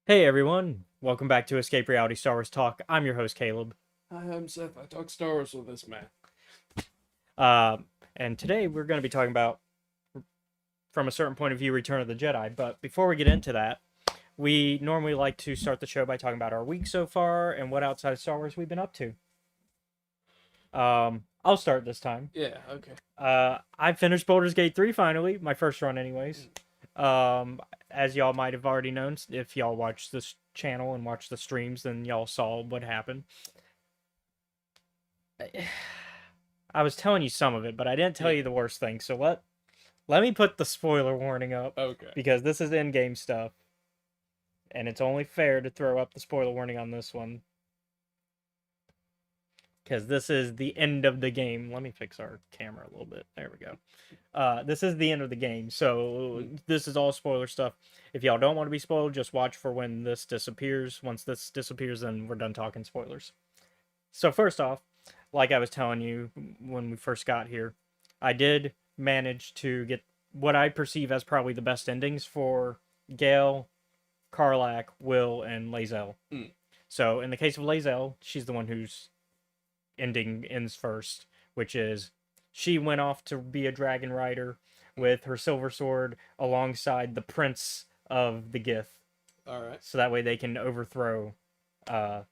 Hey everyone, welcome back to Escape Reality Star Wars Talk. I'm your host Caleb. Hi, I'm Seth. I talk Star Wars with this man. Uh, and today we're going to be talking about, from a certain point of view, Return of the Jedi. But before we get into that, we normally like to start the show by talking about our week so far and what outside of Star Wars we've been up to. I'll start this time. Yeah, okay. I finished Baldur's Gate 3 finally, my first run anyways. As y'all might have already known, if y'all watch this channel and watch the streams, then y'all saw what happened. I was telling you some of it, but I didn't tell you the worst thing. So let me put the spoiler warning up Okay. because this is in-game stuff, and it's only fair to throw up the spoiler warning on this one because this is the end of the game. Let me fix our camera a little bit. There we go. This is the end of the game, so this is all spoiler stuff. If y'all don't want to be spoiled, just watch for when this disappears. Once this disappears, then we're done talking spoilers. So first off, like I was telling you when we first got here, I did manage to get what I perceive as probably the best endings for Gale, Karlak, Will, and Lae'zel. Mm. So in the case of Lae'zel, she's the one whose ending ends first, which is she went off to be a dragon rider with her silver sword alongside the prince of the Gith. All right. So that way they can overthrow Blacketh,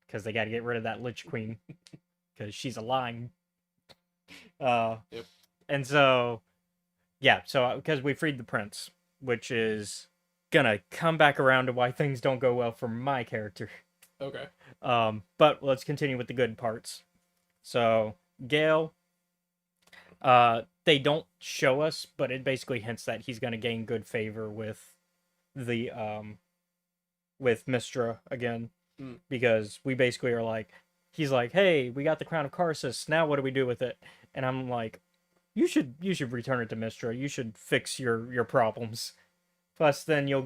because they got to get rid of that Lich Queen because she's a lying. Yep. And so, yeah, so because we freed the prince, which is gonna come back around to why things don't go well for my character. Okay. But let's continue with the good parts. So Gale, they don't show us, but it basically hints that he's gonna gain good favor with the with Mistra again, because we basically are like, he's like, hey, we got the crown of Karsus, now what do we do with it? And I'm like, you should return it to Mistra. You should fix your problems. Plus, then you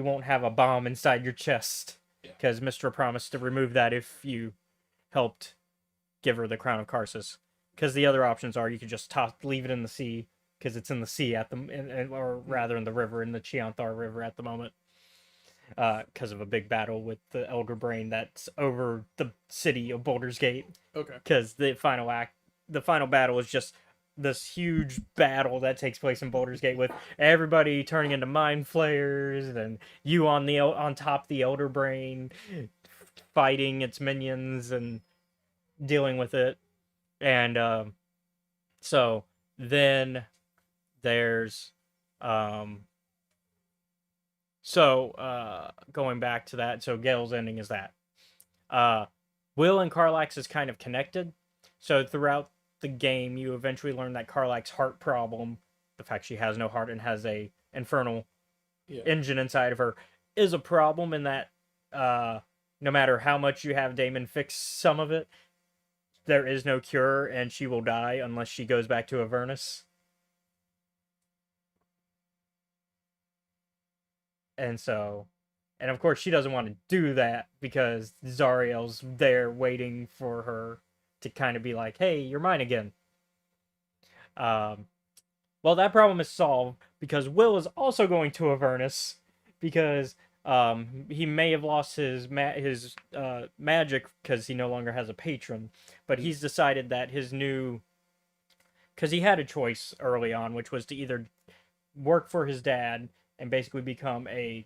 won't have a bomb inside your chest, because Mistra promised to remove that if you helped give her the crown of Karsus. Because the other options are you could just leave it in the sea, because it's in the sea at or rather in the river, in the Chianthar River at the moment, because of a big battle with the Elder Brain that's over the city of Baldur's Gate. Okay. Because the final battle is just this huge battle that takes place in Baldur's Gate with everybody turning into mind flayers and you on top of the Elder Brain fighting its minions and dealing with it. And so then there's going back to that, so Gale's ending is that Will and Karlak's is kind of connected. So throughout the game, you eventually learn that Karlak's heart problem, the fact she has no heart and has a infernal engine inside of her, is a problem, in that no matter how much you have Daemon fix some of it, there is no cure, and she will die unless she goes back to Avernus. And of course she doesn't want to do that because Zariel's there waiting for her to kind of be like, hey, you're mine again. Well, that problem is solved because Will is also going to Avernus, because he may have lost his magic because he no longer has a patron, but he's decided that his new, because he had a choice early on, which was to either work for his dad and basically become a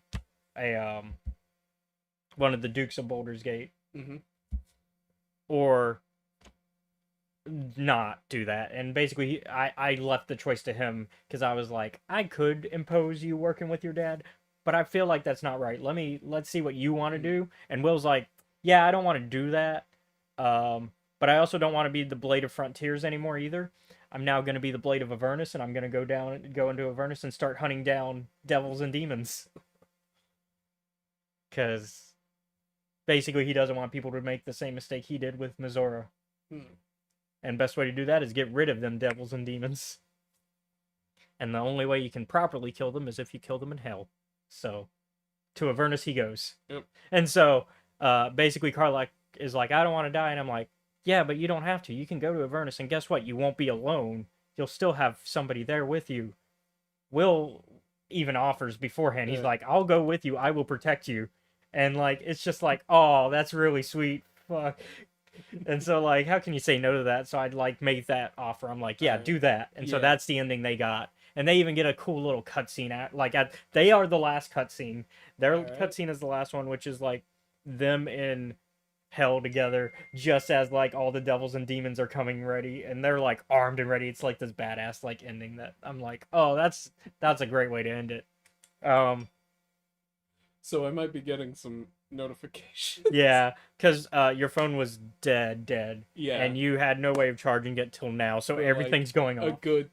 one of the Dukes of Baldur's Gate, or not do that. And basically I left the choice to him, because I was like, I could impose you working with your dad, but I feel like that's not right. Let's see what you want to do. And Will's like, yeah, I don't want to do that, but I also don't want to be the Blade of Frontiers anymore either. I'm now going to be the Blade of Avernus, and I'm going to go into Avernus and start hunting down devils and demons, because basically he doesn't want people to make the same mistake he did with Mizora. And best way to do that is get rid of them devils and demons. And the only way you can properly kill them is if you kill them in hell. So, to Avernus he goes. Yep. And so, basically Karlak is like, I don't want to die. And I'm like, yeah, but you don't have to. You can go to Avernus, and guess what? You won't be alone. You'll still have somebody there with you Will even offers beforehand. He's Yeah. like, "I'll go with you. I will protect you," and like it's just like, oh, that's really sweet. Fuck. And so like, how can you say no to that? So I'd like make that offer. I'm like, yeah, Alright. do that. And so Yeah. that's the ending they got. And they even get a cool little cutscene they are the last cutscene. Their Alright. cutscene is the last one, which is like them in hell together, just as like all the devils and demons are coming ready, and they're like armed and ready. It's like this badass like ending that I'm like, oh, that's a great way to end it. So I might be getting some notifications. Yeah, because your phone was dead, Yeah. and you had no way of charging it till now, so For, like, everything's going a off. good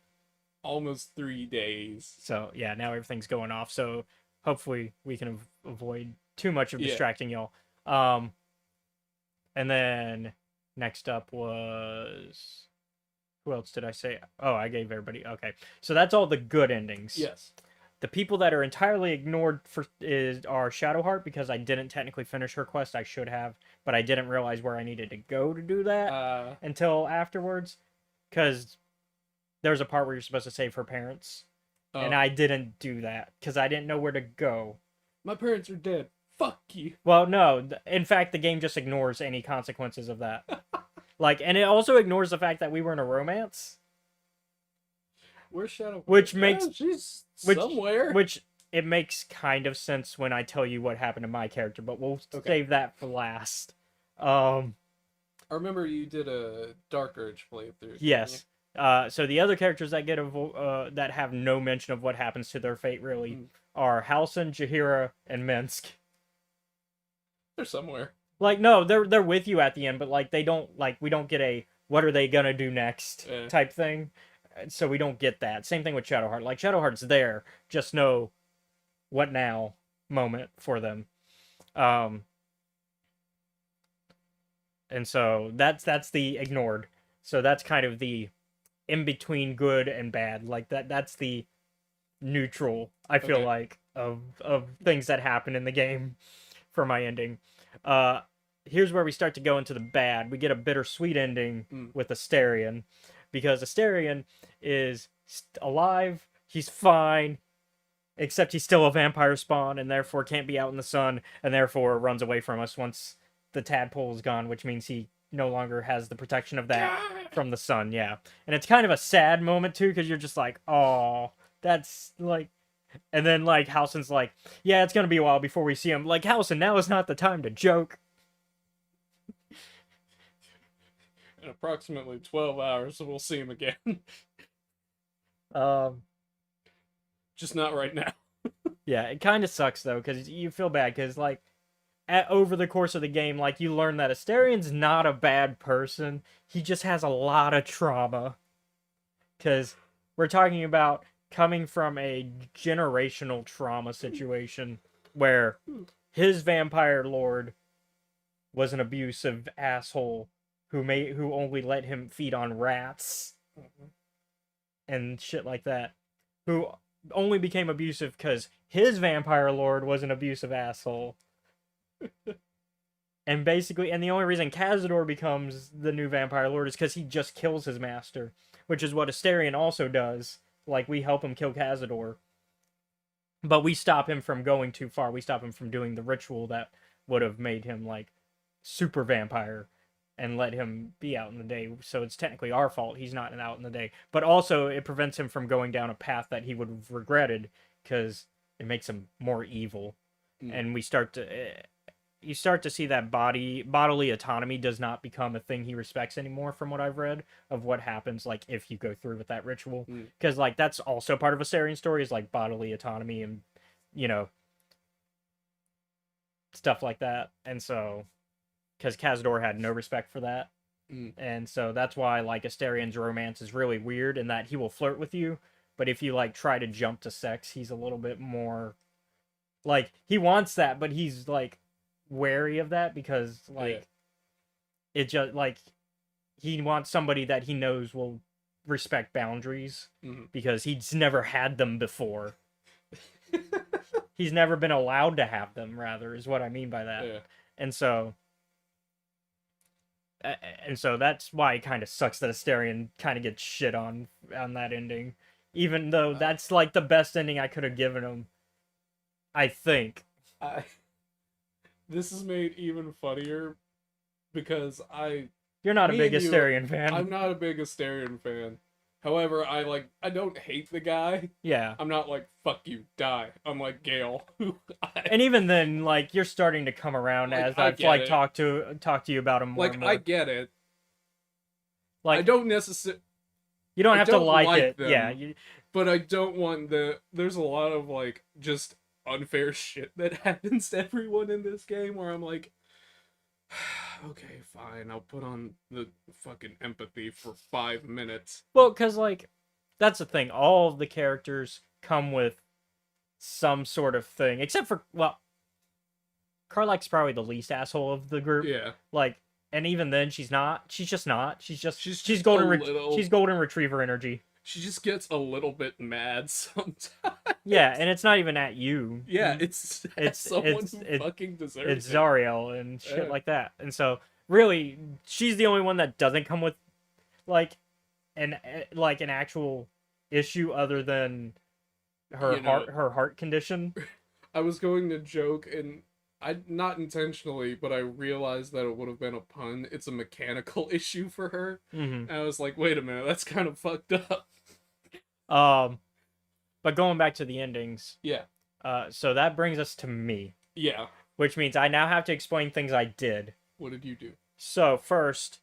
almost 3 days. So yeah, now everything's going off. So hopefully we can avoid too much of Yeah. distracting y'all. And then next up was who else did I say? Oh, I gave everybody. Okay, so that's all the good endings. Yes. The people that are entirely ignored are Shadowheart, because I didn't technically finish her quest. I should have, but I didn't realize where I needed to go to do that until afterwards, because there's a part where you're supposed to save her parents, and I didn't do that because I didn't know where to go. My parents are dead. Fuck you. Well, no. In fact, the game just ignores any consequences of that. Like, and it also ignores the fact that we were in a romance. Where's Shadowheart? Which makes she's somewhere. Which it makes kind of sense when I tell you what happened to my character, but we'll save that for last. I remember you did a Dark Urge playthrough. Yes. So the other characters that get that have no mention of what happens to their fate really are Halsin, Jaheira, and Minsk. They're somewhere. Like, no, they're with you at the end, but like they don't we don't get a what are they gonna do next type thing. So we don't get that. Same thing with Shadowheart. Like, Shadowheart's there, just no what now moment for them. And so that's the ignored. So that's kind of the in between good and bad. Like that's the neutral, I feel like, of things that happen in the game for my ending. Here's where we start to go into the bad. We get a bittersweet ending with Astarion, because Astarion is alive, he's fine, except he's still a vampire spawn and therefore can't be out in the sun, and therefore runs away from us once the tadpole is gone, which means he no longer has the protection of that from the sun. Yeah. And it's kind of a sad moment too, because you're just like, oh, that's like, and then like Halsin's like, yeah, it's gonna be a while before we see him. Like, Halsin, now is not the time to joke. In approximately 12 hours, we'll see him again. Just not right now. Yeah, it kind of sucks though, because you feel bad, because like over the course of the game, like, you learn that Astarion's not a bad person. He just has a lot of trauma, because we're talking about coming from a generational trauma situation where his vampire lord was an abusive asshole who only let him feed on rats and shit like that, who only became abusive because his vampire lord was an abusive asshole. And basically, and the only reason Cazador becomes the new vampire lord is because he just kills his master, which is what Astarion also does. Like, we help him kill Cazador, but we stop him from going too far. We stop him from doing the ritual that would have made him like super vampire and let him be out in the day. So it's technically our fault he's not out in the day, but also it prevents him from going down a path that he would have regretted, because it makes him more evil. And we start to you start to see that bodily autonomy does not become a thing he respects anymore, from what I've read of what happens like if you go through with that ritual, because like that's also part of Astarion's story, is like bodily autonomy and, you know, stuff like that. And so because Cazador had no respect for that. And so that's why like Astarion's romance is really weird, in that he will flirt with you, but if you like try to jump to sex, he's a little bit more like, he wants that, but he's like wary of that, because like it just like he wants somebody that he knows will respect boundaries, because he's never had them before. He's never been allowed to have them, rather, is what I mean by that. And so that's why it kind of sucks that Astarion kind of gets shit on that ending, even though that's like the best ending I could have given him. I think. I this is made even funnier because You're not a me big and you, Asterion fan. I'm not a big Asterion fan. However, I don't hate the guy. Yeah. I'm not like fuck you, die. I'm like Gale. And even then, like, you're starting to come around Like, as I I've get like it. talked to you about him more like and more. I get it. I Like, don't necessarily, you don't I have to don't like like it. them. Yeah. but I don't want there's a lot of like just unfair shit that happens to everyone in this game where I'm like, okay, fine, I'll put on the fucking empathy for 5 minutes. Well, because like, that's the thing. All of the characters come with some sort of thing, except for, well, Karlach's probably the least asshole of the group. Yeah, Like, and even then, she's not. She's just not. She's just golden. a little. She's golden retriever energy. She just gets a little bit mad sometimes. Yeah, and it's not even at you. Yeah, it's someone who fucking deserves it's it. Zariel and shit Yeah. like that. And so, really, she's the only one that doesn't come with like an actual issue other than her You know- heart condition. I was going to joke, and I not intentionally, but I realized that it would have been a pun. It's a mechanical issue for her. hmm And I was like, wait a minute, that's kind of fucked up. But going back to the endings, Yeah, so that brings us to me, yeah. which means I now have to explain things I did. What did you do? So first,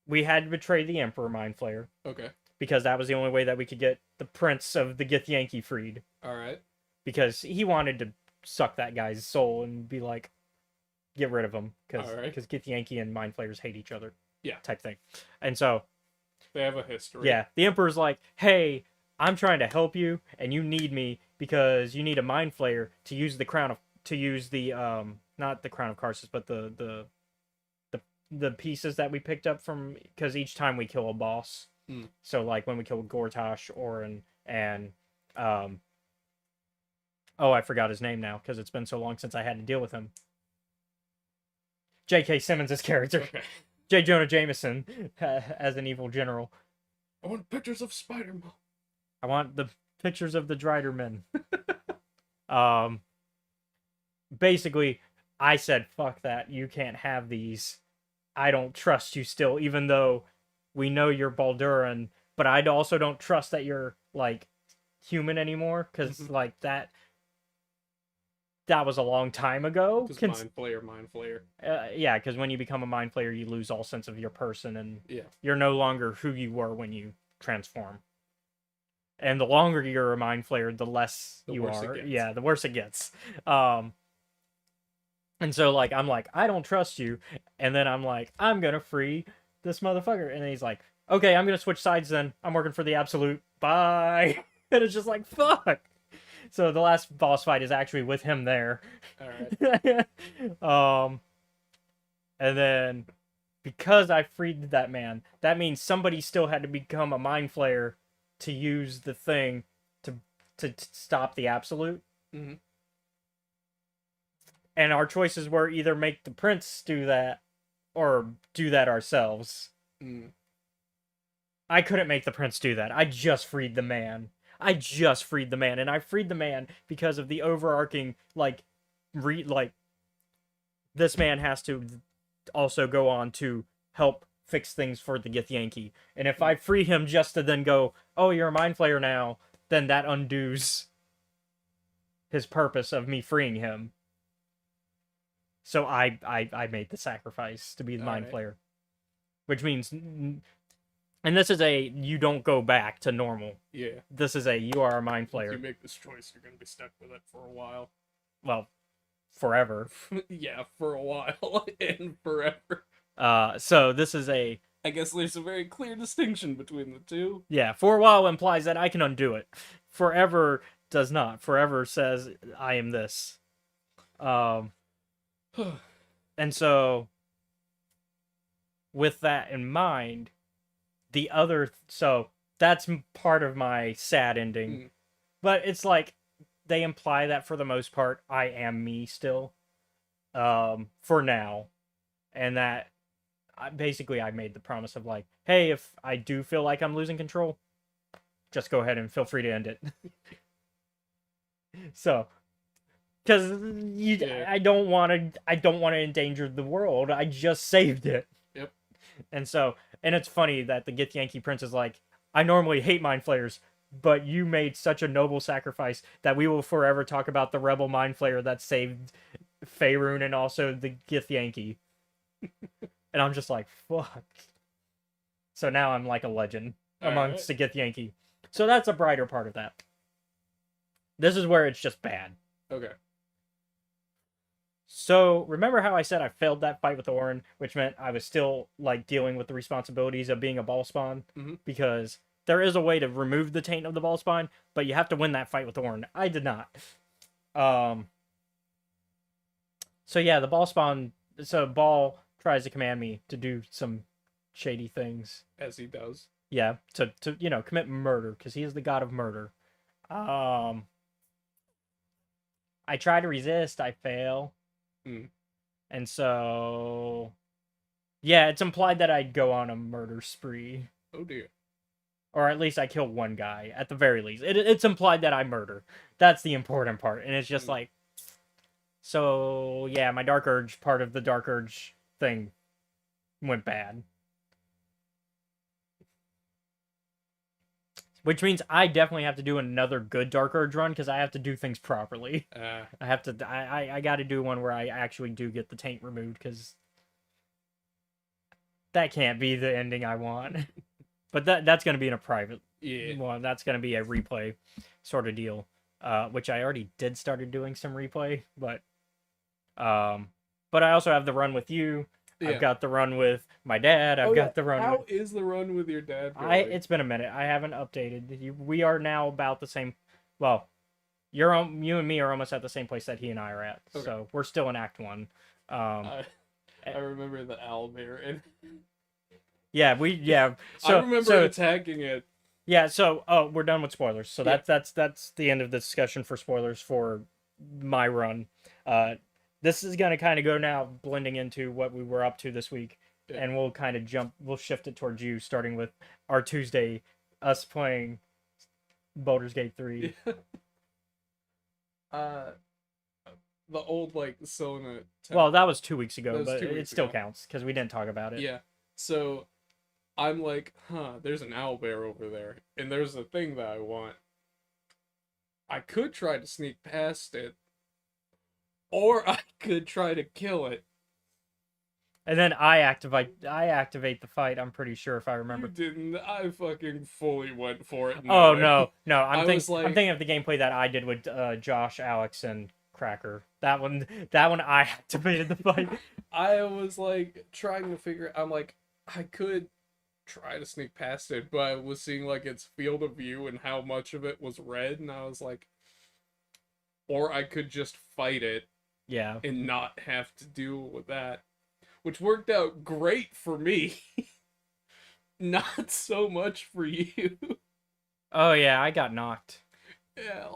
we had to betray the Emperor Mind Flayer Okay, because that was the only way that we could get the Prince of the Githyanki freed. all right. Because he wanted to suck that guy's soul and be like, get rid of him because Alright. Githyanki and Mind Flayers hate each other. Yeah. Type thing. And so They have a history. yeah, the Emperor's like, hey, I'm trying to help you and you need me because you need a Mind Flayer to use the not the crown of Karsus, but the pieces that we picked up from, because each time we kill a boss. Mm. So like when we kill Gortash, Orin, and oh, I forgot his name now because it's been so long since I had to deal with him. J.K. Simmons' character, Okay. J. Jonah Jameson, as an evil general. I want pictures of Spider-Man. I want the pictures of the Drider men. Basically, I said, fuck that. You can't have these. I don't trust you still, even though we know you're Balduran, but I also don't trust that you're, like, human anymore, because, like, that was a long time ago. Because Mind Flayer. Yeah, because when you become a Mind Flayer, you lose all sense of your person, and Yeah. you're no longer who you were when you transform. And the longer you're a Mind Flayer, the less The you worse it are. gets. Yeah, the worse it gets. And so, like, I'm like, I don't trust you. And then I'm like, I'm gonna free this motherfucker. And then he's like, okay, I'm gonna switch sides then. I'm working for the Absolute. Bye. And it's just like, fuck. So the last boss fight is actually with him there. Alright. And then because I freed that man, that means somebody still had to become a Mind Flayer to use the thing to stop the Absolute. Mm-hmm. And our choices were either make the Prince do that or do that ourselves. Mm. I couldn't make the Prince do that. I just freed the man. And I freed the man because of the overarching, like, this man has to also go on to help fix things for the Githyanki. And if I free him just to then go, oh, you're a Mind Flayer now, then that undoes his purpose of me freeing him. So I made the sacrifice to be the Mind Flayer. Which means, and this is a, you don't go back to normal. Yeah. This is a, you are a Mind If you Flayer. make this choice, you're gonna be stuck with it for a while. Well, forever. Yeah, for a while and forever. So this is a, I guess there's a very clear distinction between the two. yeah, for a while implies that I can undo it. Forever does not. Forever says I am this. And so with that in mind, so that's part of my sad ending. Mm. But it's like they imply that for the most part I am me still. For now. And that basically I made the promise of like, hey, if I do feel like I'm losing control, just go ahead and feel free to end it. So, because Yeah. I don't want to endanger the world. I just saved it. Yep. And so, and it's funny that the Githyanki Prince is like, I normally hate mind flayers, but you made such a noble sacrifice that we will forever talk about the rebel mind flayer that saved Faerun and also the Githyanki. And I'm just like, fuck. So now I'm like a legend amongst the Githyanki. So that's a brighter part of that. This is where it's just bad. Okay. So remember how I said I failed that fight with Orin, which meant I was still like dealing with the responsibilities of being a ball spawn? Because there is a way to remove the taint of the ball spawn, but you have to win that fight with Orin. I did not. So yeah, the ball spawn. So Ball tries to command me to do some shady things. As he does. Yeah, to commit murder because he is the god of murder. I try to resist. I fail. And so, yeah, it's implied that I'd go on a murder spree. Oh dear. Or at least I kill one guy, at the very least. It's implied that I murder. That's the important part. And it's just like, so, yeah, my Dark Urge, part of the Dark Urge thing went bad. Which means I definitely have to do another good Dark Urge run because I have to do things properly. I have to. I got to do one where I actually do get the taint removed because that can't be the ending I want. But that's going to be in a private one. That's going to be a replay sort of deal, which I already did started doing some replay. But I also have the run with you. Yeah. I've got the run with my dad. I've got the run. How is the run with your dad going? It's been a minute. I haven't updated. We are now about the same. Well, you and me are almost at the same place that he and I are at. Okay. So we're still in Act 1. I remember the owlbear and. Yeah. So I remember attacking it. Yeah. So we're done with spoilers. So that's the end of the discussion for spoilers for my run. This is going to kind of go now blending into what we were up to this week. Yeah. And we'll kind of we'll shift it towards you, starting with our Tuesday, us playing Baldur's Gate 3. Yeah. The old, Sona... Well, that was 2 weeks ago, but it still counts, because we didn't talk about it. Yeah. So, I'm like, there's an owlbear over there, and there's a thing that I want. I could try to sneak past it, or I could try to kill it. And then I activate the fight, I'm pretty sure, if I remember. You didn't. I fucking fully went for it. Oh, no. I'm thinking of the gameplay that I did with Josh, Alex, and Cracker. That one I activated the fight. I was, trying to figure... I'm like, I could try to sneak past it, but I was seeing, its field of view and how much of it was red, and I was like... Or I could just fight it. Yeah. And not have to deal with that. Which worked out great for me. Not so much for you. Oh, yeah, I got knocked. Yeah,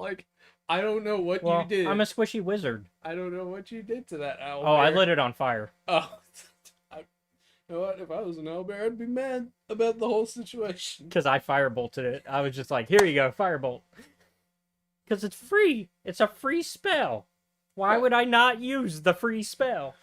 I don't know what you did. I'm a squishy wizard. I don't know what you did to that owlbear. Oh, I lit it on fire. Oh. You know what? If I was an owlbear, I'd be mad about the whole situation. Because I firebolted it. I was just like, here you go, firebolt. Because it's free. It's a free spell. Why would I not use the free spell?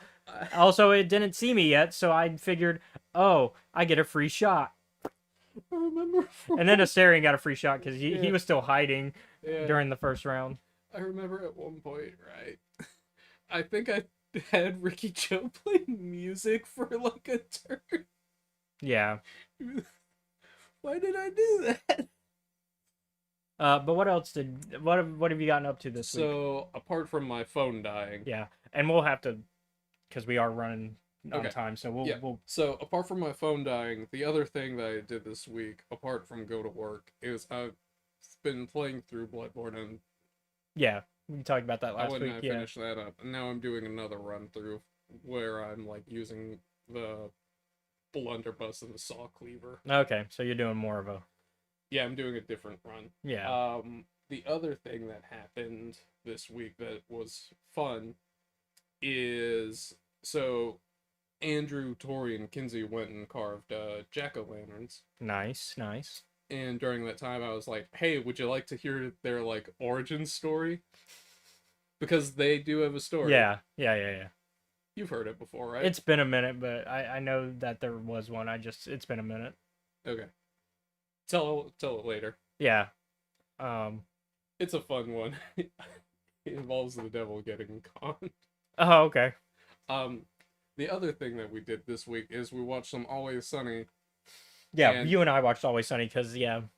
Also, it didn't see me yet, so I figured, oh, I get a free shot. I remember. And then Astarion got a free shot because he was still hiding during the first round. I remember at one point, right? I think I had Ricky Joe play music for a turn. Yeah. Why did I do that? But what else what have you gotten up to this week? So, apart from my phone dying. Yeah, and we'll have to, because we are running on time, so we'll... So, apart from my phone dying, the other thing that I did this week, apart from go to work, is I've been playing through Bloodborne, and... Yeah, we talked about that last week, I finished that up, and now I'm doing another run through, where I'm, using the blunderbuss and the saw cleaver. Okay, so you're doing more of a... Yeah, I'm doing a different run. Yeah. The other thing that happened this week that was fun is... So, Andrew, Tori, and Kinsey went and carved jack-o'-lanterns. Nice. And during that time, I was like, "Hey, would you like to hear their like origin story?" Because they do have a story. Yeah. You've heard it before, right? It's been a minute, but I know that there was one. It's been a minute. Okay. Tell it later. Yeah. Um. It's a fun one. It involves the devil getting conned. Oh, okay. Um, the other thing that we did this week is we watched some Always Sunny, Yeah, and you and I watched Always Sunny because and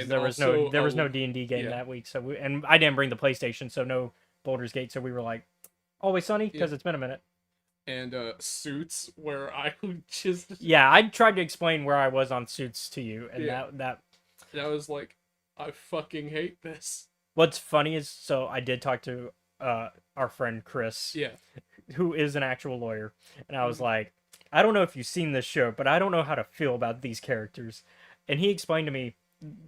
there was no also D&D game yeah, that week. So and I didn't bring the PlayStation, so no Baldur's Gate. So we were like, Always Sunny yeah, because it's been a minute. and Suits, where I would just Yeah, I tried to explain where I was on Suits to you, and yeah, that I was like, I fucking hate this. what's funny is so I did talk to our friend Chris, Yeah, who is an actual lawyer, and I was mhm, like, I don't know if you've seen this show, but I don't know how to feel about these characters. And he explained to me,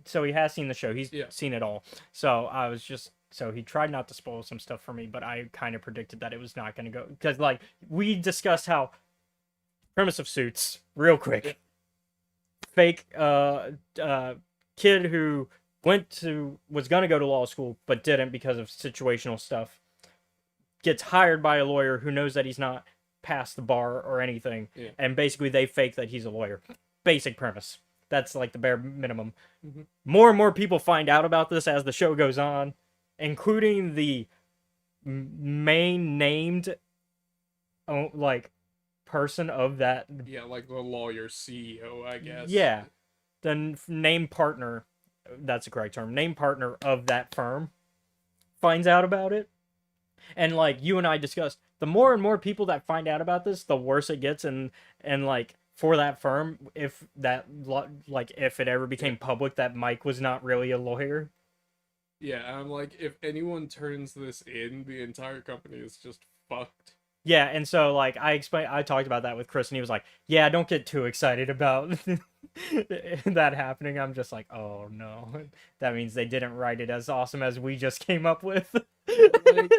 so he has seen the show, he's yeah, seen it all. So I was just, so he tried not to spoil some stuff for me, but I kind of predicted that it was not going to go because like we discussed how premise of Suits real quick, yeah, fake kid who was going to go to law school but didn't because of situational stuff, gets hired by a lawyer who knows that he's not past the bar or anything, yeah. and basically they fake that he's a lawyer. Basic premise. That's like the bare minimum. Hmm. More and more people find out about this as the show goes on, including the main named like person of that. Yeah, like the lawyer CEO, I guess. Yeah, the name partner. That's the correct term. Name partner of that firm finds out about it. And like you and I discussed, the more and more people that find out about this, the worse it gets. And like for that firm, if that like if it ever Yeah. became public that Mike was not really a lawyer. Yeah, I'm like, if anyone turns this in, the entire company is just fucked. Yeah, and so like I talked about that with Chris, and he was like, "Yeah, don't get too excited about that happening." I'm just like, "Oh no, that means they didn't write it as awesome as we just came up with." Like,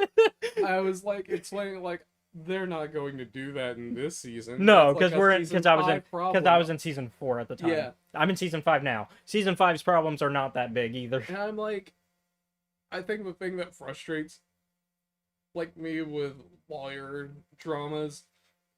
I was like explaining like they're not going to do that in this season. No, That's like because a season 5 I was problem. in season 4 at the time. Yeah. I'm in season 5 now. Season five's problems are not that big either. And I'm like, I think the thing that frustrates like me with lawyer dramas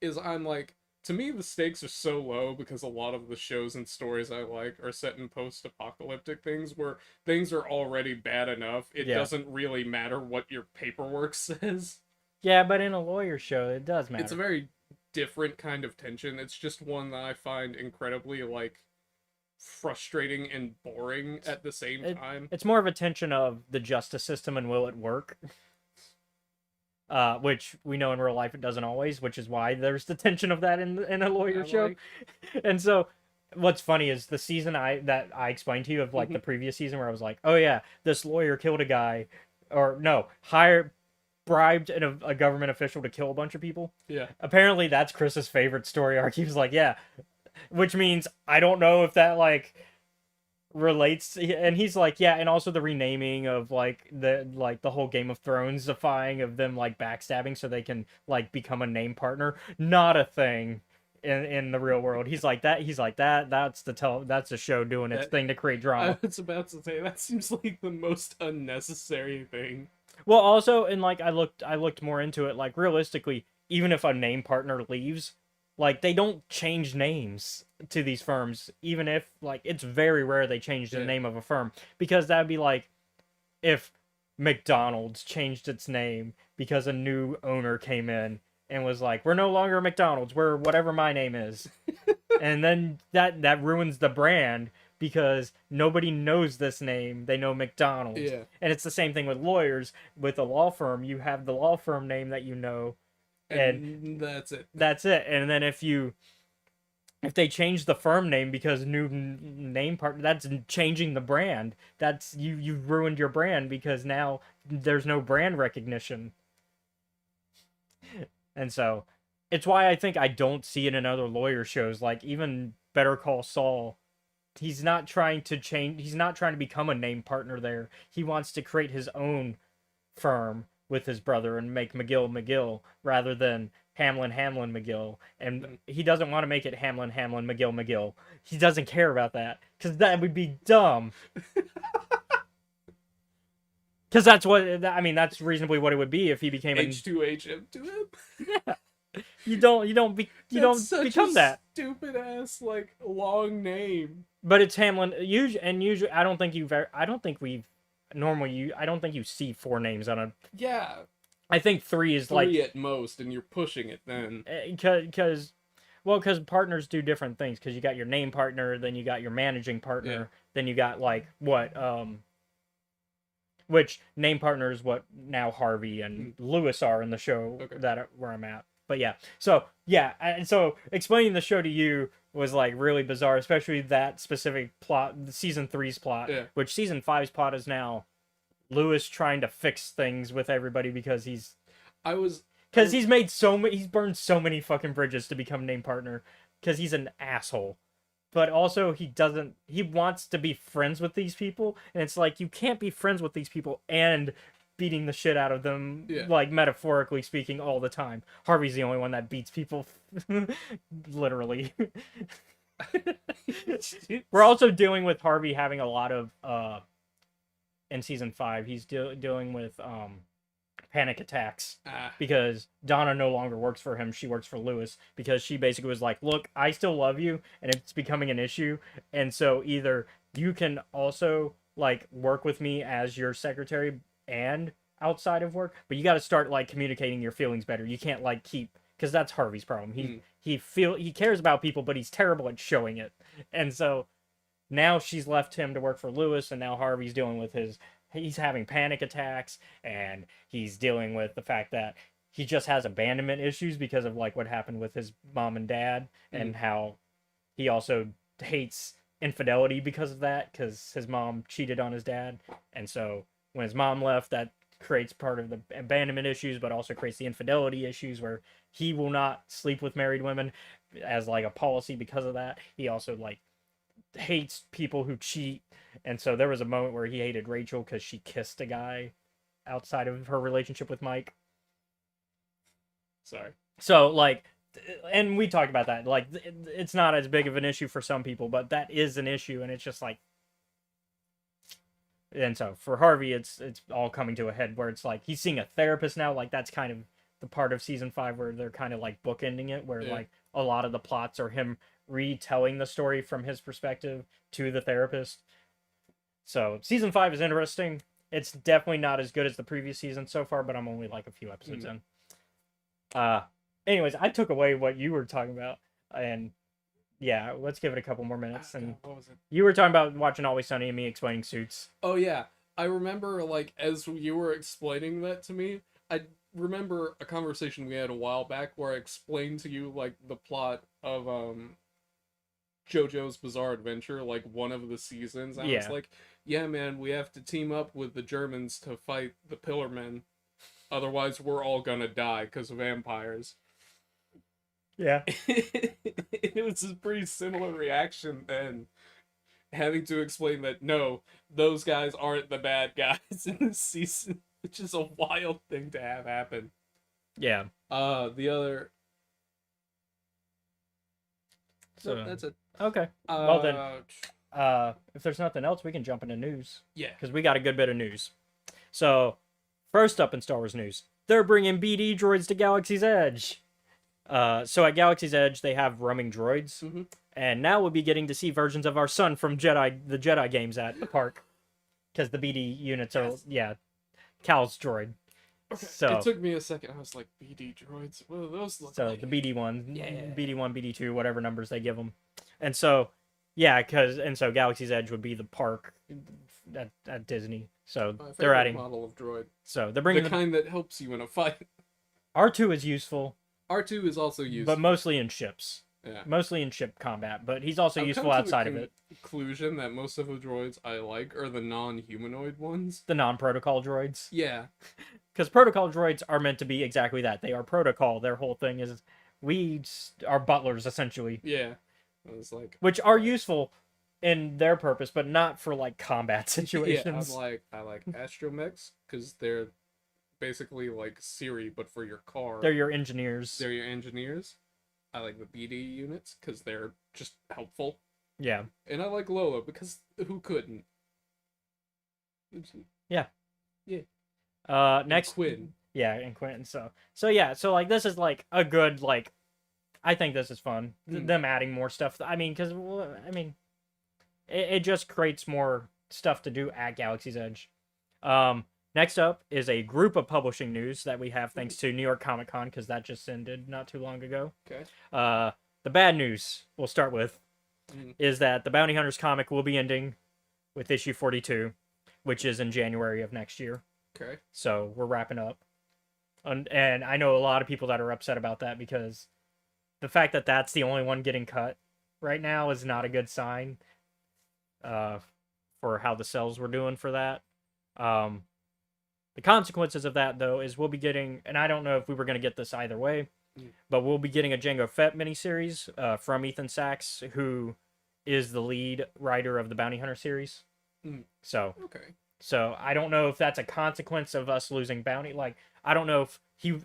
is I'm like, to me the stakes are so low because a lot of the shows and stories I like are set in post-apocalyptic things where things are already bad enough. It Yeah. doesn't really matter what your paperwork says. Yeah, but in a lawyer show, it does matter. It's a very different kind of tension. It's just one that I find incredibly like frustrating and boring at the same time. It's more of a tension of the justice system and will it work? Which we know in real life it doesn't always, which is why there's the tension of that in a lawyer I'm show. like, And so what's funny is the season that I explained to you of like the previous season where I was like, oh yeah, this lawyer killed a guy, or no, bribed a government official to kill a bunch of people. yeah, Apparently that's Chris's favorite story arc. He was like, yeah, which means I don't know if that like relates, and he's like, yeah, and also the renaming of like the whole Game of Thrones defying of them like backstabbing so they can like become a name partner, not a thing in the real world. He's like that's the show doing its that, thing to create I drama. was about to say that seems like the most unnecessary thing. Well, also, and like I looked more into it, like realistically, even if a name partner leaves, like they don't change names to these firms, even if like it's very rare they change the Yeah. name of a firm, because that'd be like if McDonald's changed its name because a new owner came in and was like, we're no longer McDonald's, we're whatever my name is. And then that ruins the brand because nobody knows this name. They know McDonald's. Yeah. And it's the same thing with lawyers. With a law firm, you have the law firm name that you know, And that's it. that's it. And then if they change the firm name because new name partner, that's changing the brand. That's you've ruined your brand because now there's no brand recognition. And so it's why I think I don't see it in other lawyer shows, like even Better Call Saul. He's not trying to change, he's not trying to become a name partner there. He wants to create his own firm with his brother and make McGill rather than Hamlin McGill, and Mhm. he doesn't want to make it Hamlin McGill. He doesn't care about that because that would be dumb. Because that's what I mean. That's reasonably what it would be if he became a. H2HM2M. Yeah. You don't That's such become a that. stupid ass like long name. But it's Hamlin. Usually, I don't think you've. I don't think we've normally. I don't think you see 4 names on a. Yeah, I think 3 is 3 at most, and you're pushing it then. because because partners do different things. Because you got your name partner, then you got your managing partner, Yeah. then you got like what which name partner is what now Harvey and Lewis are in the show Okay. that where I'm at. But yeah, so yeah, and so explaining the show to you was like really bizarre, especially that specific plot, season 3's plot, Yeah. which season 5's plot is now Lewis trying to fix things with everybody because he's made so many, he's burned so many fucking bridges to become name partner because he's an asshole. But also he wants to be friends with these people, and it's like you can't be friends with these people and beating the shit out of them, Yeah. like metaphorically speaking, all the time. Harvey's the only one that beats people literally. We're also dealing with Harvey having a lot of in season 5 he's dealing with panic attacks because Donna no longer works for him. She works for Lewis because she basically was like, look, I still love you and it's becoming an issue, and so either you can also like work with me as your secretary and outside of work, but you got to start like communicating your feelings better. You can't like keep, because that's Harvey's problem. He cares about people, but he's terrible at showing it. And so now she's left him to work for Lewis, and now Harvey's dealing with he's having panic attacks, and he's dealing with the fact that he just has abandonment issues because of like what happened with his mom and dad, and how he also hates infidelity because of that, because his mom cheated on his dad. And so when his mom left, that creates part of the abandonment issues, but also creates the infidelity issues where he will not sleep with married women as like a policy because of that. He also like hates people who cheat, and so there was a moment where he hated Rachel because she kissed a guy outside of her relationship with Mike. Sorry. So like, and we talked about that, like it's not as big of an issue for some people, but that is an issue, and it's just like, and so for Harvey it's all coming to a head where it's like he's seeing a therapist now. Like that's kind of the part of season 5 where they're kind of like bookending it, where like a lot of the plots are him retelling the story from his perspective to the therapist. So season 5 is interesting. It's definitely not as good as the previous season so far, but I'm only like a few episodes in. Anyways, I took away what you were talking about, and yeah, let's give it a couple more minutes. And what was it? You were talking about watching Always Sunny and me explaining Suits. Oh yeah, I remember like as you were explaining that to me, I remember a conversation we had a while back where I explained to you like the plot of JoJo's Bizarre Adventure, like one of the seasons. I was like, yeah, man, we have to team up with the Germans to fight the Pillarmen. Otherwise, we're all gonna die because of vampires. Yeah. It was a pretty similar reaction then. Having to explain that, no, those guys aren't the bad guys in this season. Which is a wild thing to have happen. Yeah. The other... So, nope, that's it. Okay. Well then, if there's nothing else, we can jump into news. Yeah. Because we got a good bit of news. So, first up in Star Wars news, they're bringing BD droids to Galaxy's Edge. So at Galaxy's Edge, they have roaming droids. Mm-hmm. And now we'll be getting to see versions of our son from the Jedi games at the park. Because the BD units are, Cal's droid. Okay. So, it took me a second. I was like, BD droids? What do those look like? The BD1, Yeah. BD1, BD2, whatever numbers they give them. And so, so Galaxy's Edge would be the park at Disney. So they're adding model of droid. So they're bringing the kind that helps you in a fight. R2 is useful. R2 is also useful, but mostly in ships. Yeah. Mostly in ship combat, but he's also useful outside of it. Conclusion that most of the droids I like are the non-humanoid ones. The non-protocol droids. Yeah. Because protocol droids are meant to be exactly that. They are protocol. Their whole thing is we are butlers, essentially. Yeah. I was like... Which are useful in their purpose, but not for, like, combat situations. Yeah, I like astromechs, because they're basically like Siri, but for your car. They're your engineers. They're your engineers. I like the BD units because they're just helpful. Yeah. And I like Lola because who couldn't? Yeah. Yeah. Next. And Quinn. Yeah, and Quentin. So yeah. So like this is like a good like. I think this is fun. Them adding more stuff. I mean, because it just creates more stuff to do at Galaxy's Edge. Next up is a group of publishing news that we have thanks to New York Comic Con because that just ended not too long ago. Okay. The bad news we'll start with is that the Bounty Hunters comic will be ending with issue 42, which is in January of next year. Okay. So we're wrapping up. And I know a lot of people that are upset about that because the fact that that's the only one getting cut right now is not a good sign for how the sales were doing for that. The consequences of that, though, is we'll be getting, and I don't know if we were going to get this either way, but we'll be getting a Jango Fett miniseries from Ethan Sachs, who is the lead writer of the Bounty Hunter series. So, okay. So I don't know if that's a consequence of us losing Bounty. Like, I don't know if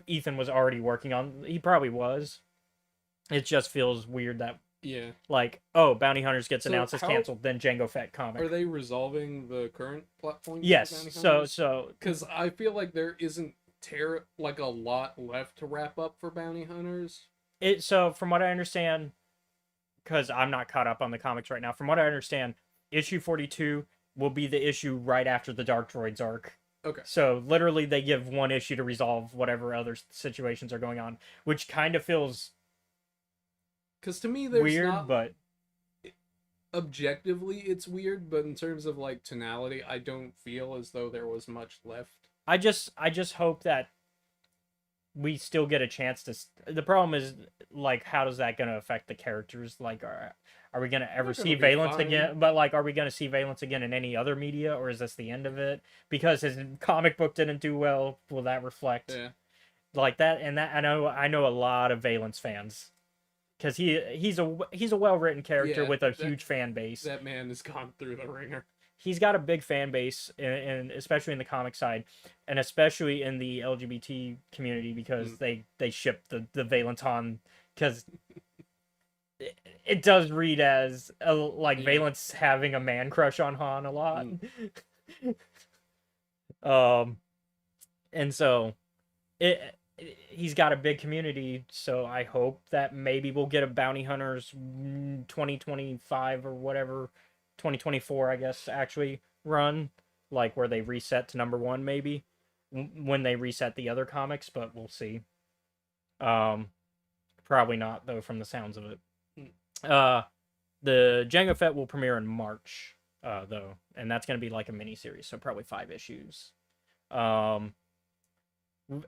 Ethan was already working on. He probably was. It just feels weird that like, oh, Bounty Hunters gets announced as canceled, then Jango Fett comic. Are they resolving the current plot points? Yes. So because I feel like there isn't like a lot left to wrap up for Bounty Hunters. So from what I understand, because I'm not caught up on the comics right now, from what I understand, issue 42 will be the issue right after the Dark Droids arc. Okay. So literally they give one issue to resolve whatever other situations are going on, which kind of feels because to me there's weird, not, but objectively it's weird, but in terms of like tonality, I don't feel as though there was much left. I just hope that we still get a chance to. The problem is, like, how does that going to affect the characters? Like, are we going to ever see Valence again? But like, are we going to see Valence again in any other media, or is this the end of it? Because his comic book didn't do well. Will that reflect? Yeah. Like that, and that I know a lot of Valence fans. Because he's a well-written character with a huge fan base. That man has gone through the ringer. He's got a big fan base, and especially in the comic side, and especially in the LGBT community because they ship the Valence Han because it does read as like Valence having a man crush on Han a lot. And so he's got a big community, so I hope that maybe we'll get a Bounty Hunters 2025 or whatever, 2024 I guess actually run, like where they reset to number 1 maybe when they reset the other comics, but we'll see. Probably not though from the sounds of it. The Jango Fett will premiere in March though, and that's going to be like a mini series, so probably 5 issues.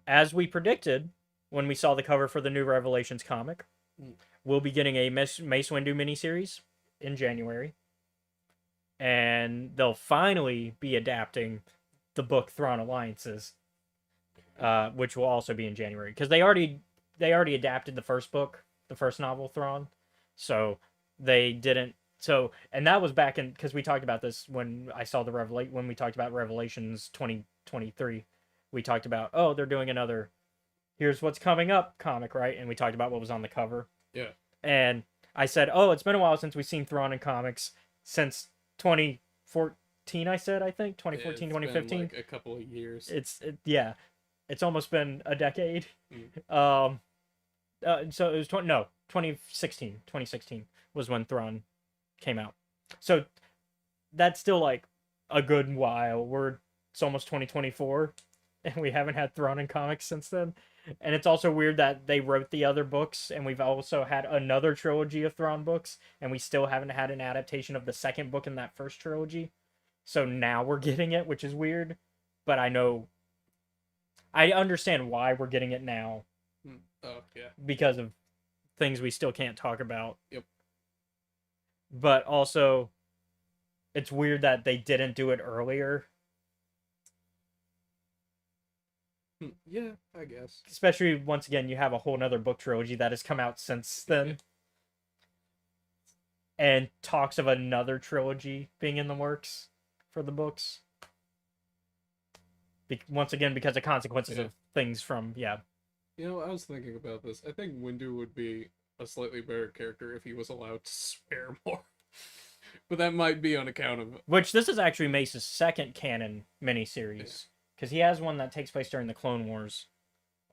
As we predicted when we saw the cover for the new Revelations comic, we'll be getting a Mace Windu miniseries in January. And they'll finally be adapting the book Thrawn Alliances, which will also be in January. Because they already adapted the first book, the first novel, Thrawn. So they didn't... and that was back in... Because we talked about this when I saw when we talked about Revelations 2023. We talked about, oh, they're doing another here's what's coming up comic, right? And we talked about what was on the cover. Yeah. And I said, oh, it's been a while since we've seen Thrawn in comics. Since 2014, I think. 2014, 2015. Been like a couple of years. It's almost been a decade. So it was 2016. 2016 was when Thrawn came out. So that's still like a good while. It's almost 2024. And we haven't had Thrawn in comics since then. And it's also weird that they wrote the other books, and we've also had another trilogy of Thrawn books, and we still haven't had an adaptation of the second book in that first trilogy. So now we're getting it, which is weird. But I understand why we're getting it now. Oh, yeah. Because of things we still can't talk about. Yep. But also, it's weird that they didn't do it earlier. Yeah, I guess. Especially, once again, you have a whole nother book trilogy that has come out since then. And talks of another trilogy being in the works for the books. once again because of consequences Yeah. of things from You know, I was thinking about this. I think Windu would be a slightly better character if he was allowed to swear more. But that might be on account of which this is actually Mace's second canon miniseries because he has one that takes place during the Clone Wars,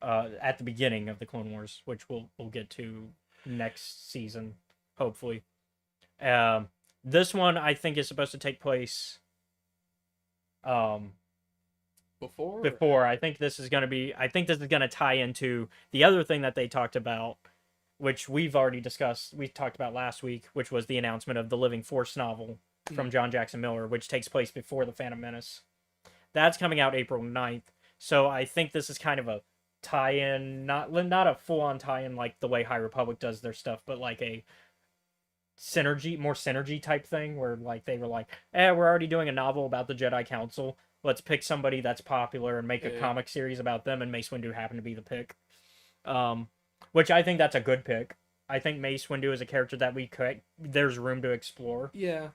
at the beginning of the Clone Wars, which we'll get to next season, hopefully. This one I think is supposed to take place before. before. I think this is going to be. I think this is going to tie into the other thing that they talked about, which we've already discussed. We talked about last week, which was the announcement of the Living Force novel from John Jackson Miller, which takes place before the Phantom Menace. That's coming out April 9th. So I think this is kind of a tie-in, not a full-on tie-in like the way High Republic does their stuff, but like a more synergy type thing where like they were like, we're already doing a novel about the Jedi Council. Let's pick somebody that's popular and make a comic series about them, and Mace Windu happened to be the pick. Which I think that's a good pick. I think Mace Windu is a character that there's room to explore. Yeah.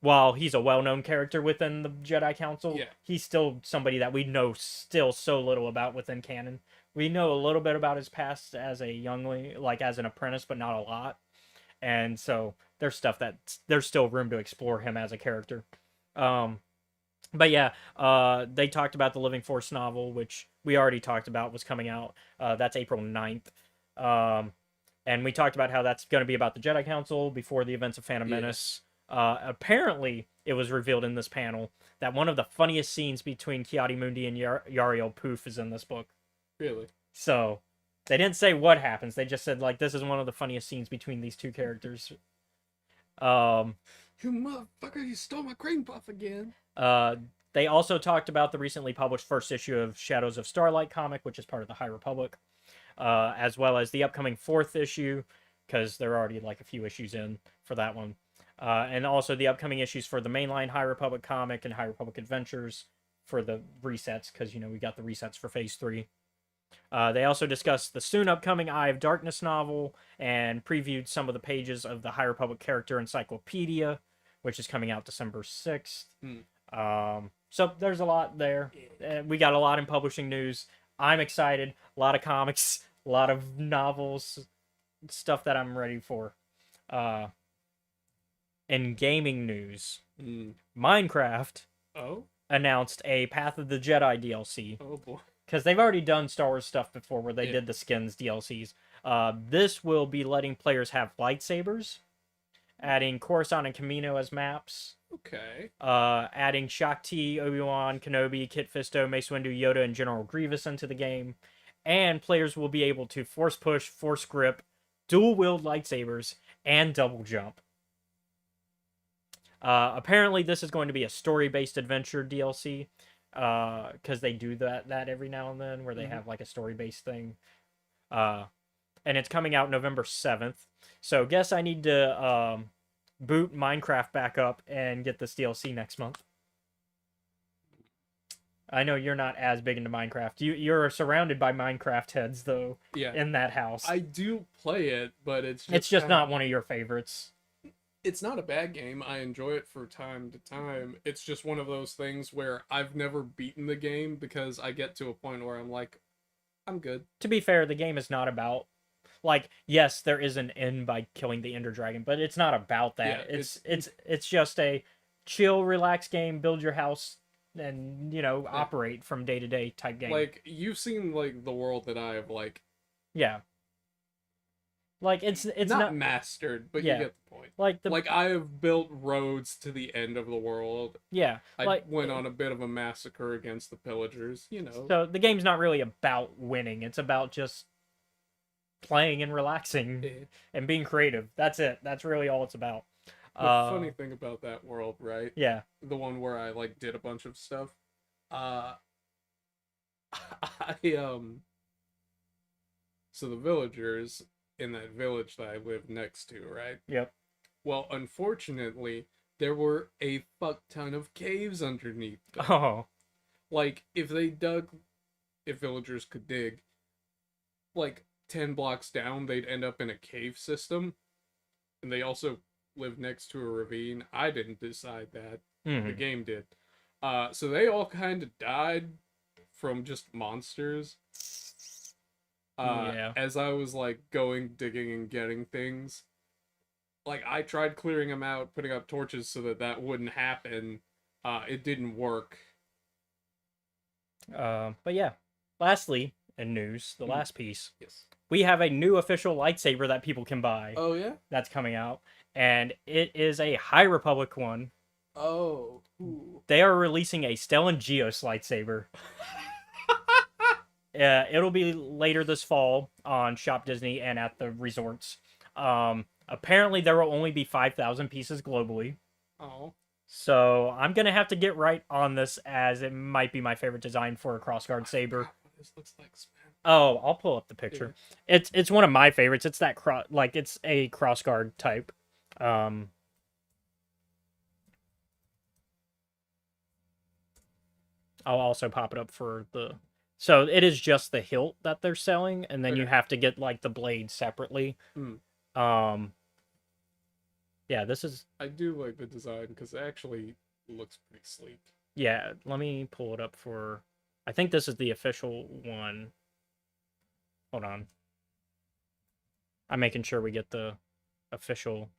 While he's a well-known character within the Jedi Council, Yeah. he's still somebody that we know still so little about within canon. We know a little bit about his past as a youngling, like as an apprentice, but not a lot. And so there's stuff there's still room to explore him as a character. But yeah, they talked about the Living Force novel, which we already talked about was coming out. That's April 9th. And we talked about how that's going to be about the Jedi Council before the events of Phantom Menace. Apparently, it was revealed in this panel that one of the funniest scenes between Ki-Adi-Mundi and Yarael Poof is in this book. Really? So, they didn't say what happens. They just said, like, this is one of the funniest scenes between these two characters. You motherfucker, you stole my cream puff again. They also talked about the recently published first issue of Shadows of Starlight comic, which is part of the High Republic, as well as the upcoming fourth issue, because they're already like a few issues in for that one. And also the upcoming issues for the mainline High Republic comic and High Republic Adventures for the resets, because, you know, we got the resets for Phase 3. They also discussed the soon upcoming Eye of Darkness novel and previewed some of the pages of the High Republic Character Encyclopedia, which is coming out December 6th. So there's a lot there. We got a lot in publishing news. I'm excited. A lot of comics, a lot of novels, stuff that I'm ready for. In gaming news, Minecraft announced a Path of the Jedi DLC. Oh boy. Because they've already done Star Wars stuff before where they did the skins DLCs. This will be letting players have lightsabers, adding Coruscant and Kamino as maps. Okay. Adding Shakti, Obi-Wan, Kenobi, Kit Fisto, Mace Windu, Yoda, and General Grievous into the game. And players will be able to force push, force grip, dual-wield lightsabers, and double jump. Apparently, this is going to be a story-based adventure DLC. Because they do that every now and then, where they have like a story-based thing. And it's coming out November 7th. So guess I need to boot Minecraft back up and get this DLC next month. I know you're not as big into Minecraft. You're surrounded by Minecraft heads though. Yeah. In that house. I do play it, but it's just not one of your favorites. It's not a bad game. I enjoy it from time to time. It's just one of those things where I've never beaten the game because I get to a point where I'm like, I'm good. To be fair, the game is not about, like, yes, there is an end by killing the Ender Dragon, but it's not about that. Yeah, it's just a chill, relaxed game, build your house, and, you know, operate from day to day type game. Like, you've seen, like, the world that I have, like... Yeah. Like, it's not mastered, but you get the point. Like, I have built roads to the end of the world. Yeah. I went on a bit of a massacre against the pillagers, you know. So, the game's not really about winning. It's about just playing and relaxing and being creative. That's it. That's really all it's about. The funny thing about that world, right? Yeah. The one where I, like, did a bunch of stuff. So the villagers... in that village that I live next to, right? Yep. Well, unfortunately, there were a fuck ton of caves underneath them. Oh. Like, if villagers could dig, like, 10 blocks down, they'd end up in a cave system. And they also live next to a ravine. I didn't decide that. The game did. So they all kind of died from just monsters. Yeah. As I was like going digging and getting things, like I tried clearing them out, putting up torches so that that wouldn't happen. It didn't work. But yeah. Lastly, in news, the Mm. last piece, Yes. we have a new official lightsaber that people can buy Oh yeah. that's coming out, and it is a High Republic one. Oh. Ooh. They are releasing a Stellan Geos lightsaber. It'll be later this fall on Shop Disney and at the resorts. Apparently, there will only be 5,000 pieces globally. Oh. So I'm gonna have to get right on this, as it might be my favorite design for a crossguard saber. What this looks like, man. Oh, I'll pull up the picture. It's one of my favorites. It's that it's a crossguard type. Um, I'll also pop it up for the. So it is just the hilt that they're selling, and then you Okay. have to get like the blade separately. Mm. Yeah, this is. I do like the design because it actually looks pretty sleek. Yeah, let me pull it up for. I think this is the official one. Hold on. I'm making sure we get the official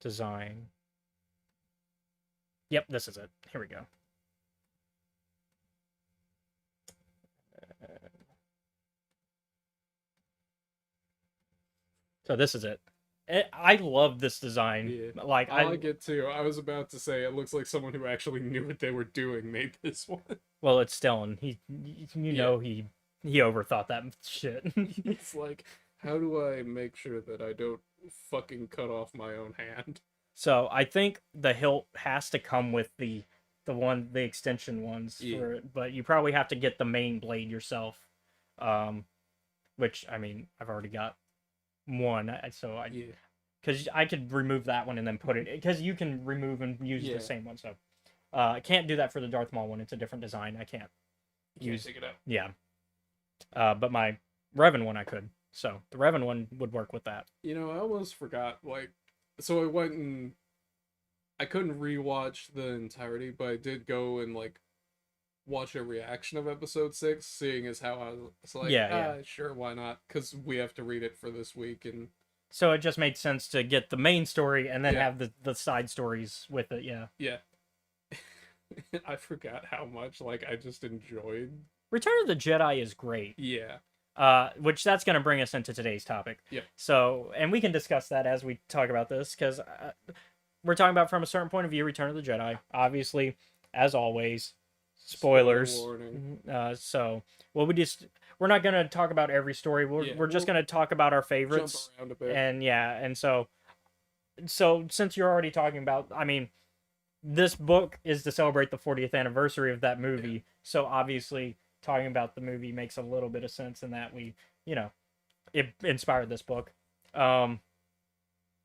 design. Yep, this is it. Here we go. So this is it. I love this design. Yeah. Like I like it too. I was about to say it looks like someone who actually knew what they were doing made this one. well, it's Stellan. You know, he overthought that shit. It's like, how do I make sure that I don't fucking cut off my own hand? So I think the hilt has to come with the extension ones Yeah. for it, but you probably have to get the main blade yourself. Which I mean, I've already got one, so Yeah. because I could remove that one and then put it, because you can remove and use Yeah. the same one. So I can't do that for the Darth Maul one. It's a different design. I can't You use. can't take it out. Yeah. But my Revan one I could. So the Revan one would work with that. You know, I almost forgot. Like, so I went and I couldn't rewatch the entirety, but I did go and like watch a reaction of episode 6, seeing as how I was like, Yeah. sure, why not? Because we have to read it for this week, and So it just made sense to get the main story and then Yeah. have the side stories with it. Yeah. yeah. I forgot how much like I just enjoyed. Return of the Jedi is great. Yeah. Which that's going to bring us into today's topic. Yep. So, and we can discuss that as we talk about this, because we're talking about from a certain point of view, Return of the Jedi. Obviously, as always, spoilers. Spoiler warning. So, well, we're not going to talk about every story. We're just we'll going to talk about our Jump favorites. around a bit. And yeah, and so since you're already talking about, I mean, this book is to celebrate the 40th anniversary of that movie. Yeah. So obviously talking about the movie makes a little bit of sense in that it inspired this book.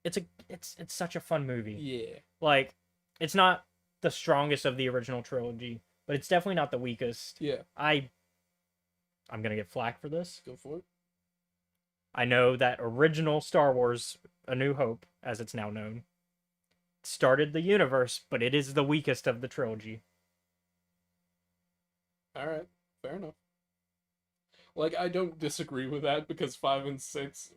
It's such a fun movie. Yeah. Like, it's not the strongest of the original trilogy, but it's definitely not the weakest. Yeah. I'm gonna get flack for this. Go for it. I know that original Star Wars A New Hope, as it's now known, started the universe, but it is the weakest of the trilogy. All right. Fair enough. Like, I don't disagree with that because 5 and 6,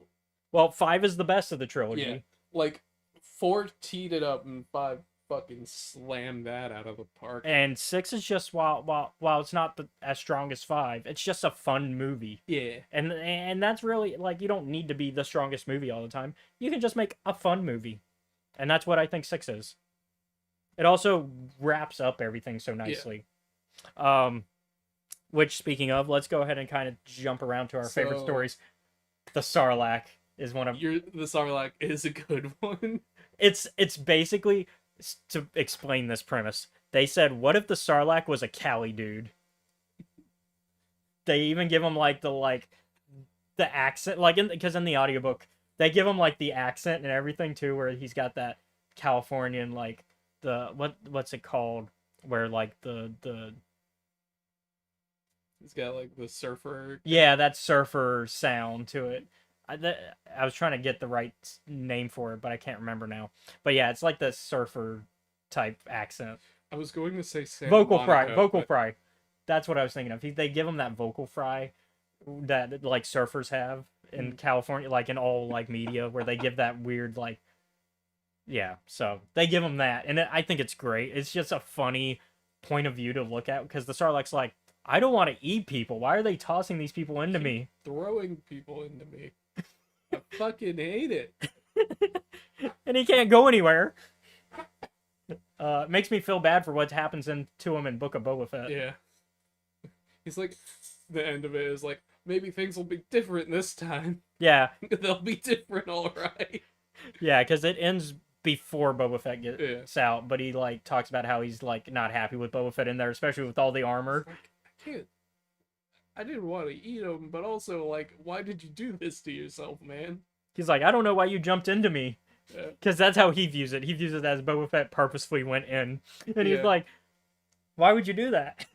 Well, 5 is the best of the trilogy. Yeah. like, 4 teed it up and 5 fucking slammed that out of the park. And 6 is just, while it's not as strong as 5, it's just a fun movie. Yeah. And that's really, like, you don't need to be the strongest movie all the time. You can just make a fun movie. And that's what I think 6 is. It also wraps up everything so nicely. Which, speaking of, let's go ahead and kind of jump around to our favorite So- stories. The Sarlacc is one of The Sarlacc is a good one. it's basically, to explain this premise, they said, what if the Sarlacc was a Cali dude? They even give him like the accent, like, because in the audiobook they give him like the accent and everything too, where he's got that Californian, like, the what's it called, where like the He's got like the surfer. yeah, that surfer sound to it. I was trying to get the right name for it, but I can't remember now. But yeah, it's like the surfer type accent. I was going to say Santa Vocal Monica, fry, vocal but fry. That's what I was thinking of. They give him that vocal fry that like surfers have in California, like in all like media, where they give that weird like, yeah. So they give him that, and I think it's great. It's just a funny point of view to look at because the Sarlacc's like, I don't want to eat people. Why are they tossing these people into me? throwing people into me. I fucking hate it. And he can't go anywhere. It makes me feel bad for what happens to him in Book of Boba Fett. Yeah. He's like, the end of it is like, maybe things will be different this time. Yeah, They'll be different, all right. yeah, because it ends before Boba Fett Yeah. gets out, but he like talks about how he's like not happy with Boba Fett in there, especially with all the armor. Like, I didn't want to eat him, but also like, why did you do this to yourself, man? He's like, I don't know why you jumped into me, Yeah. because that's how he views it. He views it as Boba Fett purposefully went in, and he's Yeah. like, why would you do that?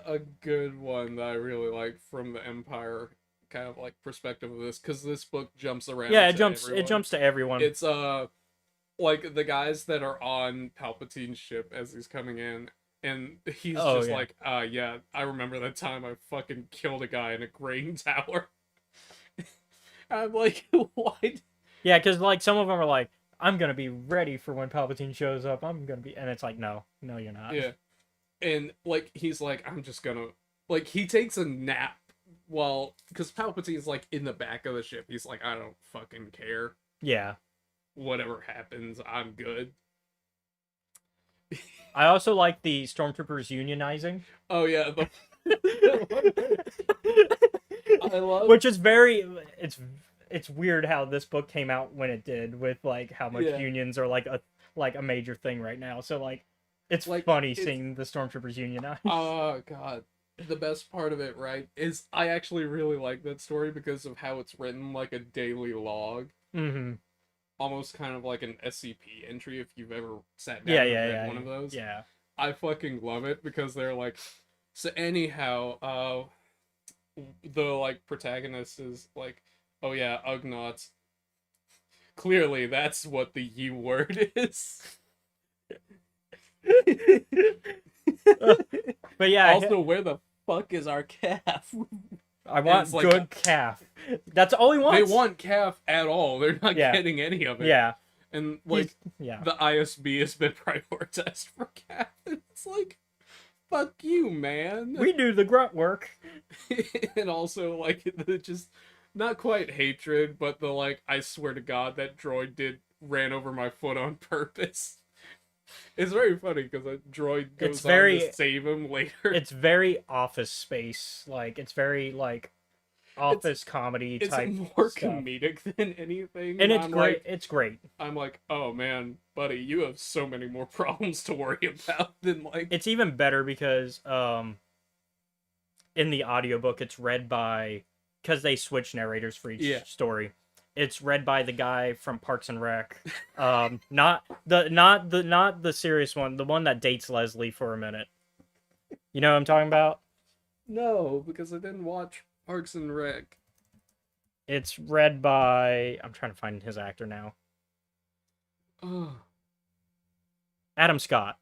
A good one that I really like from the Empire kind of like perspective of this, because this book jumps around. Yeah, to everyone. it jumps to everyone. It's like the guys that are on Palpatine's ship as he's coming in, and he's just yeah. like, yeah, I remember that time I fucking killed a guy in a grain tower. I'm like, why? Yeah, because like some of them are like, I'm gonna be ready for when Palpatine shows up. I'm gonna be, and it's like, no, you're not. Yeah. And like he's like, I'm just gonna like he takes a nap while because Palpatine's like in the back of the ship. He's like, I don't fucking care. Yeah. Whatever happens, I'm good. I also like the stormtroopers unionizing, Oh yeah, I love which is very. It's weird how this book came out when it did, with like how much Yeah. unions are like a major thing right now. So like, it's Like, funny it's- seeing the stormtroopers unionize. Oh god. The best part of it, right, is I actually really like that story because of how it's written like a daily log. Mm-hmm. Almost kind of like an SCP entry if you've ever sat down Yeah, and yeah, read yeah. one of those. Yeah. I fucking love it because they're like, so anyhow, the like protagonist is like, oh yeah, Ugnaughts. Clearly, that's what the U word is. But yeah, Also, where the fuck is our calf? I want it's like- good calf. That's all he They wants. want calf at all. They're not Yeah. getting any of it. Yeah. And like Yeah. the ISB has been prioritized for calf. It's like, fuck you, man. We do the grunt work. And also like the just not quite hatred, but the like, I swear to God that droid ran over my foot on purpose. It's very funny because a droid goes It's very- on to save him later. It's very Office Space. Like it's very like Office comedy It's type more stuff. comedic than anything. And it's I'm great. Like, It's great. I'm like, oh man, buddy, you have so many more problems to worry about than like. It's even better because in the audiobook it's read by, because they switch narrators for each Yeah. story. It's read by the guy from Parks and Rec. Not the serious one, the one that dates Leslie for a minute. You know what I'm talking about? No, because I didn't watch Parks and Rec. It's read by, I'm trying to find his actor now. Oh, Adam Scott.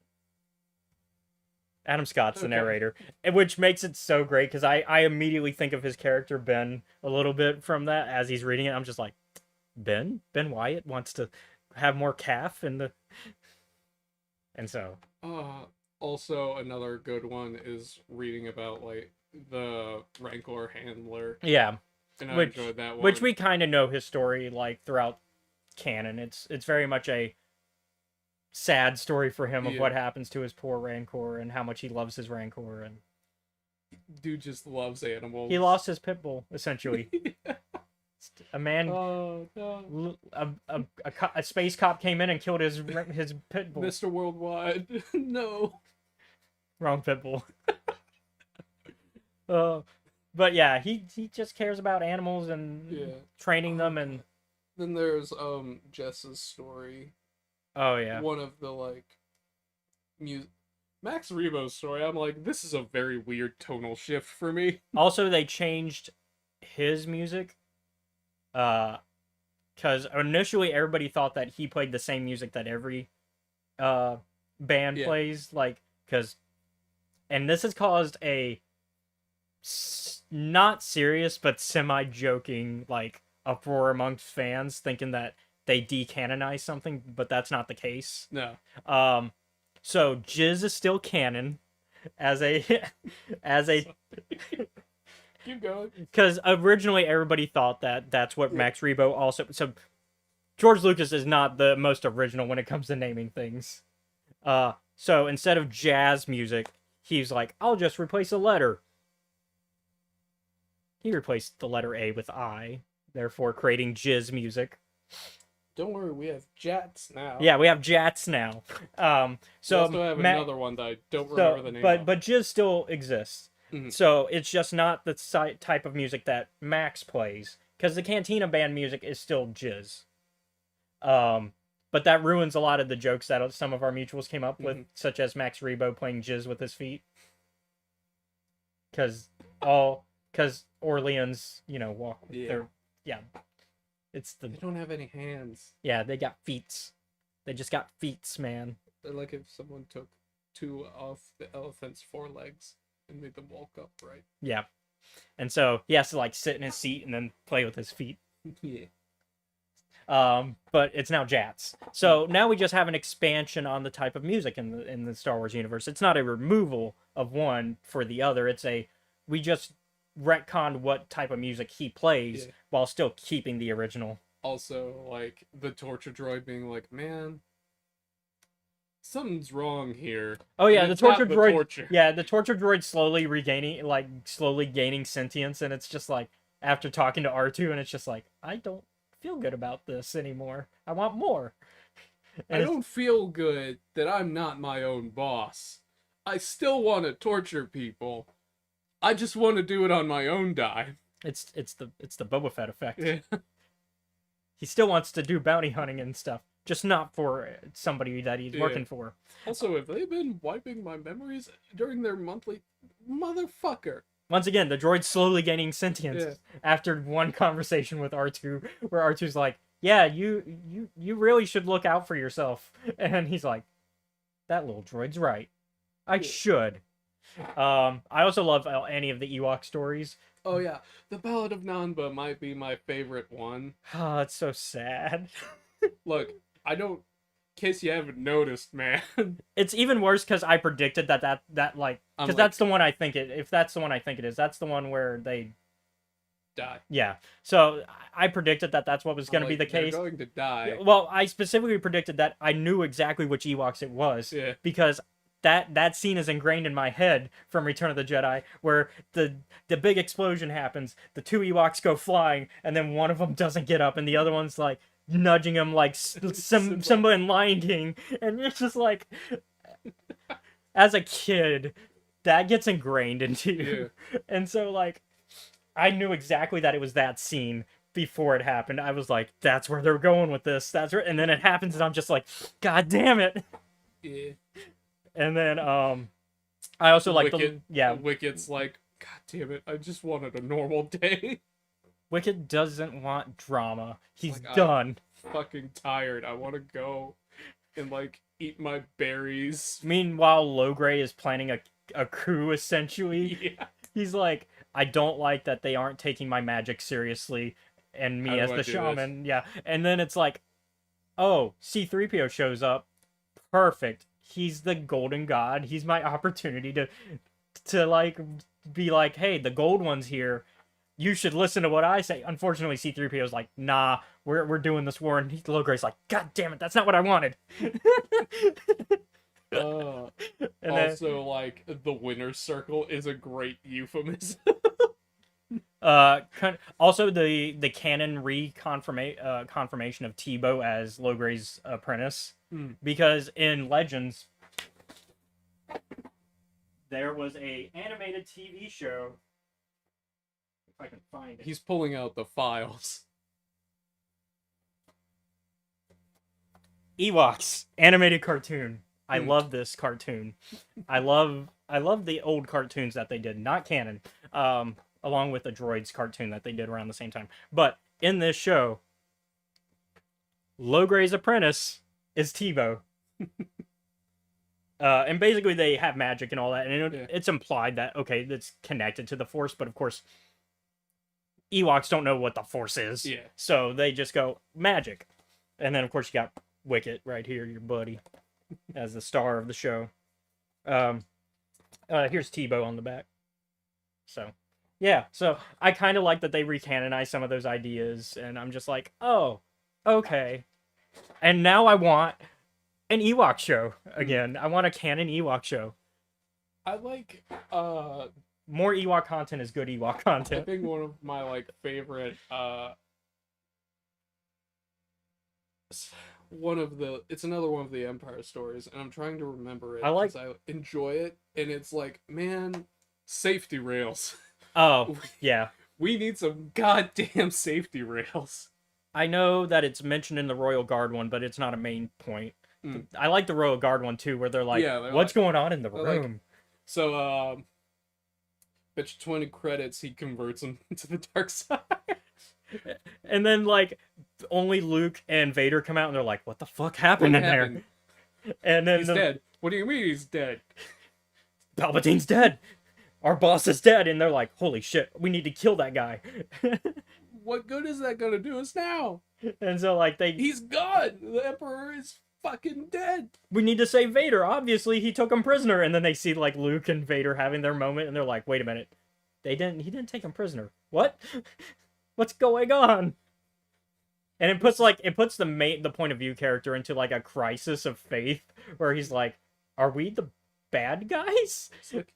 Adam Scott's the Okay. narrator, which makes it so great because I immediately think of his character Ben a little bit from that as he's reading it. I'm just like, Ben Wyatt wants to have more calf in the, and so also another good one is reading about like the Rancor handler, yeah, and I which enjoyed that one. which we kind of know his story like throughout canon. It's very much a sad story for him of Yeah. what happens to his poor Rancor and how much he loves his Rancor, and dude just loves animals. he lost his pit bull essentially. A man, Oh no, a space cop came in and killed his pit bull. Mr. Worldwide, no. Wrong pit bull. But yeah, he just cares about animals and Yeah. training them, and Then there's Jess's story. oh yeah, One of the like Max Rebo's story. I'm like, this is a very weird tonal shift for me. also they changed his music, because because initially everybody thought that he played the same music that every band Yeah. plays, like, because, and this has caused a not serious but semi-joking like uproar amongst fans, thinking that they decanonized something, but that's not the case. No. So Jizz is still canon as a as a Keep going. because originally everybody thought that that's what Max Rebo also. So George Lucas is not the most original when it comes to naming things. So instead of jazz music, he's like, I'll just replace a letter. He replaced the letter A with I, therefore creating jizz music. Don't worry, we have Jats now. Yeah, we have Jats now. So we also have another one that I don't remember the name of. But jizz still exists. Mhm. So it's just not the type of music that Max plays, because the Cantina Band music is still jizz. But that ruins a lot of the jokes that some of our mutuals came up with, such as Max Rebo playing jizz with his feet. Because Orleans, walk. Yeah. It's They don't have any hands. Yeah, they got feets. They just got feets, man. They're like if someone took 2 off the elephant's forelegs and made them walk upright. Yeah. And so he has to like sit in his seat and then play with his feet. Yeah. But it's now Jats. So now we just have an expansion on the type of music in the Star Wars universe. It's not a removal of one for the other. It's we just retconned what type of music he plays while still keeping the original. Also, like the torture droid being like, man, something's wrong here. Oh yeah, And the it's not torture the droid. torture. Yeah, the torture droid slowly gaining sentience, and it's just like after talking to R2, and it's just like, I don't feel good about this anymore. I want more. I don't feel good that I'm not my own boss. I still want to torture people. I just want to do it on my own dime. It's the Boba Fett effect. Yeah. He still wants to do bounty hunting and stuff, just not for somebody that he's working for. Also, have they been wiping my memories during their monthly? Motherfucker. Once again, the droid's slowly gaining sentience after one conversation with R2, where R2's like, "Yeah, you really should look out for yourself," and he's like, "That little droid's right. I should." I also love any of the Ewok stories. Oh yeah, the Ballad of Nanba might be my favorite one. Oh, it's so sad. Look, I don't. In case you haven't noticed, man. It's even worse because I predicted that like, because that's the one I think it. If that's the one I think it is, that's the one where they die. Yeah. So I predicted that that's what was going to be the They're case. going to die. Well, I specifically predicted that I knew exactly which Ewoks it was. Yeah. Because that scene is ingrained in my head from Return of the Jedi, where the big explosion happens, the 2 Ewoks go flying, and then one of them doesn't get up, and the other one's like nudging him like Simba in Lion King, and it's just like, as a kid, that gets ingrained into you, and so like, I knew exactly that it was that scene before it happened. I was like, that's where they're going with this. That's where, and then it happens, and I'm just like, God damn it. Yeah. And then I also like Wicket's like, God damn it, I just wanted a normal day. Wicket doesn't want drama. He's Like, done. I'm fucking tired. I want to go and like eat my berries. Meanwhile, Logray is planning a coup essentially. Yeah. He's like, I don't like that they aren't taking my magic seriously and me as the shaman. This? Yeah. And then it's like, oh, C-3PO shows up. Perfect. He's the golden god. He's my opportunity to like be like, hey, the gold one's here. You should listen to what I say. Unfortunately, C-3PO's like, nah, we're doing this war, and Logray's like, God damn it, that's not what I wanted. And also, like, the winner's circle is a great euphemism. Also the canon confirmation of Tebow as Logray's apprentice, because in Legends there was a animated TV show. If I can find it. He's pulling out the files. Ewoks animated cartoon. I love this cartoon. I love the old cartoons that they did, not canon. Along with the Droids cartoon that they did around the same time. But in this show, Logray's apprentice is Tebow. And basically they have magic and all that, and Yeah. it's implied that, okay, that's connected to the Force, but of course, Ewoks don't know what the Force is. Yeah. So they just go, magic. And then, of course, you got Wicket right here, your buddy, as the star of the show. Here's Tebow on the back. So, yeah. So I kind of like that they recanonize some of those ideas, and I'm just like, oh, okay. And now I want an Ewok show again. I want a canon Ewok show. I like More Ewok content is good Ewok I content. think one of my like favorite it's another one of the Empire stories, and I'm trying to remember it I like- 'cause I enjoy it, and it's like, man, safety rails. Oh, yeah. We need some goddamn safety rails. I know that it's mentioned in the Royal Guard one, but it's not a main point. Mm. I like the Royal Guard one too, where they're like, Yeah, they're what's like- going on in the they're like- room? So bet you 20 credits he converts him to the dark side. And then, like, only Luke and Vader come out and they're like, what the fuck happened What in happened? there? And then He's dead. What do you mean he's dead? Palpatine's dead. Our boss is dead. And they're like, holy shit, we need to kill that guy. What good is that gonna do us now? And so, like, He's gone. The Emperor is fucking dead. we need to save Vader. Obviously, he took him prisoner. And then they see, like, Luke and Vader having their moment, and they're like, wait a minute. He didn't take him prisoner. What? What's going on? And it puts the point of view character into like a crisis of faith, where he's like, are we the bad guys? It's like,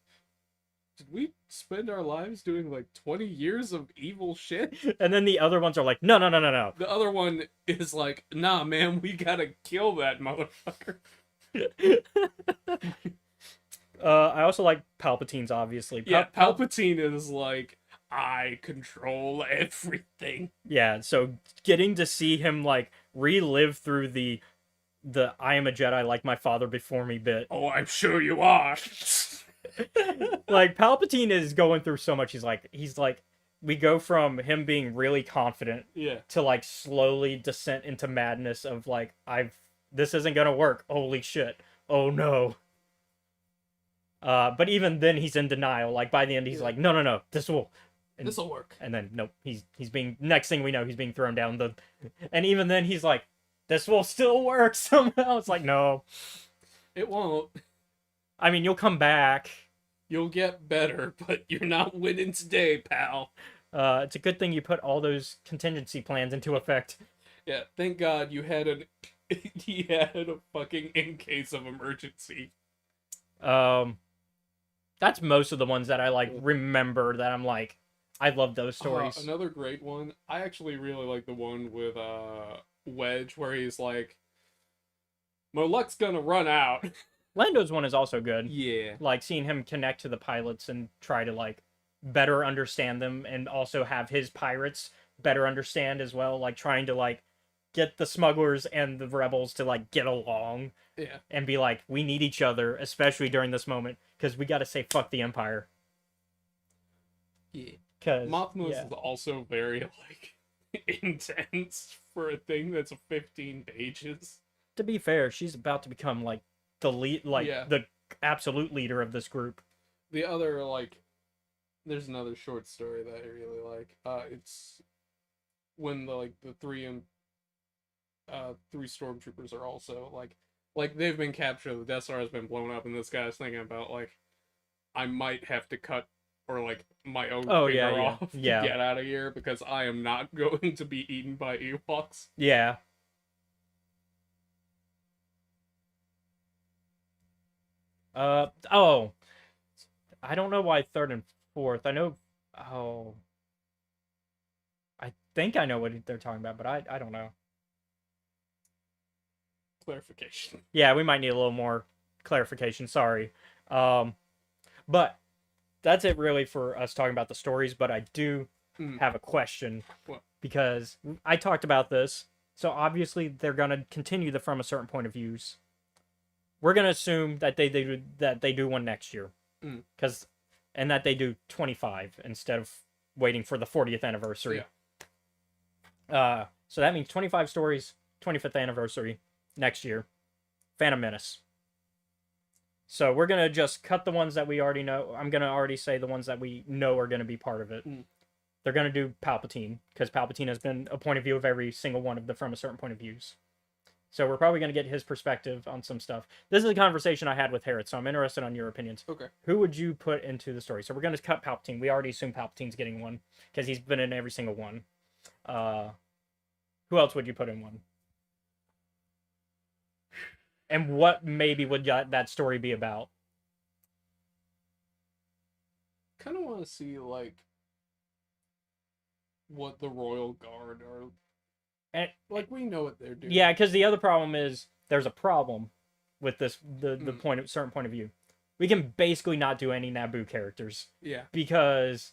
did we spend our lives doing like 20 years of evil shit? And then the other ones are like, no. The other one is like, nah, man, we gotta kill that motherfucker. I also like Palpatine's, obviously. Yeah, Palpatine is like, I control everything. Yeah, so getting to see him like relive through the I am a Jedi like my father before me bit. Oh, I'm sure you are. Like Palpatine is going through so much. He's like we go from him being really confident Yeah. to like slowly descent into madness of like, this isn't gonna work. Holy shit. Oh no. But even then he's in denial. Like by the end he's Yeah. like, no, this'll work. and then nope, he's being, next thing we know, he's being thrown down the, and even then he's like, this will still work somehow. It's like, no. It won't. I mean, you'll come back. You'll get better, but you're not winning today, pal. It's a good thing you put all those contingency plans into effect. Yeah, thank God you had he had a fucking in case of emergency. That's most of the ones that I like remember that I'm like, I love those stories. Another great one. I actually really like the one with Wedge where he's like, my luck's gonna run out. Lando's one is also good. Yeah. Like seeing him connect to the pilots and try to like better understand them, and also have his pirates better understand as well, like trying to like get the smugglers and the rebels to like get along. Yeah. And be like, we need each other, especially during this moment, because we got to say fuck the Empire. Yeah. Because Mothma is also very like intense for a thing that's 15 pages. to be fair, she's about to become like the lead, like Yeah. the absolute leader of this group. The other like, there's another short story that I really like. It's when the three stormtroopers are also like they've been captured. The Death Star has been blown up, and this guy's thinking about like, I might have to cut or like my own finger off to get out of here because I am not going to be eaten by Ewoks. Yeah. Oh, I don't know why third and fourth. I know. Oh, I think I know what they're talking about, but I don't know. Clarification. Yeah, we might need a little more clarification. Sorry. But that's it really for us talking about the stories. But I do have a question. What? Because I talked about this. So obviously they're gonna continue the from a certain point of views. We're gonna assume that they do one next year, and that they do 25 instead of waiting for the 40th anniversary. Yeah. So that means 25 stories 25th anniversary next year. Phantom Menace. So we're gonna just cut the ones that we already know. I'm gonna already say the ones that we know are gonna be part of it. Mm. They're gonna do Palpatine because Palpatine has been a point of view of every single one of the from a certain point of views. So we're probably gonna get his perspective on some stuff. This is a conversation I had with Harrod, so I'm interested on your opinions. Okay. Who would you put into the story? So we're gonna cut Palpatine. We already assume Palpatine's getting one because he's been in every single one. Who else would you put in one? And what maybe would that story be about? Kind of want to see like what the Royal Guard are. And, like we know what they're doing. yeah, because the other problem is there's a problem with this the certain point of view. We can basically not do any Naboo characters. Yeah. Because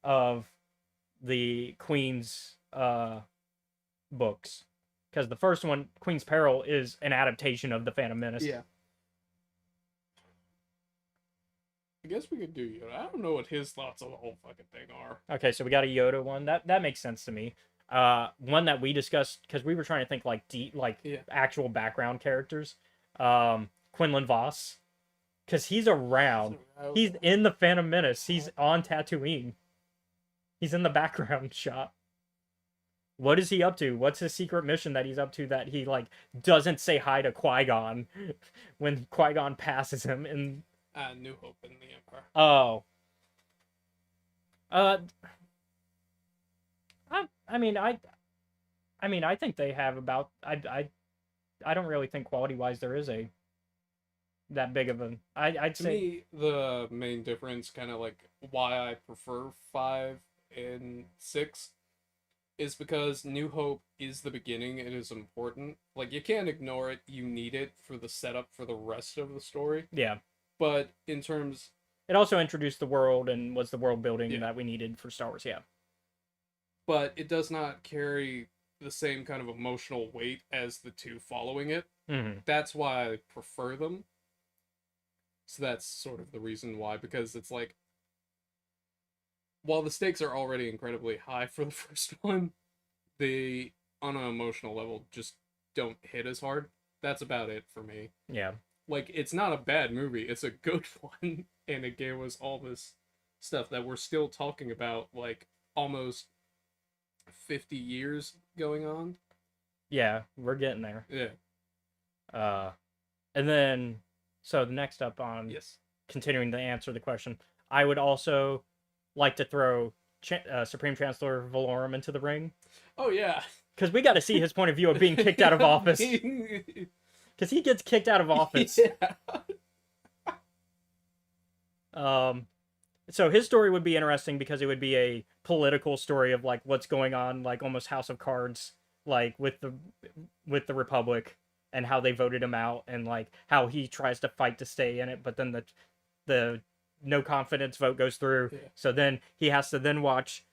of the Queen's books. Because the first one, Queen's Peril, is an adaptation of the Phantom Menace. Yeah. I guess we could do Yoda. I don't know what his thoughts on the whole fucking thing are. Okay, so we got a Yoda one. That makes sense to me. One that we discussed because we were trying to think like deep, actual background characters. Quinlan Voss, because he's around. He's in the Phantom Menace. He's on Tatooine. He's in the background shot. What is he up to? What's his secret mission that he's up to that he doesn't say hi to Qui-Gon when Qui-Gon passes him in New Hope in the Empire. Oh. I think they have about I don't really think quality wise there is that big of a I'd to say me the main difference, kind of like why I prefer 5 and 6, is because New Hope is the beginning. It is important. Like, you can't ignore it. You need it for the setup for the rest of the story. Yeah. But in terms... It also introduced the world and was the world building that we needed for Star Wars, yeah. But it does not carry the same kind of emotional weight as the 2 following it. Mm-hmm. That's why I prefer them. So that's sort of the reason why, because it's like, while the stakes are already incredibly high for the first one, they, on an emotional level, just don't hit as hard. That's about it for me. Yeah. Like, it's not a bad movie. It's a good one. And it gave us all this stuff that we're still talking about, like, almost 50 years going on. Yeah, we're getting there. Yeah. And then, so the next up on continuing to answer the question, I would also like to throw Supreme Chancellor Valorum into the ring. Oh, yeah. Because we got to see his point of view of being kicked out of office. Because he gets kicked out of office. Yeah. So his story would be interesting because it would be a political story of like what's going on, like almost House of Cards, like with the Republic and how they voted him out, and like how he tries to fight to stay in it, but then the no confidence vote goes through. Yeah. So then he has to then watch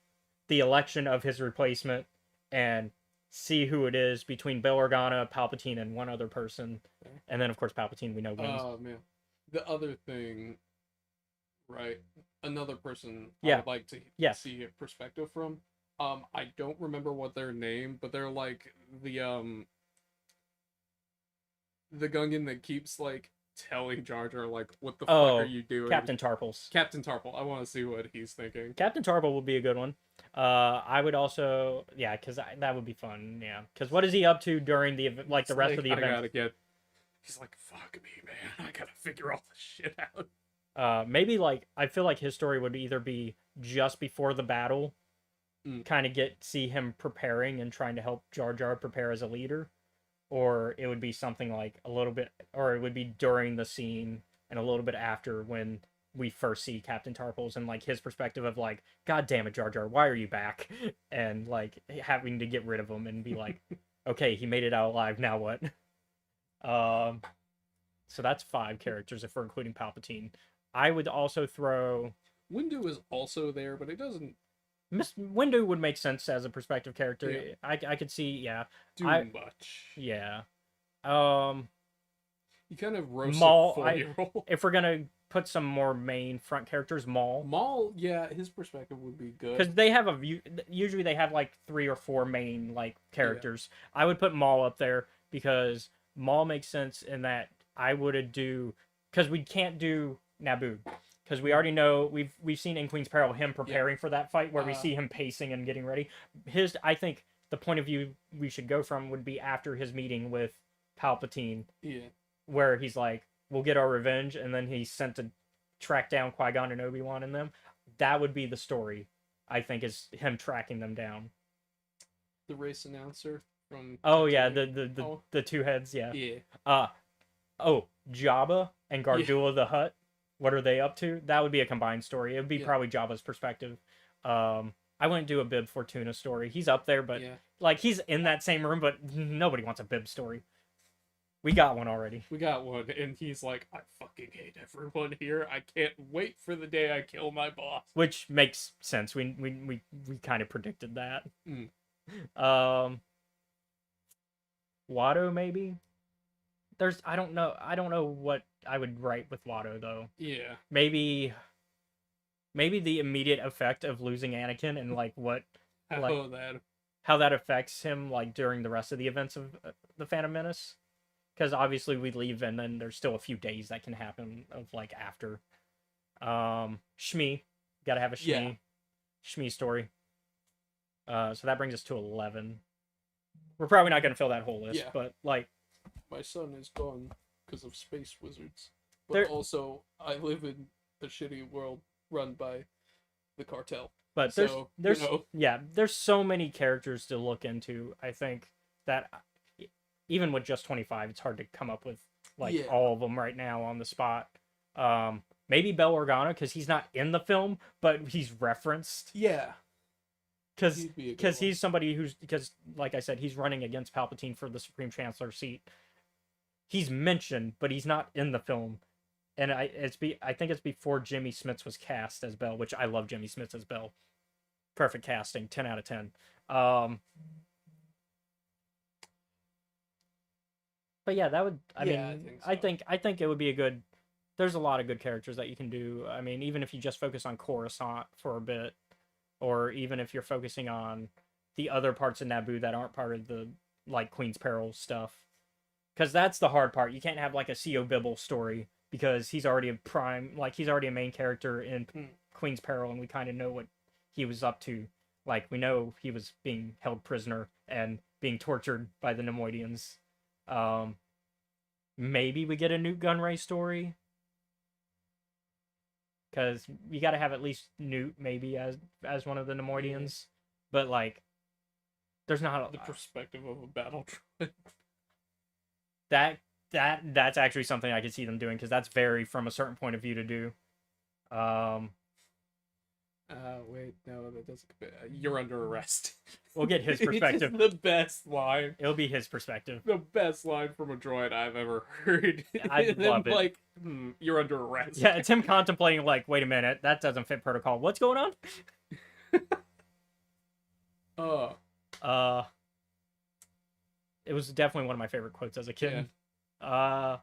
the election of his replacement and see who it is between Bail Organa, Palpatine, and one other person. And then of course Palpatine we know wins. Oh man. The other thing, right? Another person I would like to see a perspective from. I don't remember what their name, but they're like the Gungan that keeps like telling Jar Jar like, what the fuck are you doing? Captain Tarpals. Captain Tarpal. I want to see what he's thinking. Captain Tarpal would be a good one. I would also, because that would be fun. Yeah, because what is he up to during the rest of the event? He's like, fuck me, man. I gotta figure all this shit out. Maybe I feel like his story would either be just before the battle, kind of see him preparing and trying to help Jar Jar prepare as a leader, or it would be something like a little bit, or it would be during the scene and a little bit after when we first see Captain Tarpals and like his perspective of like, God damn it, Jar Jar, why are you back? And like having to get rid of him and be like, okay, he made it out alive. Now what? So that's 5 characters if we're including Palpatine. I would also throw Windu is also there, but it doesn't. Miss Windu would make sense as a perspective character. Yeah. I could see, too much. Yeah. You kind of roast Maul. a 4-year-old. If we're gonna put some more main front characters. Maul, Maul, yeah, his perspective would be good. because they have usually they have like 3 or 4 main like characters. I would put Maul up there because Maul makes sense in that I would do, because we can't do Naboo, because we already know we've seen in Queen's Peril him preparing for that fight where we see him pacing and getting ready. I think the point of view we should go from would be after his meeting with Palpatine, Yeah. where he's like, we'll get our revenge, and then he's sent to track down Qui-Gon and Obi-Wan and them. That would be the story, I think, is him tracking them down. The race announcer from Oh yeah, Tatooine. the two heads, yeah. Yeah. Jabba and Gardulla the Hutt, what are they up to? That would be a combined story. It would be Yeah. probably Jabba's perspective. I wouldn't do a Bib Fortuna story. He's up there, but Yeah. like he's in that same room, but nobody wants a Bib story. We got one already. We got one, and he's like, I fucking hate everyone here. I can't wait for the day I kill my boss. Which makes sense. We kind of predicted that. Mm. Watto maybe. I don't know what I would write with Watto though. Yeah. Maybe the immediate effect of losing Anakin and like what how that affects him like during the rest of the events of the Phantom Menace. Because obviously we leave and then there's still a few days that can happen of like after. Shmi, gotta have a Shmi story. So that brings us to 11. We're probably not gonna fill that whole list, but like, my son is gone because of space wizards, but also I live in a shitty world run by the cartel. But there's so many characters to look into. I think that even with just 25, it's hard to come up with like all of them right now on the spot. Maybe Bail Organa, because he's not in the film, but he's referenced. Yeah. Because he's somebody because like I said, he's running against Palpatine for the Supreme Chancellor seat. He's mentioned, but he's not in the film. And I think it's before Jimmy Smits was cast as Bell, which I love Jimmy Smits as Bell. Perfect casting, 10 out of 10. But yeah, that would. I think it would be a good. There's a lot of good characters that you can do. I mean, even if you just focus on Coruscant for a bit, or even if you're focusing on the other parts of Naboo that aren't part of the like Queen's Peril stuff, because that's the hard part. You can't have like a C.O. Bibble story because he's already he's already a main character in Queen's Peril, and we kind of know what he was up to. Like we know he was being held prisoner and being tortured by the Nemoidians. Maybe we get a Newt Gunray story, because you got to have at least Newt maybe as one of the Nemoidians, but like there's not the perspective of a battle droid. That's actually something I could see them doing, because that's very from a certain point of view to do. Wait, no, that doesn't. You're under arrest. We'll get his perspective. The best line. It'll be his perspective. The best line from a droid I've ever heard. I love it. Like, you're under arrest. Yeah, it's him contemplating, like, wait a minute, that doesn't fit protocol. What's going on? It was definitely one of my favorite quotes as a kid. Yeah.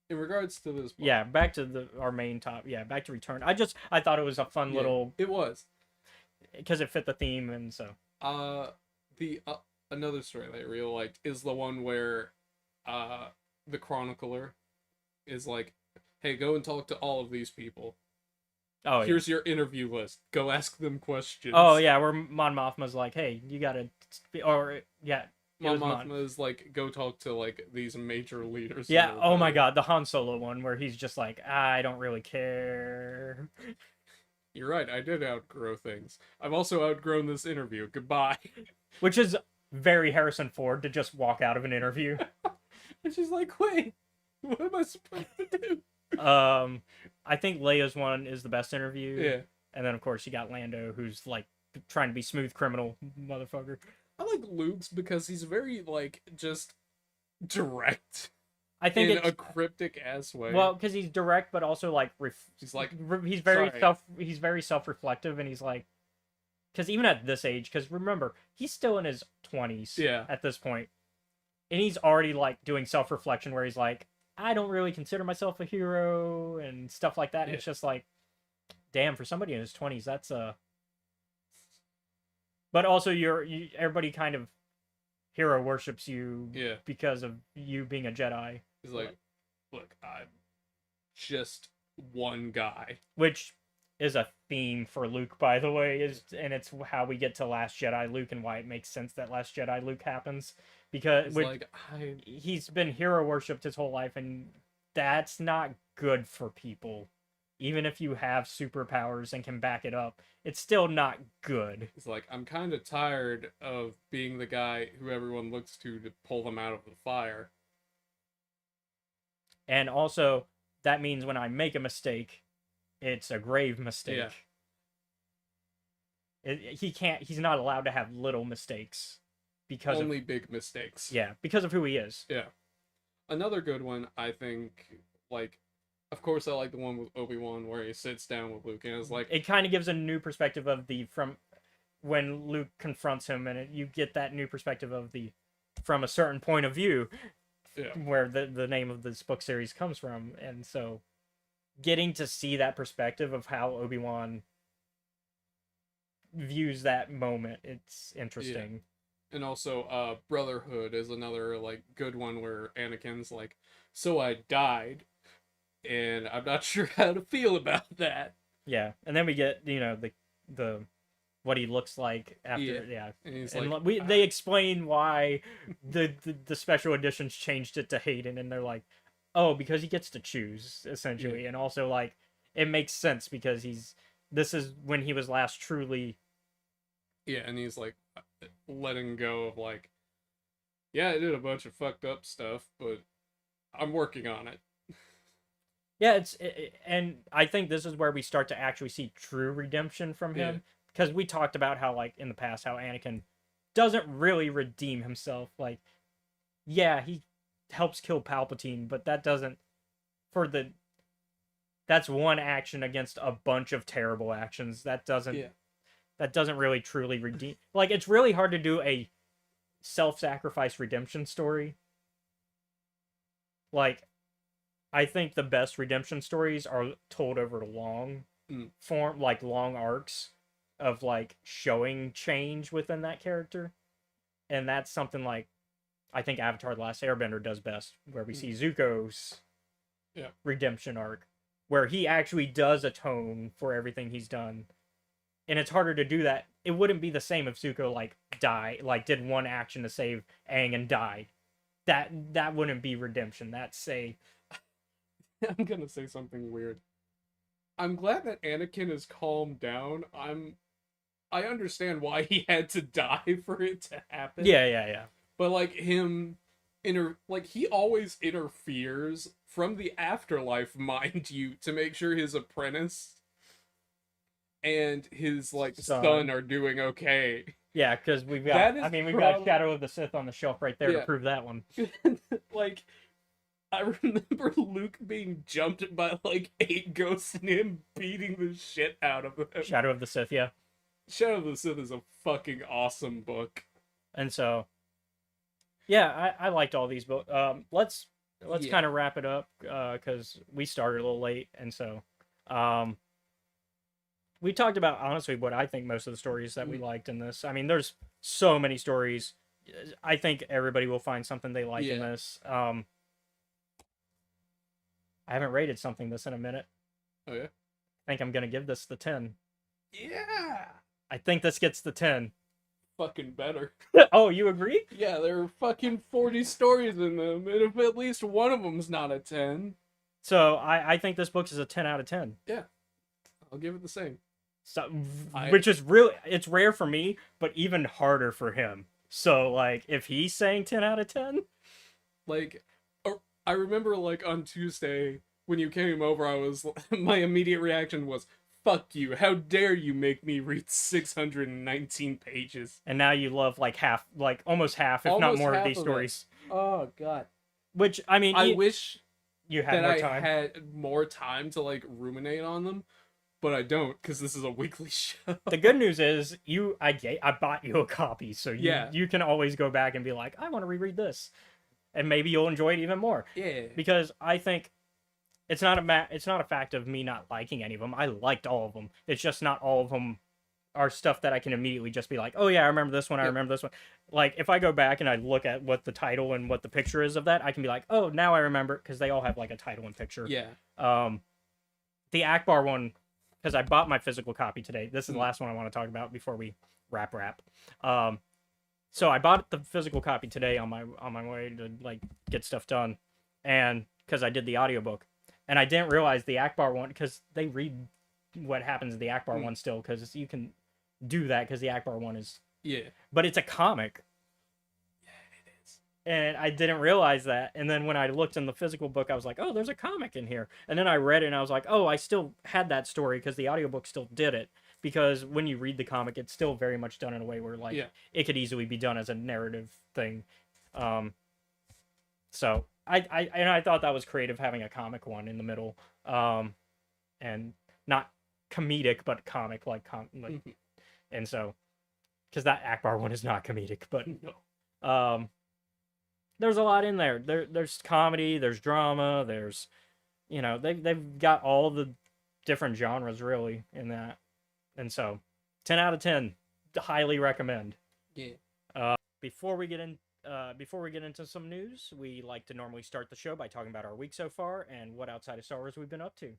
In regards to this part, yeah, back to our main top. Yeah, back to Return. I thought it was a fun little. It was, because it fit the theme, and so. The another story that I really liked is the one where, the chronicler is like, "Hey, go and talk to all of these people. Oh, here's your interview list. Go ask them questions." Oh yeah, where Mon Mothma's like, "Hey, you gotta," or yeah. Mon Mothma is like, go talk to like these major leaders. Yeah. Oh my God, the Han Solo one where he's just like, I don't really care. You're right. I did outgrow things. I've also outgrown this interview. Goodbye. Which is very Harrison Ford to just walk out of an interview. And she's like, wait, what am I supposed to do? I think Leia's one is the best interview. Yeah. And then of course you got Lando, who's like trying to be smooth criminal motherfucker. I like Luke's because he's very like just direct. I think in a cryptic ass way. Well, because he's direct, but also like he's like he's very self-reflective, and he's like, because even at this age, because remember he's still in his 20s. Yeah. At this point, and he's already like doing self-reflection where he's like, I don't really consider myself a hero and stuff like that. Yeah. It's just like, damn, for somebody in his 20s, that's a. But also, everybody kind of hero worships you Yeah. because of you being a Jedi, He's like, look, I'm just one guy. which is a theme for Luke, by the way. And it's how we get to Last Jedi Luke and why it makes sense that Last Jedi Luke happens because He's like, he's been hero worshipped his whole life, and that's not good for people. Even if you have superpowers and can back it up, it's still not good. he's like, I'm kind of tired of being the guy who everyone looks to pull them out of the fire. And also, that means when I make a mistake, it's a grave mistake. Yeah. He's not allowed to have little mistakes because Only big mistakes. because of who he is. Yeah. Another good one, I think, like, of course I like the one with Obi-Wan where he sits down with Luke and is like, It kind of gives a new perspective of from when Luke confronts him, and you get that new perspective of from a certain point of view, yeah, where the name of this book series comes from. And so getting to see that perspective of how Obi-Wan views that moment, it's interesting. and also Brotherhood is another like good one where Anakin's like, so I died and I'm not sure how to feel about that. Yeah, and then we get the what he looks like after. Yeah, And he's and like, they explain why the special editions changed it to Hayden, and they're like, oh, because he gets to choose essentially, and also like it makes sense because this is when he was last truly. yeah, and he's like letting go of like, yeah, I did a bunch of fucked up stuff, but I'm working on it. Yeah, and I think this is where we start to actually see true redemption from him, because we talked about how like in the past how Anakin doesn't really redeem himself. Like, yeah, he helps kill Palpatine, but that doesn't that's one action against a bunch of terrible actions. That doesn't really truly redeem. Like, it's really hard to do a self-sacrifice redemption story. Like, I think the best redemption stories are told over long form, like long arcs of like showing change within that character. And that's something like I think Avatar: The Last Airbender does best, where we see Zuko's redemption arc, where he actually does atone for everything he's done. And it's harder to do that. It wouldn't be the same if Zuko did one action to save Aang and died. That wouldn't be redemption. That's I'm gonna say something weird. I'm glad that Anakin has calmed down. I understand why he had to die for it to happen. Yeah. But like he always interferes from the afterlife, mind you, to make sure his apprentice and his like son are doing okay. Yeah, because we've got Shadow of the Sith on the shelf right there to prove that one. Like, I remember Luke being jumped by like 8 ghosts and him beating the shit out of him. Shadow of the Sith, yeah. Shadow of the Sith is a fucking awesome book. And so, yeah, I liked all these books. Let's kind of wrap it up because we started a little late, and so we talked about honestly what I think most of the stories that we liked in this. I mean, there's so many stories. I think everybody will find something they like in this. I haven't rated something this in a minute. Oh yeah? I think I'm gonna give this the 10. Yeah. I think this gets the 10. Fucking better. Oh, you agree? Yeah, there are fucking 40 stories in them, and if at least one of them's not a 10. So I think this book is a 10 out of 10. Yeah. I'll give it the same. So, which is really, it's rare for me, but even harder for him. So, like, if he's saying 10 out of 10? Like, I remember, like, on Tuesday, when you came over, my immediate reaction was, fuck you, how dare you make me read 619 pages. And now you love, like, almost half, if not more of these stories. Oh, God. Which, I mean... I wish you had more time. I had more time to, like, ruminate on them. But I don't, because this is a weekly show. The good news is, I bought you a copy, so you can always go back and be like, I want to reread this. and maybe you'll enjoy it even more. Yeah. Because I think it's not a fact of me not liking any of them. I liked all of them. It's just not all of them are stuff that I can immediately just be like, oh yeah, I remember this one. I Yep. remember this one. Like if I go back and I look at what the title and what the picture is of that, I can be like, oh, now I remember, because they all have like a title and picture. Yeah. The Akbar one, because I bought my physical copy today. This is the last one I want to talk about before we wrap. So I bought the physical copy today on my way to like get stuff done, and because I did the audiobook, and I didn't realize the Akbar one, because they read what happens in the Akbar one still, because you can do that because the Akbar one is, but it's a comic. Yeah, it is. And I didn't realize that. And then when I looked in the physical book, I was like, oh, there's a comic in here. And then I read it and I was like, oh, I still had that story because the audiobook still did it. Because when you read the comic, it's still very much done in a way where like it could easily be done as a narrative thing. So I thought that was creative, having a comic one in the middle. And not comedic, but comic, like and so, because that Akbar one is not comedic, but No. There's a lot in there. There's comedy, there's drama, there's, you know, they've got all the different genres really in that, and so 10 out of 10, highly recommend. Yeah. Before we get into some news, we like to normally start the show by talking about our week so far and what outside of Star Wars we've been up to.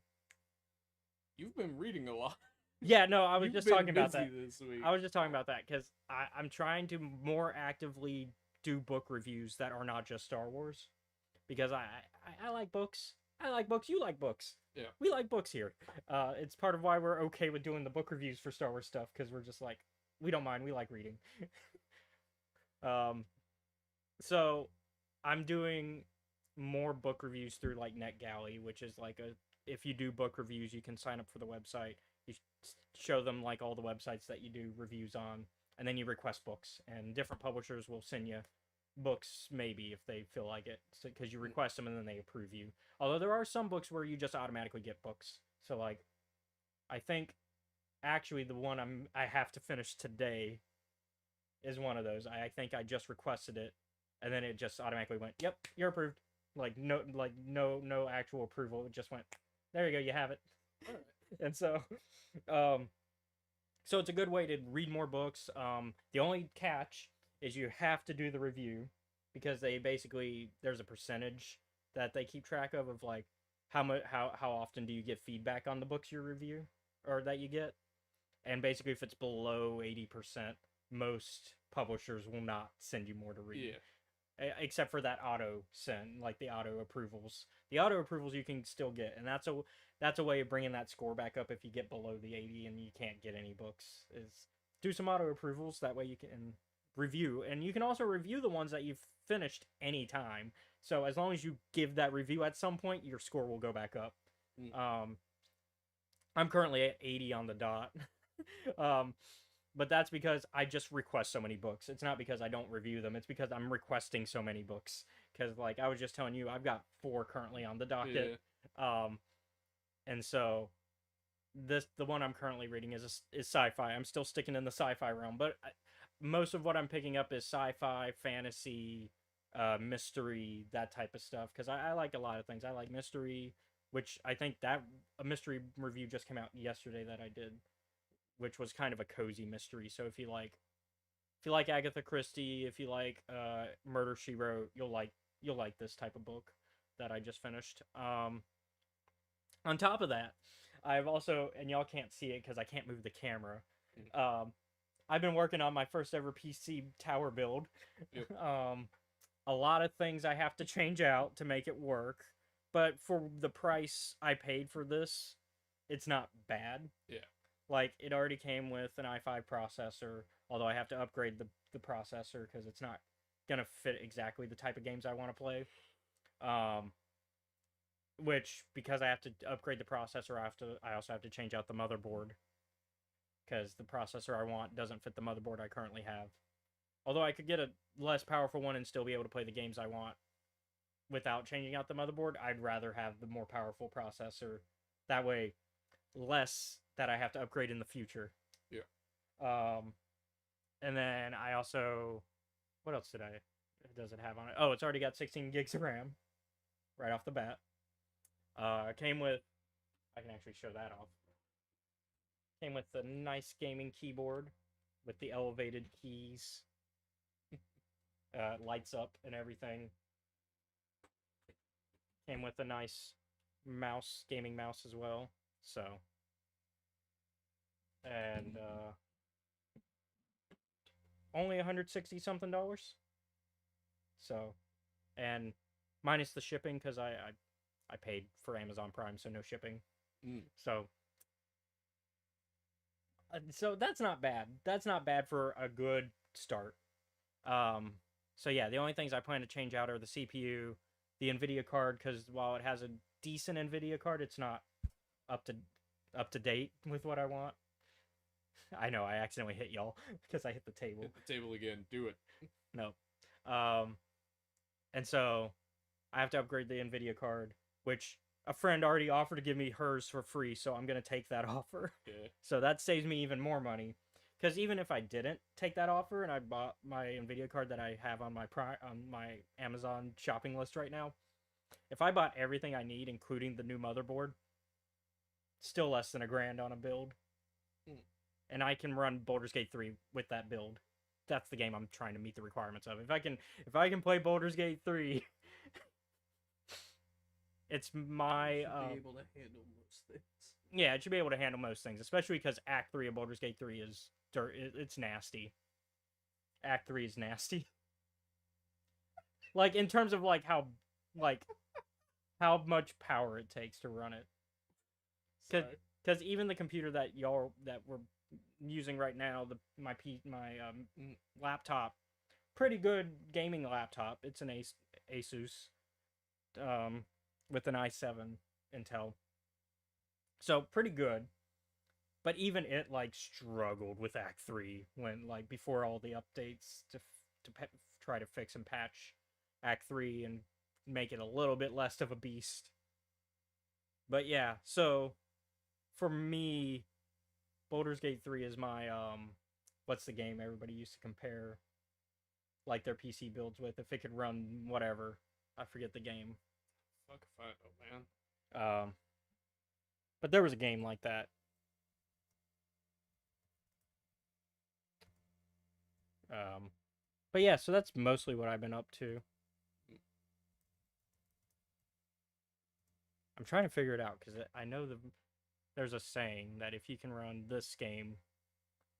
You've been reading a lot. Yeah, no, I was You've just been talking about that. busy this week. I was just talking about that because I'm trying to more actively do book reviews that are not just Star Wars, because I like books. I like books. You like books. Yeah. We like books here. It's part of why we're okay with doing the book reviews for Star Wars stuff, because we're just like, we don't mind. We like reading. So I'm doing more book reviews through like NetGalley, which is like if you do book reviews, you can sign up for the website. You show them like all the websites that you do reviews on, and then you request books, and different publishers will send you books maybe if they feel like it, because you request them and then they approve you. Although there are some books where you just automatically get books. So like, I think actually the one I have to finish today is one of those. I think I just requested it, and then it just automatically went, yep, you're approved. No actual approval. It just went, there you go, you have it. And so so it's a good way to read more books. The only catch is you have to do the review, because they basically, there's a percentage that they keep track of like how often do you get feedback on the books you review or that you get. And basically if it's below 80%, most publishers will not send you more to read. Yeah. Except for that auto send, like the auto approvals. The auto approvals you can still get, and that's a way of bringing that score back up if you get below the 80 and you can't get any books, is do some auto approvals. That way you can review, and you can also review the ones that you've finished anytime. So as long as you give that review at some point, your score will go back up. I'm currently at 80 on the dot. But that's because I just request so many books. It's not because I don't review them. It's because I'm requesting so many books. Because, like, I was just telling you, I've got 4 currently on the docket. Yeah. And so, the one I'm currently reading is sci-fi. I'm still sticking in the sci-fi realm. But most of what I'm picking up is sci-fi, fantasy, mystery, that type of stuff. Because I like a lot of things. I like mystery, which I think that a mystery review just came out yesterday that I did, which was kind of a cozy mystery. So if you like Agatha Christie, if you like Murder, She Wrote, you'll like this type of book that I just finished. On top of that, I've also, and y'all can't see it because I can't move the camera, I've been working on my first ever PC tower build. Yep. A lot of things I have to change out to make it work, but for the price I paid for this, it's not bad. Yeah. Like, it already came with an i5 processor, although I have to upgrade the processor because it's not going to fit exactly the type of games I want to play. Which, because I have to upgrade the processor, I also have to change out the motherboard, because the processor I want doesn't fit the motherboard I currently have. Although I could get a less powerful one and still be able to play the games I want without changing out the motherboard, I'd rather have the more powerful processor. That way, less that I have to upgrade in the future. Yeah. And then I also, what else did I? does it have on it? Oh, it's already got 16 gigs of RAM right off the bat. Came with, I can actually show that off. Came with a nice gaming keyboard with the elevated keys. Lights up and everything. Came with a nice mouse, gaming mouse as well. So, and only $160 something. So, and minus the shipping because I paid for Amazon Prime, so no shipping. So that's not bad. That's not bad for a good start. So yeah, the only things I plan to change out are the CPU, the Nvidia card, because while it has a decent Nvidia card, it's not up to date with what I want. I know I accidentally hit y'all because I hit the table. Hit the table again. Do it. No. And so I have to upgrade the Nvidia card, which a friend already offered to give me hers for free, so I'm gonna take that offer. Yeah. So that saves me even more money. Because even if I didn't take that offer and I bought my Nvidia card that I have on my Amazon shopping list right now, if I bought everything I need, including the new motherboard, still less than $1,000 on a build. And I can run Baldur's Gate 3 with that build. That's the game I'm trying to meet the requirements of. If I can play Baldur's Gate 3, it's my should be able to handle most things. Yeah, it should be able to handle most things, especially because Act 3 of Baldur's Gate 3 is dirt. It's nasty. Act 3 is nasty. Like in terms of how much power it takes to run it. Because even the computer that we're using right now, my laptop, pretty good gaming laptop. It's an Asus, with an i7 Intel. So pretty good. But even it struggled with Act 3 when before all the updates to try to fix and patch Act 3 and make it a little bit less of a beast. But yeah, so for me, Baldur's Gate 3 is my what's the game everybody used to compare their PC builds with, if it could run whatever. I forget the game. Fuck if I know, man. But there was a game like that. But yeah, so that's mostly what I've been up to. I'm trying to figure it out because I know there's a saying that if you can run this game,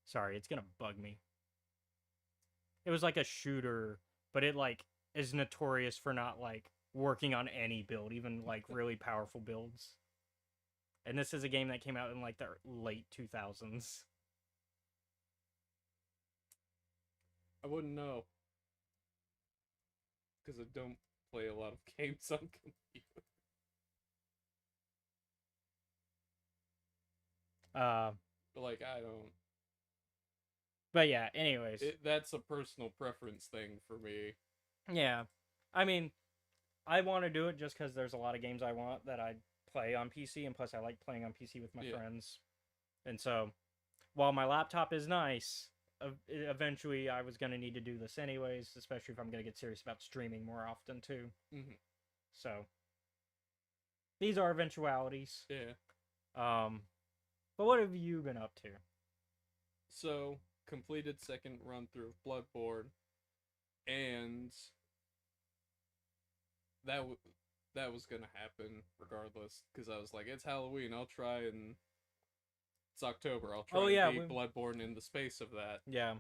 sorry, it's gonna bug me. It was like a shooter, but it is notorious for not working on any build, even really powerful builds. And this is a game that came out in the late 2000s. I wouldn't know. Because I don't play a lot of games on computer. But I don't. But yeah, anyways. That's a personal preference thing for me. Yeah. I mean, I want to do it just because there's a lot of games I want that I play on PC, and plus I like playing on PC with my friends. And so, while my laptop is nice, eventually I was going to need to do this anyways, especially if I'm going to get serious about streaming more often too. Mm-hmm. So, these are eventualities. Yeah. But what have you been up to? So, completed second run through of Bloodborne, and that was gonna happen regardless, because I was like, it's Halloween, I'll try, and it's October, I'll try and beat Bloodborne in the space of that. Yeah.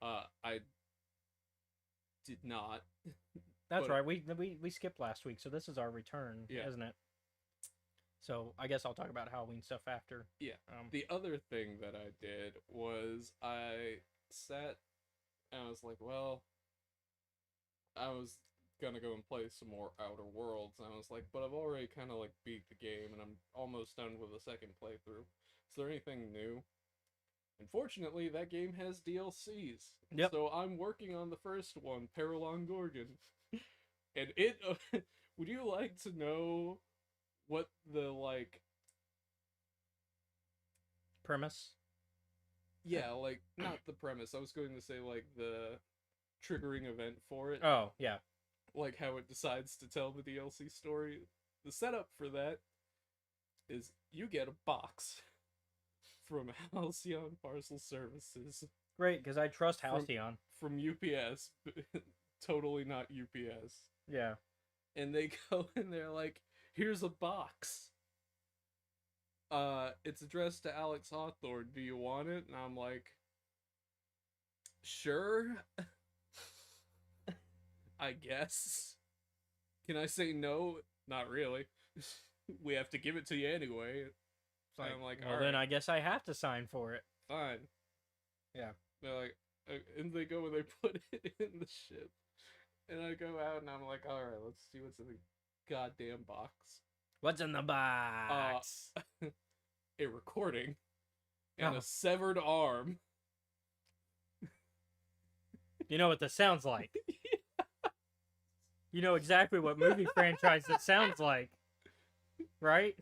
I did not. That's right, we skipped last week, so this is our return, isn't it? So I guess I'll talk about Halloween stuff after. Yeah. The other thing that I did was I sat and I was like, well, I was gonna go and play some more Outer Worlds, and I was like, but I've already kind of beat the game, and I'm almost done with the second playthrough. Is there anything new? Unfortunately, that game has DLCs. Yep. So I'm working on the first one, Paralon Gorgon. And it would you like to know what the premise? Yeah, not the premise. I was going to say the triggering event for it. Oh, yeah. Like how it decides to tell the DLC story. The setup for that is you get a box from Halcyon Parcel Services Great, because I trust from Halcyon. from UPS, totally not UPS. Yeah. And they go and they're like, "Here's a box. It's addressed to Alex Hawthorne. Do you want it?" And I'm like, "Sure, I guess. Can I say no? Not really. We have to give it to you anyway." So I'm like, well, "All then right, I guess I have to sign for it. fine." Yeah. They're like, and they go and they put it in the ship. And I go out and I'm like, all right, let's see what's in the goddamn box. What's in the box? A recording and Oh, a severed arm. you know what this sounds like. You know exactly what movie franchise it sounds like. Right?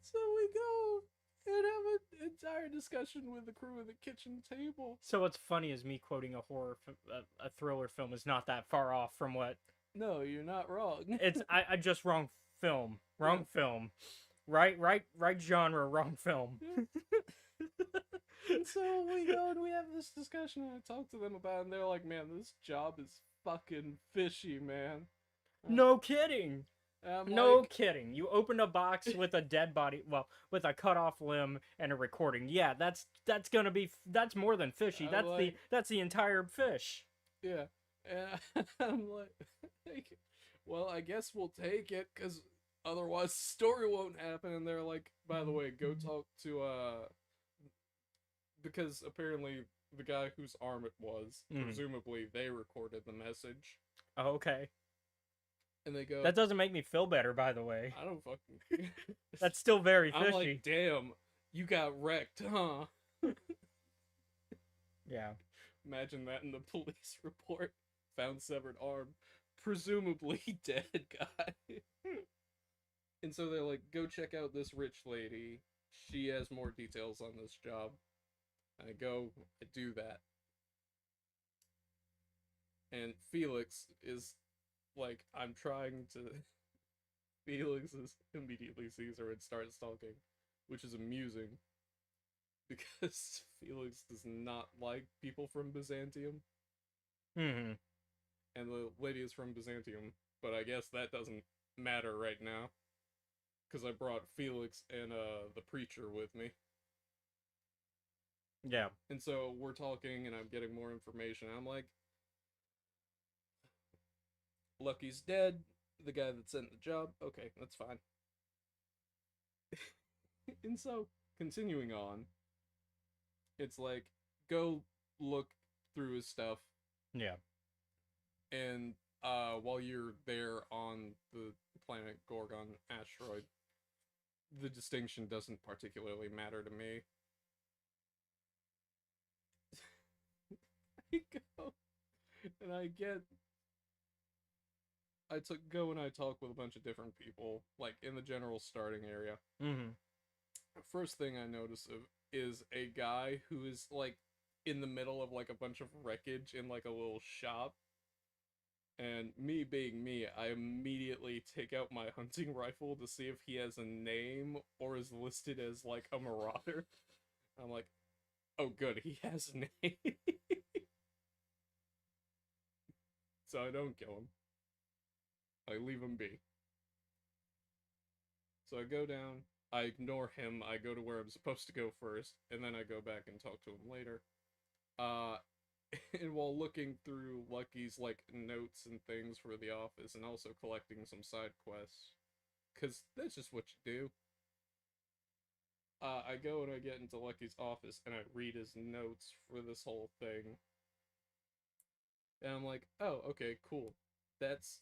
So we go and have an entire discussion with the crew at the kitchen table. So what's funny is me quoting a thriller film is not that far off from what No, you're not wrong. it's. I just wrong film, wrong Yeah. film, right genre, wrong film. So we go and we have this discussion and I talk to them about it and they're like, man, this job is fucking fishy, man. No kidding. And I'm No like, kidding. You opened a box with a dead body, well, with a cut off limb and a recording. Yeah, that's gonna be that's more than fishy. I'm That's like- that's the entire fish. yeah. And I'm like, well, I guess we'll take it because otherwise the story won't happen. And they're like, by the way, go talk to, because apparently the guy whose arm it was, Mhm. presumably they recorded the message. Oh, okay. And they go, That doesn't make me feel better, by the way. I don't fucking care. That's still very I'm fishy. like, damn, you got wrecked, huh? Yeah. Imagine that in the police report. Found severed arm, presumably dead guy. And so they're like, go check out this rich lady. She has more details on this job. I go, I do that. And Felix is like, I'm trying to. Felix is immediately sees her and starts talking, which is amusing because Felix does not like people from Byzantium. Hmm. And the lady is from Byzantium, but I guess that doesn't matter right now because I brought Felix and the preacher with me. Yeah. And so we're talking and I'm getting more information. I'm like, Lucky's dead, the guy that sent the job. Okay, that's fine. And so continuing on, it's like, go look through his stuff. Yeah. And while you're there on the planet Gorgon asteroid, the distinction doesn't particularly matter to me. I go and go and I talk with a bunch of different people, like in the general starting area. Hmm. First thing I notice is a guy who is like in the middle of like a bunch of wreckage in like a little shop. And me being me, I immediately take out my hunting rifle to see if he has a name or is listed as like a marauder. I'm like, oh good, he has a name. So I don't kill him. I leave him be. So I go down, I ignore him, I go to where I'm supposed to go first, and then I go back and talk to him later. And while looking through Lucky's like notes and things for the office and also collecting some side quests, cause that's just what you do. I go and I get into Lucky's office and I read his notes for this whole thing. And I'm like, oh, okay, cool. That's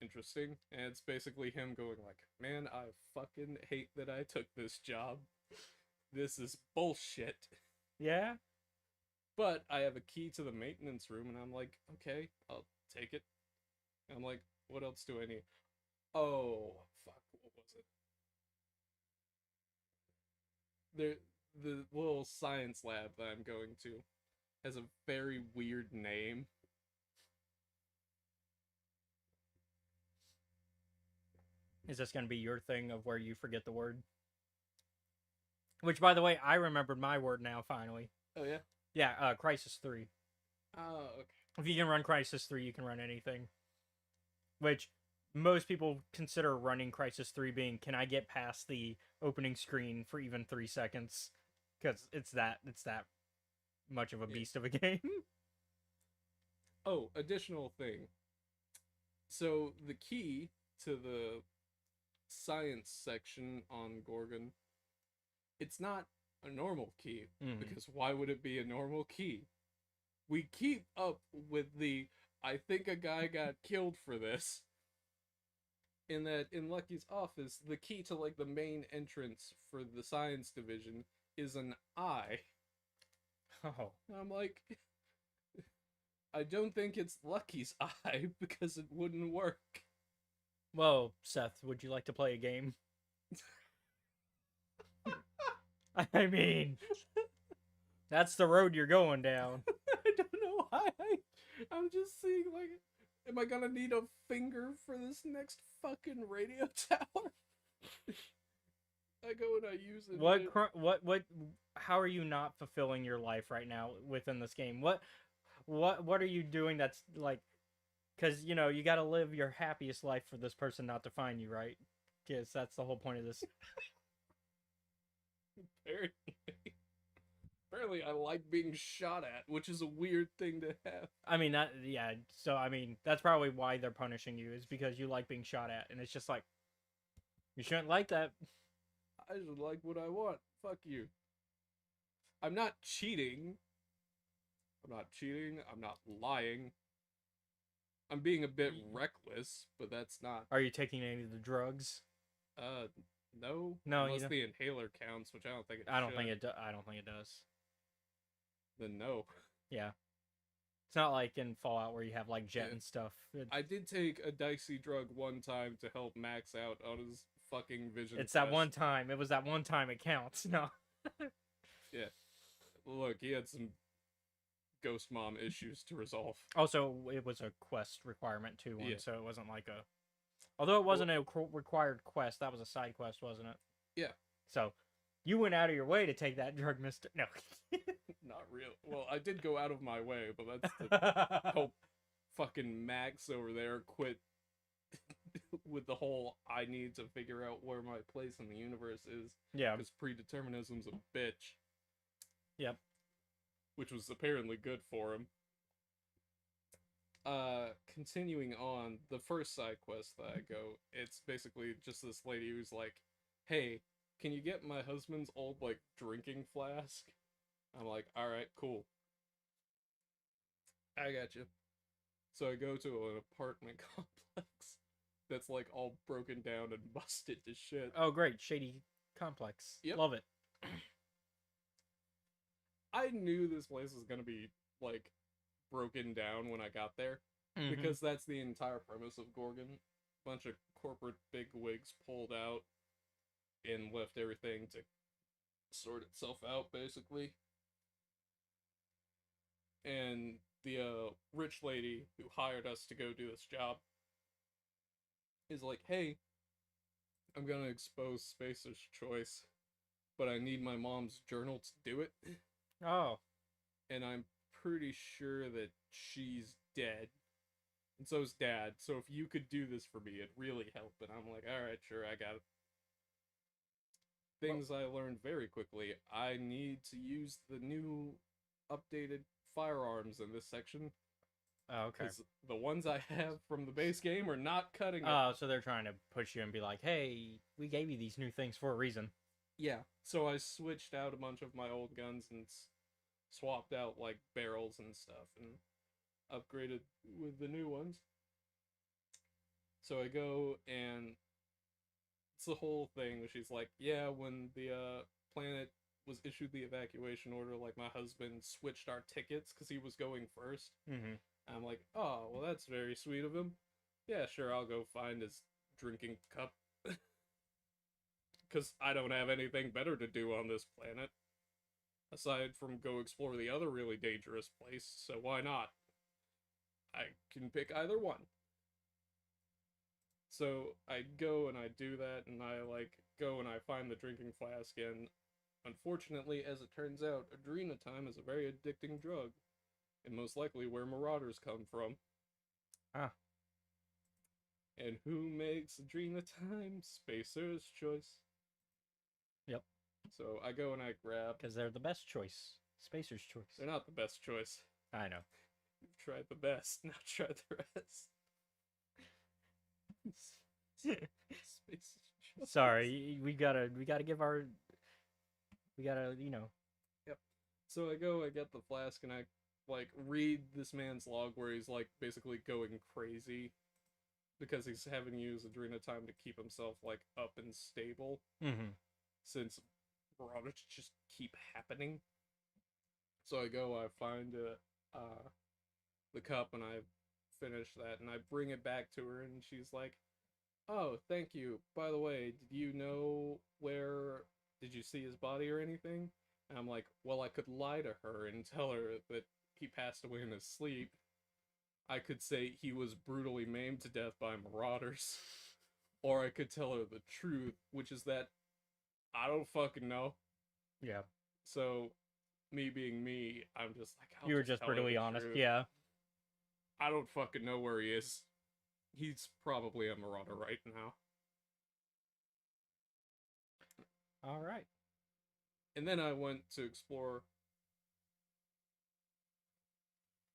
interesting. And it's basically him going like, man, I fucking hate that I took this job. This is bullshit. Yeah. But I have a key to the maintenance room, and I'm like, okay, I'll take it. And I'm like, what else do I need? Oh, fuck, what was it? The little science lab that I'm going to has a very weird name. Is this going to be your thing of where you forget the word? Which, by the way, I remembered my word now, finally. Oh, yeah? Yeah, Crisis 3. Oh, okay. If you can run Crisis 3, you can run anything. Which most people consider running Crisis 3 being, can I get past the opening screen for even 3 seconds? Because it's that much of a beast of a game. Oh, additional thing. So the key to the science section on Gorgon, it's not a normal key, because why would it be a normal key? We keep up with the I think a guy got killed for this. In that, in Lucky's office, the key to like the main entrance for the science division is an eye. Oh. And I'm like, I don't think it's Lucky's eye because it wouldn't work. Well, Seth, would you like to play a game? I mean, that's the road you're going down. I don't know why. I'm just seeing like, am I gonna need a finger for this next fucking radio tower? I go and I use it. What? How are you not fulfilling your life right now within this game? What are you doing that's like? Because you know you got to live your happiest life for this person not to find you, right? Because that's the whole point of this. Apparently, I like being shot at, which is a weird thing to have. I mean yeah. So I mean that's probably why they're punishing you is because you like being shot at, and it's just like you shouldn't like that. I just like what I want. Fuck you. I'm not cheating. I'm not lying. I'm being a bit reckless, but that's not. Are you taking any of the drugs? No. No, unless the inhaler counts, which I don't think it. I don't think it does. Then no. Yeah. It's not like in Fallout where you have like jet and stuff. I did take a dicey drug one time to help Max out on his fucking vision. It's that one time. It was that one time it counts. No. Yeah. Look, he had some ghost mom issues to resolve. Also, it was a quest requirement too, so it wasn't like a. Although it wasn't a required quest, that was a side quest, wasn't it? Yeah. So, you went out of your way to take that drug, Mister. No. Not real. Well, I did go out of my way, but that's to help fucking Max over there quit with the whole I need to figure out where my place in the universe is. Yeah. Because predeterminism's a bitch. Yep. Which was apparently good for him. Continuing on, the first side quest that I go, it's basically just this lady who's like, hey, can you get my husband's old, like, drinking flask? I'm like, alright, cool. I got you. So I go to an apartment complex that's, like, all broken down and busted to shit. Oh, great. Shady complex. Yep. Love it. I knew this place was gonna be, like, broken down when I got there. Because that's the entire premise of Gorgon. Bunch of corporate bigwigs pulled out and left everything to sort itself out, basically. And the rich lady who hired us to go do this job is like, hey, I'm gonna expose Spacer's Choice, but I need my mom's journal to do it. Oh. And I'm pretty sure that she's dead. And so's Dad. So if you could do this for me, it'd really help. And I'm like, alright, sure, I got it. Things I learned very quickly. I need to use the new updated firearms in this section. Oh, okay. Because the ones I have from the base game are not cutting it. Oh, so they're trying to push you and be like, hey, we gave you these new things for a reason. Yeah. So I switched out a bunch of my old guns and swapped out, like, barrels and stuff. And upgraded with the new ones. So I go and it's the whole thing where she's like, yeah, when the planet was issued the evacuation order, like my husband switched our tickets because he was going first. I'm like, oh, well, that's very sweet of him. Yeah, sure, I'll go find his drinking cup. Because I don't have anything better to do on this planet. aside from go explore the other really dangerous place, so why not? I can pick either one. So I go and I do that, and I like go and I find the drinking flask, and unfortunately, as it turns out, adrenatime is a very addicting drug, and most likely where marauders come from. Ah. And who makes adrenatime? Spacer's Choice. Yep. So I go and I grab. Because they're the best choice. Spacer's choice. They're not the best choice. I know. You've tried the best, now try the rest. Spacer's Choice. Sorry, we gotta give our. We gotta, Yep. So I go, I get the flask, and I like read this man's log where he's like basically going crazy because he's having to use adrenatime to keep himself like up and stable Mm-hmm. since marauders just keep happening. So I go, I find the cup, and I finish that, and I bring it back to her, and she's like, "Oh, thank you. By the way, did you know where? Did you see his body or anything?" And I'm like, "Well, I could lie to her and tell her that he passed away in his sleep. I could say he was brutally maimed to death by marauders, or I could tell her the truth, which is that I don't fucking know." Yeah. So, me being me, I'm just like, I'll You were just tell her brutally the honest. truth. Yeah. I don't fucking know where he is. He's probably a marauder right now. All right. And then I went to explore.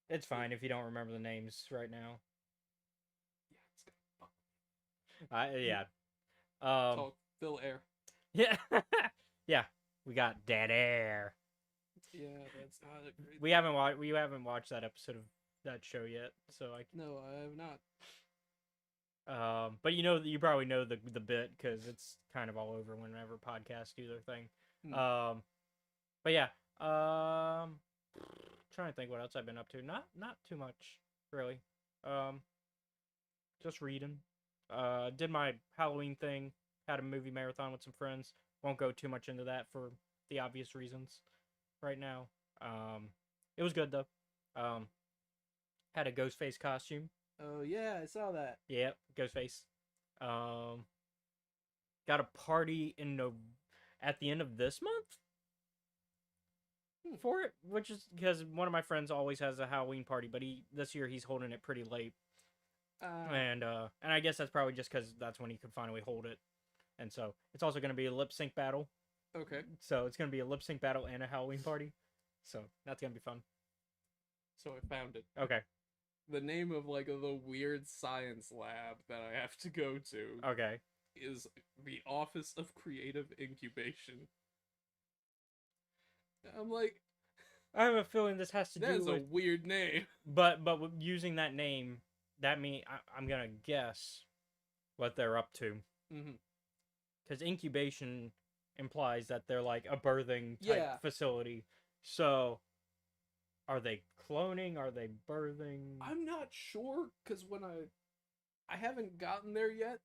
It's fine if you don't remember the names right now. Yeah, it's got Yeah. talk Phil Air. Yeah. Yeah. We got Dead Air. Yeah, that's not a great. We haven't watched that episode of that show yet, so No, I have not. but you probably know the bit because it's kind of all over whenever podcasts do their thing. Hmm. But yeah, trying to think what else I've been up to. Not too much really. Just reading. Did my Halloween thing. Had a movie marathon with some friends. Won't go too much into that for the obvious reasons right now. It was good though. Had a Ghostface costume. Oh yeah, I saw that. Yep, Ghostface. Got a party at the end of this month for it, which is because one of my friends always has a Halloween party, but this year he's holding it pretty late, and I guess that's probably just because that's when he could finally hold it, and so it's also going to be a lip sync battle. Okay. So it's going to be a lip sync battle and a Halloween party, so that's going to be fun. So I found it. Okay. The name of like the weird science lab that I have to go to Okay. is the Office of Creative Incubation. I'm like, I have a feeling this has to do that's a with, weird name. but with using that name, that mean I'm gonna guess what they're up to. Mm-hmm. Because incubation implies that they're like a birthing type facility. So, are they cloning? Are they birthing? I'm not sure because when I haven't gotten there yet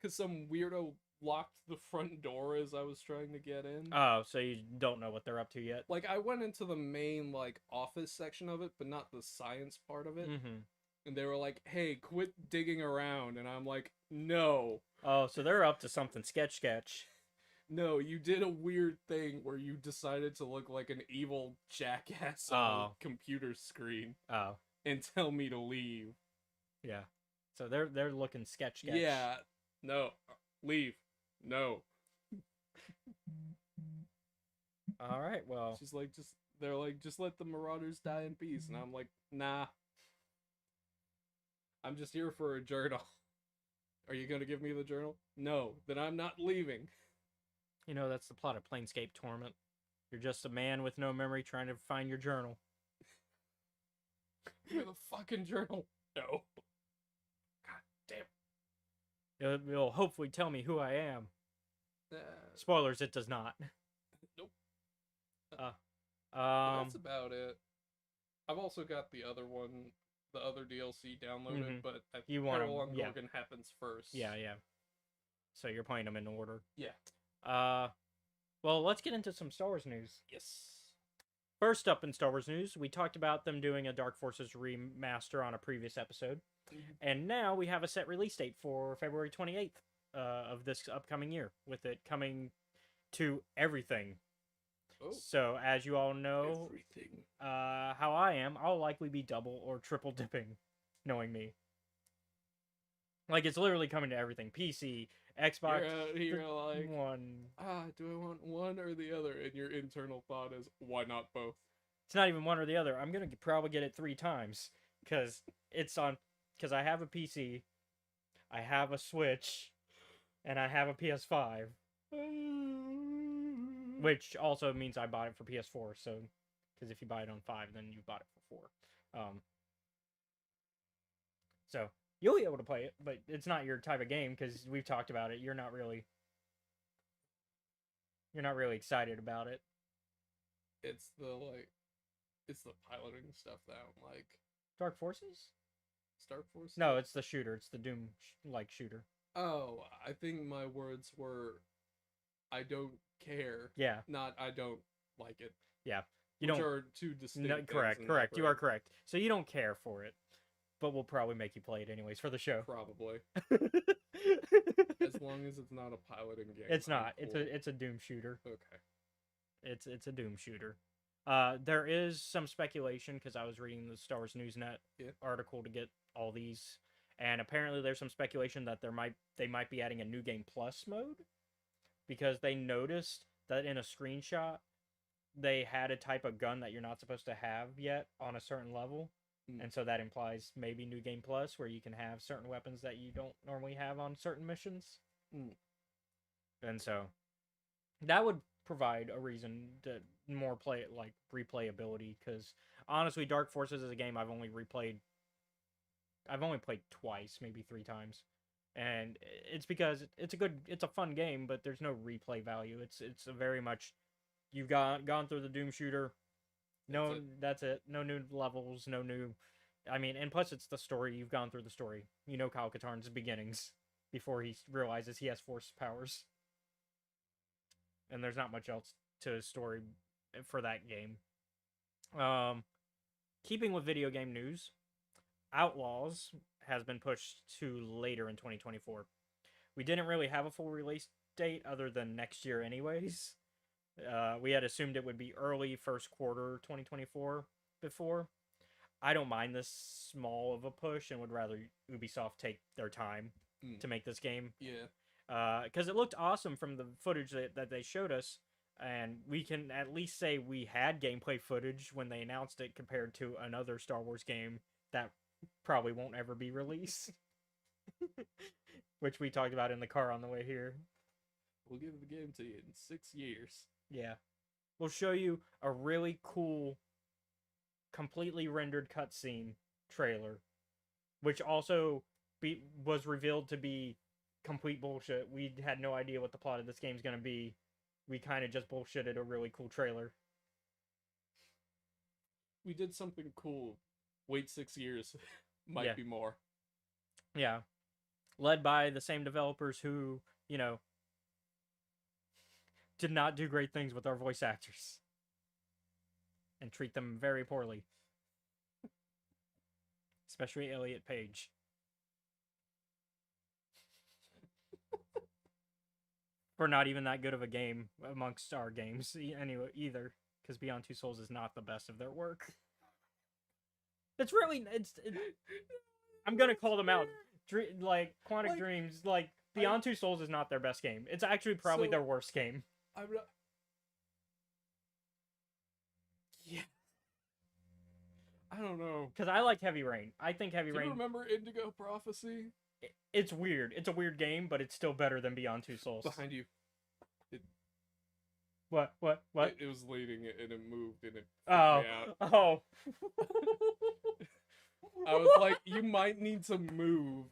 because some weirdo locked the front door as I was trying to get in. Oh, so you don't know what they're up to yet? Like I went into the main like office section of it, but not the science part of it. Mm-hmm. And they were like, "Hey, quit digging around," and I'm like, "No." Oh, so they're up to something sketch. No, you did a weird thing where you decided to look like an evil jackass on a computer screen Oh, and tell me to leave. yeah. So they're looking sketch. Yeah. No. Leave. No. All right. Well, She's like, they're like, just let the marauders die in peace. And I'm like, nah. I'm just here for a journal. Are you gonna give me the journal? No. Then I'm not leaving. that's the plot of Planescape Torment. You're just a man with no memory trying to find your journal. Give me the fucking journal. No. God damn. It'll hopefully tell me who I am. Spoilers, it does not. Nope. That's about it. I've also got the other one, the other DLC downloaded, but I think Peril on Gorgon happens first. Yeah. So you're playing them in order. Yeah. Well, let's get into some Star Wars news. Yes. First up in Star Wars news, we talked about them doing a Dark Forces remaster on a previous episode, and now we have a set release date for February 28th of this upcoming year, with it coming to everything. Oh, So, as you all know, everything. how I am, I'll likely be double or triple dipping, knowing me. Like, it's literally coming to everything. PC, Xbox You're out here like, One. do I want one or the other? And your internal thought is, why not both? It's not even one or the other. I'm going to probably get it 3 times, because it's on... Because I have a PC, I have a Switch, and I have a PS5. Which also means I bought it for PS4, so... Because if you buy it on 5, then you bought it for 4. So, you'll be able to play it, but it's not your type of game, because we've talked about it. You're not really excited about it. It's the piloting stuff that I don't like. Dark Forces? Star Force? No, it's the shooter. It's the Doom like shooter. Oh, I think my words were, I don't care. Yeah. Not I don't like it. Yeah. Which are two distinct things correct. in Correct. my You are brain. correct. So you don't care for it, but we'll probably make you play it anyways for the show. Probably. As long as it's not a piloting game. It's I'm not. cool. It's a Doom shooter. Okay. It's a Doom shooter. There is some speculation because I was reading the Star Wars Newsnet article to get all these, and apparently there's some speculation that they might be adding a new game plus mode, because they noticed that in a screenshot they had a type of gun that you're not supposed to have yet on a certain level, and so that implies maybe new game plus where you can have certain weapons that you don't normally have on certain missions, and so that would provide a reason to more play it, like replayability, because honestly Dark Forces is a game I've only played twice, maybe 3 times, and it's because it's a fun game, but there's no replay value. It's a very much you've gone through the Doom shooter. That's it. No new levels, no new, I mean, and plus it's the story. You've gone through the story. You know Kyle Katarn's beginnings before he realizes he has force powers. And there's not much else to his story for that game. Keeping with video game news, Outlaws has been pushed to later in 2024. We didn't really have a full release date other than next year anyways. We had assumed it would be early first quarter 2024 before. I don't mind this small of a push and would rather Ubisoft take their time to make this game. Yeah. Because it looked awesome from the footage that they showed us, and we can at least say we had gameplay footage when they announced it compared to another Star Wars game that probably won't ever be released. Which we talked about in the car on the way here. We'll give the game to you in 6 years. Yeah. We'll show you a really cool, completely rendered cutscene trailer, which also was revealed to be complete bullshit. We had no idea what the plot of this game's gonna be. We kind of just bullshitted a really cool trailer. We did something cool. Wait 6 years. Might be more. Yeah. Led by the same developers who, did not do great things with our voice actors. And treat them very poorly. Especially Elliot Page. For not even that good of a game amongst our games anyway either, because Beyond Two Souls is not the best of their work. It's really I'm gonna call them out. Quantic Dreams, Beyond Two Souls is not their best game. It's actually probably their worst game. Yeah. I don't know. Because I like Heavy Rain. I think Heavy Do Rain. you remember Indigo Prophecy? It's weird. It's a weird game, but it's still better than Beyond Two Souls. Behind you. What? It was leading it and it moved and it Oh. I was like, you might need to move.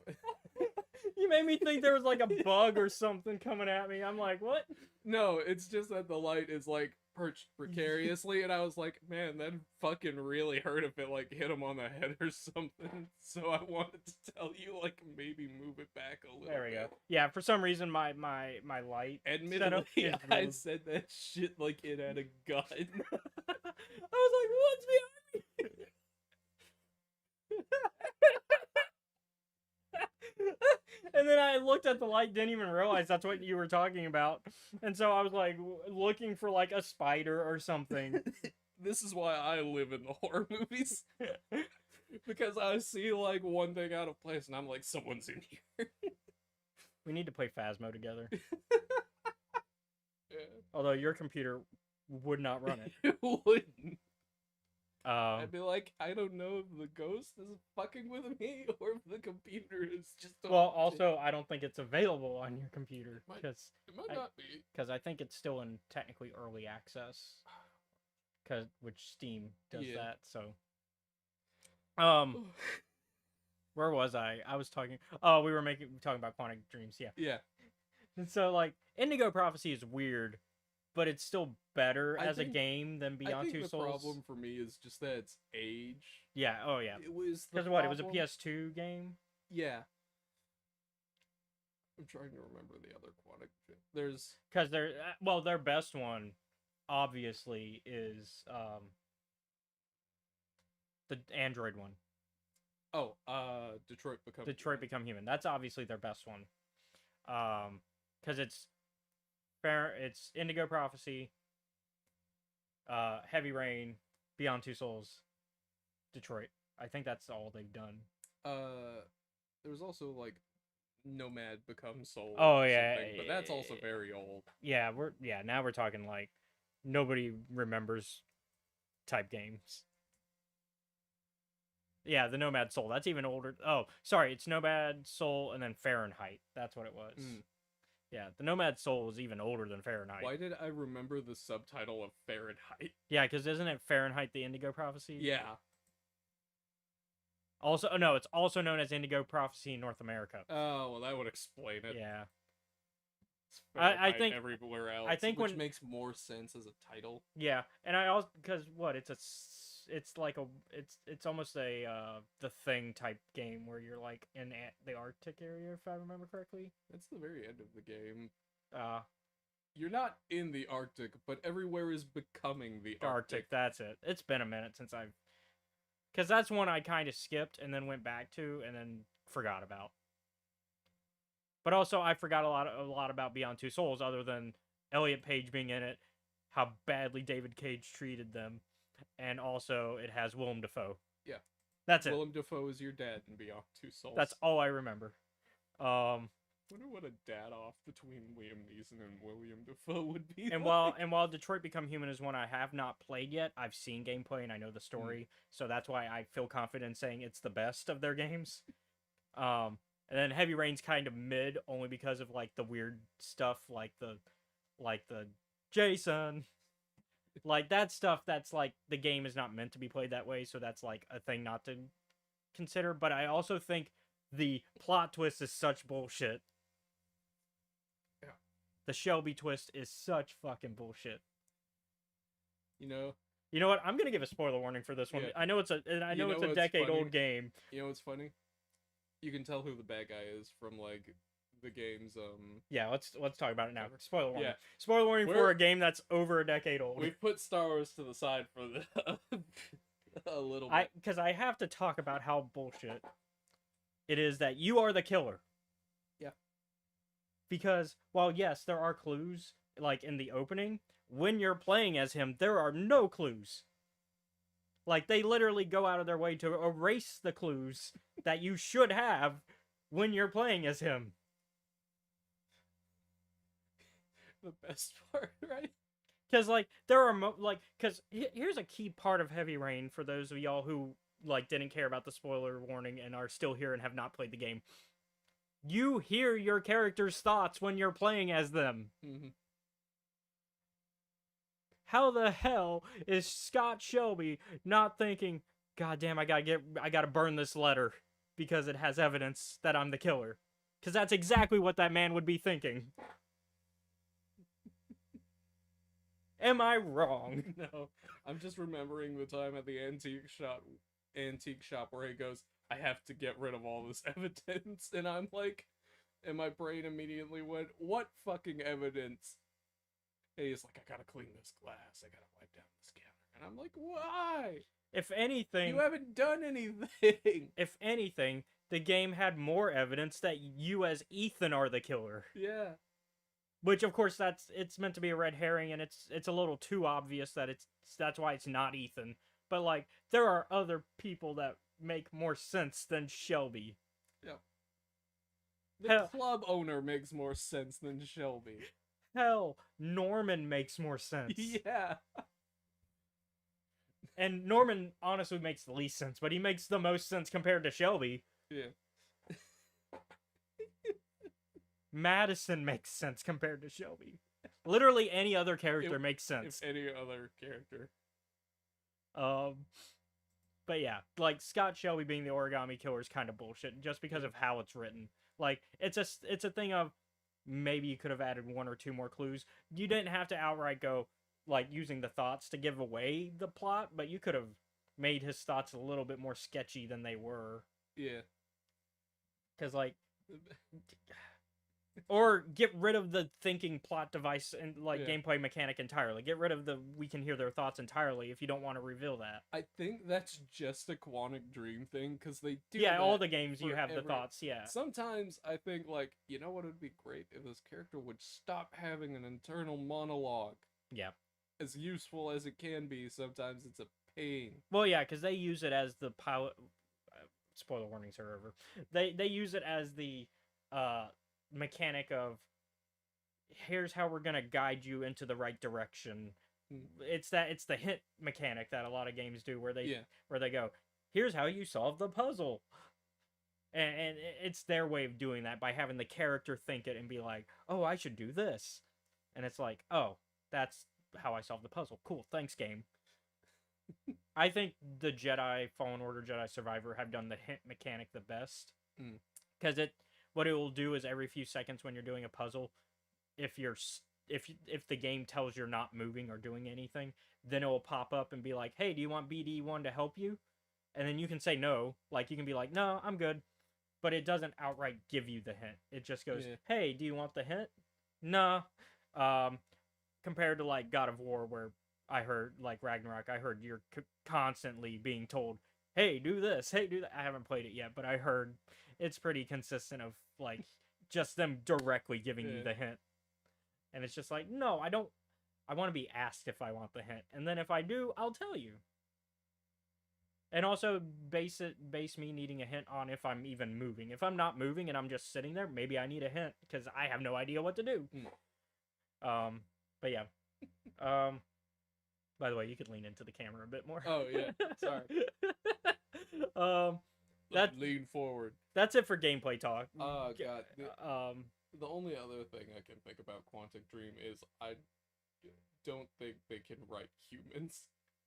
You made me think there was like a bug or something coming at me. I'm like, what? No, it's just that the light is perched precariously, and I was like, man, that fucking really hurt if it hit him on the head or something. So I wanted to tell you maybe move it back a little. There we go. Yeah, for some reason my light Admittedly, setup is I really... said that shit like it had a gun. was like, what's behind me? And then I looked at the light, didn't even realize that's what you were talking about. And so I was like looking for like a spider or something. This is why I live in the horror movies. Because I see like one thing out of place and I'm like, someone's in here. We need to play Phasmo together. Yeah. Although your computer would not run it. It wouldn't. Um, I'd be like, I don't know if the ghost is fucking with me or if the computer is just. well, also, I don't think it's available on your computer because It might not be. I think it's still in technically early access. Which Steam does Yeah. that. So, where was I? I was talking. Oh, we were talking about Quantic Dreams. Yeah. Yeah. And so, like, Indigo Prophecy is weird, but it's still better I as a think- game than I Beyond think Two the Souls. problem for me is just that it's age. Yeah. Oh, yeah. It was the Because what? It was a problem- PS2 game. Yeah. I'm trying to remember the other Quantic. There's Because their best one, obviously, is the Android one. Detroit Become Detroit Become Human. That's obviously their best one. Because it's Indigo Prophecy, Heavy Rain, Beyond Two Souls, Detroit. I think that's all they've done. There's also like Nomad Become Soul. Oh, or yeah, something, but that's also very old. Yeah, now we're talking like nobody remembers type games. Yeah, the Nomad Soul. That's even older. Oh, sorry, it's Nomad Soul and then Fahrenheit. That's what it was. Mm. Yeah, the Nomad Soul is even older than Fahrenheit. Why did I remember the subtitle of Fahrenheit? Yeah, because isn't it Fahrenheit the Indigo Prophecy? Yeah. Also, no, it's also known as Indigo Prophecy in North America. Oh, well, that would explain it. Yeah. It's I Fahrenheit think- everywhere else. I think which when- makes more sense as a title. Yeah, and I also because what it's like it's almost a The Thing type game where you're like in the Arctic area, if I remember correctly. That's the very end of the game. Uh, You're not in the Arctic, but everywhere is becoming the Arctic. That's it. It's been a minute since because that's one I kind of skipped and then went back to and then forgot about. But also, I forgot a lot about Beyond Two Souls, other than Elliot Page being in it, how badly David Cage treated them, and also it has Willem Dafoe. Yeah. That's it. Willem Dafoe is your dad in Beyond Two Souls. That's all I remember. I wonder what a dad off between Liam Neeson and William Dafoe would be. And while Detroit Become Human is one I have not played yet, I've seen gameplay and I know the story, so that's why I feel confident saying it's the best of their games. And then Heavy Rain's kind of mid, only because of like the weird stuff, like the Jason, like that stuff. That's like the game is not meant to be played that way, so that's like a thing not to consider. But I also think the plot twist is such bullshit. Yeah. The Shelby twist is such fucking bullshit. You know what? I'm gonna give a spoiler warning for this one. Yeah. I know it's a what's decade funny? old game. You know what's funny? You can tell who the bad guy is from like the game's Yeah, let's talk about it now. Spoiler warning. Yeah. Spoiler warning for We're- a game that's over a decade old. We've put Star Wars to the side for the a little bit. Because I have to talk about how bullshit it is that you are the killer. Yeah. Because while yes, there are clues like in the opening, when you're playing as him, there are no clues. Like they literally go out of their way to erase the clues that you should have when you're playing as him. The best part, right? Because like there are here's a key part of Heavy Rain for those of y'all who like didn't care about the spoiler warning and are still here and have not played the game. You hear your character's thoughts when you're playing as them. Mm-hmm. How the hell is Scott Shelby not thinking, God damn, I gotta burn this letter because it has evidence that I'm the killer? Because that's exactly what that man would be thinking. Am I wrong? No, I'm just remembering the time at the antique shop where he goes, I have to get rid of all this evidence, and I'm like, and my brain immediately went, what fucking evidence? And he's like, I gotta clean this glass, I gotta wipe down this counter, And I'm like, why? If anything, You haven't done anything. if anything, the game had more evidence that you as Ethan are the killer. Yeah. Which of course it's meant to be a red herring, and it's a little too obvious that that's why it's not Ethan. But like there are other people that make more sense than Shelby. Yeah. The Hell, club owner makes more sense than Shelby. hell, Norman makes more sense. Yeah. And Norman honestly makes the least sense, but he makes the most sense compared to Shelby. Yeah. Madison makes sense compared to Shelby. Literally any other character makes sense. If any other character. But yeah, like Scott Shelby being the origami killer is kind of bullshit just because of how it's written. Like it's a thing of maybe you could have added one or two more clues. You didn't have to outright go like using the thoughts to give away the plot, but you could have made his thoughts a little bit more sketchy than they were. Yeah. Cuz like or get rid of the thinking plot device and like gameplay mechanic entirely. Get rid of the we can hear their thoughts entirely if you don't want to reveal that. I think that's just a Quantic Dream thing because they do. Yeah, all the games you have the thoughts. Yeah. Sometimes I think like, you know what would be great if this character would stop having an internal monologue. Yeah. As useful as it can be, sometimes it's a pain. Well, yeah, because they use it as the pilot. Spoiler warnings are over. They use it as the mechanic of here's how we're gonna guide you into the right direction. It's the hint mechanic that a lot of games do where they go, here's how you solve the puzzle. And it's their way of doing that by having the character think it and be like, oh, I should do this. And it's like, oh, that's how I solve the puzzle. Cool, thanks, game. I think the Jedi Fallen Order, Jedi Survivor have done the hint mechanic the best. Because what it will do is every few seconds when you're doing a puzzle, if the game tells you're not moving or doing anything, then it will pop up and be like, hey, do you want BD1 to help you? And then you can say no. Like, you can be like, no, I'm good. But it doesn't outright give you the hint. It just goes, hey, do you want the hint? Nah. Compared to, like, God of War, where I heard, like, Ragnarok, I heard you're constantly being told, hey, do this, hey, do that. I haven't played it yet, but I heard it's pretty consistent of, like, just them directly giving you the hint. And it's just like, no, I don't. I want to be asked if I want the hint. And then if I do, I'll tell you. And also base me needing a hint on if I'm even moving. If I'm not moving and I'm just sitting there, maybe I need a hint because I have no idea what to do. But yeah. By the way, you could lean into the camera a bit more. Oh yeah, sorry. Lean forward. That's it for gameplay talk. Oh god. The only other thing I can think about Quantic Dream is I don't think they can write humans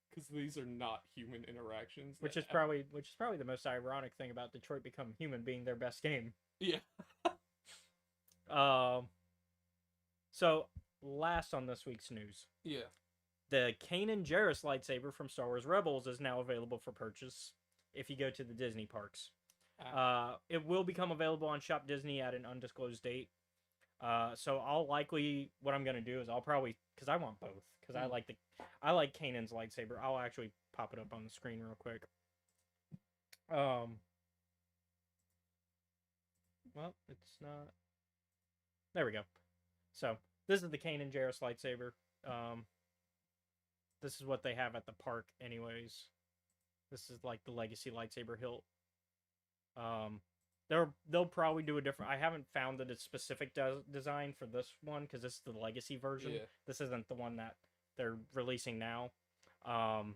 because these are not human interactions. Which is probably the most ironic thing about Detroit Become Human being their best game. Yeah. So last on this week's news. Yeah. The Kanan Jarrus lightsaber from Star Wars Rebels is now available for purchase if you go to the Disney parks. It will become available on Shop Disney at an undisclosed date. So what I'm gonna do is I'll probably, because I want both, because I like Kanan's lightsaber. I'll actually pop it up on the screen real quick. Well, it's not. There we go. So this is the Kanan Jarrus lightsaber. This is what they have at the park, anyways. This is like the Legacy lightsaber hilt. They'll probably do a different. I haven't found a specific design for this one because this is the Legacy version. Yeah. This isn't the one that they're releasing now. But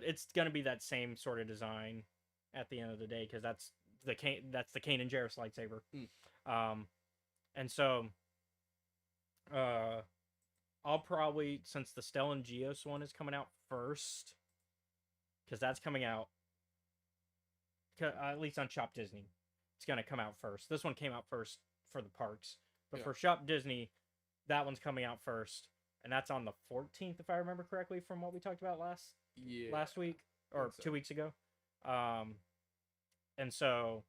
it's gonna be that same sort of design at the end of the day because that's the Kanan Jarrus lightsaber. And so, I'll probably, since the Stellan Geos one is coming out first, because that's coming out at least on Shop Disney. It's going to come out first. This one came out first for the parks. But for Shop Disney, that one's coming out first. And that's on the 14th, if I remember correctly, from what we talked about last week or 2 weeks ago. And so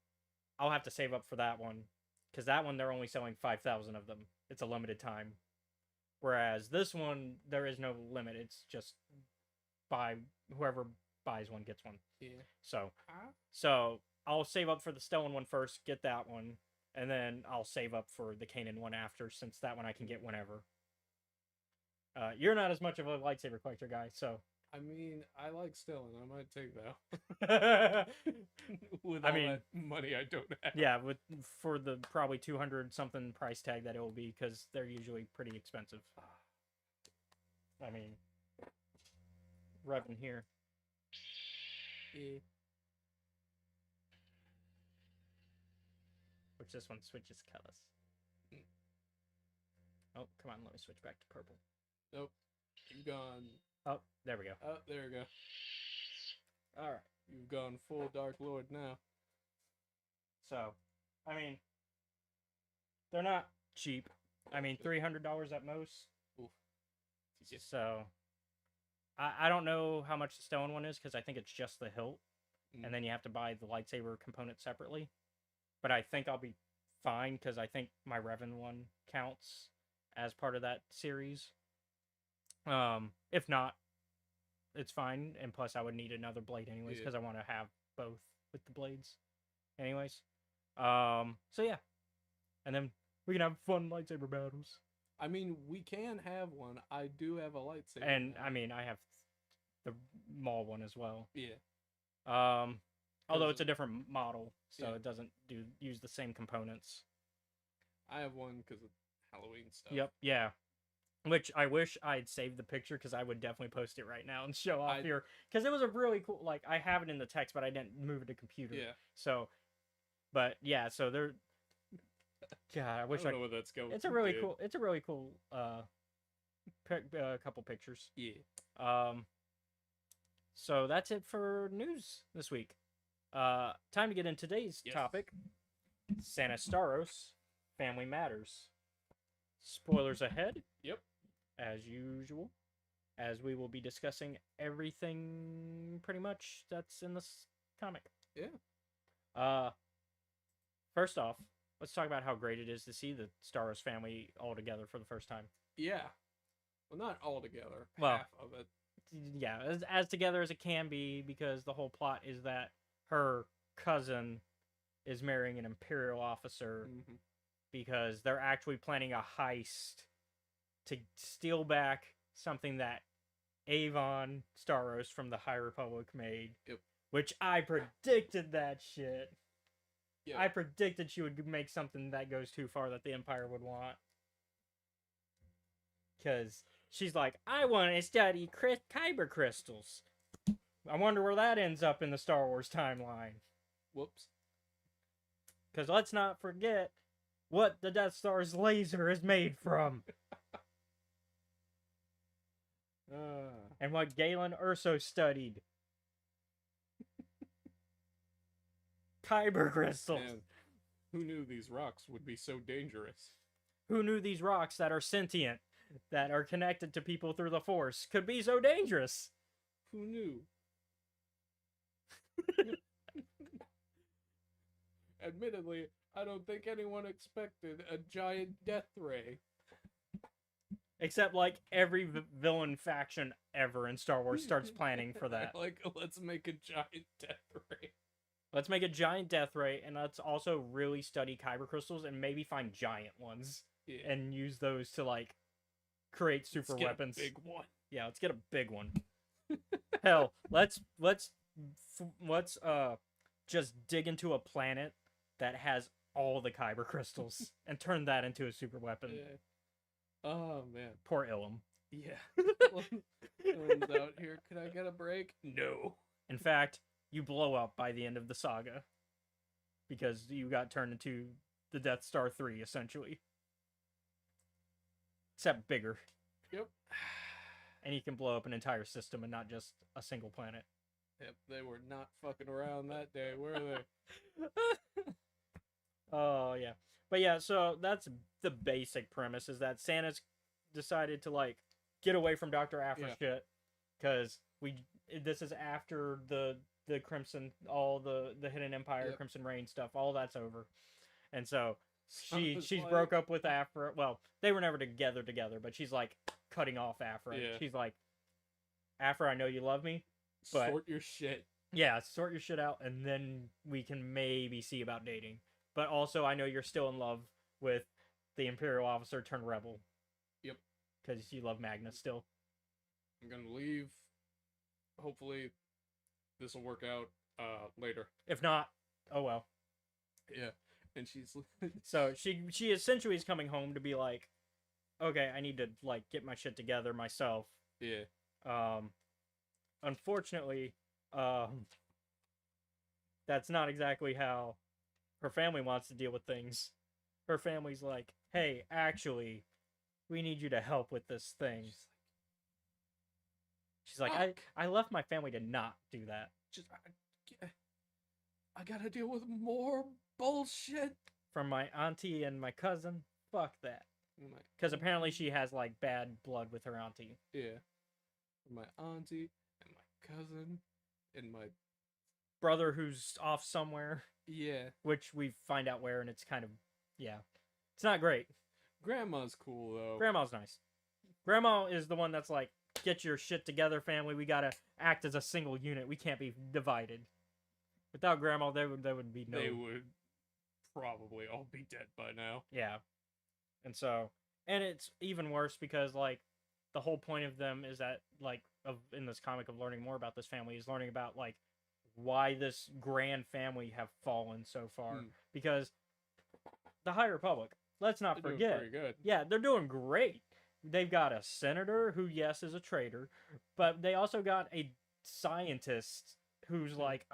I'll have to save up for that one. Because that one, they're only selling 5,000 of them. It's a limited time. Whereas this one, there is no limit. It's just whoever buys one gets one. Yeah. So I'll save up for the Stellan one first, get that one, and then I'll save up for the Kanan one after, since that one I can get whenever. You're not as much of a lightsaber collector guy, so. I mean, I like Stellan. I might take that. With all that money I don't have. Yeah, for the probably 200 something price tag that it will be, because they're usually pretty expensive. I mean, Revan here. Yeah. Which this one switches colors. Oh, come on, let me switch back to purple. Nope. You've gone. Oh, there we go. Oh, there we go. All right. You've gone full Dark Lord now. So, I mean, they're not cheap. I mean, $300 at most. Oof. So, I don't know how much the stone one is, because I think it's just the hilt. And then you have to buy the lightsaber component separately. But I think I'll be fine, because I think my Revan one counts as part of that series. If not, it's fine. And plus, I would need another blade anyways, because I want to have both with the blades anyways. So yeah. And then we can have fun lightsaber battles. I mean, we can have one. I do have a lightsaber. And now. I mean, I have the Maul one as well. Yeah. Although it's a different model, so Yeah. it doesn't use the same components. I have one because of Halloween stuff. Yep, yeah. Which I wish I'd saved the picture, because I would definitely post it right now and show off here. Because it was a really cool, like, I have it in the text, but I didn't move it to computer. Yeah. So, but yeah, so they're, God, I wish I don't know where that's going. It's a really cool, couple pictures. Yeah. So that's it for news this week. Time to get into today's topic. Santa Staros, Family Matters. Spoilers ahead. Yep. As usual, as we will be discussing everything pretty much that's in this comic. Yeah. First off, let's talk about how great it is to see the Staros family all together for the first time. Yeah. Well, not all together. Well, half of it. Yeah, as together as it can be, because the whole plot is that her cousin is marrying an Imperial officer, because they're actually planning a heist to steal back something that Avon Staros from the High Republic made. Yep. Which I predicted that shit. Yep. I predicted she would make something that goes too far that the Empire would want. Because she's like, I want to study kyber crystals. I wonder where that ends up in the Star Wars timeline. Whoops. Because let's not forget what the Death Star's laser is made from. And what Galen Erso studied. Kyber crystals. Man, who knew these rocks would be so dangerous? Who knew these rocks that are sentient, that are connected to people through the Force, could be so dangerous? Who knew? Admittedly, I don't think anyone expected a giant death ray. Except, like, every villain faction ever in Star Wars starts planning for that. Like, let's make a giant death ray. Let's make a giant death ray, and let's also really study kyber crystals and maybe find giant ones. Yeah. And use those to, like, create super weapons. Big one. Yeah, let's get a big one. Hell, let's just dig into a planet that has all the kyber crystals and turn that into a super weapon. Yeah. Oh man. Poor Ilum. Yeah. Ilum's out here. Can I get a break? No. In fact, you blow up by the end of the saga because you got turned into the Death Star 3 essentially. Except bigger. Yep. And you can blow up an entire system and not just a single planet. Yep, they were not fucking around that day, were they? Oh, yeah. But yeah, so that's the basic premise, is that Santa's decided to, like, get away from Dr. Aphra shit. Because this is after the Crimson, all the Hidden Empire, Crimson Reign stuff, all that's over. And so So I was she's like, broke up with Afra. Well, they were never together, but she's like cutting off Afra. Yeah. She's like, Afra, I know you love me, but sort your shit. yeah, sort your shit out, and then we can maybe see about dating. But also, I know you're still in love with the Imperial officer turned rebel. Yep. Because you love Magnus still. I'm gonna leave. Hopefully, this will work out later. If not, oh well. Yeah. And she's So she essentially is coming home to be like, okay, I need to like get my shit together myself. yeah. Unfortunately, that's not exactly how her family wants to deal with things. Her family's like, hey, actually, we need you to help with this thing. She's like, I left my family to not do that. I gotta deal with more bullshit. From my auntie and my cousin, fuck that. Because apparently she has like bad blood with her auntie. Yeah. My auntie and my cousin and my brother who's off somewhere. Yeah. Which we find out where, and it's kind of, yeah. It's not great. Grandma's cool, though. Grandma's nice. Grandma is the one that's like, get your shit together, family. We gotta act as a single unit. We can't be divided. Without Grandma, there would be no... They would probably all be dead by now. Yeah. And so... And it's even worse because, like, the whole point of them is that, like, in this comic of learning more about this family is learning about, like, why this grand family have fallen so far. Because the High Republic, let's not They're forget. doing pretty good. Yeah, they're doing great. They've got a senator who, yes, is a traitor, but they also got a scientist who's like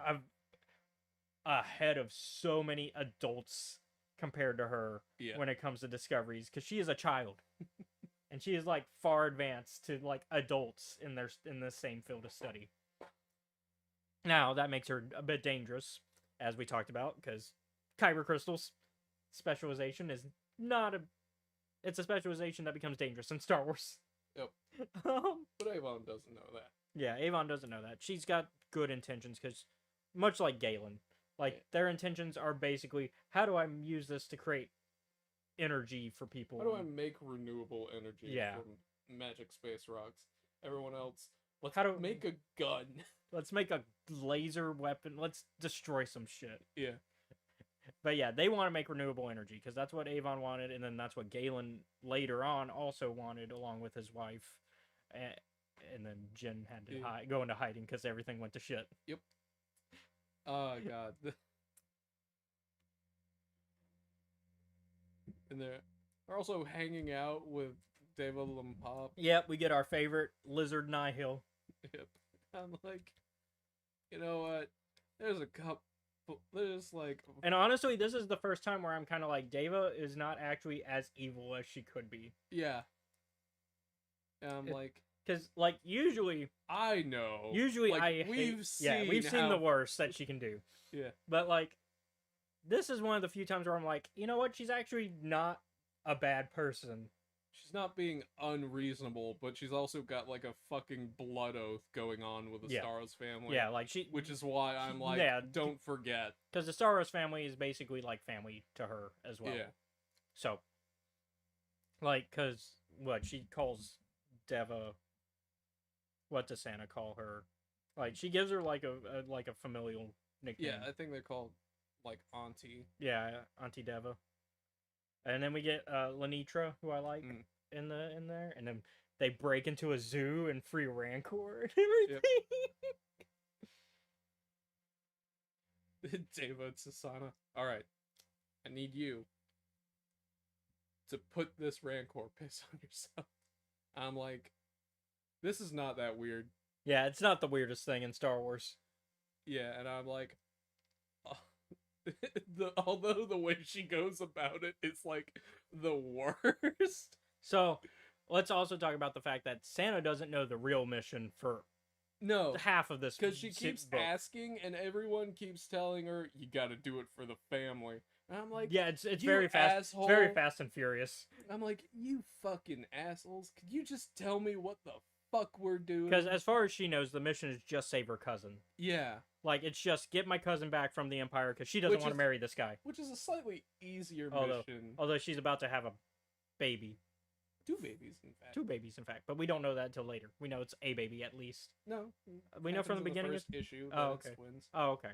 ahead of so many adults compared to her when it comes to discoveries, because she is a child. And she is like far advanced to like adults in the same field of study. Now that makes her a bit dangerous, as we talked about, because Kyber crystals specialization is not a. It's a specialization that becomes dangerous in Star Wars. Yep. But Avon doesn't know that. Yeah, Avon doesn't know that. She's got good intentions because, much like Galen, their intentions are basically, how do I use this to create energy for people? How do I make renewable energy from magic space rocks? Everyone else, let's make a gun. Let's make a laser weapon. Let's destroy some shit. Yeah. But yeah, they want to make renewable energy because that's what Avon wanted, and then that's what Galen later on also wanted, along with his wife. And then Jin had to go into hiding because everything went to shit. Yep. Oh god. And they're also hanging out with Deva Lampop. Yep, we get our favorite lizard Nihil. Yep. I'm like, you know what? There's a couple. There's like. And honestly, this is the first time where I'm kind of like, Deva is not actually as evil as she could be. Yeah. And I'm like. Because, like, usually. I know. Usually like, we've seen the worst that she can do. Yeah. But, like, this is one of the few times where I'm like, you know what? She's actually not a bad person. She's not being unreasonable, but she's also got like a fucking blood oath going on with the Staros family. Yeah, like which is why I'm like, don't forget. Because the Staros family is basically like family to her as well. Yeah. So, like, because what she calls Deva, what does Santa call her? Like, she gives her like a familial nickname. Yeah, I think they're called like Auntie. Yeah, Auntie Deva. And then we get Lenitra, who I like in there, and then they break into a zoo and free Rancor and everything. Yep. Deva and Susana. Alright. I need you to put this Rancor piss on yourself. I'm like, this is not that weird. Yeah, it's not the weirdest thing in Star Wars. Yeah, and I'm like, although the way she goes about it is like the worst. So let's also talk about the fact that Santa doesn't know the real mission for half of this, because she keeps asking and everyone keeps telling her you got to do it for the family, and I'm like, yeah, it's very fast, asshole. Very fast and furious. I'm like, you fucking assholes, could you just tell me what the fuck we're doing. Because as far as she knows, the mission is just save her cousin. Yeah. Like, it's just get my cousin back from the Empire because she doesn't want to marry this guy. Which is a slightly easier Although, mission. although she's about to have a baby. 2 babies, in fact. 2 babies, in fact. But we don't know that until later. We know it's a baby, at least. No. We know from the beginning. First issue. Oh, okay. Twins. Oh, okay.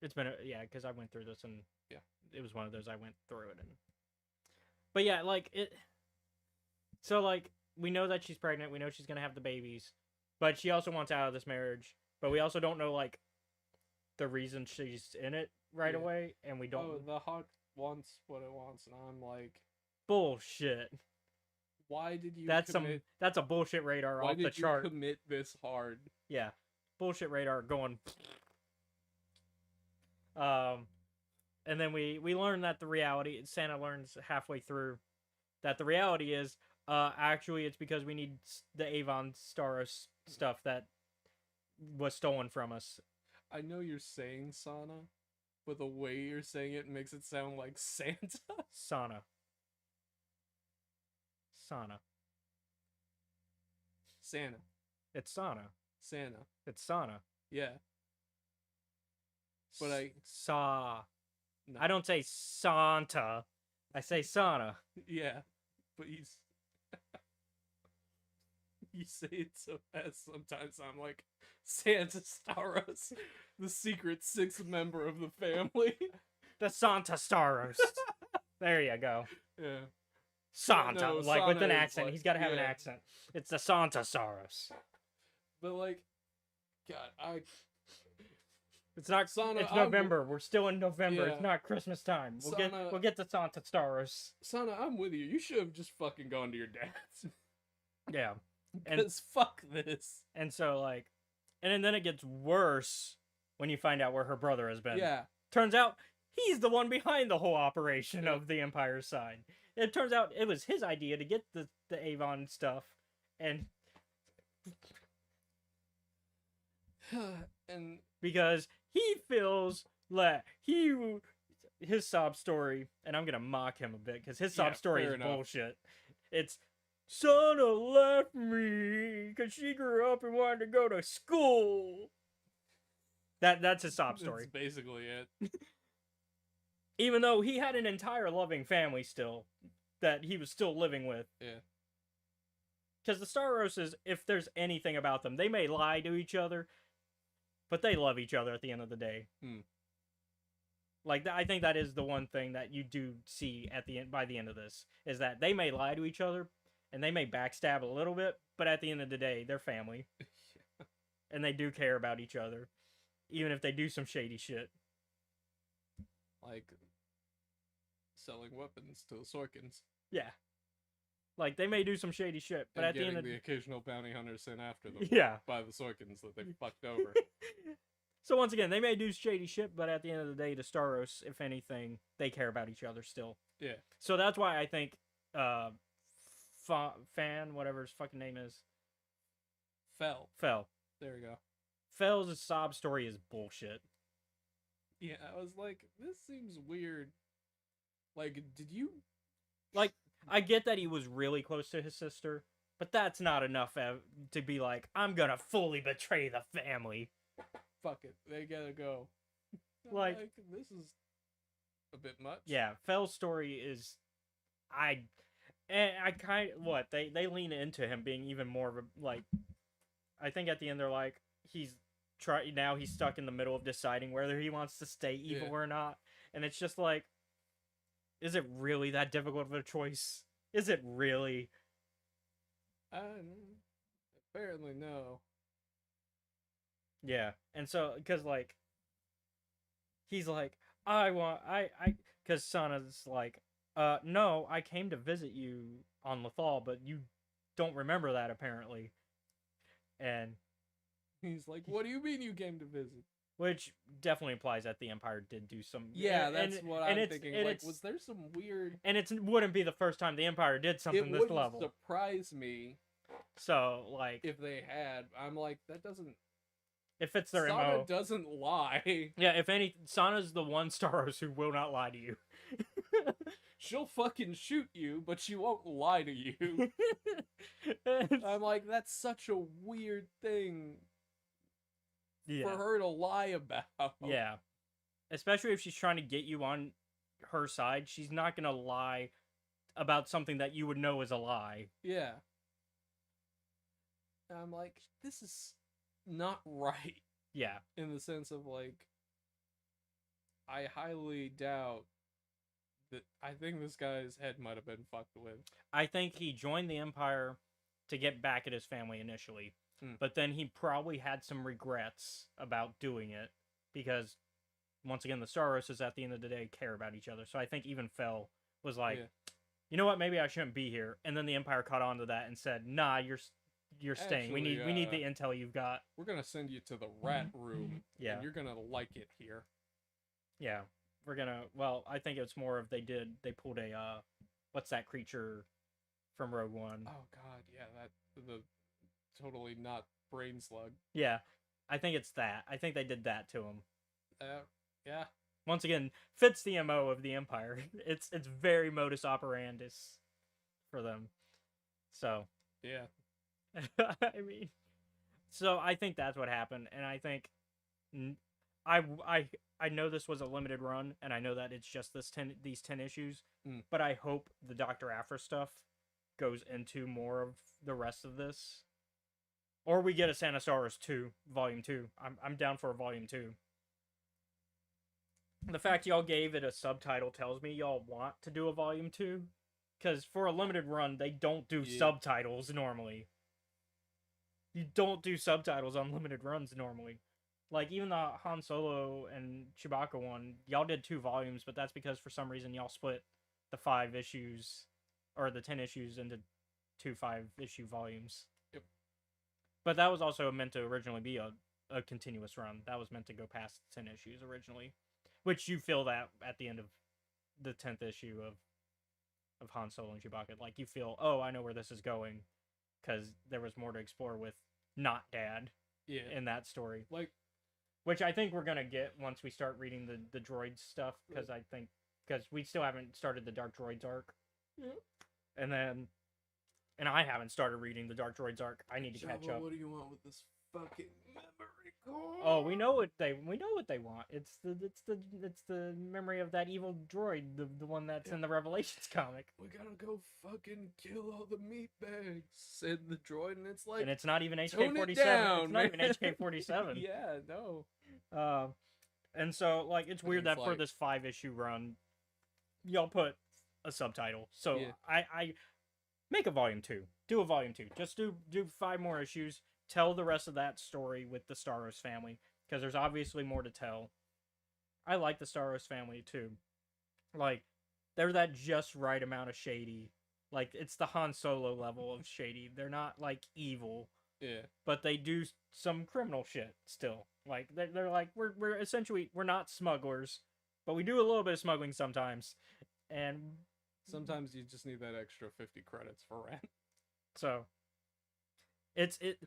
It's been yeah, because I went through this and yeah, it was one of those I went through it and. But yeah, like it. So like we know that she's pregnant. We know she's gonna have the babies, but she also wants out of this marriage. But we also don't know like the reason she's in it right away, and we don't. Oh, the hawk wants what it wants, and I'm like, bullshit. Why did you? That's a bullshit radar off the chart. Why did you commit this hard? Yeah, bullshit radar going. And then we learn that the reality, Santa learns halfway through that the reality is actually it's because we need the Avon Staros stuff that was stolen from us. I know you're saying Sana, but the way you're saying it makes it sound like Santa. Sana. Santa. It's Sana. Santa. It's Sana. Yeah. But No. I don't say Santa. I say Sana. Yeah. But you say it so fast sometimes I'm like, Santa Staros, the secret 6th member of the family. The Santa Staros. There you go. Yeah. Santa, no, like Sana with an accent. like, He's got to have an accent. It's the Santa Staros. But like, God, It's not. Sana, it's November. We're still in November. Yeah. It's not Christmas time. We'll get the Santa Staros. Sana, I'm with you. You should have just fucking gone to your dad's. Yeah. Because fuck this. And so like, and then it gets worse when you find out where her brother has been. Yeah. Turns out he's the one behind the whole operation of the Empire's side. It turns out it was his idea to get the Avon stuff, and because he feels like his sob story, and I'm gonna mock him a bit because his sob story is bullshit. It's Sana left me because she grew up and wanted to go to school. That's his sob story. That's basically it. Even though he had an entire loving family still that he was still living with. Yeah. Because the Staroses, if there's anything about them, they may lie to each other, but they love each other at the end of the day. Like, I think that is the one thing that you do see at the end, by the end of this, is that they may lie to each other, and they may backstab a little bit, but at the end of the day, they're family. And they do care about each other, even if they do some shady shit. Like selling weapons to the Sorkins. Yeah. Like, they may do some shady shit, but at the end of the occasional bounty hunter sent after them. Yeah. By the Sorkins that they fucked over. So once again, they may do shady shit, but at the end of the day, the Staros, if anything, they care about each other still. Yeah. So that's why I think Fan, whatever his fucking name is. Fel. There we go. Fel's sob story is bullshit. Yeah, I was like, this seems weird. Like, did you... Like, I get that he was really close to his sister, but that's not enough to be like, I'm gonna fully betray the family. Fuck it. They gotta go. Like, this is a bit much. Yeah, Fel's story is... I kind of... What? They lean into him being even more of a... Like, I think at the end they're like, now he's stuck in the middle of deciding whether he wants to stay evil or not. And it's just like, is it really that difficult of a choice? Is it really? Apparently no. Yeah. And so, because like, he's like, because Sana's like, no, I came to visit you on Lothal, but you don't remember that apparently. And he's like, what do you mean you came to visit? Which definitely implies that the Empire did do some... Yeah, that's what I'm thinking. Like, was there some weird... And it wouldn't be the first time the Empire did something this level. It wouldn't surprise me. So, like... If they had. I'm like, that doesn't... If it's their Sana MO. doesn't lie. Yeah, if any... Sana's the one Staros who will not lie to you. she'll fucking shoot you, but she won't lie to you. I'm like, that's such a weird thing for Yeah. her to lie about. Yeah. Especially if she's trying to get you on her side, she's not gonna lie about something that you would know is a lie. Yeah. And I'm like, this is not right Yeah. in the sense of like, I highly doubt that. I think this guy's head might have been fucked with. I think he joined the Empire to get back at his family initially, Hmm. but then he probably had some regrets about doing it because, once again, the Starroses at the end of the day care about each other. So I think even Fel was like, Yeah. you know what, maybe I shouldn't be here. And then the Empire caught on to that and said, nah, you're staying. We Actually, need the intel you've got. We're gonna send you to the rat room, Yeah. and you're gonna like it here. Yeah, we're gonna. Well, I think it's more of they pulled a what's that creature from Rogue One? Oh god, yeah, the totally not brain slug. Yeah, I think it's that. I think they did that to him. Yeah, Once again, fits the MO of the Empire. It's very modus operandus for them. So yeah. I mean, so I think that's what happened, and I think I know this was a limited run, and I know that it's just these 10 issues, Mm. but I hope the Dr. Aphra stuff goes into more of the rest of this, or we get a Santa Stars 2 Volume 2. I'm down for a Volume 2. The fact y'all gave it a subtitle tells me y'all want to do a Volume 2, because for a limited run they don't do subtitles normally. You don't do subtitles on limited runs normally. Like, even the Han Solo and Chewbacca one, y'all did 2 volumes, but that's because for some reason y'all split the 5 issues, or the 10 issues into 2 5-issue volumes. Yep. But that was also meant to originally be a continuous run. That was meant to go past 10 issues originally. Which you feel that at the end of the 10th issue of Han Solo and Chewbacca. Like, you feel, oh, I know where this is going, because there was more to explore with not Dad Yeah. in that story. Like, which I think we're gonna get once we start reading the droid stuff, because I think we still haven't started the Dark Droids arc. Yeah. And I haven't started reading the Dark Droids arc. I need to catch up. What do you want with this fucking memory card? Oh, we know what they want. It's the memory of that evil droid, the one that's in the Revelations comic. We gotta go fucking kill all the meat bags, said the droid, and it's like, And it's not even tone it HK-47. down, It's not even man. HK-47. yeah, no. And so, like, it's weird that it's for like- this 5-issue run, y'all put a subtitle. So Yeah. I make a volume 2. Do a volume 2. Just do 5 more issues. Tell the rest of that story with the Starros family, because there's obviously more to tell. I like the Starros family too. Like, they're that just right amount of shady. Like, it's the Han Solo level of shady. They're not like evil, Yeah. but they do some criminal shit still. Like, they're like, we're essentially, we're not smugglers, but we do a little bit of smuggling sometimes. And Sometimes you just need that extra 50 credits for rent. so it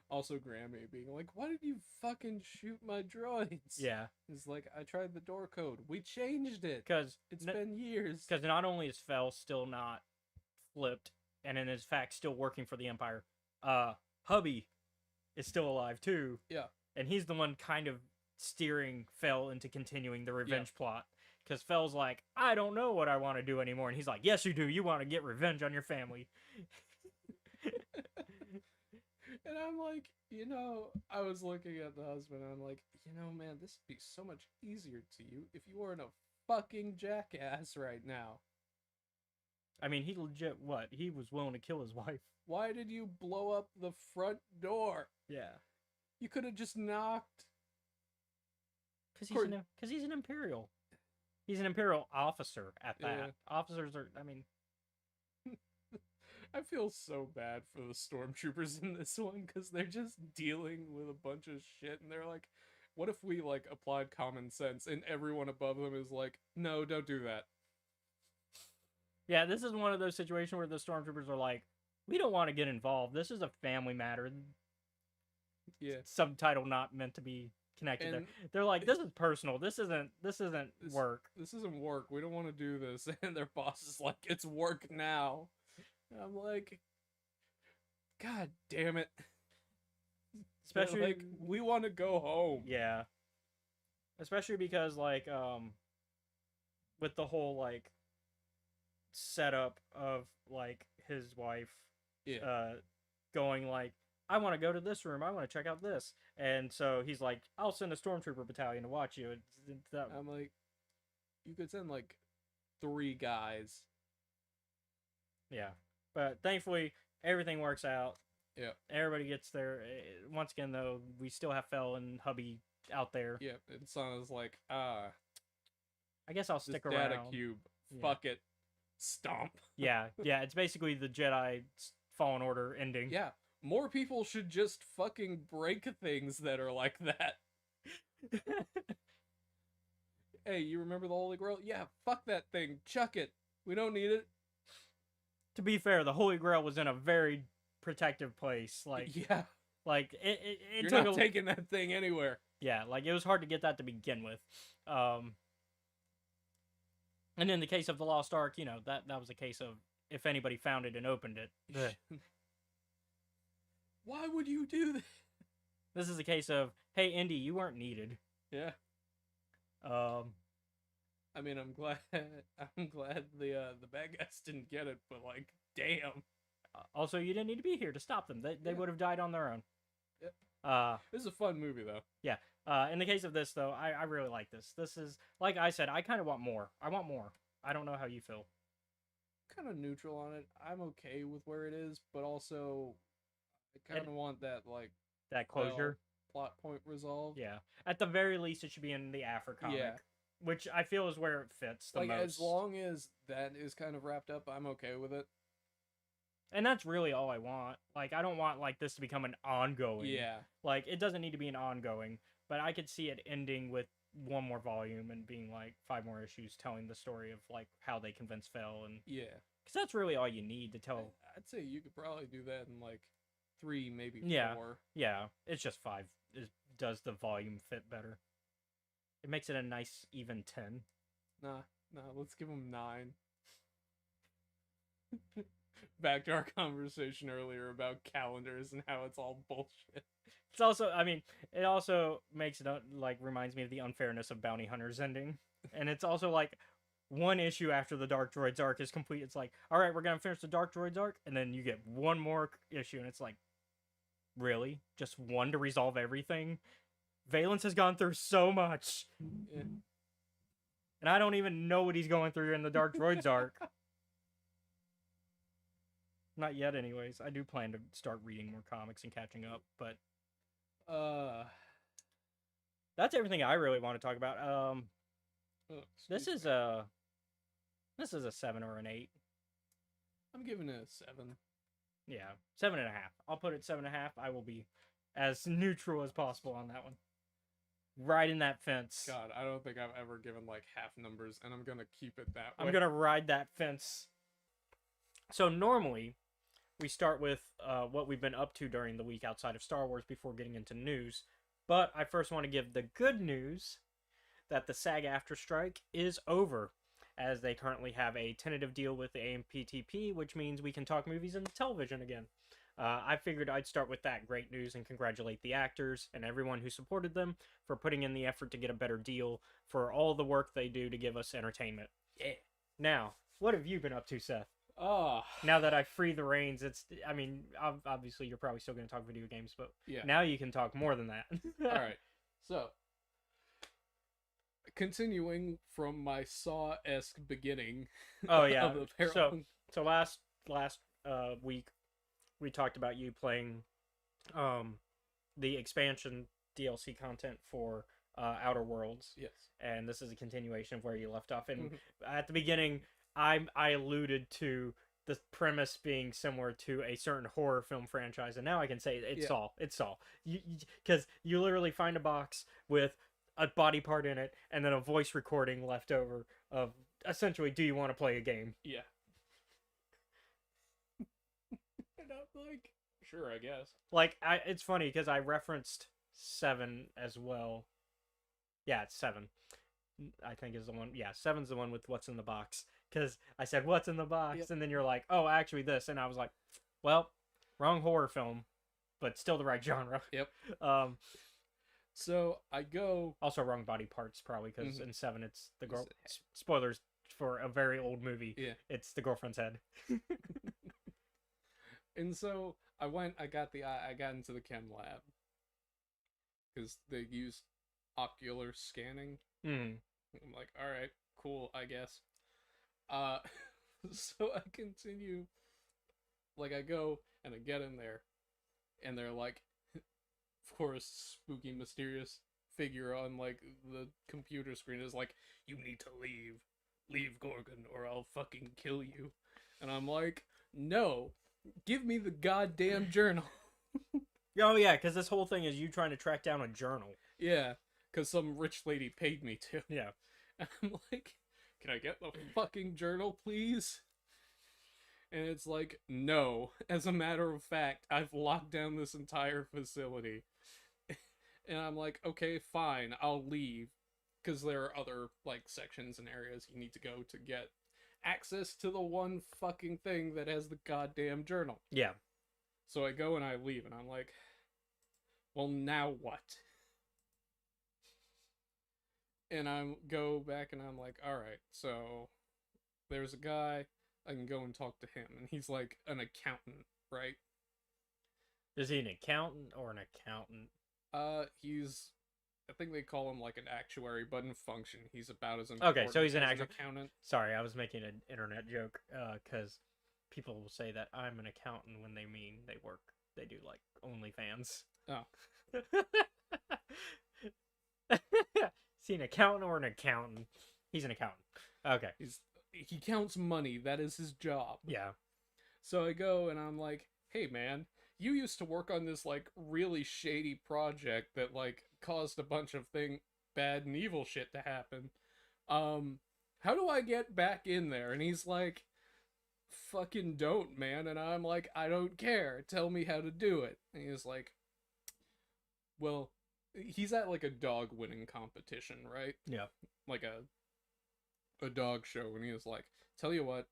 Also, Grammy being like, why did you fucking shoot my droids? yeah, It's like, I tried the door code. We changed it. because It's been years. not only is Fel still not flipped, and in fact still working for the Empire, hubby is still alive too. Yeah. And he's the one kind of steering Fel into continuing the revenge plot. Because Fel's like, I don't know what I want to do anymore. And he's like, yes, you do. You want to get revenge on your family. And I'm like, I was looking at the husband and I'm like, man, this would be so much easier to you if you weren't a fucking jackass right now. I mean, he legit, what? He was willing to kill his wife. Why did you blow up the front door? Yeah. You could have just knocked. Because Court- he's an Imperial. He's an Imperial officer at that. Yeah. Officers are, I mean, I feel so bad for the stormtroopers in this one because they're just dealing with a bunch of shit and they're like, what if we like applied common sense and everyone above them is like, no, don't do that. yeah, this is one of those situations where the stormtroopers are like, we don't want to get involved. This is a family matter. Yeah. Subtitle not meant to be connected And there. They're like, this is personal. This isn't This- work. this isn't work. We don't want to do this. And their boss is like, it's work now. And I'm like, God damn it. Especially Like, we want to go home. yeah. Especially because like with the whole like setup of like his wife Yeah. going like, I want to go to this room. I want to check out this. And so he's like, I'll send a stormtrooper battalion to watch you. I'm like, you could send like 3 guys. Yeah. But thankfully, everything works out. Yeah. Everybody gets there. Once again, though, we still have Fel and hubby out there. Yeah. And Sana's like, I guess I'll this stick data around. cube. Yeah. Fuck it. Stomp. Yeah. It's basically the Jedi Fallen Order ending. Yeah. More people should just fucking break things that are like that. Hey, you remember the Holy Grail? Yeah, fuck that thing. Chuck it. We don't need it. To be fair, the Holy Grail was in a very protective place. Like Yeah. it You're took not taking that thing anywhere. yeah, like it was hard to get that to begin with. And in the case of the Lost Ark, that was a case of if anybody found it and opened it. Why would you do that? This is a case of, hey, Indy, you weren't needed. Yeah. Um, I mean, I'm glad the bad guys didn't get it, but like, damn. also, you didn't need to be here to stop them. They Yeah. would have died on their own. Yep. This is a fun movie though. In the case of this, though, I really like this. This is, like I said, I kind of want more. I want more. I don't know how you feel. Kind of neutral on it. I'm okay with where it is, but also I kind of want that like That closure. plot point resolved. Yeah. At the very least, it should be in the After comic. Yeah. Which I feel is where it fits the Like most. as long as that is kind of wrapped up, I'm okay with it. And that's really all I want. Like, I don't want, like, this to become an ongoing. Yeah. Like, it doesn't need to be an ongoing, but I could see it ending with one more volume and being, like, 5 more issues telling the story of, like, how they convinced Fel. And Yeah. because that's really all you need to tell. I'd say you could probably do that in like 3, maybe 4. Yeah. Yeah, it's just 5. Does the volume fit better? It makes it a nice, even 10. Nah, let's give him 9. Back to our conversation earlier about calendars and how it's all bullshit. It's also, I mean, it also makes it, like, reminds me of the unfairness of Bounty Hunters ending. And it's also, like, one issue after the Dark Droids arc is complete. It's like, all right, we're going to finish the Dark Droids arc. And then you get one more issue, and it's like, really? Just one to resolve everything? Valence has gone through so much. Yeah. And I don't even know what he's going through in the Dark Droids arc. Not yet, anyways. I do plan to start reading more comics and catching up, but that's everything I really want to talk about. Oh, This is a 7 or an 8. I'm giving it a 7. Yeah, 7.5. I'll put it 7.5. I will be as neutral as possible on that one. Right in that fence. God, I don't think I've ever given like half numbers, and I'm gonna keep it that way. I'm gonna ride that fence. So normally, we start with what we've been up to during the week outside of Star Wars before getting into news. But I first want to give the good news that the SAG-AFTRA strike is over, as they currently have a tentative deal with the AMPTP, which means we can talk movies and television again. I figured I'd start with that great news and congratulate the actors and everyone who supported them for putting in the effort to get a better deal for all the work they do to give us entertainment. Yeah. Now, what have you been up to, Seth? Oh, Now that I free the reins, I mean, obviously you're probably still going to talk video games, but yeah. now you can talk more than that. All right. So, continuing from my Saw-esque beginning. Oh yeah. of the parallel- So last week we talked about you playing the expansion DLC content for Outer Worlds. Yes. And this is a continuation of where you left off. And at the beginning, I alluded to the premise being similar to a certain horror film franchise, and now I can say it's Yeah. Saw. It's Saw. Because you literally find a box with a body part in it, and then a voice recording left over of essentially, do you want to play a game? Yeah. And I'm like, sure, I guess. Like, it's funny because I referenced 7 as well. Yeah, it's 7. I think is the one. Yeah, 7's the one with what's in the box. Because I said what's in the box, Yep. and then you're like, oh, actually this, and I was like, well, wrong horror film, but still the right genre. Yep. Um, So I go. also wrong body parts probably because Mhm. in 7 it's the It's girl. a head. Spoilers for a very old movie. Yeah. It's the girlfriend's head. And so I got into the chem lab because they use ocular scanning. Mm. I'm like, all right, cool, I guess. Uh, so I continue. Like I go and I get in there, and they're like, for a spooky, mysterious figure on like the computer screen is like, you need to leave Gorgon, or I'll fucking kill you. And I'm like, no, give me the goddamn journal. Oh yeah, because this whole thing is you trying to track down a journal. Yeah, because some rich lady paid me to. Yeah. And I'm like, can I get the fucking journal, please? And it's like, no. As a matter of fact, I've locked down this entire facility. And I'm like, okay, fine, I'll leave. Because there are other, like, sections and areas you need to go to get access to the one fucking thing that has the goddamn journal. Yeah. So I go and I leave, and I'm like, well, now what? And I go back and I'm like, all right, so there's a guy, I can go and talk to him. And he's like an accountant, right? Is he an accountant or an accountant? He's, I think they call him like an actuary, but in function, he's about as Okay, so he's an as accountant. Sorry, I was making an internet joke. Because people will say that I'm an accountant when they mean they do like OnlyFans. Oh. Is he an accountant or an accountant? He's an accountant. Okay. He counts money. That is his job. Yeah. So I go and I'm like, hey man, you used to work on this like really shady project that like caused a bunch of bad and evil shit to happen. How do I get back in there? And he's like, fucking don't, man. And I'm like, I don't care. Tell me how to do it. And he's like, well, he's at like a dog winning competition, right? Yeah. Like a dog show, and he was like, tell you what,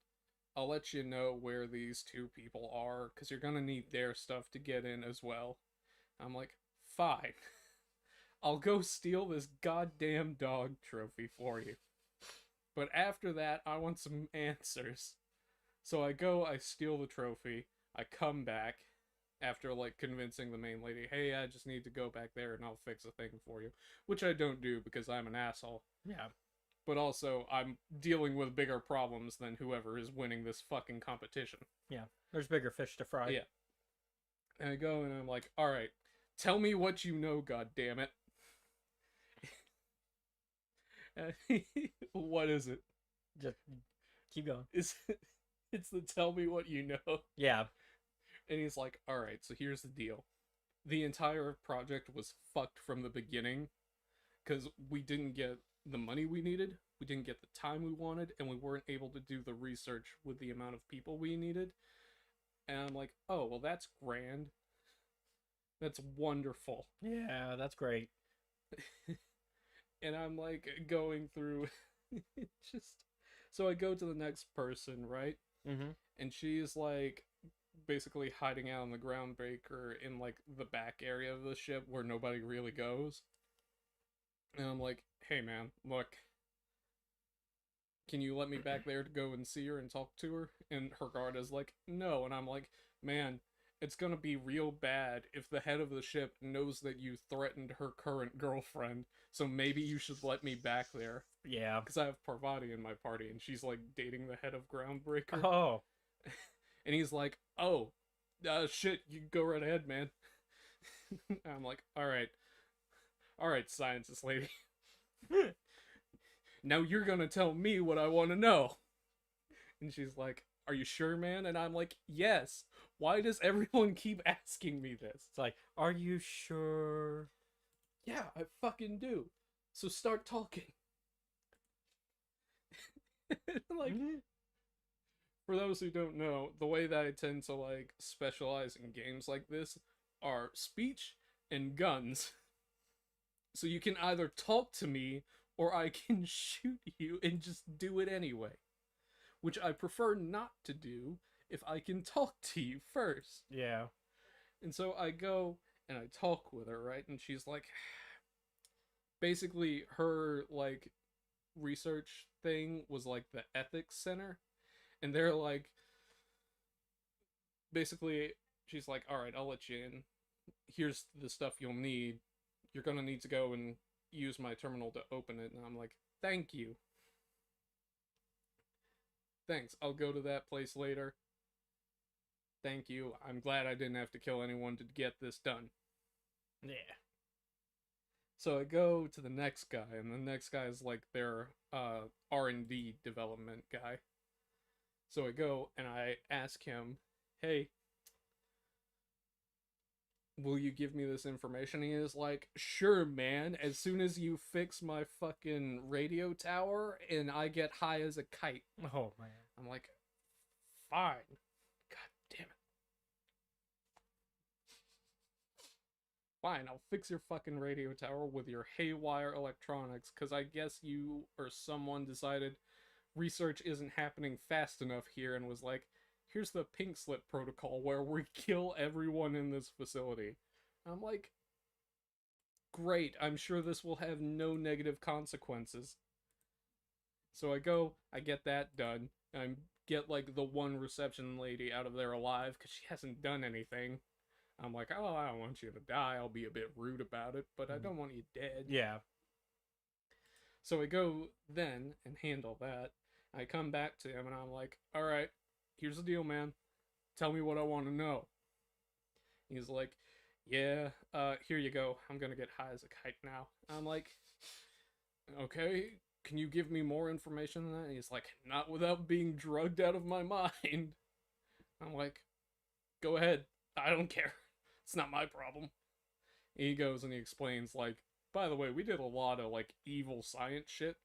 I'll let you know where these two people are, because you're gonna need their stuff to get in as well. I'm like, fine. I'll go steal this goddamn dog trophy for you. But after that, I want some answers. So I go, I steal the trophy, I come back after like convincing the main lady, hey, I just need to go back there and I'll fix a thing for you. Which I don't do because I'm an asshole. Yeah. But also, I'm dealing with bigger problems than whoever is winning this fucking competition. Yeah. There's bigger fish to fry. Yeah. And I go and I'm like, alright, tell me what you know, goddammit. What is it? Just keep going. It's the tell me what you know. Yeah. And he's like, alright, so here's the deal. The entire project was fucked from the beginning because we didn't get the money we needed, we didn't get the time we wanted, and we weren't able to do the research with the amount of people we needed. And I'm like, oh, well, that's grand. That's wonderful. Yeah, that's great. And I'm like going through just so I go to the next person, right? Mm-hmm. And she's like basically hiding out on the groundbreaker in like the back area of the ship where nobody really goes. And I'm like, hey man, look, can you let me back there to go and see her and talk to her? And her guard is like, no. And I'm like, man, it's gonna be real bad if the head of the ship knows that you threatened her current girlfriend, so maybe you should let me back there. Yeah. Because I have Parvati in my party, and she's like dating the head of Groundbreaker. Oh. And he's like, oh, shit, you go right ahead, man. I'm like, alright, scientist lady. Now you're gonna tell me what I want to know. And she's like, are you sure, man? And I'm like, yes. Why does everyone keep asking me this? It's like, are you sure? Yeah, I fucking do. So start talking. Like, for those who don't know, the way that I tend to like specialize in games like this are speech and guns. So you can either talk to me or I can shoot you and just do it anyway. Which I prefer not to do if I can talk to you first. Yeah. And so I go and I talk with her, right? And she's like, basically, her like research thing was like the ethics center. And they're like, basically, she's like, all right, I'll let you in. Here's the stuff you'll need. You're gonna need to go and use my terminal to open it. And I'm like, thank you. Thanks. I'll go to that place later. Thank you. I'm glad I didn't have to kill anyone to get this done. Yeah. So I go to the next guy, and the next guy is like their R&D development guy. So I go and I ask him, hey, will you give me this information? He is like, sure, man, as soon as you fix my fucking radio tower and I get high as a kite. Oh man. I'm like, fine. God damn it. Fine, I'll fix your fucking radio tower with your haywire electronics, because I guess you or someone decided research isn't happening fast enough here and was like, here's the pink slip protocol where we kill everyone in this facility. I'm like, great, I'm sure this will have no negative consequences. So I go, I get that done, and I get like the one reception lady out of there alive because she hasn't done anything. I'm like, oh, I don't want you to die. I'll be a bit rude about it, but I don't want you dead. Yeah. So I go then and handle that. I come back to him and I'm like, all right, here's the deal, man. Tell me what I want to know. He's like, yeah, here you go. I'm gonna get high as a kite now. I'm like, okay, can you give me more information than that? And he's like, not without being drugged out of my mind. I'm like, go ahead. I don't care. It's not my problem. And he goes and he explains, like, by the way, we did a lot of, like, evil science shit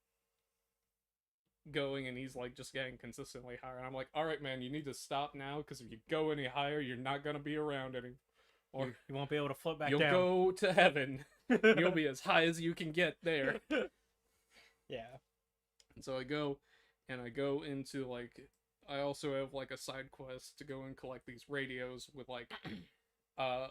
going, and he's, like, just getting consistently higher. And I'm like, alright, man, you need to stop now, because if you go any higher, you're not gonna be around any. Or You won't be able to float back you'll down. go to heaven. You'll be as high as you can get there. Yeah. And so I go, and I go into, like, I also have, like, a side quest to go and collect these radios with, like,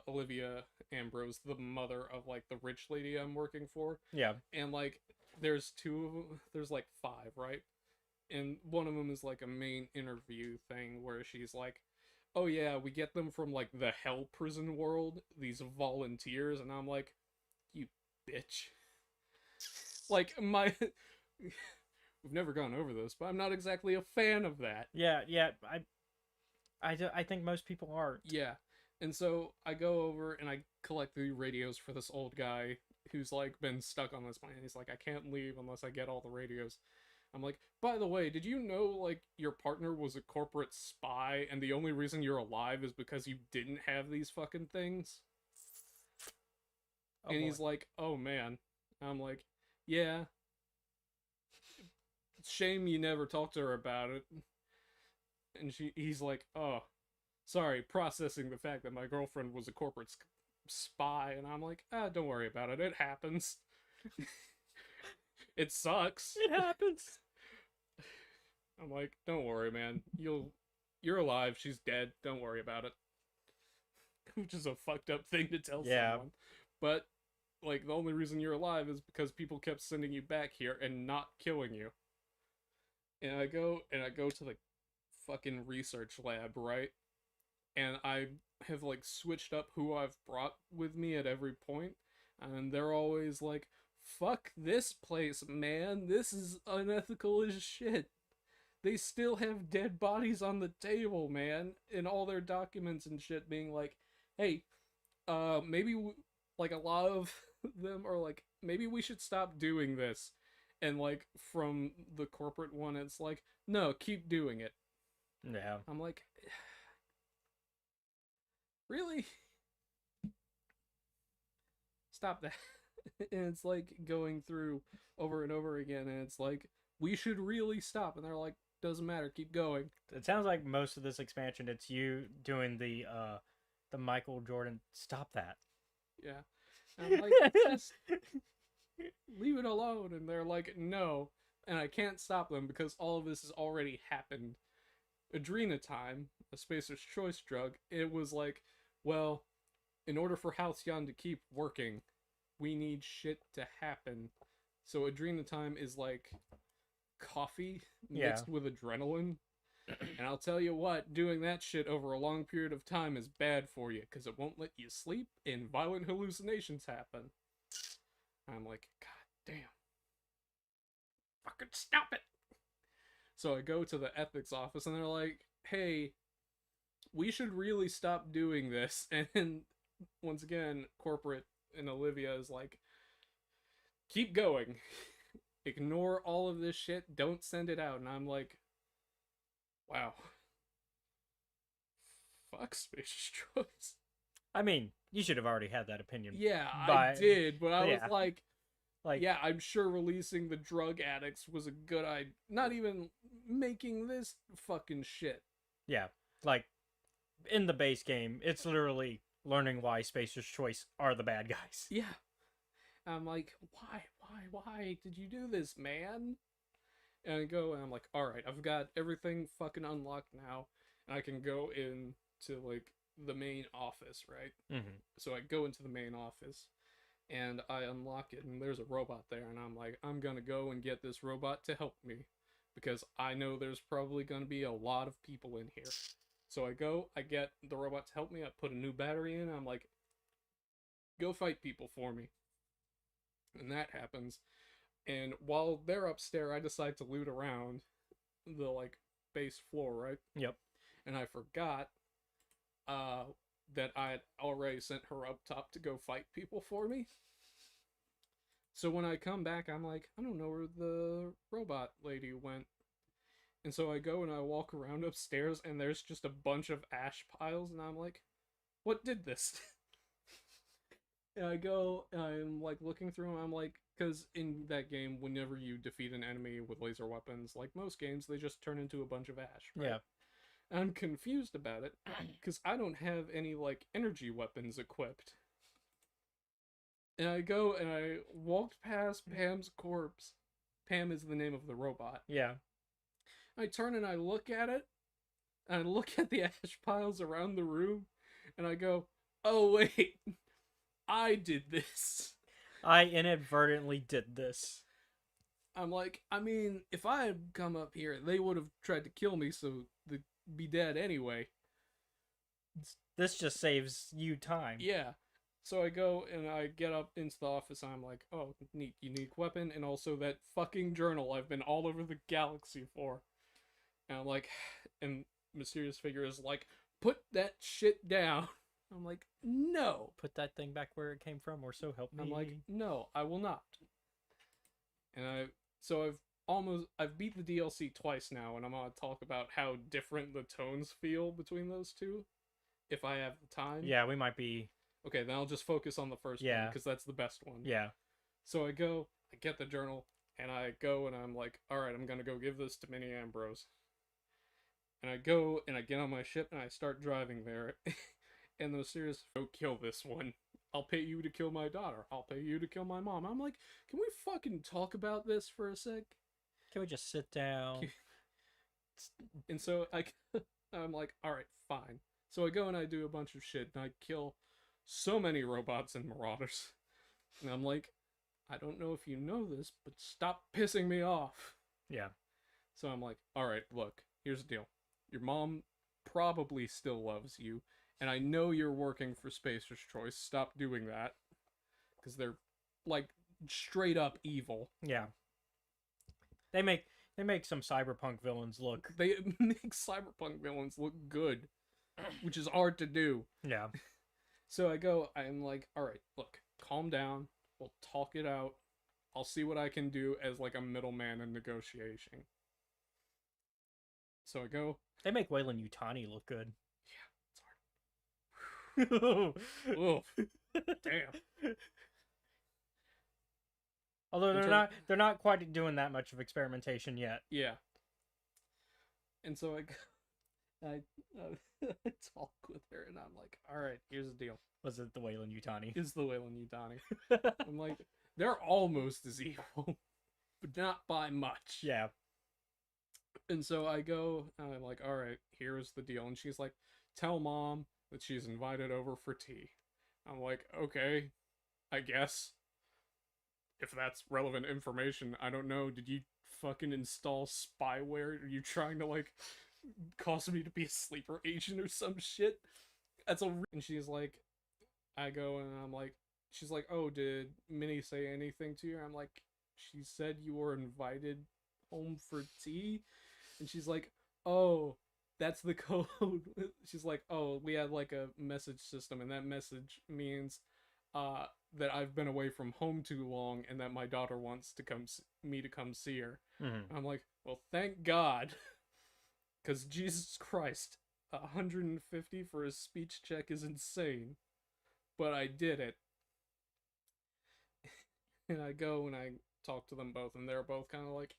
Olivia Ambrose, the mother of, like, the rich lady I'm working for. Yeah. And, like, there's two of them, there's, like, 5, right? And one of them is, like, a main interview thing where she's like, oh yeah, we get them from, like, the hell prison world, these volunteers, and I'm like, you bitch. Like, we've never gone over this, but I'm not exactly a fan of that. Yeah. I think most people aren't. Yeah. And so I go over and I collect the radios for this old guy who's like been stuck on this planet. He's like, I can't leave unless I get all the radios. I'm like, by the way, did you know like your partner was a corporate spy and the only reason you're alive is because you didn't have these fucking things? Oh, And boy. he's like, oh man. I'm like, yeah. Shame you never talked to her about it. And he's like, oh, sorry, processing the fact that my girlfriend was a corporate spy. And I'm like, don't worry about it. It happens. It sucks. It happens. I'm like, don't worry, man. You're alive. She's dead. Don't worry about it. Which is a fucked up thing to tell someone. But like the only reason you're alive is because people kept sending you back here and not killing you. And I go to the fucking research lab, right? And I have like switched up who I've brought with me at every point, and they're always like, fuck this place, man. This is unethical as shit. They still have dead bodies on the table, man, in all their documents and shit being like, hey, maybe like a lot of them are like, maybe we should stop doing this. And like from the corporate one, it's like, no, keep doing it. Yeah. I'm like, really? Stop that. And it's like going through over and over again, and it's like, we should really stop. And they're like, doesn't matter, keep going. It sounds like most of this expansion, it's you doing the Michael Jordan. Stop that. Yeah. And I'm like, just leave it alone. And they're like, no. And I can't stop them because all of this has already happened. Adrenatime, a Spacer's Choice drug, it was like, well, in order for Halcyon to keep working, we need shit to happen. So Adrenatime is like coffee Yeah. mixed with adrenaline. And I'll tell you what, doing that shit over a long period of time is bad for you because it won't let you sleep and violent hallucinations happen. I'm like, God damn. Fucking stop it. So I go to the ethics office and they're like, hey, we should really stop doing this. And once again, corporate and Olivia is like, keep going. Ignore all of this shit. Don't send it out. And I'm like, wow. Fuck Spacious Choice. I mean, you should have already had that opinion. Yeah, I But- did, but I yeah. was like, Like, yeah, I'm sure releasing the drug addicts was a good idea. Not even making this fucking shit. yeah, like in the base game, it's literally learning why Spacer's Choice are the bad guys. Yeah. I'm like, why did you do this, man? And I go and I'm like, alright, I've got everything fucking unlocked now. And I can go into, like, the main office, right? Mm-hmm. So I go into the main office and I unlock it and there's a robot there and I'm like, I'm gonna go and get this robot to help me because I know there's probably gonna be a lot of people in here. So I go, I get the robot to help me, I put a new battery in, and I'm like, go fight people for me. And that happens. And while they're upstairs, I decide to loot around the like base floor, right? Yep. And I forgot that I had already sent her up top to go fight people for me. So when I come back, I'm like, I don't know where the robot lady went. And so I go and I walk around upstairs, and there's just a bunch of ash piles, and I'm like, what did this? And I go, and I'm like looking through them, I'm like, because in that game, whenever you defeat an enemy with laser weapons, like most games, they just turn into a bunch of ash. Right? Yeah. I'm confused about it because I don't have any like energy weapons equipped. And I go and I walked past Pam's corpse. Pam is the name of the robot. Yeah. I turn and I look at it, and I look at the ash piles around the room, and I go, oh wait, I did this. I inadvertently did this. I'm like, I mean, if I had come up here, they would have tried to kill me, so they'd be dead anyway. This just saves you time. Yeah. So I go and I get up into the office and I'm like, oh, neat, unique weapon, and also that fucking journal I've been all over the galaxy for. And I'm like, and Mysterious Figure is like, put that shit down. I'm like, no. Put that thing back where it came from, or so help me. I'm like, no, I will not. And I've beat the DLC twice now, and I'm gonna talk about how different the tones feel between those two, if I have the time. yeah, we might be. Okay, then I'll just focus on the first one, Yeah. because that's the best one. Yeah. So I go, I get the journal, and I go and I'm like, alright, I'm gonna go give this to Minnie Ambrose. And I go and I get on my ship and I start driving there. And the Mysterious, go kill this one. I'll pay you to kill my daughter. I'll pay you to kill my mom. I'm like, can we fucking talk about this for a sec? Can we just sit down? And so I'm like, alright, fine. So I go and I do a bunch of shit and I kill so many robots and marauders. And I'm like, I don't know if you know this, but stop pissing me off. Yeah. So I'm like, alright, look, here's the deal. Your mom probably still loves you, and I know you're working for Spacer's Choice. Stop doing that. Because they're, like, straight up evil. Yeah. They make some cyberpunk villains look. They make cyberpunk villains look good, which is hard to do. Yeah. So I'm like, alright, look, calm down. We'll talk it out. I'll see what I can do as, like, a middleman in negotiation. So I go, They make Wayland Utani look good. it's hard. Oof. Damn. Although Until- they're not quite doing that much of experimentation yet. Yeah. And so I talk with her, and I'm like, all right, here's the deal. Was it the Wayland Utani? Is the Wayland Yutani. I'm like, they're almost as evil, but not by much. Yeah. And so I go, and I'm like, all right, here's the deal. And she's like, tell mom that she's invited over for tea. I'm like, okay, I guess. If that's relevant information, I don't know. Did you fucking install spyware? Are you trying to, like, cause me to be a sleeper agent or some shit? That's a. And she's like, I go, and I'm like, she's like, oh, did Minnie say anything to you? I'm like, she said you were invited home for tea. And she's like, oh, that's the code. She's like, oh, we had like a message system, and that message means that I've been away from home too long, and that my daughter wants to me to come see her. Mm-hmm. I'm like, well, thank God, because Jesus Christ, 150 for a speech check is insane, but I did it. And I go and I talk to them both, and they're both kind of like,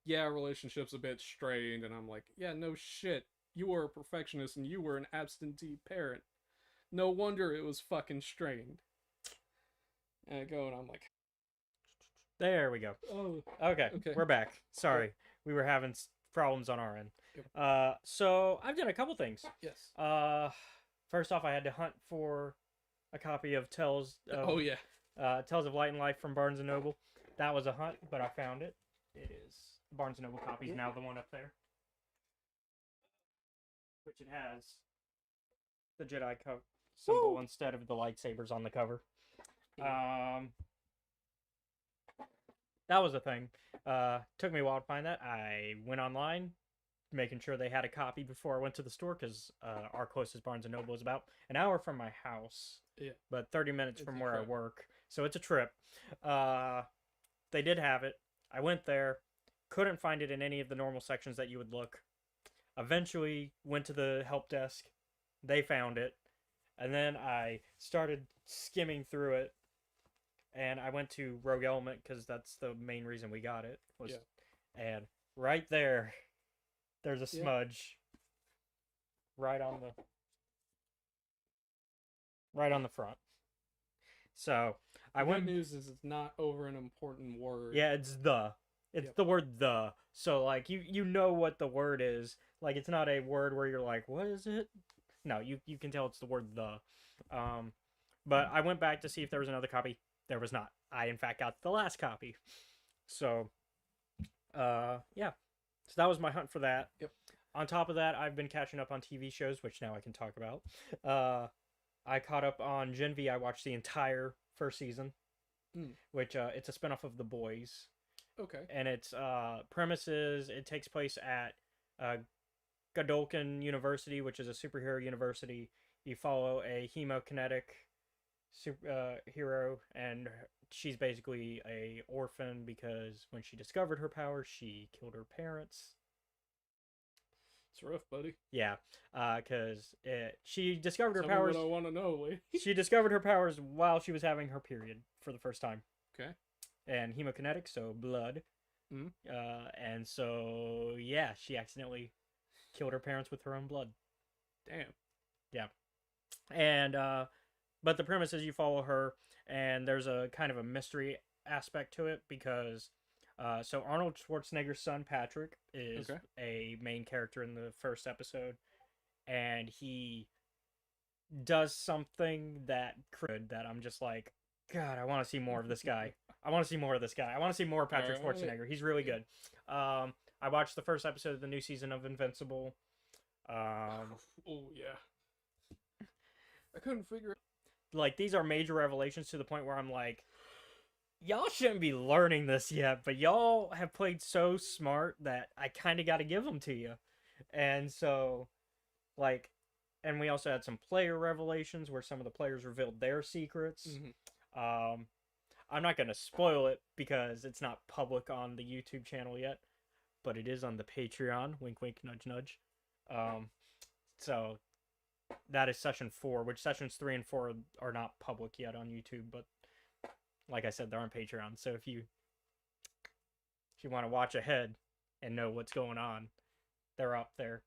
yeah, relationship's a bit strained. And I'm like, yeah, no shit. You were a perfectionist and you were an absentee parent. No wonder it was fucking strained. And I go and I'm like, There we go. oh, Okay, okay. we're back. Sorry, we were having problems on our end. Yep. So I've done a couple things. Yes. First off, I had to hunt for a copy of Tales. Oh yeah. Tales of Light and Life from Barnes and Noble. That was a hunt, but I found it. It is Barnes and Noble copy is now the one up there, which it has the Jedi symbol instead of the lightsabers on the cover. That was a thing. Took me a while to find that. I went online, making sure they had a copy before I went to the store, because our closest Barnes and Noble is about an hour from my house, but 30 minutes from where I work. So it's a trip. They did have it. I went there, couldn't find it in any of the normal sections that you would look. Eventually went to the help desk. They found it. And then I started skimming through it. And I went to Rogue Element, because that's the main reason we got it. And right there, there's a smudge. Right on the front. So I went. Good news is it's not over an important word. Yeah, it's the. It's the word the. So like you know what the word is. Like it's not a word where you're like, what is it? No, you can tell it's the word the. But I went back to see if there was another copy. There was not. I in fact got the last copy. So yeah. So that was my hunt for that. Yep. On top of that, I've been catching up on TV shows, which now I can talk about. I caught up on Gen V. I watched the entire first season, which it's a spinoff of The Boys. Okay. And its premises, it takes place at Godolkin University, which is a superhero university. You follow a hemokinetic hero, and she's basically a orphan because when she discovered her powers, she killed her parents. It's rough, buddy. Yeah, because she discovered her Tell me powers. what I want to know, Lee. She discovered her powers while she was having her period for the first time. Okay. And hemokinetic, so blood. Mm-hmm. And so, yeah, she accidentally killed her parents with her own blood. Damn. Yeah. And, but the premise is you follow her, and there's a kind of a mystery aspect to it, because, so Arnold Schwarzenegger's son, Patrick, is a main character in the first episode, and he does something that I'm just like, God, I want to see more of this guy. I want to see more of this guy. I want to see more of Patrick Schwarzenegger. He's really good. I watched the first episode of the new season of Invincible. Oh, yeah. I couldn't figure it. Like, these are major revelations to the point where I'm like, y'all shouldn't be learning this yet, but y'all have played so smart that I kind of got to give them to you. And so, like, and we also had some player revelations where some of the players revealed their secrets. Mm-hmm. I'm not going to spoil it because it's not public on the YouTube channel yet, but it is on the Patreon. Wink, wink, nudge, nudge. So that is session 4, which sessions 3 and 4 are not public yet on YouTube, but like I said, they're on Patreon. So if you want to watch ahead and know what's going on, they're up there.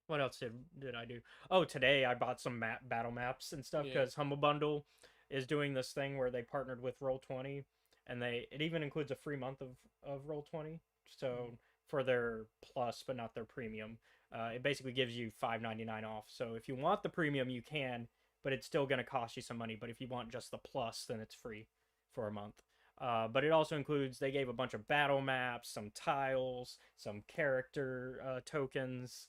What else did I do? Oh, today I bought some battle maps and stuff because Humble Bundle is doing this thing where they partnered with Roll20, and it even includes a free month of Roll20. So for their plus, but not their premium, it basically gives you $5.99 off. So if you want the premium, you can, but it's still going to cost you some money. But if you want just the plus, then it's free for a month. But it also includes, they gave a bunch of battle maps, some tiles, some character tokens,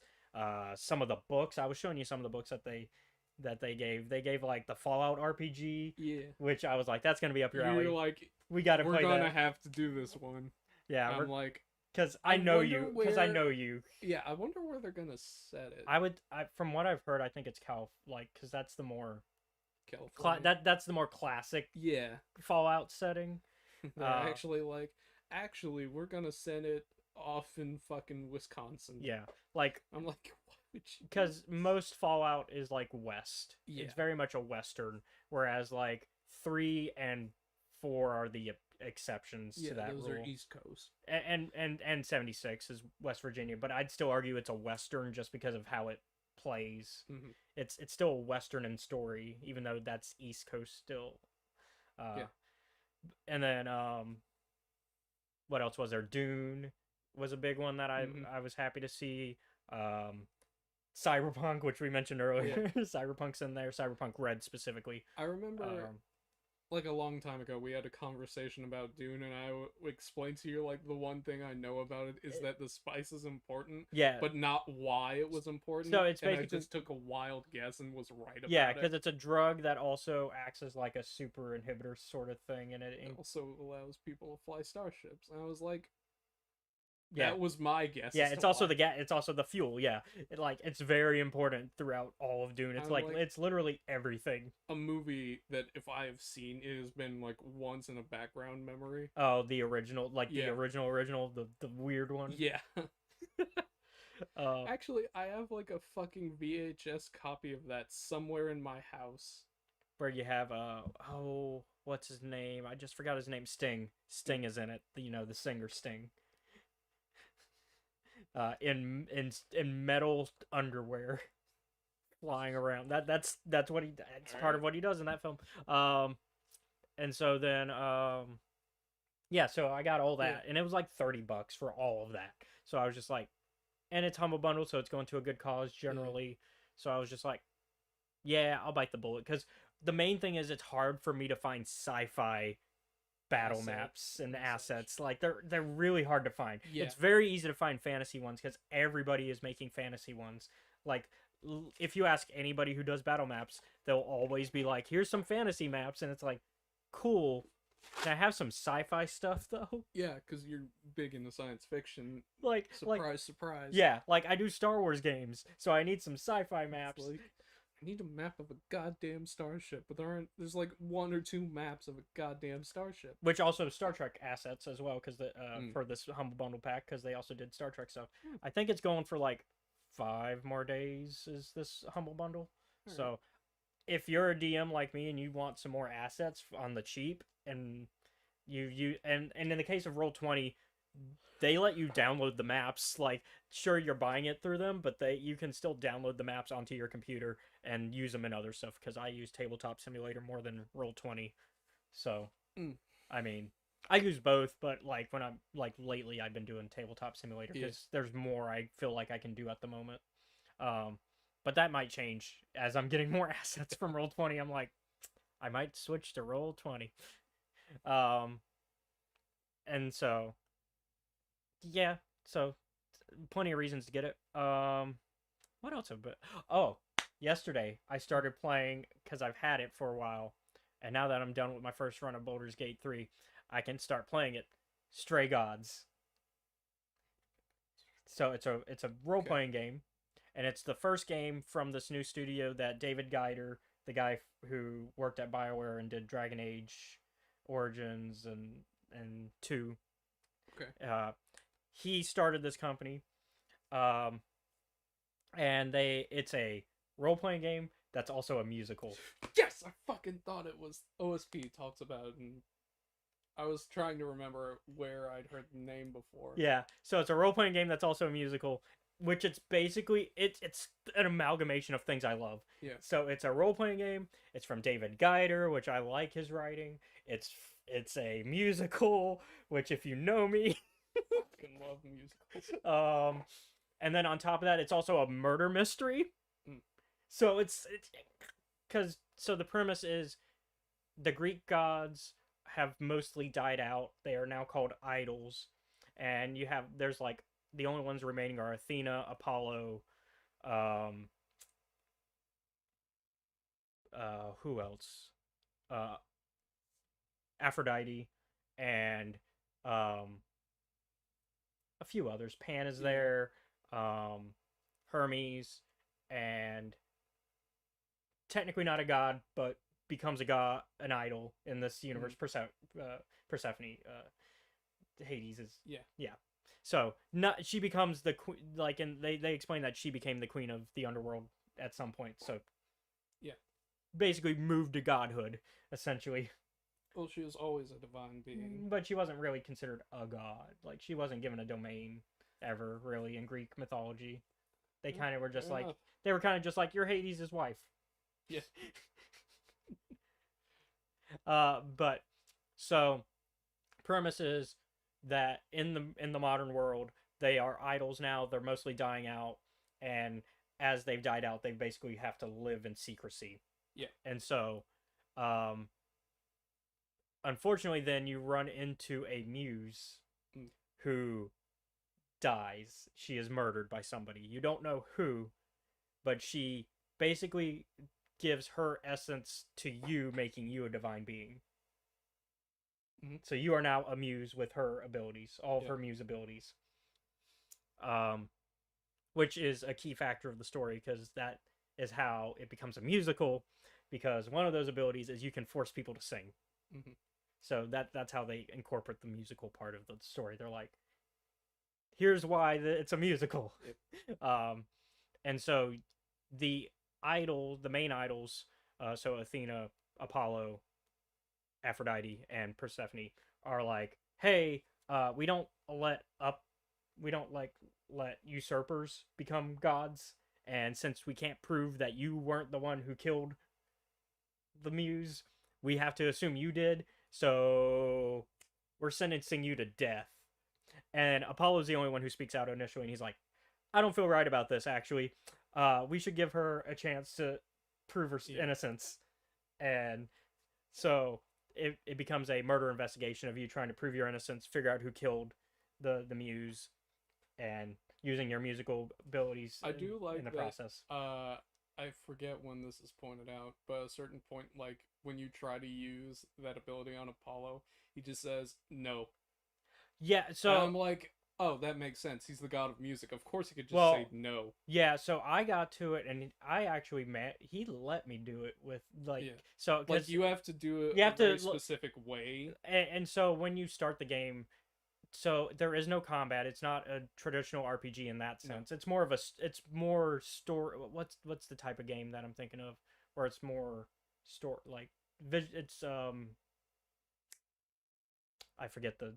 some of the books. I was showing you some of the books that they gave. They gave like the Fallout RPG, Yeah. which I was like, that's gonna be up your alley. You're like, we got to play we're gonna that. have to do this one. Yeah, I'm like, because I I know wonder you. Because I where- know you. yeah, I wonder where they're gonna set it. From what I've heard, I think it's because that's the more California. that's the more classic Yeah. Fallout setting. They're actually we're gonna send it off in fucking Wisconsin. Yeah, like I'm like, why would you? because most Fallout is like West. Yeah. It's very much a Western, whereas like 3 and 4 are the exceptions Yeah, to that those rule. are East Coast. And 76 is West Virginia, but I'd still argue it's a Western just because of how it plays. Mhm. It's still a Western in story, even though that's East Coast still. Yeah. And then what else was there? Dune was a big one that I was happy to see. Cyberpunk, which we mentioned earlier. Cyberpunk's in there. Cyberpunk Red specifically. I remember like a long time ago we had a conversation about Dune, and I explained to you like the one thing I know about it is that the spice is important, Yeah, but not why it was important. So it's and I basically- just took a wild guess and was right about yeah, it. because it's a drug that also acts as like a super inhibitor sort of thing, and It also allows people to fly starships. And I was like, yeah, that was my guess. yeah. as It's to also why. it's also the fuel. Yeah, it's very important throughout all of Dune. It's I'm like like- it's literally everything. a movie that if I have seen it has been like once in a background memory. Oh, the original, like Yeah. the original, the weird one. Yeah. Uh, Actually, I have like a fucking VHS copy of that somewhere in my house. where you have what's his name? I just forgot his name. Sting. Sting is in it. The singer Sting. In metal underwear, flying around. That's what that's part of what he does in that film. And so then yeah, so I got all that, and it was like $30 for all of that. So I was just like, and it's Humble Bundle, so it's going to a good cause generally. So I was just like, yeah, I'll bite the bullet, because the main thing is it's hard for me to find sci-fi battle Assets maps and and assets. such. Like they're really hard to find. Yeah. It's very easy to find fantasy ones because everybody is making fantasy ones. Like if you ask anybody who does battle maps, they'll always be like, "Here's some fantasy maps," and it's like, cool. Can I have some sci-fi stuff though? Yeah, because you're big into science fiction. Like Surprise, surprise. yeah, like I do Star Wars games, so I need some sci-fi It's maps. like, I need a map of a goddamn starship, but there's like 1 or 2 maps of a goddamn starship. Which also Star Trek assets as well, because Mm. for this Humble Bundle pack, because they also did Star Trek stuff. Hmm. I think it's going for like 5 more days. Is this Humble Bundle? Alright. So, if you're a DM like me and you want some more assets on the cheap, and and in the case of Roll20, they let you download the maps. Like, sure, you're buying it through them, but you can still download the maps onto your computer and use them in other stuff. Because I use Tabletop Simulator more than Roll20, so Mm. I mean, I use both, but like when I'm like lately, I've been doing Tabletop Simulator because there's more I feel like I can do at the moment. But that might change as I'm getting more assets from Roll20. I'm like, I might switch to Roll20. And so, yeah, so plenty of reasons to get it. What else have been? Oh, yesterday I started playing because I've had it for a while, and now that I'm done with my first run of Baldur's Gate 3, I can start playing it. Stray Gods. So it's a role playing game, and it's the first game from this new studio that David Geider, the guy who worked at BioWare and did Dragon Age Origins and 2. Okay. He started this company. And it's a role playing game that's also a musical. Yes, I fucking thought it was OSP talks about it, and I was trying to remember where I'd heard the name before. Yeah, so it's a role playing game that's also a musical, which it's basically it's an amalgamation of things I love. Yeah. So it's a role playing game. It's from David Geider, which I like his writing. It's a musical, which if you know me, Fucking love musicals. and then on top of that, it's also a murder mystery. Mm. So it's because so the premise is the Greek gods have mostly died out. They are now called idols, and there's like the only ones remaining are Athena, Apollo, um, who else? Uh, Aphrodite, and um, a few others. Pan is Yeah. there, Hermes, and technically not a god, but becomes a god, an idol in this universe. Persephone, Hades is Yeah. So not she becomes the queen, like, and they explain that she became the queen of the underworld at some point. So Yeah. basically moved to godhood essentially, Well, she was always a divine being. but she wasn't really considered a god. Like she wasn't given a domain ever really in Greek mythology. They kind of were just Fair like enough. they were kind of just like you're Hades' wife. Yeah. But so premise is that in the modern world they are idols now. They're mostly dying out, and as they've died out, they basically have to live in secrecy. Yeah. And so, unfortunately, then you run into a muse Mm. who dies. She is murdered by somebody. You don't know who, but she basically gives her essence to you, making you a divine being. Mhm. So you are now a muse with her abilities, all of Yeah. her muse abilities. Which is a key factor of the story because that is how it becomes a musical. Because one of those abilities is you can force people to sing. Mhm. So that's how they incorporate the musical part of the story. They're like, here's why it's a musical. Yep. And so the the main idols, so Athena, Apollo, Aphrodite, and Persephone are like, hey, we don't like let usurpers become gods, and since we can't prove that you weren't the one who killed the muse, we have to assume you did. So we're sentencing you to death. And Apollo's the only one who speaks out initially, and he's like, I don't feel right about this, actually. We should give her a chance to prove her innocence. And so it becomes a murder investigation of you trying to prove your innocence, figure out who killed the muse, and using your musical abilities I do like in the that, process. I forget when this is pointed out, but at a certain point, like when you try to use that ability on Apollo, he just says no. Yeah, And so I'm like, oh, that makes sense. He's the god of music. Of course he could just Well, say no. yeah, so I got to it, and I actually he let me do it with like Yeah. so Like because you have to do it you have a very to look- specific way. and so when you start the game, so there is no combat. It's not a traditional RPG in that No. sense. It's more of it's more story. What's the type of game that I'm thinking of where it's more story like it's I forget the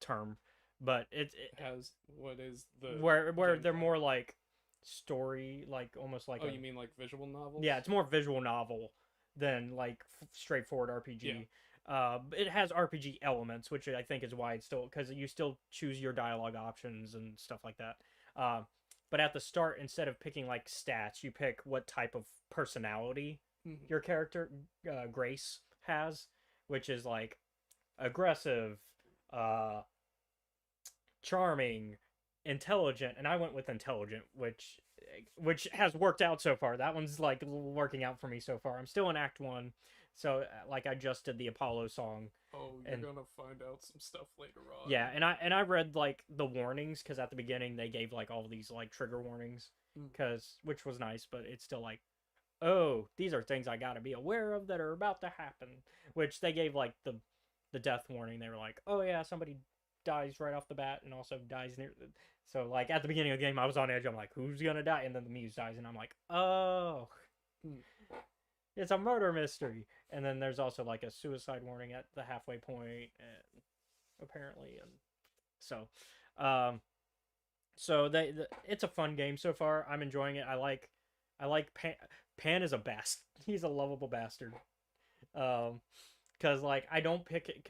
term, but It has what is the where they're genre? more like story, like almost like Oh, you mean like visual novels? yeah, it's more visual novel than like straightforward RPG. It has RPG elements, which I think is why it's still because you still choose your dialogue options and stuff like that. But at the start, instead of picking like stats, you pick what type of personality Mhm. your character, Grace, has, which is like aggressive, uh, charming, intelligent, and I went with intelligent, which has worked out so far. That one's like working out for me so far. I'm still in Act 1, so like I just did the Apollo song. Oh, you're And gonna find out some stuff later on. yeah, and I read like the warnings because at the beginning they gave like all these like trigger warnings, because which was nice, but it's still like, oh, these are things I got to be aware of that are about to happen. Which they gave like the death warning. They were like, oh yeah, somebody dies right off the bat and also dies near. So like at the beginning of the game, I was on edge. I'm like, who's gonna die? And then the muse dies, and I'm like, oh, Mm. it's a murder mystery. And then there's also like a suicide warning at the halfway point, and apparently, and so, um, So it's a fun game so far. I'm enjoying it. I like Pan. Pan is a bast. He's a lovable bastard. Because like I don't pick it.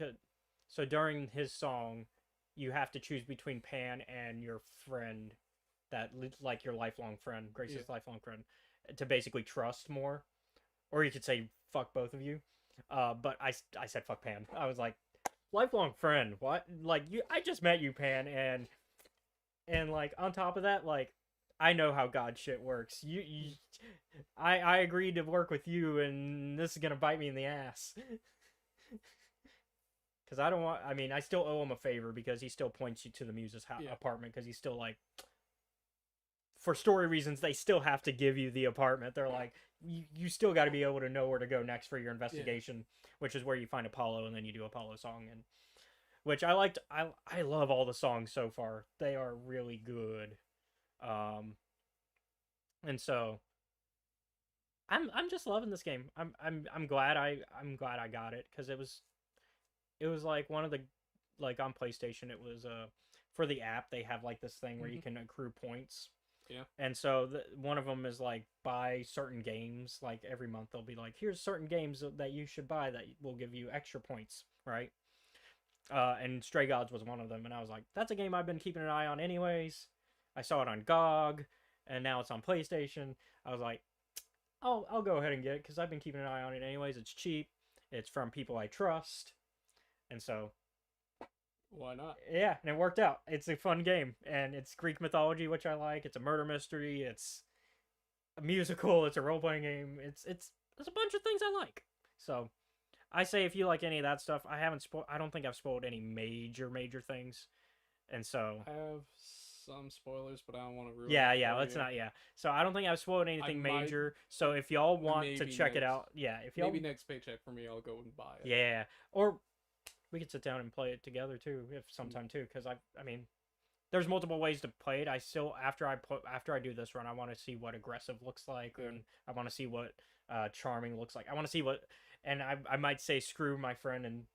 So during his song, you have to choose between Pan and your friend, like your lifelong friend, Yeah. Grace's lifelong friend, to basically trust more, or you could say fuck both of you. But I said fuck Pan. I was like lifelong friend. What? Like you? I just met you, Pan, and like on top of that, like I know how God shit works. I agreed to work with you, and this is gonna bite me in the ass. Because I don't want. I mean, I still owe him a favor because he still points you to the muse's Yeah. apartment because he's still like, for story reasons, they still have to give you the apartment. They're like, you still got to be able to know where to go next for your investigation, which is where you find Apollo and then you do Apollo song, and which I liked. I love all the songs so far. They are really good. Um, and so I'm just loving this game. I'm glad I got it because it was like one of the, like on PlayStation it was for the app they have like this thing where you Hmm. can accrue points. Yeah. And so one of them is like buy certain games. Like every month they'll be like, here's certain games that you should buy that will give you extra points, right? And Stray Gods was one of them, and I was like, that's a game I've been keeping an eye on anyways. I saw it on GOG, and now it's on PlayStation. I was like, I'll go ahead and get it because I've been keeping an eye on it anyways. It's cheap. It's from people I trust, and so Why not? yeah, and it worked out. It's a fun game, and it's Greek mythology, which I like. It's a murder mystery. It's a musical. It's a role playing game. It's there's a bunch of things I like. So I say if you like any of that stuff, I don't think I've spoiled any major things, and so I have some spoilers, but I don't want to ruin yeah, it yeah. for Let's you. not. Yeah. So I don't think I've spoiled I anything might, major. So if y'all want to maybe check it next, out, yeah. If maybe y'all, next paycheck for me, I'll go and buy it. yeah, or we could sit down and play it together too, if Mm. sometime too. Because I mean, there's multiple ways to play it. I still after I do this run, I want to see what aggressive looks like, Yeah. and I want to see what charming looks like. I want to see what, and I might say screw my friend and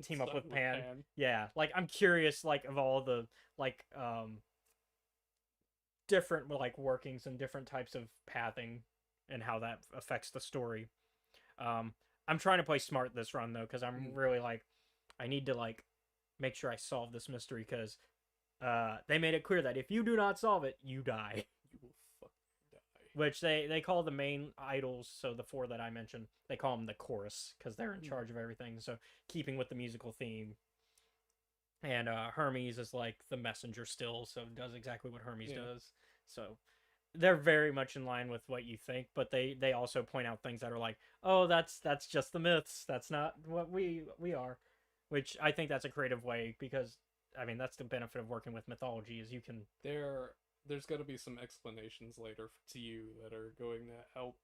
team up Stuck with with Pan. Pan. Yeah, like I'm curious, like of all the like different like workings and different types of pathing and how that affects the story. Um, I'm trying to play smart this run though because I'm Mm. really like I need to like make sure I solve this mystery because they made it clear that if you do not solve it, you die. You will fucking die. Which they call the main idols, so the four that I mentioned, they call them the chorus because they're in Mm. charge of everything. So keeping with the musical theme, and Hermes is like the messenger still, so does exactly what Hermes Yeah. does. So they're very much in line with what you think, but they also point out things that are like, oh, that's just the myths. That's not what we are, which I think that's a creative way because I mean that's the benefit of working with mythology is you can There's going to be some explanations later to you that are going to help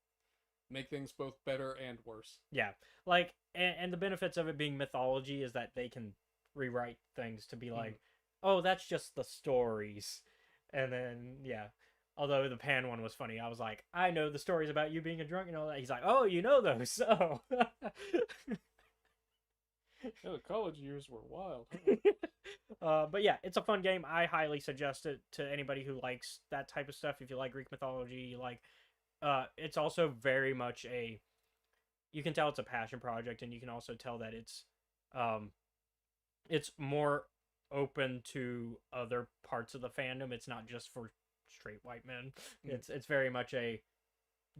make things both better and worse. yeah like and the benefits of it being mythology is that they can rewrite things to be Mm. like, oh, that's just the stories, and then yeah. Although the Pan one was funny, I was like, I know the stories about you being a drunk and all that. He's like, oh, you know those, oh. Yeah, the college years were wild. Huh? But yeah, it's a fun game. I highly suggest it to anybody who likes that type of stuff. If you like Greek mythology, you like. It's also very much a. You can tell it's a passion project, and you can also tell that um, it's more open to other parts of the fandom. It's not just for straight white men. Mm. It's very much a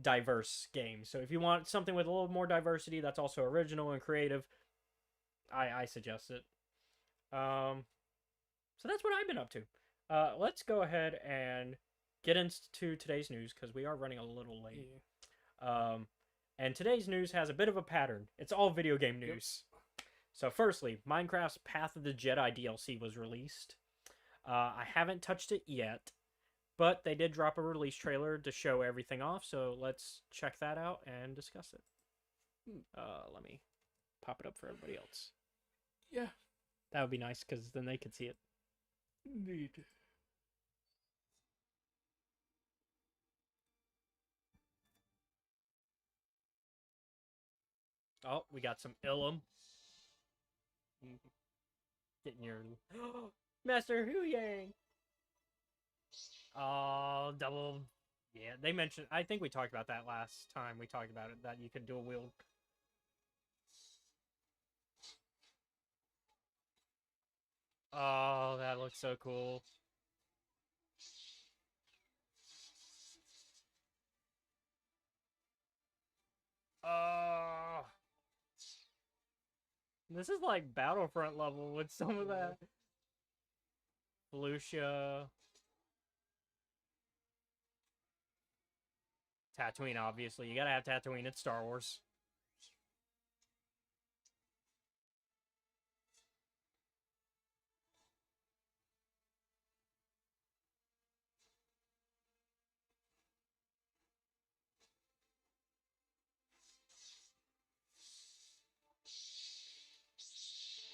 diverse game. So if you want something with a little more diversity that's also original and creative, I suggest it. Um, So that's what I've been up to. Let's go ahead and get into today's news because we are running a little late. Yeah. Um, and today's news has a bit of a pattern. It's all video game Yep. news. So, firstly, Minecraft's Path of the Jedi DLC was released. I haven't touched it yet, but they did drop a release trailer to show everything off. So let's check that out and discuss it. Hmm. Let me pop it up for everybody else. Yeah. That would be nice because then they could see it. Indeed. Oh, we got some Ilum. Mhm. Getting your Master Hu Yang. Oh, double. Yeah, they mentioned. I think we talked about that last time we talked about it, that you could dual wield. Oh, that looks so cool. Oh, this is like Battlefront level with some of that. Lucia. Tatooine, obviously. You gotta have Tatooine. It's Star Wars.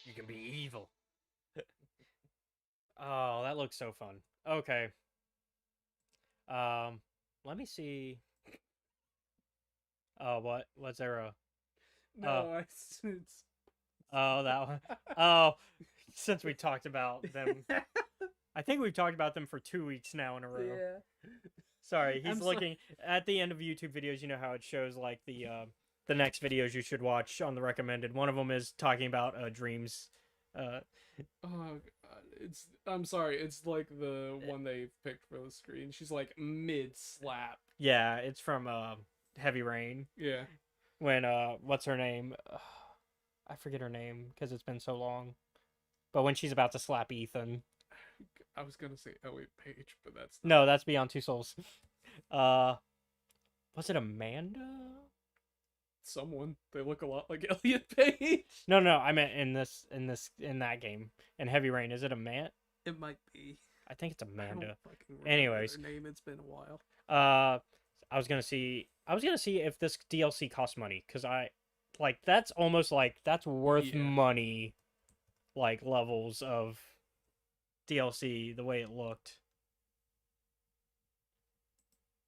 You can be evil. Oh, that looks so fun. Okay. Um, let me see. Oh, what? Was there a? No, it's Oh, that one. Oh, since we talked about them, I think we've talked about them for 2 weeks now in a row. yeah. Sorry, he's I'm looking at the end of YouTube videos. You know how it shows like the next videos you should watch on the recommended. One of them is talking about Dreams. Oh God, it's. I'm sorry. It's like the one they picked for the screen. She's like mid slap. Yeah, it's from Heavy Rain. Yeah. When what's her name? I forget her name because it's been so long. But when she's about to slap Ethan. I was gonna say Elliot Page, but that's not. No, that's Beyond Two Souls. Was it Amanda? Someone. They look a lot like Elliot Page. No, no, I meant in that game. In Heavy Rain, is it Amanda? It might be. I think it's I don't Amanda. fucking remember Anyways, their name. It's been a while. I was gonna see if this DLC costs money, because that's almost like that's worth money, like levels of DLC the way it looked.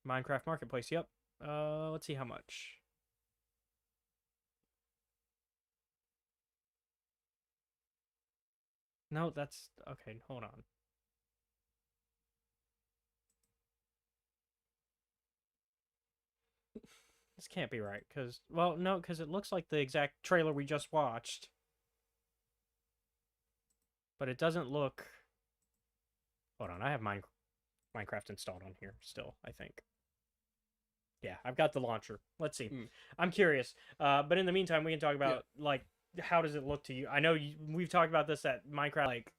Minecraft Marketplace, yep. Let's see how much. No, that's okay, hold on. This can't be right, because, well, no, because it looks like the exact trailer we just watched. But it doesn't look... Hold on, I have Minecraft installed on here still, I think. Yeah, I've got the launcher. Let's see. I'm curious. But in the meantime, we can talk about, like, how does it look to you? I know we've talked about this at Minecraft, like,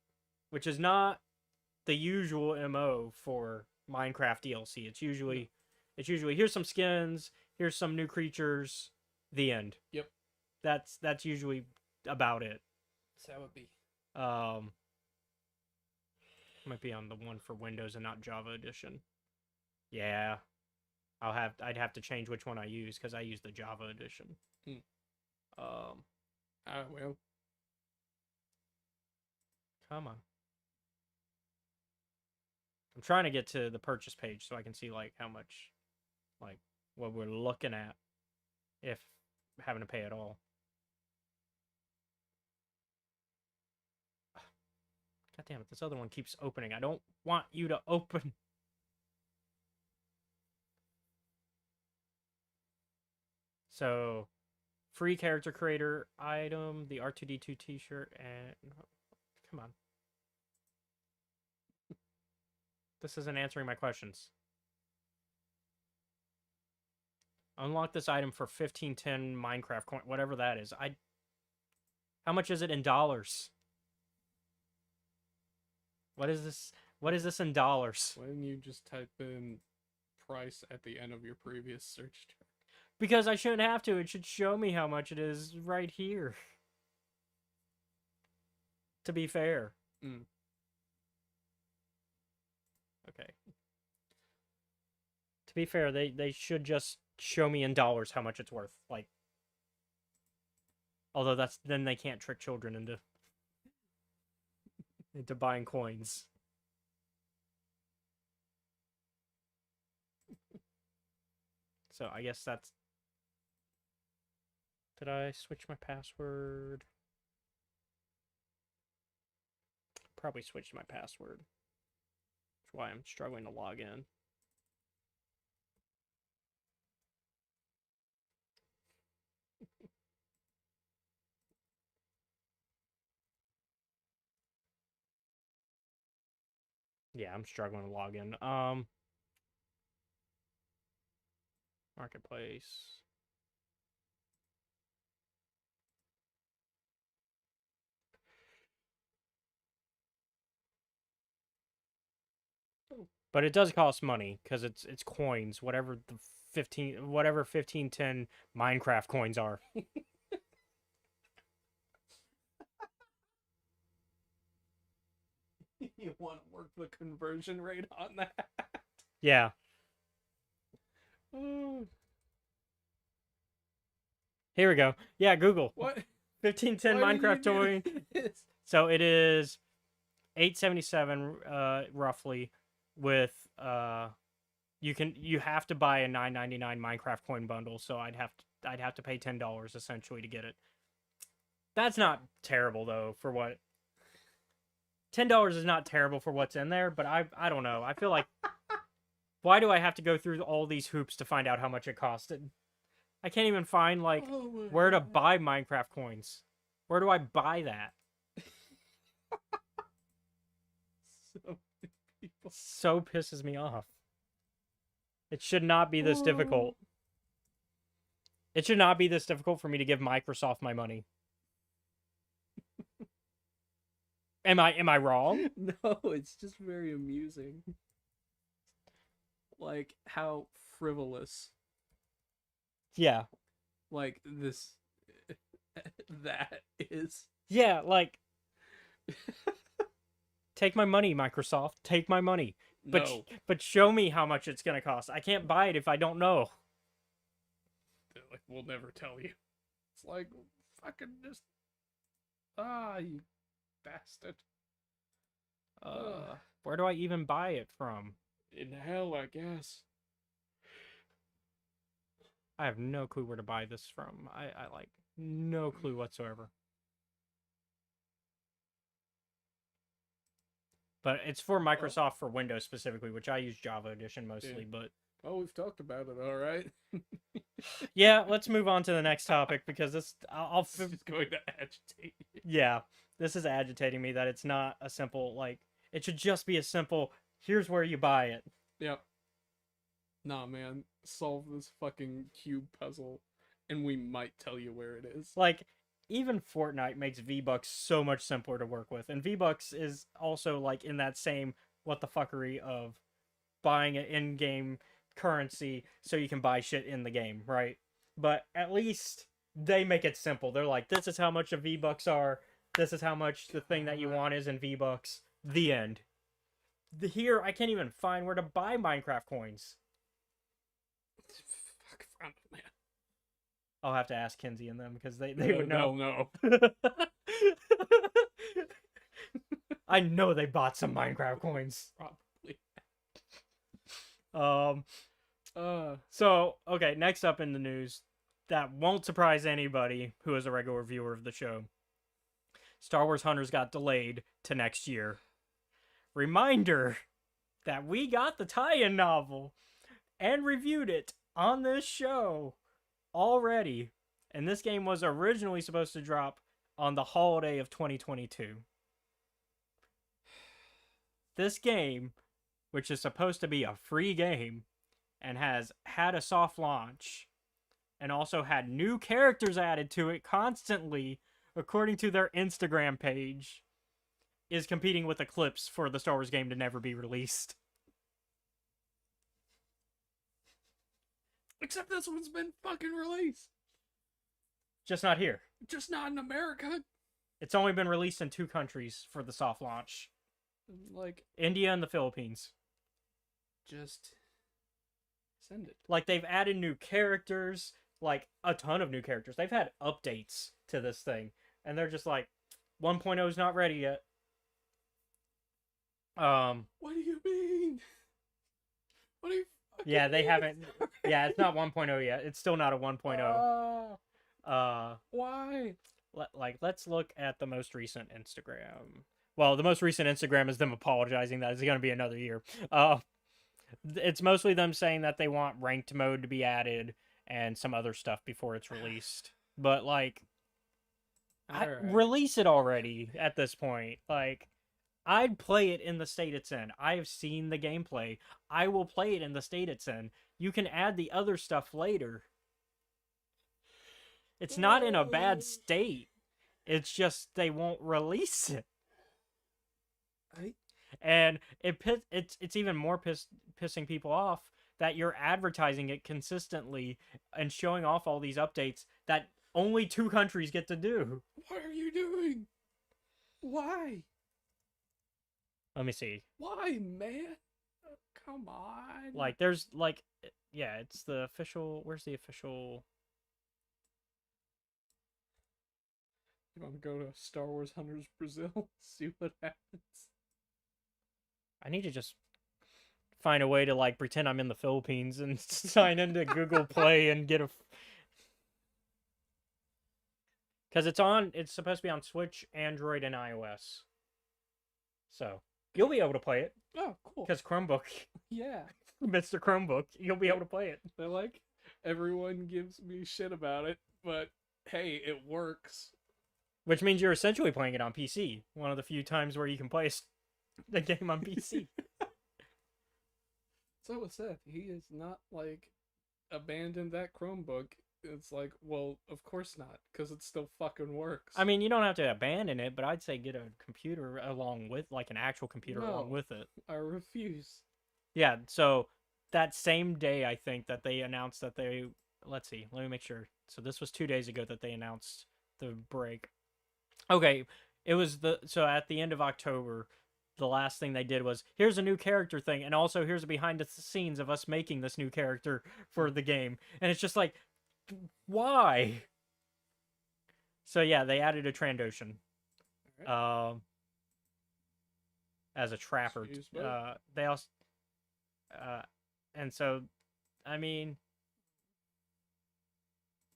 which is not the usual MO for Minecraft DLC. It's usually here's some skins, here's some new creatures, the end. Yep. That's usually about it. That's how it be. Might be on the one for Windows and not Java edition. Yeah. I'd have to change which one I use because I use the Java edition. Well. Come on. I'm trying to get to the purchase page so I can see like how much, like what we're looking at, if having to pay at all. God damn it! This other one keeps opening. I don't want you to open. So, free character creator item, the R2D2 t-shirt, and come on. This isn't answering my questions. Unlock this item for 1510 Minecraft coin, whatever that is. How much is it in dollars? What is this? What is this in dollars? Why didn't you just type in price at the end of your previous search term? Because I shouldn't have to. It should show me how much it is right here. To be fair. Okay. To be fair, they should just show me in dollars how much it's worth. Like, although then they can't trick children into buying coins. So I guess that's... Did I switch my password? Probably switched my password. That's why I'm struggling to log in. Yeah, I'm struggling to log in. Marketplace. But it does cost money because it's coins, whatever the 1510 Minecraft coins are. You want to work the conversion rate on that? Yeah. Here we go. Yeah, Google. What? 1510 Why did you Minecraft do toy. this? So it is 877 roughly with you have to buy a 9.99 Minecraft coin bundle, so I'd have to pay $10 essentially to get it. That's not terrible though for what $10 is not terrible for what's in there, but I don't know. I feel like why do I have to go through all these hoops to find out how much it costed? I can't even find like where to buy Minecraft coins. Where do I buy that? So many people. So pisses me off. It should not be this difficult. It should not be this difficult for me to give Microsoft my money. Am I wrong? No, it's just very amusing. Like how frivolous Yeah. like this that is. Yeah, like take my money, Microsoft. Take my money. But No. but show me how much it's going to cost. I can't buy it if I don't know. They're like, we'll never tell you. It's like fucking just you bastard. Where do I even buy it from? In hell, I guess. I have no clue where to buy this from. I like no clue whatsoever. But it's for Microsoft for Windows specifically, which I use Java Edition mostly, but Oh, we've talked about it, all right. yeah, let's move on to the next topic because I'll This is going to agitate you. yeah, this is agitating me that it's not a simple like it should just be a simple here's where you buy it. Yep. Nah, man. Solve this fucking cube puzzle, and we might tell you where it is. Like even Fortnite makes V-Bucks so much simpler to work with, and V-Bucks is also like in that same what the fuckery of buying an in-game currency so you can buy shit in the game, right? But at least they make it simple. They're like, this is how much a V-Bucks are. This is how much the thing that you want is in V-Bucks. The end. Here, I can't even find where to buy Minecraft coins. Fuck front, man. I'll have to ask Kinsey and them because they would know. No. I know they bought some Minecraft coins. Probably. So, okay, next up in the news, that won't surprise anybody who is a regular viewer of the show. Star Wars Hunters got delayed to next year. Reminder that we got the tie-in novel and reviewed it on this show already. And this game was originally supposed to drop on the holiday of 2022. This game, which is supposed to be a free game, and has had a soft launch, and also had new characters added to it constantly, according to their Instagram page, is competing with Eclipse for the Star Wars game to never be released. Except this one's been fucking released. Just not here. Just not in America. It's only been released in 2 countries for the soft launch. Like, India and the Philippines. just send it. Like, they've added new characters, like, a ton of new characters. They've had updates to this thing, and they're just like, 1.0 is not ready yet. What do you mean? What do you fucking Yeah, they mean? haven't. Yeah, it's not 1.0 yet. It's still not a 1.0. Why? Let's look at the most recent Instagram. Well, the most recent Instagram is them apologizing that it's going to be another year. It's mostly them saying that they want ranked mode to be added and some other stuff before it's released. But like, Alright. release it already at this point. Like, I'd play it in the state it's in. I've seen the gameplay. I will play it in the state it's in. You can add the other stuff later. It's not in a bad state. It's just they won't release it. And it's even more pissing people off that you're advertising it consistently and showing off all these updates that only 2 countries get to do. What are you doing? Why? Let me see. Why, man? Oh, come on. Like, there's like, yeah, it's the official. Where's the official? You want to go to Star Wars Hunters Brazil? See what happens. I need to just find a way to like pretend I'm in the Philippines and sign into Google Play and get a. Because it's supposed to be on Switch, Android, and iOS. So you'll be able to play it. Oh, cool. Because Chromebook, Yeah. Mr. Chromebook, you'll be able to play it. They're like, everyone gives me shit about it, but hey, it works. Which means you're essentially playing it on PC. One of the few times where you can play the game on PC. So with Seth, he is not like abandoned that Chromebook. It's like, well, of course not, because it still fucking works. I mean, you don't have to abandon it, but I'd say get a computer along with, like an actual computer along with it. I refuse. Yeah, so that same day, I think, that they announced that they... Let's see, let me make sure. So this was 2 days ago that they announced the break. Okay, it was so at the end of October, the last thing they did was, here's a new character thing, and also here's a behind the scenes of us making this new character for the game. And it's just like, why? So yeah, they added a Trandoshan. Right. As a trapper. They also... and so, I mean...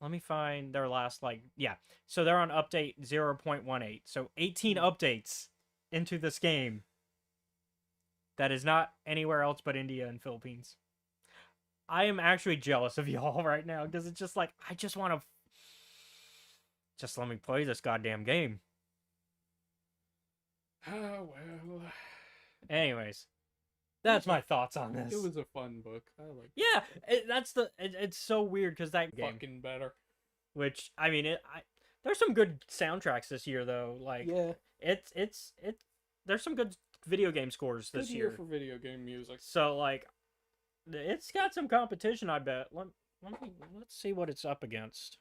Let me find their last, like... Yeah, so they're on update 0.18. So 18 updates into this game. That is not anywhere else but India and Philippines. I am actually jealous of y'all right now, because it's just like, I just want to... Just let me play this goddamn game. Oh, well... Anyways, that's my thoughts on this. It was a fun book. I like. Yeah, it's so weird because that game, fucking better. Which I mean, there's some good soundtracks this year though. Like, yeah, it's there's some good video game scores this year for video game music. So like, it's got some competition. I bet. Let's see what it's up against.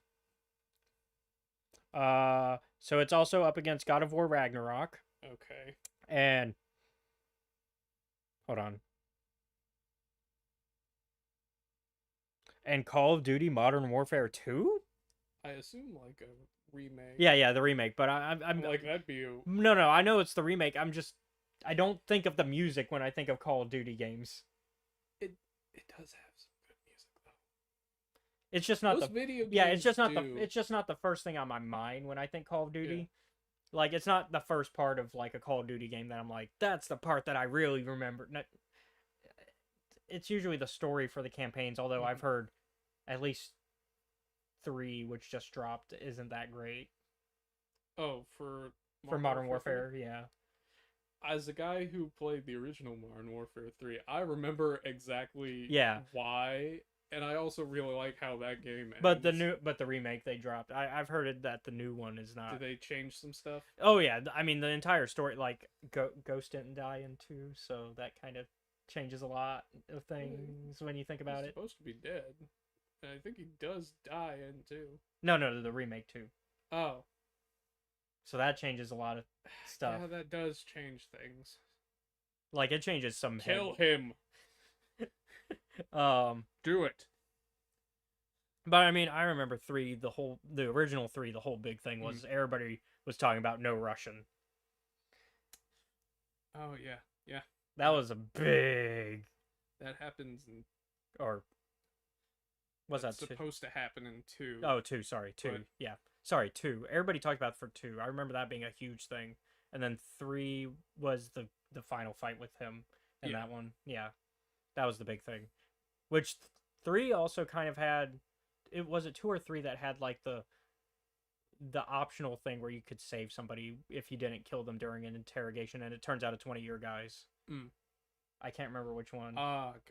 So it's also up against God of War Ragnarok. Okay. And hold on. And Call of Duty Modern Warfare 2? I assume like a remake. Yeah, the remake. But I'm like that'd be a... No, I know it's the remake. I don't think of the music when I think of Call of Duty games. It does have some good music though. It's just not Those video games. Yeah, it's just not the first thing on my mind when I think Call of Duty. Yeah. Like, it's not the first part of like a Call of Duty game that I'm like, that's the part that I really remember. It's usually the story for the campaigns, although I've heard at least 3, which just dropped, isn't that great. Oh, for Modern Warfare 3? Yeah. As a guy who played the original Modern Warfare 3, I remember exactly why, and I also really like how that game ends. But the remake they dropped, I've heard that the new one is not. Did they change some stuff? Oh yeah, I mean the entire story, like Ghost didn't die in 2, so that kind of changes a lot of things when you think about it. He's supposed to be dead. And I think he does die in 2. No, the remake 2. Oh. So that changes a lot of stuff. Yeah, that does change things. Like, it changes some... Kill him! Do it! But, I mean, I remember 3, the original 3, the whole big thing was everybody was talking about no Russian. Oh, yeah. Yeah. That was a big... That happens in... Or... Was that supposed to happen in 2? Oh, 2. Sorry, 2. But... Yeah, sorry, 2. Everybody talked about it for 2. I remember that being a huge thing, and then 3 was the final fight with him, and Yeah. that one, yeah, that was the big thing. Which 3 also kind of had, it was it 2 or 3 that had like the optional thing where you could save somebody if you didn't kill them during an interrogation, and it turns out it's one of your guys. Mm. I can't remember which one. God,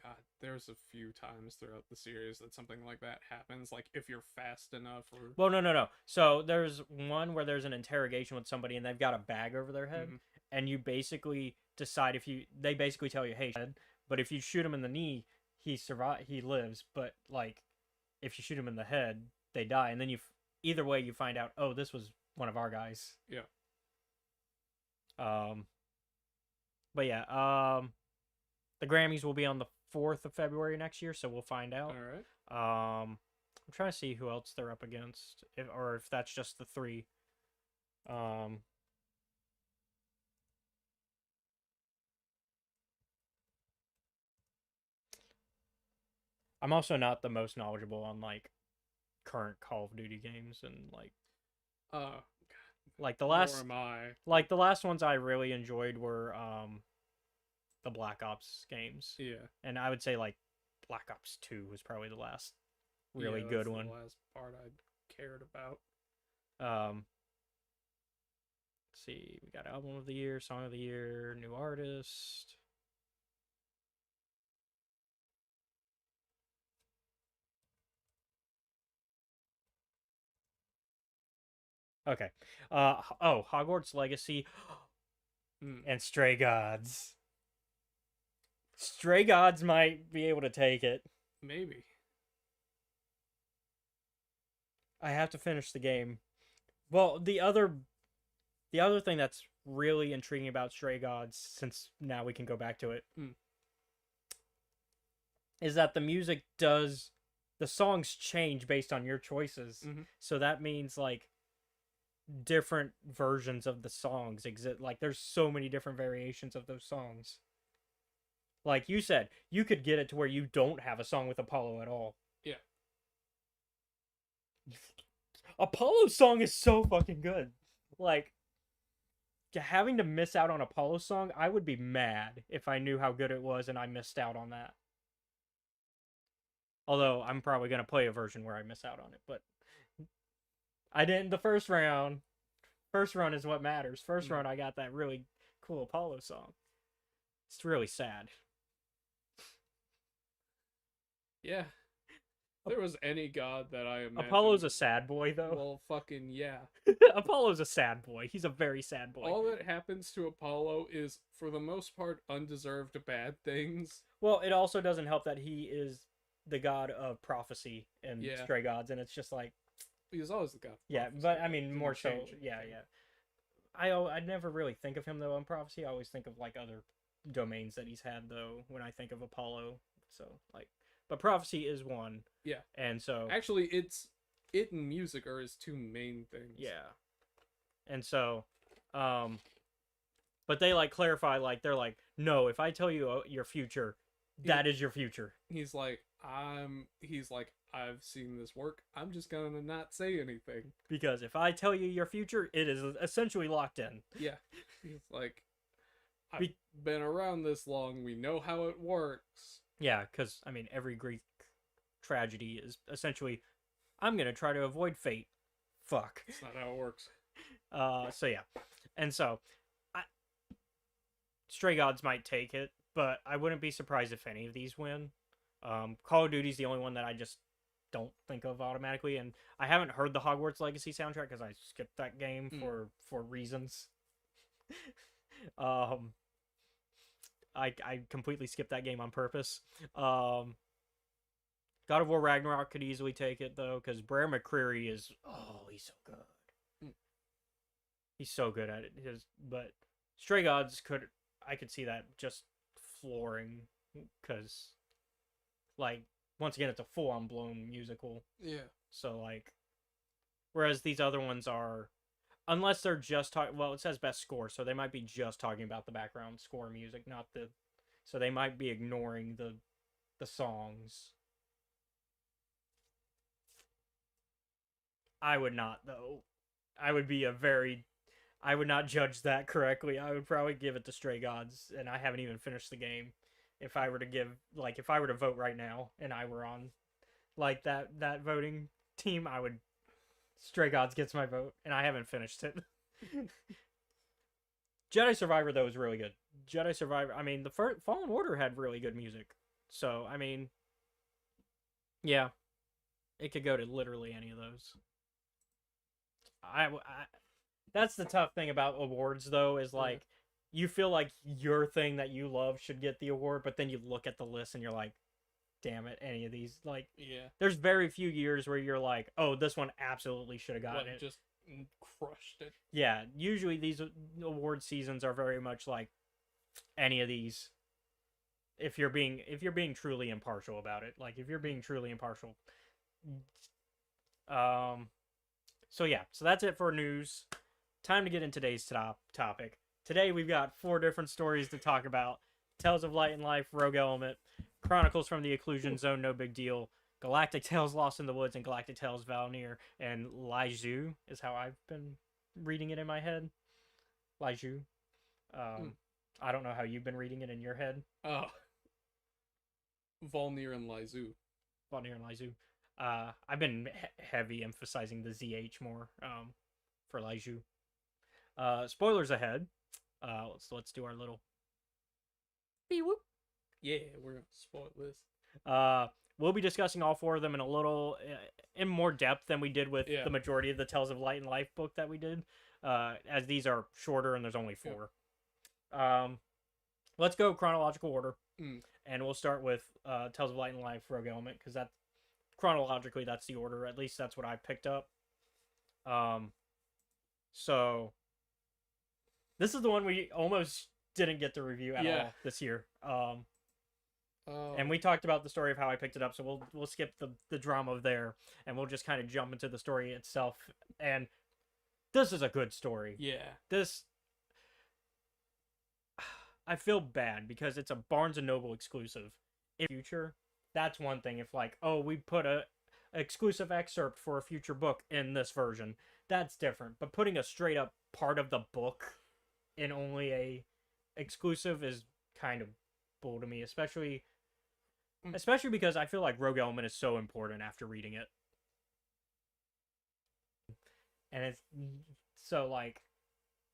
there's a few times throughout the series that something like that happens. Like if you're fast enough, or Well, no. So there's one where there's an interrogation with somebody and they've got a bag over their head, Mhm. and you basically decide if you. They basically tell you, "Hey," but if you shoot him in the knee, he lives. But like, if you shoot him in the head, they die. And then either way, you find out, oh, this was one of our guys. Yeah. But yeah, the Grammys will be on the 4th of February next year, so we'll find out. All right. I'm trying to see who else they're up against, if that's just the 3. I'm also not the most knowledgeable on like current Call of Duty games, and like the Nor last am I. like the last ones I really enjoyed were the Black Ops games. Yeah. And I would say like Black Ops 2 was probably the last really Yeah, good that's one. The last part I cared about. Let's see, we got Album of the Year, Song of the Year, New Artist. Okay. Hogwarts Legacy and Stray Gods. Stray Gods might be able to take it. Maybe. I have to finish the game. Well, the other thing that's really intriguing about Stray Gods, since now we can go back to it, is that the songs change based on your choices. Mm-hmm. So that means like different versions of the songs exist. Like there's so many different variations of those songs. Like you said, you could get it to where you don't have a song with Apollo at all. Yeah. Apollo's song is so fucking good. Like, having to miss out on Apollo's song, I would be mad if I knew how good it was and I missed out on that. Although, I'm probably going to play a version where I miss out on it, but I didn't the first round. First run is what matters. First run, I got that really cool Apollo song. It's really sad. Yeah. If there was any god that I imagined... Apollo's a sad boy, though. Well, fucking yeah. Apollo's a sad boy. He's a very sad boy. All that happens to Apollo is, for the most part, undeserved bad things. Well, it also doesn't help that he is the god of prophecy and Stray Gods, and it's just like... He's always the god of prophecy. Yeah, but I mean, more so... Yeah. I never really think of him, though, on prophecy. I always think of, like, other domains that he's had, though, when I think of Apollo. So, like... But prophecy is one. Yeah. And so... Actually, it and music are his two main things. Yeah. And so... But they, like, clarify, like, they're like, no, if I tell you your future, that is your future. He's like, I've seen this work. I'm just gonna not say anything. Because if I tell you your future, it is essentially locked in. Yeah. He's like, I've been around this long. We know how it works. Yeah, because, I mean, every Greek tragedy is essentially, I'm going to try to avoid fate. Fuck. That's not how it works. So, yeah. And so, Stray Gods might take it, but I wouldn't be surprised if any of these win. Call of Duty's the only one that I just don't think of automatically, and I haven't heard the Hogwarts Legacy soundtrack because I skipped that game for reasons. I completely skipped that game on purpose. God of War Ragnarok could easily take it, though, because Brer McCreary is... Oh, he's so good. He's so good at it. But Stray Gods I could see that just flooring, because, like, once again, it's a full-on blown musical. Yeah. So, like... Whereas these other ones are... Unless they're just talking... Well, it says best score, so they might be just talking about the background score music, not the... So they might be ignoring the songs. I would not, though. I would be a very... I would not judge that correctly. I would probably give it to Stray Gods, and I haven't even finished the game. If I were to if I were to vote right now, and I were on like that voting team, I would Stray Gods gets my vote, and I haven't finished it. Jedi Survivor though is really good. Jedi Survivor. I mean, the first Fallen Order had really good music, so I mean, yeah, it could go to literally any of those. I that's the tough thing about awards though is like you feel like your thing that you love should get the award, but then you look at the list and you're like, damn it, any of these like Yeah. there's very few years where you're like, oh, this one absolutely should have gotten Like, it. just crushed it. Yeah, usually these award seasons are very much like any of these. If you're being truly impartial about it, like if you're being truly impartial. So yeah, so that's it for news. Time to get in today's topic. Today we've got 4 different stories to talk about: Tales of Light and Life, Rogue Element, Chronicles from the Occlusion Zone, No Big Deal, Galactic Tales Lost in the Woods, and Galactic Tales Valnir, and Laiju is how I've been reading it in my head. Laiju. I don't know how you've been reading it in your head. Oh. Volnir and Lyzu. Valnir and Laiju. I've been heavy emphasizing the ZH more for Laiju. Spoilers ahead. Let's do our little beep whoop. Yeah, we're gonna spoil this. We'll be discussing all 4 of them in a little in more depth than we did with the majority of the Tales of Light and Life book that we did, as these are shorter and there's only 4. Let's go chronological order, and we'll start with Tales of Light and Life, Rogue Element, because that chronologically that's the order. At least that's what I picked up. So this is the one we almost didn't get to review at all this year. And we talked about the story of how I picked it up, so we'll skip the drama there, and we'll just kind of jump into the story itself. And this is a good story. Yeah. This, I feel bad because it's a Barnes and Noble exclusive. In the future, that's one thing. If like, oh, we put a exclusive excerpt for a future book in this version, that's different. But putting a straight up part of the book in only a exclusive is kind of bull to me, especially because I feel like Rogue Element is so important after reading it. And it's so like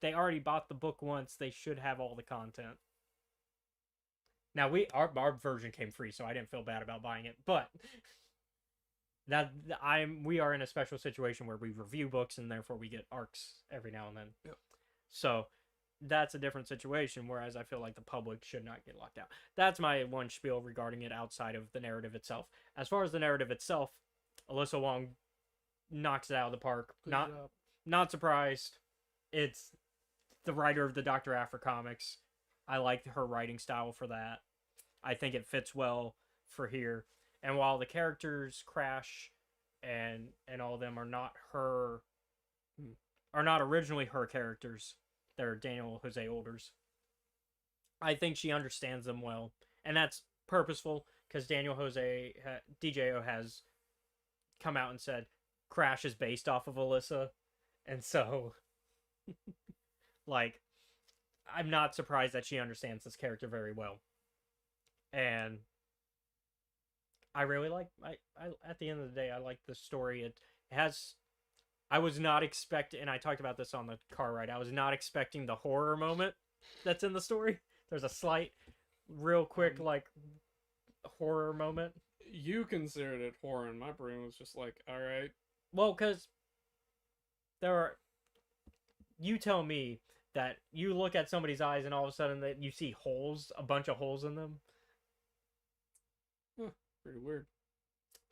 they already bought the book once, they should have all the content. Now our version came free, so I didn't feel bad about buying it, but we are in a special situation where we review books and therefore we get arcs every now and then. Yep. So that's a different situation, whereas I feel like the public should not get locked out. That's my one spiel regarding it outside of the narrative itself. As far as the narrative itself, Alyssa Wong knocks it out of the park. Good job. Not surprised. It's the writer of the Dr. Aphra comics. I like her writing style for that. I think it fits well for here. And while the characters Crash and all of them are not originally her characters, they're Daniel Jose Older's, I think she understands them well, and that's purposeful because DJO has come out and said Crash is based off of Alyssa, and so like I'm not surprised that she understands this character very well. And I really like I at the end of the day I like the story. It has, I was not expecting, and I talked about this on the car ride, I was not expecting the horror moment that's in the story. There's a slight, real quick, like, horror moment. You considered it horror, and my brain was just like, alright. Well, because you tell me that you look at somebody's eyes and all of a sudden that you see holes, a bunch of holes in them. Pretty weird.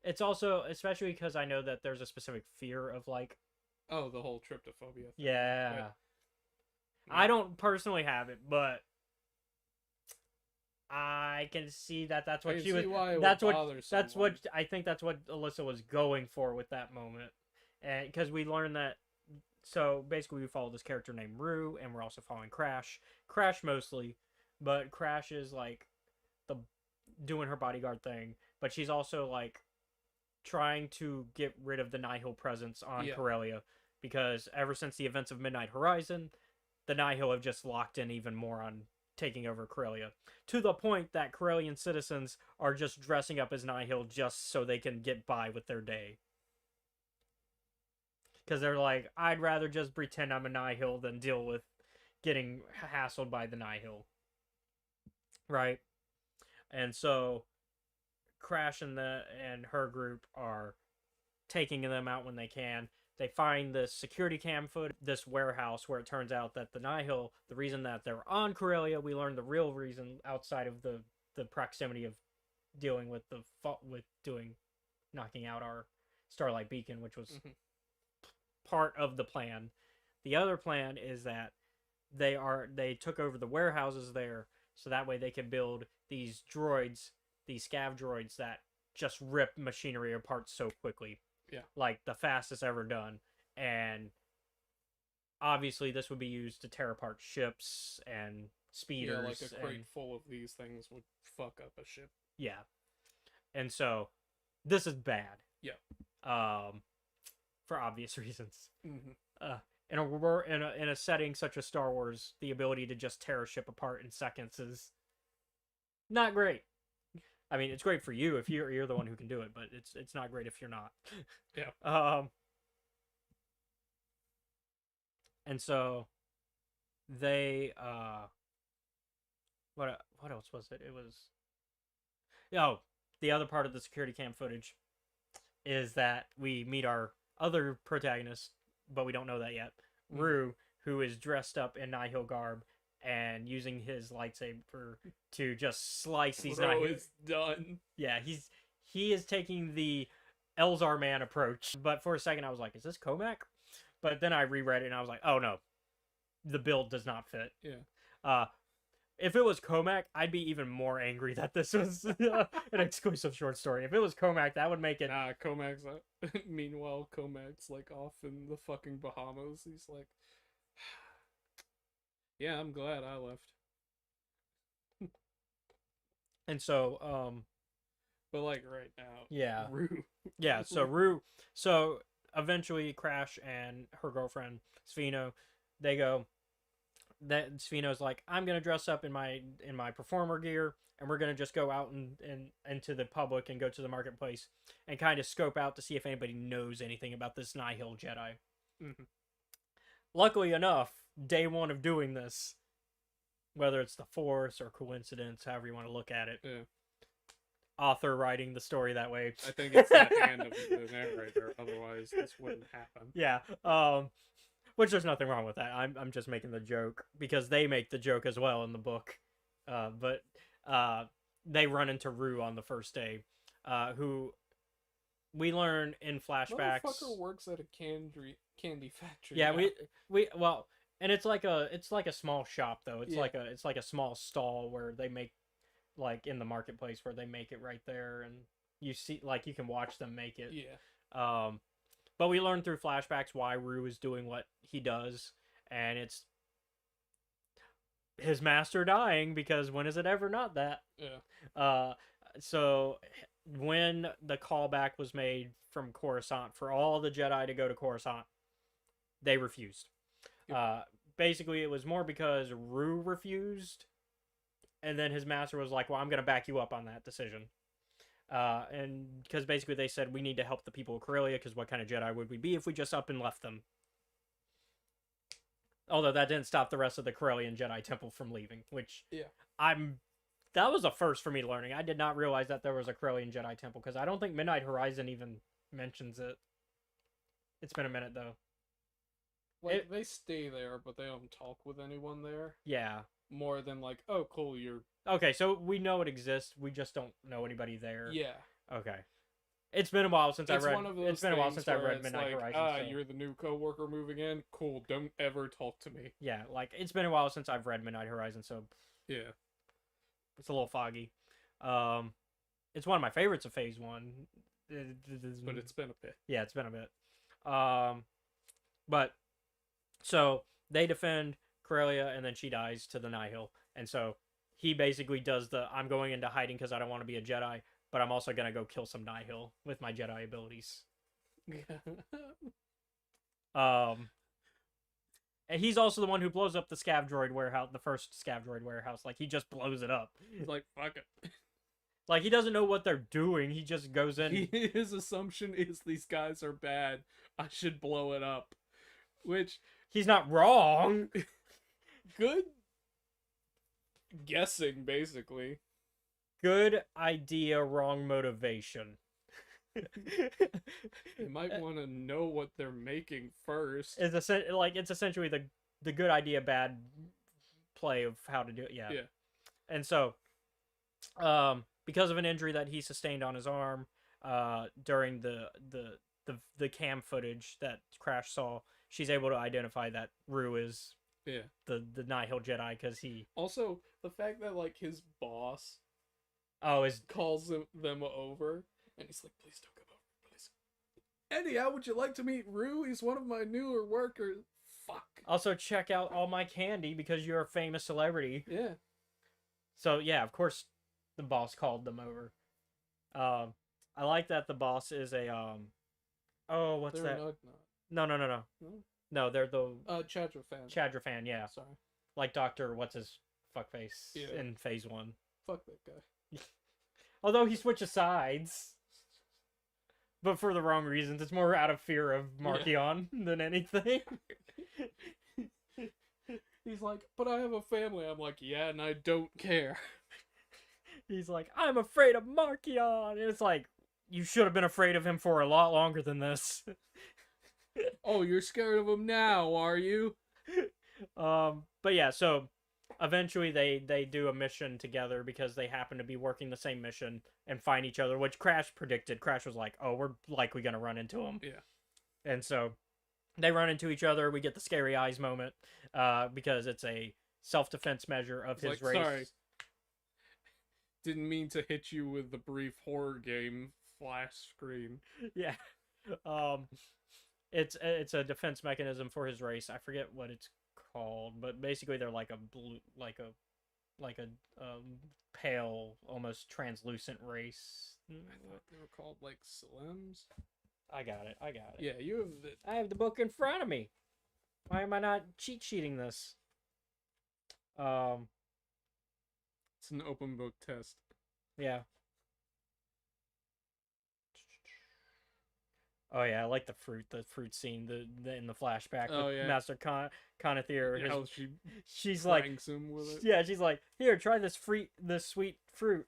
It's also, especially because I know that there's a specific fear of, like... Oh, the whole tryptophobia thing. Yeah. Right. I don't personally have it, but I can see that that's what she was... That's what I think that's what Alyssa was going for with that moment. And because we learned that... So, basically, we follow this character named Rue, and we're also following Crash. Crash mostly, but Crash is, like, doing her bodyguard thing, but she's also like trying to get rid of the Nihil presence on Corellia, because ever since the events of Midnight Horizon, the Nihil have just locked in even more on taking over Corellia, to the point that Corellian citizens are just dressing up as Nihil just so they can get by with their day. Because they're like, I'd rather just pretend I'm a Nihil than deal with getting hassled by the Nihil. Right? And so Crash and her group are taking them out when they can. They find the security cam footage, this warehouse, where it turns out that the Nihil, the reason that they're on Corellia, we learned the real reason outside of the proximity of dealing with knocking out our Starlight Beacon, which was part of the plan. The other plan is that they took over the warehouses there, so that way they can build these droids, these scav droids that just rip machinery apart so quickly. Yeah. Like the fastest ever done. And obviously this would be used to tear apart ships and speeders. Yeah, like a crate full of these things would fuck up a ship. Yeah. And so this is bad. Yeah. For obvious reasons. Mm-hmm. In a setting such as Star Wars, the ability to just tear a ship apart in seconds is not great. I mean, it's great for you if you're the one who can do it, but it's not great if you're not. Yeah. And so they what else was it? It was the other part of the security cam footage is that we meet our other protagonist, but we don't know that yet. Rue, who is dressed up in Nihil garb and using his lightsaber to just slice these Nihil. Is done. Yeah, he is taking the Elzar man approach. But for a second I was like, is this Comac? But then I reread it and I was like, oh no. The build does not fit. Yeah. If it was Comac, I'd be even more angry that this was an exclusive short story. If it was Comac, that would make it. Nah, Comac's meanwhile, Comac's like off in the fucking Bahamas. He's like, yeah, I'm glad I left. And so, but like right now, yeah, Rue. Yeah. So Rue. So eventually, Crash and her girlfriend Sphino, they go. That Sphino's like, I'm gonna dress up in my performer gear, and we're gonna just go out and into the public and go to the marketplace and kind of scope out to see if anybody knows anything about this Nihil Jedi. Mm-hmm. Luckily enough, day one of doing this, whether it's the Force or coincidence, however you want to look at it, yeah. Author writing the story that way. I think it's the hand of the narrator. Otherwise, this wouldn't happen. Yeah. Which there's nothing wrong with that. I'm just making the joke because they make the joke as well in the book. But they run into Rue on the first day, who we learn in flashbacks. Motherfucker works at a candy factory. Yeah, now. we well, and it's like a small shop though. It's like a small stall where they make, like in the marketplace where they make it right there, and you see, like, you can watch them make it. Yeah. But we learn through flashbacks why Rue is doing what he does, and it's his master dying, because when is it ever not that? Yeah. So when the callback was made from Coruscant for all the Jedi to go to Coruscant, they refused. Yep. Basically, it was more because Rue refused, and then his master was like, well, I'm going to back you up on that decision. And because basically they said, we need to help the people of Corellia, because what kind of Jedi would we be if we just up and left them? Although that didn't stop the rest of the Corellian Jedi Temple from leaving, which that was a first for me learning. I did not realize that there was a Corellian Jedi Temple, because I don't think Midnight Horizon even mentions it. It's been a minute, though. Like, they stay there, but they don't talk with anyone there. Yeah. More than like, oh, cool, you're... Okay, so we know it exists, we just don't know anybody there. Yeah. Okay. It's been a while since It's I read. one of those it's been a while since I read it's Midnight like, Horizon. So. You're the new coworker moving in. Cool. Don't ever talk to me. Yeah, like, it's been a while since I've read Midnight Horizon, so yeah, it's a little foggy. It's one of my favorites of Phase 1. But it's been a bit. Yeah, it's been a bit. But so they defend Corellia, and then she dies to the Nihil, and so he basically does the, I'm going into hiding because I don't want to be a Jedi, but I'm also gonna go kill some Nihil with my Jedi abilities. And And he's also the one who blows up the scav droid warehouse, the first scav droid warehouse. Like, he just blows it up. He's like, fuck it. Like, he doesn't know what they're doing. He just goes in. His assumption is these guys are bad. I should blow it up. Which, He's not wrong. good guessing, basically. Good idea, wrong motivation. You might want to know what they're making first. It's essentially the good idea, bad play of how to do it. Yeah. Yeah. And so, because of an injury that he sustained on his arm, during the cam footage that Crash saw, she's able to identify that Rue is Yeah. the Nihil Jedi because he Also, the fact that like his boss is calls them over, and he's like, "Please don't come over, please." Eddie, how would you like to meet Rue? He's one of my newer workers. Fuck. also check out all my candy because you're a famous celebrity. Yeah. So yeah, of course, the boss called them over. I like that the boss is a oh, what's They're that? not. No. No? No, they're the Chadra fan. Chadra fan, yeah. Sorry. Like Doctor what's his fuckface Yeah. in Phase 1. Fuck that guy. Although he switches sides. But for the wrong reasons. It's more out of fear of Markion than anything. He's like, but I have a family. I'm like, yeah, and I don't care. He's like, I'm afraid of Markion. And it's like, you should have been afraid of him for a lot longer than this. Oh, you're scared of him now, are you? But yeah, so eventually they do a mission together because they happen to be working the same mission and find each other, which Crash predicted. Crash was like, oh, we're likely gonna run into him. Yeah. And so they run into each other. We get the scary eyes moment, because it's a self-defense measure of his like, race. sorry. Didn't mean to hit you with the brief horror game flash screen. Yeah. It's a defense mechanism for his race. I forget what it's called, but basically they're like a blue, like a pale, almost translucent race. I thought they were called like Slims. I got it. Yeah, you have the. I have the book in front of me. Why am I not cheat sheeting this? It's an open book test. Yeah. Oh yeah, I like the fruit scene, the in the flashback Oh, with yeah. Master Conathir. How She's like, pranks him with it. yeah, she's like, here, try this sweet fruit.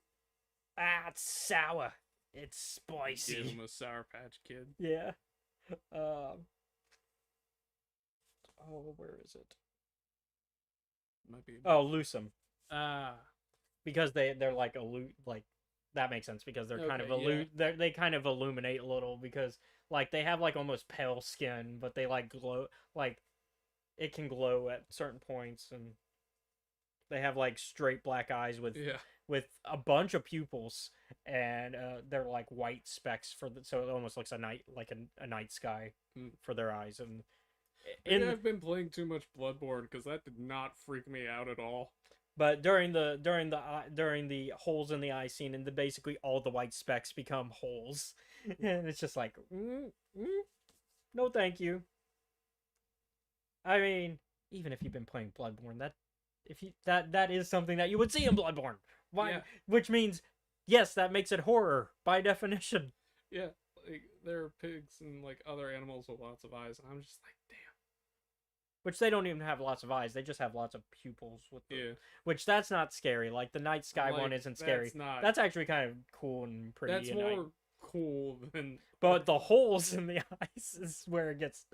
Ah, it's sour. It's spicy. Give him a Sour Patch Kid. Yeah. Oh, where is it? Might be. Oh, Lusum. Ah. Because they're like like that makes sense because they're kind of Okay, they kind of illuminate a little because like they have like almost pale skin, but they like glow, like it can glow at certain points, and they have like straight black eyes with Yeah. a bunch of pupils, and they're like white specks so it almost looks a night sky Hmm. for their eyes. And Maybe I've been playing too much Bloodborne because that did not freak me out at all. but during the holes in the eye scene, and basically all the white specks become holes, and it's just like, no, thank you. I mean, even if you've been playing Bloodborne, that is something that you would see in Bloodborne. Why? Yeah. Which means, yes, that makes it horror by definition. Yeah, like there are pigs and like other animals with lots of eyes, and I'm just like, damn. Which they don't even have lots of eyes; they just have lots of pupils with them. Yeah. Which that's not scary. Like the night sky Like, one isn't scary. That's not. That's actually kind of cool and pretty. That's and more cool than. But the holes in the eyes is where it gets.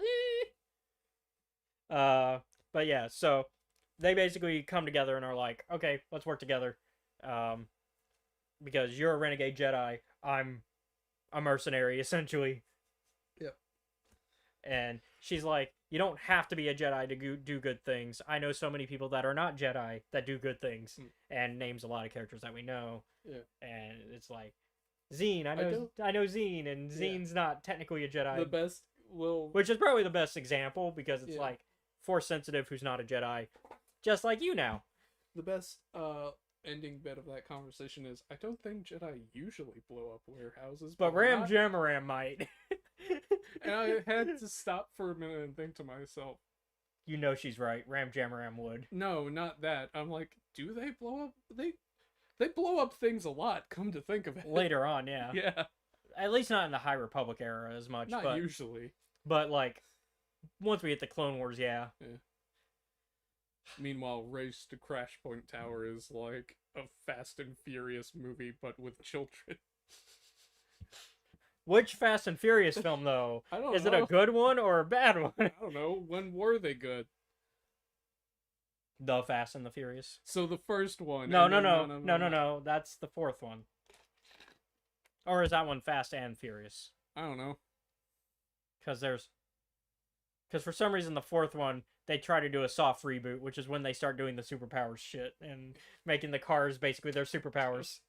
But yeah, so they basically come together and are like, okay, let's work together. Because you're a renegade Jedi, I'm a mercenary, essentially. Yep. And she's like, you don't have to be a Jedi to do good things. I know so many people that are not Jedi that do good things. And names a lot of characters that we know. Yeah. And it's like, Zine, I know Zine, and Zine's not technically a Jedi. The best will. Which is probably the best example because it's Yeah. like Force sensitive who's not a Jedi, just like you now. The best ending bit of that conversation is I don't think Jedi usually blow up warehouses, But Ram not- Jamaram might. And I had to stop for a minute and think to myself, You know she's right. Ram Jamaram would. No, not that. I'm like, do they blow up? They blow up things a lot. Come to think of it. Later on, yeah. Yeah, At least not in the High Republic era as much. not but usually. but like once we hit the Clone Wars, yeah. Meanwhile, Race to Crash Point Tower is like a Fast and Furious movie, but with children. Which Fast and Furious film though? I don't Is know. it a good one or a bad one? I don't know. When were they good? The Fast and the Furious. So the first one. No, and no, then no, none of no, them- no, no. That's the fourth one. Or is that one Fast and Furious? I don't know. Because for some reason the fourth one they try to do a soft reboot, which is when they start doing the superpowers shit and making the cars basically their superpowers.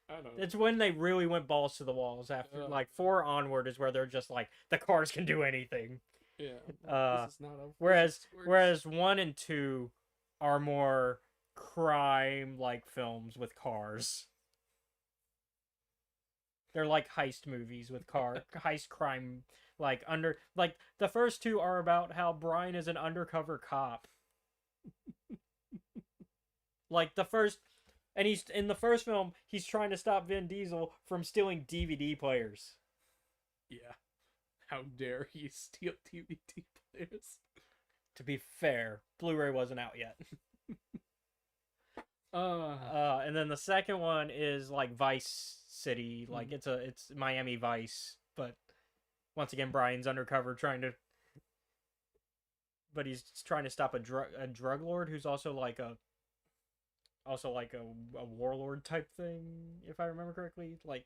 I don't know. It's when they really went balls to the walls. After like 4 onward is where they're just like the cars can do anything. Yeah. Uh, This is not how Whereas physics works. whereas 1 and 2 are more crime like films with cars. They're like heist movies with heist crime like the first 2 are about how Brian is an undercover cop. Like the first and he's in the first film he's trying to stop Vin Diesel from stealing DVD players. Yeah. How dare he steal DVD players? To be fair, Blu-ray wasn't out yet. And then the second one is like Vice City, like it's Miami Vice, but once again Brian's undercover but he's trying to stop a drug lord who's also like a warlord type thing, if I remember correctly. Like,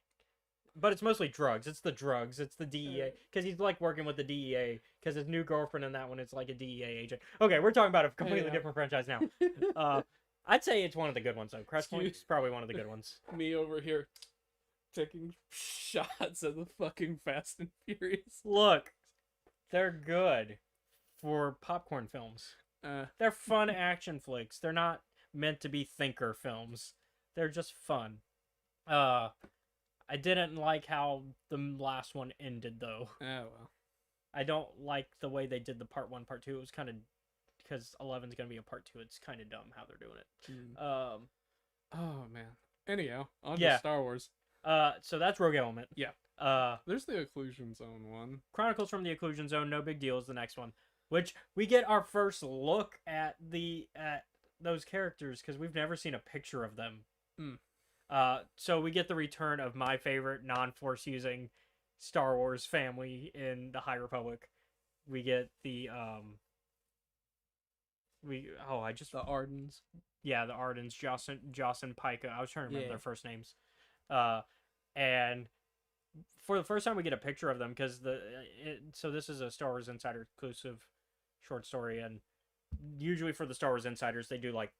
but it's mostly drugs. It's the drugs. It's the DEA because he's like working with the DEA because his new girlfriend in that one is like a DEA agent. Okay, we're talking about a completely different franchise now. I'd say it's one of the good ones though. Crest Point is probably one of the good ones. Me over here taking shots at the fucking Fast and Furious. Look, they're good for popcorn films. They're fun action flicks. They're not meant to be thinker films. They're just fun. I didn't like how the last one ended though. Oh well. I don't like the way they did the part 1, part 2. It was kind of because 11's gonna be a part 2. It's kind of dumb how they're doing it. Oh man. Anyhow, on Yeah. to Star Wars. So that's Rogue Element. Yeah. There's the Occlusion Zone one. Chronicles from the Occlusion Zone. No big deal is the next one, which we get our first look at those characters because we've never seen a picture of them. So we get the return of my favorite non-force using Star Wars family in the High Republic. We get the the Ardens. Yeah, the Ardens, Joss and Pika. I was trying to remember Yeah. their first names. And for the first time we get a picture of them because so this is a Star Wars Insider exclusive short story, and usually for the Star Wars Insiders they do like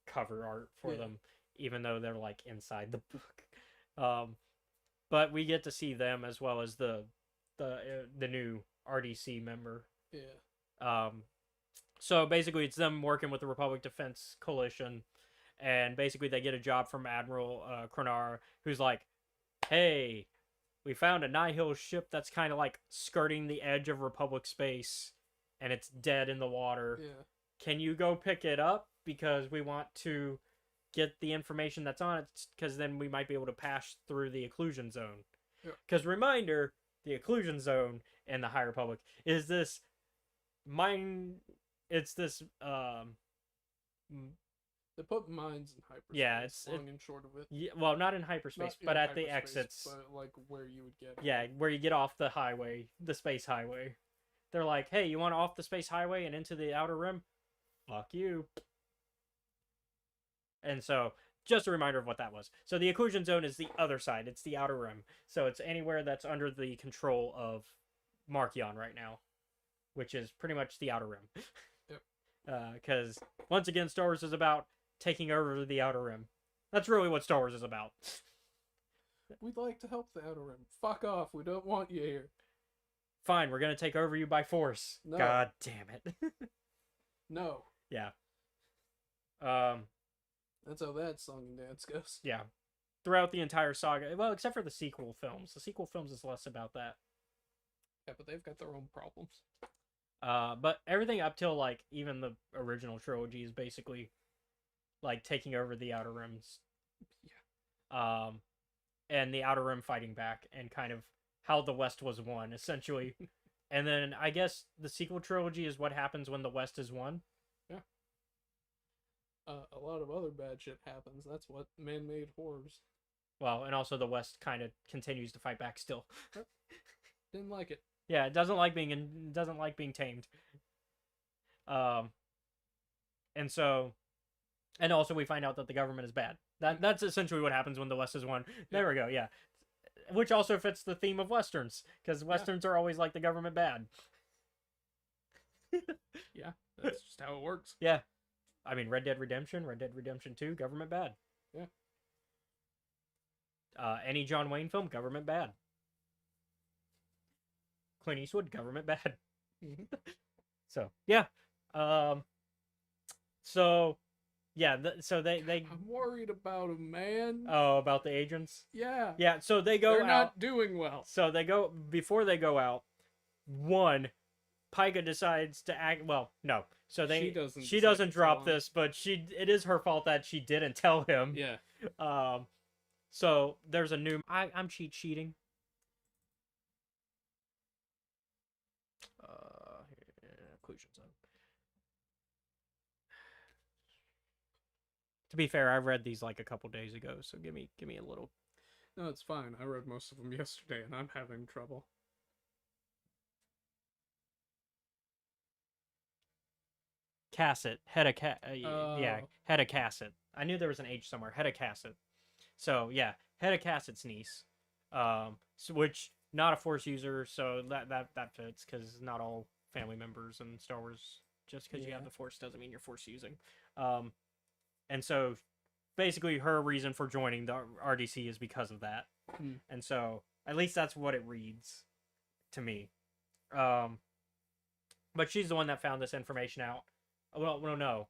cover art for them, even though they're like inside the book. But we get to see them as well as the new RDC member. Yeah. So basically it's them working with the Republic Defense Coalition, and basically they get a job from Admiral Kronar, who's like, hey, we found a Nihil ship that's kind of like skirting the edge of Republic space and it's dead in the water. Yeah. Can you go pick it up? Because we want to get the information that's on it, because then we might be able to pass through the Occlusion Zone. Because reminder, the Occlusion Zone in the High Republic is this it's this They put mines in hyperspace. Yeah, it's long and short of it. yeah, well, not in hyperspace, Not but in at the hyperspace, exits. But like where you would get. Yeah, where you get off the highway, the space highway. They're like, hey, you want off the space highway and into the outer rim? Fuck you. And so, just a reminder of what that was. So the Occlusion Zone is the other side. It's the outer rim. So it's anywhere that's under the control of Markion right now, which is pretty much the outer rim. Yep. Because, once again, Star Wars is about taking over the outer rim. That's really what Star Wars is about. We'd like to help the outer rim. Fuck off. We don't want you here. Fine, we're going to take over you by force. No. God damn it. No. Yeah. That's how that song and dance goes. Yeah. Throughout the entire saga, well, except for the sequel films. The sequel films is less about that. Yeah, but they've got their own problems. But everything up till like even the original trilogy is basically like taking over the Outer Rims. Um, and the Outer Rim fighting back and kind of how the West was won, essentially. And then I guess the sequel trilogy is what happens when the West is won. Yeah. A lot of other bad shit happens. That's what man-made horrors. Well, and also the West kind of continues to fight back still. Didn't like it. Yeah, it doesn't like being tamed. Um, and so, and also we find out that the government is bad. That's essentially what happens when the West is won. There we go. Yeah, which also fits the theme of westerns because westerns are always like the government bad. Yeah, that's just how it works. Yeah, I mean Red Dead Redemption 2, government bad. Yeah. Any John Wayne film, government bad. Clint Eastwood, government bad. So yeah, so yeah, so they I'm worried about him, man. about the agents. Yeah. Yeah, so they go They're out. not doing well. So they go before they go out. One, Pika decides to act. Well, no. So She she doesn't doesn't drop tell him. this, but it is her fault that she didn't tell him. Yeah. So there's a new. I'm cheating. Occlusion zone. To be fair, I read these like a couple days ago, so give me a little. No, it's fine. I read most of them yesterday, and I'm having trouble. Cassett, yeah, Hedda Cassett. I knew there was an H somewhere. Hedda Cassett. So yeah, Hedda Cassett's niece. So, which not a Force user, so that fits because not all family members in Star Wars. Just because you have the Force doesn't mean you're Force using. And so basically her reason for joining the RDC is because of that. And so at least that's what it reads to me. But she's the one that found this information out. Well, no.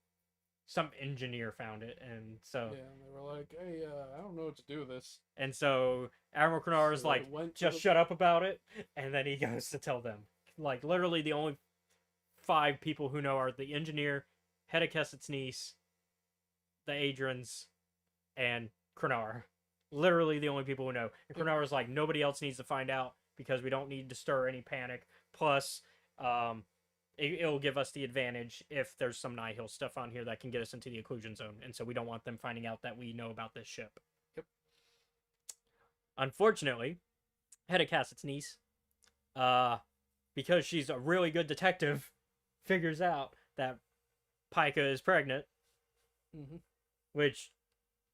Some engineer found it, and so Yeah, and they were like, "Hey, I don't know what to do with this." and so Admiral Krenar is So like, went to just the- shut up about it, and then he goes to tell them. Like literally, the only 5 people who know are the engineer, Hedda Kesset's niece, the Adrians, and Krenar. Literally the only people who know. And Krenar is like, nobody else needs to find out because we don't need to stir any panic. Plus, it'll give us the advantage if there's some Nihil stuff on here that can get us into the occlusion zone. And so we don't want them finding out that we know about this ship. Yep. Unfortunately, Hedda Cassett's niece, because she's a really good detective, figures out that Pika is pregnant, which,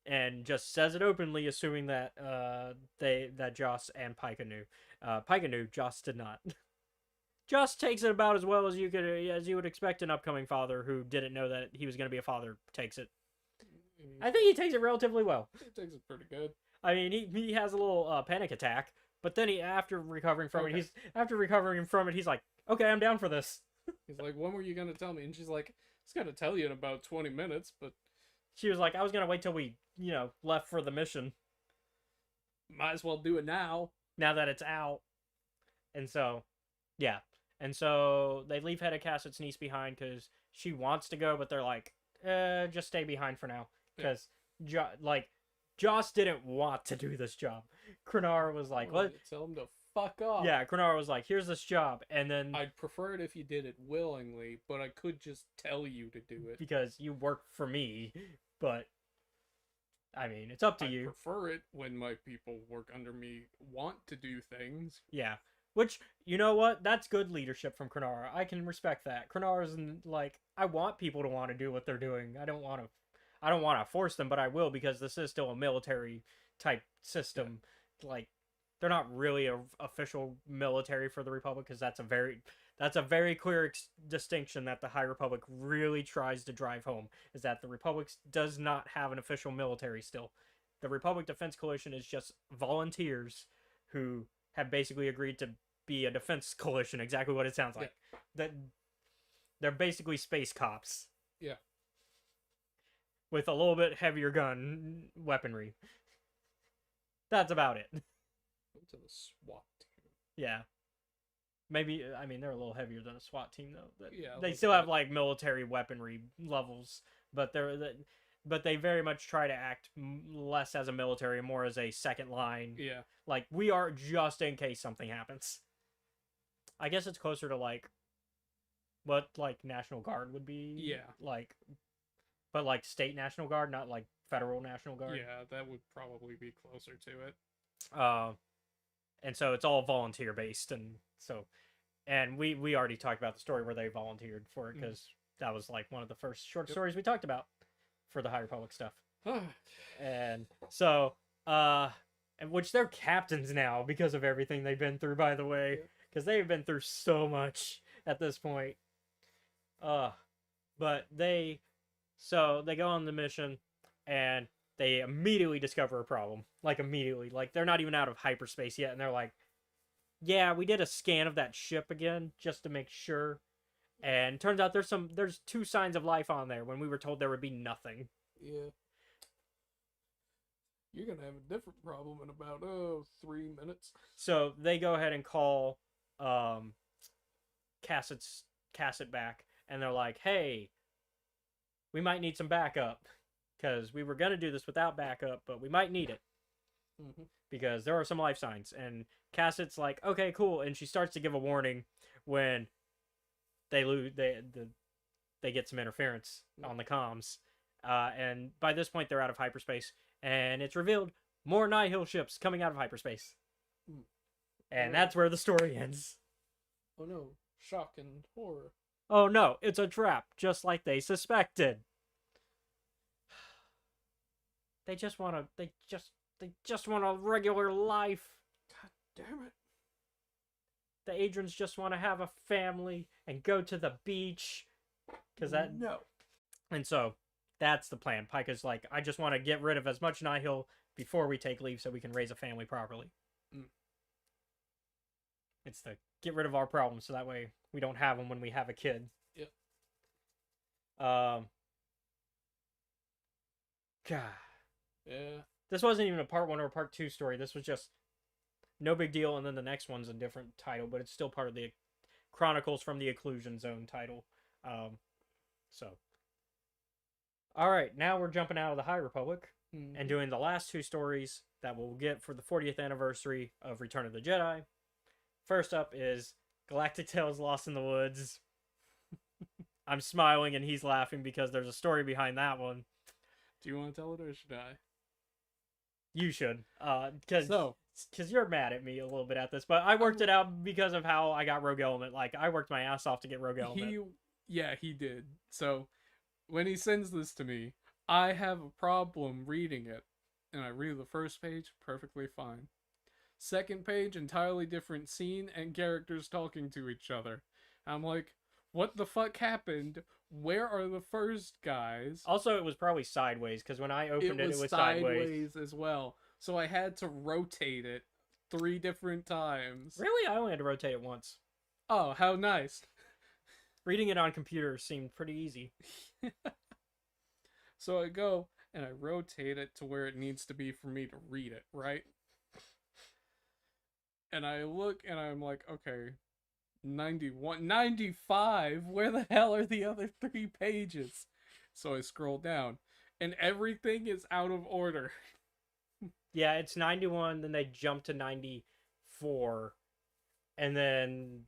and just says it openly, assuming that that Joss and Pika knew. Pika knew, Joss did not. Joss takes it about as well as you would expect an upcoming father who didn't know that he was going to be a father takes it. I think he takes it relatively well. He takes it pretty good. I mean, he has a little panic attack, but then after recovering from it, he's like, okay, I'm down for this. He's like, "When were you gonna tell me?" And she's like, "I was gonna tell you in about 20 minutes, but She was like, I was gonna wait till we, left for the mission. might as well do it now." Now that it's out, and so, yeah, and so they leave Hedda Cassett's niece behind because she wants to go, but they're like, just stay behind for now because, Joss didn't want to do this job. Krenar was like, Well, "What?" you tell him to fuck off. Yeah, Krenar was like, "Here's this job," and then I'd prefer it if you did it willingly, but I could just tell you to do it. because you work for me, but I mean, it's up to I you. prefer it when my people work under me want to do things. Yeah. Which, you know what? That's good leadership from Krenara. I can respect that. Krenara's like, I want people to want to do what they're doing. I don't want to force them, but I will because this is still a military type system. Like, they're not really a official military for the Republic because that's a very clear distinction that the High Republic really tries to drive home is that the Republic does not have an official military still. The Republic Defense Coalition is just volunteers who have basically agreed to be a defense coalition, exactly what it sounds like. That they're basically space cops. Yeah. With a little bit heavier gun weaponry. That's about it. Go to the SWAT team. Yeah. Maybe, I mean, they're a little heavier than a SWAT team though. Yeah, They like still have that. like military weaponry levels, but but they very much try to act less as a military, more as a second line. Yeah. Like we are just in case something happens. I guess it's closer to like what like National Guard would be. Yeah. Like, but like state National Guard, not like federal National Guard. Yeah, that would probably be closer to it. Uh, and so it's all volunteer based, and so, and we already talked about the story where they volunteered for it because that was like one of the first short stories we talked about for the High Republic stuff. And so, and which they're captains now because of everything they've been through, by the way, because they've been through so much at this point. But they go on the mission and they immediately discover a problem. Like immediately. Like they're not even out of hyperspace yet, and they're like, yeah, we did a scan of that ship again just to make sure. And turns out there's 2 signs of life on there when we were told there would be nothing. Yeah. You're gonna have a different problem in about 3 minutes. So they go ahead and call Cassett back, and they're like, hey, we might need some backup. Because we were gonna do this without backup, but we might need it. Because there are some life signs. And Cassett's like, okay, cool. And she starts to give a warning when they get some interference on the comms. And by this point, they're out of hyperspace. And it's revealed more Nihil ships coming out of hyperspace. And that's where the story ends. Oh no. Shock and horror. Oh no, it's a trap, just like they suspected. They just want a regular life. God damn it. The Adrians just want to have a family and go to the beach. No. And so that's the plan. Pika's like, I just want to get rid of as much Nihil before we take leave so we can raise a family properly. It's the get rid of our problems so that way we don't have them when we have a kid. Yep. God. Yeah. This wasn't even a part 1 or part 2 story. This was just no big deal, and then the next one's a different title, but it's still part of the Chronicles from the Occlusion Zone title. So. Alright, now we're jumping out of the High Republic and doing the last 2 stories that we'll get for the 40th anniversary of Return of the Jedi. First up is Galactic Tales Lost in the Woods. I'm smiling and he's laughing because there's a story behind that one. Do you want to tell it or should I? You should. Because So, you're mad at me a little bit at this, but I worked it out because of how I got Rogue Element. Like, I worked my ass off to get Rogue Element. He did. So, when he sends this to me, I have a problem reading it. And I read the first page, perfectly fine. Second page, entirely different scene and characters talking to each other. I'm like, what the fuck happened? Where are the first guys? Also, it was probably sideways, because when I opened it was sideways as well. So I had to rotate it 3 different times. Really? I only had to rotate it once. Oh, how nice. Reading it on computer seemed pretty easy. So I go and I rotate it to where it needs to be for me to read it, right? And I look and I'm like, okay, 91, 95, where the hell are the other 3 pages? So I scroll down and everything is out of order. Yeah, it's 91, then they jump to 94, and then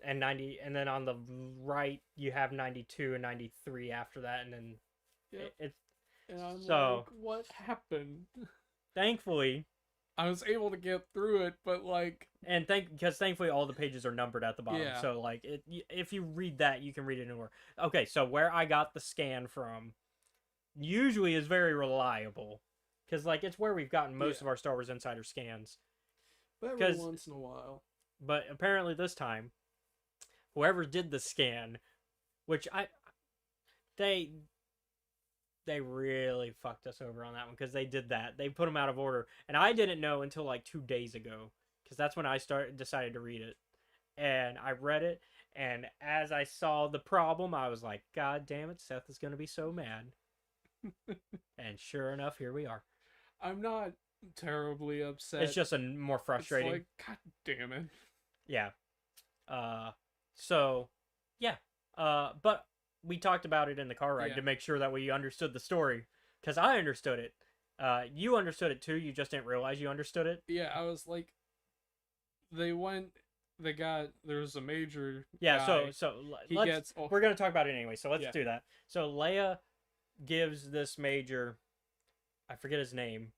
90, and then on the right you have 92 and 93 after that, and then it's and I'm so like, what happened? Thankfully, I was able to get through it, but like, and because thankfully all the pages are numbered at the bottom, yeah. So like if you read that, you can read it anywhere. Okay, so where I got the scan from usually is very reliable, because like it's where we've gotten most of our Star Wars Insider scans. But every once in a while. But apparently this time, whoever did the scan, which they really fucked us over on that one, because they did that. They put them out of order, and I didn't know until like 2 days ago, because that's when I decided to read it, and I read it, and as I saw the problem, I was like, God damn it, Seth is gonna be so mad. And sure enough, here we are. I'm not terribly upset. It's just a more frustrating. It's like, God damn it. Yeah. So yeah. But we talked about it in the car ride Yeah. to make sure that we understood the story, because I understood it. You understood it too. You just didn't realize you understood it. Yeah, I was like, they went, there's a major Yeah. guy. He Let's. gets, oh, We're gonna talk about it anyway. So let's yeah, do that. So Leia gives this major, I forget his name,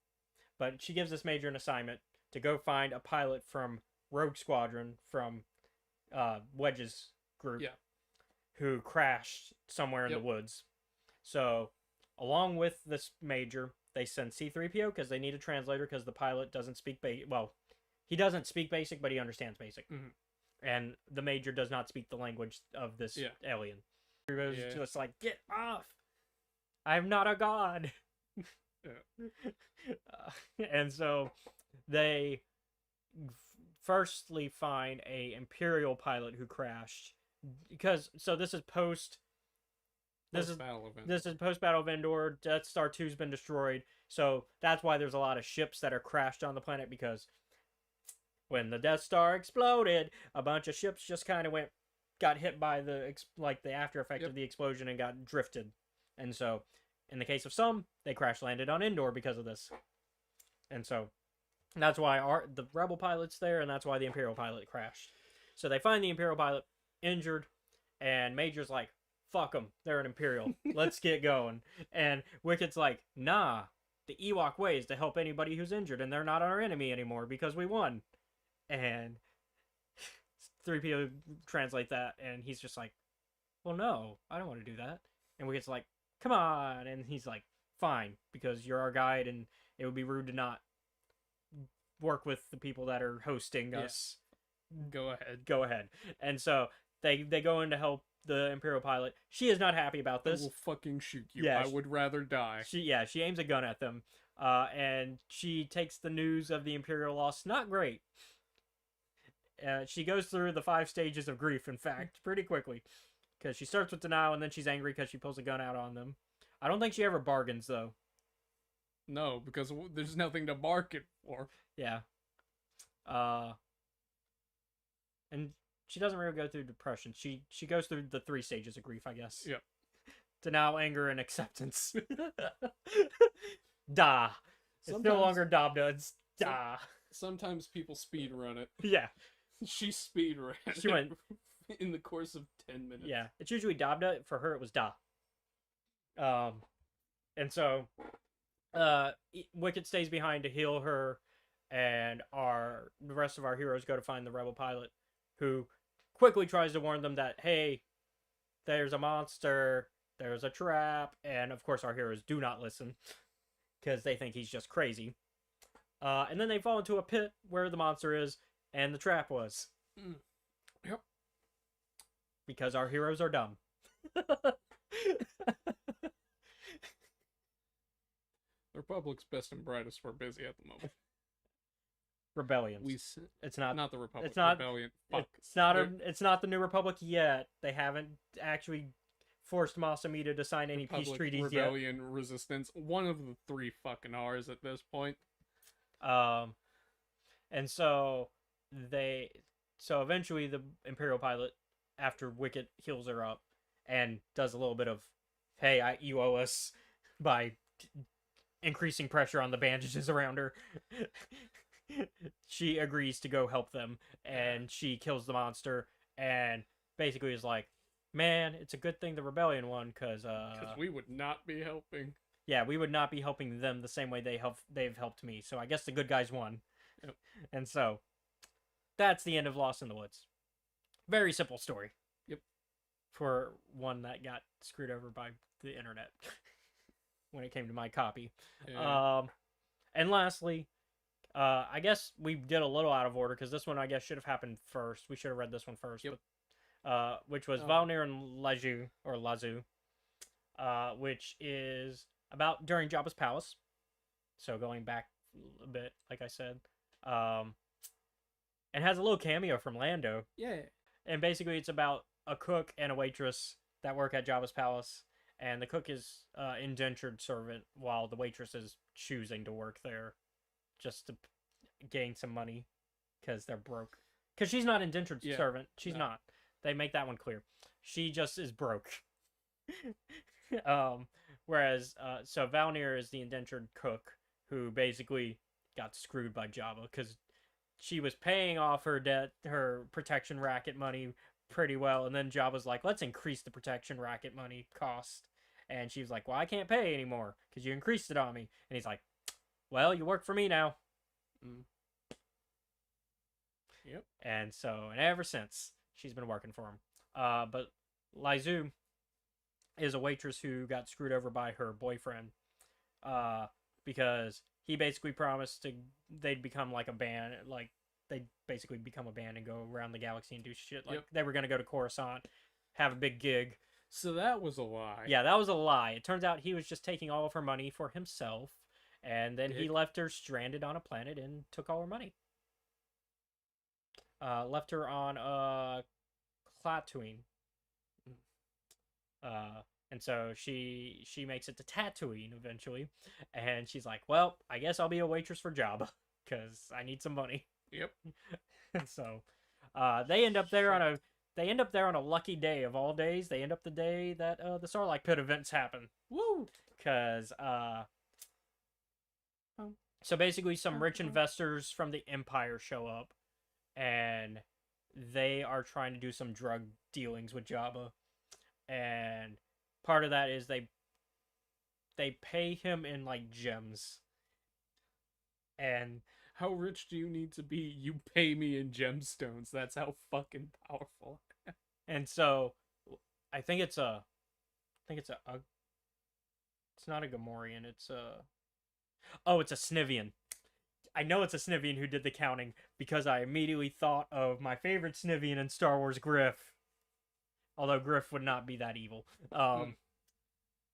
but she gives this major an assignment to go find a pilot from Rogue Squadron from Wedge's group, yeah, who crashed somewhere in yep, the woods. So, along with this major, they send C3PO because they need a translator because the pilot doesn't speak well, he doesn't speak basic, but he understands basic. Mhm. And the major does not speak the language of this yeah, alien. He was yeah, just like, "Get off! I'm not a god." yeah, And so they firstly find a Imperial pilot who crashed, because this is post Post-battle event. this is post battle of Endor. Death Star 2's been destroyed, so that's why there's a lot of ships that are crashed on the planet, because when the Death Star exploded, a bunch of ships just kind of got hit by the after effect Yep. of the explosion and got drifted. And so in the case of some, they crash landed on Endor because of this. And so that's why the Rebel pilot's there, and that's why the Imperial pilot crashed. So they find the Imperial pilot injured, and Major's like, "Fuck them, they're an Imperial. Let's get going." And Wicked's like, "Nah, the Ewok way is to help anybody who's injured, and they're not our enemy anymore because we won." And 3PO translate that, and he's just like, "Well, no, I don't want to do that." And Wicked's like, "Come on," and he's like, "Fine, because you're our guide, and it would be rude to not work with the people that are hosting Yeah. us. Go ahead. Go ahead." And so they go in to help the Imperial pilot. She is not happy about I this. will fucking shoot you. Yeah, I would rather die. She aims a gun at them, and she takes the news of the Imperial loss not great. She goes through the 5 stages of grief, in fact, pretty quickly, because she starts with denial, and then she's angry because she pulls a gun out on them. I don't think she ever bargains, though. No, because there's nothing to bargain for. Yeah. And she doesn't really go through depression. She goes through the 3 stages of grief, I guess. Yep. Denial, anger, and acceptance. Da. It's no Sometimes- longer Dabda, it's Da. Sometimes people speed run it. Yeah. She speed ran. She went- in the course of 10 minutes. Yeah. It's usually Dabda. For her, it was Da. And so, Wicket stays behind to heal her, and the rest of our heroes go to find the Rebel pilot, who quickly tries to warn them that, hey, there's a monster, there's a trap, and of course our heroes do not listen, because they think he's just crazy. And then they fall into a pit where the monster is, and the trap was. Yep. Because our heroes are dumb. The Republic's best and brightest were busy at the moment. Rebellions. It's not. Not the Republic. it's not- Rebellion. Fuck. It's not the New Republic yet. They haven't actually forced Mas Amedda to sign any peace Republic, treaties yet. Rebellion, Resistance. One of the 3 fucking R's at this point. And so eventually the Imperial pilot, after Wicket heals her up and does a little bit of, hey, you owe us, by increasing pressure on the bandages around her, she agrees to go help them, and she kills the monster, and basically is like, man, it's a good thing the rebellion won, because we would not be helping. yeah, we would not be helping them the same way they've helped me. So I guess the good guys won. Yep. And so that's the end of Lost in the Woods. Very simple story. Yep. For one that got screwed over by the internet when it came to my copy. Yeah. And lastly, I guess we did a little out of order, because this one I guess should have happened first. We should have read this one first. Yep. But, which was Valnir and Lazu, which is about during Jabba's palace. So going back a bit, like I said, and has a little cameo from Lando. Yeah. And basically, it's about a cook and a waitress that work at Jabba's palace, and the cook is indentured servant, while the waitress is choosing to work there just to gain some money because they're broke. because she's not indentured Yeah, servant. She's no. not. They make that one clear. She just is broke. Whereas, so Valnir is the indentured cook who basically got screwed by Jabba because she was paying off her debt, her protection racket money pretty well, and then Jabba's like, let's increase the protection racket money cost. And she was like, well, I can't pay anymore because you increased it on me. And he's like, well, you work for me now. Mm. Yep. And so, and ever since, she's been working for him. But Lyzu is a waitress who got screwed over by her boyfriend because he basically promised they'd become like a band, like they'd basically become a band and go around the galaxy and do shit. Like they were going to go to Coruscant, have a big gig. So that was a lie. Yeah, that was a lie. It turns out he was just taking all of her money for himself, and then he left her stranded on a planet and took all her money. Left her on Klaatuin. And so she makes it to Tatooine eventually, and she's like, well, I guess I'll be a waitress for Jabba because I need some money. Yep. And so they end up there on a lucky day of all days. They end up the day that the Sarlacc Pit events happen. Woo! Because so basically some rich investors from the Empire show up, and they are trying to do some drug dealings with Jabba, and part of that is they pay him in like gems. And how rich do you need to be? You pay me in gemstones. That's how fucking powerful. And so I think it's not a Gamorrean, it's a Snivian. I know it's a Snivian who did the counting because I immediately thought of my favorite Snivian in Star Wars, Griff. Although Griff would not be that evil.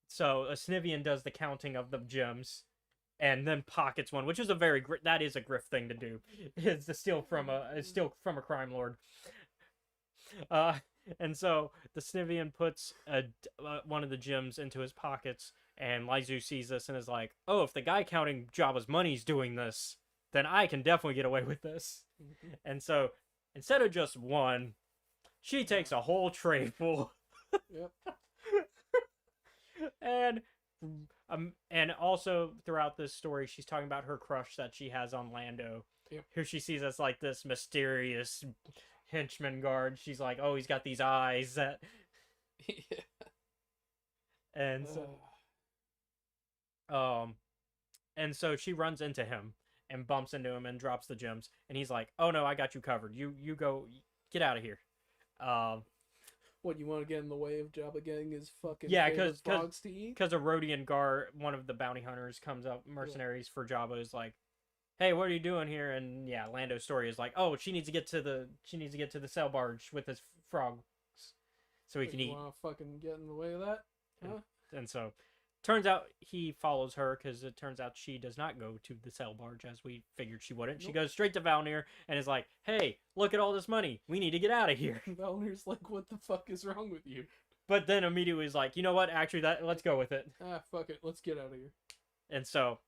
So a Snivian does the counting of the gems, and then pockets one, which is that is a Griff thing to do. It's to steal from a crime lord. And so the Snivian puts one of the gems into his pockets, and Lyzu sees this and is like, "Oh, if the guy counting Jabba's money's doing this, then I can definitely get away with this." And so instead of just one, she takes a whole tray full. Yep. And also throughout this story, she's talking about her crush that she has on Lando, who she sees as like this mysterious henchman guard. She's like, oh, he's got these eyes that. And so, and so she runs into him and bumps into him and drops the gems, and he's like, oh no, I got you covered. You go, get out of here. What, you want to get in the way of Jabba getting his fucking frogs to eat? Because a Rodian guard, one of the bounty hunters, comes up, mercenaries for Jabba, is like, hey, what are you doing here? And yeah, Lando's story is like, oh, she needs to get to the sail barge with his frogs so he can eat. You want to fucking get in the way of that? Huh? And so turns out he follows her because it turns out she does not go to the sail barge as we figured she wouldn't. Nope. She goes straight to Valnir and is like, hey, look at all this money. We need to get out of here. Valnir's like, what the fuck is wrong with you? But then immediately is like, you know what? Actually, let's go with it. Fuck it. Let's get out of here. And so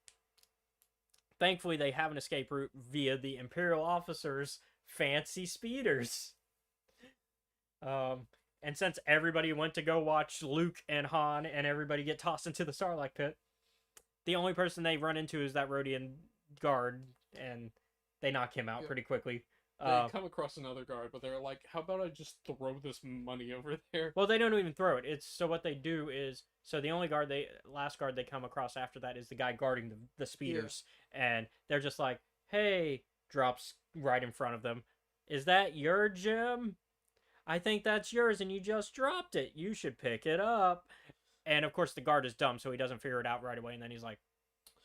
thankfully they have an escape route via the Imperial officers' fancy speeders. And since everybody went to go watch Luke and Han and everybody get tossed into the Sarlacc pit, the only person they run into is that Rodian guard, and they knock him out pretty quickly. They come across another guard, but they're like, how about I just throw this money over there? Well, they don't even throw it. So what they do is, so the only last guard they come across after that is the guy guarding the speeders. Yeah. And they're just like, hey, drops right in front of them. Is that your gem? I think that's yours and you just dropped it. You should pick it up. And of course the guard is dumb, so he doesn't figure it out right away. And then he's like,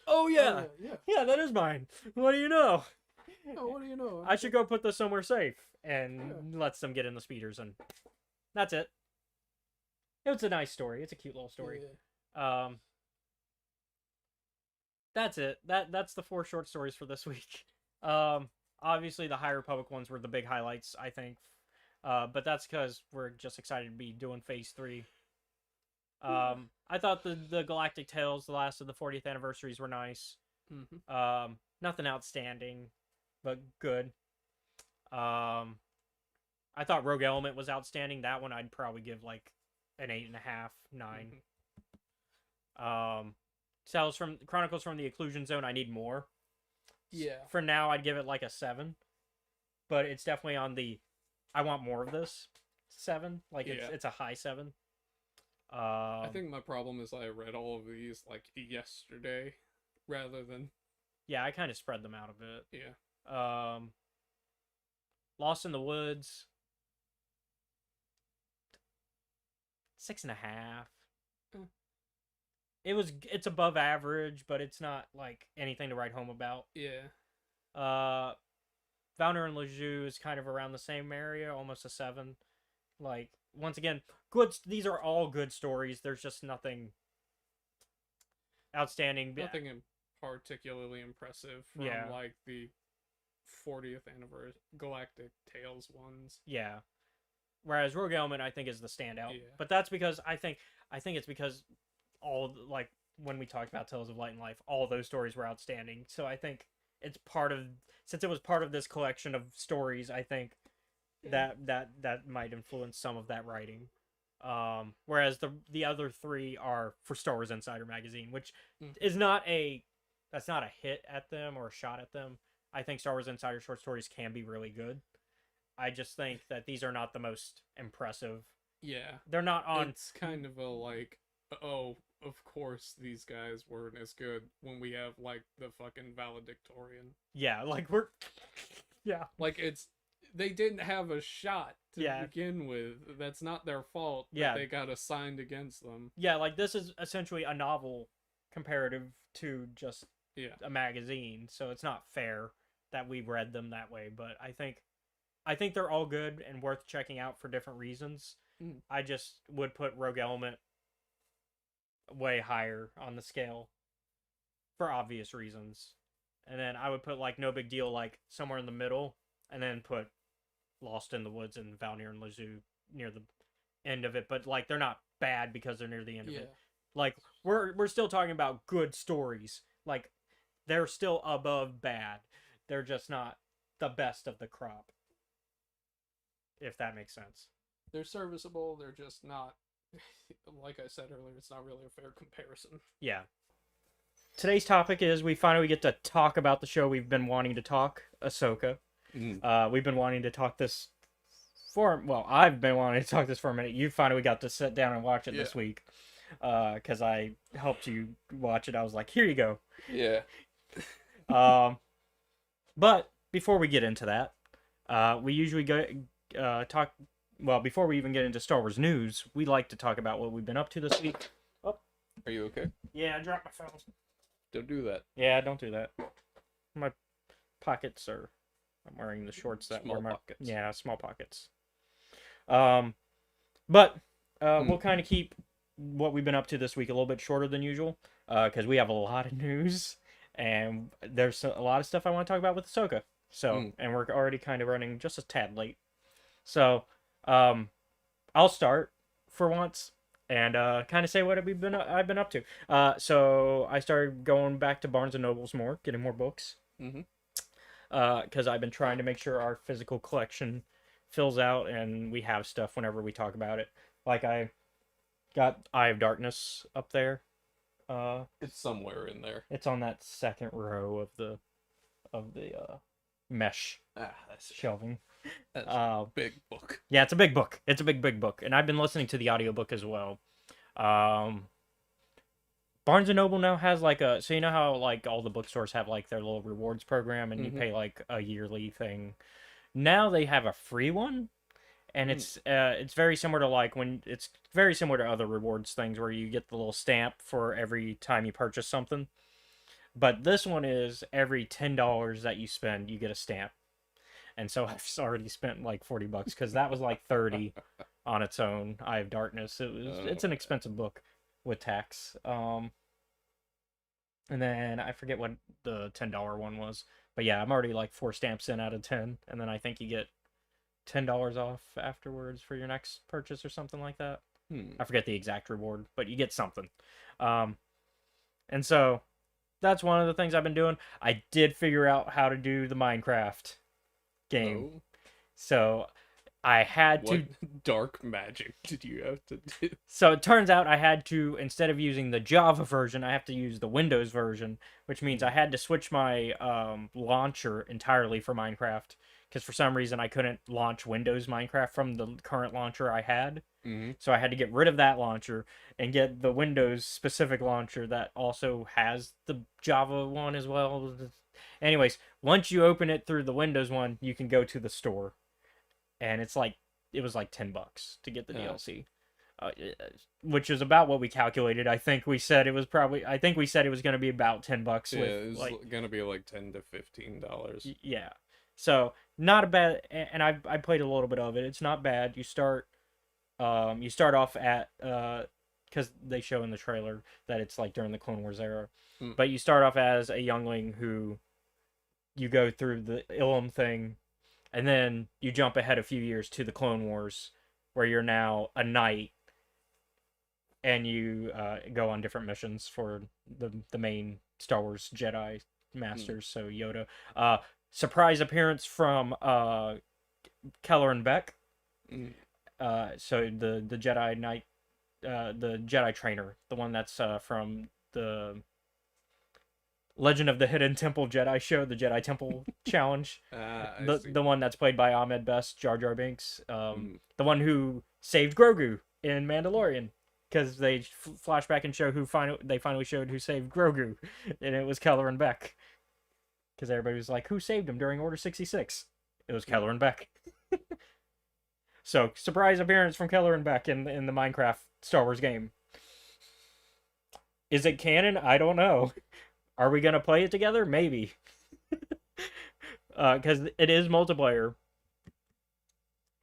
oh yeah, that is mine. What do you know? Oh, what do you know? I should go put this somewhere safe. And lets them get in the speeders, and that's it. It's a nice story. It's a cute little story. Yeah. That's it. That's the 4 short stories for this week. Obviously the High Republic ones were the big highlights, I think. But that's because we're just excited to be doing Phase 3. I thought the Galactic Tales, the last of the 40th anniversaries, were nice. Mm-hmm. Nothing outstanding, but good. I thought Rogue Element was outstanding. That one I'd probably give like an 8.5, 9. Tales from Chronicles from the Occlusion Zone, I need more. Yeah. For now, I'd give it like a 7, but it's definitely on the I want more of this 7. Like it's a high 7. I think my problem is I read all of these like yesterday, rather than yeah, I kind of spread them out a bit. yeah. Lost in the Woods, 6.5. Mm. It's above average, but it's not like anything to write home about. Yeah. Valnir and Lejeune is kind of around the same area, almost a 7. Like once again, good. These are all good stories. There's just nothing outstanding. Nothing particularly impressive from like the 40th anniversary Galactic Tales ones. Yeah. Whereas Rogue Element, I think, is the standout. Yeah. But that's because I think it's because all like when we talked about Tales of Light and Life, all those stories were outstanding. So I think it's part of since it was part of this collection of stories. I think that might influence some of that writing. Whereas the other 3 are for Star Wars Insider magazine, which is not a hit at them or a shot at them. I think Star Wars Insider short stories can be really good. I just think that these are not the most impressive. Yeah. They're not on. It's kind of a like, oh, of course these guys weren't as good when we have like the fucking valedictorian. Yeah, like yeah. Like they didn't have a shot to begin with. That's not their fault. Yeah. They got assigned against them. Yeah, like this is essentially a novel comparative to just a magazine, so it's not fair that we read them that way. But I think they're all good and worth checking out for different reasons. I just would put Rogue Element way higher on the scale for obvious reasons. And then I would put like No Big Deal like somewhere in the middle, and then put Lost in the Woods and Valnir and Lejeune near the end of it. But like they're not bad because they're near the end of it. Like we're still talking about good stories. Like they're still above bad. They're just not the best of the crop. If that makes sense. They're serviceable, they're just not, like I said earlier, it's not really a fair comparison. Yeah. Today's topic is we finally get to talk about the show we've been wanting to talk, Ahsoka. We've been wanting to talk this I've been wanting to talk this for a minute. You finally got to sit down and watch it this week. Because I helped you watch it. I was like, here you go. Yeah. But before we get into that, we usually talk. Well, before we even get into Star Wars news, we like to talk about what we've been up to this week. Oh, are you okay? Yeah, I dropped my phone. Don't do that. Yeah, don't do that. My pockets are. I'm wearing the shorts that small were my pockets. Yeah, small pockets. But we'll kind of keep what we've been up to this week a little bit shorter than usual, because we have a lot of news and there's a lot of stuff I want to talk about with Ahsoka. So, and we're already kind of running just a tad late. So, I'll start for once and kind of say what I've been up to. So I started going back to Barnes and Nobles more, getting more books. Because I've been trying to make sure our physical collection fills out and we have stuff whenever we talk about it. Like I got Eye of Darkness up there. It's somewhere in there. It's on that second row of the mesh shelving. That's a big book. Yeah, it's a big book. It's a big book. And I've been listening to the audiobook as well. Barnes & Noble now has like so you know how like all the bookstores have like their little rewards program and you pay like a yearly thing. Now they have a free one. And it's very similar to it's very similar to other rewards things where you get the little stamp for every time you purchase something. But this one is every $10 that you spend, you get a stamp. And so I've already spent like $40 because that was like 30 on its own. Eye of Darkness. It's an expensive book with tax. And then I forget what the $10 one was. But yeah, I'm already like 4 stamps in out of 10. And then I think you get $10 off afterwards for your next purchase or something like that. I forget the exact reward, but you get something. And so that's one of the things I've been doing. I did figure out how to do the Minecraft game. So I had to. What dark magic did you have to do? So it turns out I had to, instead of using the Java version, I have to use the Windows version, which means I had to switch my launcher entirely for Minecraft, because for some reason I couldn't launch Windows Minecraft from the current launcher I had. Mm-hmm. So I had to get rid of that launcher and get the Windows specific launcher that also has the Java one as well. Anyways, once you open it through the Windows one, you can go to the store, and it was like $10 to get the DLC, which is about what we calculated. I think we said it was going to be about $10. Yeah, with, it was like, gonna be like $10 to $15. yeah. So not a bad, and I played a little bit of it. It's not bad. You start off at because they show in the trailer that it's like during the Clone Wars era, but you start off as a youngling who you go through the Ilum thing, and then you jump ahead a few years to the Clone Wars, where you're now a knight, and you go on different missions for the main Star Wars Jedi Masters. So Yoda, surprise appearance from Keller and Beck. So the Jedi Knight, the Jedi trainer, the one that's from the Legend of the Hidden Temple Jedi show, the Jedi Temple Challenge. The one that's played by Ahmed Best, Jar Jar Binks. The one who saved Grogu in Mandalorian, because they flash back and show they finally showed who saved Grogu, and it was Kelleran Beck. Because everybody was like, who saved him during Order 66? It was Kelleran Beck. So, surprise appearance from Kelleran Beck in the Minecraft Star Wars game. Is it canon? I don't know. Are we going to play it together? Maybe. Because it is multiplayer.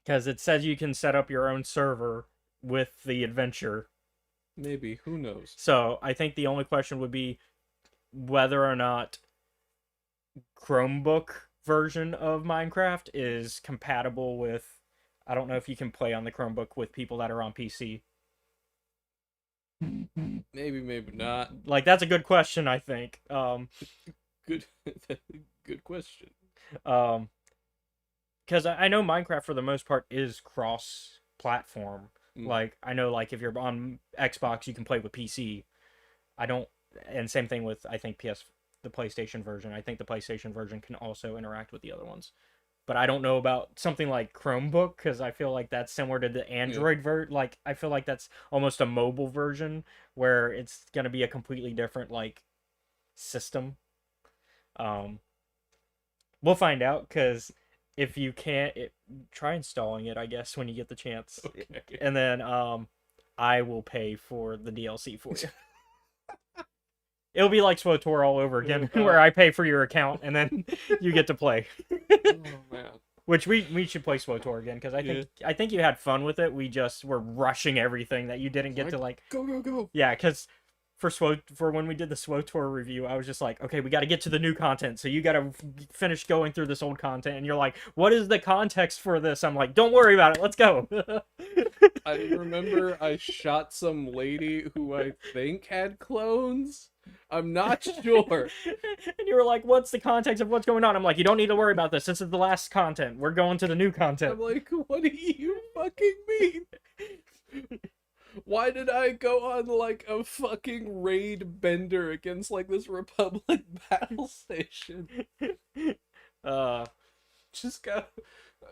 Because it says you can set up your own server with the adventure. Maybe. Who knows? So, I think the only question would be whether or not Chromebook version of Minecraft is compatible with... I don't know if you can play on the Chromebook with people that are on PC. Maybe not. Like, that's a good question, I think. Good question. Because I know Minecraft for the most part is cross-platform. Like, I know, like, if you're on Xbox, you can play with PC. And same thing with, I think, the PlayStation version. I think the PlayStation version can also interact with the other ones. But I don't know about something like Chromebook, because I feel like that's similar to the Android version. Like, I feel like that's almost a mobile version, where it's going to be a completely different, like, system. We'll find out, because if you can't, try installing it, I guess, when you get the chance. Okay. And then I will pay for the DLC for you. It'll be like SWTOR all over again, where I pay for your account and then you get to play. Oh man! Which we should play SWTOR again, because I think you had fun with it. We just were rushing everything that you didn't get to, like, go. Yeah, because for when we did the SWTOR review, I was just like, okay, we got to get to the new content, so you got to finish going through this old content. And you're like, what is the context for this? I'm like, don't worry about it. Let's go. I remember I shot some lady who I think had clones. I'm not sure. And you were like, what's the context of what's going on? I'm like, you don't need to worry about this. This is the last content. We're going to the new content. I'm like, what do you fucking mean? Why did I go on, like, a fucking raid bender against, like, this Republic battle station? Just got...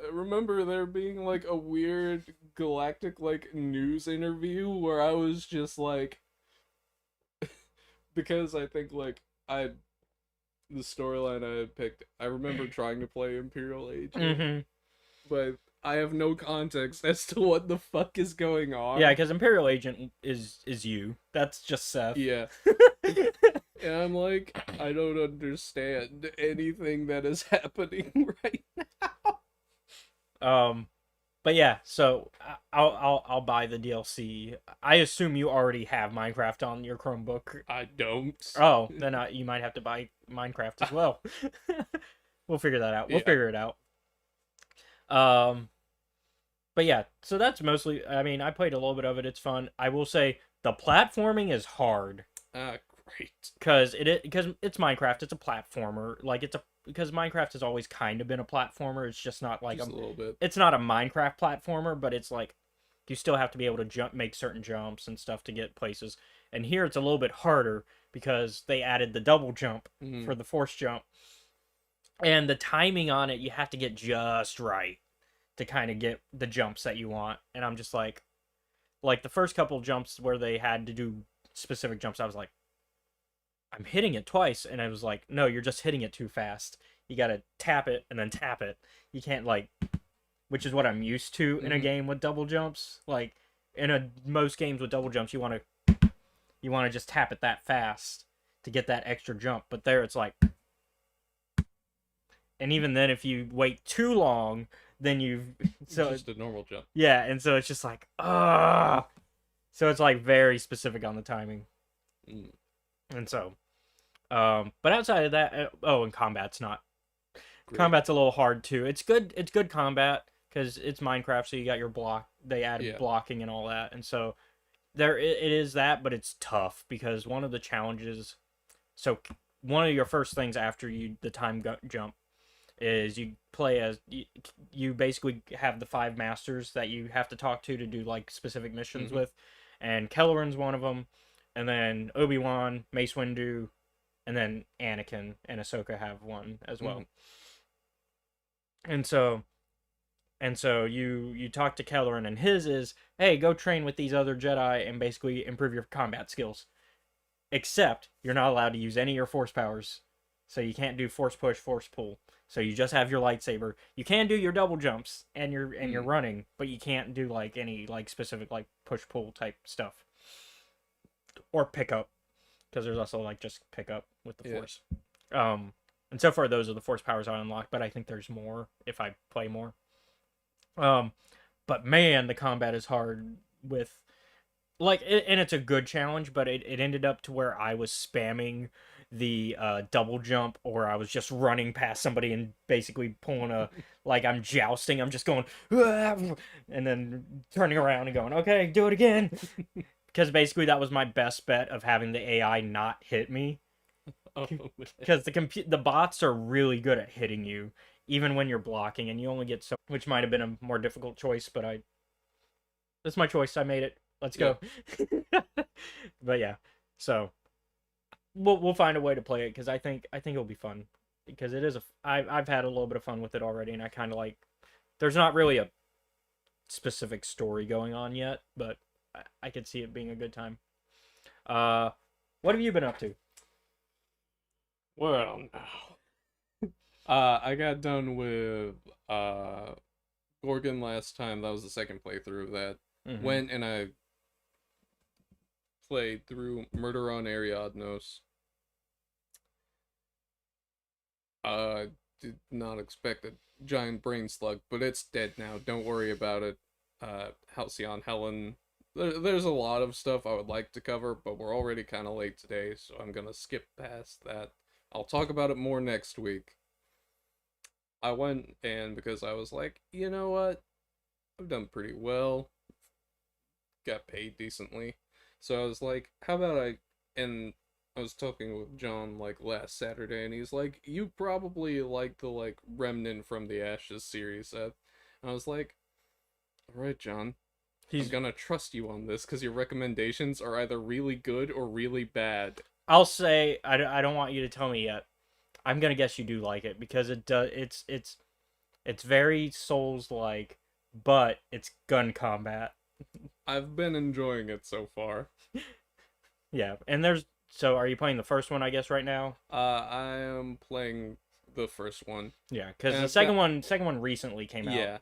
I remember there being, like, a weird galactic, like, news interview where I was just, like... because I think, like, the storyline I had picked, I remember trying to play Imperial Agent, but I have no context as to what the fuck is going on. Yeah, because Imperial Agent is you. That's just Seth. Yeah. And I'm like, I don't understand anything that is happening right now. But yeah, so I'll buy the DLC. I assume you already have Minecraft on your Chromebook. I don't. Oh, then you might have to buy Minecraft as well. We'll figure that out. We'll figure it out. But yeah, so that's mostly. I mean, I played a little bit of it. It's fun. I will say the platforming is hard. Great. Because it's Minecraft. It's a platformer. Like, it's a because Minecraft has always kind of been a platformer. It's just not like Just a little bit. it's not a Minecraft platformer, but it's like you still have to be able to jump, make certain jumps and stuff to get places. And here it's a little bit harder because they added the double jump Mhm. for the force jump, and the timing on it you have to get just right to kind of get the jumps that you want. And I'm just like the first couple jumps where they had to do specific jumps, I was like, I'm hitting it twice, and I was like, no, you're just hitting it too fast. You gotta tap it and then tap it. You can't like, which is what I'm used to in a Mhm. game with double jumps. Like most games with double jumps, you want to just tap it that fast to get that extra jump. But there, it's like, and even then, if you wait too long, then you've so Just a normal jump. yeah, and so it's just like ah. So it's like very specific on the timing, Mm. and so, but outside of that, and combat's not. Great. Combat's a little hard too. It's good. It's good combat because it's Minecraft, so you got your block. They added Yeah. blocking and all that, and so there it is that, but it's tough because one of the challenges. So one of your first things after the time jump is you play as you basically have the 5 masters that you have to talk to do like specific missions Mhm. with, and Kelleran's one of them, and then Obi-Wan, Mace Windu, and then Anakin and Ahsoka have one as well. Mhm. And so you talk to Kelleran, and his is, hey, go train with these other Jedi and basically improve your combat skills. Except you're not allowed to use any of your force powers, so you can't do force push, force pull. So you just have your lightsaber. You can do your double jumps and your running, but you can't do like any like specific like push pull type stuff or pick up, because there's also like just pick up with the Yeah. force. And so far those are the force powers I unlocked, but I think there's more if I play more. But man, the combat is hard with like and it's a good challenge, but it ended up to where I was spamming the double jump, or I was just running past somebody and basically pulling a like I'm jousting, I'm just going and then turning around and going, okay, do it again. Because basically that was my best bet of having the AI not hit me, Oh, because the bots are really good at hitting you even when you're blocking, and you only get so, which might have been a more difficult choice, but that's my choice. I made it. Let's go. But yeah, so we'll find a way to play it, because I think it'll be fun, because it is I've had a little bit of fun with it already, and I kind of like. There's not really a specific story going on yet, but I could see it being a good time. What have you been up to? well, now. I got done with Gorgon last time. That was the second playthrough of that. Mhm. Went and I played through Murder on Ariadnos. Did not expect a giant brain slug, but it's dead now. Don't worry about it. Halcyon Helen. There's a lot of stuff I would like to cover, but we're already kind of late today, so I'm gonna skip past that. I'll talk about it more next week. I went, and because I was like, you know what? I've done pretty well. Got paid decently. So I was like, how about and I was talking with John like last Saturday, and he's like, you probably like the like Remnant from the Ashes series, Seth. And I was like, alright, John. I'm gonna trust you on this because your recommendations are either really good or really bad. I'll say I don't want you to tell me yet. I'm gonna guess you do like it, because it does. It's very Souls like, but it's gun combat. I've been enjoying it so far. Yeah, and so are you playing the first one, I guess, right now? I am playing the first one. Yeah, because And the I've second one recently came out. Yeah.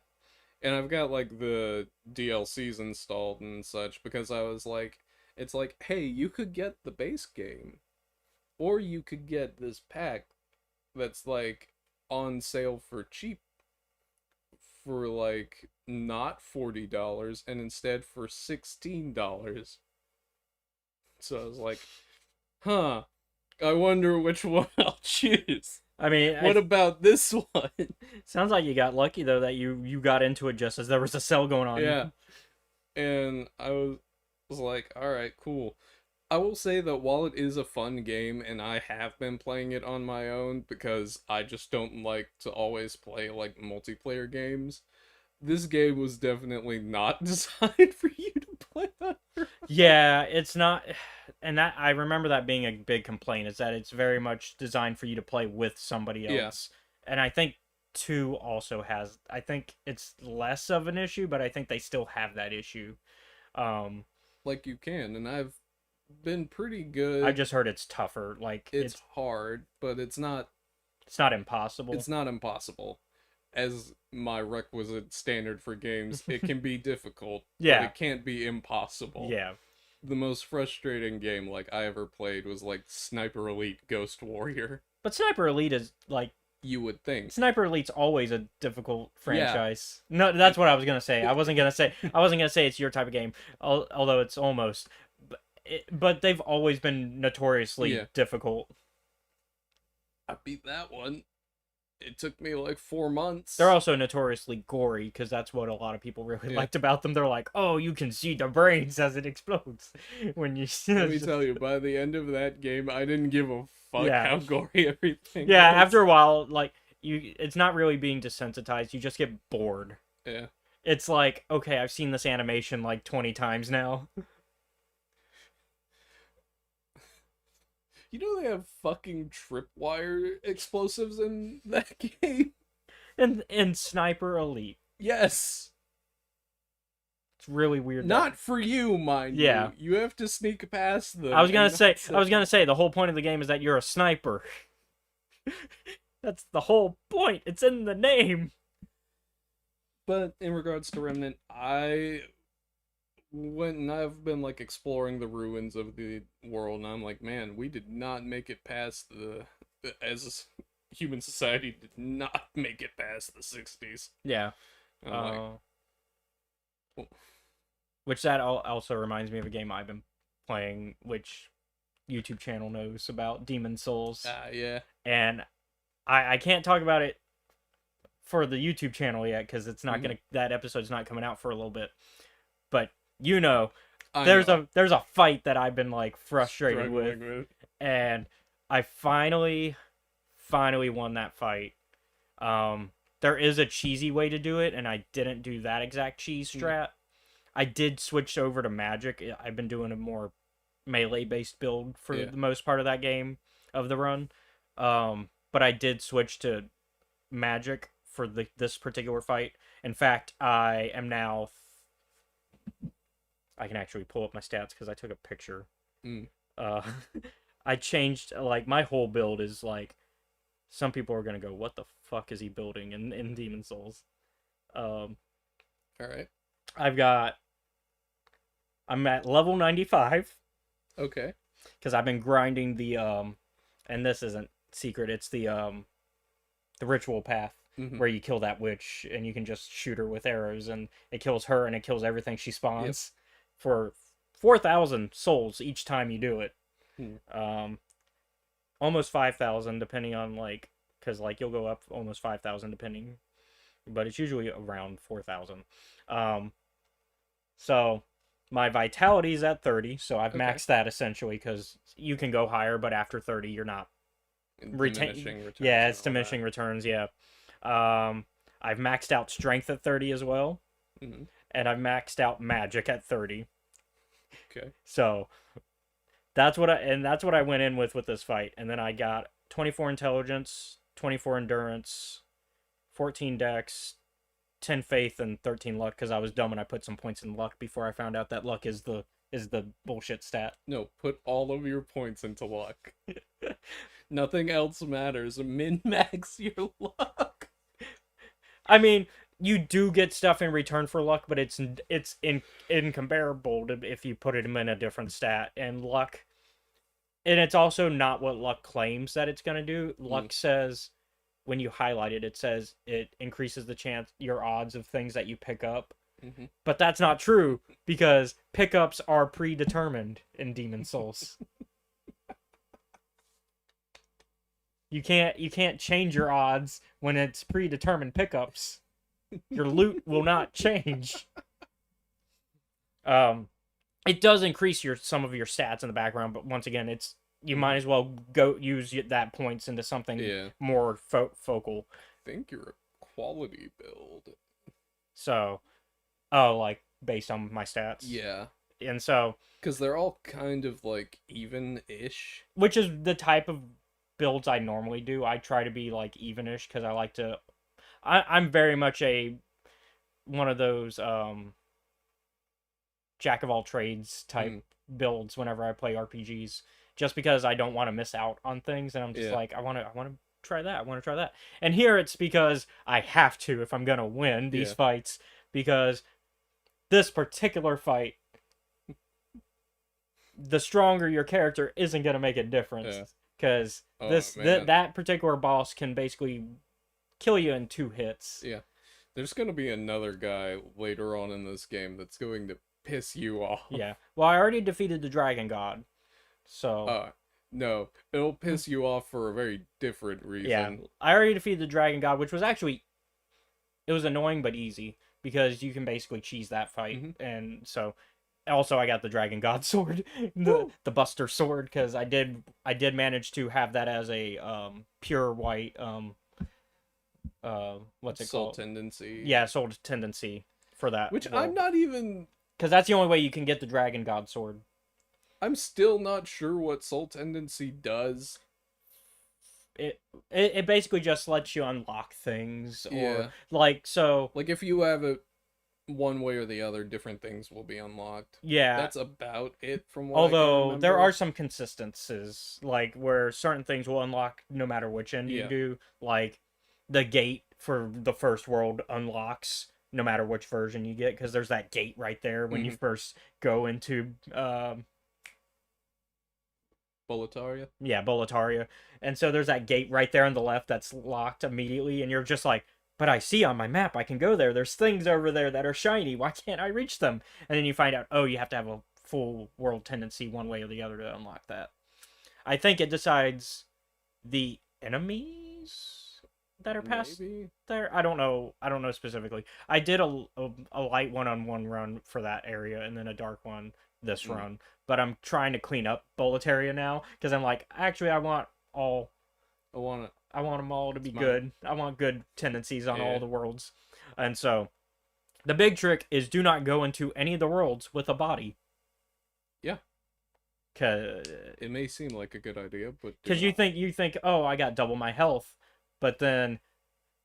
And I've got like the DLCs installed and such because I was like, it's like, hey, you could get the base game, or you could get this pack that's like on sale for cheap for like not $40 and instead for $16. So I was like, huh, I wonder which one I'll choose. I mean, What about this one? sounds like you got lucky though, that you got into it just as there was a sale going on. Yeah. And I was like, all right, cool. I will say that while it is a fun game, and I have been playing it on my own because I just don't like to always play like multiplayer games, this game was definitely not designed for you to play on your own. Yeah, it's not, and that I remember that being a big complaint is that it's very much designed for you to play with somebody Yeah. else. And I think 2 also has, I think it's less of an issue, but I think they still have that issue. Um, Like you can, and I've been pretty good. I just heard it's tougher. Like It's hard, but it's not impossible. it's not impossible. As my requisite standard for games, it can be difficult, Yeah. but it can't be impossible. Yeah. The most frustrating game like I ever played was like Sniper Elite Ghost Warrior. But Sniper Elite is like You would think. Sniper Elite's always a difficult franchise. No, that's what I was gonna say. I wasn't gonna say it's your type of game, although it's almost. But they've always been notoriously Yeah. difficult. I beat that one. It took me like 4 months. They're also notoriously gory because that's what a lot of people really Yeah. liked about them. They're like, oh, you can see the brains as it explodes when you. Let me tell you, by the end of that game, I didn't give a fuck Yeah. how gory everything Yeah, was. after a while, like it's not really being desensitized. You just get bored. Yeah. It's like, okay, I've seen this animation like 20 times now. You know they have fucking tripwire explosives in that game? And Sniper Elite. Yes. It's really weird. Not for you, mind Yeah. you. You have to sneak past them. I was gonna and say that's the whole point of the game is that you're a sniper. That's the whole point. It's in the name. But in regards to Remnant, I've been like exploring the ruins of the world, and I'm like, man, we did not make it past as human society did not make it past the 60s. Yeah. I'm like, Uh, which that also reminds me of a game I've been playing, which YouTube channel knows about, Demon Souls. yeah. And I can't talk about it for the YouTube channel yet because it's not that episode's not coming out for a little bit. But there's a fight that I've been like frustrated with, and I finally won that fight. There is a cheesy way to do it, and I didn't do that exact cheese strat. I did switch over to magic. I've been doing a more melee based build for the most part of that game of the run. But I did switch to magic for this particular fight. In fact, I am now. I can actually pull up my stats because I took a picture. I changed, like, my whole build is like, some people are gonna go, what the fuck is he building in Demon Souls? All right. I'm at level 95. Okay. Because I've been grinding the and this isn't secret, it's the ritual path. Where you kill that witch and you can just shoot her with arrows and it kills her and it kills everything she spawns for 4,000 souls each time you do it. Almost 5,000 depending on like, because like you'll go up almost 5,000 depending, but it's usually around 4,000. So my vitality is at 30, so I've maxed that essentially because you can go higher, but after 30 you're not Diminishing returns. Yeah, it's diminishing returns. Yeah. I've maxed out strength at 30 as well, and I've maxed out magic at 30. Okay. So that's what I went in with this fight, and then I got 24 intelligence, 24 endurance, 14 dex, 10 faith, and 13 luck because I was dumb and I put some points in luck before I found out that luck is the bullshit stat. No, put all of your points into luck. Nothing else matters. Min-max your luck. I mean, you do get stuff in return for luck, but it's incomparable to if you put it in a different stat. And luck, and it's also not what luck claims that it's going to do. Luck says, when you highlight it, it says it increases the chance, your odds of things that you pick up. But that's not true because pickups are predetermined in Demon Souls. You can't change your odds when it's predetermined pickups. Your loot will not change. it does increase some of your stats in the background, but once again, it's you might as well go use that points into something Yeah. more focal. I think you're a quality build. So, oh, like based on my stats. Yeah. And so, Because they're all kind of like even-ish. which is the type of builds I normally do. I try to be like evenish because I like to. I'm very much one of those jack of all trades type builds whenever I play RPGs, just because I don't want to miss out on things, and I'm just like I want to try that. I want to try that. And here it's because I have to if I'm gonna win these fights, because this particular fight, the stronger your character isn't gonna make a difference, because that particular boss can basically kill you in 2 hits. Yeah, there's gonna be another guy later on in this game that's going to piss you off. Yeah. Well, I already defeated the Dragon God, so. No, it'll piss you off for a very different reason. Yeah, I already defeated the Dragon God, which was actually, it was annoying but easy because you can basically cheese that fight, and so. Also, I got the Dragon God sword, the Buster sword, because I did manage to have that as a pure white what's it Soul called? Tendency. Yeah, Soul Tendency for that. Which I'm not even, because that's the only way you can get the Dragon God sword. I'm still not sure what Soul Tendency does. It basically just lets you unlock things, or Yeah. like if you have it one way or the other, different things will be unlocked. Yeah, that's about it from what although there are some consistencies, like where certain things will unlock no matter which end you do, like the gate for the first world unlocks no matter which version you get, because there's that gate right there when you first go into Boletaria. Yeah, Boletaria. And so there's that gate right there on the left that's locked immediately, and you're just like, but I see on my map I can go there. There's things over there that are shiny. Why can't I reach them? And then you find out, oh, you have to have a full world tendency one way or the other to unlock that. I think it decides the enemies that are past there. I don't know specifically. I did a light one-on-one run for that area, and then a dark one this run. But I'm trying to clean up Boletaria now, because I'm like, actually, I want them all to be good. I want good tendencies on all the worlds. And so the big trick is do not go into any of the worlds with a body. Yeah. Cause it may seem like a good idea, but because you think, oh, I got double my health, but then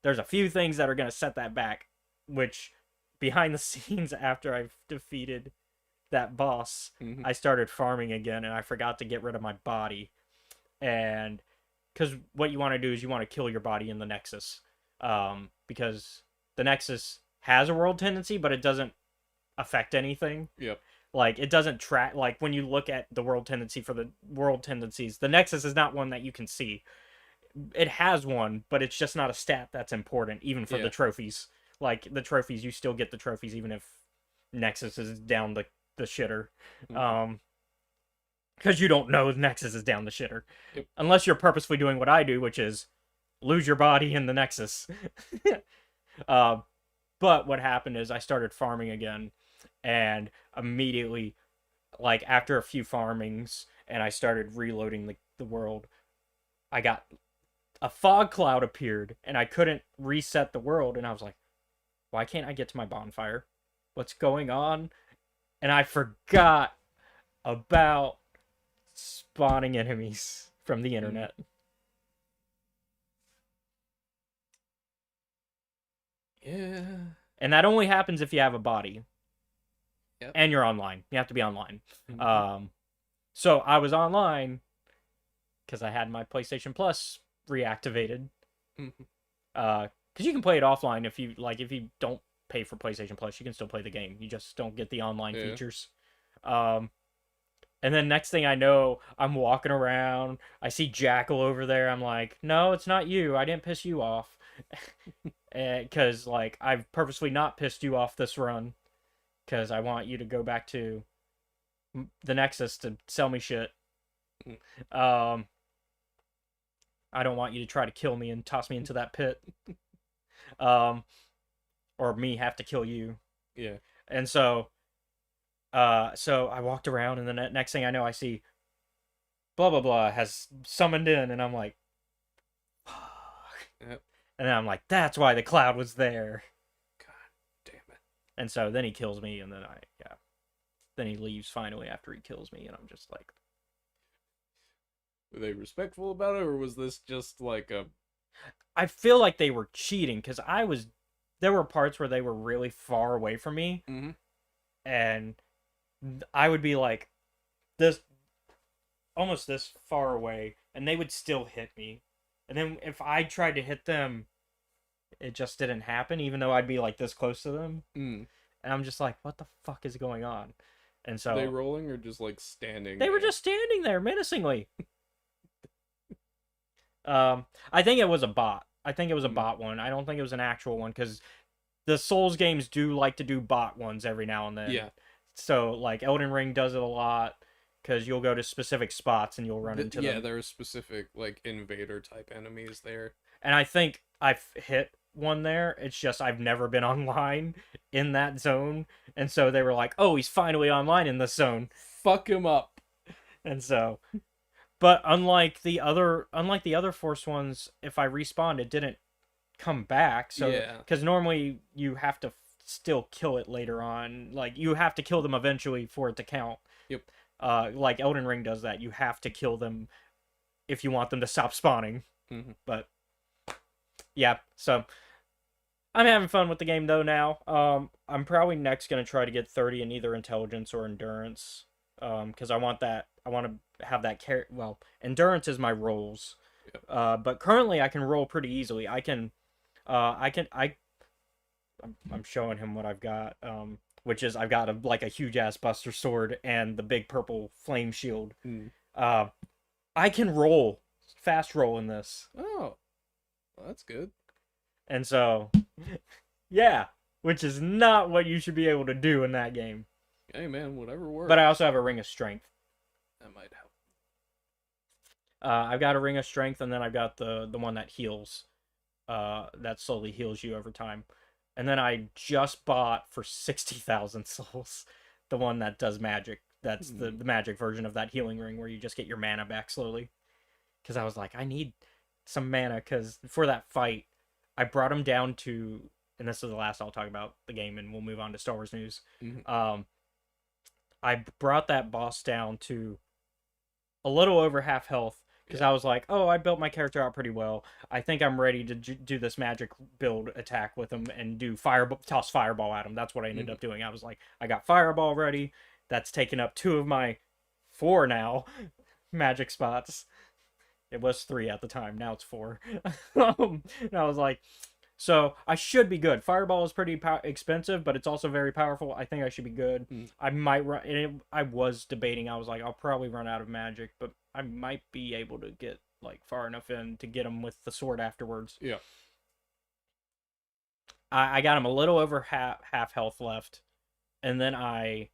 there's a few things that are gonna set that back, which behind the scenes after I've defeated that boss, I started farming again, and I forgot to get rid of my body. And because what you want to do is you want to kill your body in the Nexus, because the Nexus has a world tendency, but it doesn't affect anything. Yep. Like, it doesn't track, like, when you look at the world tendency for the world tendencies, the Nexus is not one that you can see. It has one, but it's just not a stat that's important, even for the trophies. Like, the trophies, you still get the trophies even if Nexus is down the shitter. Because you don't know Nexus is down the shitter. Yep. Unless you're purposefully doing what I do, which is lose your body in the Nexus. But what happened is I started farming again, and immediately, like after a few farmings, and I started reloading the world, I got a fog cloud appeared, and I couldn't reset the world, and I was like, why can't I get to my bonfire? What's going on? And I forgot about spawning enemies from the internet. Yeah. And that only happens if you have a body. Yep. And you're online. You have to be online. So I was online because I had my PlayStation Plus reactivated. Because you can play it offline if you don't pay for PlayStation Plus, you can still play the game. You just don't get the online features. And then next thing I know, I'm walking around. I see Jackal over there. I'm like, no, it's not you. I didn't piss you off. Because, like, I've purposely not pissed you off this run. Because I want you to go back to the Nexus to sell me shit. I don't want you to try to kill me and toss me into that pit. Or me have to kill you. Yeah. And so So I walked around, and the next thing I know, I see blah blah blah has summoned in, and I'm like, fuck. Yep. And then I'm like, that's why the cloud was there. God damn it. And so then he kills me, and then then he leaves finally after he kills me, and I'm just like, Were they respectful about it, or was this just like a? I feel like they were cheating because there were parts where they were really far away from me, Mhm. and I would be like this, almost this far away, and they would still hit me. And then if I tried to hit them, it just didn't happen, even though I'd be like this close to them. Mm. And I'm just like, what the fuck is going on? And Were they so rolling or just like standing? they were there? just standing there menacingly. I think it was a bot. I think it was a bot one. I don't think it was an actual one because the Souls games do like to do bot ones every now and then. Yeah. So like Elden Ring does it a lot because you'll go to specific spots and you'll run into Yeah, them. there are specific like invader type enemies there. And I think I've hit one there. It's just I've never been online in that zone, and so they were like, "Oh, he's finally online in this zone." Fuck him up. And so, but unlike the other Force ones, if I respawned, it didn't come back. So, Yeah. because normally you have to still kill it later on. Like you have to kill them eventually for it to count. Yep. Like Elden Ring does that. You have to kill them if you want them to stop spawning. Mhm. But yeah, so I'm having fun with the game though now. I'm probably next gonna try to get 30 in either intelligence or endurance. Because I want to have that well, endurance is my rolls. Yep. But currently I can roll pretty easily. I'm showing him what I've got. Which is I've got like a huge ass Buster Sword and the big purple flame shield. Mm. I can roll fast roll in this. Oh, well, that's good. And so, yeah, which is not what you should be able to do in that game. Hey man, whatever works. But I also have a Ring of Strength. That might help. I've got a Ring of Strength, and then I've got the one that heals. That slowly heals you over time. And then I just bought for 60,000 souls the one that does magic. That's the magic version of that healing ring where you just get your mana back slowly. Because I was like, I need some mana because for that fight, I brought him down to, and this is the last I'll talk about the game, and we'll move on to Star Wars news. Mhm. I brought that boss down to a little over half health because I was like, oh, I built my character out pretty well. I think I'm ready to do this magic build attack with him and do toss fireball at him. That's what I ended up doing. I was like, I got fireball ready. That's taken up 2 of my 4 now magic spots. It was 3 at the time. Now it's 4. And I was like, so I should be good. Fireball is pretty expensive, but it's also very powerful. I think I should be good. I might run. I was debating. I was like, I'll probably run out of magic, but I might be able to get like far enough in to get him with the sword afterwards. Yeah. I got him a little over half health left, and then I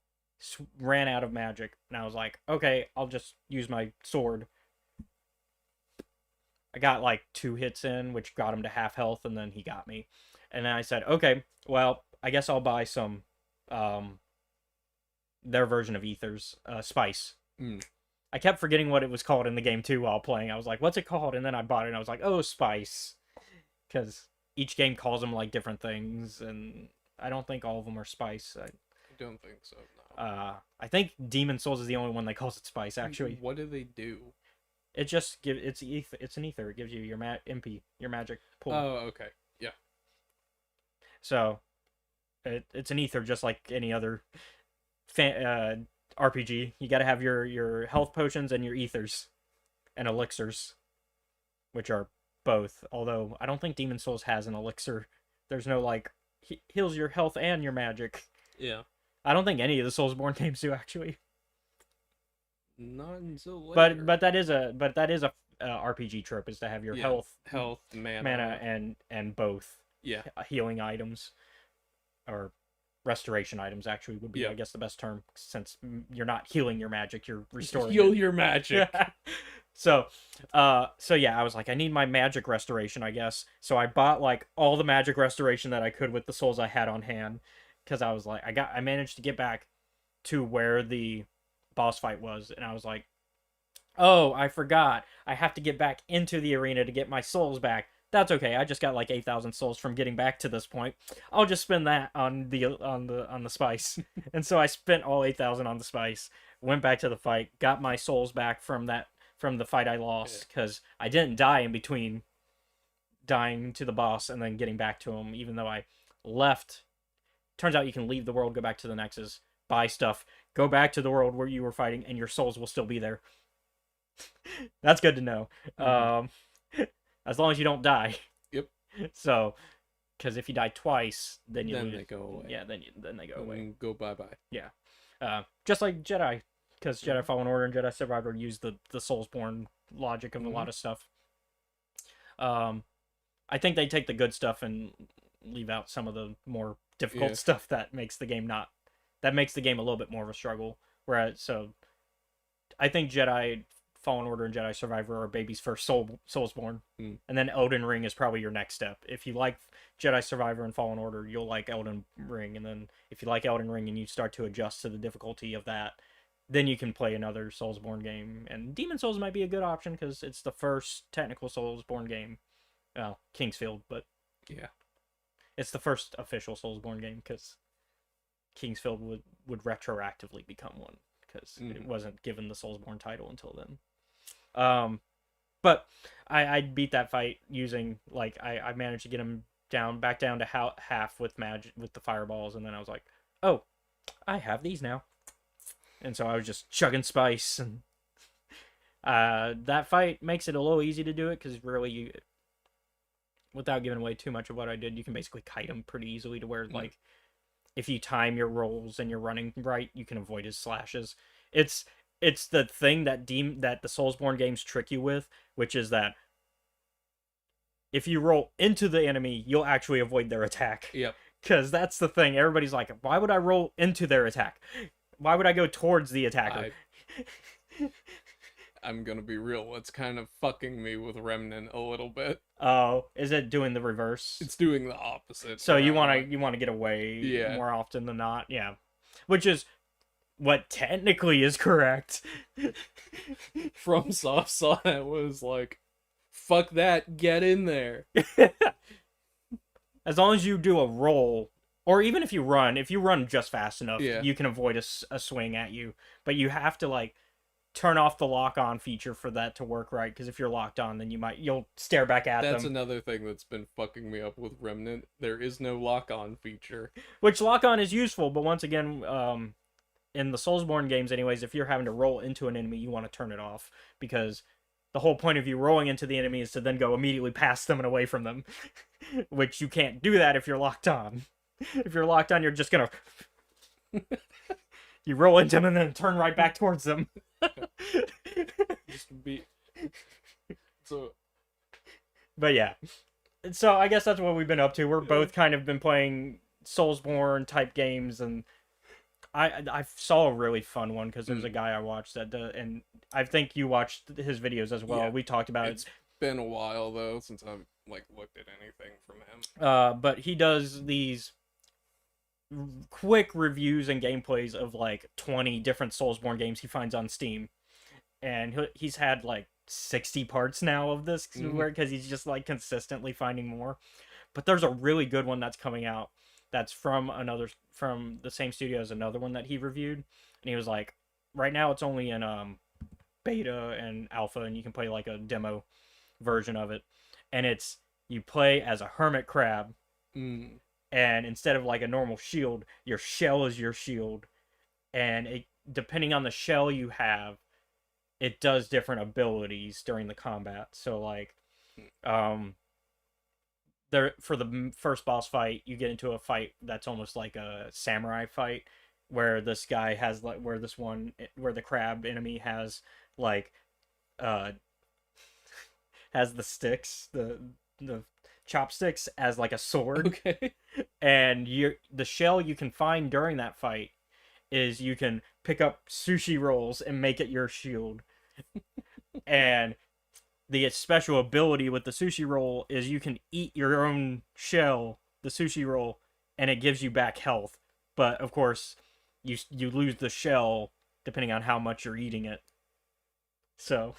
ran out of magic, and I was like, okay, I'll just use my sword. I got like 2 hits in, which got him to half health, and then he got me. And then I said, okay, well, I guess I'll buy some, their version of Ethers, Spice. I kept forgetting what it was called in the game too while playing. I was like, what's it called? And then I bought it, and I was like, oh, Spice. Because each game calls them like different things, and I don't think all of them are Spice. I don't think so, no. I think Demon Souls is the only one that calls it Spice, actually. What do they do? It just it's an ether. It gives you your MP, your magic pool. Oh, okay. Yeah. So it's an ether just like any other RPG. You got to have your health potions and your ethers and elixirs, which are both. Although I don't think Demon Souls has an elixir. There's no like heals your health and your magic. Yeah. I don't think any of the Soulsborne games do actually. Not until later. But that is a RPG trope is to have your health, mana, and both healing items or restoration items actually would be I guess the best term since you're not healing your magic, you're restoring your magic. So yeah, I was like, I need my magic restoration, I guess. So I bought like all the magic restoration that I could with the souls I had on hand because I was like, I managed to get back to where the boss fight was, and I was like, oh, I forgot. I have to get back into the arena to get my souls back. That's okay. I just got like 8,000 souls from getting back to this point. I'll just spend that on the spice. And so I spent all 8,000 on the spice. Went back to the fight, got my souls back from the fight I lost cuz I didn't die in between dying to the boss and then getting back to him even though I left. Turns out you can leave the world, go back to the Nexus, buy stuff, go back to the world where you were fighting and your souls will still be there. That's good to know. As long as you don't die. Yep. So, because if you die twice, then you then lose. they go away. Yeah, then they go away. And go bye-bye. Yeah. Just like Jedi, because Jedi Fallen Order and Jedi Survivor use the Soulsborne logic of a lot of stuff. I think they take the good stuff and leave out some of the more difficult stuff that makes the game a little bit more of a struggle. Whereas, so I think Jedi Fallen Order and Jedi Survivor are baby's first Soulsborne, and then Elden Ring is probably your next step. If you like Jedi Survivor and Fallen Order, you'll like Elden Ring, and then if you like Elden Ring and you start to adjust to the difficulty of that, then you can play another Soulsborne game. And Demon Souls might be a good option because it's the first technical Soulsborne game. Well, Kingsfield, but yeah, it's the first official Soulsborne game because Kingsfield would retroactively become one because it wasn't given the Soulsborne title until then. But I beat that fight using like I managed to get him back down to half with with the fireballs, and then I was like, oh, I have these now, and so I was just chugging spice, and that fight makes it a little easy to do it because really without giving away too much of what I did, you can basically kite him pretty easily to where like if you time your rolls and you're running right, you can avoid his slashes. It's the thing that the Soulsborne games trick you with, which is that if you roll into the enemy, you'll actually avoid their attack. Yep. Because that's the thing. Everybody's like, why would I roll into their attack? Why would I go towards the attacker? I'm gonna be real. It's kind of fucking me with Remnant a little bit. Oh, is it doing the reverse? It's doing the opposite. So you want to get away more often than not, yeah. Which is what technically is correct. FromSoft saw that was like, fuck that, get in there. As long as you do a roll, or even if you run just fast enough, you can avoid a swing at you. But you have to like turn off the lock-on feature for that to work right, because if you're locked on, then you'll stare back at them. That's another thing that's been fucking me up with Remnant. There is no lock-on feature. Which lock-on is useful, but once again, in the Soulsborne games anyways, if you're having to roll into an enemy, you want to turn it off, because the whole point of you rolling into the enemy is to then go immediately past them and away from them, which you can't do that if you're locked on. If you're locked on, you're just gonna you roll into them and then turn right back towards them. Just be so. But yeah, so I guess that's what we've been up to. We're both kind of been playing Soulsborne type games, and I saw a really fun one because there's a guy I watched that and I think you watched his videos as well. We talked about It's been a while though since I've like looked at anything from him. But he does these quick reviews and gameplays of like 20 different Soulsborne games he finds on Steam, and he's had like 60 parts now of this because he's just like consistently finding more. But there's a really good one that's coming out that's from the same studio as another one that he reviewed, and he was like, right now it's only in beta and alpha, and you can play like a demo version of it, and it's you play as a hermit crab, and instead of like a normal shield, your shell is your shield, and depending on the shell you have, it does different abilities during the combat. So like for the first boss fight, you get into a fight that's almost like a samurai fight, where this guy has like where the crab enemy has like has the sticks, the chopsticks as like a sword. Okay. And the shell you can find during that fight is you can pick up sushi rolls and make it your shield. And the special ability with the sushi roll is you can eat your own shell, the sushi roll, and it gives you back health. But of course, you lose the shell depending on how much you're eating it. So,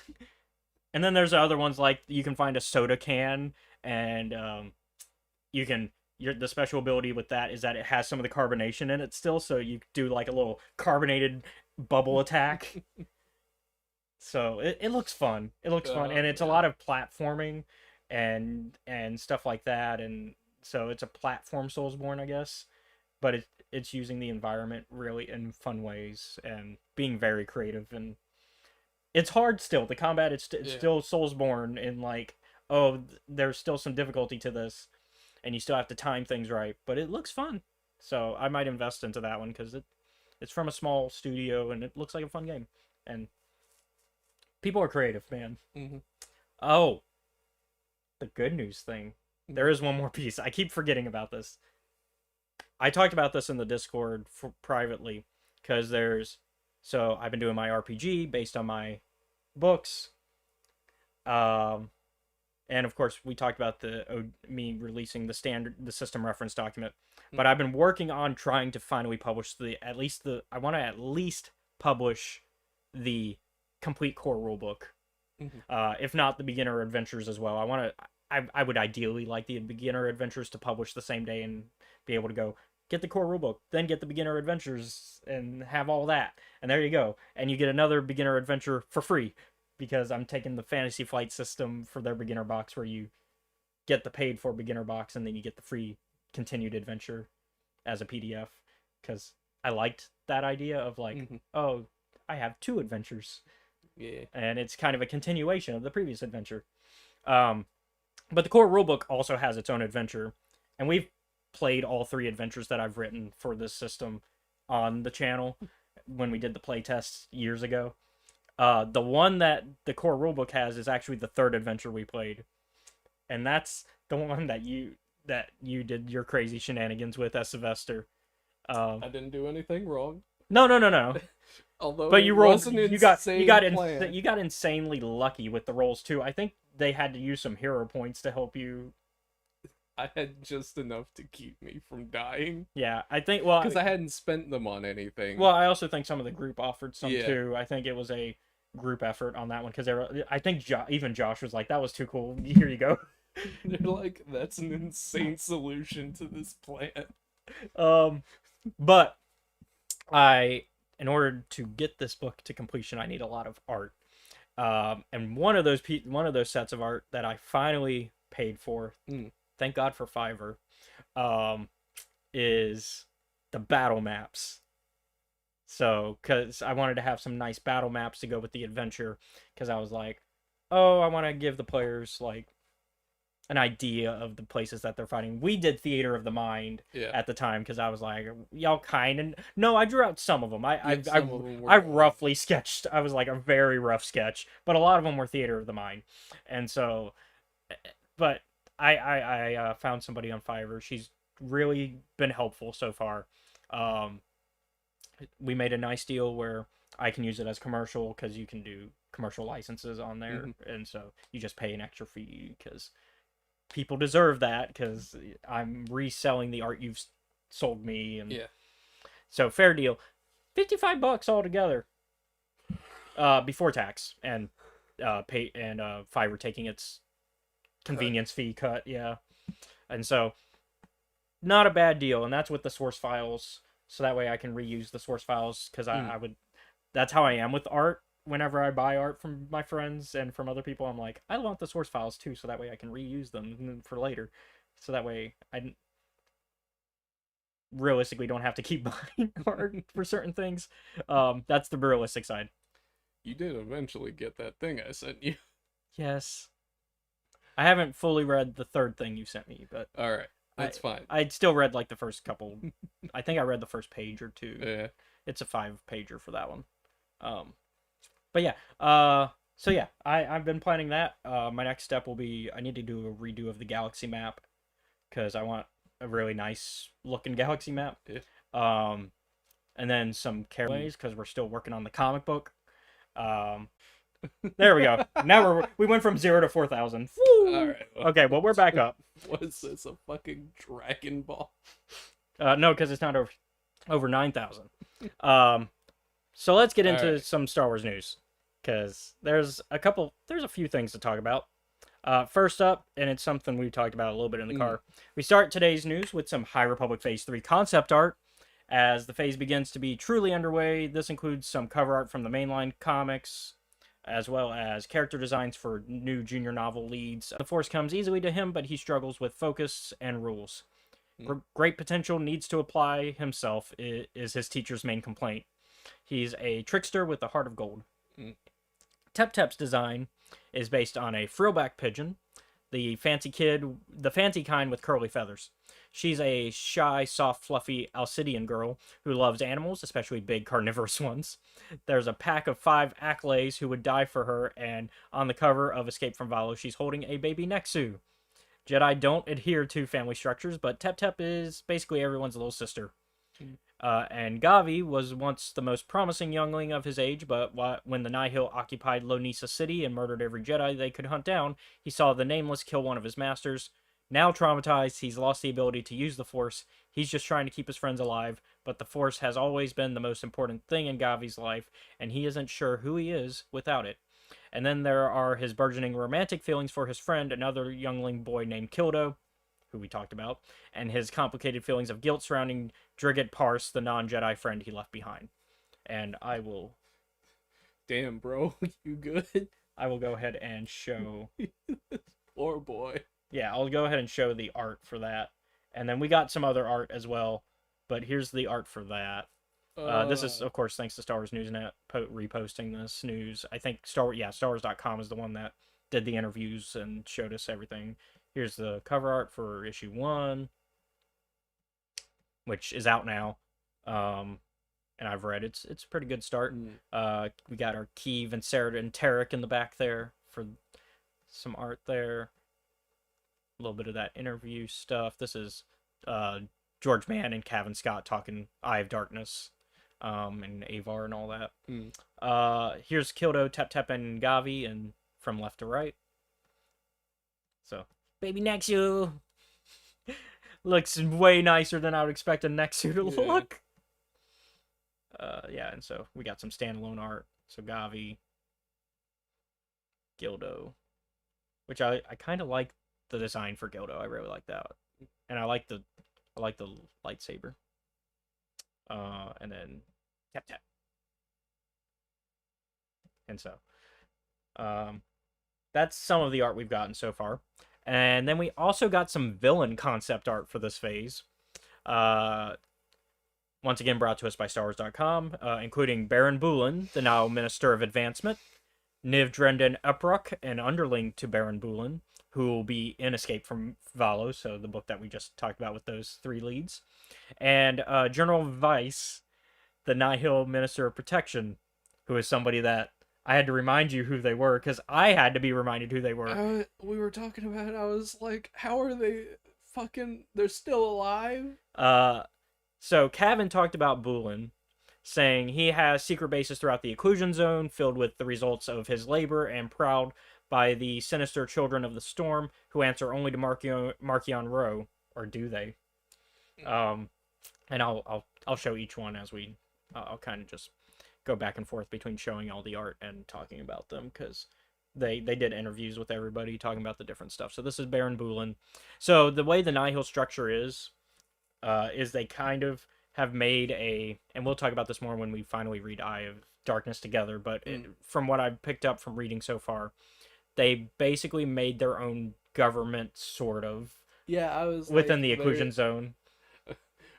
and then there's other ones like you can find a soda can, and you can the special ability with that is that it has some of the carbonation in it still, so you do like a little carbonated bubble attack. So it looks fun. It looks fun, and it's a lot of platforming and stuff like that, and so it's a platform Soulsborne, I guess, but it's using the environment really in fun ways and being very creative, and it's hard still. The combat it's still Soulsborne, and like, oh, there's still some difficulty to this, and you still have to time things right, but it looks fun. So I might invest into that one because it's from a small studio and it looks like a fun game, and people are creative, man. Mm-hmm. Oh, the good news thing. There is one more piece. I keep forgetting about this. I talked about this in the Discord privately because so I've been doing my RPG based on my books. And of course we talked about me releasing the system reference document, but I've been working on trying to finally publish I want to at least publish the complete core rulebook. If not the beginner adventures as well. I would ideally like the beginner adventures to publish the same day and be able to go get the core rulebook, then get the beginner adventures and have all that. And there you go. And you get another beginner adventure for free because I'm taking the Fantasy Flight system for their beginner box where you get the paid for beginner box and then you get the free continued adventure as a PDF because I liked that idea of like, oh, I have 2 adventures. Yeah. And it's kind of a continuation of the previous adventure. But the core rulebook also has its own adventure, and we've played all 3 adventures that I've written for this system on the channel when we did the playtests years ago. The one that the core rulebook has is actually the 3rd adventure we played, and that's the one that you did your crazy shenanigans with as Sylvester. I didn't do anything wrong. No. Although, but you rolled. You got plan. insanely lucky with the rolls too. I think they had to use some hero points to help you. I had just enough to keep me from dying. Yeah, I think because I hadn't spent them on anything. Well, I also think some of the group offered some too. I think it was a group effort on that one because I think even Josh was like, "That was too cool. Here you go." They're like, "That's an insane solution to this plan." But in order to get this book to completion, I need a lot of art. And one of those sets of art that I finally paid for, thank God for Fiverr, is the battle maps. So, because I wanted to have some nice battle maps to go with the adventure, because I was like, oh, I want to give the players like an idea of the places that they're fighting. We did Theater of the Mind at the time because I was like, y'all kind of no. I drew out some of them. I roughly sketched. I was like a very rough sketch, but a lot of them were Theater of the Mind, and so, but I found somebody on Fiverr. She's really been helpful so far. We made a nice deal where I can use it as commercial because you can do commercial licenses on there, and so you just pay an extra fee because people deserve that because I'm reselling the art you've sold me, and so fair deal. $55 altogether, before tax and pay and Fiverr taking its convenience fee cut, and so not a bad deal, and that's with the source files, so that way I can reuse the source files because I would. That's how I am with art. Whenever I buy art from my friends and from other people, I'm like, I want the source files too, so that way I can reuse them for later. So that way I realistically don't have to keep buying art for certain things. That's the realistic side. You did eventually get that thing I sent you. Yes. I haven't fully read the 3rd thing you sent me, but alright, that's fine. I'd still read like the first couple. I think I read the first page or 2. Yeah. It's a 5-pager for that one. But yeah, so yeah, I've been planning that. My next step will be I need to do a redo of the galaxy map because I want a really nice looking galaxy map. Yeah. And then some characters because we're still working on the comic book. There we go. Now we went from 0 to 4,000. All right. Well, okay, well we're back up. Was this a fucking Dragon Ball? No, because it's not over 9,000. Um, so let's get All into right. some Star Wars news, because there's a few things to talk about. First up, and it's something we talked about a little bit in the Mm, car. We start today's news with some High Republic Phase 3 concept art. As the phase begins to be truly underway, this includes some cover art from the mainline comics, as well as character designs for new junior novel leads. The Force comes easily to him, but he struggles with focus and rules. mm, Great potential, needs to apply himself, is his teacher's main complaint. He's a trickster with a heart of gold. mm. Tep Tep's design is based on a frillback pigeon, the fancy kind with curly feathers. She's a shy, soft, fluffy Alcidian girl who loves animals, especially big carnivorous ones. There's a pack of 5 Acklays who would die for her, and on the cover of Escape from Valo, she's holding a baby Nexu. Jedi don't adhere to family structures, but Tep Tep is basically everyone's little sister. Mm. And Gavi was once the most promising youngling of his age, but when the Nihil occupied Lonisa City and murdered every Jedi they could hunt down, he saw the Nameless kill one of his masters. Now traumatized, he's lost the ability to use the Force. He's just trying to keep his friends alive, but the Force has always been the most important thing in Gavi's life, and he isn't sure who he is without it. And then there are his burgeoning romantic feelings for his friend, another youngling boy named Kildo, who we talked about, and his complicated feelings of guilt surrounding Drigget Parse, the non-Jedi friend he left behind. And Damn, bro, you good? I will go ahead and show Poor boy. yeah, I'll go ahead and show the art for that. And then we got some other art as well, but here's the art for that. This is, of course, thanks to Star Wars Newsnet reposting this news. I think StarWars.com is the one that did the interviews and showed us everything. Here's the cover art for issue 1, which is out now. And I've read it's a pretty good start. Mm. We got our Keeve and Sarah and Tarek in the back there for some art there. A little bit of that interview stuff. This is George Mann and Cavan Scott talking Eye of Darkness, and Avar and all that. Mm. Here's Kildo, Tep Tep, and Gavi, and from left to right. So, baby Nexu looks way nicer than I would expect a Nexu to Yeah. look. Yeah, and so we got some standalone art. So Gavi, Gildo, which I kind of like the design for Gildo. I really like that, and I like the lightsaber. And then Tap Tap, and so that's some of the art we've gotten so far. And then we also got some villain concept art for this phase. Once again brought to us by StarWars.com, including Baron Bulin, the now Minister of Advancement, Niv Drenden Upruk, an underling to Baron Bulin, who will be in Escape from Valo, so the book that we just talked about with those 3 leads, and General Weiss, the Nihil Minister of Protection, who is somebody that I had to remind you who they were, because I had to be reminded who they were. We were talking about it. I was like, how are they fucking? They're still alive? So Cavan talked about Bulin, saying he has secret bases throughout the Occlusion Zone, filled with the results of his labor and proud by the sinister children of the storm, who answer only to Marchion Ro, or do they? And I'll show each one as I'll kind of just go back and forth between showing all the art and talking about them, because they did interviews with everybody talking about the different stuff. So this is Baron Bulin. So the way the Nihil structure is they kind of have made and we'll talk about this more when we finally read Eye of Darkness together, but from what I've picked up from reading so far, they basically made their own government, sort of. Yeah, I was within like, the Occlusion Zone.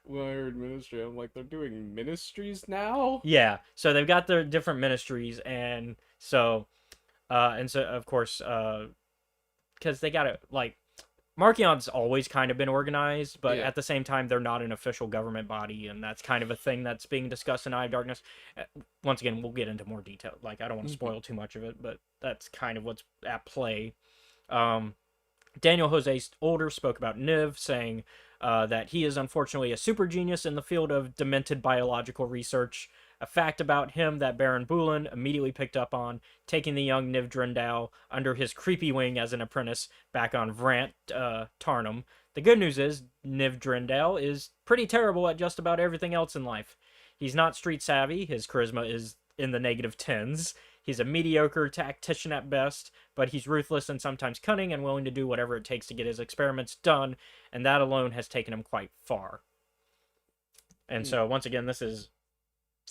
When I heard ministry, I'm like, they're doing ministries now? Yeah, so they've got their different ministries, and so of course, because they gotta, like, Marchion's always kind of been organized, but Yeah. at the same time, they're not an official government body, and that's kind of a thing that's being discussed in Eye of Darkness. Once again, we'll get into more detail. Like, I don't want to spoil too much of it, but that's kind of what's at play. Daniel Jose Older spoke about Niv, saying that he is unfortunately a super genius in the field of demented biological research. A fact about him that Baron Bulin immediately picked up on, taking the young Niv Drendal under his creepy wing as an apprentice back on Vrant Tarnum. The good news is, Niv Drendal is pretty terrible at just about everything else in life. He's not street savvy. His charisma is in the negative tens. He's a mediocre tactician at best, but he's ruthless and sometimes cunning and willing to do whatever it takes to get his experiments done, and that alone has taken him quite far. And so, once again,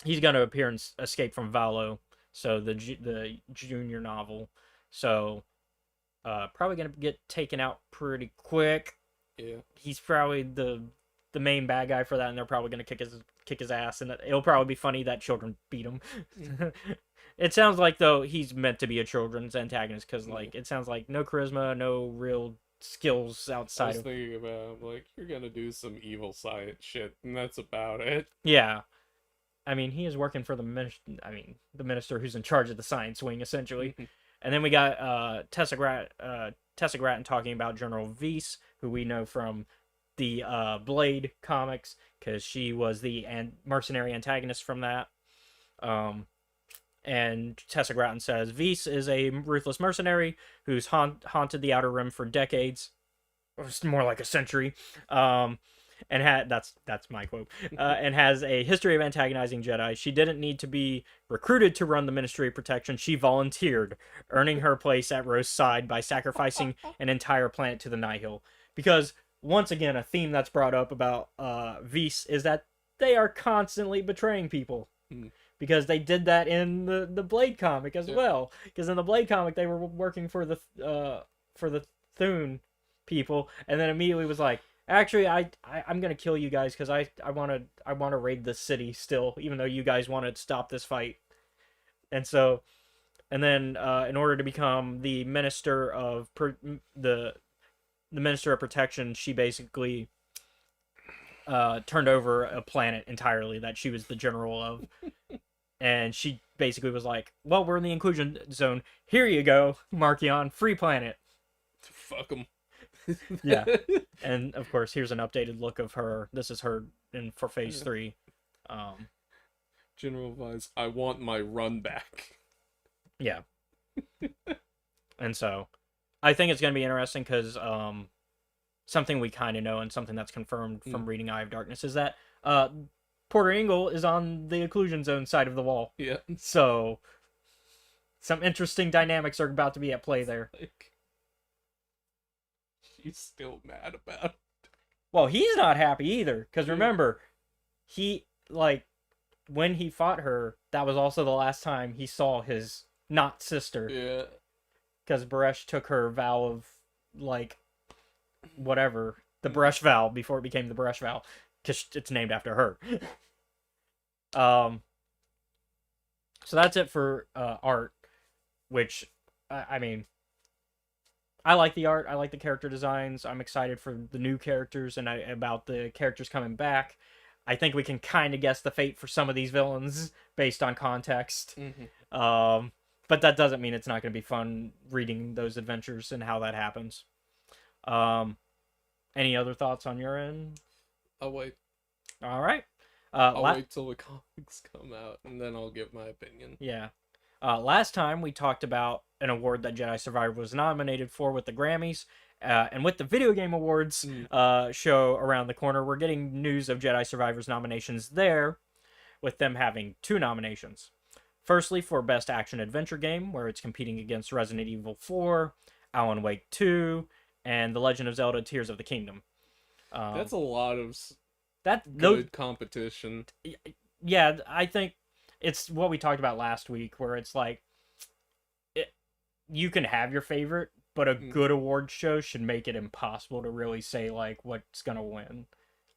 he's going to appear in Escape from Valo, so the junior novel. So, probably going to get taken out pretty quick. Yeah. He's probably the main bad guy for that, and they're probably going to kick his ass, and it'll probably be funny that children beat him. It sounds like, though, he's meant to be a children's antagonist, because, like, it sounds like no charisma, no real skills outside I was thinking about, like, you're gonna do some evil science shit, and that's about it. Yeah. I mean, he is working for the minister who's in charge of the science wing, essentially. And then we got Tessa Gratton talking about General Vyse, who we know from the Blade comics, because she was the mercenary antagonist from that. And Tessa Gratton says, Vyse is a ruthless mercenary who's haunted the Outer Rim for decades. Or more like a century. And that's my quote. And has a history of antagonizing Jedi. She didn't need to be recruited to run the Ministry of Protection. She volunteered, earning her place at Rose's side by sacrificing an entire planet to the Nihil. Because, once again, a theme that's brought up about Vyse is that they are constantly betraying people. Because they did that in the Blade comic as well. Because in the Blade comic, they were working for the Thune people, and then immediately was like, actually, I'm gonna kill you guys because I wanna raid the city still, even though you guys want to stop this fight. And so, and then in order to become the minister of the minister of protection, she basically turned over a planet entirely that she was the general of. And she basically was like, well, we're in the inclusion zone. Here you go, Marchion, free planet. Fuck them. Yeah. And, of course, here's an updated look of her. This is her for Phase 3. General Vyse, I want my run back. Yeah. And so, I think it's going to be interesting because something we kind of know and something that's confirmed from reading Eye of Darkness is that Porter Engle is on the occlusion zone side of the wall. Yeah. So, some interesting dynamics are about to be at play there. Like, she's still mad about it. Well, he's not happy either, because remember, he, like, when he fought her, that was also the last time he saw his not sister. Yeah. Because Baresh took her vow of, like, whatever, the Baresh vow before it became the Baresh vow. Because it's named after her. So that's it for art, which, I mean, I like the art. I like the character designs. I'm excited for the new characters and about the characters coming back. I think we can kind of guess the fate for some of these villains based on context. But that doesn't mean it's not going to be fun reading those adventures and how that happens. Any other thoughts on your end? I'll wait. All right. I'll wait till the comics come out, and then I'll give my opinion. Yeah. Last time, we talked about an award that Jedi Survivor was nominated for with the Grammys. And with the Video Game Awards show around the corner, we're getting news of Jedi Survivor's nominations there, with them having 2 nominations. Firstly, for Best Action Adventure Game, where it's competing against Resident Evil 4, Alan Wake 2, and The Legend of Zelda Tears of the Kingdom. That's a lot of good competition. Yeah, I think it's what we talked about last week, where it's like, you can have your favorite, but a good award show should make it impossible to really say, like, what's gonna win.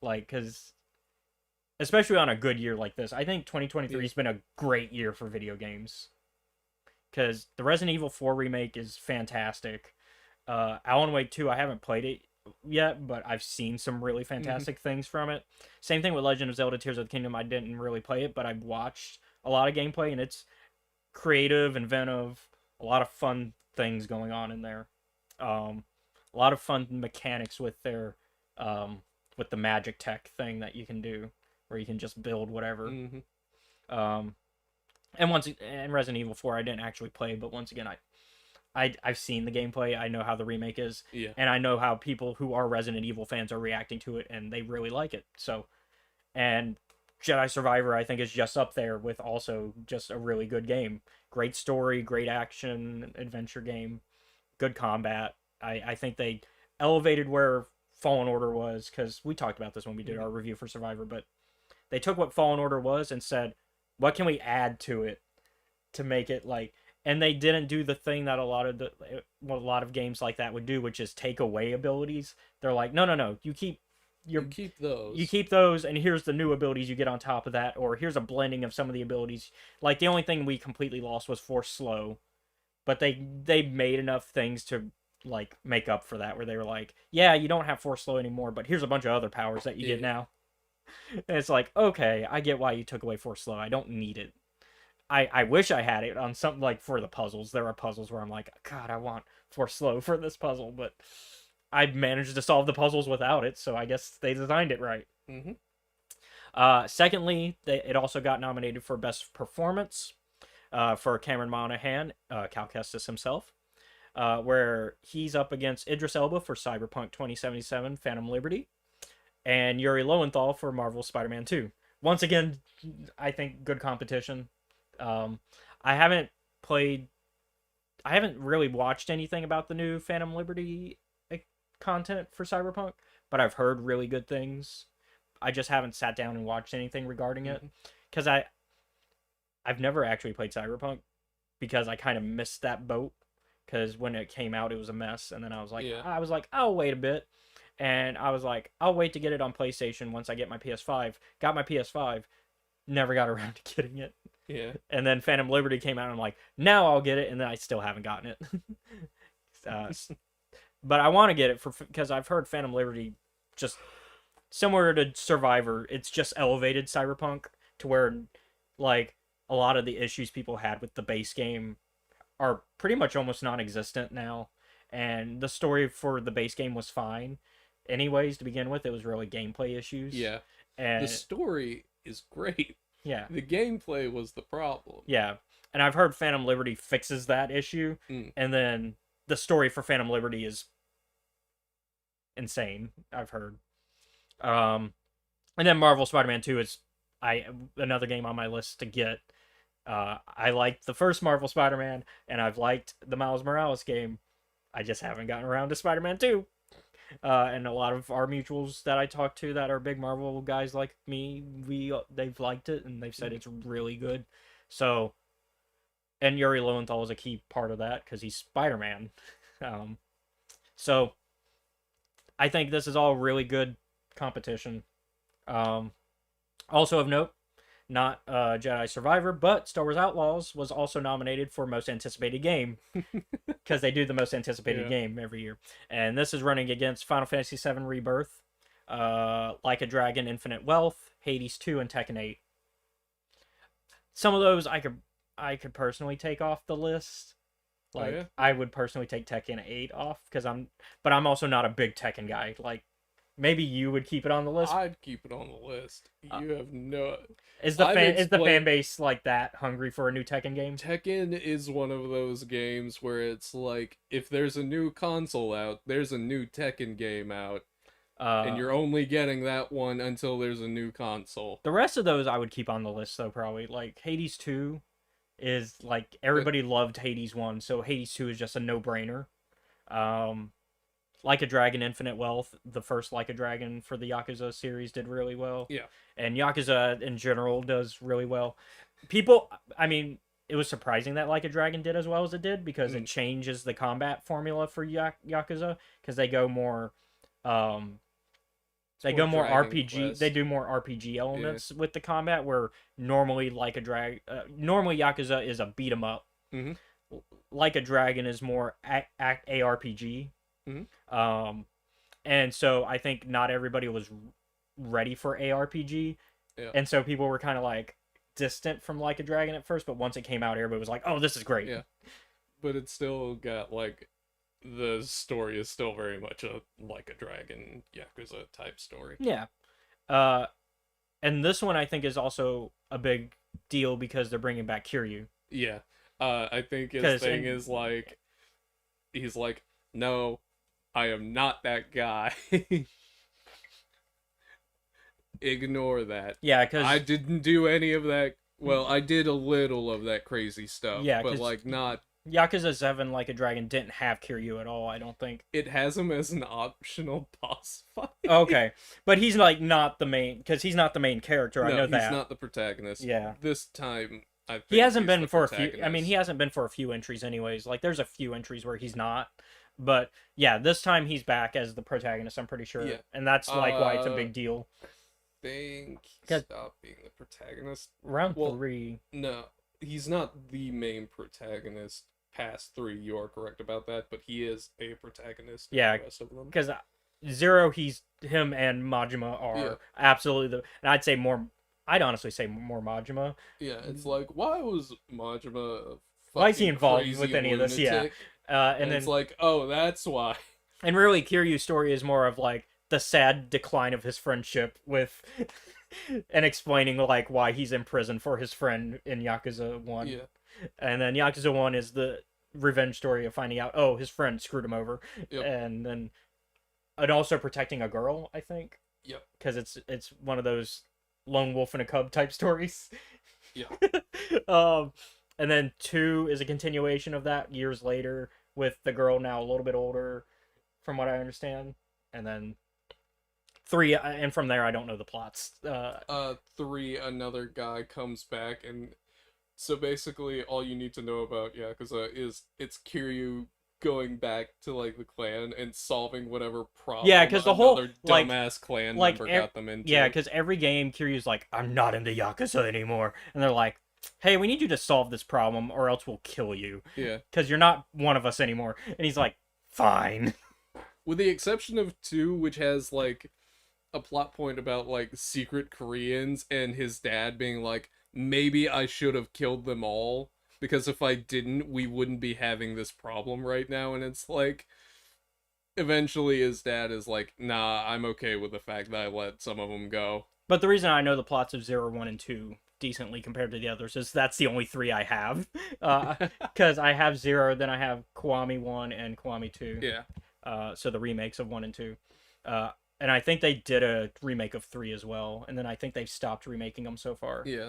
Like, because, especially on a good year like this, I think 2023 has been a great year for video games. Because the Resident Evil 4 remake is fantastic. Alan Wake 2, I haven't played it yet, but I've seen some really fantastic things from it. Same thing with Legend of Zelda Tears of the Kingdom. I didn't really play it, but I've watched a lot of gameplay, and it's creative, inventive, a lot of fun things going on in there. A lot of fun mechanics with their with the magic tech thing that you can do, where you can just build whatever. And Resident Evil 4 I didn't actually play, but once again, I've seen the gameplay. I know how the remake is, and I know how people who are Resident Evil fans are reacting to it, and they really like it. So, and Jedi Survivor, I think, is just up there with also just a really good game. Great story, great action, adventure game, good combat. I think they elevated where Fallen Order was, because we talked about this when we did our review for Survivor, but they took what Fallen Order was and said, what can we add to it to make it like, and they didn't do the thing that a lot of games like that would do, which is take away abilities. They're like, no, no, no, you keep those. you keep those, and here's the new abilities you get on top of that, or here's a blending of some of the abilities. Like, the only thing we completely lost was Force Slow, but they made enough things to like make up for that, where they were like, yeah, you don't have Force Slow anymore, but here's a bunch of other powers that you get now. And it's like, okay, I get why you took away Force Slow. I don't need it. I wish I had it on something like for the puzzles. There are puzzles where I'm like, God, I want Force Slow for this puzzle, but I managed to solve the puzzles without it, so I guess they designed it right. Secondly, it also got nominated for Best Performance for Cameron Monaghan, Cal Kestis himself, where he's up against Idris Elba for Cyberpunk 2077 Phantom Liberty, and Yuri Lowenthal for Marvel Spider-Man 2. Once again, I think good competition. I haven't really watched anything about the new Phantom Liberty content for Cyberpunk, but I've heard really good things. I just haven't sat down and watched anything regarding it, because I've never actually played Cyberpunk, because I kind of missed that boat, because when it came out it was a mess, and then I was like, I'll wait a bit, and I was like, I'll wait to get it on PlayStation once I get my PS5. Got my PS5, never got around to getting it. Yeah. And then Phantom Liberty came out, and I'm like, now I'll get it, and then I still haven't gotten it. But I want to get it because I've heard Phantom Liberty, just similar to Survivor, it's just elevated Cyberpunk to where, like, a lot of the issues people had with the base game are pretty much almost non-existent now. And the story for the base game was fine anyways to begin with. It was really gameplay issues. Yeah. And the story is great. Yeah. The gameplay was the problem. Yeah. And I've heard Phantom Liberty fixes that issue, and then the story for Phantom Liberty is insane, I've heard. And then Marvel Spider-Man 2 is another game on my list to get. I liked the first Marvel Spider-Man, and I've liked the Miles Morales game. I just haven't gotten around to Spider-Man 2. And a lot of our mutuals that I talk to that are big Marvel guys like me, they've liked it, and they've said it's really good. So, and Yuri Lowenthal is a key part of that, because he's Spider-Man. So, I think this is all really good competition. Also of note, not Jedi Survivor, but Star Wars Outlaws was also nominated for Most Anticipated Game, because they do the Most Anticipated Game every year. And this is running against Final Fantasy VII Rebirth, Like a Dragon Infinite Wealth, Hades 2, and Tekken 8. Some of those I could personally take off the list. Like, I would personally take Tekken 8 off, but I'm also not a big Tekken guy. Like, maybe you would keep it on the list. I'd keep it on the list. You have no. Is the fan base like that hungry for a new Tekken game? Tekken is one of those games where it's like, if there's a new console out, there's a new Tekken game out, and you're only getting that one until there's a new console. The rest of those I would keep on the list, though, probably. Like, Hades 2 is, like, everybody loved Hades 1, so Hades 2 is just a no-brainer. Like a Dragon Infinite Wealth, the first Like a Dragon for the Yakuza series did really well. Yeah. And Yakuza in general does really well. It was surprising that Like a Dragon did as well as it did, because it changes the combat formula for Yakuza, because they go more RPG. Quest. They do more RPG elements with the combat, where normally normally Yakuza is a beat 'em up. Like a Dragon is more ARPG. And so I think not everybody was ready for ARPG, and so people were kind of like distant from Like a Dragon at first, but once it came out, everybody was like, oh, this is great. Yeah, but it's still got, like, the story is still very much a Like a Dragon Yakuza type story. Yeah. And this one I think is also a big deal because they're bringing back Kiryu. Yeah. I think his thing is like, he's like, no, I am not that guy. ignore that. Yeah, I because didn't do any of that. Well, I did a little of that crazy stuff, yeah, but because like not. Yakuza 7 Like a Dragon didn't have Kiryu at all, I don't think. It has him as an optional boss fight. Okay, but he's like not the main, because he's not the main character. I No, know he's that. not the protagonist. Yeah. This time, I think He hasn't he's been the for a few. I mean, protagonist. he hasn't been for a few entries, anyways. Like, there's a few entries where he's not, but yeah, this time he's back as the protagonist. I'm pretty sure, Yeah. and that's like why it's a big deal. Think he 'Cause- stopped being the protagonist. Round Well, 3. No, he's not the main protagonist past 3. You are correct about that, but he is a protagonist. Yeah, in the rest of them. Because Zero, him and Majima are Yeah. absolutely and I'd say more. I'd honestly say more Majima. Yeah, it's like, why was Majima a Why is he fucking involved crazy with any of this? Yeah. lunatic? And And then it's like, oh, that's why. and really, Kiryu's story is more of like the sad decline of his friendship with, and explaining like why he's in prison for his friend in Yakuza 1. Yeah, And then Yakuza 1 is the revenge story of finding out, oh, his friend screwed him over. Yep. And also protecting a girl, I think. Yep. Because it's one of those lone wolf and a cub type stories. Yeah. And then 2 is a continuation of that years later with the girl now a little bit older, from what I understand. And then 3, and from there I don't know the plots. 3, another guy comes back, and so basically all you need to know about Yakuza is it's Kiryu going back to like the clan and solving whatever problem. Yeah, 'cause the whole, another like- dumbass clan like, member got them into. Yeah, because every game Kiryu's like, I'm not into Yakuza anymore. And they're like, hey, we need you to solve this problem or else we'll kill you. Yeah. Because you're not one of us anymore. And he's like, fine. With the exception of 2, which has like a plot point about like secret Koreans and his dad being like, maybe I should have killed them all, because if I didn't, we wouldn't be having this problem right now. And it's like, eventually his dad is like, nah, I'm okay with the fact that I let some of them go. But the reason I know the plots of 0, 1, and 2 decently compared to the others is that's the only 3 I have. Because I have 0, then I have Kiwami 1 and Kiwami 2. Yeah. So the remakes of 1 and 2. And I think they did a remake of 3 as well. And then I think they've stopped remaking them so far. Yeah.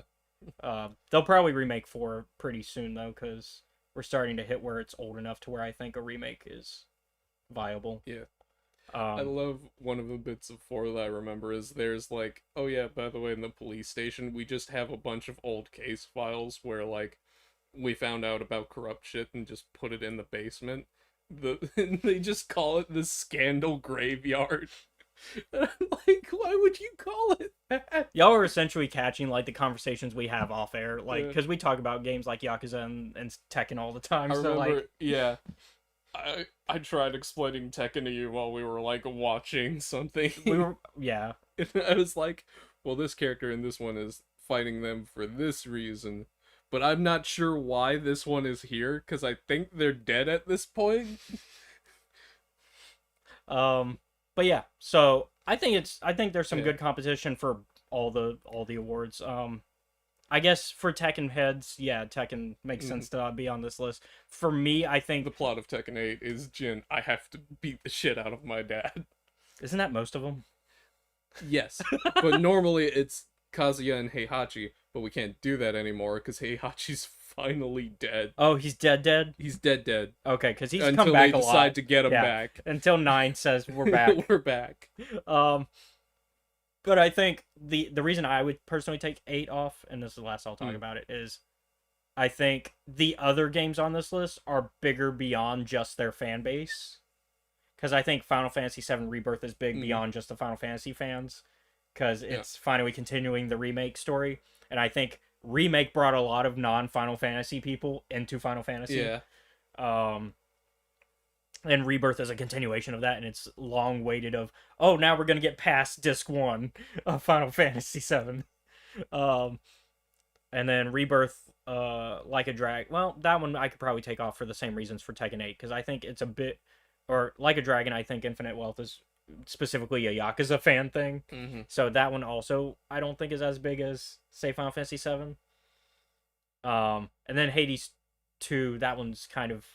They'll probably remake 4 pretty soon, though, because we're starting to hit where it's old enough to where I think a remake is viable. Yeah. I love one of the bits of 4 that I remember is there's like, oh yeah, by the way, in the police station, we just have a bunch of old case files where like we found out about corrupt shit and just put it in the basement. They just call it the scandal graveyard. And I'm like, why would you call it that? Y'all are essentially catching like the conversations we have off air, like Yeah. because we talk about games like Yakuza and Tekken all the time. I So remember, like, yeah. I tried explaining Tekken to you while we were like watching something. we were, yeah, And I was like, well, this character in this one is fighting them for this reason, but I'm not sure why this one is here, because I think they're dead at this point. but yeah. So I think there's some Yeah. good competition for all the awards. I guess for Tekken heads, yeah, Tekken makes sense to be on this list. For me, I think The plot of Tekken 8 is Jin, I have to beat the shit out of my dad. isn't that most of them? Yes, but normally it's Kazuya and Heihachi, but we can't do that anymore because Heihachi's finally dead. Oh, he's dead. He's dead. Okay, because he's Until come back they a decide lot. to get him Yeah. back. Until 9 says we're back. We're back. But I think the reason I would personally take 8 off, and this is the last I'll talk about it, is I think the other games on this list are bigger beyond just their fan base. Because I think Final Fantasy VII Rebirth is big beyond just the Final Fantasy fans. Because it's finally continuing the remake story. And I think Remake brought a lot of non-Final Fantasy people into Final Fantasy. Yeah. And Rebirth is a continuation of that, and it's long waited of, oh, now we're gonna get past disc 1 of Final Fantasy VII. And then Rebirth, Like a Dragon. Well, that one I could probably take off for the same reasons for Tekken 8, because I think it's a bit, or Like a Dragon, I think Infinite Wealth is specifically a Yakuza fan thing. Mm-hmm. So that one also I don't think is as big as, say, Final Fantasy VII. And then Hades 2, that one's kind of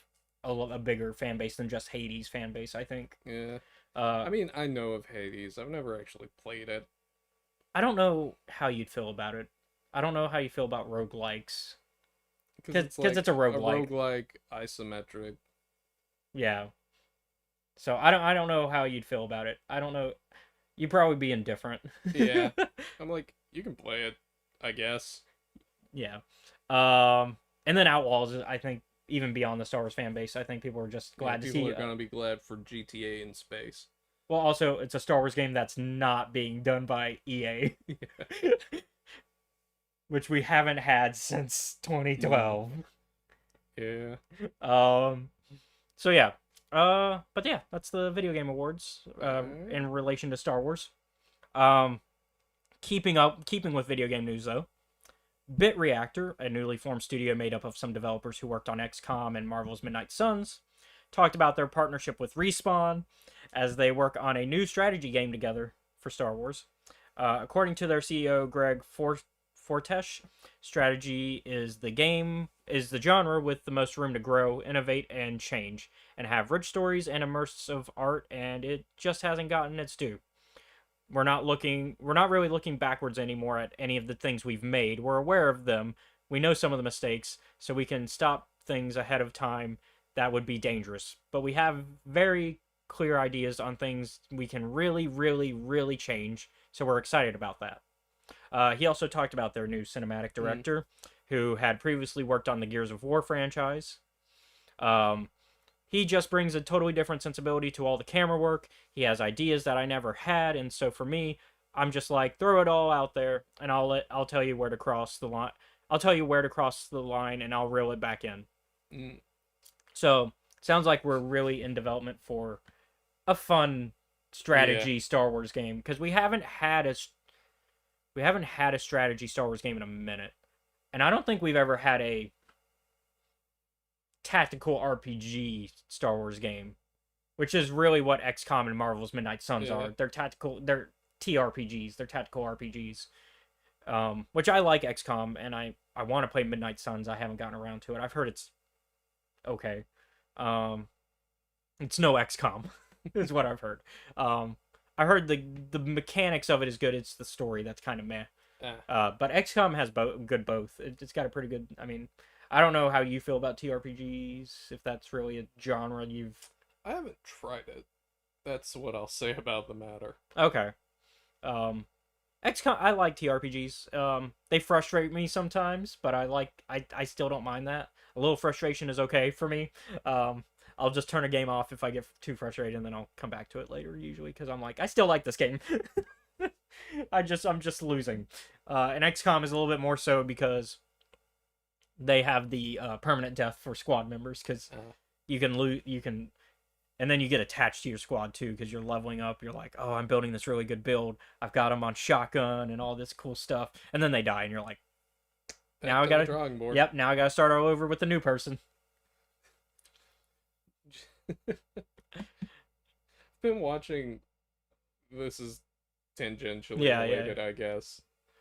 a bigger fan base than just Hades fan base, I think. Yeah. I mean, I know of Hades. I've never actually played it. I don't know how you'd feel about it. I don't know how you feel about roguelikes. Because Because it's a a roguelike. roguelike isometric. Yeah. So I don't know how you'd feel about it. I don't know. You'd probably be indifferent. Yeah. I'm like, you can play it, I guess. Yeah. And then Outlaws, I think, even beyond the Star Wars fan base, I think people are just Yeah, glad to people see. are gonna be glad for GTA in space. Well, also, it's a Star Wars game that's not being done by EA, which we haven't had since 2012. Yeah. Um, so yeah. But yeah, that's the video game awards. Alright. In relation to Star Wars. Keeping with video game news though. Bit Reactor, a newly formed studio made up of some developers who worked on XCOM and Marvel's Midnight Suns, talked about their partnership with Respawn as they work on a new strategy game together for Star Wars. According to their CEO Greg Fortesh, strategy is the genre with the most room to grow, innovate, and change, and have rich stories and immersive art, and it just hasn't gotten its due. We're not really looking backwards anymore at any of the things we've made. We're aware of them. We know some of the mistakes, so we can stop things ahead of time that would be dangerous. But we have very clear ideas on things we can really, really, really change, so we're excited about that. He also talked about their new cinematic director, who had previously worked on the Gears of War franchise. Um, he just brings a totally different sensibility to all the camera work. He has ideas that I never had, and so for me, I'm just like throw it all out there, and I'll tell you where to cross the line. I'll tell you where to cross the line, and I'll reel it back in. Mm. So sounds like we're really in development for a fun Yeah. strategy Star Wars game because we haven't had a strategy Star Wars game in a minute, and I don't think we've ever had a tactical RPG Star Wars game, which is really what XCOM and Marvel's Midnight Suns Yeah. are. They're TRPGs, they're tactical RPGs. Which I like XCOM, and I want to play Midnight Suns. I haven't gotten around to it. I've heard it's okay. Um, it's no XCOM, is what I've heard. I heard the mechanics of it is good. It's the story that's kind of meh. But XCOM has both. It's got a pretty good. I mean, I don't know how you feel about TRPGs. If that's really a genre you've. I haven't tried it. That's what I'll say about the matter. Okay. Um, XCOM. I like TRPGs. They frustrate me sometimes, but I still don't mind that. A little frustration is okay for me. I'll just turn a game off if I get too frustrated, and then I'll come back to it later usually because I'm like I still like this game. I'm just losing. And XCOM is a little bit more so because they have the permanent death for squad members because you can lose and then you get attached to your squad too because you're leveling up. You're like, oh, I'm building this really good build. I've got them on shotgun and all this cool stuff, and then they die, and you're like, now I gotta, drawing board. yep, now I gotta start all over with the new person. Been watching. This is tangentially Yeah, related, I guess.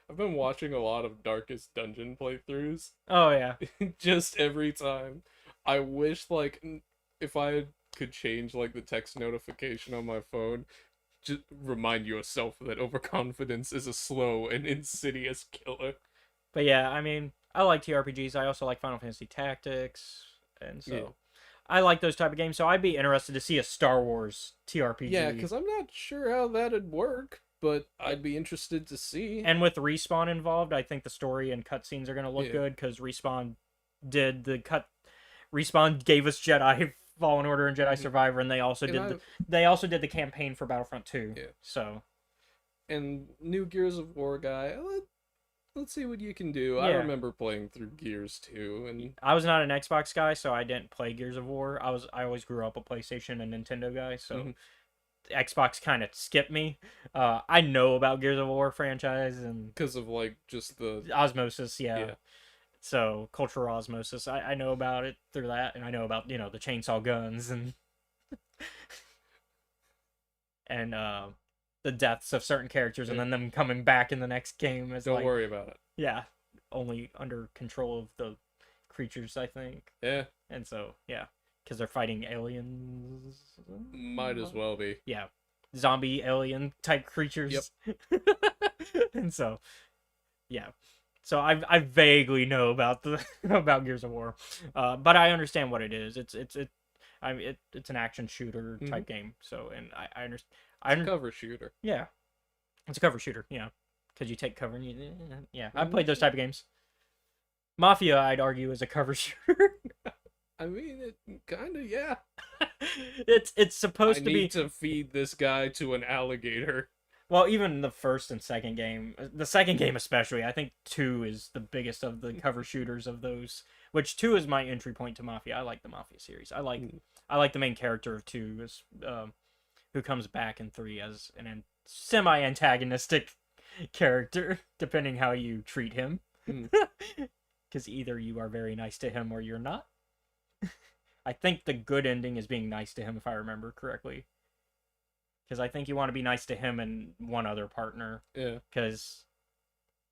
I've been watching a lot of Darkest Dungeon playthroughs. Oh yeah. Just every time. I wish if I could change the text notification on my phone, just remind yourself that overconfidence is a slow and insidious killer. But yeah, I mean, I like TRPGs. I also like Final Fantasy Tactics, and so Yeah. I like those type of games. So I'd be interested to see a Star Wars TRPG. Yeah, because I'm not sure how that'd work, but I'd be interested to see. And with Respawn involved, I think the story and cutscenes are going to look good because Respawn did the cut. Respawn gave us Jedi Fallen Order and Jedi Survivor, and they also did the campaign for Battlefront 2. Yeah. So. And new Gears of War guy. Let's see what you can do. Yeah. I remember playing through Gears 2, and I was not an Xbox guy, so I didn't play Gears of War. I always grew up a PlayStation and Nintendo guy, so Xbox kind of skipped me. I know about Gears of War franchise and because of just the osmosis, yeah. So cultural osmosis, I know about it through that, and I know about the chainsaw guns and and the deaths of certain characters, and then them coming back in the next game as don't worry about it. Yeah, only under control of the creatures, I think. Yeah. And so, yeah, because they're fighting aliens. Might as well be. Yeah. zombie alien type creatures. And so, yeah. So I vaguely know about the about Gears of War, but I understand what it is. It's an action shooter type game. So and I understand. It's a cover shooter. Yeah, it's a cover shooter. Yeah, because you take cover and you yeah. I've played those type of games. Mafia, I'd argue, is a cover shooter. I mean, it kind of, yeah. It's supposed I to be need to feed this guy to an alligator. well, even the first and second game, the second game especially, I think 2 is the biggest of the cover shooters of those. Which 2 is my entry point to Mafia. I like the Mafia series. I like the main character of 2 is who comes back in 3 as an semi-antagonistic character, depending how you treat him. Because either you are very nice to him or you're not. I think the good ending is being nice to him, if I remember correctly. Because I think you want to be nice to him and one other partner. Yeah. Because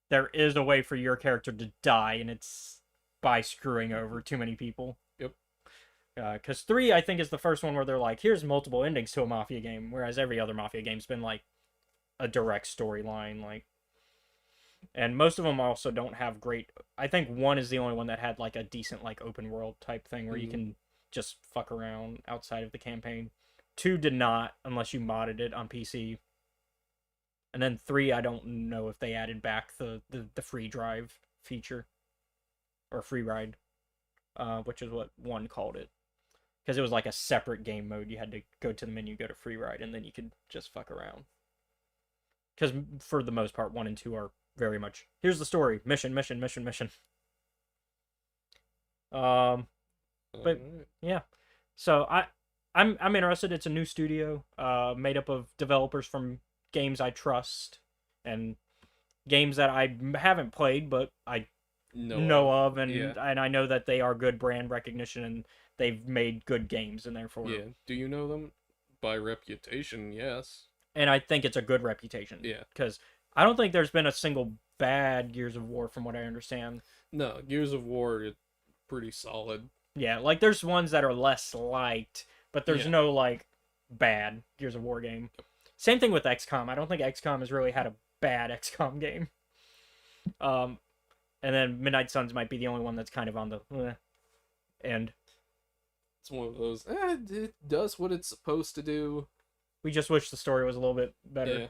there is a way for your character to die, and it's by screwing over too many people. Yep. Because 3, I think, is the first one where they're like, here's multiple endings to a Mafia game, whereas every other Mafia game's been like a direct storyline, like. And most of them also don't have great. I think 1 is the only one that had like a decent like open world type thing where you can just fuck around outside of the campaign. 2 did not, unless you modded it on PC. And then 3, I don't know if they added back the free drive feature or free ride, which is what 1 called it, because it was like a separate game mode. You had to go to the menu, go to free ride, and then you could just fuck around. Because for the most part, 1 and 2 are very much here's the story, mission. But yeah, so I'm interested. It's a new studio, made up of developers from games I trust and games that I haven't played, but I know of, and I know that they are good brand recognition and they've made good games, and therefore Do you know them by reputation? Yes. And I think it's a good reputation. Yeah. Because I don't think there's been a single bad Gears of War from what I understand. No, Gears of War is pretty solid. Yeah, like there's ones that are less liked, but there's no like bad Gears of War game. Same thing with XCOM. I don't think XCOM has really had a bad XCOM game. And then Midnight Suns might be the only one that's kind of on the end. It's one of those, it does what it's supposed to do. We just wish the story was a little bit better.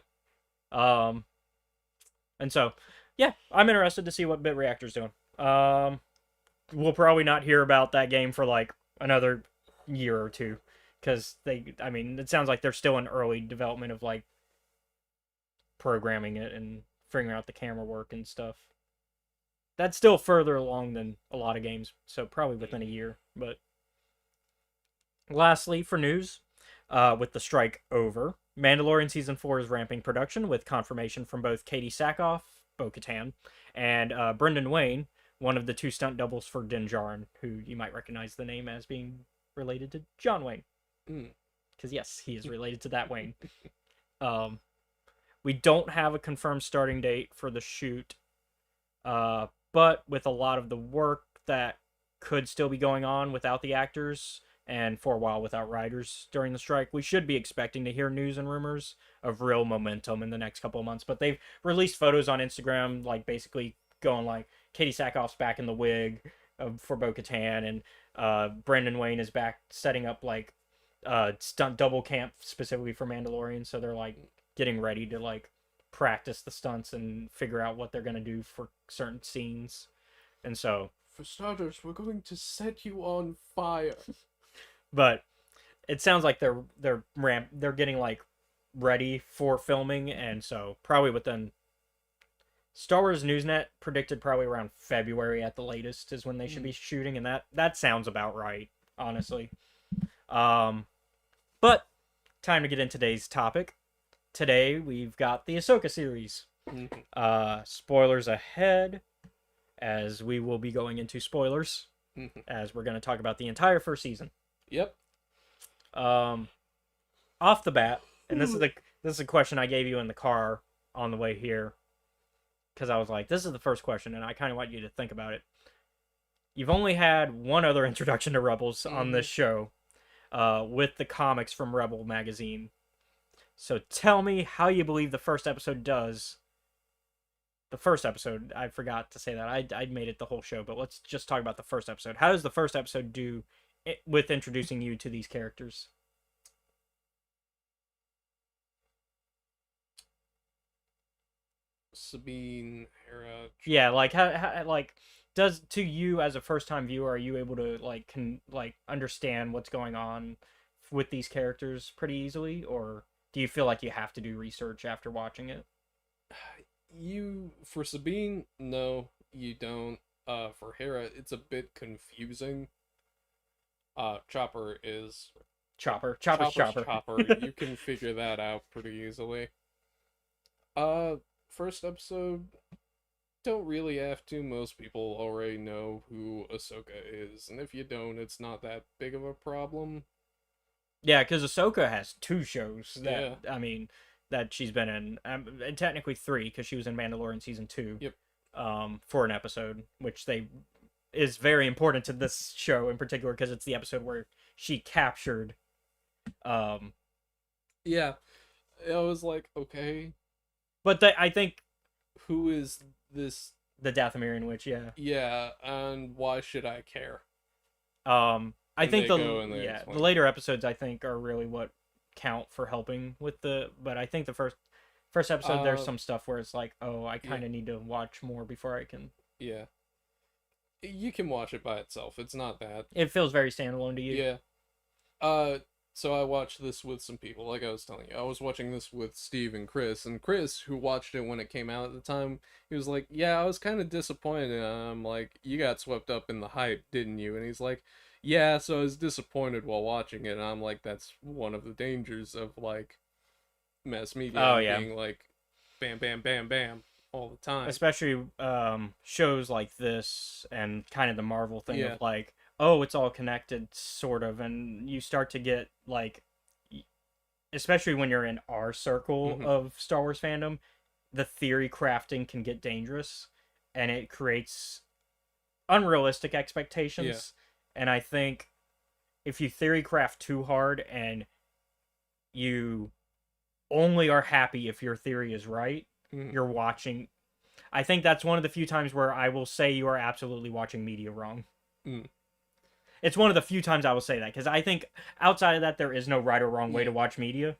Yeah. And so, yeah, I'm interested to see what Bit Reactor's doing. We'll probably not hear about that game for like another year or two, because it sounds like they're still in early development of like programming it and figuring out the camera work and stuff. That's still further along than a lot of games, so probably within a year. But lastly, for news, with the strike over, Mandalorian Season 4 is ramping production with confirmation from both Katie Sackhoff, Bo-Katan, and Brendan Wayne, one of the 2 stunt doubles for Din Djarin, who you might recognize the name as being related to John Wayne. Because yes, he is related to that Wayne. We don't have a confirmed starting date for the shoot, but with a lot of the work that could still be going on without the actors, and for a while without writers during the strike, we should be expecting to hear news and rumors of real momentum in the next couple of months. But they've released photos on Instagram, like basically going like, Katie Sackhoff's back in the wig for Bo-Katan, and Brendan Wayne is back setting up like stunt double camp specifically for Mandalorian. So they're like getting ready to like practice the stunts and figure out what they're gonna do for certain scenes. And so, for starters, we're going to set you on fire. But it sounds like they're getting like ready for filming, and so probably within Star Wars Newsnet predicted probably around February at the latest is when they should be shooting, and that sounds about right, honestly. But time to get into today's topic. Today we've got the Ahsoka series. Spoilers ahead, as we will be going into spoilers, as we're going to talk about the entire first season. Yep. Off the bat, and this is a question I gave you in the car on the way here, because I was like, this is the first question, and I kind of want you to think about it. You've only had one other introduction to Rebels on this show, with the comics from Rebel magazine. So tell me how you believe the first episode does. The first episode, I forgot to say that. I made it the whole show, but let's just talk about the first episode. How does the first episode do with introducing you to these characters? Sabine, Hera. Yeah, like how like does to you as a first time viewer, are you able to like understand what's going on with these characters pretty easily, or do you feel like you have to do research after watching it? For Sabine, no, you don't. For Hera, it's a bit confusing. Chopper is Chopper's Chopper. You can figure that out pretty easily. First episode, don't really have to. Most people already know who Ahsoka is, and if you don't, it's not that big of a problem. Yeah, because Ahsoka has two shows that Yeah. I mean that she's been in, and technically three because she was in Mandalorian season 2. Yep. For an episode, which they is very important to this show in particular because it's the episode where she captured. Yeah, I was like, okay, But I think who is this? the Dathomirian witch, yeah. Yeah, and why should I care? I And think they go and they the explain. later episodes I think are really what count for helping with but I think the first episode there's some stuff where it's like, oh, I kind of need to watch more before I can. Yeah, you can watch it by itself. It's not bad. It feels very standalone to you. Yeah. So I watched this with some people. Like I was telling you, I was watching this with Steve and Chris, who watched it when it came out at the time, he was like, "Yeah, I was kind of disappointed." And I'm like, "You got swept up in the hype, didn't you?" And he's like, "Yeah, so I was disappointed while watching it." And I'm like, "That's one of the dangers of like mass media Oh, and yeah. being like, bam, bam, bam, bam, all the time." Especially shows like this and kind of the Marvel thing Yeah. of like, oh, it's all connected sort of, and you start to get like, especially when you're in our circle Mhm. of Star Wars fandom, the theory crafting can get dangerous and it creates unrealistic expectations. And I think if you theory craft too hard and you only are happy if your theory is right, Mhm. you're watching. I think that's one of the few times where I will say you are absolutely watching media wrong. Mm. It's one of the few times I will say that because I think outside of that there is no right or wrong way Yeah. to watch media,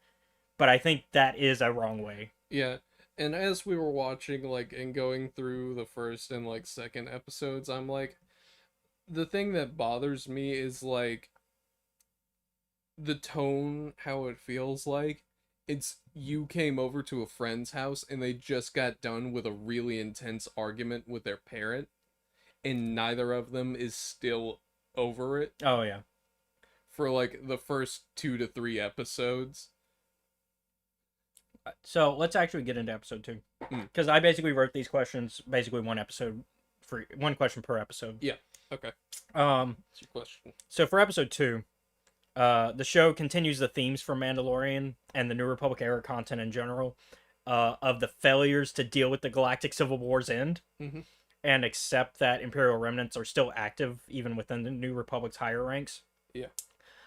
but I think that is a wrong way. Yeah. And as we were watching, like, and going through the first and, like, second episodes, I'm like, the thing that bothers me is, like, the tone, how it feels like. It's you came over to a friend's house and they just got done with a really intense argument with their parent, and neither of them is still over it Oh yeah. for, like, the first 2 to 3 episodes. So let's actually get into episode 2 Mm. because I basically wrote these questions basically one question per episode. Yeah. Okay. That's your question. So for episode 2, the show continues the themes from Mandalorian and the New Republic era content in general, of the failures to deal with the Galactic Civil War's end, Mhm. and accept that Imperial remnants are still active even within the New Republic's higher ranks. Yeah.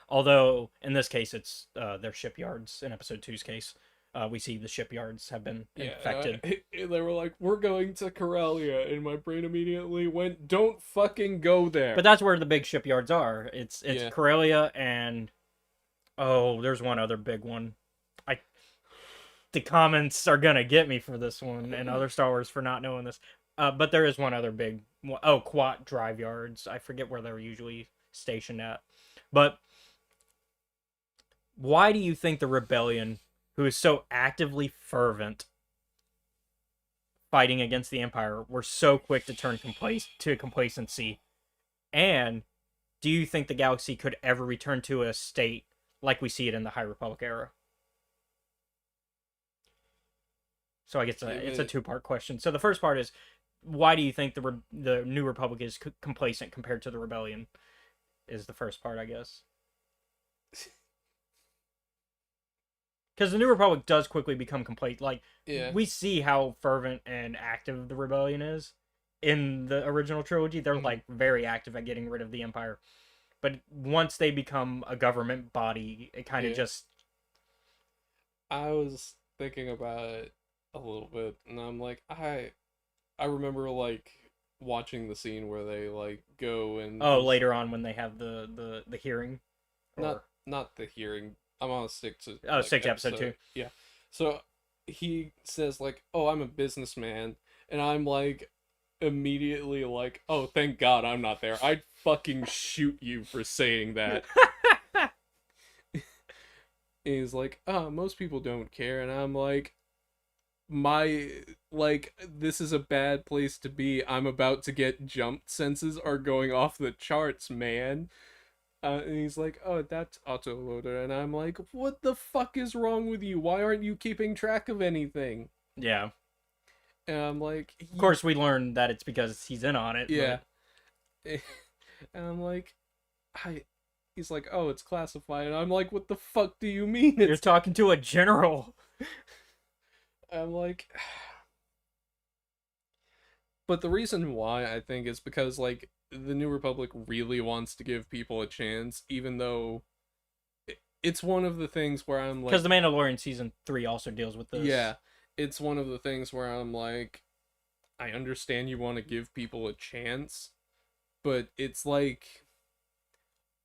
Although in this case, it's their shipyards. In episode 2's case, we see the shipyards have been infected. They were like, "We're going to Corellia," and my brain immediately went, "Don't fucking go there." But that's where the big shipyards are. It's Yeah. Corellia and there's one other big one. The comments are gonna get me for this one and other Star Wars for not knowing this. But there is one other big one. Oh, Quat Drive Yards. I forget where they're usually stationed at. But why do you think the rebellion, who is so actively fervent fighting against the Empire, were so quick to turn to complacency? And do you think the galaxy could ever return to a state like we see it in the High Republic era? So I guess it's a two-part question. So the first part is, why do you think the New Republic is complacent compared to the Rebellion? Is the first part, I guess. Because the New Republic does quickly become complacent. Like, Yeah. we see how fervent and active the Rebellion is in the original trilogy. They're Mhm. like very active at getting rid of the Empire. But once they become a government body, it kind of Yeah. just I was thinking about it a little bit, and I'm like, I remember like watching the scene where they like go and Oh, just later on when they have the hearing, not or not the hearing. I'm on a stick to oh, like six episode two. Yeah. So he says like, "Oh, I'm a businessman," and I'm like immediately like, "Oh, thank God I'm not there. I'd fucking shoot you for saying that." And he's like, "Oh, most people don't care," and I'm like, my like this is a bad place to be. I'm about to get jumped. Senses are going off the charts, man. And he's like, "Oh, that's autoloader," and I'm like, "What the fuck is wrong with you? Why aren't you keeping track of anything?" Yeah. And I'm like, Of course, we learned that it's because he's in on it. yeah." And I'm like, I. He's like, "Oh, it's classified," and I'm like, "What the fuck do you mean You're it's?" talking to a general. I'm like, but the reason why I think is because like the New Republic really wants to give people a chance, even though it's one of the things where I'm like, Because the Mandalorian season 3 also deals with this. yeah, it's one of the things where I'm like, I understand you want to give people a chance, but it's like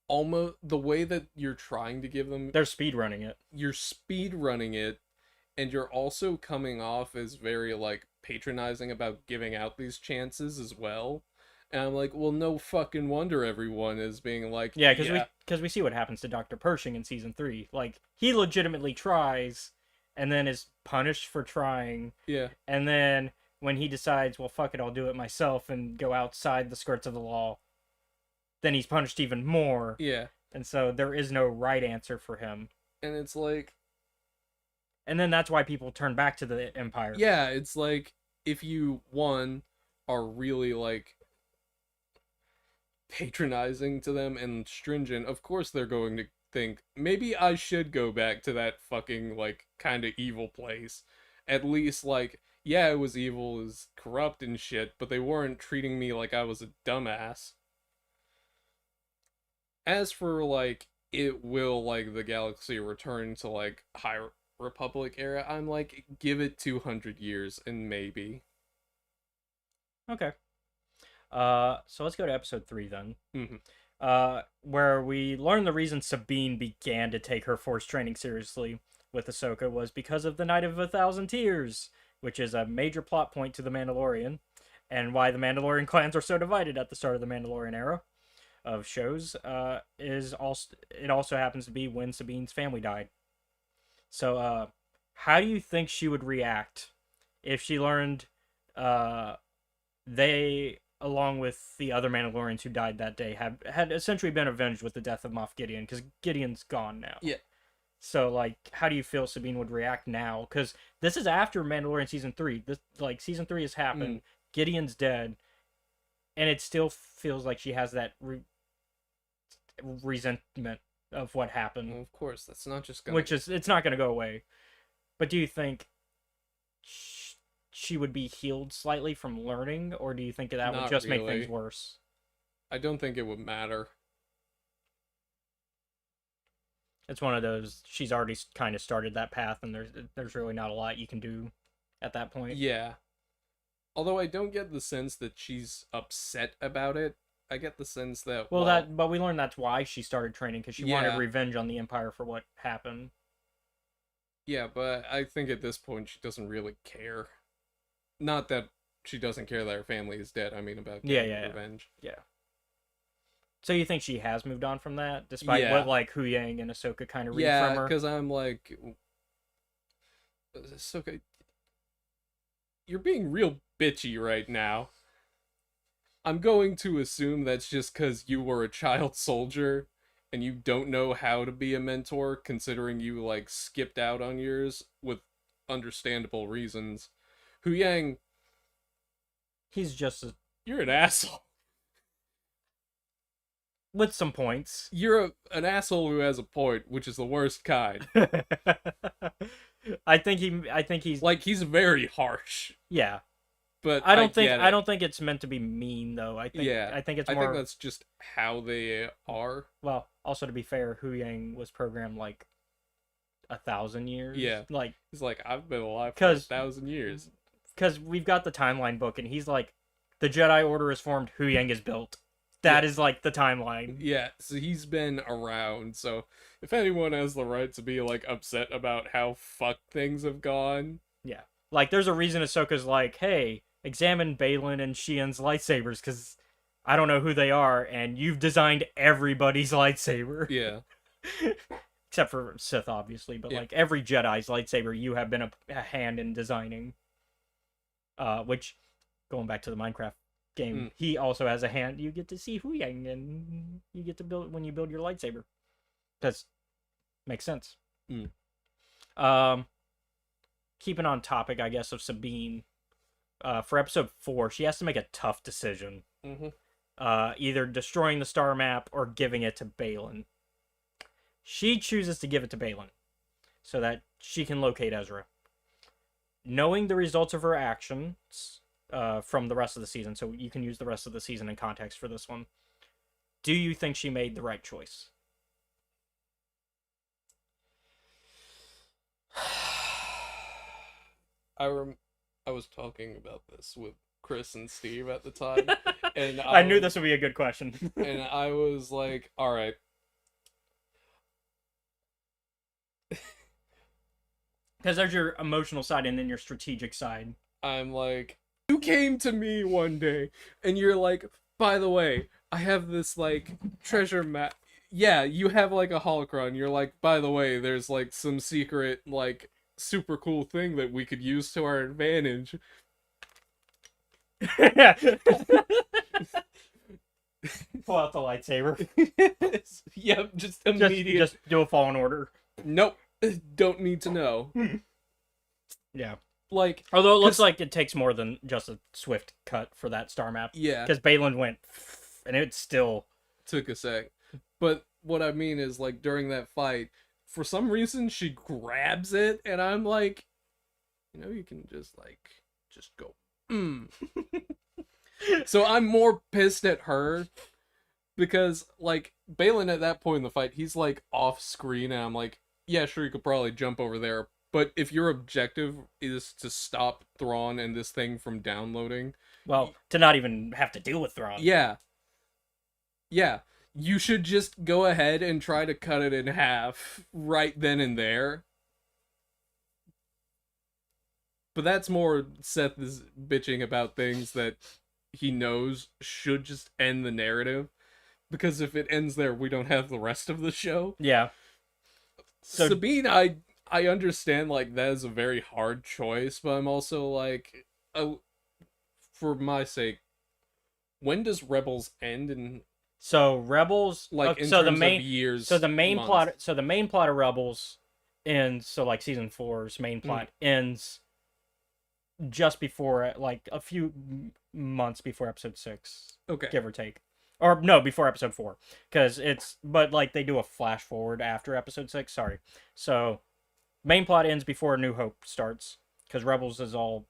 almost the way that you're trying to give them, They're speed running it. you're speed running it, and you're also coming off as very like patronizing about giving out these chances as well. And I'm like, well, no fucking wonder everyone is being like, Yeah, yeah, because we see what happens to Dr. Pershing in season 3. Like, he legitimately tries and then is punished for trying. yeah, And then when he decides, well, fuck it, I'll do it myself and go outside the skirts of the law, then he's punished even more. yeah. And so there is no right answer for him. And it's like, And then that's why people turn back to the Empire. yeah, it's like if you one are really like patronizing to them and stringent, of course they're going to think maybe I should go back to that fucking like kind of evil place. At least like yeah, it was evil, it was corrupt and shit, but they weren't treating me like I was a dumbass. As for like it will like the galaxy return to like High Republic era, I'm like give it 200 years and maybe. Okay. So let's go to episode 3 then. Mm-hmm. Where we learn the reason Sabine began to take her force training seriously with Ahsoka was because of the Night of a Thousand Tears, which is a major plot point to The Mandalorian, and why the Mandalorian clans are so divided at the start of the Mandalorian era of shows. Is also it also happens to be when Sabine's family died. So, how do you think she would react if she learned they, along with the other Mandalorians who died that day, had essentially been avenged with the death of Moff Gideon, because Gideon's gone now. Yeah. So, like, how do you feel Sabine would react now? Because this is after Mandalorian season 3. This, like, season 3 has happened. Gideon's dead, and it still feels like she has that resentment of what happened. Well, of course, that's not just gonna. Which is, it's not going to go away. But do you think she would be healed slightly from learning, or do you think that would Not just make really. things worse? I don't think it would matter. It's one of those, she's already kind of started that path, and there's really not a lot you can do at that point. Yeah. Although I don't get the sense that she's upset about it. I get the sense that Well, but we learned that's why she started training, because she wanted Yeah. revenge on the Empire for what happened. Yeah, but I think at this point she doesn't really care. Not that she doesn't care that her family is dead. I mean about getting revenge. Yeah. So you think she has moved on from that, despite Yeah. what like Hu Yang and Ahsoka kind of read from Yeah, her? because I'm like, Ahsoka, you're being real bitchy right now. I'm going to assume that's just because you were a child soldier and you don't know how to be a mentor, considering you like skipped out on yours with understandable reasons. Hu Yang, He's just you're an asshole. with some points. You're an asshole who has a point, which is the worst kind. I think he's Like he's very harsh, yeah. but I don't get it. think it's meant to be mean though. I think Yeah, I think it's I more think that's just how they are. well, also to be fair, Hu Yang was programmed like 1,000 years. Yeah. Like, He's like, I've been alive for 'Cause- 1,000 years. because we've got the timeline book, and he's like, the Jedi Order is formed, Hu Yang is built. That Yeah. is like the timeline. Yeah, so he's been around. So if anyone has the right to be like upset about how fucked things have gone, Like, there's a reason Ahsoka's like, hey, examine Balin and Xian's lightsabers, because I don't know who they are, and you've designed everybody's lightsaber. yeah, Except for Sith, obviously, but Yeah. like every Jedi's lightsaber, you have been a hand in designing. Which, going back to the Minecraft game, he also has a hand. You get to see Hu Yang, and you get to build when you build your lightsaber. That's makes sense. Keeping on topic, I guess, of Sabine. For episode 4, she has to make a tough decision. Mhm. Either destroying the star map or giving it to Balin. She chooses to give it to Balin so that she can locate Ezra. Knowing the results of her actions from the rest of the season, so you can use the rest of the season in context for this one, do you think she made the right choice? I was talking about this with Chris and Steve at the time, and I knew this would be a good question. and I was like, all right. Because there's your emotional side and then your strategic side. I'm like, you came to me one day and you're like, by the way, I have this like treasure map. Yeah, you have like a holocron. You're like, by the way, there's like some secret like super cool thing that we could use to our advantage. Pull out the lightsaber. Yep, just immediate. Just do a Fallen Order. Nope, don't need to know. Yeah. Like, Although it looks like it takes more than just a swift cut for that star map. yeah, Because Balin went, and it still. took a sec. But what I mean is, like, during that fight, for some reason she grabs it, and I'm like, you can just go. So I'm more pissed at her because, like, Balin at that point in the fight, he's like off screen, and I'm like, yeah, sure, you could probably jump over there, but if your objective is to stop Thrawn and this thing from downloading, Well, to not even have to deal with Thrawn. yeah, you should just go ahead and try to cut it in half right then and there. But that's more Seth is bitching about things that he knows should just end the narrative. Because if it ends there, we don't have the rest of the show. Yeah. So- Sabine, I understand, like, that is a very hard choice, but I'm also like, for my sake, when does Rebels end? And So Rebels, like, in so the terms main, of years, so the main months. plot, so the main plot of Rebels ends. So like season 4's main plot ends just before, like a few months before episode 6, Okay. give or take, or no, before episode 4, because but like they do a flash forward after episode 6. Sorry, so main plot ends before A New Hope starts, because Rebels is all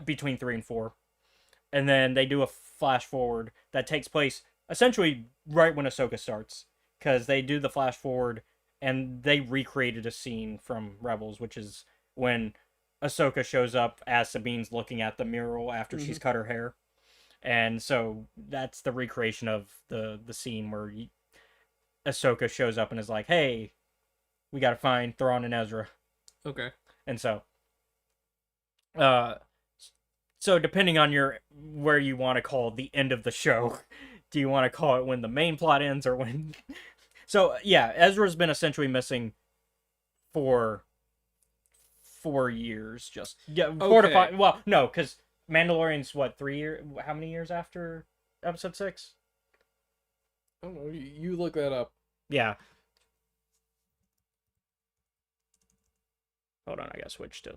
between 3 and 4, and then they do a flash forward that takes place essentially right when Ahsoka starts, because they do the flash forward and they recreated a scene from Rebels, which is when Ahsoka shows up as Sabine's looking at the mural after she's cut her hair. And so that's the recreation of the scene where Ahsoka shows up and is like, hey, we gotta find Thrawn and Ezra. Okay. And so so depending on where you want to call the end of the show, do you want to call it when the main plot ends or when? So yeah, Ezra's been essentially missing for 4 years, just 4 to 5. Well, no, because Mandalorian's what, 3 years? How many years after episode 6? I don't know. You look that up. Yeah. Hold on, I gotta switch to.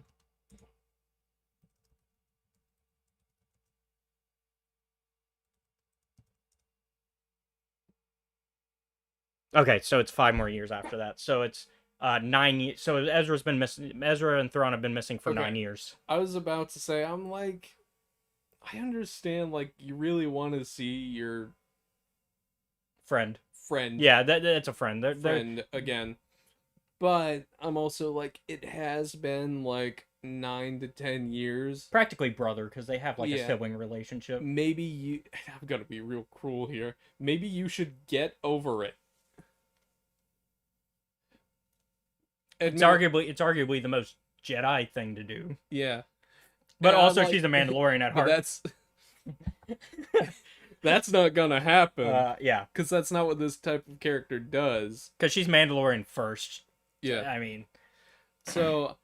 Okay, so it's 5 more years after that. So it's 9 years. So Ezra's been missing. Ezra and Thrawn have been missing for 9 years. I was about to say, I'm like, I understand, like, you really want to see your Friend. friend. Yeah, that's a friend. Friend again. But I'm also like, it has been like 9 to 10 years. Practically brother, because they have like a Yeah. sibling relationship. Maybe you. I'm gonna be real cruel here. Maybe you should get over it. It's Admit it. arguably the most Jedi thing to do. Yeah. But And I'm also, like, she's a Mandalorian at but heart. that's not gonna happen. Yeah, Because that's not what this type of character does. because she's Mandalorian first. Yeah. I mean, So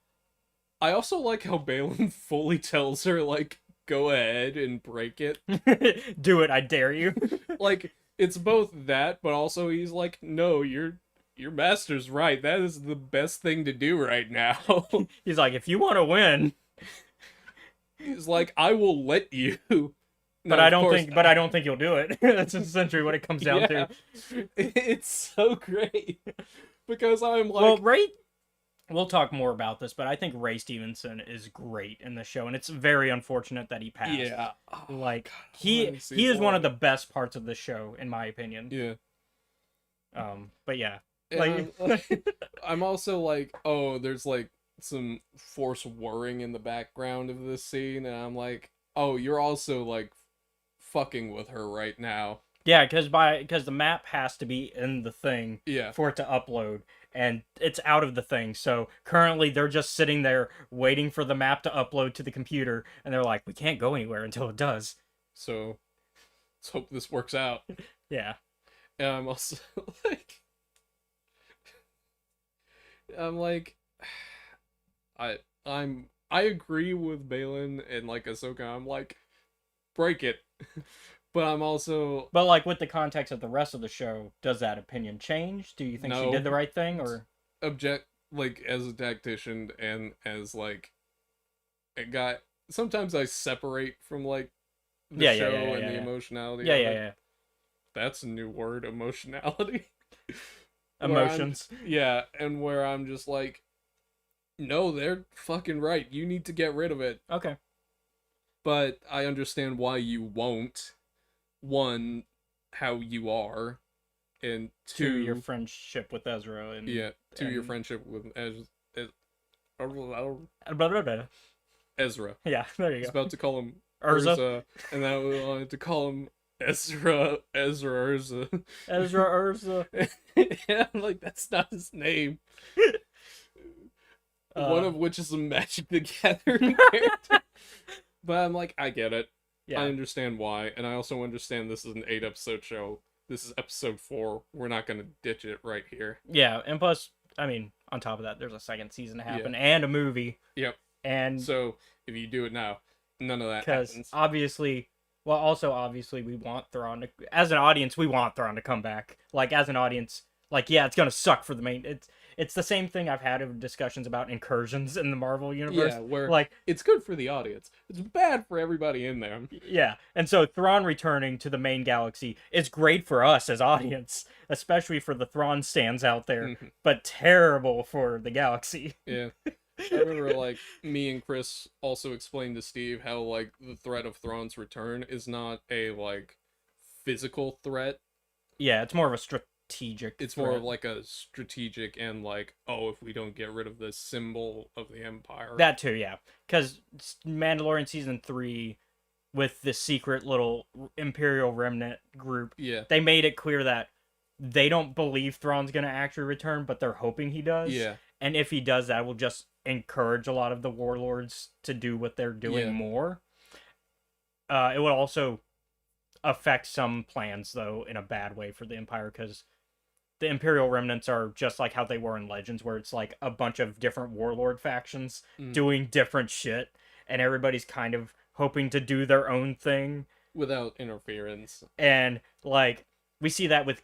I also like how Balin fully tells her, like, go ahead and break it. do it, I dare you. Like, it's both that, but also he's like, no, your master's right. That is the best thing to do right now. He's like, if you want to win, He's like, I will let you. but Now, I of don't course, think you'll do it. That's essentially what it comes down to. It's so great. Because I'm like, Well, Ray, we'll talk more about this, but I think Ray Stevenson is great in the show, and it's very unfortunate that he passed. yeah. Like I he wanna see is one more. of the best parts of the show, in my opinion. Yeah. But yeah, And like I'm also like, oh, there's like some force whirring in the background of this scene, and I'm like, oh, you're also like fucking with her right now. yeah, because the map has to be in the thing Yeah. for it to upload, and it's out of the thing. So currently they're just sitting there waiting for the map to upload to the computer, and they're like, we can't go anywhere until it does. So let's hope this works out. Yeah. And I'm also like, I'm like, I agree with Balin and like Ahsoka. I'm like, break it. But I'm also But like with the context of the rest of the show, does that opinion change? Do you think she No. did the right thing, or object like as a tactician and as like a guy. Sometimes I separate from like the Yeah, yeah, show yeah, yeah, and the yeah. emotionality. yeah, of yeah, it. yeah, That's a new word, emotionality. Where emotions? yeah, and where I'm just like, no, they're fucking right. You need to get rid of it. Okay. But I understand why you won't. One, how you are, and To two, your friendship with Ezra and yeah, to your and- friendship with blah, blah, blah. Ezra. Yeah, there I you was go. about to call him Urza. Urza, and then I wanted to call him Ezra Urza. Ezra Urza. Yeah, I'm like, that's not his name. One of which is a Magic the Gathering character. But I'm like, I get it. yeah. I understand why, and I also understand this is an 8-episode show. This is episode 4. We're not gonna ditch it right here. Yeah, and plus, I mean, on top of that, there's a second season to happen and a movie. Yep. And So if you do it now, none of that because happens. obviously, well, also obviously, we want Thrawn to, as an audience, we want Thrawn to come back. Like as an audience, like yeah, it's gonna suck for the main. It's the same thing I've had in discussions about incursions in the Marvel universe. Yeah, where Like it's good for the audience. It's bad for everybody in there. yeah, and so Thrawn returning to the main galaxy is great for us as audience, especially for the Thrawn stands out there, Mhm. but terrible for the galaxy. Yeah. I remember like me and Chris also explained to Steve how like the threat of Thrawn's return is not a like physical threat. Yeah, it's more of a strategic. It's more threat. of like a strategic and like, oh, if we don't get rid of this symbol of the Empire. That too, yeah. Because Mandalorian season 3, with the secret little Imperial remnant group, Yeah. they made it clear that they don't believe Thrawn's gonna actually return, but they're hoping he does. Yeah. And if he does, that will just encourage a lot of the warlords to do what they're doing Yeah. more. It would also affect some plans, though, in a bad way for the Empire, because the Imperial remnants are just like how they were in Legends, where it's like a bunch of different warlord factions Mhm. doing different shit, and everybody's kind of hoping to do their own thing. Without interference. And like we see that with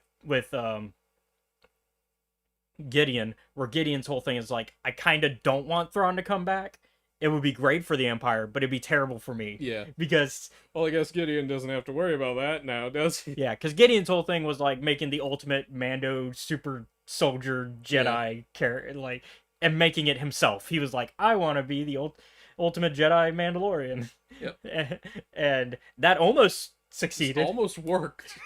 Gideon, where Gideon's whole thing is like, I kind of don't want Thrawn to come back. It would be great for the Empire, but it'd be terrible for me. Yeah. Because Well, I guess Gideon doesn't have to worry about that now, does he? yeah, because Gideon's whole thing was like making the ultimate Mando super soldier Jedi character, like, and making it himself. He was like, I want to be the ultimate Jedi Mandalorian. Yep. And that almost It succeeded. almost worked.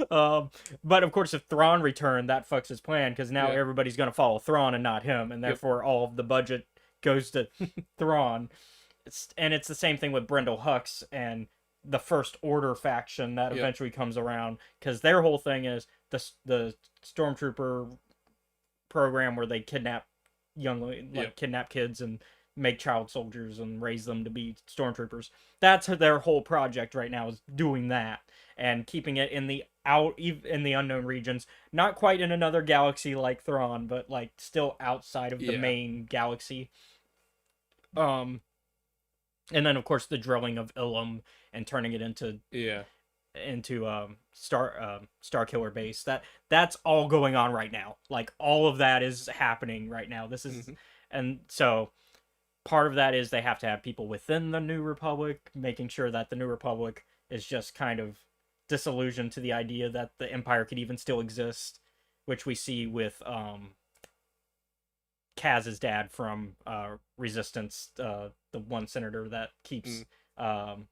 But of course, if Thrawn returned, that fucks his plan because now Yeah. everybody's gonna follow Thrawn and not him, and Yep. therefore all of the budget goes to Thrawn. And it's the same thing with Brendel Hux and the First Order faction that Yep. eventually comes around because their whole thing is the stormtrooper program where they kidnap kidnap kids and make child soldiers and raise them to be stormtroopers. That's their whole project right now, is doing that and keeping it in the unknown regions, not quite in another galaxy like Thrawn, but like still outside of the Yeah. main galaxy. And then of course the drilling of Ilum and turning it into Yeah. Star Killer base. That's all going on right now. Like all of that is happening right now. This is Mhm. And so part of that is they have to have people within the New Republic making sure that the New Republic is just kind of disillusioned to the idea that the Empire could even still exist, which we see with Kaz's dad from Resistance, the one senator that keeps the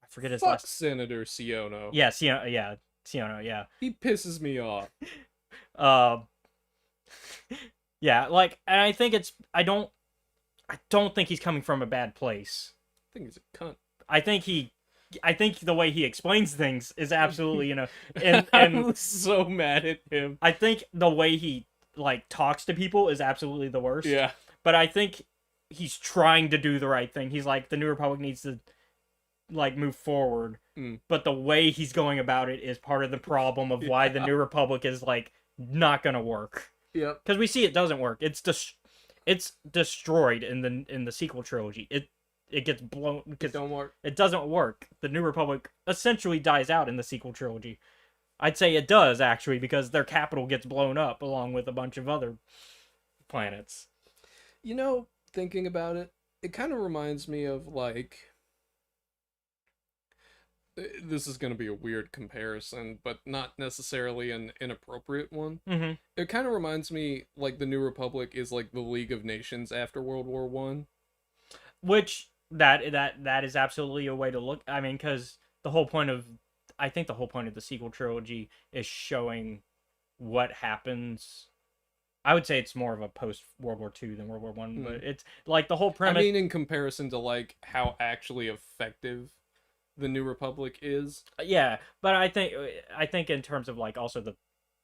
I forget his Fuck last. Senator Siono. Yeah, Siono, yeah. He pisses me off. Uh, yeah, like, and I think I don't think he's coming from a bad place. I think he's a cunt. I think the way he explains things is absolutely, and I'm so mad at him. I think the way he like talks to people is absolutely the worst. Yeah. But I think he's trying to do the right thing. He's like, the New Republic needs to like move forward. But the way he's going about it is part of the problem of why the New Republic is like not gonna work. Yep. Because we see it doesn't work. It's destroyed in the sequel trilogy. It gets blown because Don't work. it doesn't work. The New Republic essentially dies out in the sequel trilogy. I'd say it does actually because their capital gets blown up along with a bunch of other planets. Thinking about it, it kind of reminds me of like, this is going to be a weird comparison, but not necessarily an inappropriate one. Mm-hmm. It kind of reminds me like the New Republic is like the League of Nations after World War One. Which that is absolutely a way to look. I mean, because I think the whole point of the sequel trilogy is showing what happens. I would say it's more of a post World War II than World War One, but it's like the whole premise. I mean, in comparison to like how actually effective the New Republic is. Yeah, but I think in terms of like also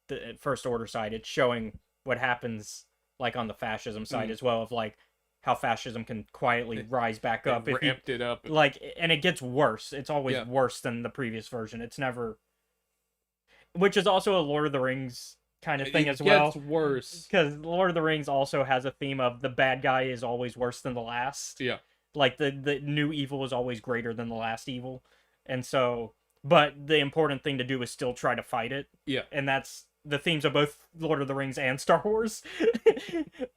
the First Order side, it's showing what happens like on the fascism side as well, of like how fascism can quietly rise back up. It ramped it up. Like, and it gets worse. It's always worse than the previous version. It's never, which is also a Lord of the Rings kind of thing as well. It gets worse. Because Lord of the Rings also has a theme of the bad guy is always worse than the last. Yeah. Like the new evil is always greater than the last evil. And so, but the important thing to do is still try to fight it. Yeah. And that's the themes of both Lord of the Rings and Star Wars.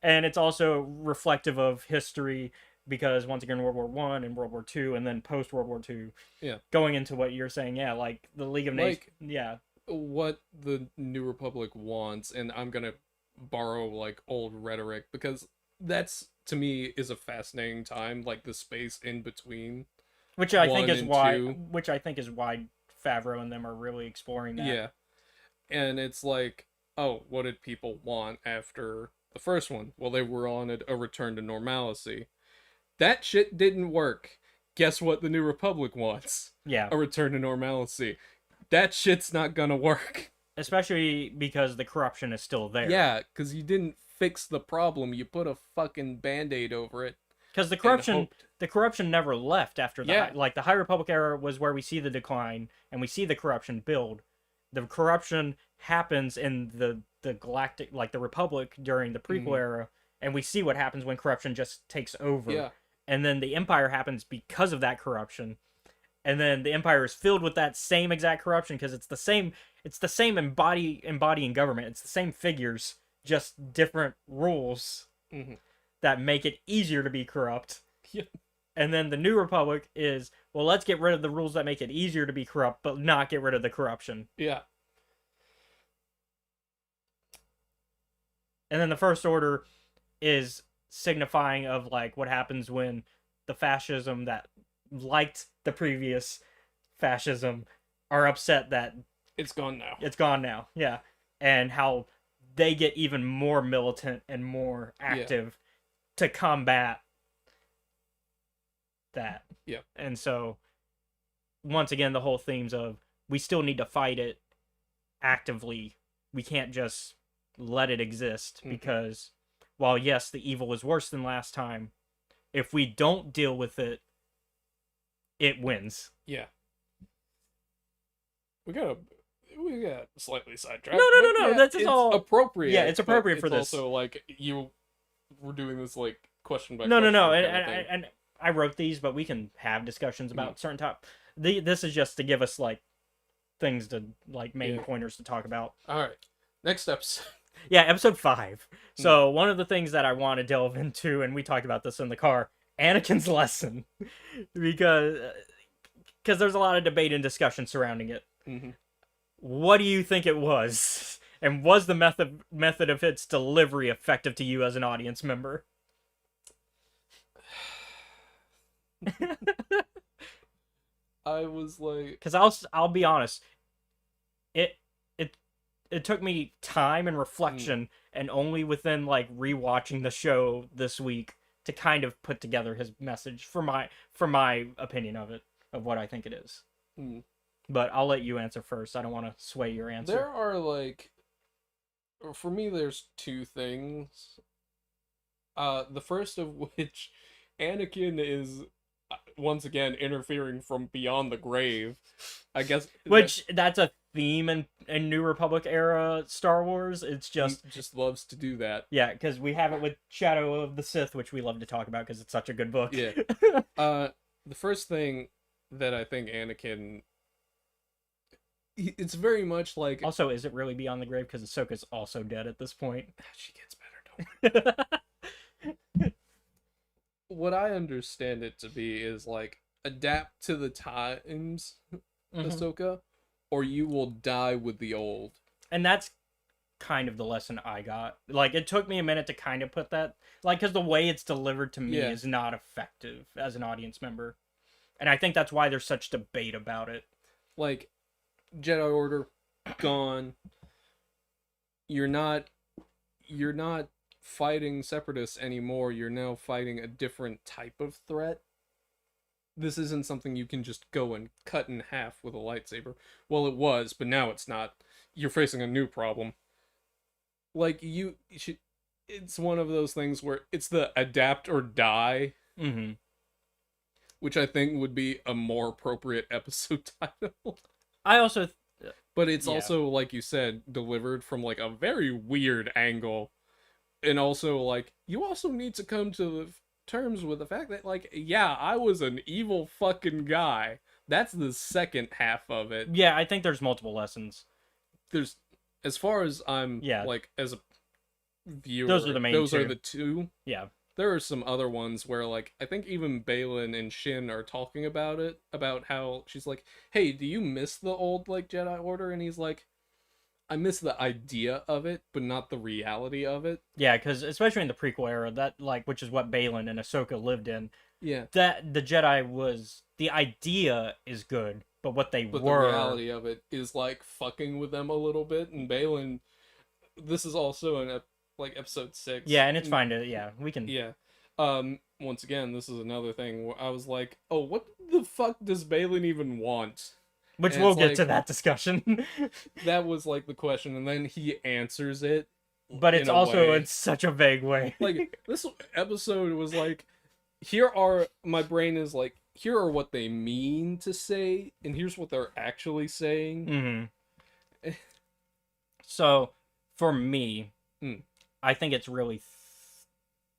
And it's also reflective of history because once again, World War One and World War Two, and then post World War Two. Yeah. Going into what you're saying, yeah, like the League of Nations. Yeah. What the New Republic wants, and I'm gonna borrow like old rhetoric because that's to me is a fascinating time, like the space in between. Which I think is why. Two. Which I think is why Favreau and them are really exploring that. Yeah. And it's like, oh, what did people want after the first one? Well, they were on a return to normalcy. That shit didn't work. Guess what the New Republic wants? Yeah. A return to normalcy. That shit's not gonna work. Especially because the corruption is still there. Yeah, because you didn't fix the problem. You put a fucking band-aid over it. Because the corruption never left after that. Like the High Republic era was where we see the decline and we see the corruption build. The corruption happens in the galactic, like the Republic during the prequel era, and we see what happens when corruption just takes over. Yeah. And then the Empire happens because of that corruption. And then the Empire is filled with that same exact corruption because it's the same embodying government. It's the same figures, just different rules that make it easier to be corrupt. Yeah. And then the New Republic is, well, let's get rid of the rules that make it easier to be corrupt, but not get rid of the corruption. Yeah. And then the First Order is signifying of like what happens when the fascism that liked the previous fascism are upset that It's gone now. it's gone now. Yeah. And how they get even more militant and more active to combat that. Yeah. And so once again the whole themes of we still need to fight it actively. We can't just let it exist because while yes, the evil is worse than last time, if we don't deal with it, it wins. Yeah. We got slightly sidetracked. No. Yeah, That's it's all appropriate. Yeah, it's appropriate but for it's this. Also, like you were doing this like question by No. question. And I wrote these, but we can have discussions about certain topics. This is just to give us like things to like main pointers to talk about. All right, next episode. Yeah, episode 5. So one of the things that I want to delve into, and we talked about this in the car, Anakin's lesson, because there's a lot of debate and discussion surrounding it. Mm-hmm. What do you think it was, and was the method of its delivery effective to you as an audience member? I was like, Because I'll be honest, it took me time and reflection, and only within like rewatching the show this week to kind of put together his message for my opinion of it, of what I think it is. But I'll let you answer first. I don't want to sway your answer. there are like, for me, there's two things. The first of which, Anakin is once again interfering from beyond the grave. I guess Which that's a theme in New Republic era Star Wars. It's he just loves to do that. yeah, because we have it with Shadow of the Sith, which we love to talk about because it's such a good book. Yeah. The first thing that I think Anakin, it's very much like Also, is it really beyond the grave? Because Ahsoka's also dead at this point. she gets better. Don't what I understand it to be is like adapt to the times, Ahsoka, or you will die with the old. And that's kind of the lesson I got. Like, it took me a minute to kind of put that, like, because the way it's delivered to me is not effective as an audience member. And I think that's why there's such debate about it. Like, Jedi Order, gone. You're not fighting separatists anymore. You're now fighting a different type of threat. This isn't something you can just go and cut in half with a lightsaber. Well, it was, but now it's not. You're facing a new problem. Like, it's one of those things where it's the adapt or die, which I think would be a more appropriate episode title. I also... But it's also, like you said, delivered from, like, a very weird angle. And also, like, you also need to come to terms with the fact that, like, yeah, I was an evil fucking guy. That's the second half of it. Yeah, I think there's multiple lessons. There's, as far as I'm, like, as a viewer, those are the main those two. are the two. Yeah. There are some other ones where, like, I think even Baylan and Shin are talking about it, about how she's like, hey, do you miss the old, like, Jedi Order? And he's like, I miss the idea of it, but not the reality of it. Yeah, because especially in the prequel era, that, like, which is what Baylan and Ahsoka lived in, that the Jedi was, the idea is good, but what they but were... the reality of it is, like, fucking with them a little bit. And Baylan, this is also in like episode 6. Yeah, and it's fine to, we can... Yeah. Once again, this is another thing where I was like, oh, what the fuck does Baylan even want? Which And we'll it's get like, to that discussion. That was, like, the question, and then he answers it. But it's in a also way. in such a vague way. Like, this episode was like, my brain is like, here are what they mean to say, and here's what they're actually saying. So, for me, I think it's really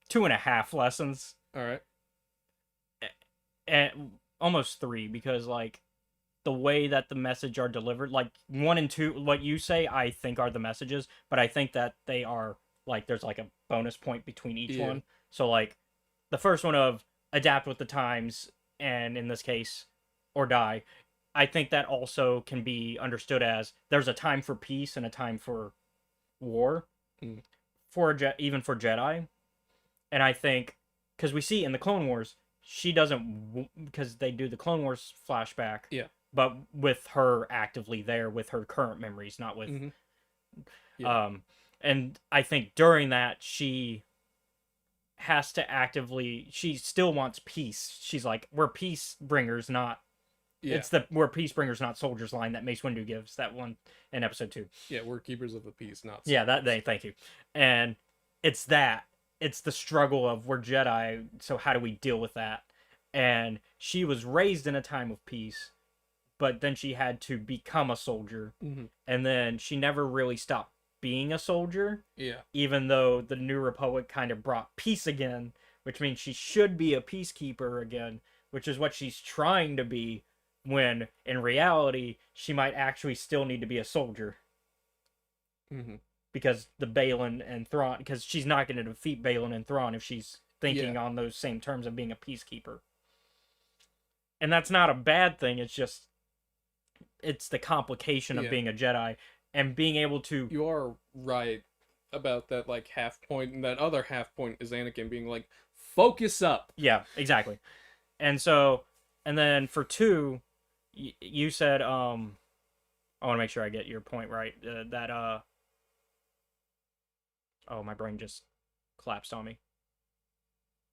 2.5 lessons. Alright. And almost 3, because, like, the way that the message are delivered, like 1 and 2, what you say, I think are the messages, but I think that they are, like, there's like a bonus point between each one. So, like, the first one of adapt with the times, and in this case, or die, I think that also can be understood as there's a time for peace and a time for war, even for Jedi. And I think, because we see in the Clone Wars, she doesn't, because they do the Clone Wars flashback, but with her actively there with her current memories, not with Mhm. Yeah. and I think during that she has to actively, she still wants peace. She's like, we're peace bringers, not Yeah. it's the we're peace bringers, not soldiers line that Mace Windu gives, that one in episode 2. Yeah, we're keepers of the peace, not Yeah, that soldiers. they thank you. And it's that. It's the struggle of we're Jedi, so how do we deal with that? And she was raised in a time of peace, but then she had to become a soldier. Mm-hmm. And then she never really stopped being a soldier, Yeah. even though the New Republic kind of brought peace again, which means she should be a peacekeeper again, which is what she's trying to be, when in reality, she might actually still need to be a soldier. Mm-hmm. Because the Balin and Thrawn, because she's not going to defeat Balin and Thrawn if she's thinking on those same terms of being a peacekeeper. And that's not a bad thing. It's just, it's the complication of being a Jedi and being able to. You are right about that, like, half point, and that other half point is Anakin being like, focus up. Yeah, exactly. And so, and then for 2, you said, I want to make sure I get your point right. Oh, my brain just collapsed on me.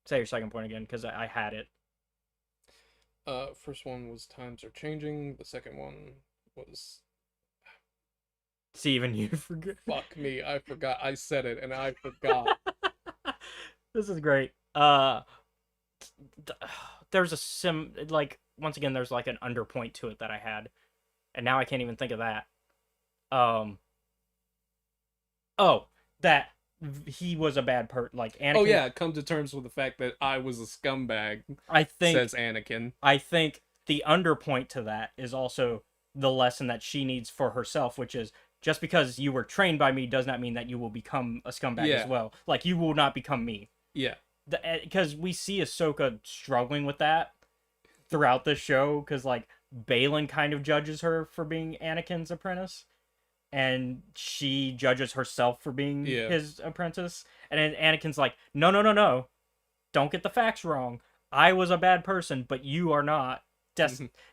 Say your second point again, because I had it. First one was times are changing. The second one was... See, even you forgot. Fuck me, I forgot. I said it, and I forgot. This is great. There's a once again, there's like an underpoint to it that I had, and now I can't even think of that. That he was a bad like Anakin. Oh yeah, come to terms with the fact that I was a scumbag. I think, says Anakin. I think the underpoint to that is also the lesson that she needs for herself, which is, just because you were trained by me does not mean that you will become a scumbag as well. Like, you will not become me. Yeah. Because we see Ahsoka struggling with that throughout this show, because like Balin kind of judges her for being Anakin's apprentice, and she judges herself for being his apprentice. And then Anakin's like, no, don't get the facts wrong. I was a bad person, but you are not.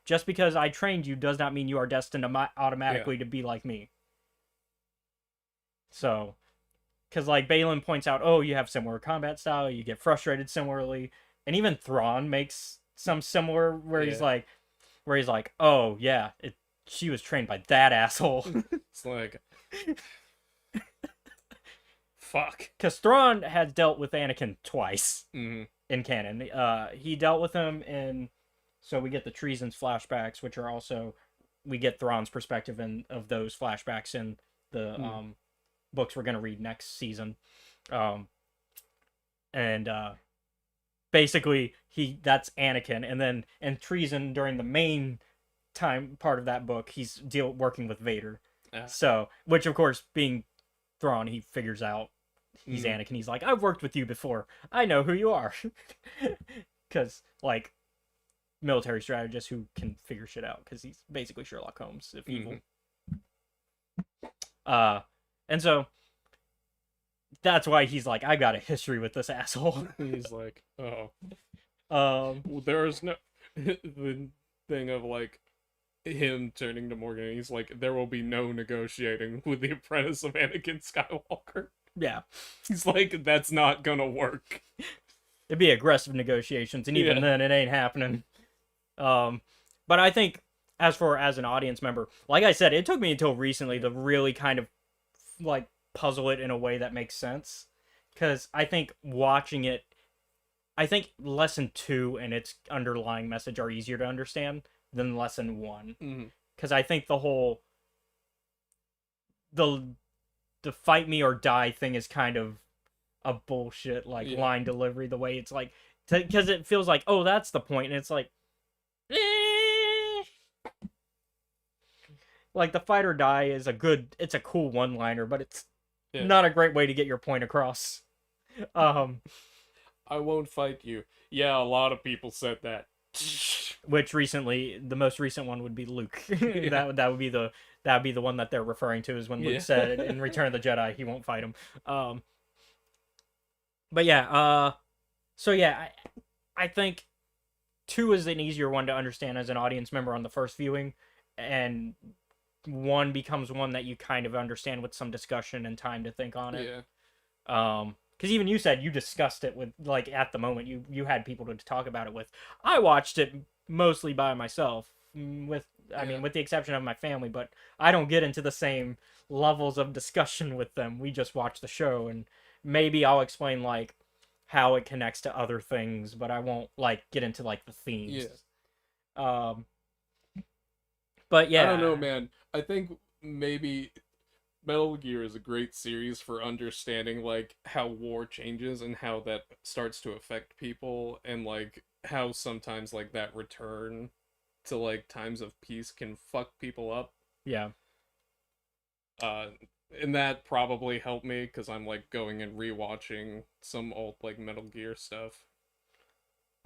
Just because I trained you does not mean you are destined to automatically to be like me. So, because like Balin points out, oh, you have similar combat style, you get frustrated similarly, and even Thrawn makes some similar where he's like, oh yeah, she was trained by that asshole. It's like, fuck. Because Thrawn has dealt with Anakin twice in canon. He dealt with him in, so we get the Treasons flashbacks, which are also, we get Thrawn's perspective of those flashbacks in the books we're going to read next season. Basically that's Anakin, and then in Treason, during the main time part of that book, he's working with Vader. So, which of course, being Thrawn, he figures out he's Anakin. He's like, I've worked with you before, I know who you are. Because like military strategist who can figure shit out, because he's basically Sherlock Holmes if evil. And so that's why he's like, I got a history with this asshole. He's like, well, there's no the thing of like him turning to Morgan, and he's like, there will be no negotiating with the apprentice of Anakin Skywalker. Yeah. He's like, that's not gonna work. It'd be aggressive negotiations, and even then it ain't happening. But I think as an audience member, like I said, it took me until recently to really kind of like puzzle it in a way that makes sense, because I think watching it, I think lesson 2 and its underlying message are easier to understand than lesson 1, because I think the whole the fight me or die thing is kind of a bullshit line delivery, the way it's like, because it feels like, oh, that's the point, and it's like, like the fight or die is it's a cool one-liner, but it's not a great way to get your point across. I won't fight you. Yeah, a lot of people said that. Which recently, the most recent one would be Luke. That would be the one that they're referring to, is when Luke said in Return of the Jedi he won't fight him. But yeah, so yeah, I think 2 is an easier one to understand as an audience member on the first viewing, and 1 becomes one that you kind of understand with some discussion and time to think on it. Yeah. Because even you said you discussed it with, like, at the moment you had people to talk about it with. I watched it mostly by myself, with I mean, Yeah. with the exception of my family, but I don't get into the same levels of discussion with them. We just watch the show, and maybe I'll explain like how it connects to other things, but I won't like get into like the themes. Yeah. Um, but I don't know, yeah, man. I think maybe Metal Gear is a great series for understanding like how war changes and how that starts to affect people, and like how sometimes like that return to like times of peace can fuck people up. yeah. Uh and that probably helped me because I'm like going and rewatching some old like Metal Gear stuff.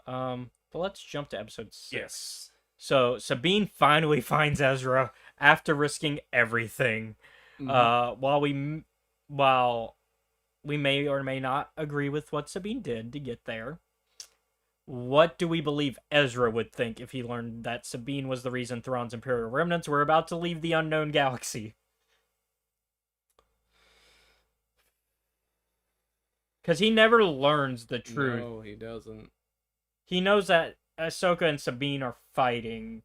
But let's jump to episode 6. Yes. So Sabine finally finds Ezra after risking everything. Mhm. While we may or may not agree with what Sabine did to get there, what do we believe Ezra would think if he learned that Sabine was the reason Thrawn's Imperial remnants were about to leave the unknown galaxy? Because he never learns the truth. No, he doesn't. He knows that Ahsoka and Sabine are fighting.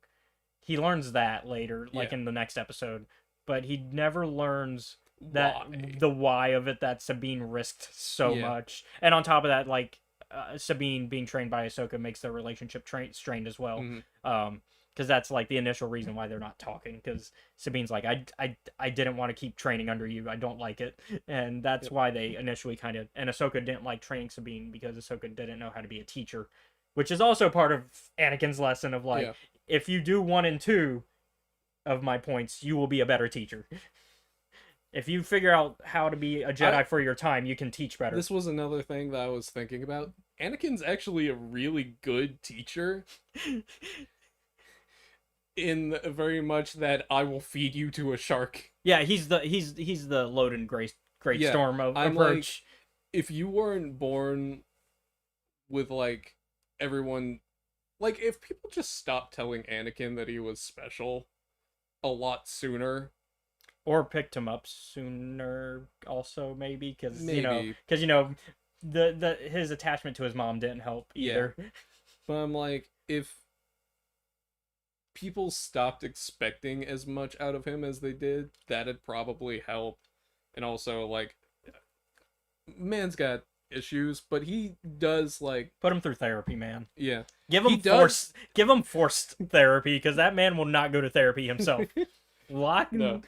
He learns that later, like Yeah. in the next episode. But he never learns that Why? the why of it, that Sabine risked so Yeah. much. And on top of that, like Sabine being trained by Ahsoka makes their relationship strained as well. Mhm. Because that's like the initial reason why they're not talking. Because Sabine's like, I didn't want to keep training under you. I don't like it, and that's Yep. why they initially kind of. And Ahsoka didn't like training Sabine because Ahsoka didn't know how to be a teacher, which is also part of Anakin's lesson of like, Yeah. if you do 1 and 2 of my points, you will be a better teacher. If you figure out how to be a Jedi for your time, you can teach better. This was another thing that I was thinking about. Anakin's actually a really good teacher. In very much that I will feed you to a shark. Yeah, he's the Loden Great Yeah, Storm of I'm approach. If you weren't born with like everyone, like if people just stopped telling Anakin that he was special a lot sooner, Or picked him up sooner, also maybe because maybe. the his attachment to his mom didn't help either. But I'm like, if people stopped expecting as much out of him as they did, that'd probably help. And also, like, man's got issues, but he does like, Put him through therapy, man. yeah, Give He him does- forced therapy because that man will not go to therapy himself. Lock No.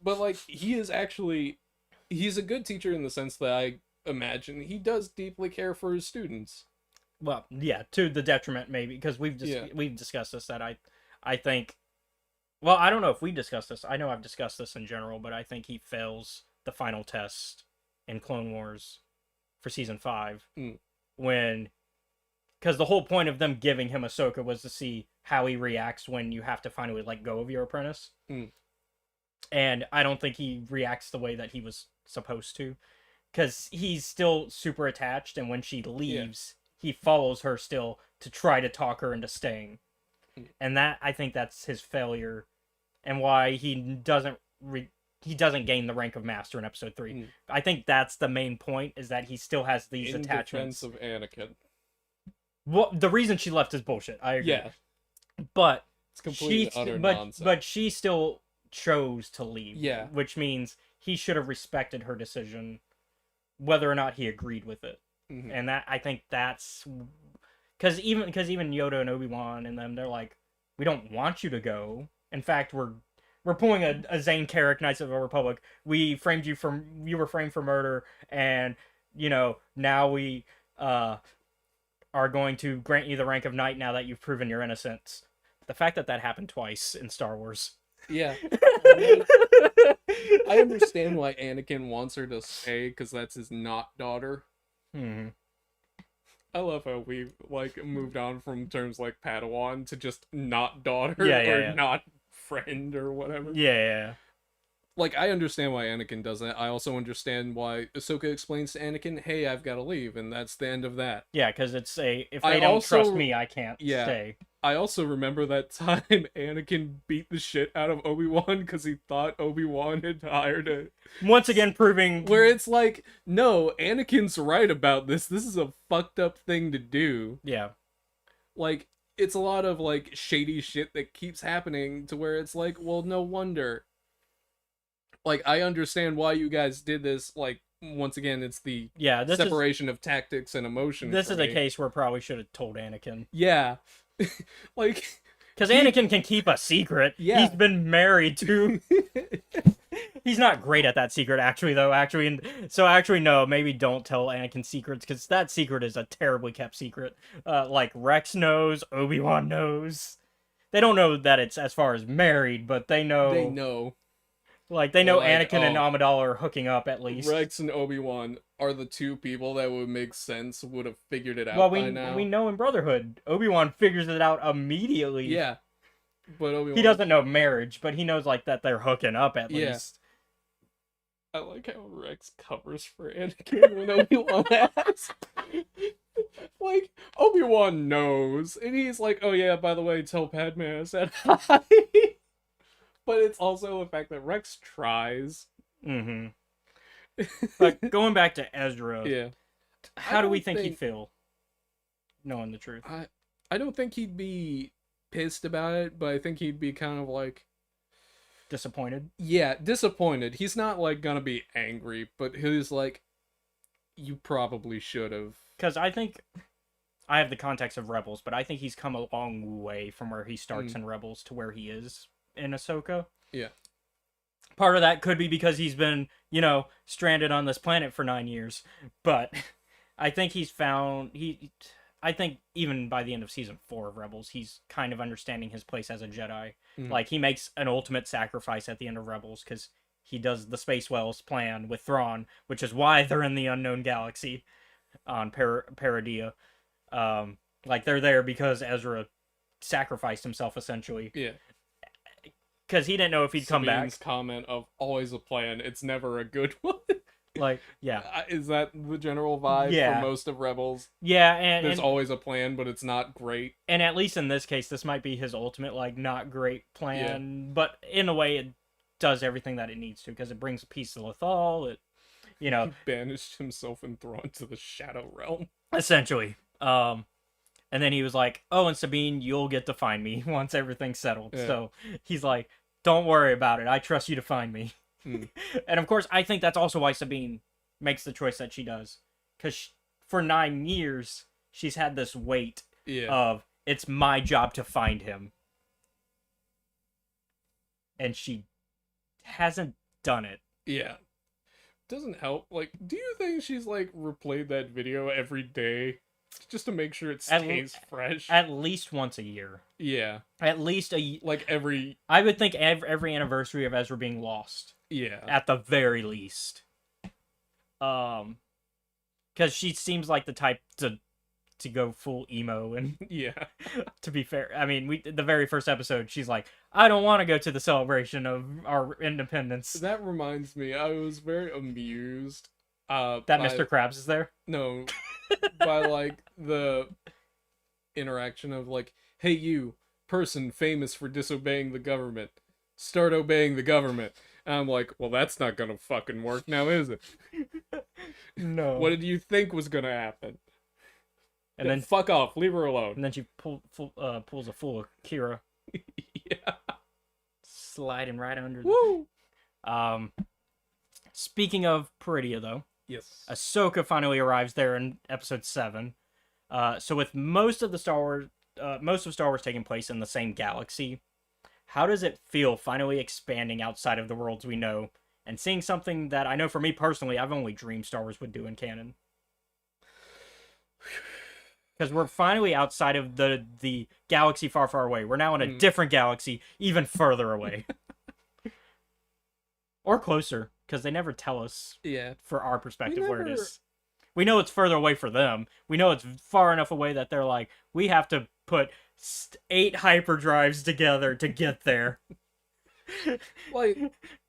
But like he is actually, he's a good teacher in the sense that I imagine he does deeply care for his students. Well, yeah, to the detriment maybe because Yeah. we've discussed this that I think. Well, I don't know if we discussed this. I know I've discussed this in general, but I think he fails the final test in Clone Wars for season 5 Mm. when, because the whole point of them giving him Ahsoka was to see how he reacts when you have to finally let go of your apprentice. Mm. And I don't think he reacts the way that he was supposed to, because he's still super attached, and when she leaves, he follows her still to try to talk her into staying. Mm. And that, I think that's his failure, and why he doesn't gain the rank of master in episode 3. Mm. I think that's the main point, is that he still has these In attachments. defense of Anakin. Well, the reason she left is bullshit. I agree. Yeah, But it's complete she, utter but nonsense. but she still chose to leave. Yeah. Which means he should have respected her decision, whether or not he agreed with it. Mhm. And that, I think that's because even Yoda and Obi-Wan and them, they're like, we don't want you to go. In fact, we're pulling a Zane Carrick, Knights of the Republic. You were framed for murder, and now we are going to grant you the rank of knight now that you've proven your innocence. The fact that happened twice in Star Wars. Yeah, I understand why Anakin wants her to stay because that's his not daughter. Hmm. I love how we like moved on from terms like Padawan to just not daughter Yeah, or yeah. not friend or whatever. Yeah. like, I understand why Anakin does that. I also understand why Ahsoka explains to Anakin, "Hey, I've got to leave," and that's the end of that. Yeah, because it's if I they don't trust also- me, I can't yeah. stay. I also remember that time Anakin beat the shit out of Obi-Wan because he thought Obi-Wan had hired a... Once again, proving Where it's like, no, Anakin's right about this. This is a fucked up thing to do. yeah, Like, it's a lot of, like, shady shit that keeps happening to where it's like, well, no wonder. Like, I understand why you guys did this. Like, once again, it's the yeah. This separation of tactics and emotion. is for a me. case where probably should have told Anakin. Yeah. Like, Because Anakin can keep a secret. Yeah. He's been married to. He's not great at that secret, actually, though. Actually, no. Maybe don't tell Anakin secrets, because that secret is a terribly kept secret. Like Rex knows, Obi-Wan knows. They don't know that it's as far as married, but they know. they know. Like they know Like, Anakin and oh. Amidala are hooking up at least. Rex and Obi-Wan are the two people that would make sense, would have figured it out Well, by now. we know in Brotherhood, Obi-Wan figures it out immediately. Yeah. But Obi-Wan... He doesn't know marriage, but he knows like that they're hooking up at Yeah. least. I like how Rex covers for Anakin when Obi-Wan asks. Like, Obi-Wan knows. And he's like, oh yeah, by the way, tell Padme I said hi. But it's also the fact that Rex tries. Mm-hmm. But going back to Ezra, Yeah. how do we don't think he'd feel? Knowing the truth. I don't think he'd be pissed about it, but I think he'd be kind of like... Disappointed? Yeah, disappointed. He's not, like, gonna be angry, but he's like, you probably should have. Because I think... I have the context of Rebels, but I think he's come a long way from where he starts in Rebels to where he is in Ahsoka. Yeah. Part of that could be because he's been, stranded on this planet for 9 years. But I think he's found... I think even by the end of season 4 of Rebels, he's kind of understanding his place as a Jedi. Like, he makes an ultimate sacrifice at the end of Rebels because he does the Space Wells plan with Thrawn, which is why they're in the unknown galaxy on Paradia. Like, they're there because Ezra sacrificed himself, essentially. Yeah. Because he didn't know if he'd come back. Sabine's comment of, always a plan, it's never a good one. Like, yeah. Is that the general vibe Yeah. for most of Rebels? Yeah, and... There's always a plan, but it's not great. And at least in this case, this might be his ultimate, like, not great plan. But in a way, it does everything that it needs to, because it brings peace to Lothal. It, He banished himself and Thrawn to the Shadow Realm. essentially. And then he was like, oh, and Sabine, you'll get to find me once everything's settled. Yeah. So he's like, don't worry about it. I trust you to find me. And of course, I think that's also why Sabine makes the choice that she does. Because for 9 years, she's had this weight of, it's my job to find him. And she hasn't done it. Yeah. Doesn't help. Like, do you think she's, like, replayed that video every day just to make sure it stays fresh? At least once a year. Yeah. At least Like, every... I would think every anniversary of Ezra being lost. Yeah. At the very least. Because she seems like the type to go full emo, and Yeah. to be fair, I mean, the very first episode, she's like, I don't want to go to the celebration of our independence. That reminds me, I was very amused That by, Mr. Krabs is there? No, by, like, the interaction of, like, hey, you, person famous for disobeying the government, start obeying the government. And I'm like, well, that's not gonna fucking work now, is it? No. What did you think was gonna happen? And then fuck off, leave her alone. And then she pulls a full Kira. Yeah. Sliding right under. Woo! Speaking of Peridia, though, Yes. Ahsoka finally arrives there in episode 7. So with most of Star Wars taking place in the same galaxy, how does it feel finally expanding outside of the worlds we know and seeing something that I know for me personally, I've only dreamed Star Wars would do in canon? Because we're finally outside of the galaxy far, far away. We're now in a different galaxy, even further away. Or closer, because they never tell us Yeah. for our perspective where it is. We know it's further away for them. We know it's far enough away that they're like, we have to put 8 hyperdrives together to get there. Like,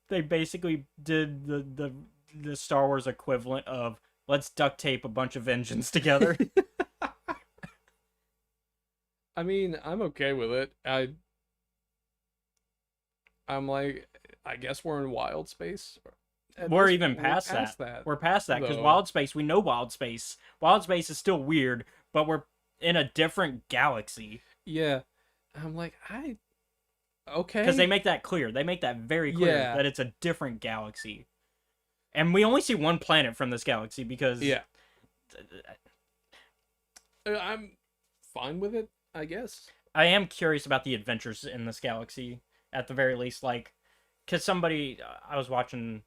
they basically did the Star Wars equivalent of let's duct tape a bunch of engines together. I mean, I'm okay with it. I'm like, I guess we're in wild space. We're even past that. We're past that because Wild Space, we know Wild Space. Wild Space is still weird, but we're in a different galaxy. Yeah. I'm like, okay. Because they make that clear. They make that very clear that it's a different galaxy. And we only see one planet from this galaxy because... Yeah. I'm fine with it, I guess. I am curious about the adventures in this galaxy, at the very least. Like, because somebody... I was watching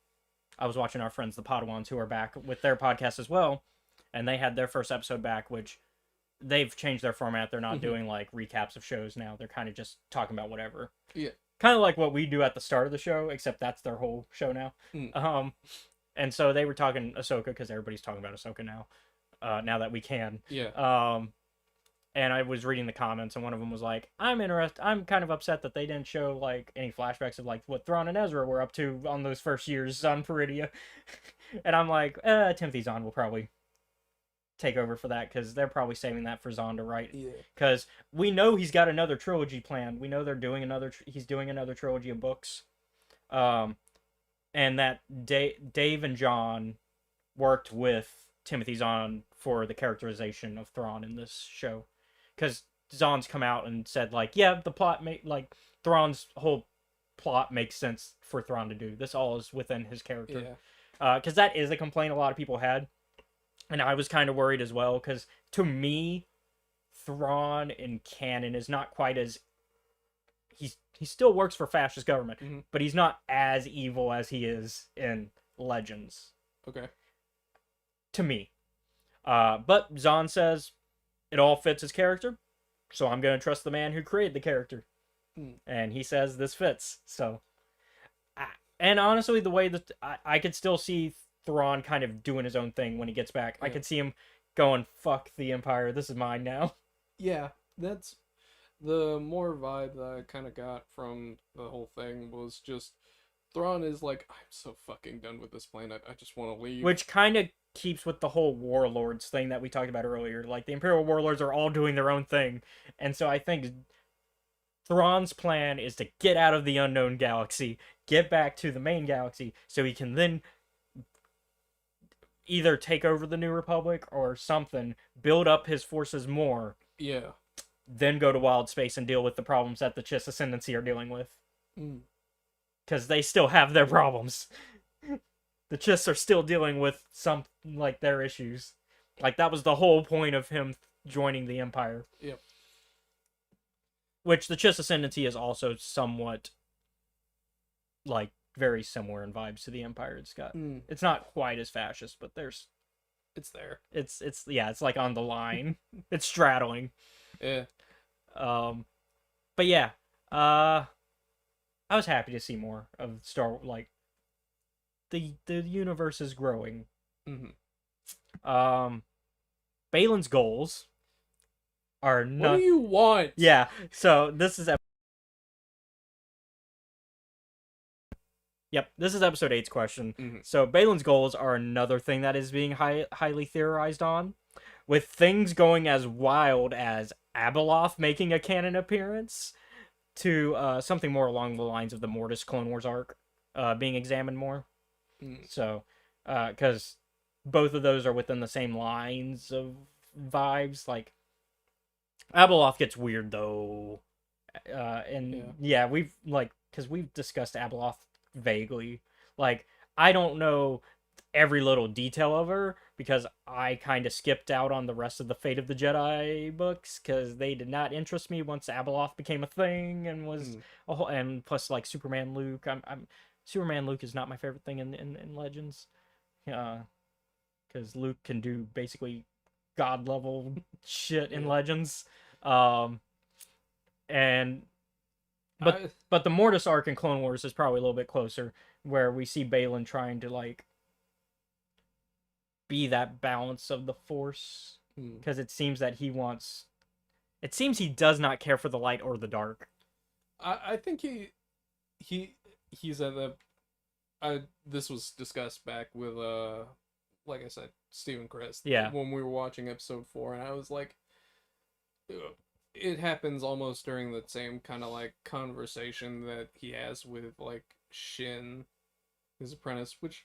our friends, the Padawans, who are back with their podcast as well. And they had their first episode back, which... They've changed their format. They're not doing like recaps of shows now. They're kind of just talking about whatever. Yeah. Kind of like what we do at the start of the show, except that's their whole show now. And so they were talking Ahsoka because everybody's talking about Ahsoka now. Now that we can. Yeah. And I was reading the comments, and one of them was like, "I'm kind of upset that they didn't show like any flashbacks of like what Thrawn and Ezra were up to on those first years on Peridia." And I'm like, Timothy Zahn will probably take over for that because they're probably saving that for Zahn to write. Yeah. Because we know he's got another trilogy planned. We know they're doing he's doing another trilogy of books. And that Dave and John worked with Timothy Zahn for the characterization of Thrawn in this show. Because Zahn's come out and said, like, yeah, the plot Thrawn's whole plot makes sense for Thrawn to do. This all is within his character. Yeah. Because that is a complaint a lot of people had. And I was kind of worried as well, because to me, Thrawn in canon is not quite as... He still works for fascist government, but he's not as evil as he is in Legends. Okay. To me. But Zahn says it all fits his character, so I'm going to trust the man who created the character. And he says this fits, so... And honestly, the way that I could still see Thrawn kind of doing his own thing when he gets back. Yeah. I could see him going, fuck the Empire, this is mine now. Yeah, that's the more vibe that I kind of got from the whole thing was just Thrawn is like, I'm so fucking done with this planet, I just want to leave. Which kind of keeps with the whole warlords thing that we talked about earlier. Like, the Imperial warlords are all doing their own thing. And so I think Thrawn's plan is to get out of the unknown galaxy, get back to the main galaxy, so he can then either take over the New Republic or something, build up his forces more. Yeah. Then go to Wild Space and deal with the problems that the Chiss Ascendancy are dealing with. Because they still have their problems. The Chiss are still dealing with their issues. Like, that was the whole point of him joining the Empire. Yep. Which the Chiss Ascendancy is also somewhat, like, very similar in vibes to the Empire. It's not quite as fascist, but it's there. It's like on the line. It's straddling. Yeah. But yeah, I was happy to see more of Star Wars. Like, the universe is growing. Balin's goals are not... What do you want? Yeah, so this is this is episode 8's question. So Balin's goals are another thing that is being highly theorized on, with things going as wild as Abeloth making a canon appearance to something more along the lines of the Mortis Clone Wars arc being examined more. So, because both of those are within the same lines of vibes. Like, Abeloth gets weird though, and we've because we've discussed Abeloth vaguely. Like, I don't know every little detail of her because I kind of skipped out on the rest of the Fate of the Jedi books because they did not interest me once Abeloth became a thing and was and plus, like, Superman Luke. Superman Luke is not my favorite thing in Legends, because Luke can do basically god level shit in Legends, but the Mortis arc in Clone Wars is probably a little bit closer, where we see Balin trying to, like, be that balance of the Force, because it seems that he does not care for the light or the dark. I think he's at the this was discussed back with like I said, Stephen Chris, Yeah. when we were watching episode 4, and I was like, it happens almost during the same kind of like conversation that he has with like Shin, his apprentice, which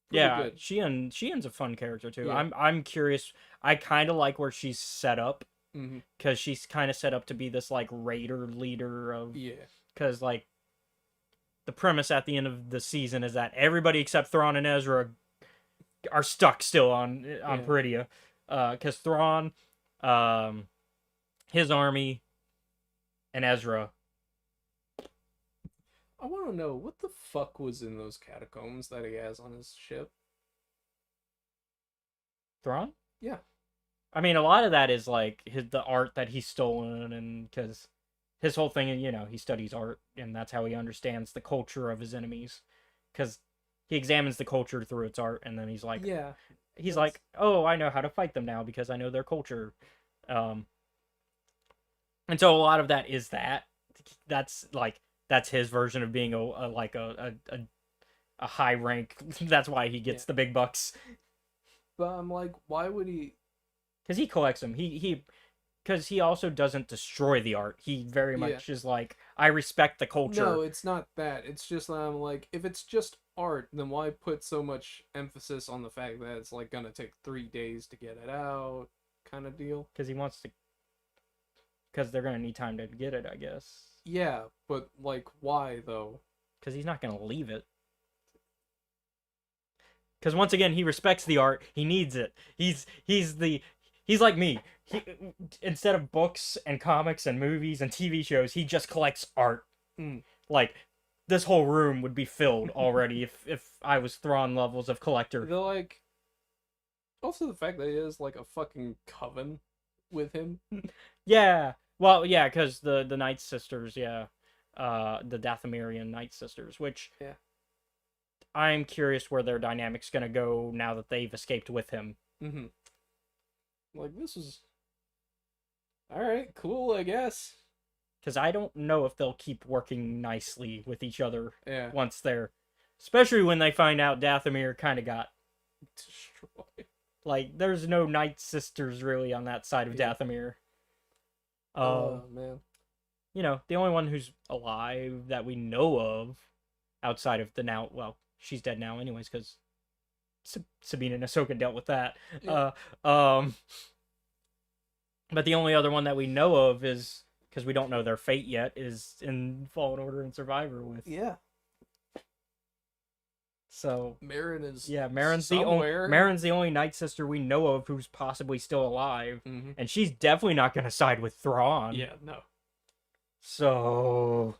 pretty Yeah, good. Shien's a fun character too. Yeah. I'm curious. I kind of like where she's set up Mm-hmm. because she's kind of set up to be this like raider leader of. Yeah. Because like the premise at the end of the season is that everybody except Thrawn and Ezra are stuck still on Yeah. Peridia, because Thrawn, his army, and Ezra. I want to know what the fuck was in those catacombs that he has on his ship. Thrawn? Yeah. I mean, a lot of that is like the art that he's stolen, and because his whole thing, he studies art, and that's how he understands the culture of his enemies, because he examines the culture through its art, and then he's like, Yeah. he's like, oh, I know how to fight them now because I know their culture. And so a lot of that is that's his version of being a high rank. That's why he gets the big bucks, But I'm like, why would he? because he collects them. Because he also doesn't destroy the art. He very much is like, I respect the culture. No, it's not that. It's just that I'm like, if it's just art, then why put so much emphasis on the fact that it's like gonna take 3 days to get it out, kind of deal? Because he wants to. Because they're gonna need time to get it, I guess. Yeah, but like, why though? Because he's not gonna leave it. Because once again, he respects the art. He needs it. He's like me. Instead of books and comics and movies and TV shows, he just collects art. Mm. Like, this whole room would be filled already if I was Thrawn levels of collector. They're like, also the fact that he has like a fucking coven with him. Yeah. Well, yeah, because the Night Sisters, yeah. The Dathomirian Night Sisters, which I'm curious where their dynamic's gonna go now that they've escaped with him. Mm-hmm. Like, this is alright, cool, I guess. Because I don't know if they'll keep working nicely with each other once they're... Especially when they find out Dathomir kind of got destroyed. Like, there's no Night Sisters really on that side of Dathomir. Oh, man. The only one who's alive that we know of outside of the now... Well, she's dead now anyways, because Sabine and Ahsoka dealt with that. Yeah. But the only other one that we know of is, because we don't know their fate yet, is in Fallen Order and Survivor with. Yeah. So Merrin is Merrin's somewhere. Merrin's the only Night Sister we know of who's possibly still alive, Mm-hmm. and she's definitely not going to side with Thrawn. Yeah, no. So.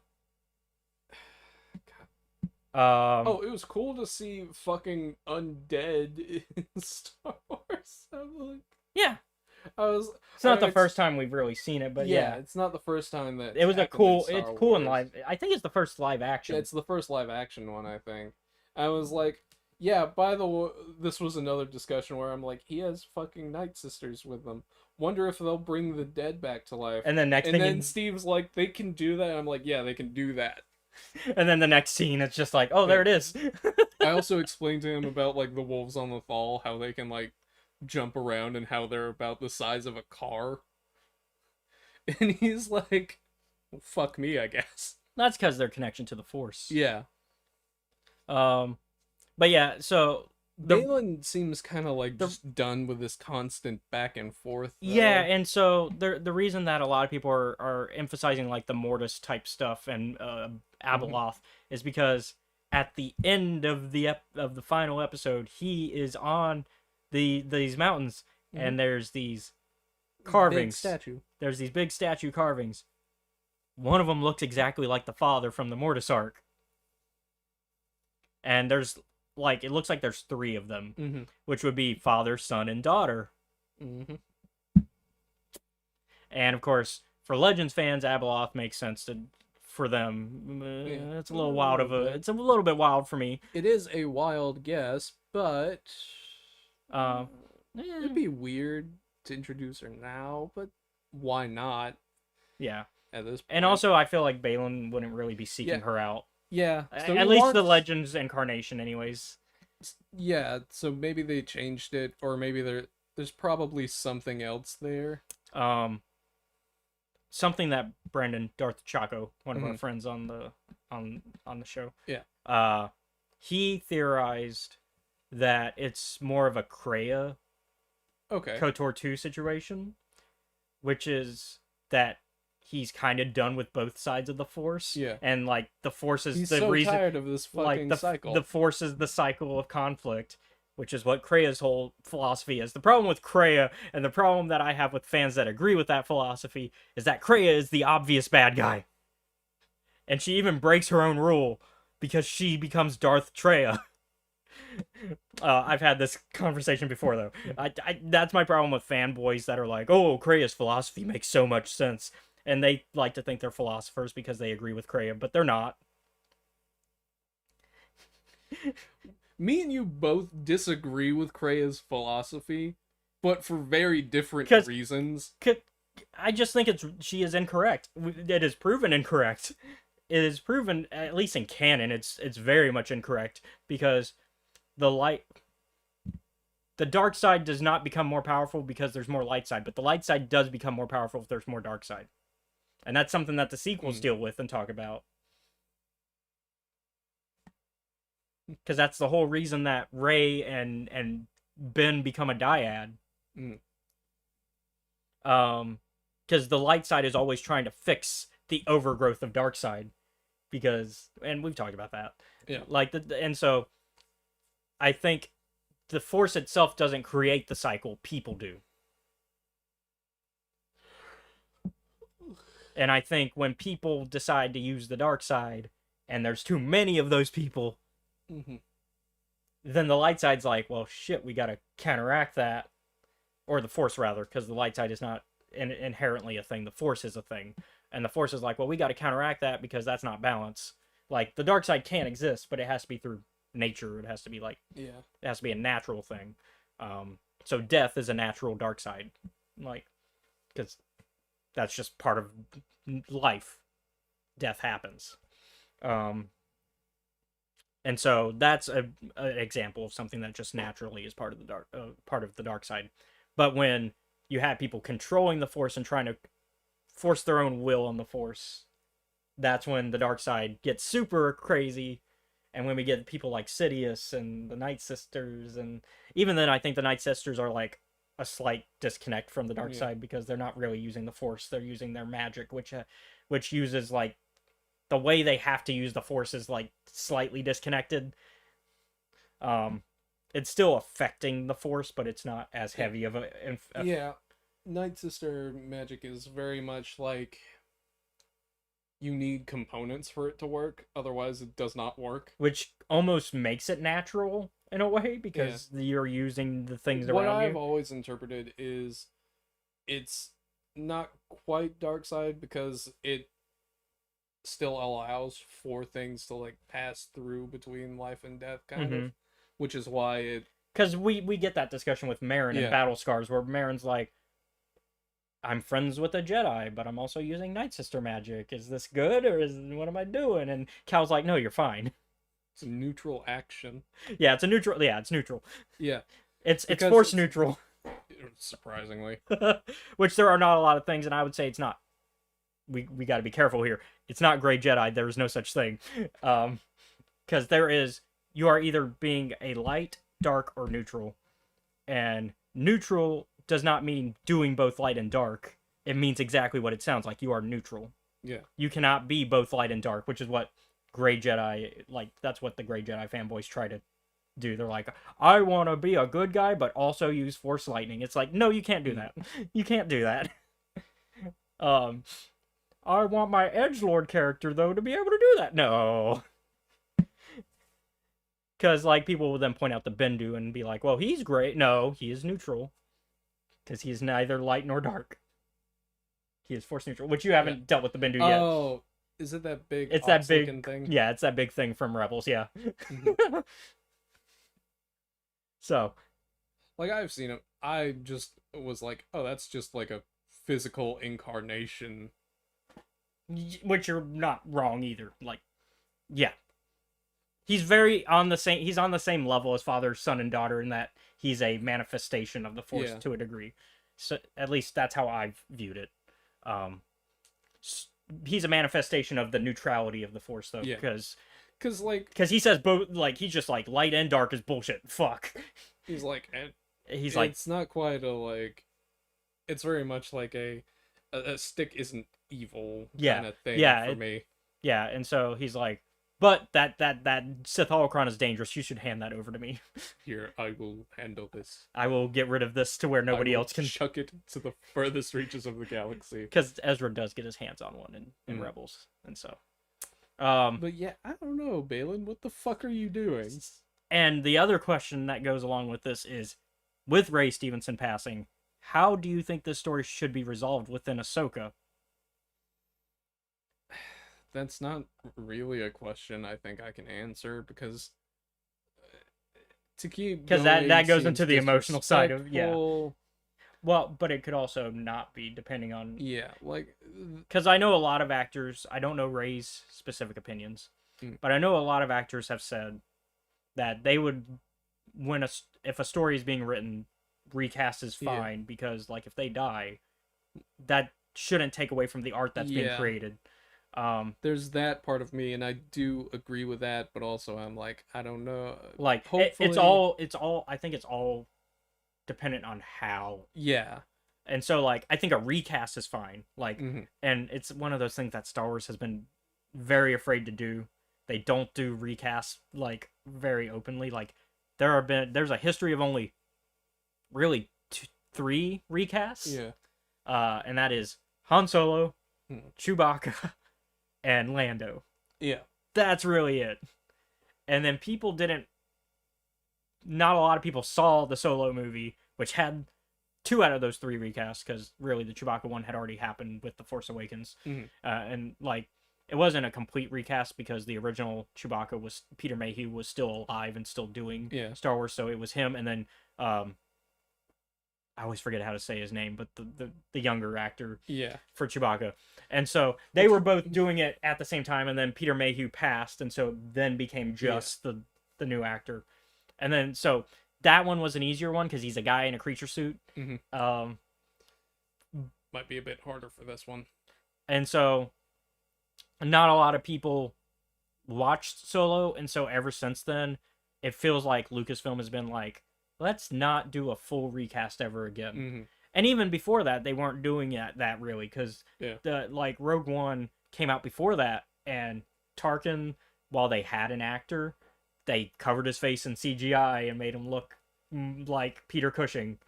It was cool to see fucking undead in Star Wars. I'm like, yeah. It's not the first time we've really seen it, but yeah, it's not the first time that it was a cool. It's cool Wars. in live. I think it's the first live action. Yeah, it's the first live action one, I think. I was like, yeah. By the way, this was another discussion where I'm like, he has fucking Night Sisters with them. Wonder if they'll bring the dead back to life. And then Steve's like, they can do that. And I'm like, yeah, they can do that. And then the next scene, it's just like, oh, there it is. I also explained to him about like the wolves on the Thal, how they can like jump around and how they're about the size of a car. And he's like, well, fuck me, I guess. That's because their connection to the Force. Yeah. But yeah, so Baylan seems kind of like just done with this constant back and forth. Yeah, and so the reason that a lot of people are emphasizing like the Mortis type stuff and Abeloth is because at the end of the final episode, he is on these mountains, and there's these carvings. Big statue. There's these big statue carvings. One of them looks exactly like the father from the Mortis arc. And there's like, it looks like there's 3 of them, which would be father, son, and daughter. And of course, for Legends fans, Abeloth makes sense for them. It's a little wild it's a little bit wild for me. It is a wild guess, but it'd be weird to introduce her now, but why not? Yeah. At this point. And also, I feel like Baylan wouldn't really be seeking her out. Yeah. So At least the Legends incarnation, anyways. Yeah, so maybe they changed it, or maybe there's probably something else there. Um, something that Brandon Darth Chaco, one of our Mhm. friends on the on the show, Yeah. he theorized that it's more of a Kreia Okay. KOTOR 2 situation, which is that he's kind of done with both sides of the Force. Yeah. And like the Force is He's the so reason, tired of this like fucking cycle. the Force is the cycle of conflict, which is what Kreia's whole philosophy is. The problem with Kreia, and the problem that I have with fans that agree with that philosophy, is that Kreia is the obvious bad guy. And she even breaks her own rule because she becomes Darth Treya. I've had this conversation before, though. That's my problem with fanboys that are like, oh, Kreia's philosophy makes so much sense. And they like to think they're philosophers because they agree with Kreia, but they're not. Me and you both disagree with Kreia's philosophy, but for very different reasons. I just think she is incorrect. It is proven incorrect. It is proven, at least in canon, it's very much incorrect because the dark side does not become more powerful because there's more light side, but the light side does become more powerful if there's more dark side. And that's something that the sequels deal with and talk about. Because that's the whole reason that Rey and Ben become a dyad. Because the light side is always trying to fix the overgrowth of dark side. Because, and we've talked about that. Yeah. And so I think the Force itself doesn't create the cycle, people do. And I think when people decide to use the dark side, and there's too many of those people, then the light side's like, well, shit, we gotta counteract that. Or the Force, rather, because the light side is not inherently a thing. The Force is a thing. And the Force is like, well, we gotta counteract that because that's not balance. Like, the dark side can't exist, but it has to be through nature. It has to be like, it has to be a natural thing. So death is a natural dark side. Like, because that's just part of life. Death happens. And so that's an example of something that just naturally is part of the dark side. But when you have people controlling the Force and trying to force their own will on the Force, that's when the dark side gets super crazy. And when we get people like Sidious and the Night Sisters, and even then I think the Night Sisters are like a slight disconnect from the dark side because they're not really using the Force. They're using their magic, which uses like the way they have to use the Force is like slightly disconnected. It's still affecting the Force, but it's not as heavy of a Night Sister magic is very much like you need components for it to work, otherwise it does not work. Which almost makes it natural in a way because you're using the things around you. What I've always interpreted is it's not quite dark side because it still allows for things to like pass through between life and death kind of, which is why it, because we get that discussion with Merrin in Battle Scars where Merrin's like, I'm friends with a Jedi, but I'm also using Night Sister magic. Is this good or what am I doing? And Cal's like, no, you're fine. It's a neutral action. Yeah, it's neutral. Yeah. It's Force neutral. Surprisingly. Which there are not a lot of things, and I would say it's not. We got to be careful here. It's not Gray Jedi. There is no such thing. Because you are either being a light, dark, or neutral. And neutral does not mean doing both light and dark. It means exactly what it sounds like. You are neutral. Yeah. You cannot be both light and dark, which is what Gray Jedi, like, that's what the Gray Jedi fanboys try to do. They're like, I want to be a good guy, but also use Force lightning. It's like, no, you can't do that. You can't do that. I want my edgelord character, though, to be able to do that. No. Because, like, people will then point out the Bendu and be like, well, he's great. No, he is neutral. Because he is neither light nor dark. He is Force neutral, which you haven't dealt with the Bendu yet. Oh, is it that big? It's that big thing. Yeah, it's that big thing from Rebels. Yeah. So, like, I've seen him. I just was like, oh, that's just like a physical incarnation. Which you're not wrong either. Like, yeah, he's very on the same. He's on the same level as father, son, and daughter in that he's a manifestation of the Force Yeah. to a degree. So at least that's how I've viewed it. Um, he's a manifestation of the neutrality of the Force, though, Yeah. because like he says both. Like he's just like light and dark is bullshit. Fuck. he's like, and He's like, it's not quite a like. It's very much like a stick isn't evil Yeah. kind of thing Yeah, for me. yeah, and so he's like, but that Sith holocron is dangerous. You should hand that over to me. Here, I will handle this. I will get rid of this to where nobody I will else can. chuck it to the furthest reaches of the galaxy. Because Ezra does get his hands on one in Mm. Rebels, and so. But yeah, I don't know, Balin. What the fuck are you doing? And the other question that goes along with this is, with Ray Stevenson passing, how do you think this story should be resolved within Ahsoka? That's not really a question I think I can answer because to keep 'Cause that going goes seems into the emotional side of- yeah. disrespectful. Well, but it could also not be, depending on. Yeah, like Because I know a lot of actors, I don't know Ray's specific opinions, Mm. but I know a lot of actors have said that they would, if a story is being written, recast is Yeah. fine because, like, if they die, that shouldn't take away from the art that's being Yeah. created. there's that part of me, and I do agree with that, but also I'm like, I don't know. Like, Hopefully, it's all, I think it's all dependent on how. Yeah. And so, like, I think a recast is fine. Like, Mhm. and it's one of those things that Star Wars has been very afraid to do. They don't do recasts, like, very openly. Like, there's a history of only really three recasts. Yeah. And that is Han Solo, Hmm. Chewbacca, and Lando. Yeah. That's really it. And then not a lot of people saw the Solo movie, which had two out of those three recasts, because really the Chewbacca one had already happened with The Force Awakens. Mhm. And, like, it wasn't a complete recast because the original Chewbacca was Peter Mayhew was still alive and still doing Yeah. Star Wars, so it was him, and then I always forget how to say his name, but the younger actor Yeah. for Chewbacca. And so they were both doing it at the same time, and then Peter Mayhew passed, and so it then became just the new actor. And then so that one was an easier one because he's a guy in a creature suit. Mhm. Might be a bit harder for this one. And so not a lot of people watched Solo, and so ever since then, it feels like Lucasfilm has been like, let's not do a full recast ever again. Mm-hmm. And even before that, they weren't doing that really, because the like Rogue One came out before that, and Tarkin, while they had an actor, they covered his face in CGI and made him look like Peter Cushing,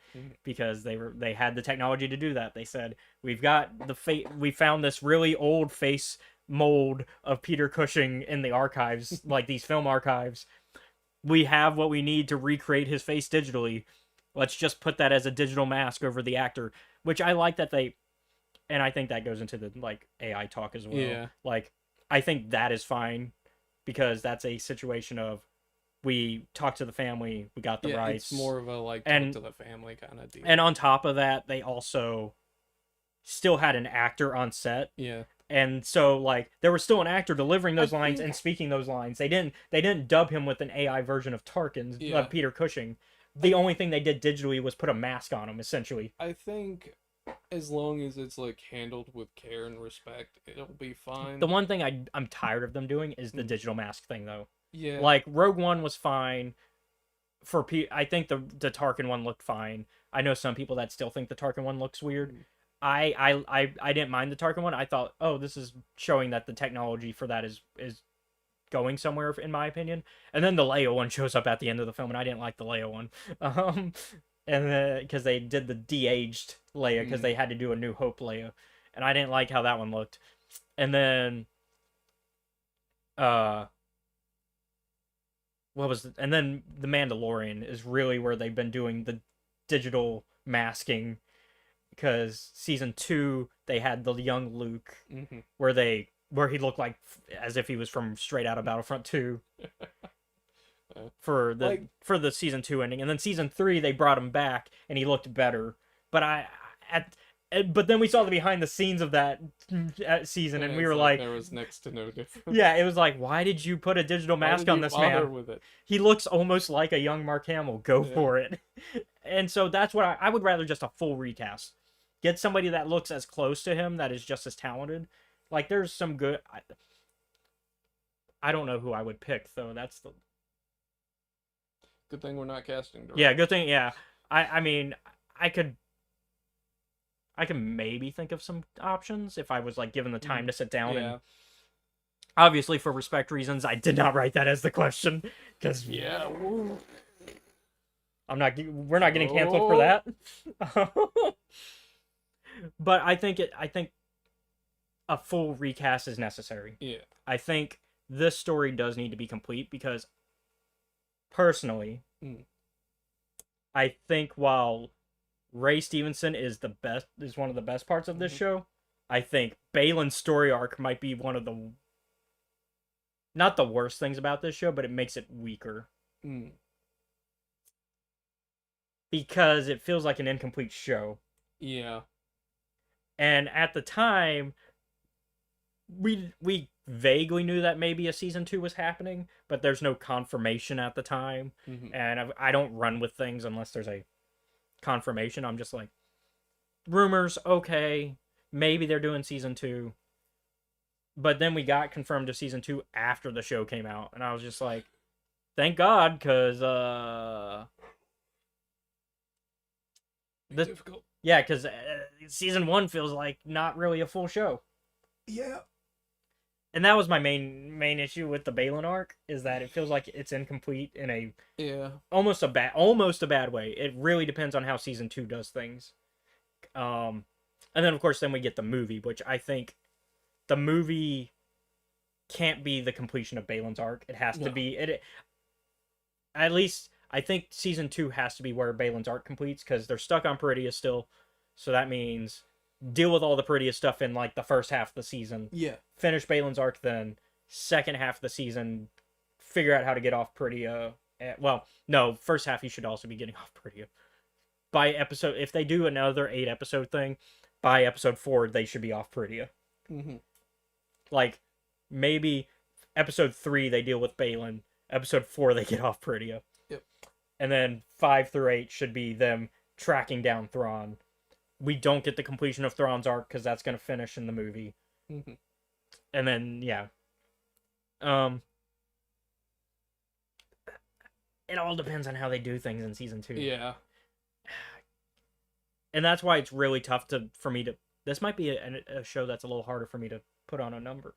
because they had the technology to do that. They said, we found this really old face mold of Peter Cushing in the archives, like these film archives. We have what we need to recreate his face digitally. Let's just put that as a digital mask over the actor, which I like that and I think that goes into the like AI talk as well. Yeah. Like, I think that is fine, because that's a situation of, we talked to the family, we got the rights. It's more of a like And- talk to the family kind of deal. And on top of that, they also still had an actor on set. Yeah. And so, like, there was still an actor delivering those I lines think- and speaking those lines. They didn't dub him with an AI version of Tarkin, Yeah. of Peter Cushing. The only thing they did digitally was put a mask on him, essentially. I think as long as it's like handled with care and respect, it'll be fine. The one thing I'm tired of them doing is the digital mask thing, though. Yeah. Like, Rogue One was fine. I think the Tarkin one looked fine. I know some people that still think the Tarkin one looks weird. I didn't mind the Tarkin one. I thought, oh, this is showing that the technology for that is going somewhere, in my opinion. And then the Leia one shows up at the end of the film, and I didn't like the Leia one. And because they did the de-aged Leia, because they had to do a New Hope Leia, and I didn't like how that one looked. And then and then The Mandalorian is really where they've been doing the digital masking, because season 2 they had the young Luke, Mhm. where he looked like as if he was from straight out of Battlefront 2 for the season 2 ending. And then season 3 they brought him back and he looked better. But But then we saw the behind the scenes of that season, and we it's were like, there was next to no difference. yeah, it was like, why did you put a digital Why mask did on you this bother man? with it? He looks almost like a young Mark Hamill. Go Yeah. for it. And so that's what I would rather just a full recast. Get somebody that looks as close to him that is just as talented. Like there's some good. I don't know who I would pick though. That's the Good thing we're not casting directors. yeah. Good thing. Yeah. I mean I could maybe think of some options if I was like given the time to sit down Yeah. and obviously for respect reasons I did not write that as the question because Yeah. we're not getting canceled for that. But I think a full recast is necessary. Yeah. I think this story does need to be complete because personally I think while Ray Stevenson is one of the best parts of this show, I think Balin's story arc might be one of the not the worst things about this show, but it makes it weaker. Because it feels like an incomplete show. Yeah. And at the time, we vaguely knew that maybe a season 2 was happening, but there's no confirmation at the time. And I don't run with things unless there's a confirmation. I'm just like, rumors, okay, maybe they're doing season 2. But then we got confirmed to season 2 after the show came out, and I was just like, thank God, because difficult. Yeah, because season 1 feels like not really a full show. Yeah. And that was my main issue with the Balin arc, is that it feels like it's incomplete in a almost a bad way. It really depends on how season 2 does things. And then of course we get the movie, which I think the movie can't be the completion of Balin's arc. It has to be at least I think season 2 has to be where Balin's arc completes, because they're stuck on Peridia still. So that means deal with all the Peridia stuff in like the first half of the season. Yeah. Finish Balin's arc, then second half of the season, figure out how to get off Peridia. Well, no, first half you should also be getting off Peridia. By episode, if they do another 8 episode thing, by episode 4 they should be off Peridia. Like maybe episode 3 they deal with Balin. Episode 4 they get off Peridia. Yep. And then 5 through 8 should be them tracking down Thrawn. We don't get the completion of Thrawn's arc because that's going to finish in the movie. And then yeah. It all depends on how they do things in season 2. Yeah. And that's why it's really tough for me to. This might be a show that's a little harder for me to put on a number.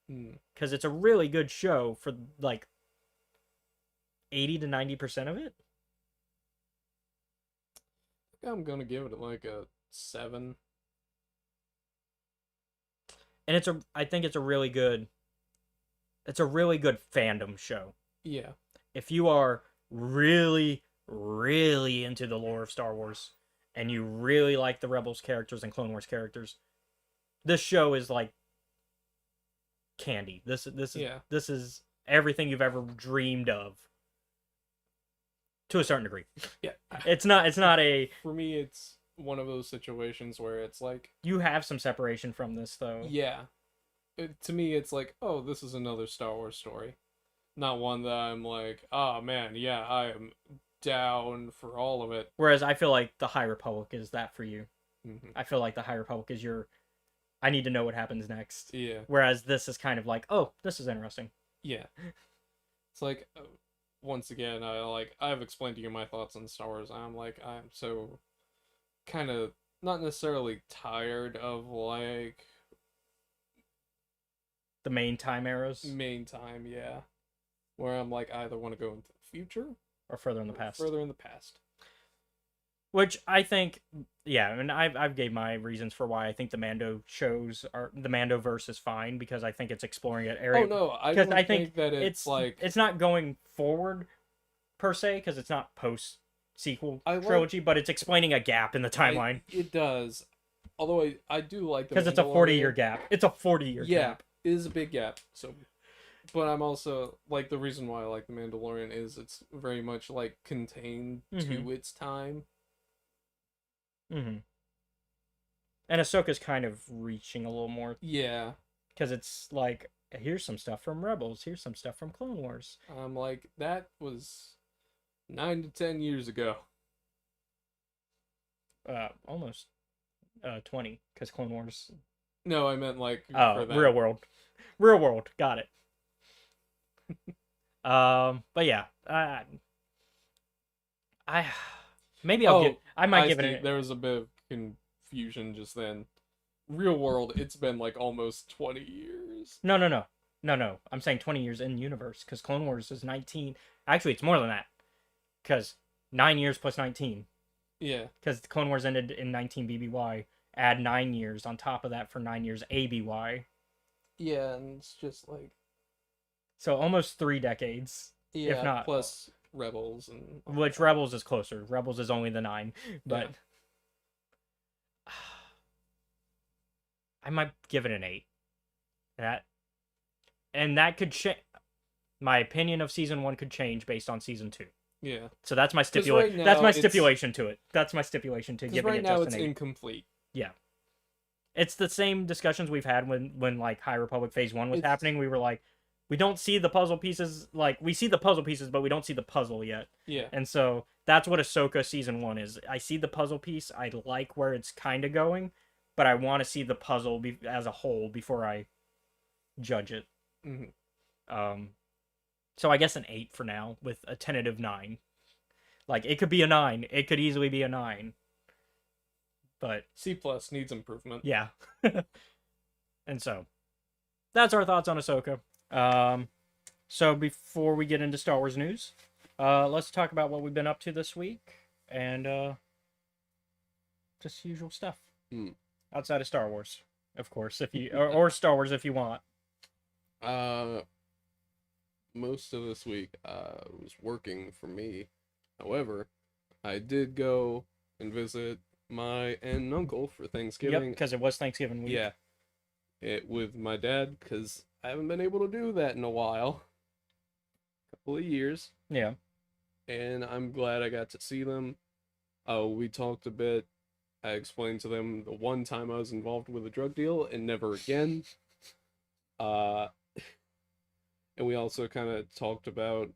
Because it's a really good show for like 80 to 90% of it. I'm gonna give it like a 7. And I think it's a really good fandom show. Yeah. If you are really, really into the lore of Star Wars and you really like the Rebels characters and Clone Wars characters, this show is like candy. This is everything you've ever dreamed of. To a certain degree. Yeah. It's not a... For me, it's one of those situations where it's like... You have some separation from this, though. Yeah. To me, it's like, oh, this is another Star Wars story. Not one that I'm like, oh, man, yeah, I am down for all of it. Whereas I feel like the High Republic is that for you. I feel like the High Republic is I need to know what happens next. Yeah. Whereas this is kind of like, oh, this is interesting. Yeah. It's like... Once again, I've explained to you my thoughts on Star Wars. I'm so kind of not necessarily tired of like the main time eras. Yeah. Where I'm like, I either want to go into the future or further in the past. Which I think, yeah, and I've gave my reasons for why I think the Mandoverse is fine, because I think it's exploring an area. Oh no, I don't think that it's like it's not going forward per se, because it's not post sequel trilogy, but it's explaining a gap in the timeline. It does, although I do like because it's a 40-year gap. It's a 40-year gap. It is a big gap. So, but I'm also like, the reason why I like the Mandalorian is it's very much like contained to its time. And Ahsoka's kind of reaching a little more Yeah, because it's like, here's some stuff from Rebels, here's some stuff from Clone Wars. I'm like, that was 9 to 10 years ago. Almost 20 because Clone Wars. No, I meant like Oh, for that. real world, got it. But yeah, I maybe I might give see. it. There was a bit of confusion just then. Real world, it's been like almost 20 years. No. I'm saying 20 years in universe because Clone Wars is 19. Actually, it's more than that because 9 years plus 19. Yeah. Because Clone Wars ended in 19 BBY. Add 9 years on top of that for 9 years ABY. Yeah, and it's just like, So almost 3 decades, yeah, if not. plus Rebels and Which Rebels is closer. Rebels is only the 9, but I might give it an 8. That could change. My opinion of season 1 could change based on season 2. Yeah. So that's my Right now, that's my stipulation to it. That's my stipulation to giving right it now just it's an 8. incomplete. Yeah. It's the same discussions we've had when like High Republic Phase 1 was happening. We were like, we don't see the puzzle pieces. Like, we see the puzzle pieces, but we don't see the puzzle yet. Yeah. And so that's what Ahsoka season 1 is. I see the puzzle piece. I like where it's kind of going, but I want to see the puzzle as a whole before I judge it. Mm-hmm. So I guess an 8 for now with a tentative 9. Like, it could be a 9. It could easily be a 9. But C+ needs improvement. yeah. And so that's our thoughts on Ahsoka. So before we get into Star Wars news, let's talk about what we've been up to this week and just usual stuff outside of Star Wars, of course, if you or Star Wars if you want. Most of this week was working for me. However, I did go and visit my aunt and uncle for Thanksgiving. Yep, because it was Thanksgiving week. Yeah, with my dad, because I haven't been able to do that in a while. Couple of years. Yeah. And I'm glad I got to see them. We talked a bit. I explained to them the one time I was involved with a drug deal and never again. And we also kind of talked about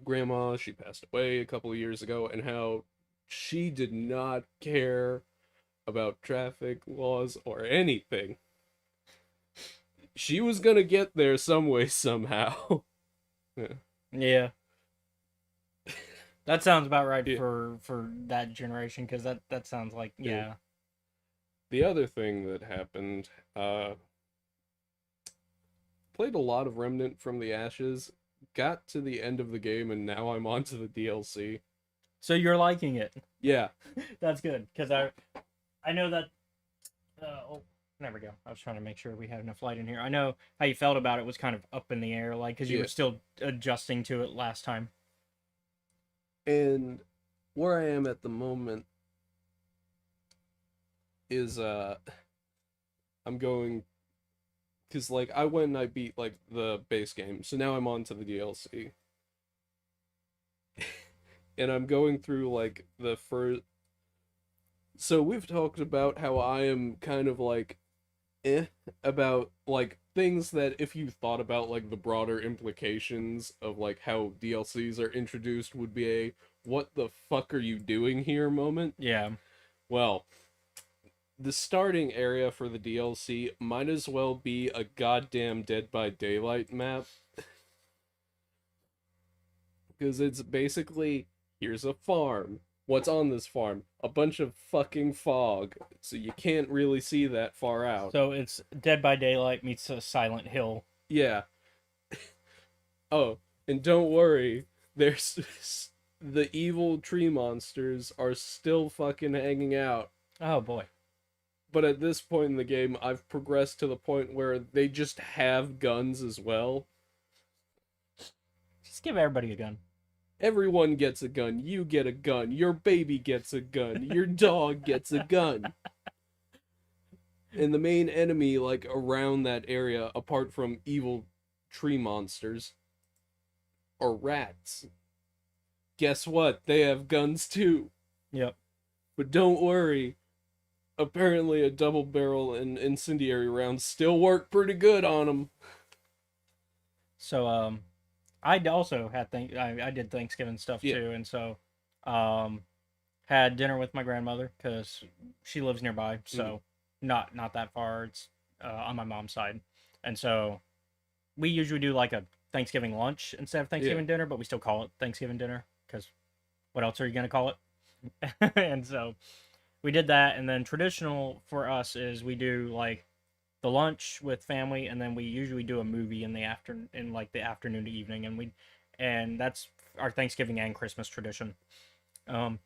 Grandma. She passed away a couple of years ago, and how she did not care about traffic laws or anything. She was gonna get there some way, somehow. Yeah. That sounds about right Yeah. for that generation, because that sounds like, yeah. The other thing that happened, played a lot of Remnant from the Ashes, got to the end of the game, and now I'm on to the DLC. So you're liking it. Yeah. That's good, because I know that... oh, there we go. I was trying to make sure we had enough light in here. I know how you felt about it was kind of up in the air, like, because you were still adjusting to it last time. And where I am at the moment is, I'm going... Because, like, I went and I beat, like, the base game, so now I'm on to the DLC. And I'm going through, like, the first... So we've talked about how I am kind of, like, about, like, things that if you thought about, like, the broader implications of, like, how DLCs are introduced would be a what the fuck are you doing here moment. Yeah. Well, the starting area for the DLC might as well be a goddamn Dead by Daylight map. Because it's basically, here's a farm. What's on this farm? A bunch of fucking fog. So you can't really see that far out. So it's Dead by Daylight meets a Silent Hill. Yeah. Oh, and don't worry. There's... the evil tree monsters are still fucking hanging out. Oh, boy. But at this point in the game, I've progressed to the point where they just have guns as well. Just give everybody a gun. Everyone gets a gun. You get a gun. Your baby gets a gun. Your dog gets a gun. And the main enemy, like, around that area, apart from evil tree monsters, are rats. Guess what? They have guns too. Yep. But don't worry. apparently a double barrel and incendiary round still work pretty good on them. So I also had I did Thanksgiving stuff Yeah. too, and so had dinner with my grandmother because she lives nearby, so not that far. It's on my mom's side, and so we usually do like a Thanksgiving lunch instead of Thanksgiving dinner, but we still call it Thanksgiving dinner because what else are you gonna call it? And so we did that, and then traditional for us is we do like the lunch with family, and then we usually do a movie in the afternoon, in like the afternoon to evening, and that's our Thanksgiving and Christmas tradition. Um,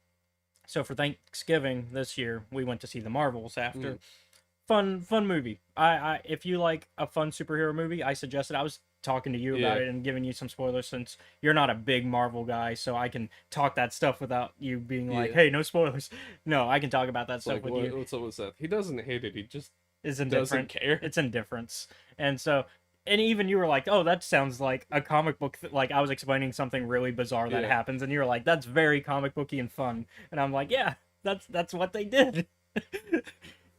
so for Thanksgiving this year, we went to see the Marvels after. Fun movie. I if you like a fun superhero movie, I suggest it. I was talking to you about it and giving you some spoilers since you're not a big Marvel guy, so I can talk that stuff without you being like, "Hey, no spoilers." No, I can talk about that stuff with you. What's up with Seth? He doesn't hate it. He just Is doesn't indifferent. care. It's indifference, and so. And even you were like, "Oh, that sounds like a comic book." Like I was explaining something really bizarre that happens, and you were like, "That's very comic booky and fun." And I'm like, "Yeah, that's what they did."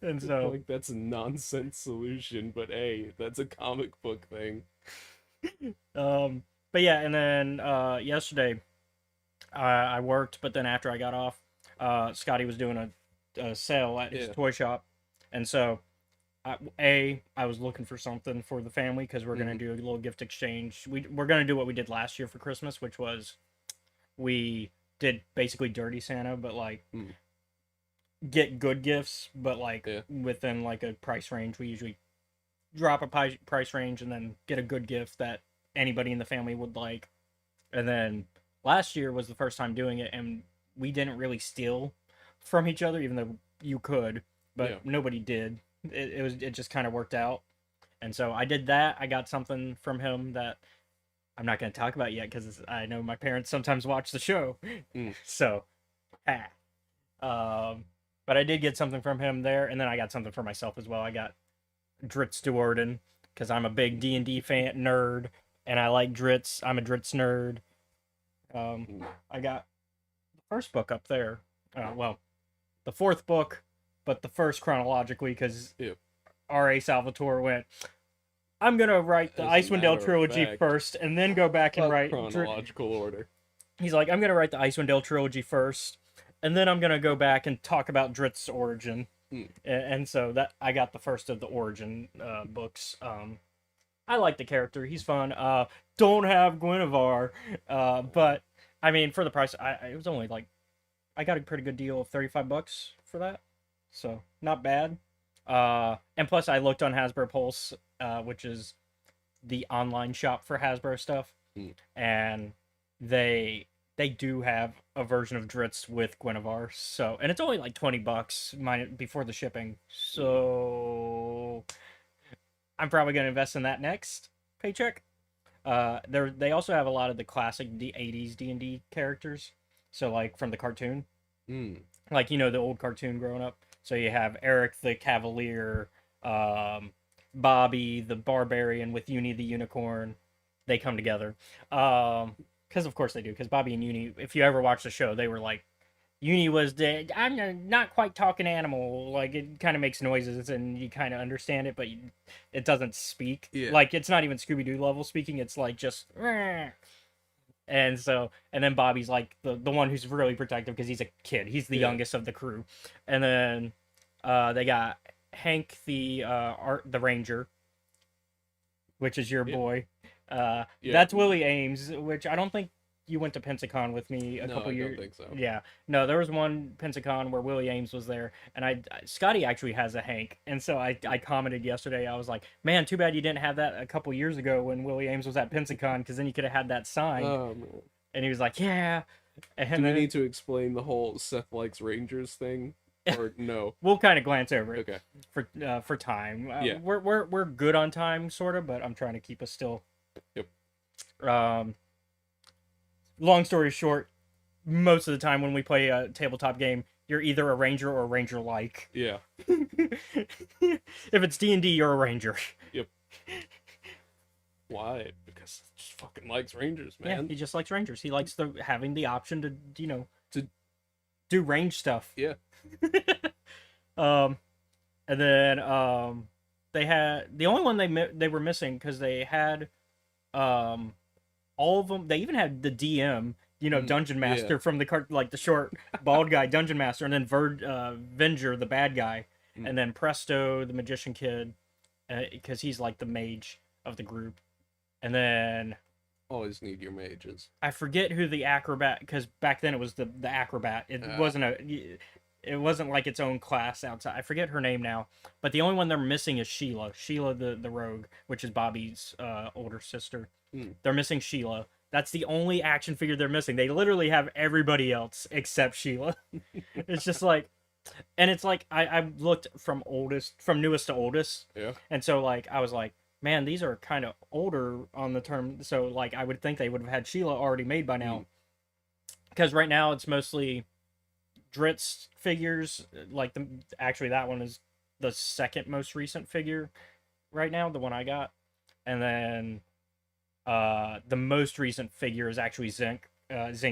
And so, Like, that's a nonsense solution, but hey, that's a comic book thing. but yeah, and then yesterday I worked, but then after I got off, Scotty was doing a sale at his toy shop, and so I was looking for something for the family because we're gonna do a little gift exchange. We're gonna do what we did last year for Christmas, which was we did basically Dirty Santa, but like get good gifts, but like within like a price range. We usually drop a price range and then get a good gift that anybody in the family would like. And then last year was the first time doing it, and we didn't really steal from each other, even though you could, but nobody did. It just kind of worked out. And so I did that. I got something from him that I'm not going to talk about yet because I know my parents sometimes watch the show. So, but I did get something from him there, and then I got something for myself as well. I got Dritz Duorden because I'm a big D&D fan nerd, and I like Dritz. I'm a Dritz nerd. I got the first book up there. Well, the fourth book, but the first chronologically because R.A. Salvatore went, I'm going to write the Icewind Dale trilogy first and then go back and write... chronological order. He's like, I'm going to write the Icewind Dale trilogy first, and then I'm going to go back and talk about Dritz's origin. And so that I got the first of the origin books. I like the character. He's fun. Don't have Guinevere. But, I mean, for the price, it was only like... I got a pretty good deal of $35 for that. So, not bad. And plus, I looked on Hasbro Pulse, which is the online shop for Hasbro stuff. And they do have a version of Dritz with Guinevere. So, and it's only like $20 before the shipping. So, I'm probably going to invest in that next paycheck. They also have a lot of the classic 80s D&D characters. So, like, from the cartoon. Like, you know, the old cartoon growing up. So you have Eric the Cavalier, Bobby the Barbarian with Uni the Unicorn. They come together. Because, of course, they do. Because Bobby and Uni, if you ever watch the show, they were like, Uni was I'm not quite talking animal. Like, it kind of makes noises and you kind of understand it, but it doesn't speak. Like, it's not even Scooby-Doo level speaking. It's like just... And so, and then Bobby's like the one who's really protective because he's a kid. He's the youngest of the crew. And then they got Hank the ranger, which is your boy. That's Willie Ames, which I don't think you went to Pensacon with me a couple years. I don't think so. Yeah, no, there was one Pensacon where Willie Ames was there, and Scotty actually has a Hank, and so I commented yesterday. I was like, man, too bad you didn't have that a couple years ago when Willie Ames was at Pensacon, because then you could have had that sign. And he was like, yeah. And do we need to explain the whole Seth likes Rangers thing, or no? We'll kind of glance over it. Okay. For time. We're good on time, sort of, but I'm trying to keep us still. Yep. Long story short, most of the time when we play a tabletop game, you're either a ranger or a ranger-like. Yeah. If it's D&D, you're a ranger. Yep. Why? Because he just fucking likes Rangers, man. Yeah, he just likes Rangers. He likes having the option to do range stuff. Yeah. And then they had the only one they were missing because they had all of them. They even had the DM, Dungeon Master yeah. from the cart, like the short bald guy, Dungeon Master, and then Venger, the bad guy, and then Presto, the magician kid, because he's like the mage of the group, and then Always need your mages. I forget who the acrobat, because back then it was the acrobat. It wasn't like its own class outside. I forget her name now, but the only one they're missing is Sheila. Sheila the rogue, which is Bobby's older sister. They're missing Sheila. That's the only action figure they're missing. They literally have everybody else except Sheila. It's just like, and it's like I looked from newest to oldest, Yeah. and so like I was like, man, these are kind of older on the term. So like I would think they would have had Sheila already made by now, because right now it's mostly Dritz figures. Like actually that one is the second most recent figure right now, the one I got, and then the most recent figure is actually Zinc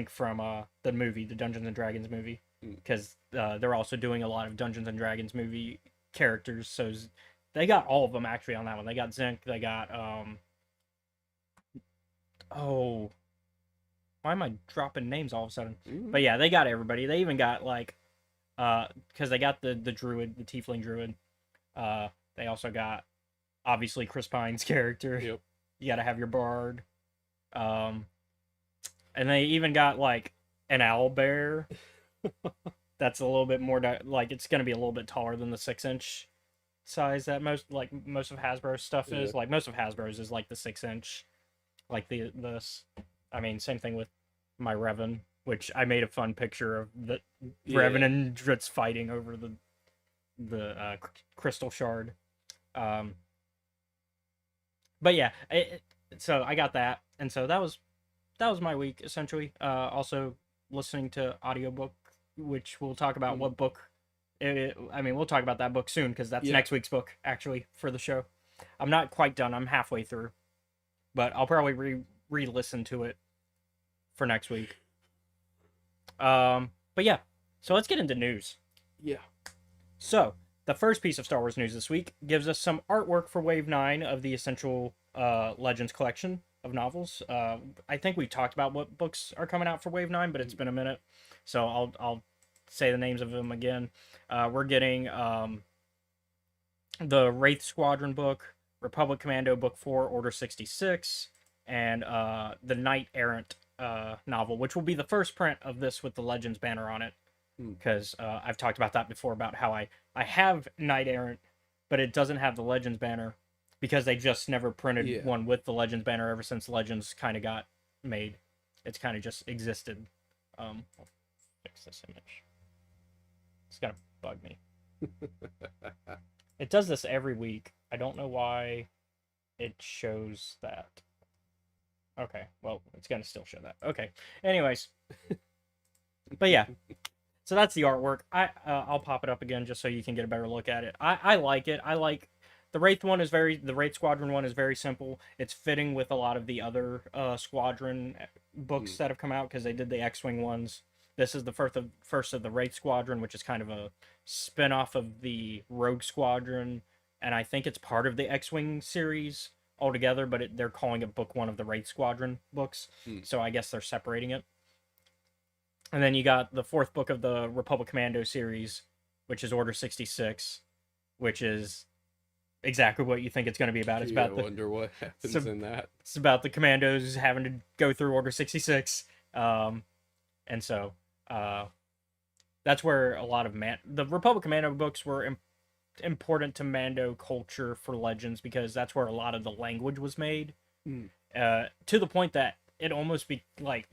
from the movie, the Dungeons and Dragons movie, because they're also doing a lot of Dungeons and Dragons movie characters. So they got all of them actually on that one. They got Zinc. They got oh, why am I dropping names all of a sudden? But yeah, they got everybody. They even got like because they got the druid, the tiefling druid. They also got obviously Chris Pine's character. Yep. You got to have your bard. And they even got like an owl bear. That's a little bit more like it's gonna be a little bit taller than the 6-inch size that most of Hasbro's stuff is. Yeah. Like most of Hasbro's is like the 6-inch, like this. I mean, same thing with my Revan, which I made a fun picture of the Revan and Dritz fighting over the crystal shard. But yeah, so I got that, and so that was my week essentially. Also listening to audiobook, which we'll talk about what book. I mean, we'll talk about that book soon because that's next week's book actually for the show. I'm not quite done. I'm halfway through, but I'll probably re-listen to it for next week. But yeah, so let's get into news. Yeah. So the first piece of Star Wars news this week gives us some artwork for Wave 9 of the Essential Legends collection of novels. I think we talked about what books are coming out for Wave 9, but it's been a minute. So I'll say the names of them again. We're getting the Wraith Squadron book, Republic Commando book 4, Order 66, and the Knight Errant novel, which will be the first print of this with the Legends banner on it. Because I've talked about that before, about how I have Knight Errant, but it doesn't have the Legends banner because they just never printed one with the Legends banner ever since Legends kind of got made. It's kind of just existed. I'll fix this image. It's gonna bug me. It does this every week. I don't know why it shows that. Okay, well, it's gonna still show that. Okay, anyways. But yeah. So that's the artwork. I'll pop it up again just so you can get a better look at it. I like it. I like the Wraith Squadron one is very simple. It's fitting with a lot of the other Squadron books that have come out because they did the X-Wing ones. This is the first of the Wraith Squadron, which is kind of a spin-off of the Rogue Squadron, and I think it's part of the X-Wing series altogether, but they're calling it book 1 of the Wraith Squadron books. So I guess they're separating it. And then you got the 4th book of the Republic Commando series, which is Order 66, which is exactly what you think it's going to be about. It's about I wonder what happens in that. It's about the commandos having to go through Order 66. And so that's where a lot of the Republic Commando books were important to Mando culture for Legends because that's where a lot of the language was made. To the point that it almost be like...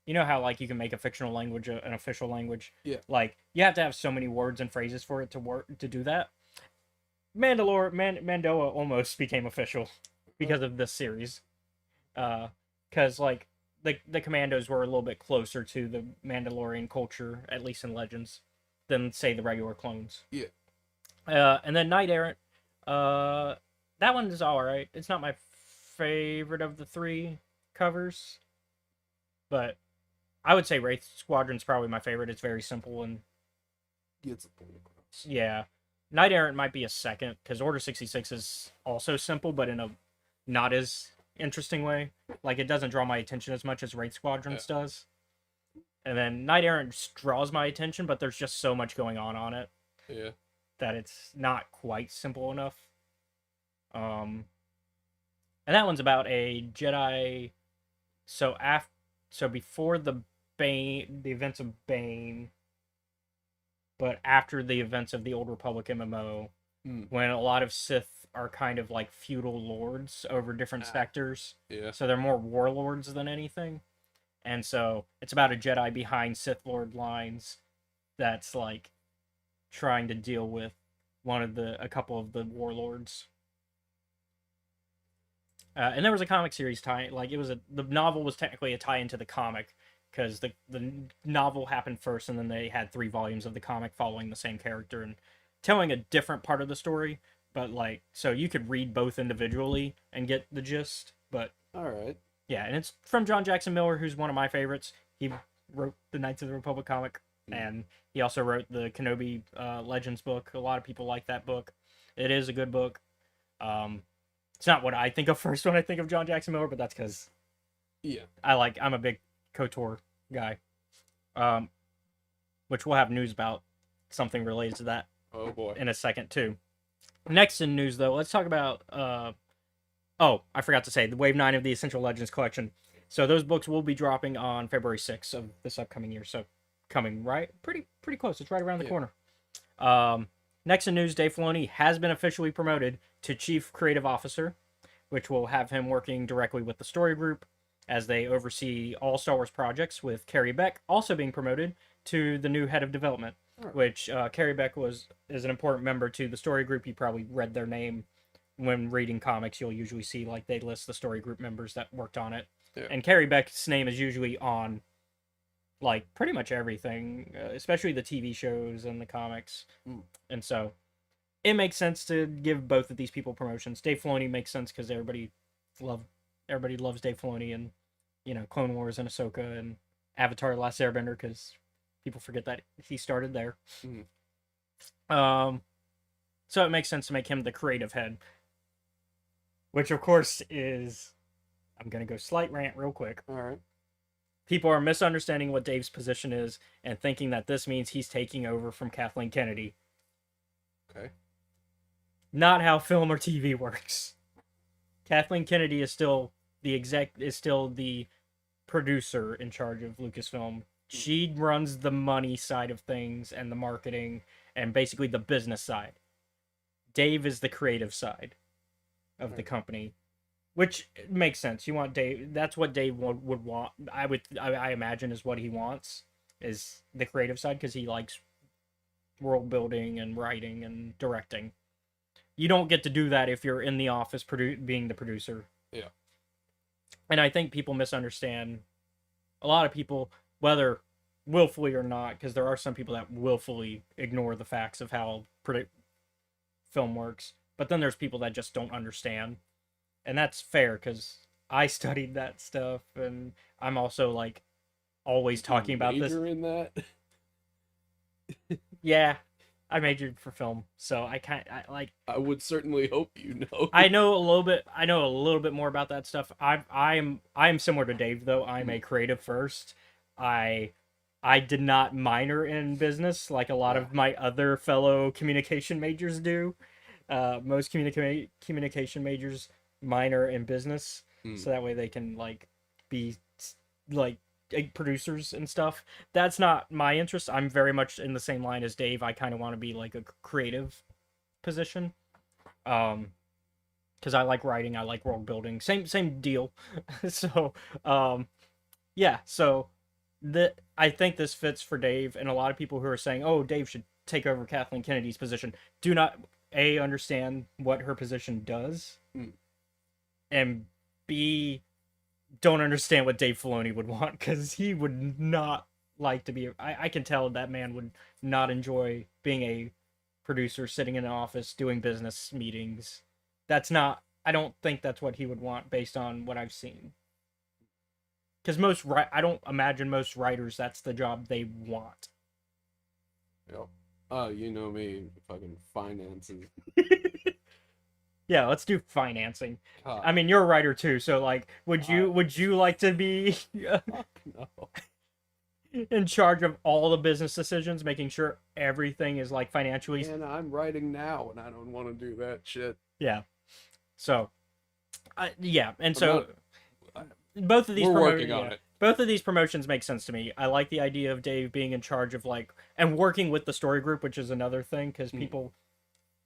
You know how like you can make a fictional language an official language? Yeah. Like you have to have so many words and phrases for it to work to do that. Mandoa almost became official because of this series. Because like the commandos were a little bit closer to the Mandalorian culture, at least in Legends, than say the regular clones. Yeah. And then Knight Errant, that one is alright. It's not my favorite of the 3 covers, but I would say Wraith Squadron's probably my favorite. It's very simple and gets the point across. Yeah. Knight Errant might be a second because Order 66 is also simple, but in a not as interesting way. Like it doesn't draw my attention as much as Wraith Squadrons does. And then Knight Errant draws my attention, but there's just so much going on it Yeah. that it's not quite simple enough. And that one's about a Jedi. So before the events of Bane, but after the events of the Old Republic MMO, when a lot of Sith are kind of like feudal lords over different sectors. Yeah. So they're more warlords than anything. And so it's about a Jedi behind Sith Lord lines that's like trying to deal with a couple of the warlords. And there was a comic series tie, like the novel was technically a tie into the comic because the novel happened first, and then they had 3 volumes of the comic following the same character and telling a different part of the story. But like, so you could read both individually and get the gist. But All right. yeah, and it's from John Jackson Miller, who's one of my favorites. He wrote the Knights of the Republic comic, and he also wrote the Kenobi Legends book. A lot of people like that book. It is a good book. It's not what I think of first when I think of John Jackson Miller, but that's because I'm a big KOTOR guy. Which we'll have news about something related to that Oh boy. in a second too. Next in news though, let's talk about oh, I forgot to say the Wave 9 of the Essential Legends collection. So those books will be dropping on February 6th of this upcoming year. So coming right pretty close. It's right around the corner. Next in news, Dave Filoni has been officially promoted to Chief Creative Officer, which will have him working directly with the story group as they oversee all Star Wars projects, with Carrie Beck also being promoted to the new head of development, which Carrie Beck is an important member to the story group. You probably read their name when reading comics. You'll usually see like they list the story group members that worked on it. Yeah. And Carrie Beck's name is usually on like pretty much everything, especially the TV shows and the comics. And so it makes sense to give both of these people promotions. Dave Filoni makes sense because everybody loves Dave Filoni, and Clone Wars and Ahsoka and Avatar: The Last Airbender, because people forget that he started there. So it makes sense to make him the creative head, which of course is, I'm gonna go slight rant real quick. All right. People are misunderstanding what Dave's position is and thinking that this means he's taking over from Kathleen Kennedy. Okay. Not how film or TV works. Kathleen Kennedy is still the producer in charge of Lucasfilm. She runs the money side of things and the marketing and basically the business side. Dave is the creative side of the company, which makes sense. You want Dave. That's what Dave would want. I imagine is what he wants, is the creative side, because he likes world building and writing and directing. You don't get to do that if you're in the office being the producer. Yeah. And I think people misunderstand. A lot of people, whether willfully or not, because there are some people that willfully ignore the facts of how film works. But then there's people that just don't understand. And that's fair, because I studied that stuff, and I'm also like always talking about this. In that? Yeah, I majored for film, so I would certainly hope you know. I know a little bit more about that stuff. I am similar to Dave though. I'm a creative first. I did not minor in business like a lot of my other fellow communication majors do. Most communication majors minor in business, so that way they can be producers and stuff. That's not my interest. I'm very much in the same line as Dave. I kind of want to be like a creative position, because I like writing, I like world building, same deal. So yeah, so I think this fits for Dave, and a lot of people who are saying, oh, Dave should take over Kathleen Kennedy's position, do not understand what her position does, and B, don't understand what Dave Filoni would want, because he would not like to be. I can tell that man would not enjoy being a producer, sitting in an office doing business meetings. I don't think that's what he would want based on what I've seen. Because I don't imagine most writers that's the job they want. Yep. Oh, you know me, fucking finances. Yeah, let's do financing. God, I mean, you're a writer too, so like, would you like to be fuck no. in charge of all the business decisions, making sure everything is like financially? And I'm writing now, and I don't want to do that shit. Yeah. So, yeah, and I'm so not- both of these We're working on it. both of these promotions make sense to me. I like the idea of Dave being in charge of like and working with the story group, which is another thing because people.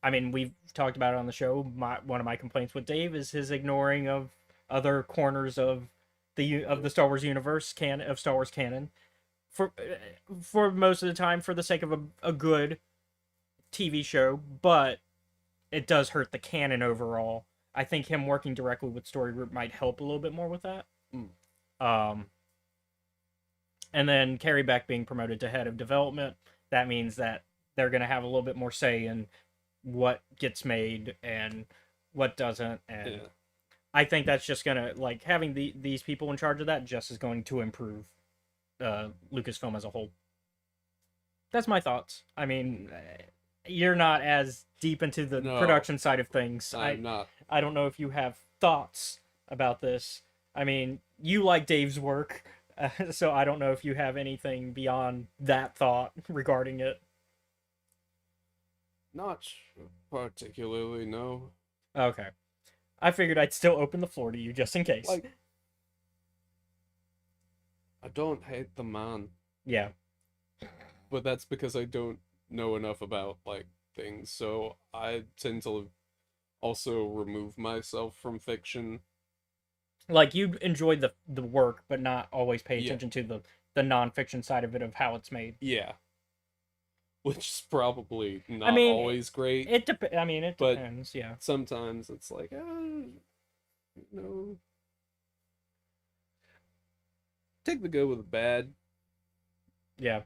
I mean, we've talked about it on the show. One of my complaints with Dave is his ignoring of other corners of the Star Wars universe of Star Wars canon for most of the time for the sake of a good TV show, but it does hurt the canon overall. I think him working directly with story group might help a little bit more with that. Um, and then Carrie Beck being promoted to head of development, that means that they're going to have a little bit more say in what gets made and what doesn't. And Yeah. I think that's just going to, like, having these people in charge of that just is going to improve Lucasfilm as a whole. That's my thoughts. I mean, you're not as deep into the No. production side of things. I'm not. I don't know if you have thoughts about this. I mean, you like Dave's work, so I don't know if you have anything beyond that thought regarding it. Not particularly, no. Okay. I figured I'd still open the floor to you just in case. Like, I don't hate the man, Yeah. but that's because I don't know enough about, like, things, so I tend to also remove myself from fiction. Like, you enjoyed the work, but not always pay Yeah. attention to the nonfiction side of it of how it's made. Yeah. Which is probably not I mean, always great. I mean, it But- depends, yeah. Sometimes it's like, no. Take the good with the bad. Yeah.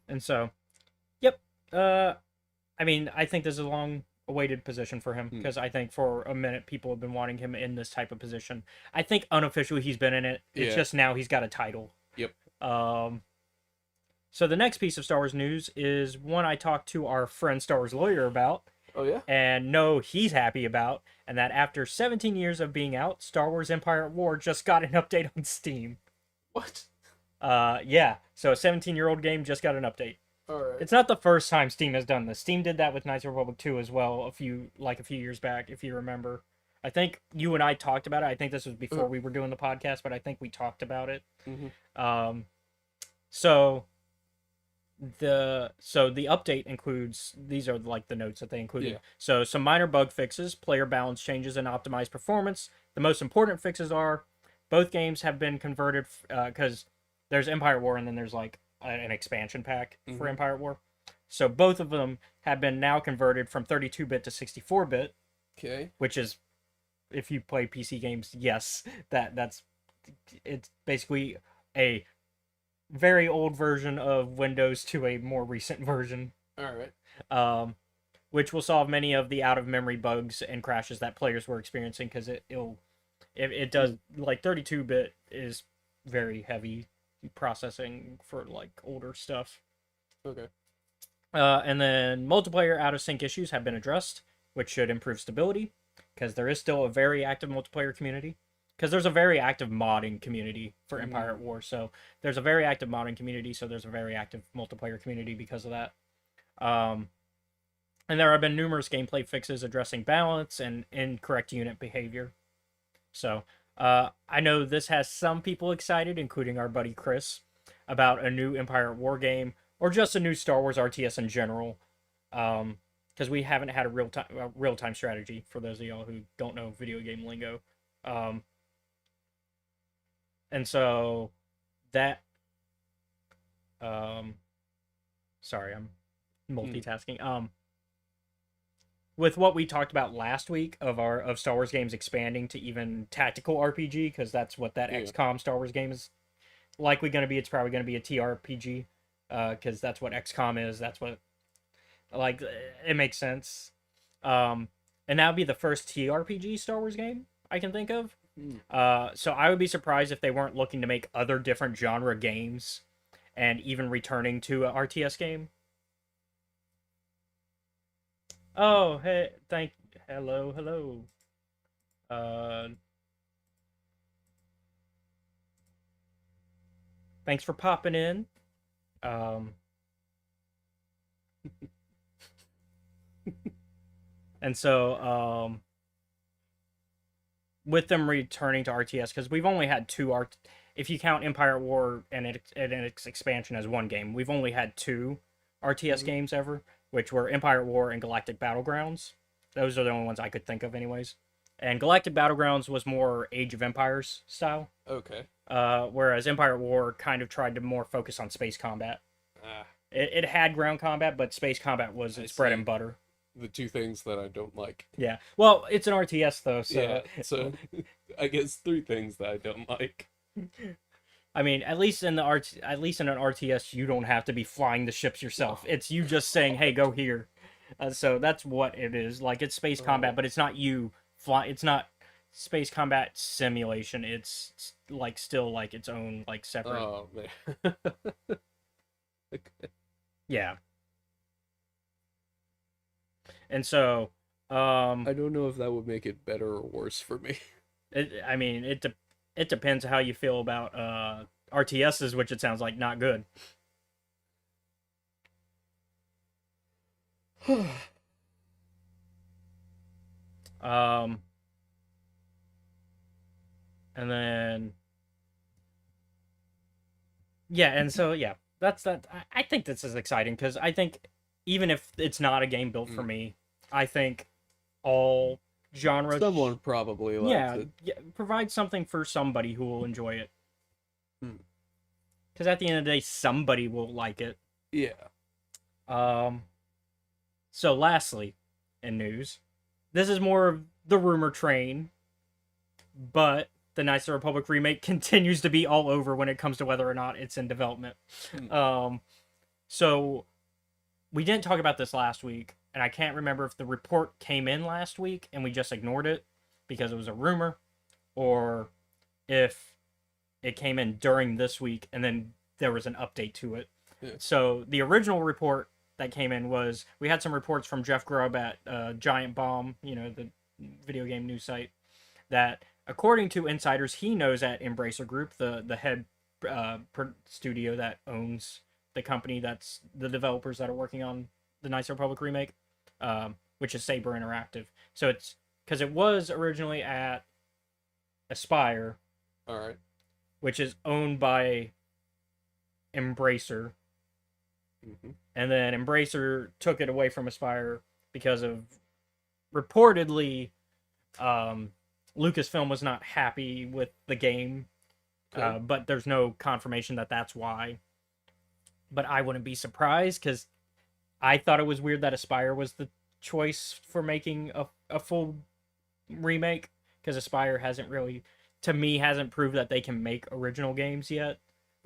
And so, yep. I mean, I think this is a long awaited position for him because I think for a minute people have been wanting him in this type of position. I think unofficially he's been in it. It's Yeah. just now he's got a title. Yep. So the next piece of Star Wars news is one I talked to our friend Star Wars lawyer about, Oh, yeah? and know he's happy about, and that after 17 years of being out, Star Wars Empire at War just got an update on Steam. What? Yeah. So a 17-year-old game just got an update. Alright. It's not the first time Steam has done this. Steam did that with Knights of the Republic 2 as well a few years back, if you remember. I think you and I talked about it. I think this was before we were doing the podcast, but I think we talked about it. Mhm. So the update includes, these are like the notes that they included. Yeah. So some minor bug fixes, player balance changes, and optimized performance. The most important fixes are both games have been converted because there's Empire War and then there's like an expansion pack for Mhm. Empire War. So both of them have been now converted from 32-bit to 64-bit, Okay. which is, if you play PC games, yes, that's it's basically a very old version of Windows to a more recent version, Alright. which will solve many of the out of memory bugs and crashes that players were experiencing because it does, like, 32-bit is very heavy processing for like older stuff. Okay. And then multiplayer out of sync issues have been addressed, which should improve stability because there is still a very active multiplayer community. Because there's a very active modding community for Empire at War, so there's a very active modding community, so there's a very active multiplayer community because of that. And there have been numerous gameplay fixes addressing balance and incorrect unit behavior. So I know this has some people excited, including our buddy Chris, about a new Empire at War game or just a new Star Wars RTS in general. Because we haven't had a real time strategy for those of y'all who don't know video game lingo. And so that sorry, I'm multitasking. With what we talked about last week of Star Wars games expanding to even tactical RPG, because that's what that XCOM Star Wars game is likely going to be. It's probably going to be a TRPG, because that's what XCOM is. That's what, like, it makes sense. And that would be the first TRPG Star Wars game I can think of. So I would be surprised if they weren't looking to make other different genre games and even returning to an RTS game. Oh, hey, hello, hello. Uh, Thanks for popping in. Um, and so, with them returning to RTS, because we've only had two art. If you count Empire War and its expansion as one game, we've only had two RTS Mhm. games ever, which were Empire War and Galactic Battlegrounds. Those are the only ones I could think of, anyways. And Galactic Battlegrounds was more Age of Empires style, Okay. whereas Empire War kind of tried to more focus on space combat. Ah, It had ground combat, but space combat was I its bread see. and butter. the two things that I don't like. Yeah. Well, it's an RTS though, so Yeah, so I guess three things that I don't like. I mean, at least in an RTS, you don't have to be flying the ships yourself. It's you just saying, "Hey, go here." So that's what it is. Like it's space combat, but it's not you fly. It's not space combat simulation. It's like still like its own like separate. Oh man. Okay. Yeah. And so, I don't know if that would make it better or worse for me. I mean, it depends how you feel about RTSs, which it sounds like not good. Um, and then yeah, and so yeah, that's that. I think this is exciting because I think even if it's not a game built for me, I think all genres, Someone probably likes yeah, it. yeah, provide something for somebody who will enjoy it. Hmm. Because at the end of the day, somebody will like it. Yeah. So lastly, in news, this is more of the rumor train, but the Knights of the Republic remake continues to be all over when it comes to whether or not it's in development. So we didn't talk about this last week, and I can't remember if the report came in last week and we just ignored it because it was a rumor, or if it came in during this week and then there was an update to it. Yeah. So the original report that came in was we had some reports from Jeff Grubb at Giant Bomb, the video game news site, that according to insiders he knows at Embracer Group, the head studio that owns the company that's the developers that are working on the Knights of the Republic remake, which is Saber Interactive. So it's because it was originally at Aspire, All right. which is owned by Embracer, and then Embracer took it away from Aspire because of reportedly Lucasfilm was not happy with the game, Okay. but there's no confirmation that that's why. But I wouldn't be surprised because I thought it was weird that Aspire was the choice for making a full remake, because Aspire hasn't really, to me, hasn't proved that they can make original games yet.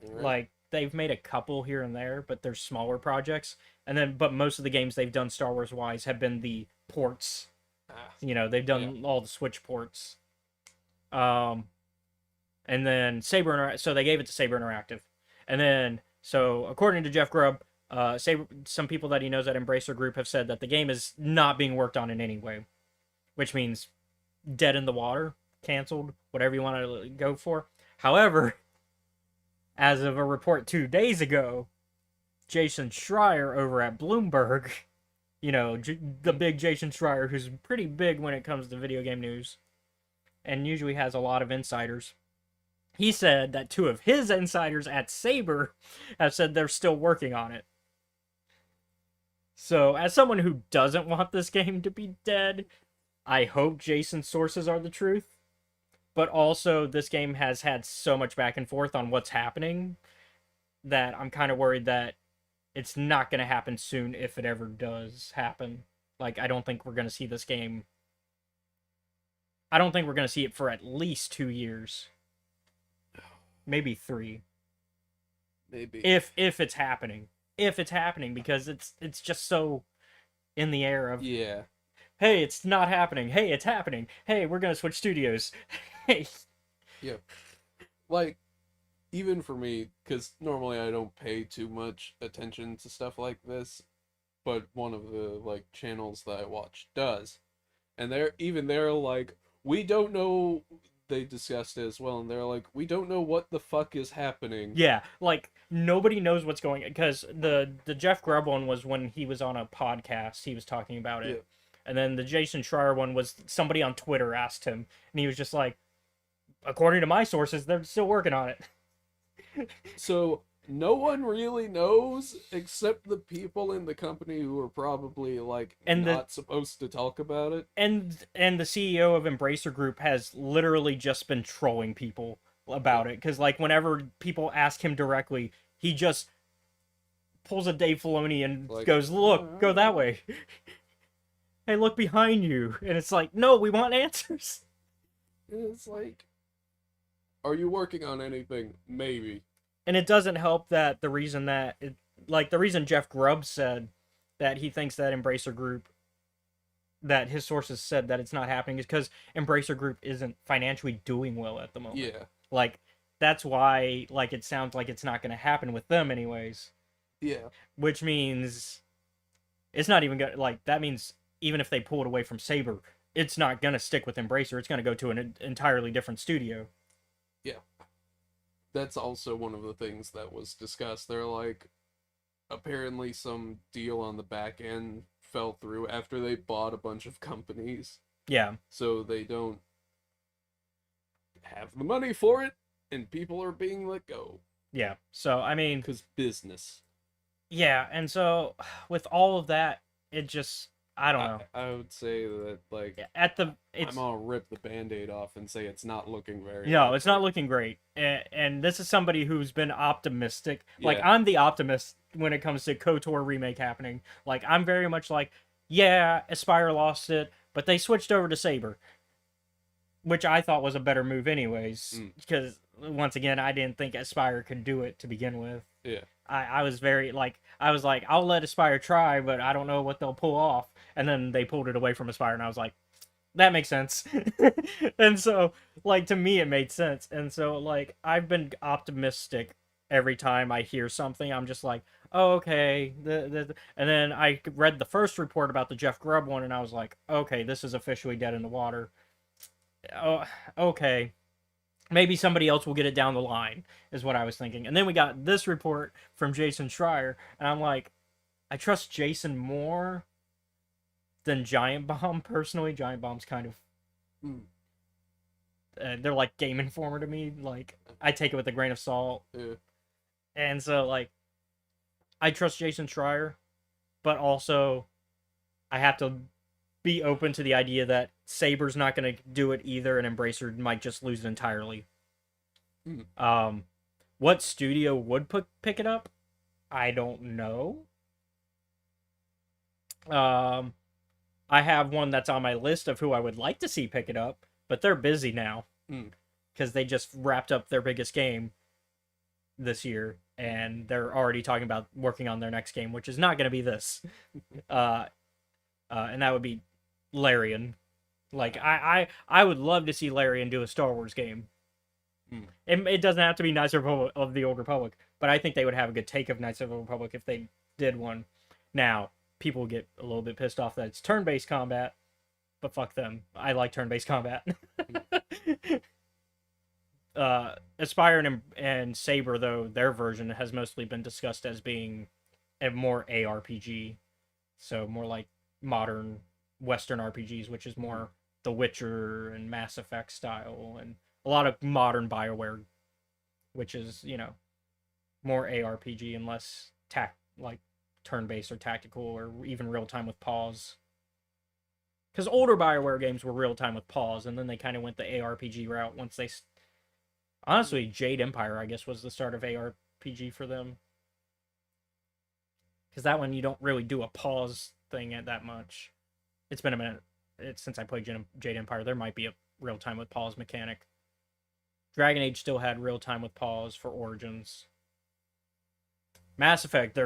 All right. Like they've made a couple here and there, but they're smaller projects. And then, but most of the games they've done Star Wars wise have been the ports. They've done all the Switch ports. And then so they gave it to Saber Interactive, and then so according to Jeff Grubb, some people that he knows at Embracer Group have said that the game is not being worked on in any way, which means dead in the water, canceled, whatever you want to go for. However, as of a report 2 days ago, Jason Schreier over at Bloomberg, the big Jason Schreier, who's pretty big when it comes to video game news, and usually has a lot of insiders. He said that two of his insiders at Saber have said they're still working on it. So, as someone who doesn't want this game to be dead, I hope Jason's sources are the truth. But also, this game has had so much back and forth on what's happening that I'm kind of worried that it's not going to happen soon if it ever does happen. Like, I don't think we're going to see this game. I don't think we're going to see it for at least 2 years. Maybe 3. Maybe. If it's happening. If it's happening, because it's just so in the air of, Yeah. hey, it's not happening. Hey, it's happening. Hey, we're going to switch studios. Hey. Yeah. Like, even for me, because normally I don't pay too much attention to stuff like this, but one of the like channels that I watch does, and they're like, we don't know. They discussed it as well, and they're like, we don't know what the fuck is happening. Yeah, like nobody knows what's going, because the Jeff Grubb one was when he was on a podcast, he was talking about it. Yeah. And then the Jason Schreier one was somebody on Twitter asked him, and he was just like, according to my sources, they're still working on it. So no one really knows except the people in the company who are probably like And not supposed to talk about it. And the CEO of Embracer Group has literally just been trolling people about it, because like whenever people ask him directly, he just pulls a Dave Filoni and Like, goes, "Look, go that way. Hey, look behind you." And it's like, no, we want answers. It's like, are you working on anything? Maybe. And it doesn't help that the reason Jeff Grubb said that he thinks that Embracer Group, that his sources said that it's not happening, is because Embracer Group isn't financially doing well at the moment. Yeah. Like, that's why, like, it sounds like it's not going to happen with them anyways. Yeah. Which means it's not even going to, like, that means even if they pull it away from Saber, it's not going to stick with Embracer. It's going to go to an entirely different studio. That's also one of the things that was discussed. They're like, apparently some deal on the back end fell through after they bought a bunch of companies, Yeah. so they don't have the money for it, and people are being let go Yeah. So, I mean, because business. yeah. And so with all of that, it just, I don't know. I would say that like It's I'm gonna rip the Band-Aid off and say it's not looking very no, good. it's not looking great. And this is somebody who's been optimistic. Like, Yeah. I'm the optimist when it comes to KOTOR remake happening. Like, I'm very much like, yeah, Aspire lost it, but they switched over to Saber, which I thought was a better move anyways, because once again, I didn't think Aspire could do it to begin with. Yeah. I was very like, I was like, I'll let Aspire try, but I don't know what they'll pull off. And then they pulled it away from Aspire, and I was like, that makes sense. And so, like, to me, it made sense. And so, like, I've been optimistic every time I hear something. I'm just like, oh, okay. And then I read the first report about the Jeff Grubb one, and I was like, okay, this is officially dead in the water. Oh, okay. Maybe somebody else will get it down the line, is what I was thinking. And then we got this report from Jason Schreier, and I'm like, I trust Jason more than Giant Bomb, personally. Giant Bomb's kind of... they're like Game Informer to me. Like, I take it with a grain of salt. Yeah. And so, like, I trust Jason Schreier, but also I have to be open to the idea that Saber's not going to do it either, and Embracer might just lose it entirely. What studio would pick it up? I don't know. I have one that's on my list of who I would like to see pick it up, but they're busy now because they just wrapped up their biggest game this year, and they're already talking about working on their next game, which is not going to be this. And that would be Larian. Like, I would love to see Larian do a Star Wars game. It doesn't have to be Knights of the Old Republic, but I think they would have a good take of Knights of the Old Republic if they did one. Now, people get a little bit pissed off that it's turn-based combat, but fuck them. I like turn-based combat. Aspire and Saber, though, their version has mostly been discussed as being a more ARPG, so more like modern Western RPGs, which is more The Witcher and Mass Effect style, and a lot of modern BioWare, which is, you know, more ARPG and less like turn-based or tactical or even real-time with pause. Because older BioWare games were real-time with pause, and then they kind of went the ARPG route once they... Honestly, Jade Empire, I guess, was the start of ARPG for them. Because that one, you don't really do a pause thing that much. It's been a minute since I played Jade Empire. There might be a real-time with pause mechanic. Dragon Age still had real-time with pause for Origins. Mass Effect,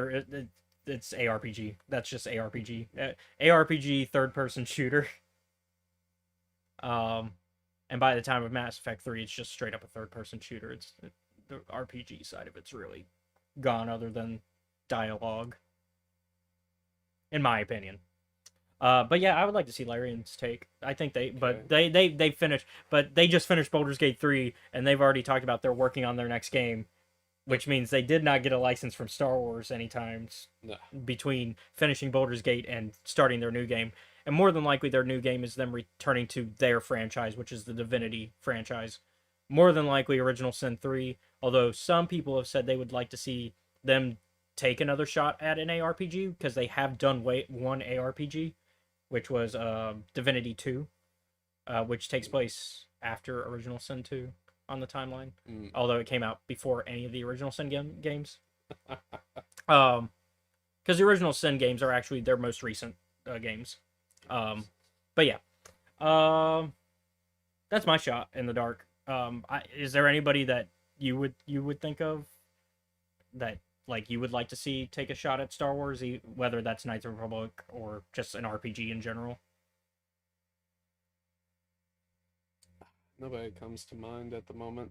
it's ARPG. That's just ARPG. ARPG third-person shooter. And by the time of Mass Effect 3, it's just straight up a third-person shooter. The RPG side of it's really gone, other than dialogue. in my opinion. But yeah, I would like to see Larian's take. I think but they finished, but they just finished Baldur's Gate 3, and they've already talked about they're working on their next game, which means they did not get a license from Star Wars anytime No. between finishing Baldur's Gate and starting their new game. And more than likely, their new game is them returning to their franchise, which is the Divinity franchise. More than likely, Original Sin 3, although some people have said they would like to see them take another shot at an ARPG, because they have done one ARPG, which was Divinity 2, which takes place after Original Sin 2 on the timeline, although it came out before any of the Original Sin games. Because the Original Sin games are actually their most recent games. But yeah, that's my shot in the dark. Is there anybody that you would think of that like you would like to see take a shot at Star Wars, whether that's Knights of the Republic or just an RPG in general? Nobody comes to mind at the moment.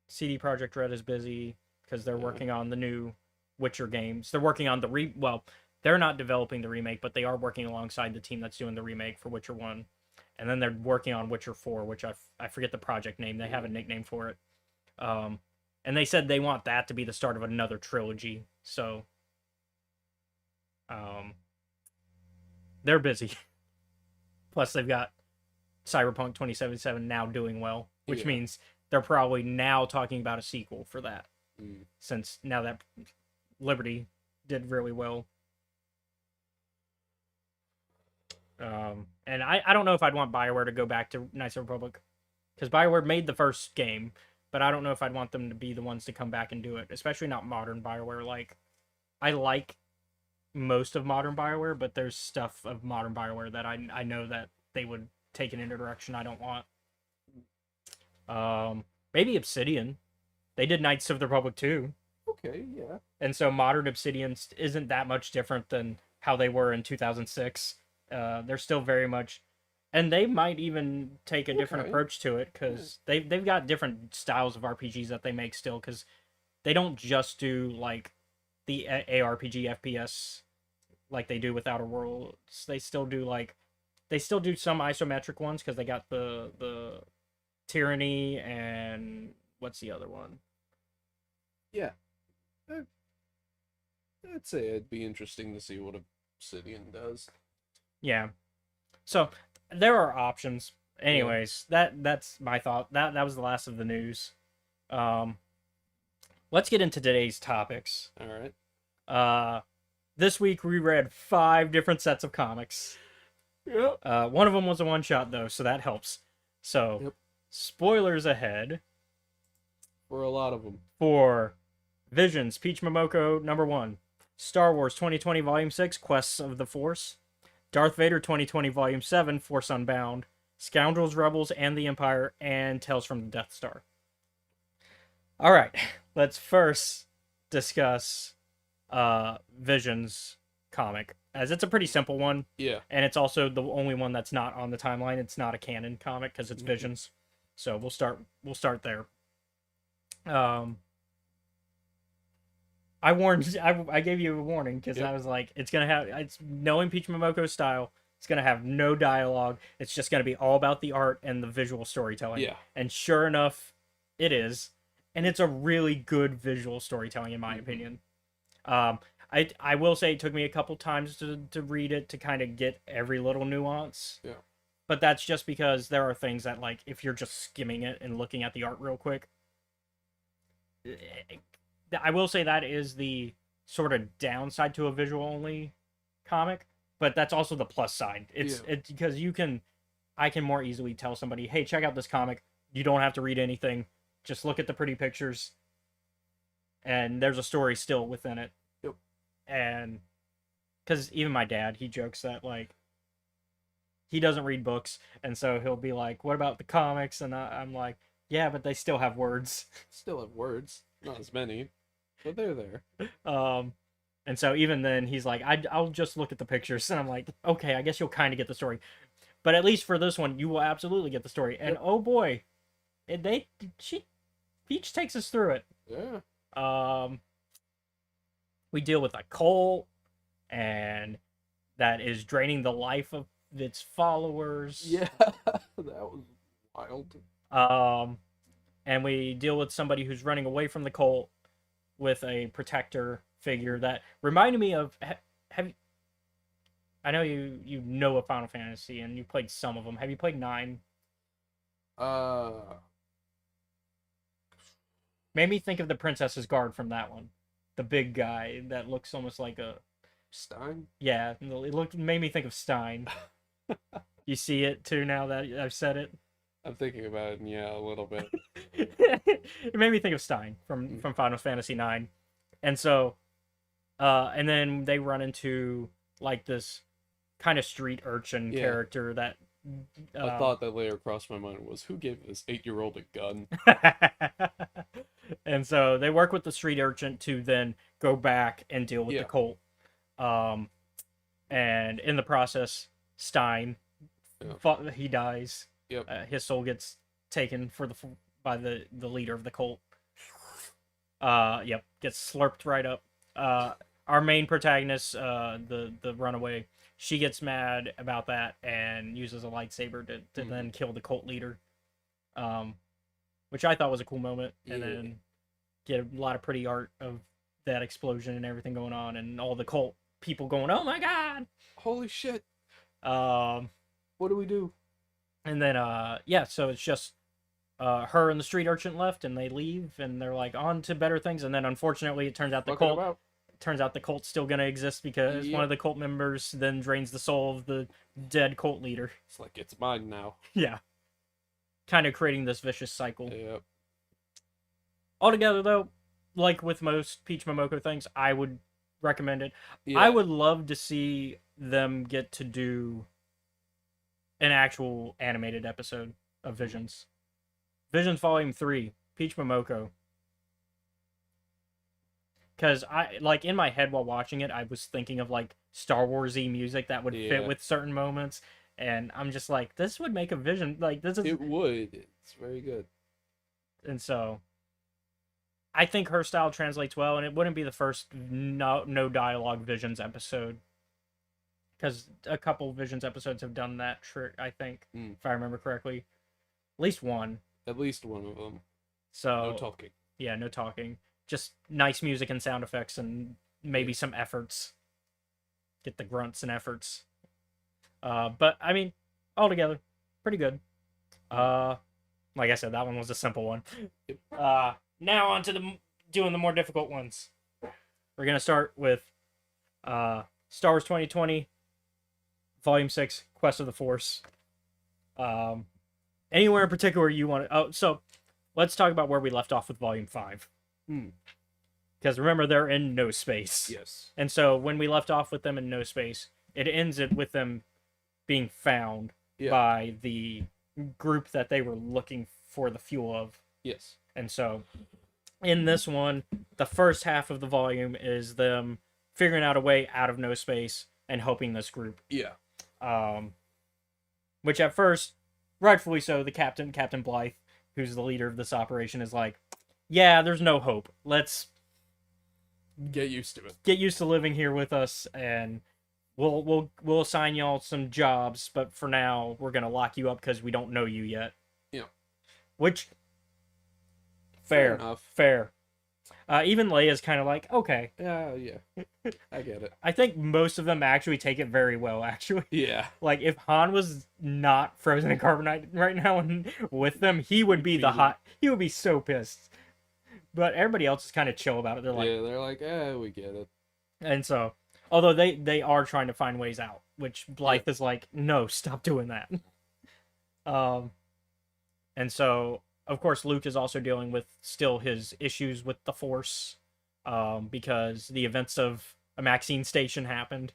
CD Projekt Red is busy because they're Yeah. working on the new Witcher games. They're working on well, they're not developing the remake, but they are working alongside the team that's doing the remake for Witcher 1. And then they're working on Witcher 4, which I forget the project name. They have a nickname for it. And they said they want that to be the start of another trilogy. So they're busy. Plus they've got Cyberpunk 2077 now doing well, which means they're probably now talking about a sequel for that. Since now that Liberty did really well. And I don't know if I'd want BioWare to go back to Knights of the Republic, because BioWare made the first game, but I don't know if I'd want them to be the ones to come back and do it, especially not modern BioWare. Like, I like most of modern BioWare, but there's stuff of modern BioWare that I know that they would take it in a direction I don't want. Maybe Obsidian. They did Knights of the Republic 2. Okay, yeah. And so modern Obsidian isn't that much different than how they were in 2006. They're still very much, and they might even take a different approach to it, because they've got different styles of RPGs that they make still, because they don't just do like the ARPG FPS like they do with Outer Worlds. They still do some isometric ones, because they got the Tyranny and what's the other one? Yeah. I'd say it'd be interesting to see what Obsidian does. Yeah. So there are options. Anyways, that's my thought. That was the last of the news. Let's get into today's topics. All right. This week we read 5 different sets of comics. Yep. One of them was a one shot though, so that helps. So, spoilers ahead. For a lot of them. For Visions, Peach Momoko #1, Star Wars 2020 Volume 6, Quests of the Force, Darth Vader 2020 Volume 7, Force Unbound, Scoundrels, Rebels, and the Empire, and Tales from the Death Star. All right, let's first discuss Visions comic, as it's a pretty simple one. Yeah. And it's also the only one that's not on the timeline. It's not a canon comic because it's Visions. So we'll start there. I gave you a warning because I was like, it's knowing Peach Momoko's style, it's gonna have no dialogue. It's just gonna be all about the art and the visual storytelling. Yeah. And sure enough, it is. And it's a really good visual storytelling, in my opinion. I will say it took me a couple times to read it to kind of get every little nuance. Yeah. But that's just because there are things that, like, if you're just skimming it and looking at the art real quick, I will say that is the sort of downside to a visual only comic, but that's also the plus side. It's because I can more easily tell somebody, hey, check out this comic. You don't have to read anything. Just look at the pretty pictures. And there's a story still within it. Yep. And because even my dad, he jokes that, like, he doesn't read books, and so he'll be like, what about the comics? And I'm like, yeah, but they still have words. Still have words. Not as many, but they're there. And so even then, he's like, I'll just look at the pictures. And I'm like, okay, I guess you'll kind of get the story. But at least for this one, you will absolutely get the story. And oh boy, Peach takes us through it. Yeah. We deal with a cult. and that is draining the life of its followers. Yeah, that was wild. And we deal with somebody who's running away from the cult with a protector figure that reminded me of. Have you? I know you know a Final Fantasy and you played some of them. Have you played 9? Uh, Made me think of the Princess's Guard from that one. The big guy that looks almost like a Stein? yeah. It made me think of Stein. You see it too now that I've said it. I'm thinking about it, and yeah, a little bit. It made me think of Stein from Final Fantasy 9, and so, and then they run into like this kind of street urchin Yeah. character that. A thought that later crossed my mind was, who gave this 8-year-old a gun? And so they work with the street urchin to then go back and deal with Yeah. the cult. And in the process, Stein, he dies. Yep. His soul gets taken by the leader of the cult. Yep, gets slurped right up. Our main protagonist, the runaway, she gets mad about that and uses a lightsaber to then kill the cult leader. Which I thought was a cool moment. And then get a lot of pretty art of that explosion and everything going on, and all the cult people going, "Oh my god!" Holy shit! What do we do? And then yeah, so it's just her and the street urchin left, and they leave, and they're like on to better things. And then unfortunately, it turns out the cult's still gonna exist because one of the cult members then drains the soul of the dead cult leader. It's like, it's mine now. Yeah, kind of creating this vicious cycle. Yep. Altogether, though, like with most Peach Momoko things, I would recommend it. Yeah. I would love to see them get to do an actual animated episode of Visions. Visions Volume 3, Peach Momoko. Because I, like, in my head while watching it, I was thinking of, like, Star Wars-y music that would fit with certain moments. And I'm just like, this would make a Vision, like, this is... It would. It's very good. And so... I think her style translates well, and it wouldn't be the first no dialogue Visions episode. Because a couple Visions episodes have done that trick, I think, if I remember correctly. At least one. At least one of them. So no talking. Yeah, no talking. Just nice music and sound effects, and maybe some efforts. Get the grunts and efforts. But, I mean, altogether, pretty good. Like I said, that one was a simple one. Now on to doing the more difficult ones. We're going to start with Star Wars 2020, Volume 6, Quest of the Force. Anywhere in particular you want to... Oh, so let's talk about where we left off with Volume 5. Because remember, they're in no space. Yes. And so when we left off with them in no space, it ends it with them being found by the group that they were looking for the fuel of. Yes. And so, in this one, the first half of the volume is them figuring out a way out of no space and helping this group. Yeah. Which at first, rightfully so, the Captain Blythe, who's the leader of this operation, is like, yeah, there's no hope. Let's get used to it. Get used to living here with us, and we'll assign y'all some jobs, but for now, we're gonna lock you up because we don't know you yet. Yeah. Which... Fair enough. Fair. Even Leia's kind of like, okay. Yeah. I get it. I think most of them actually take it very well, actually. Yeah. Like, if Han was not frozen in carbonite right now and with them, he would be he would be so pissed. But everybody else is kind of chill about it. They're like... Yeah, they're like, we get it. And so, although they are trying to find ways out, which Blythe is like, no, stop doing that. And so... Of course, Luke is also dealing with still his issues with the Force, because the events of a Maxine station happened,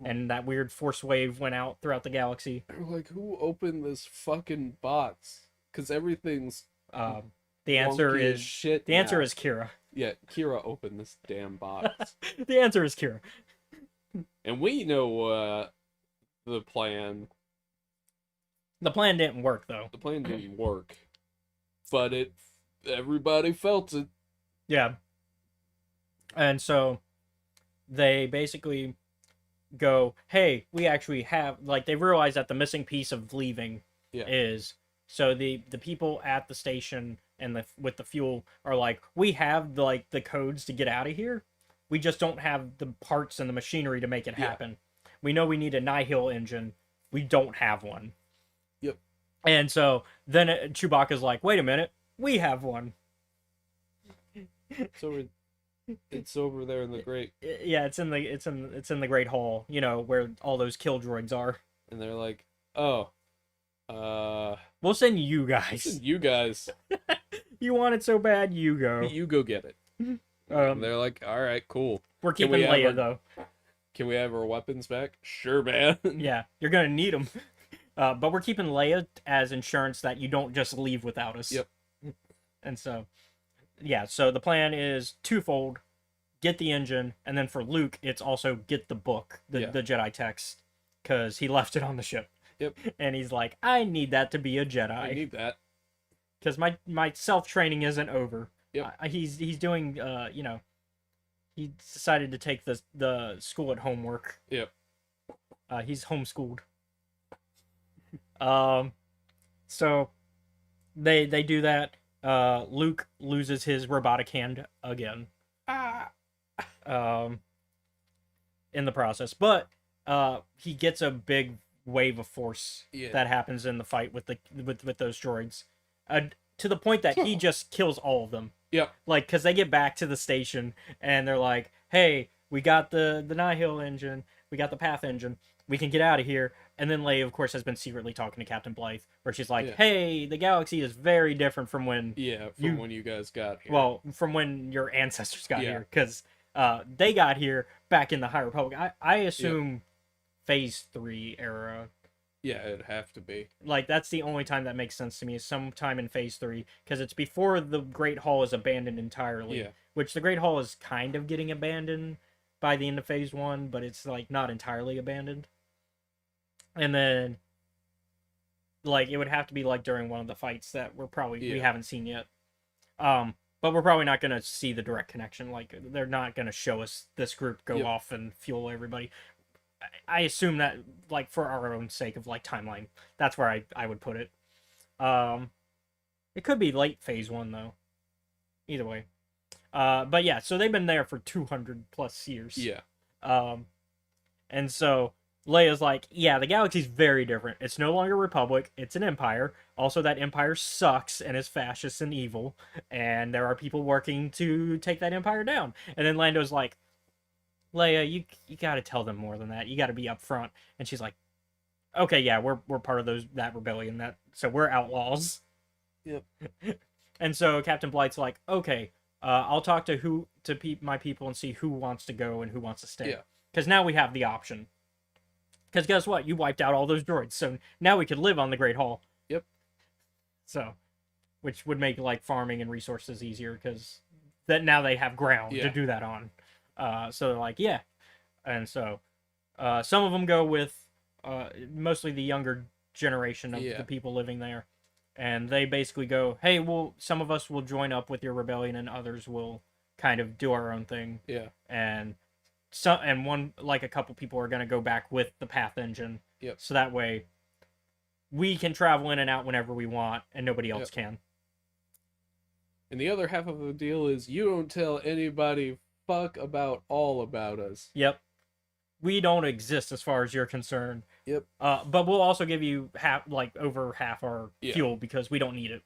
and that weird Force wave went out throughout the galaxy. Like, who opened this fucking box? Because everything's the answer is shit. The answer is Kira. Yeah, Kira opened this damn box. The answer is Kira. And we know the plan. The plan didn't work, though. The plan didn't work. But everybody felt it. Yeah. And so they basically go, hey, we actually have, like, they realize that the missing piece of leaving Yeah. is, so the people at the station and with the fuel are like, we have like the codes to get out of here, we just don't have the parts and the machinery to make it Yeah. happen. We know we need a Nihil engine, we don't have one. Yep. And so then Chewbacca's like, wait a minute, we have one. So it's over there in the great, Yeah, it's in the Great Hall, you know, where all those kill droids are. and they're like, oh, We'll send you guys. you guys, You want it so bad, you go. you go get it. And they're like, all right, cool. We're Can keeping we have Leia our- though. Can we have our weapons back? Sure, man. Yeah, you're gonna need them. But we're keeping Leia as insurance that you don't just leave without us. Yep. And so, yeah. So the plan is twofold: get the engine, and then for Luke, it's also get the book, the Yeah. Jedi text, because he left it on the ship. Yep. And he's like, I need that to be a I Jedi, need that. because my self training isn't over. Yep. He's doing you know, he decided to take the school at home work. Yep. He's homeschooled. So they do that. Luke loses his robotic hand again. In the process, but he gets a big wave of force Yeah. that happens in the fight with those droids, to the point that he just kills all of them. Yep. Like, because they get back to the station and they're like, hey, we got the Nihil engine, we got the Path engine, we can get out of here. And then Leia, of course, has been secretly talking to Captain Blythe, where she's like, Yeah. hey, the galaxy is very different from when, Yeah, from You- when you guys got here. well, from when your ancestors got Yeah. here, because they got here back in the High Republic. I assume Phase 3 era. yeah, it'd have to be. Like, that's the only time that makes sense to me, is sometime in Phase 3, because it's before the Great Hall is abandoned entirely. Yeah. Which the Great Hall is kind of getting abandoned by the end of Phase 1, but it's, like, not entirely abandoned. And then, like, it would have to be, like, during one of the fights that we Yeah. haven't seen yet. But we're probably not going to see the direct connection. Like, they're not going to show us this group go Yep. off and fuel everybody. I assume that, like, for our own sake of, like, timeline, that's where I would put it. It could be late Phase 1, though. Either way. But yeah, so they've been there for 200 plus years. Yeah. And so Leia's like, yeah, the galaxy's very different. It's no longer a republic, it's an empire. Also, that empire sucks and is fascist and evil, and there are people working to take that empire down. And then Lando's like, Leia, you got to tell them more than that. You got to be upfront. And she's like, okay, yeah, we're part of that rebellion, so we're outlaws. Yep. And so Captain Blight's like, okay, I'll talk to my people and see who wants to go and who wants to stay. Yeah. Because now we have the option. Because guess what? You wiped out all those droids, so now we could live on the Great Hall. Yep. So, which would make, like, farming and resources easier, because now they have ground Yeah. to do that on. So they're like, yeah. And so some of them go with mostly the younger generation of Yeah. the people living there. And they basically go, hey, some of us will join up with your rebellion and others will kind of do our own thing. Yeah. And a couple people are going to go back with the Path engine. Yep. So that way we can travel in and out whenever we want and nobody else can. And the other half of the deal is you don't tell anybody fuck all about us. Yep. We don't exist as far as you're concerned. Yep. But we'll also give you over half our Yeah. fuel because we don't need it.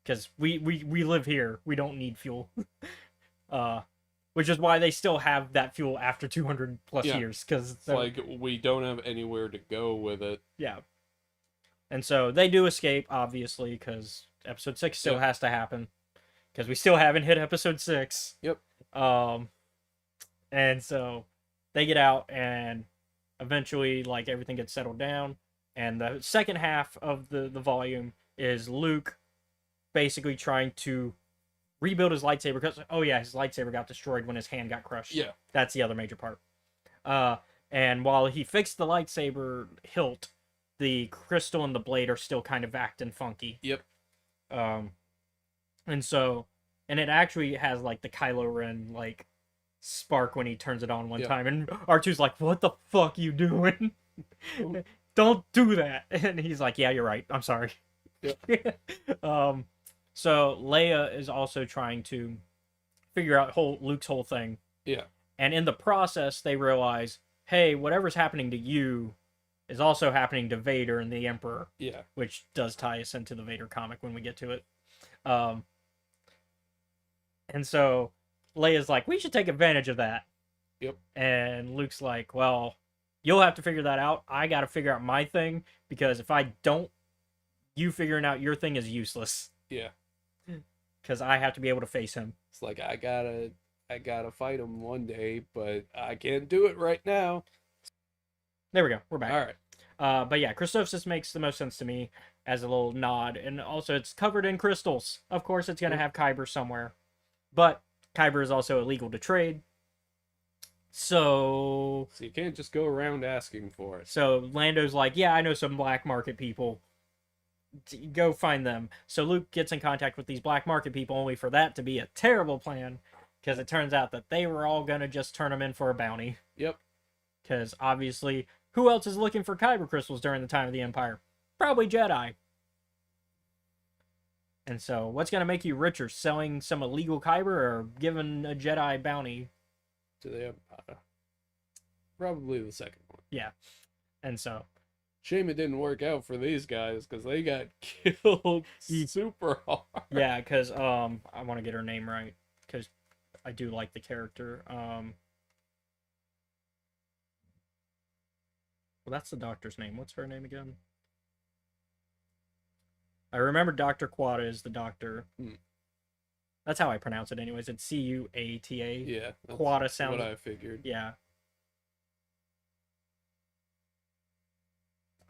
Because we live here. We don't need fuel. Which is why they still have that fuel after 200 plus Yeah. years. Because It's like we don't have anywhere to go with it. yeah. And so they do escape, obviously, because episode 6 still Yeah. has to happen. Because we still haven't hit episode 6. Yep. And so they get out, and eventually, like, everything gets settled down. And the second half of the volume is Luke basically trying to rebuild his lightsaber, because, oh yeah, his lightsaber got destroyed when his hand got crushed. Yeah. That's the other major part. And while he fixed the lightsaber hilt, the crystal and the blade are still kind of acting funky. Yep. And it actually has, like, the Kylo Ren, like, spark when he turns it on one Yeah. time, and R2's like, "What the fuck you doing? Oh. Don't do that!" And he's like, "Yeah, you're right. I'm sorry." So Leia is also trying to figure out Luke's whole thing, Yeah. and in the process, they realize, hey, whatever's happening to you is also happening to Vader and the Emperor, Yeah. which does tie us into the Vader comic when we get to it. And so Leia's like, we should take advantage of that. Yep. And Luke's like, well, you'll have to figure that out. I got to figure out my thing, because if I don't, you figuring out your thing is useless. Yeah. Because I have to be able to face him. It's like I gotta fight him one day, but I can't do it right now. There we go. We're back. All right. But yeah, Christophsis makes the most sense to me as a little nod, and also it's covered in crystals. Of course, it's gonna have Kyber somewhere, but Kyber is also illegal to trade. So So you can't just go around asking for it. So Lando's like, yeah, I know some black market people. Go find them. So Luke gets in contact with these black market people, only for that to be a terrible plan, because it turns out that they were all gonna just turn him in for a bounty. Yep. Because obviously, who else is looking for Kyber crystals during the time of the Empire? Probably Jedi. And so, what's gonna make you richer, selling some illegal Kyber or giving a Jedi bounty? To the Empire. Probably the second one. Yeah. And so, Shame it didn't work out for these guys because they got killed super hard. yeah, because I want to get her name right, because I do like the character. Well, that's the doctor's name. What's her name again? I remember Dr. Quata is the doctor. That's how I pronounce it anyways. It's Cuata. Yeah. That's Quata sounds... what I figured. Yeah.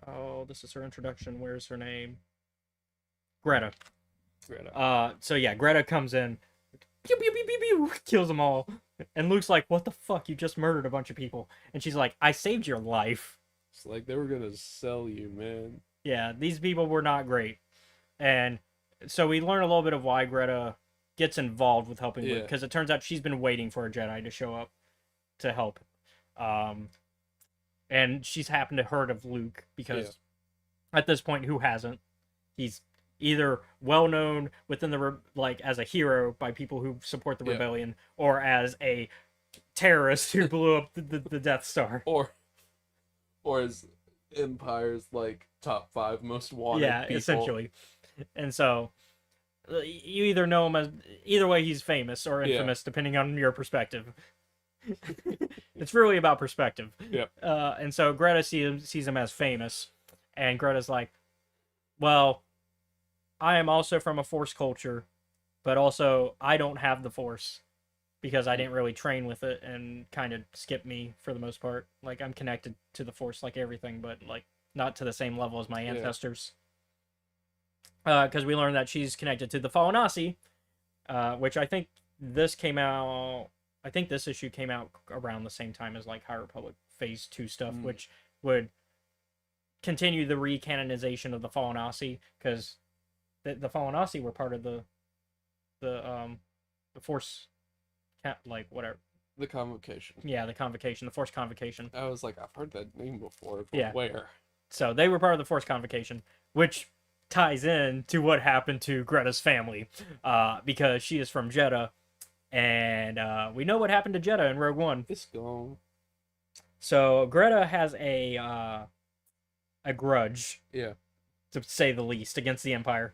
Oh, this is her introduction. Where's her name? Greta. So yeah, Greta comes in, pew, pew, pew, pew, pew, kills them all, and Luke's like, "What the fuck? You just murdered a bunch of people." And she's like, "I saved your life." It's like they were gonna sell you, man. Yeah, these people were not great, and so we learn a little bit of why Greta gets involved with helping Luke, because it turns out she's been waiting for a Jedi to show up to help, and she's happened to heard of Luke because at this point, who hasn't? He's either well known within the as a hero by people who support the rebellion, or as a terrorist who blew up the Death Star, or as Empire's like top 5 most wanted people. essentially. And so you either know him as, either way he's famous or infamous, depending on your perspective. It's really about perspective. And so Greta sees him as famous, and Greta's like, well, I am also from a Force culture, but also I don't have the Force because I didn't really train with it and kind of skipped me for the most part. Like, I'm connected to the Force like everything, but like not to the same level as my ancestors. Because we learned that she's connected to the Falanasi, which I think this came out... I think this issue came out around the same time as like High Republic Phase 2 stuff, which would continue the recanonization of the Falanasi, because the Falanasi were part of the Force, like whatever. The Convocation. Yeah, the Convocation, the Force Convocation. I was like, I've heard that name before. But where? So they were part of the Force Convocation, which ties in to what happened to Greta's family, because she is from Jedha. And we know what happened to Jedha in Rogue One. It's gone. So Greta has a grudge, to say the least, against the Empire.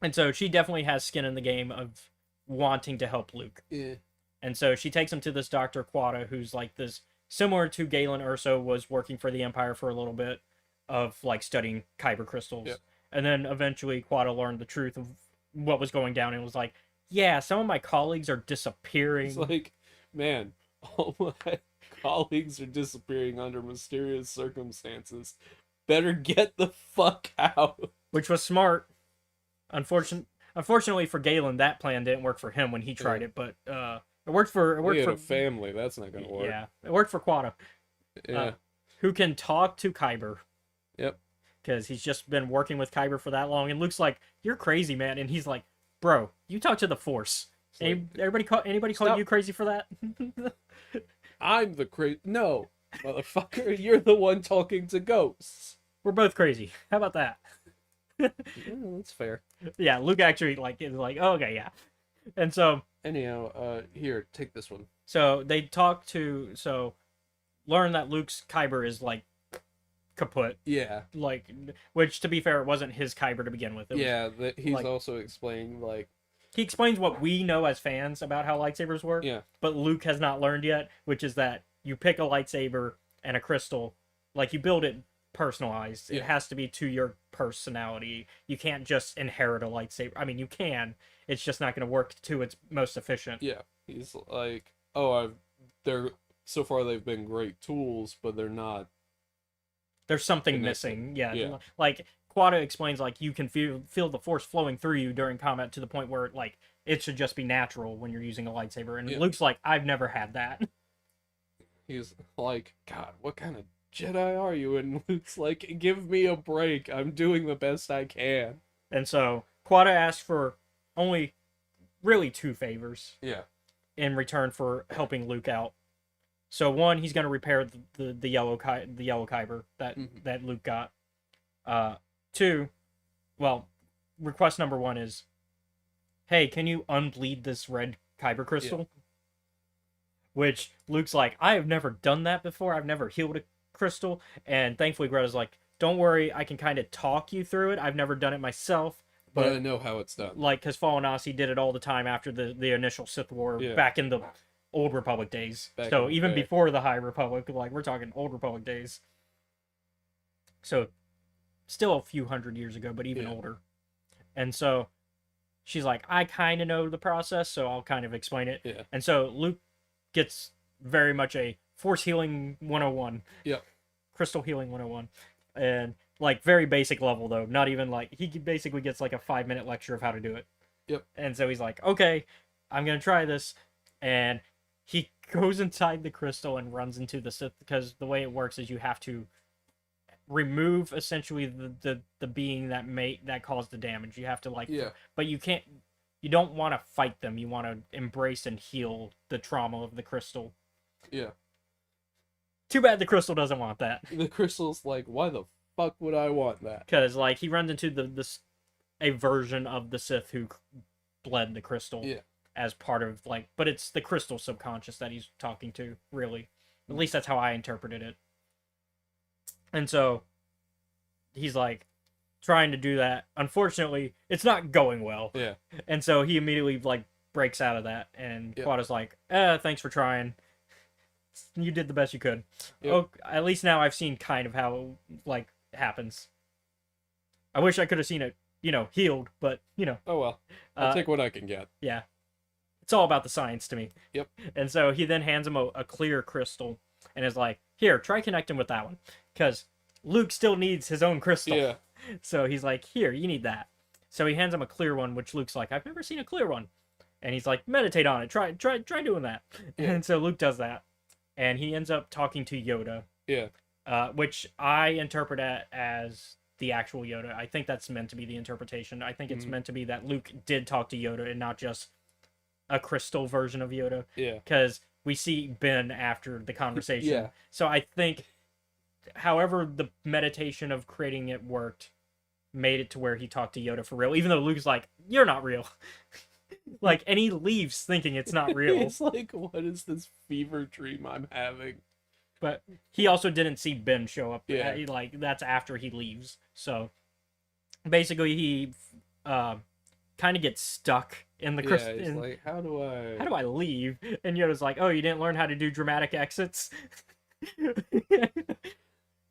And so she definitely has skin in the game of wanting to help Luke. Yeah. And so she takes him to this Dr. Quata, who's like this, similar to Galen Erso, was working for the Empire for a little bit, of like studying Kyber crystals. And then eventually Quata learned the truth of what was going down and was like, yeah, some of my colleagues are disappearing. It's like, man, all my colleagues are disappearing under mysterious circumstances. Better get the fuck out. Which was smart. Unfortunately for Galen, that plan didn't work for him when he tried it, but it worked for... He had a family, that's not gonna work. Yeah, it worked for Quata. Yeah. Who can talk to Kyber. Yep. Because he's just been working with Kyber for that long, and Luke's like, you're crazy, man. And he's like, bro, you talk to the Force. It's like, Anybody call Stop. you crazy for that? I'm the crazy. No, motherfucker, you're the one talking to ghosts. We're both crazy. How about that? Yeah, that's fair. Yeah, Luke actually is like, oh, okay, yeah. And so Anyhow, here, take this one. they talk to learn that Luke's Kyber is like kaput, Yeah, like, which to be fair, it wasn't his Kyber to begin with. It was, yeah. He's like- also explaining like, he explains what we know as fans about how lightsabers work. yeah, But Luke has not learned yet, which is that you pick a lightsaber and a crystal, like you build it personalized. It Yeah. has to be to your personality. You can't just inherit a lightsaber. I mean, you can. It's just not going to work to its most efficient. yeah. He's like, oh, they're so far they've been great tools, but they're not. There's something Connected. missing. Yeah. Yeah. Like Quada explains, like you can feel the force flowing through you during combat to the point where like it should just be natural when you're using a lightsaber. And Yeah. Luke's like, I've never had that. He's like, God, what kind of Jedi are you? And Luke's like, give me a break. I'm doing the best I can. And so Quada asks for only really 2 favors Yeah. in return for helping Luke out. So one, he's going to repair the yellow Kyber that Mhm. that Luke got. 2, well, request number 1 is, hey, can you unbleed this red Kyber crystal? Which Luke's like, I have never done that before. I've never healed a crystal. And thankfully, Greta's like, don't worry, I can kind of talk you through it. I've never done it myself. But But I know how it's done. like, because Fallen Nasi did it all the time after the initial Sith War Yeah. back in the Old Republic days. Back So in the even day. before the High Republic, like we're talking Old Republic days. So still a few hundred years ago, but even Yeah. older. And so she's like, I kind of know the process, so I'll kind of explain it. Yeah. And so Luke gets very much a Force Healing 101. Yep. Crystal Healing 101. And like very basic level though, not even like he basically gets like a 5-minute lecture of how to do it. Yep. And so he's like, okay, I'm gonna try this, and he goes inside the crystal and runs into the Sith, because the way it works is you have to remove essentially the being that caused the damage. You have to like, Yeah. but you don't want to fight them. You want to embrace and heal the trauma of the crystal. Yeah. Too bad the crystal doesn't want that. The crystal's like, why the fuck would I want that? Because like he runs into a version of the Sith who bled the crystal Yeah. as part of like, but it's the crystal subconscious that he's talking to, really. At least that's how I interpreted it. And so he's like trying to do that. Unfortunately, it's not going well. Yeah. And so he immediately like breaks out of that, and Yep. Quada's like, thanks for trying. You did the best you could. Yep. Oh, at least now I've seen kind of how like happens. I wish I could have seen it, healed, but Oh well. I'll uh, take what I can get. yeah, it's all about the science to me. Yep. And so he then hands him a clear crystal and is like, here, try connecting with that one, because Luke still needs his own crystal. Yeah. So he's like, here, you need that. So he hands him a clear one, which Luke's like, I've never seen a clear one. And he's like, meditate on it. Try doing that. Yeah. And so Luke does that. And he ends up talking to Yoda, Yeah. which I interpret as the actual Yoda. I think that's meant to be the interpretation. I think it's Mhm. meant to be that Luke did talk to Yoda and not just a crystal version of Yoda. Yeah. Because we see Ben after the conversation. Yeah. So I think, however the meditation of creating it worked, made it to where he talked to Yoda for real, even though Luke's like, you're not real. Like, and he leaves thinking it's not real. It's like, what is this fever dream I'm having? But he also didn't see Ben show up. Yeah. Like, that's after he leaves. So basically he kind of gets stuck in the Yeah, crystal. he's like, how do How do I leave? And Yoda's like, oh, you didn't learn how to do dramatic exits?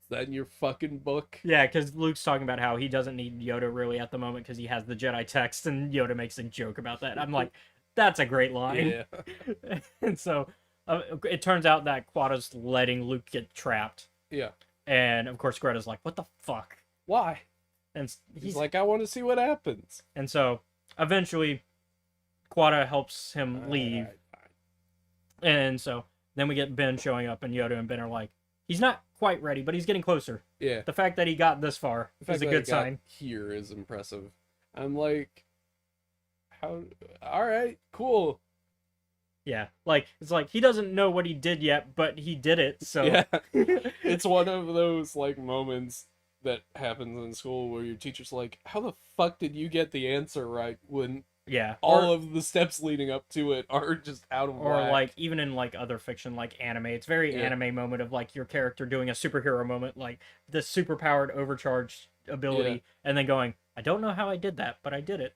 Is that in your fucking book? Yeah, because Luke's talking about how he doesn't need Yoda really at the moment because he has the Jedi text, and Yoda makes a joke about that. I'm like, that's a great line. Yeah. And so it turns out that Quada's letting Luke get trapped. Yeah. And of course, Greta's like, what the fuck? Why? And He's like, I want to see what happens. and so eventually, Quada helps him leave. Alright, fine. And so then we get Ben showing up, and Yoda and Ben are like, he's not quite ready, but he's getting closer. Yeah. The fact that he got this far The fact is a that good it got sign. Here is impressive. I'm like, how? All right, cool. Yeah, like it's like he doesn't know what he did yet, but he did it. So Yeah, it's one of those like moments that happens in school where your teacher's like, "How the fuck did you get the answer right when yeah, all of the steps leading up to it are just out of or whack?" like even in like other fiction like anime, it's very Yeah. anime moment of like your character doing a superhero moment, like this super powered overcharged ability, Yeah. and then going, I don't know how I did that, but I did it.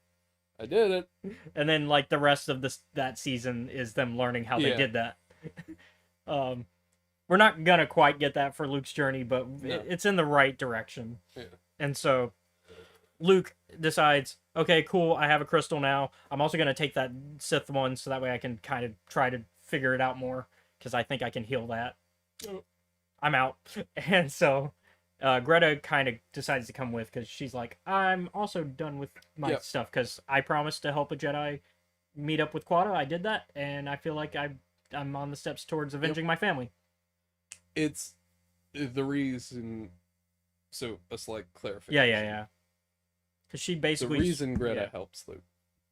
I did it. And then like the rest of this that season is them learning how they Yeah. did that. We're not gonna quite get that for Luke's journey, but No. it's in the right direction. Yeah. And so Luke decides, okay, cool, I have a crystal now. I'm also gonna take that Sith one so that way I can kind of try to figure it out more because I think I can heal that. Oh. I'm out. And so Greta kind of decides to come with because she's like, I'm also done with my Yep. stuff because I promised to help a Jedi meet up with Quada. I did that, and I feel like I'm on the steps towards avenging my family. It's the reason. So a slight clarification. Yeah. Because she The basically reason Greta yeah. helps Luke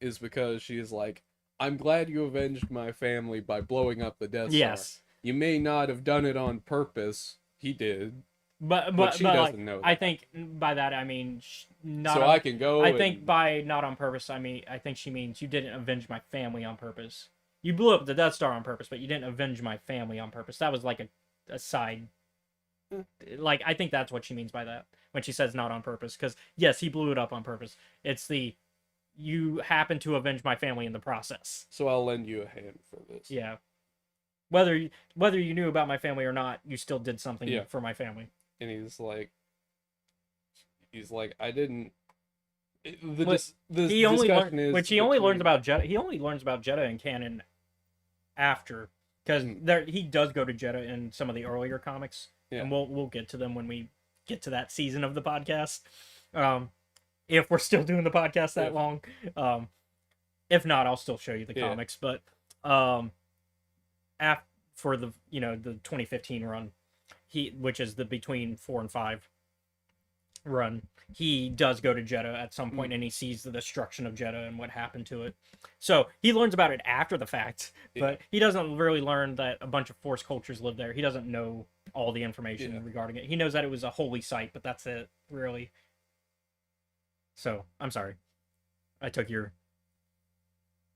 is because she is like, "I'm glad you avenged my family by blowing up the Death Star. Yes, You may not have done it on purpose. He did, but she like, doesn't know that. I think by that I mean not. so on, I can go. I and- think by not on purpose, I think she means you didn't avenge my family on purpose. You blew up the Death Star on purpose, but you didn't avenge my family on purpose. That was like a side. Like I think that's what she means by that when she says not on purpose. Because yes, he blew it up on purpose. It's the you happen to avenge my family in the process. So I'll lend you a hand for this. Yeah. Whether you knew about my family or not, you still did something Yeah. for my family. And he's like, I didn't. He only discussion learned, is which he only learns between- about Jeddah. He only learns about Jeddah in canon after, because there he does go to Jeddah in some of the earlier comics, Yeah. and we'll get to them when we get to that season of the podcast. If we're still doing the podcast that Yeah. long, if not, I'll still show you the Yeah. comics. But for the the 2015 run, which is the between 4 and 5 run, he does go to Jeddah at some point and he sees the destruction of Jeddah and what happened to it. So he learns about it after the fact, but he doesn't really learn that a bunch of Force cultures live there. He doesn't know all the information regarding it. He knows that it was a holy site, but that's it, really. So I'm sorry, I took you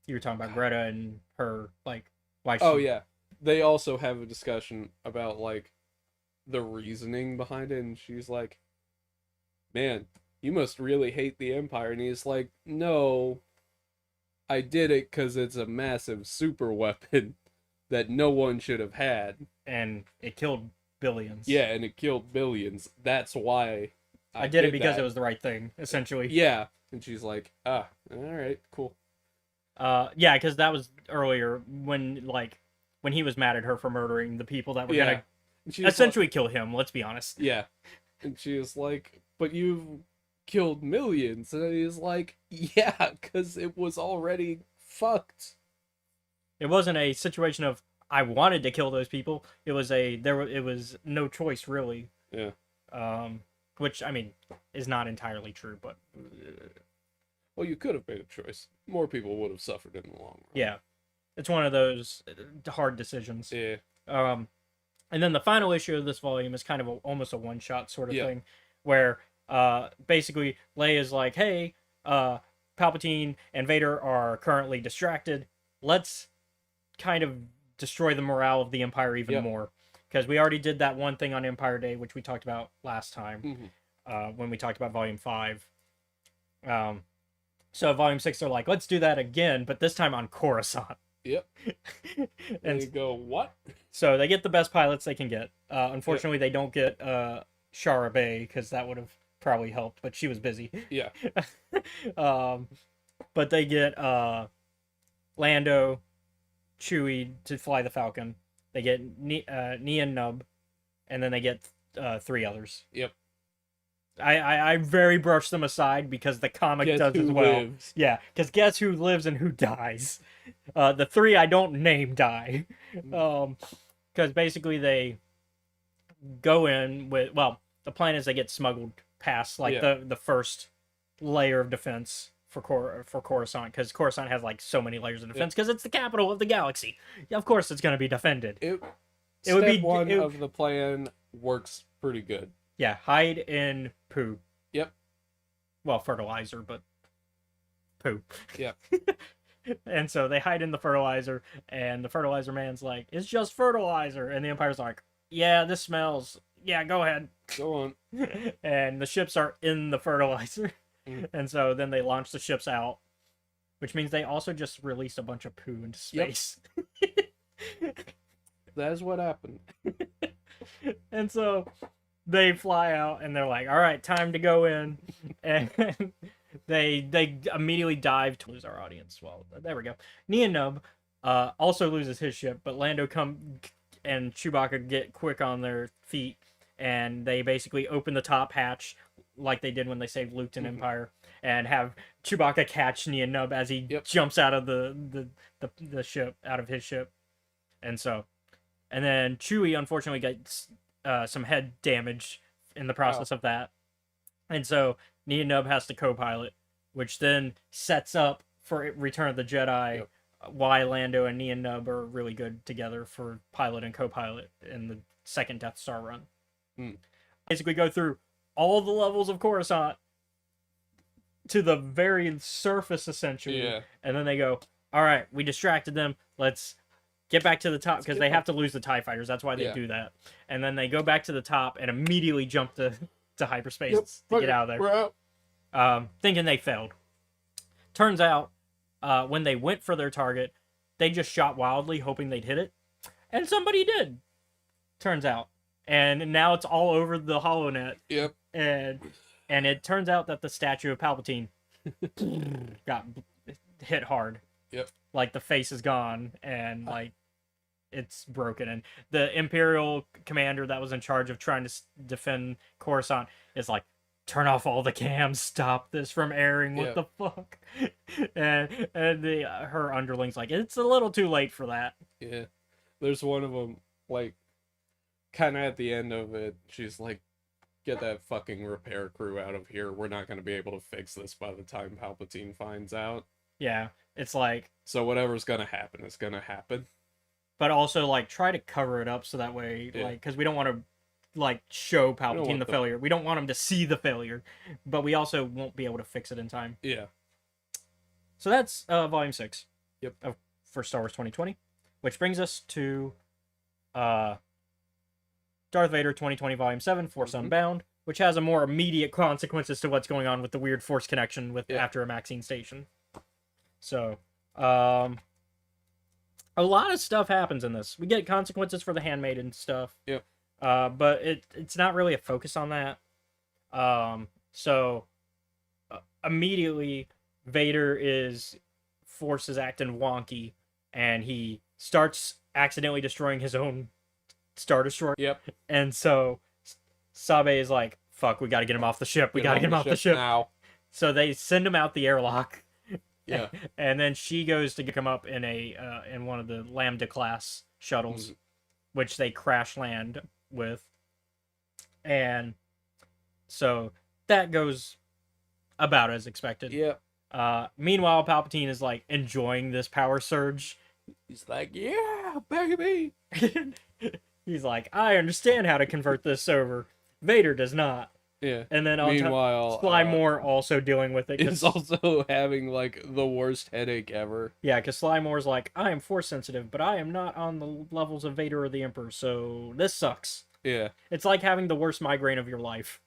were talking about Greta and her like why she, Oh yeah, they also have a discussion about like the reasoning behind it, and she's like, "Man, you must really hate the Empire," and he's like, "No, I did it because it's a massive super weapon that no one should have had. and it killed billions. Yeah, and it killed billions. That's why I did it because that." it was the right thing, essentially. Yeah, and she's like, "Ah, all right, cool." Yeah, because that was earlier when he was mad at her for murdering the people that were Yeah, gonna and she's like- essentially kill him. Let's be honest. yeah, and she was like, "But you've killed millions," and he's like, "Yeah, because it was already fucked." It wasn't a situation of I wanted to kill those people. It was it was no choice really. Yeah. Which I mean is not entirely true, but Well, you could have made a choice. More people would have suffered in the long run. yeah, it's one of those hard decisions. Yeah. And then the final issue of this volume is kind of almost a one-shot sort of Yeah. thing, where basically Leia's like, "Hey, Palpatine and Vader are currently distracted. Let's kind of destroy the morale of the Empire even Yep. more, because we already did that one thing on Empire Day, which we talked about last time Mhm. when we talked about Volume 5. So Volume 6, they're like, let's do that again, but this time on Coruscant." Yep. And And you go, what? so they get the best pilots they can get. Unfortunately, they don't get Shara Bay because that would have probably helped, but she was busy. Yeah. But they get Lando, Chewie to fly the Falcon. They get Nien Nub, and then they get 3 others. Yep. I very brushed them aside because the comic Guess does who as well. lives? Yeah, because guess who lives and who dies? The 3 I don't name die. Because basically they go in with, well, the plan is they get smuggled past like Yeah. the first layer of defense for Coruscant, because Coruscant has like so many layers of defense because it's the capital of the galaxy. Yeah, of course it's going to be defended. It It would step be- one it- of the plan works pretty good. Yeah, hide in poo. Yep. Well, fertilizer, but poo. Yep. And so they hide in the fertilizer, and the fertilizer man's like, "It's just fertilizer," and the Empire's like, "Yeah, this smells. Yeah, go ahead." Go on. And the ships are in the fertilizer, Mm. and so then they launch the ships out, which means they also just released a bunch of poo into Yep. space. That's what happened. And so they fly out, and they're like, "All right, time to go in," and they immediately dive to lose our audience. Well, there we go. Nien Nunb also loses his ship, but Lando and Chewbacca get quick on their feet, and they basically open the top hatch like they did when they saved Luke and Mhm. Empire, and have Chewbacca catch Nien Nunb as he Yep. jumps out of the ship, out of his ship, and then Chewie unfortunately gets some head damage in the process of that, and so Nien Nunb has to co-pilot, which then sets up for Return of the Jedi. Yep. Why Lando and Nien Nunb are really good together for pilot and co-pilot in the second Death Star run. Hmm. Basically, go through all the levels of Coruscant to the very surface, essentially, Yeah. and then they go, "All right, we distracted them. Let's get back to the top," because get they back- have to lose the TIE fighters. That's why they Yeah. do that. And then they go back to the top and immediately jump to hyperspace Yep. to get out of there. We're out. Thinking they failed. Turns out, when they went for their target, they just shot wildly, hoping they'd hit it, and somebody did. Turns out, and now it's all over the HoloNet, Yep. and it turns out that the statue of Palpatine got hit hard. Yep. Like the face is gone, and like it's broken, and the Imperial commander that was in charge of trying to defend Coruscant is like, "Turn off all the cams, stop this from airing, what Yeah. the fuck?" and her underlings like, "It's a little too late for that." Yeah. There's one of them, like, kind of at the end of it, she's like, "Get that fucking repair crew out of here. We're not going to be able to fix this by the time Palpatine finds out. Yeah, it's like, So whatever's going to happen is going to happen." but also like try to cover it up so that way, Yeah. like, because we don't want to like show Palpatine want the the- failure. We don't want him to see the failure, but we also won't be able to fix it in time. Yeah. So that's Volume 6. Yep. For Star Wars 2020, which brings us to Darth Vader 2020 Volume 7, Force Mhm. Unbound, which has a more immediate consequences to what's going on with the weird Force connection with Yeah. after a Maxine station. So, a lot of stuff happens in this. We get consequences for the handmaiden stuff. Yep. But it's not really a focus on that. So immediately Vader Force is acting wonky, and he starts accidentally destroying his own Star Destroyer. Yep. And so Sabe is like, "Fuck, we gotta get him off the ship. We gotta get him off the ship." now. So they send him out the airlock. Yeah. And then she goes to come up in in one of the Lambda class shuttles, which they crash land with. And so that goes about as expected. Yep. Meanwhile, Palpatine is like enjoying this power surge. He's like, "Yeah, baby." He's like, "I understand how to convert this over." Vader does not. Yeah. And then on top, Meanwhile, Sly Moore also dealing with it. 'cause- is also having like the worst headache ever. Yeah, because Sly Moore's like, "I am force sensitive, but I am not on the levels of Vader or the Emperor, so this sucks." Yeah. It's like having the worst migraine of your life.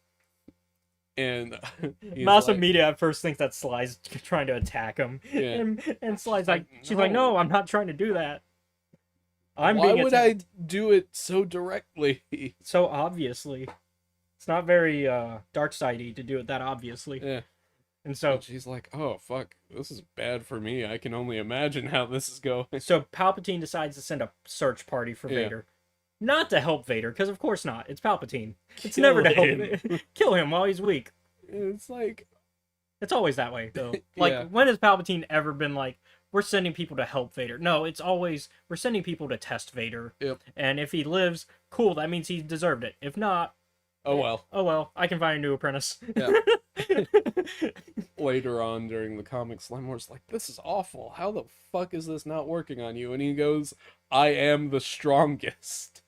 And he's Mouse like, Media at first thinks that Sly's trying to attack him. Yeah. And Sly's like, Like, she's like, no. "No, I'm not trying to do that. I'm why being would attacked." I do it so directly? So obviously. It's not very dark sidey to do it that obviously. Yeah. And so And she's like, "Oh fuck, this is bad for me. I can only imagine how this is going." so Palpatine decides to send a search party for Yeah. Vader. Not to help Vader, because of course not. It's Palpatine. It's Kill never to him. help kill him while he's weak. It's like, It's always that way, though. Like, Yeah. when has Palpatine ever been like, "We're sending people to help Vader"? No, it's always, "We're sending people to test Vader." Yep. And if he lives, cool, that means he deserved it. If not, oh well. oh well, I can find a new apprentice. Yeah. later on during the comic, Slimemore's like, "This is awful. How the fuck is this not working on you?" And he goes, "I am the strongest."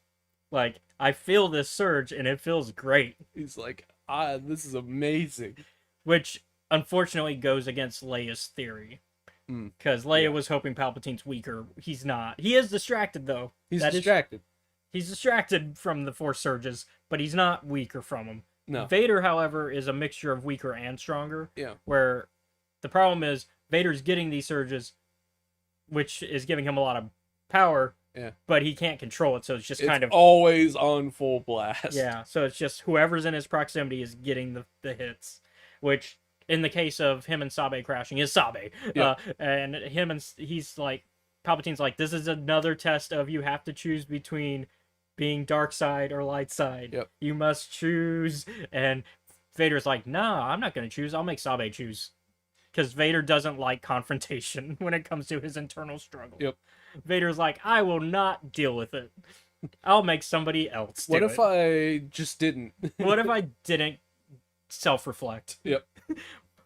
Like, I feel this surge and it feels great. He's like, this is amazing. Which unfortunately goes against Leia's theory. Mm. Because Leia Yeah. was hoping Palpatine's weaker. He's not. He is distracted, though. He's That is- distracted. he's distracted from the Force surges, but he's not weaker from them. No. Vader, however, is a mixture of weaker and stronger. Yeah. Where the problem is Vader's getting these surges, which is giving him a lot of power. Yeah. But he can't control it, so it's just It's kind of always on full blast. yeah. So it's just whoever's in his proximity is getting the hits, which in the case of him and Sabe crashing is Sabe. Yeah. And he's like, Palpatine's like, this is another test of you have to choose between being dark side or light side. Yep. You must choose. And Vader's like, nah, I'm not going to choose. I'll make Sabe choose. Because Vader doesn't like confrontation when it comes to his internal struggle. Yep. Vader's like, I will not deal with it. I'll make somebody else do What if it. I just didn't? What if I didn't self-reflect? Yep.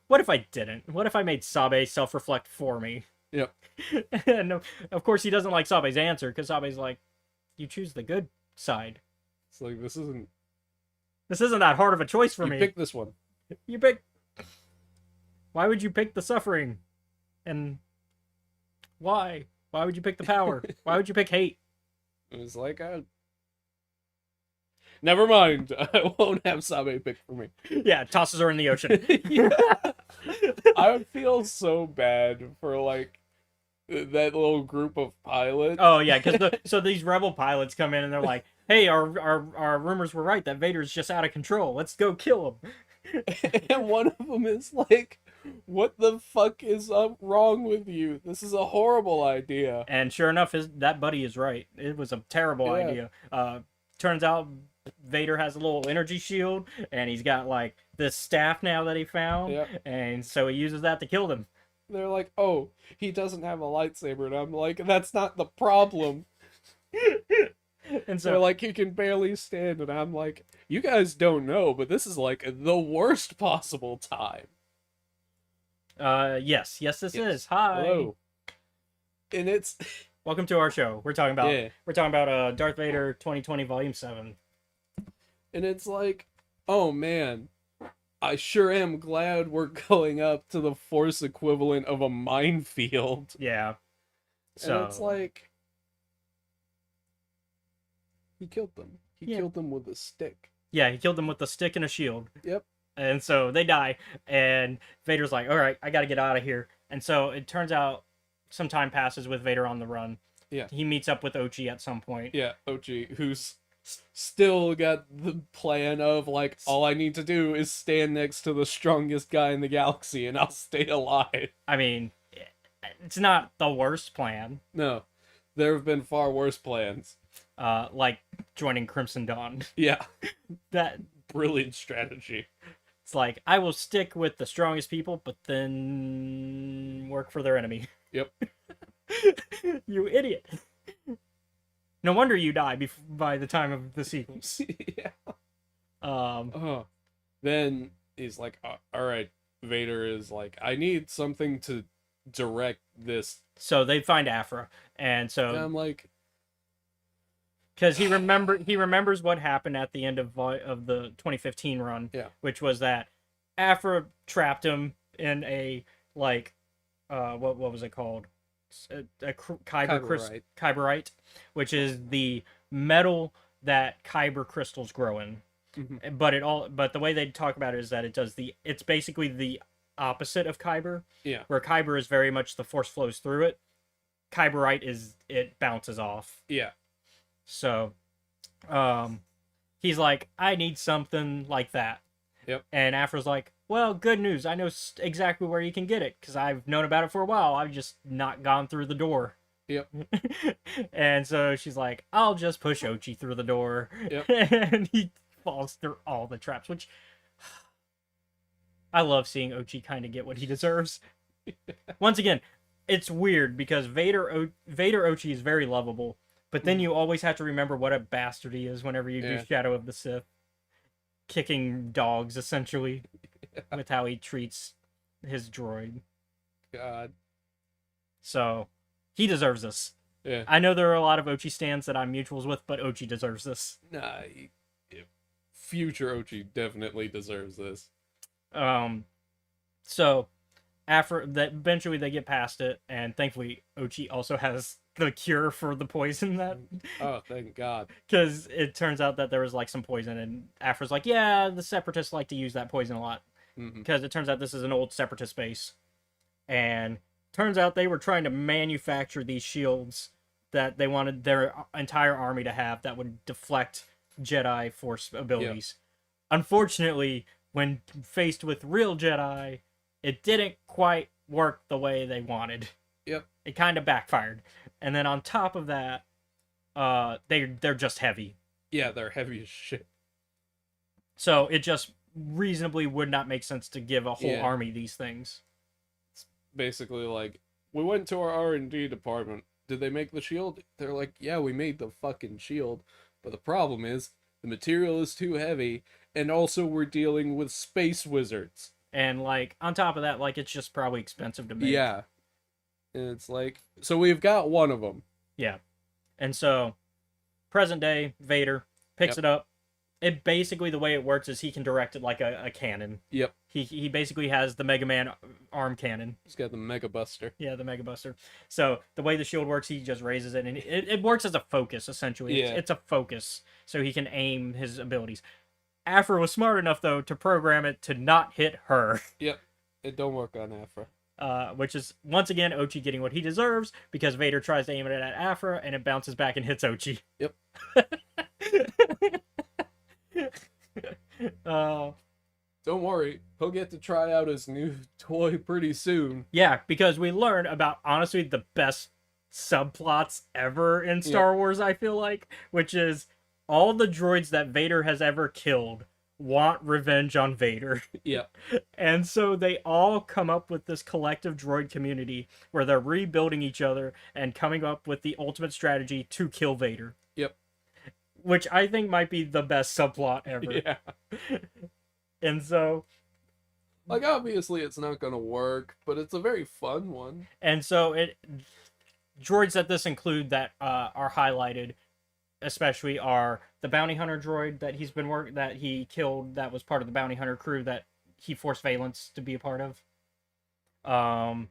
What if I didn't? What if I made Sabe self-reflect for me? Yep. And of course he doesn't like Sabe's answer because Sabe's like, you choose the good side. It's like, this isn't. This isn't that hard of a choice for You me. pick this one. You pick. Why would you pick the suffering? And why? Why would you pick the power? Why would you pick hate? It was like, never mind. I won't have Sabe pick for me. Yeah, tosses her in the ocean. Yeah. I would feel so bad for like that little group of pilots. Oh yeah, because so these rebel pilots come in and they're like, "Hey, our rumors were right that Vader's just out of control. Let's go kill him." And one of them is like, "What the fuck is up wrong with you? This is a horrible idea." And sure enough, that buddy is right. It was a terrible Yeah. idea. Turns out Vader has a little energy shield, and he's got like this staff now that he found, Yeah. and so he uses that to kill them. They're like, "Oh, he doesn't have a lightsaber," and I'm like, "That's not the problem." And They're so like, "He can barely stand," and I'm like, "You guys don't know, but this is like the worst possible time." yes, this Yes. is. Hi. Hello. And it's Welcome to our show. We're talking about yeah. Darth Vader 2020 Volume 7. And it's like, oh man, I sure am glad we're going up to the Force equivalent of a minefield. Yeah. So And it's like, he killed them. He Yeah. killed them with a stick. yeah, he killed them with a stick and a shield. Yep. And so they die, and Vader's like, all right, I got to get out of here. And so it turns out some time passes with Vader on the run. Yeah. He meets up with Ochi at some point. Yeah, Ochi, who's still got the plan of like, all I need to do is stand next to the strongest guy in the galaxy and I'll stay alive. I mean, it's not the worst plan, No, there have been far worse plans. like joining Crimson Dawn. Yeah, That brilliant strategy. it's like, I will stick with the strongest people, but then work for their enemy. Yep. You idiot. No wonder you die by the time of the sequels. Yeah. Then he's like, all right, Vader is like, I need something to direct this. So they find Afra, and And so I'm like, because he remembers what happened at the end of the 2015 run, Yeah. which was that Afra trapped him in a like, what was it called? Kyberite. Kyberite, which is the metal that kyber crystals grow in. Mhm. But the way they talk about it is that it's basically the opposite of kyber. Yeah. Where kyber is very much the force flows through it. Kyberite it bounces off. Yeah. So, he's like, I need something like that. Yep. And Afra's like, well, good news. I know exactly where you can get it because I've known about it for a while. I've just not gone through the door. Yep. And so she's like, I'll just push Ochi through the door. Yep. And he falls through all the traps, which I love seeing Ochi kind of get what he deserves. Once again, it's weird because Vader Ochi is very lovable, but then you always have to remember what a bastard he is whenever you Yeah. do Shadow of the Sith. Kicking dogs, essentially, with how he treats his droid. God. So he deserves this. Yeah. I know there are a lot of Ochi stands that I'm mutuals with, but Ochi deserves this. Nah. Future Ochi definitely deserves this. So after that, eventually they get past it, and thankfully Ochi also has the cure for the poison that, Oh, thank God. because it turns out that there was like some poison, and Afra's like, yeah, the separatists like to use that poison a lot, Mm-hmm. because it turns out this is an old separatist base, and turns out they were trying to manufacture these shields that they wanted their entire army to have that would deflect Jedi Force abilities. Unfortunately, when faced with real Jedi, it didn't quite work the way they wanted. Yep. It kind of backfired. And then on top of that, they're just heavy. Yeah, they're heavy as shit. So it just reasonably would not make sense to give a whole Yeah. army these things. Basically, like, we went to our R&D department. Did they make the shield? They're like, yeah, we made the fucking shield. But the problem is, the material is too heavy, and also we're dealing with space wizards. And like on top of that, like it's just probably expensive to make. Yeah. And it's like, so we've got one of them. Yeah. And so present day Vader picks Yep. it up. It basically, the way it works is he can direct it like a cannon. Yep. He basically has the Mega Man arm cannon. He's got the Mega Buster. Yeah, the Mega Buster. So the way the shield works, he just raises it, and it works as a focus, essentially. Yeah. It's a focus, so he can aim his abilities. Afra was smart enough, though, to program it to not hit her. Yep. It don't work on Afra. Which is, once again, Ochi getting what he deserves, because Vader tries to aim it at Afra, and it bounces back and hits Ochi. Yep. Don't worry, he'll get to try out his new toy pretty soon. Yeah, because we learn about, honestly, the best subplots ever in Star Wars, I feel like, which is all the droids that Vader has ever killed want revenge on Vader. Yep. And so they all come up with this collective droid community where they're rebuilding each other and coming up with the ultimate strategy to kill Vader. Yep. Which I think might be the best subplot ever. Yeah. And so Like, obviously it's not gonna work, but it's a very fun one. droids that this include that are highlighted especially are the bounty hunter droid that that he killed, that was part of the bounty hunter crew that he forced Valence to be a part of. Of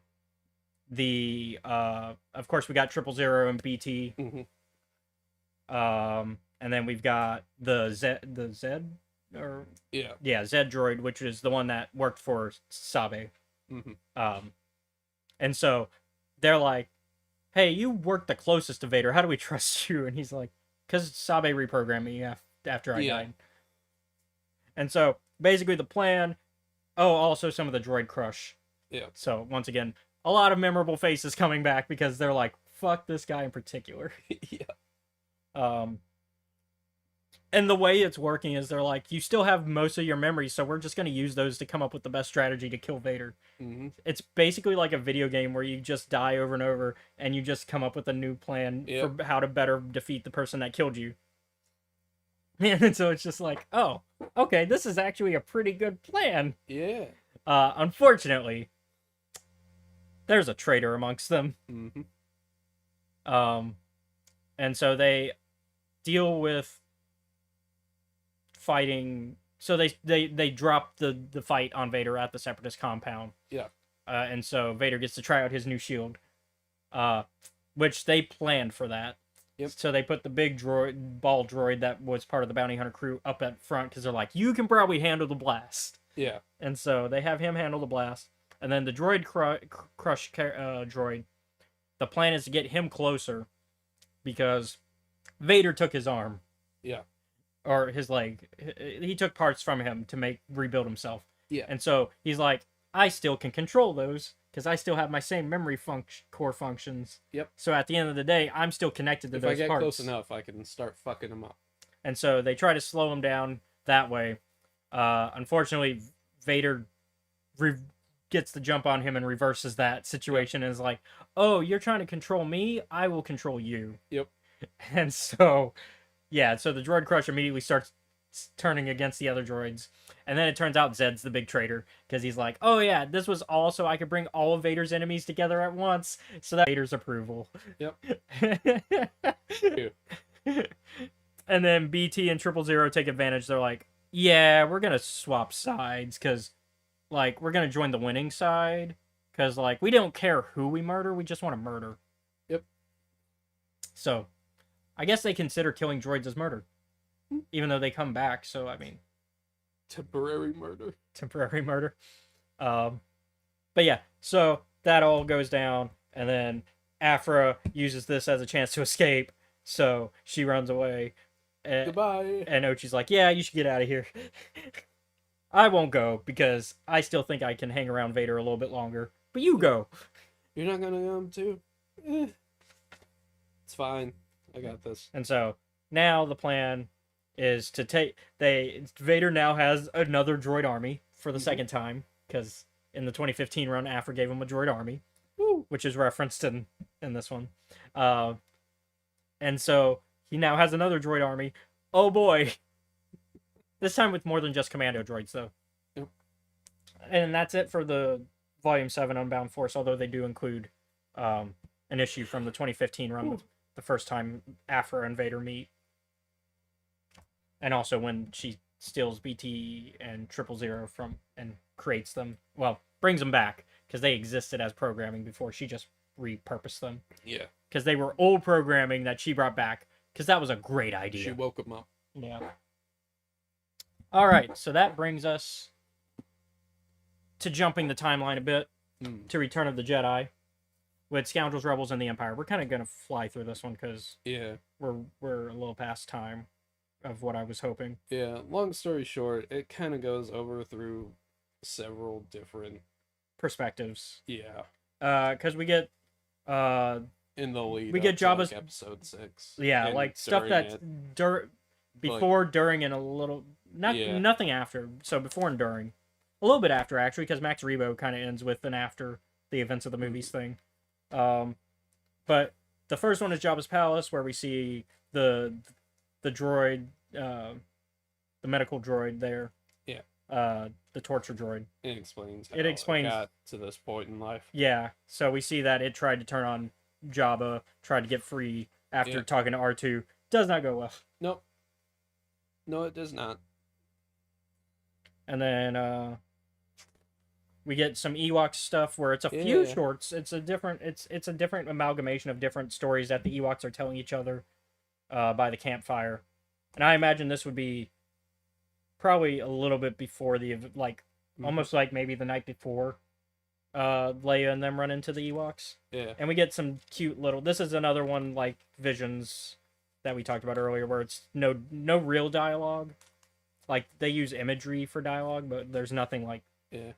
course we got 000 and BT. Mhm. And then we've got the Zed droid, which is the one that worked for Sabe. Mm-hmm. And so they're like, hey, you work the closest to Vader, how do we trust you? And he's like, because Sabe reprogrammed me after I died. And so basically the plan, also some of the droid crush. Yeah. So once again, a lot of memorable faces coming back because they're like, fuck this guy in particular. Yeah. And the way it's working is they're like, you still have most of your memories, so we're just going to use those to come up with the best strategy to kill Vader. Mm-hmm. It's basically like a video game where you just die over and over, and you just come up with a new plan for how to better defeat the person that killed you. And so it's just like, oh, okay, this is actually a pretty good plan. Yeah. Unfortunately, there's a traitor amongst them. Mm-hmm. And so they deal with fighting. So they drop the fight on Vader at the Separatist compound. Yeah. And so Vader gets to try out his new shield, which they planned for that. Yep. So they put the big ball droid that was part of the bounty hunter crew up at front because they're like, you can probably handle the blast. Yeah. And so they have him handle the blast, and then the droid crush droid. The plan is to get him closer because Vader took his arm. Yeah. Or his leg. He took parts from him to rebuild himself. Yeah. And so he's like, I still can control those because I still have my same memory core functions. Yep. So at the end of the day, I'm still connected to If those I get parts. close enough, I can start fucking them up. And so they try to slow him down that way. Unfortunately, Vader gets the jump on him and reverses that situation and is like, oh, you're trying to control me? I will control you. Yep. And so, yeah, so the droid crush immediately starts turning against the other droids. And then it turns out Zed's the big traitor because he's like, oh yeah, this was all so I could bring all of Vader's enemies together at once. So that Vader's approval. Yep. And then BT and 000 take advantage. They're like, yeah, we're going to swap sides because, like, we're going to join the winning side because, like, we don't care who we murder. We just want to murder. Yep. So, I guess they consider killing droids as murder, even though they come back. So, I mean, Temporary murder. temporary murder. But yeah, so that all goes down, and then Afra uses this as a chance to escape. So she runs away. Goodbye. And Ochi's like, yeah, you should get out of here. I won't go because I still think I can hang around Vader a little bit longer. But you go. You're not gonna come too? It's fine. I got this. And so now the plan is to Vader now has another droid army for the second time because in the 2015 run, Afra gave him a droid army, Woo. which is referenced in this one. And so he now has another droid army. Oh boy. This time with more than just commando droids, though. Yep. And that's it for the Volume 7 Unbound Force, although they do include an issue from the 2015 run, with the first time Afra and Vader meet. And also when she steals BT and 000 from and creates them. Well, brings them back, because they existed as programming before. She just repurposed them. Yeah. Because they were old programming that she brought back, because that was a great idea. She woke him up. Yeah. All right, so that brings us to jumping the timeline a bit to Return of the Jedi with Scoundrels, Rebels, and the Empire. We're kind of gonna fly through this one because Yeah. we're a little past time of what I was hoping. Yeah. Long story short, it kind of goes over through several different. Perspectives, Yeah. because we get In the lead, We get up to, Jabba's- like, episode 6. yeah, and like stuff during that's it. before, during, and a little Yeah. nothing after. So before and during, a little bit after actually, because Max Rebo kind of ends with an after the events of the movies thing. But the first one is Jabba's palace, where we see the droid, the medical droid there. Yeah. The torture droid. It explains. It explains- it got to this point in life. Yeah. So we see that it tried to turn on Jabba, tried to get free after Yeah. talking to R2. Does not go well. Nope. No, it does not. And then we get some Ewok stuff where it's a few Yeah. shorts. It's a different amalgamation of different stories that the Ewoks are telling each other by the campfire. And I imagine this would be probably a little bit before almost like maybe the night before Leia and them run into the Ewoks. Yeah. And we get some cute little. This is another one like Visions that we talked about earlier, where it's no real dialogue. Like they use imagery for dialogue, but there's nothing like Yeah.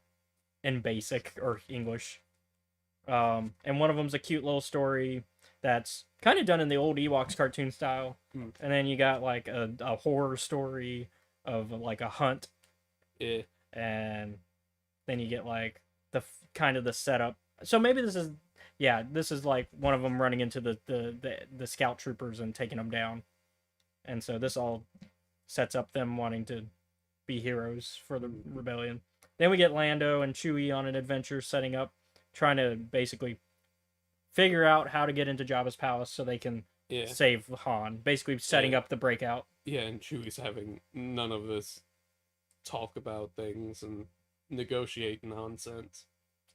in basic or English. And one of them's a cute little story that's kind of done in the old Ewoks cartoon style. Hmm. And then you got like a horror story of like a hunt, Yeah. and then you get like the kind of the setup. So maybe this is like one of them running into the scout troopers and taking them down. And so this all sets up them wanting to be heroes for the rebellion. Then we get Lando and Chewie on an adventure setting up, trying to basically figure out how to get into Jabba's palace so they can Yeah. save Han. Basically setting Yeah. up the breakout. Yeah, and Chewie's having none of this talk about things and negotiate nonsense.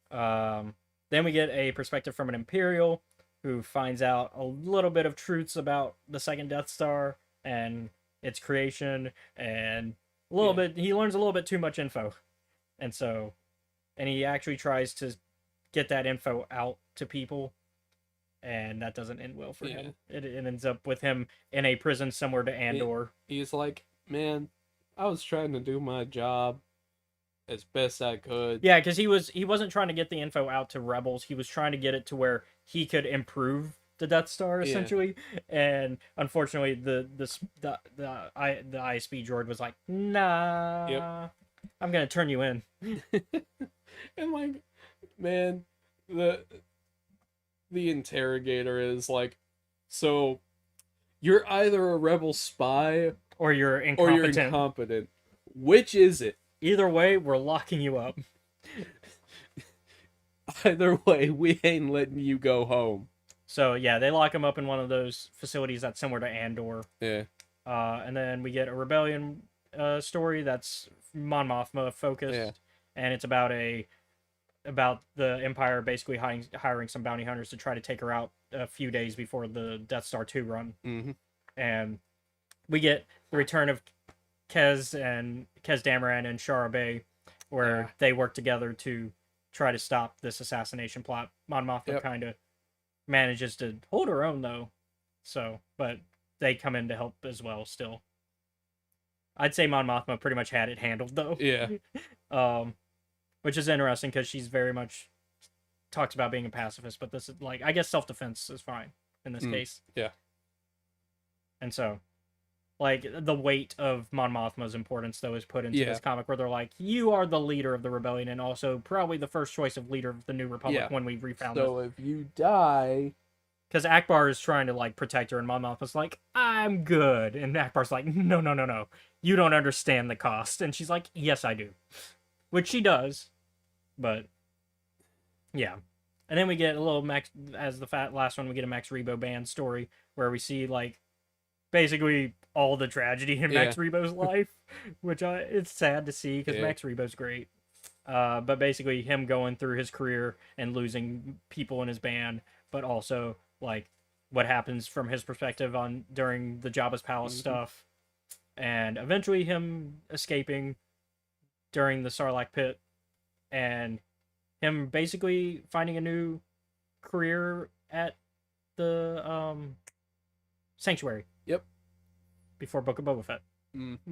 Then we get a perspective from an Imperial who finds out a little bit of truths about the second Death Star and its creation, and he learns a little bit too much info. And he actually tries to get that info out to people, and that doesn't end well for him. It ends up with him in a prison similar to Andor. He's like, man, I was trying to do my job as best I could. Yeah, because he wasn't trying to get the info out to rebels. He was trying to get it to where he could improve the Death Star essentially. And unfortunately, the ISB droid was like, nah, Yep. I'm gonna turn you in. And like, man, the interrogator is like, so you're either a rebel spy or you're or incompetent. you're incompetent. Which is it? Either way, we're locking you up. Either way, we ain't letting you go home. So yeah, they lock him up in one of those facilities that's similar to Andor. Yeah. And then we get a rebellion story that's Mon Mothma focused, Yeah. and it's about the Empire basically hiring some bounty hunters to try to take her out a few days before the Death Star 2 run. Mm-hmm. And we get the return of Kez Dameron and Shara Bey, where Yeah. they work together to try to stop this assassination plot. Mon Mothma Yep. kind of manages to hold her own though, so but they come in to help as well. Still, I'd say Mon Mothma pretty much had it handled though. Yeah. Which is interesting because she's very much talks about being a pacifist, but this is like, I guess self-defense is fine in this case. Yeah. And so, like, the weight of Mon Mothma's importance though is put into Yeah. this comic where they're like, you are the leader of the rebellion and also probably the first choice of leader of the New Republic Yeah. when we refound So if you die, because Akbar is trying to like protect her, and Mon Mothma's like, I'm good, and Akbar's like, no, you don't understand the cost, and she's like, yes, I do, which she does, but yeah. And then we get a little Max, as the last one, we get a Max Rebo band story where we see like basically all the tragedy in Max Rebo's life, which it's sad to see because Max Rebo's great. But basically him going through his career and losing people in his band, but also like what happens from his perspective on during the Jabba's palace stuff, and eventually him escaping during the Sarlacc pit, and him basically finding a new career at the Sanctuary. Yep. Before Book of Boba Fett. mm-hmm.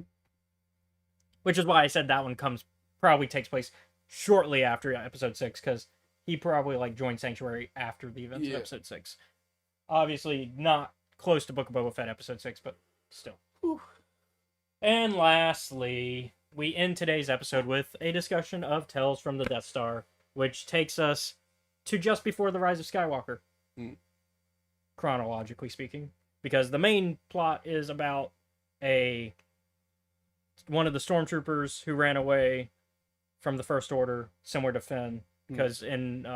Which is why I said that one probably takes place shortly after episode 6, because he probably like joined Sanctuary after the events of episode 6. Obviously not close to Book of Boba Fett episode 6, but still. Whew. And lastly, we end today's episode with a discussion of Tales from the Death Star, which takes us to just before the Rise of Skywalker, chronologically speaking, because the main plot is about one of the stormtroopers who ran away from the First Order, similar to Finn, because in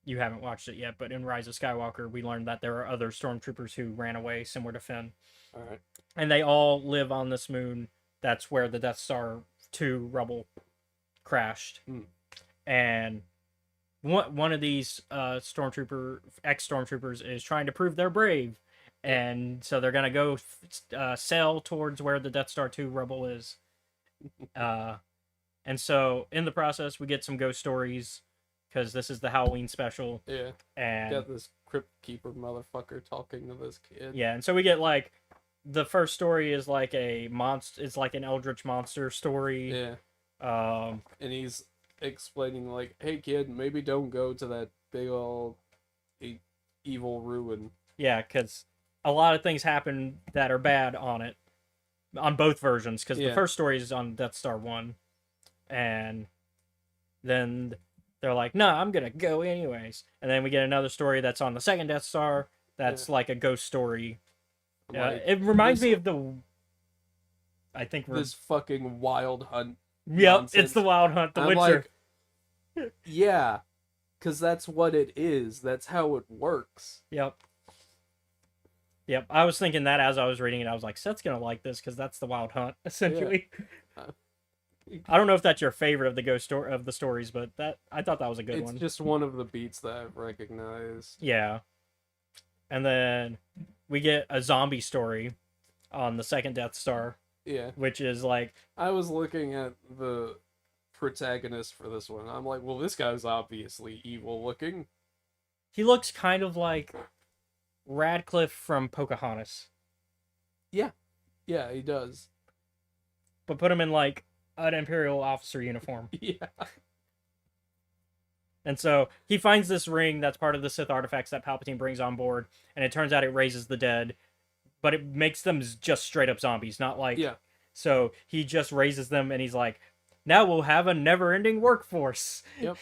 you haven't watched it yet, but in Rise of Skywalker, we learned that there are other stormtroopers who ran away, similar to Finn. All right. And they all live on this moon. That's where the Death Star 2 rubble crashed. And one of these ex-stormtroopers is trying to prove they're brave. And so they're going to go sail towards where the Death Star 2 rubble is. And so in the process, we get some ghost stories, because this is the Halloween special. Yeah. And Got this crypt keeper motherfucker talking to this kid. yeah, and so we get like the first story is like a monster. It's like an eldritch monster story. Yeah. And he's explaining like, "Hey kid, maybe don't go to that big old evil ruin." Yeah, because a lot of things happen that are bad on it, on both versions. Because the first story is on Death Star 1, and then they're like, "No, I'm gonna go anyways." And then we get another story that's on the second Death Star. That's like a ghost story. Like, it reminds me of the. I think this fucking Wild Hunt. Yep, nonsense. it's the Wild Hunt, The I'm Witcher. like, yeah, because that's what it is. That's how it works. Yep. I was thinking that as I was reading it. I was like, Seth's gonna like this because that's the Wild Hunt, essentially. I don't know if that's your favorite of the of the stories, but I thought that was a good one. It's just one of the beats that I've recognized. Yeah. And then we get a zombie story on the second Death Star. Yeah. Which is like, I was looking at the protagonist for this one. I'm like, well, this guy's obviously evil looking. He looks kind of like Radcliffe from Pocahontas. Yeah, he does. But put him in like an Imperial officer uniform. Yeah. And so he finds this ring that's part of the Sith artifacts that Palpatine brings on board, and it turns out it raises the dead, but it makes them just straight up zombies, not like... Yeah. So he just raises them, and he's like, now we'll have a never-ending workforce. Yep.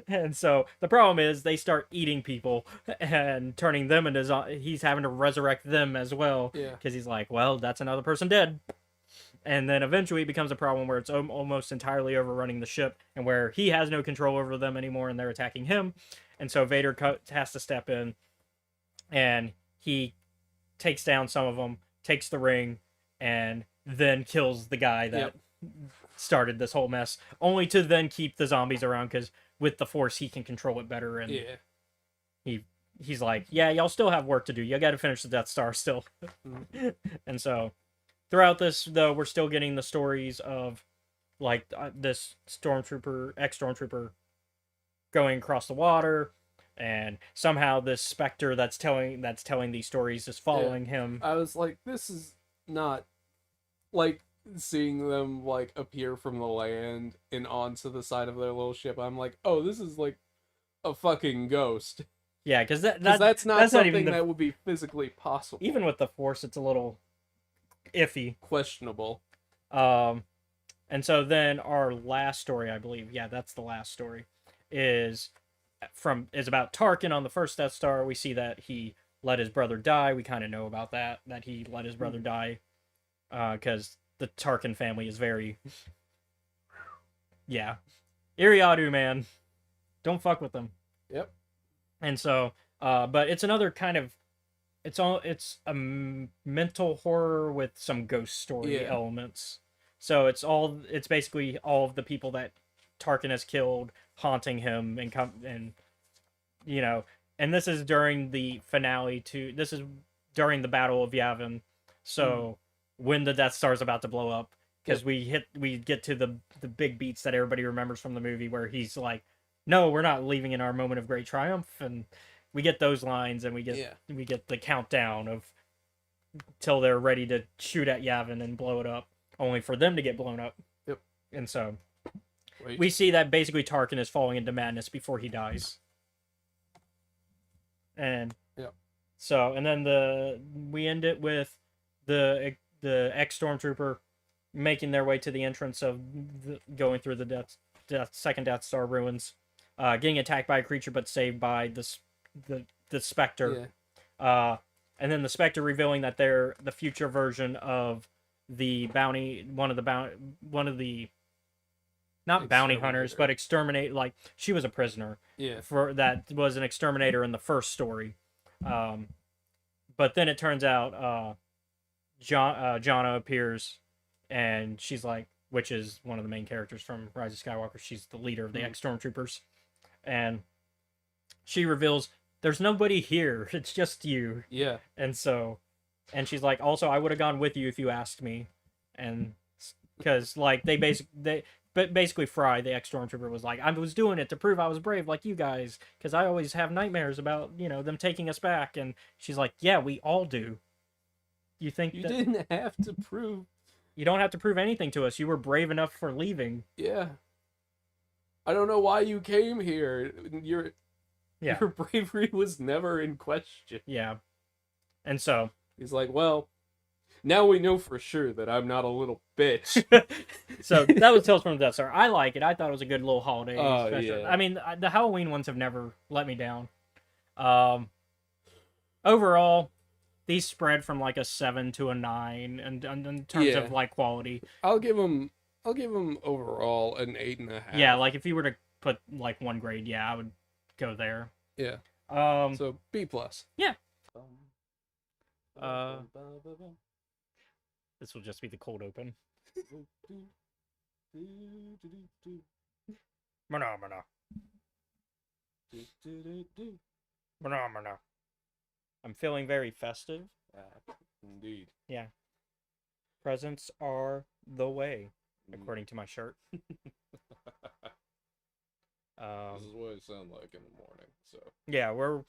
And so the problem is they start eating people and turning them into he's having to resurrect them as well. Yeah. Because he's like, well, that's another person dead. And then eventually it becomes a problem where it's almost entirely overrunning the ship, and where he has no control over them anymore, and they're attacking him. And so Vader has to step in, and he takes down some of them, takes the ring, and then kills the guy that started this whole mess, only to then keep the zombies around, because with the Force he can control it better. And he's like, yeah, y'all still have work to do. You got to finish the Death Star still. And so throughout this, though, we're still getting the stories of like this ex-stormtrooper going across the water, and somehow this specter that's telling these stories is following him. I was like, this is not like seeing them like appear from the land and onto the side of their little ship. I'm like, oh, this is like a fucking ghost. Yeah, because that's not something even that would be physically possible. Even with the Force, it's a little iffy, questionable. And so then our last story, I believe, that's the last story, is about Tarkin on the first Death Star. We see that he let his brother die. We kind of know about that he let his brother die, because the Tarkin family is very, Iriadu, man, don't fuck with them. Yep. And so, but it's another kind of, it's a mental horror with some ghost story elements. So it's basically all of the people that Tarkin has killed haunting him, and and this is during the finale this is during the Battle of Yavin. So when the Death Star is about to blow up, because we get to the big beats that everybody remembers from the movie, where he's like, no, we're not leaving in our moment of great triumph, and we get those lines, and we get the countdown of till they're ready to shoot at Yavin and blow it up, only for them to get blown up. Yep. And so we see that basically Tarkin is falling into madness before he dies. And so, and then we end it with the ex-stormtrooper making their way to the entrance of going through the second Death Star ruins, getting attacked by a creature but saved by the Spectre. And then the Spectre revealing that they're the future version of the bounty, one of the not bounty hunters, but exterminate. Like, she was a prisoner. That was an exterminator in the first story. But then it turns out Jannah appears, and she's like, which is one of the main characters from Rise of Skywalker. She's the leader of the ex-stormtroopers, and she reveals there's nobody here. It's just you. Yeah. And so, and she's like, also, I would have gone with you if you asked me, and because like but basically Fry, the ex-stormtrooper, was like, I was doing it to prove I was brave like you guys, because I always have nightmares about, them taking us back. And she's like, yeah, we all do. You think you didn't have to prove... You don't have to prove anything to us. You were brave enough for leaving. Yeah. I don't know why you came here. Your bravery was never in question. Yeah. And so... He's like, well... Now we know for sure that I'm not a little bitch. So that was Tales from the Death Star. I like it. I thought it was a good little holiday special. Yeah. I mean, the Halloween ones have never let me down. Overall, these spread from like a 7 to a 9, and in terms of like quality. I'll give them overall an 8.5. Yeah, like if you were to put like one grade, I would go there. Yeah. So B+. Yeah. This will just be the cold open. Phenomena. I'm feeling very festive. Indeed. Yeah. Presents are the way, according to my shirt. This is what it sounds like in the morning. So yeah, we're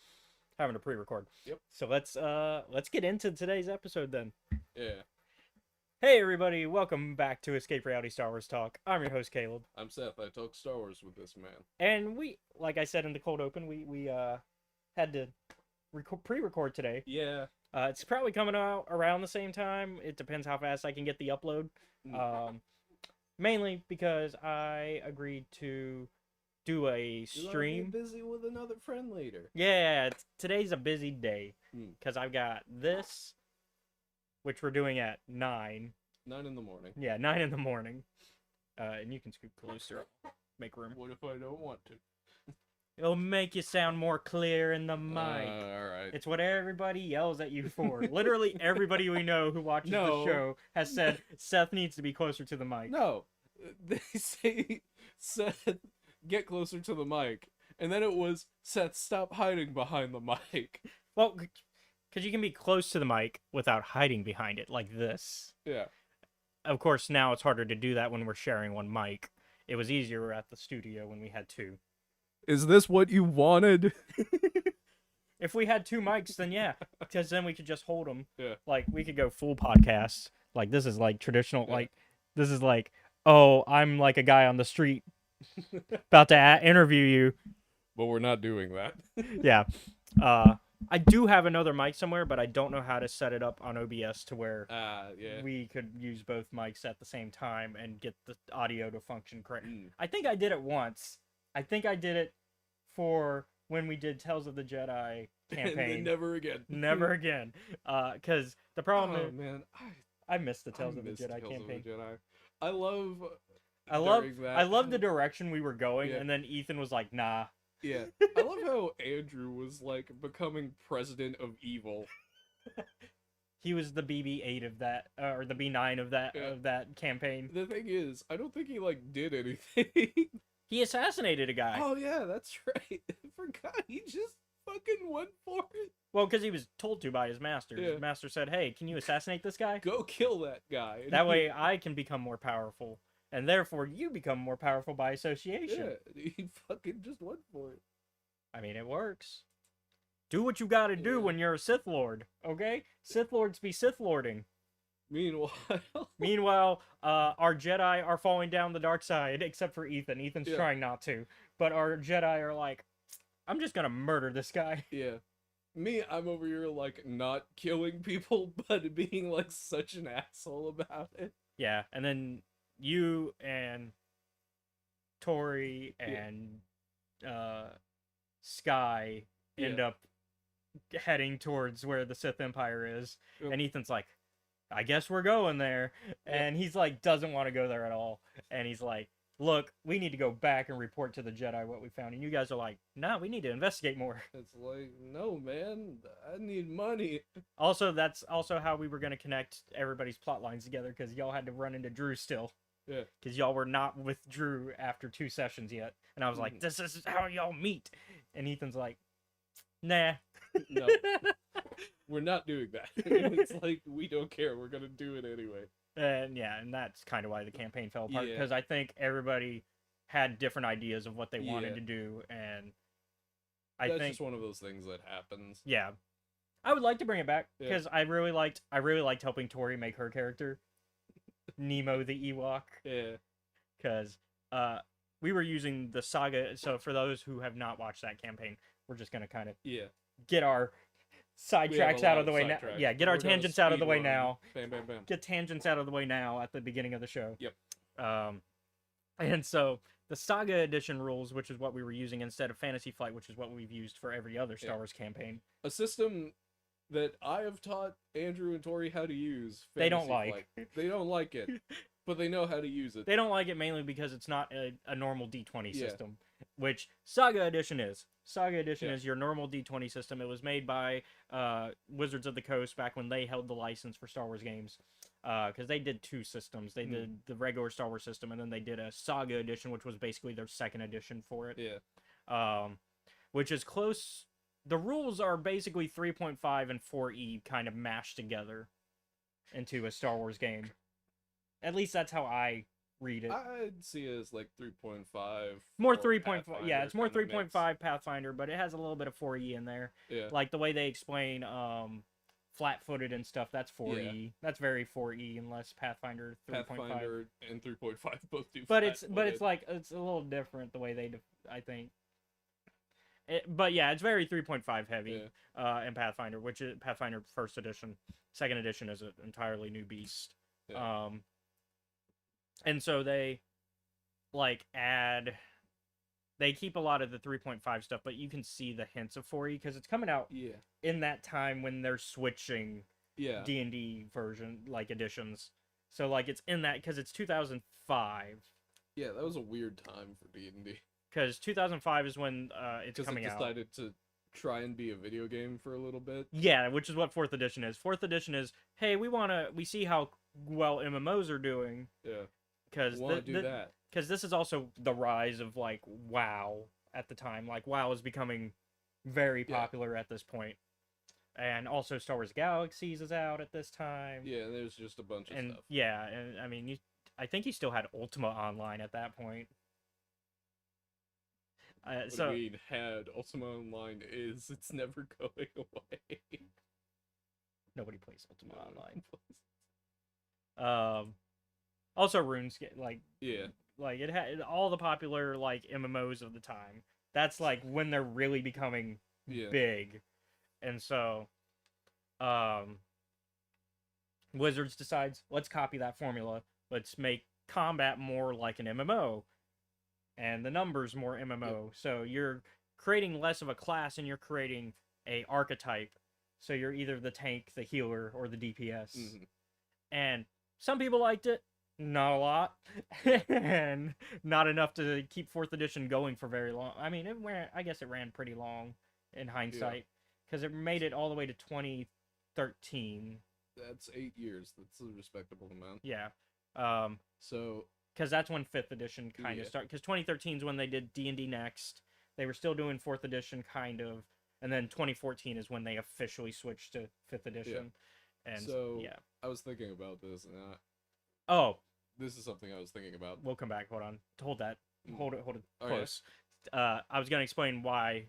having a pre-record. Yep. So let's get into today's episode then. Yeah. Hey everybody, welcome back to Escape Reality Star Wars Talk. I'm your host Caleb. I'm Seth. I talk Star Wars with this man. And we, like I said in the cold open, we had to pre-record today. Yeah. It's probably coming out around the same time. It depends how fast I can get the upload. mainly because I agreed to do a You gotta be stream. busy with another friend later. Yeah, today's a busy day Hmm. because I've got this, which we're doing at 9. 9 in the morning. Yeah, 9 in the morning. And you can scoot closer, make room. What if I don't want to? It'll make you sound more clear in the mic. Alright. It's what everybody yells at you for. Literally everybody we know who watches No. the show has said Seth needs to be closer to the mic. No. They say, Seth, get closer to the mic. And then it was, Seth, stop hiding behind the mic. Well, because you can be close to the mic without hiding behind it, like this. Yeah. Of course, now it's harder to do that when we're sharing one mic. It was easier at the studio when we had 2. Is this what you wanted? If we had 2 mics, then yeah, because then we could just hold them. Yeah. Like, we could go full podcast. Like, this is like traditional, Yeah. like, this is like, oh, I'm like a guy on the street about to interview you. But we're not doing that. Yeah. I do have another mic somewhere, but I don't know how to set it up on OBS to where Yeah. we could use both mics at the same time and get the audio to function correct. Mm. I think I did it once. I think I did it for when we did Tales of the Jedi And then campaign. never again. Never again. Because the problem Oh is, man, I missed the I Tales of the miss Jedi Tales of the campaign. Jedi. I love. I love during that- I love the direction we were going, Yeah. and then Ethan was like, "Nah." Yeah, I love how Andrew was like becoming president of evil. He was the BB-8 of that, or the B9 of that Yeah. campaign. The thing is, I don't think he like did anything. He assassinated a guy. Oh yeah, that's right. I forgot. He just fucking went for it. Well, because he was told to by his master. Yeah. His master said, "Hey, can you assassinate this guy? Go kill that guy. And That he- way I can become more powerful, and therefore you become more powerful by association." Yeah, he fucking just went for it. I mean, it works. Do what you gotta do Yeah. when you're a Sith Lord, okay? Sith Lords be Sith Lording. Meanwhile, Meanwhile, our Jedi are falling down the dark side, except for Ethan. Ethan's Yeah. trying not to. But our Jedi are like, I'm just gonna murder this guy. yeah. Me, I'm over here like not killing people, but being like such an asshole about it. Yeah, and then you and Tori and Sky end Yeah. up heading towards where the Sith Empire is. Yep. And Ethan's like, I guess we're going there. Yeah. And he's like, doesn't want to go there at all. And he's like, look, we need to go back and report to the Jedi what we found. And you guys are like, nah, we need to investigate more. It's like, no, man, I need money. Also, that's also how we were going to connect everybody's plot lines together, because y'all had to run into Drew still. Yeah. Because y'all were not with Drew after 2 sessions yet. And I was like, Mhm. this is how y'all meet. And Ethan's like, nah. No, we're not doing that. It's like, we don't care. We're going to do it anyway. And yeah, and that's kind of why the campaign fell apart, Yeah. because I think everybody had different ideas of what they wanted Yeah. to do, and I That's think just one of those things that happens. yeah, I would like to bring it back Yeah. because I really liked helping Tori make her character Nemo the Ewok, Yeah. because we were using the saga. So for those who have not watched that campaign, we're just gonna kind of Yeah. get our sidetracks out of the way now. sidetracks. Yeah, get our We're gonna tangents out of the way speedrun. now. Bam, bam, bam. Get tangents out of the way now at the beginning of the show. Yep. And so the Saga Edition rules, which is what we were using instead of Fantasy Flight, which is what we've used for every other Star Yeah. Wars campaign. A system that I have taught Andrew and Tori how to use. They don't Fantasy like. Flight. They don't like it, but they know how to use it. They don't like it mainly because it's not a normal D20 Yeah. system, which Saga Edition is. Saga Edition Yeah. is your normal D20 system. It was made by Wizards of the Coast back when they held the license for Star Wars games. Because they did 2 systems. They did the regular Star Wars system, and then they did a Saga Edition, which was basically their second edition for it. Yeah. Which is close. The rules are basically 3.5 and 4E kind of mashed together into a Star Wars game. At least that's how I read it. I'd see it as like 3.5. More or 3.5. Pathfinder Yeah, it's more kind of mix. 3.5 Pathfinder, but it has a little bit of 4E in there. Yeah. Like the way they explain flat-footed and stuff, that's 4E. That's very 4E unless Pathfinder 3.5. Pathfinder and 3.5 both do. But it's flat-footed. like it's a little different the way they I think. But yeah, it's very 3.5 heavy in Pathfinder, which is Pathfinder first edition. Second edition is an entirely new beast. Yeah. And so they like they keep a lot of the 3.5 stuff, but you can see the hints of 4E because it's coming out Yeah. in that time when they're switching Yeah. D&D version like editions. So like it's in that because it's 2005. Yeah, that was a weird time for D&D. Because 2005 is when it's Because it coming out. decided to try and be a video game for a little bit. Yeah, which is what 4th edition is. 4th edition is, hey, we see how well MMOs are doing. Yeah. Because Want to do that. Because this is also the rise of like WoW at the time. Like WoW is becoming very popular at this point. And also Star Wars Galaxies is out at this time. Yeah, there's just a bunch of And stuff. yeah, and I mean, I think you still had Ultima Online at that point. What So we had Ultima Online is it's never going away. nobody plays Ultima No. Online. Also RuneScape, like Yeah. it had all the popular like MMOs of the time. That's like when they're really becoming Yeah. big, and so, Wizards decides let's copy that formula. Let's make combat more like an MMO, and the numbers more MMO. So you're creating less of a class and you're creating a archetype. So you're either the tank, the healer, or the DPS. Mhm. And some people liked it, not a lot, and not enough to keep 4th edition going for very long. I mean, I guess it ran pretty long in hindsight because it made it all the way to 2013. That's 8 years. That's a respectable amount. Yeah. So Because that's when 5th edition kind of Yeah. started. Because 2013 is when they did D&D Next. They were still doing 4th edition, kind of. And then 2014 is when they officially switched to 5th edition. And So- yeah. I was thinking about this, and Oh, this is something I was thinking about. we'll come back. Hold on. Hold that. Mm. Hold it Oh, yeah. close. I was going to explain why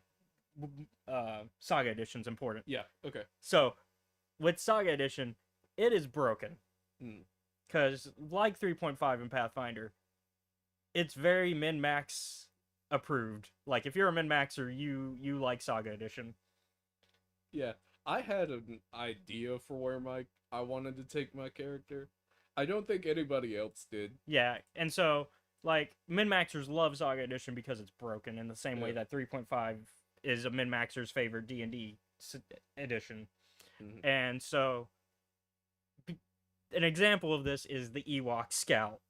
Saga Edition's important. Yeah. Okay. So, with Saga Edition, it is broken. Mm. Because, like 3.5 in Pathfinder, it's very min-max approved. Like, if you're a min-maxer, you like Saga Edition. Yeah. I had an idea for where I wanted to take my character. I don't think anybody else did. Yeah, and so, like, min-maxers love Saga Edition because it's broken in the same way Yeah. that 3.5 is a min-maxer's favorite D&D edition. Mhm. And so, an example of this is the Ewok Scout,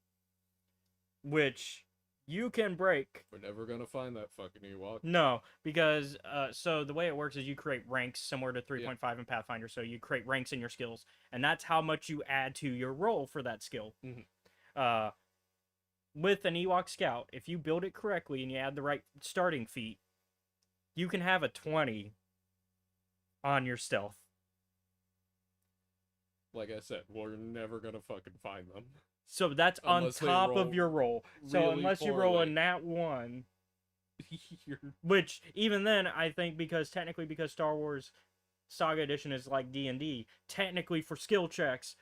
which you can break. We're never gonna find that fucking Ewok. No, because so the way it works is you create ranks similar to 3.5 in Pathfinder. So you create ranks in your skills, and that's how much you add to your roll for that skill. Mhm. With an Ewok Scout, if you build it correctly and you add the right starting feat, you can have a 20 on your stealth. Like I said, we're never gonna fucking find them. So that's Unless on they top of roll your roll. So really unless you roll a poorly. nat 1, You're... which even then I think because Star Wars Saga Edition is like D&D, technically for skill checks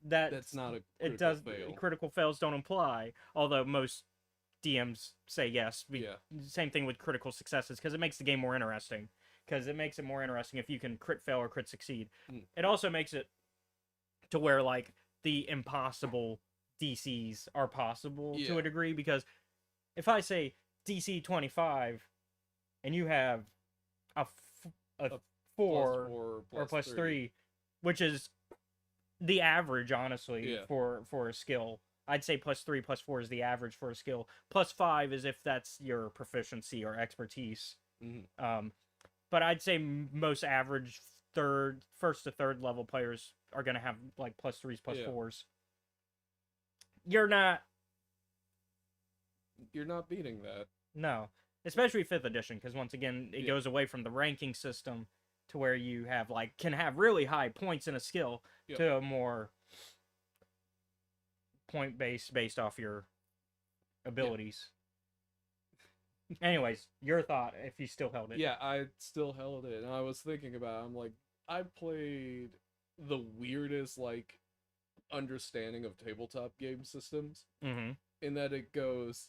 That's not a it critical does fail. critical fails don't apply, although most DMs say yes. Yeah. Same thing with critical successes because it makes the game more interesting. Because it makes it more interesting if you can crit fail or crit succeed. Mm. It also makes it to where like the impossible DCs are possible to Yeah. a degree. Because if I say DC 25 and you have a Plus 4 4, or plus 3, which is the average, honestly, Yeah. for a skill. I'd say plus 3, plus 4 is the average for a skill. Plus 5 is if that's your proficiency or expertise. Mhm. But I'd say most average first to third level players are gonna have like plus 3s, plus Yeah. 4s. You're not, You're not beating that. no, especially 5th edition, because once again it Yeah. goes away from the ranking system to where you have like can have really high points in a skill Yep. to a more point based off your abilities. Anyways, your thought if you still held it. Yeah, I still held it, and I was thinking about it, I'm like, I played the weirdest, like, understanding of tabletop game systems, Mm-hmm. in that it goes,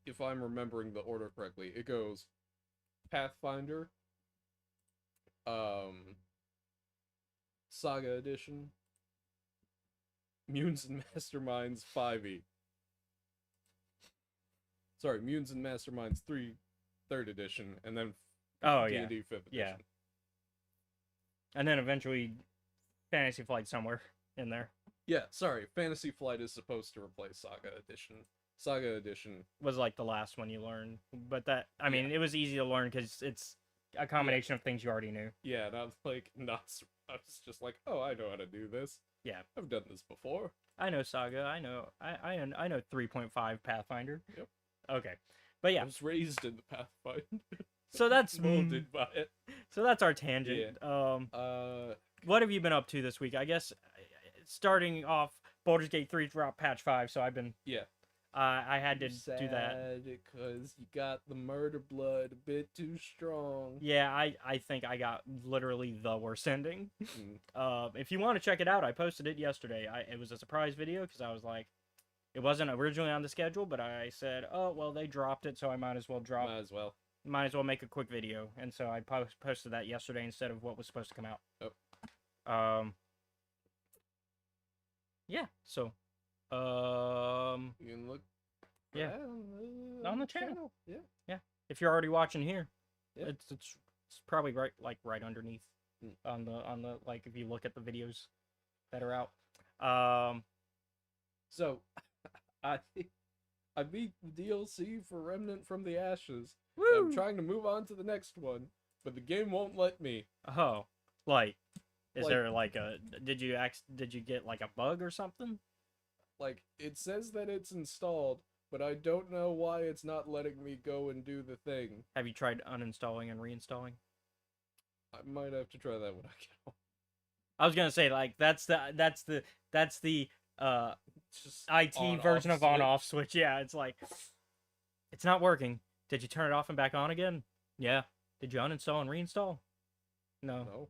if I'm remembering the order correctly, it goes Pathfinder, Saga Edition, Munes and Masterminds 5e. Sorry, Munes and Masterminds 3 3rd edition, and then Oh yeah, D&D 5th edition. Yeah. And then eventually Fantasy Flight somewhere in there. Yeah, sorry, Fantasy Flight is supposed to replace Saga Edition. Saga Edition. Was like the last one you learned, but that I mean it was easy to learn because it's a combination of things you already knew. Yeah, and I was like, I was just like, oh, I know how to do this. Yeah. I've done this before. I know Saga. I know 3.5 Pathfinder. Yep. Okay, but I yeah. was raised in the Pathfinder. So that's Molded by it. So that's our tangent. What have you been up to this week? I guess starting off, Baldur's Gate 3 dropped patch 5, so I've been Yeah. I had to do that. Because you got the murder blood a bit too strong. Yeah, I think I got literally the worst ending. Mm. If you want to check it out, I posted it yesterday. It was a surprise video because I was like, it wasn't originally on the schedule, but I said, oh well, they dropped it, so I might as well Might as well. make a quick video, and so I posted that yesterday instead of what was supposed to come out. Oh. Yeah. So, You can look. Yeah. On the channel. Yeah. If you're already watching here, Yeah. it's probably right underneath Mm. on the like if you look at the videos that are out. So, I beat the DLC for Remnant from the Ashes. Woo! I'm trying to move on to the next one, but the game won't let me. Oh, like, is Like- there like a did you get like a bug or something? Like, it says that it's installed, but I don't know why it's not letting me go and do the thing. Have you tried uninstalling and reinstalling? I might have to try that when I get home. I was gonna say like that's the Just IT on-off version of switch. on-off switch. Yeah, it's like it's not working. Did you turn it off and back on again? Yeah. Did you uninstall and reinstall? No. No.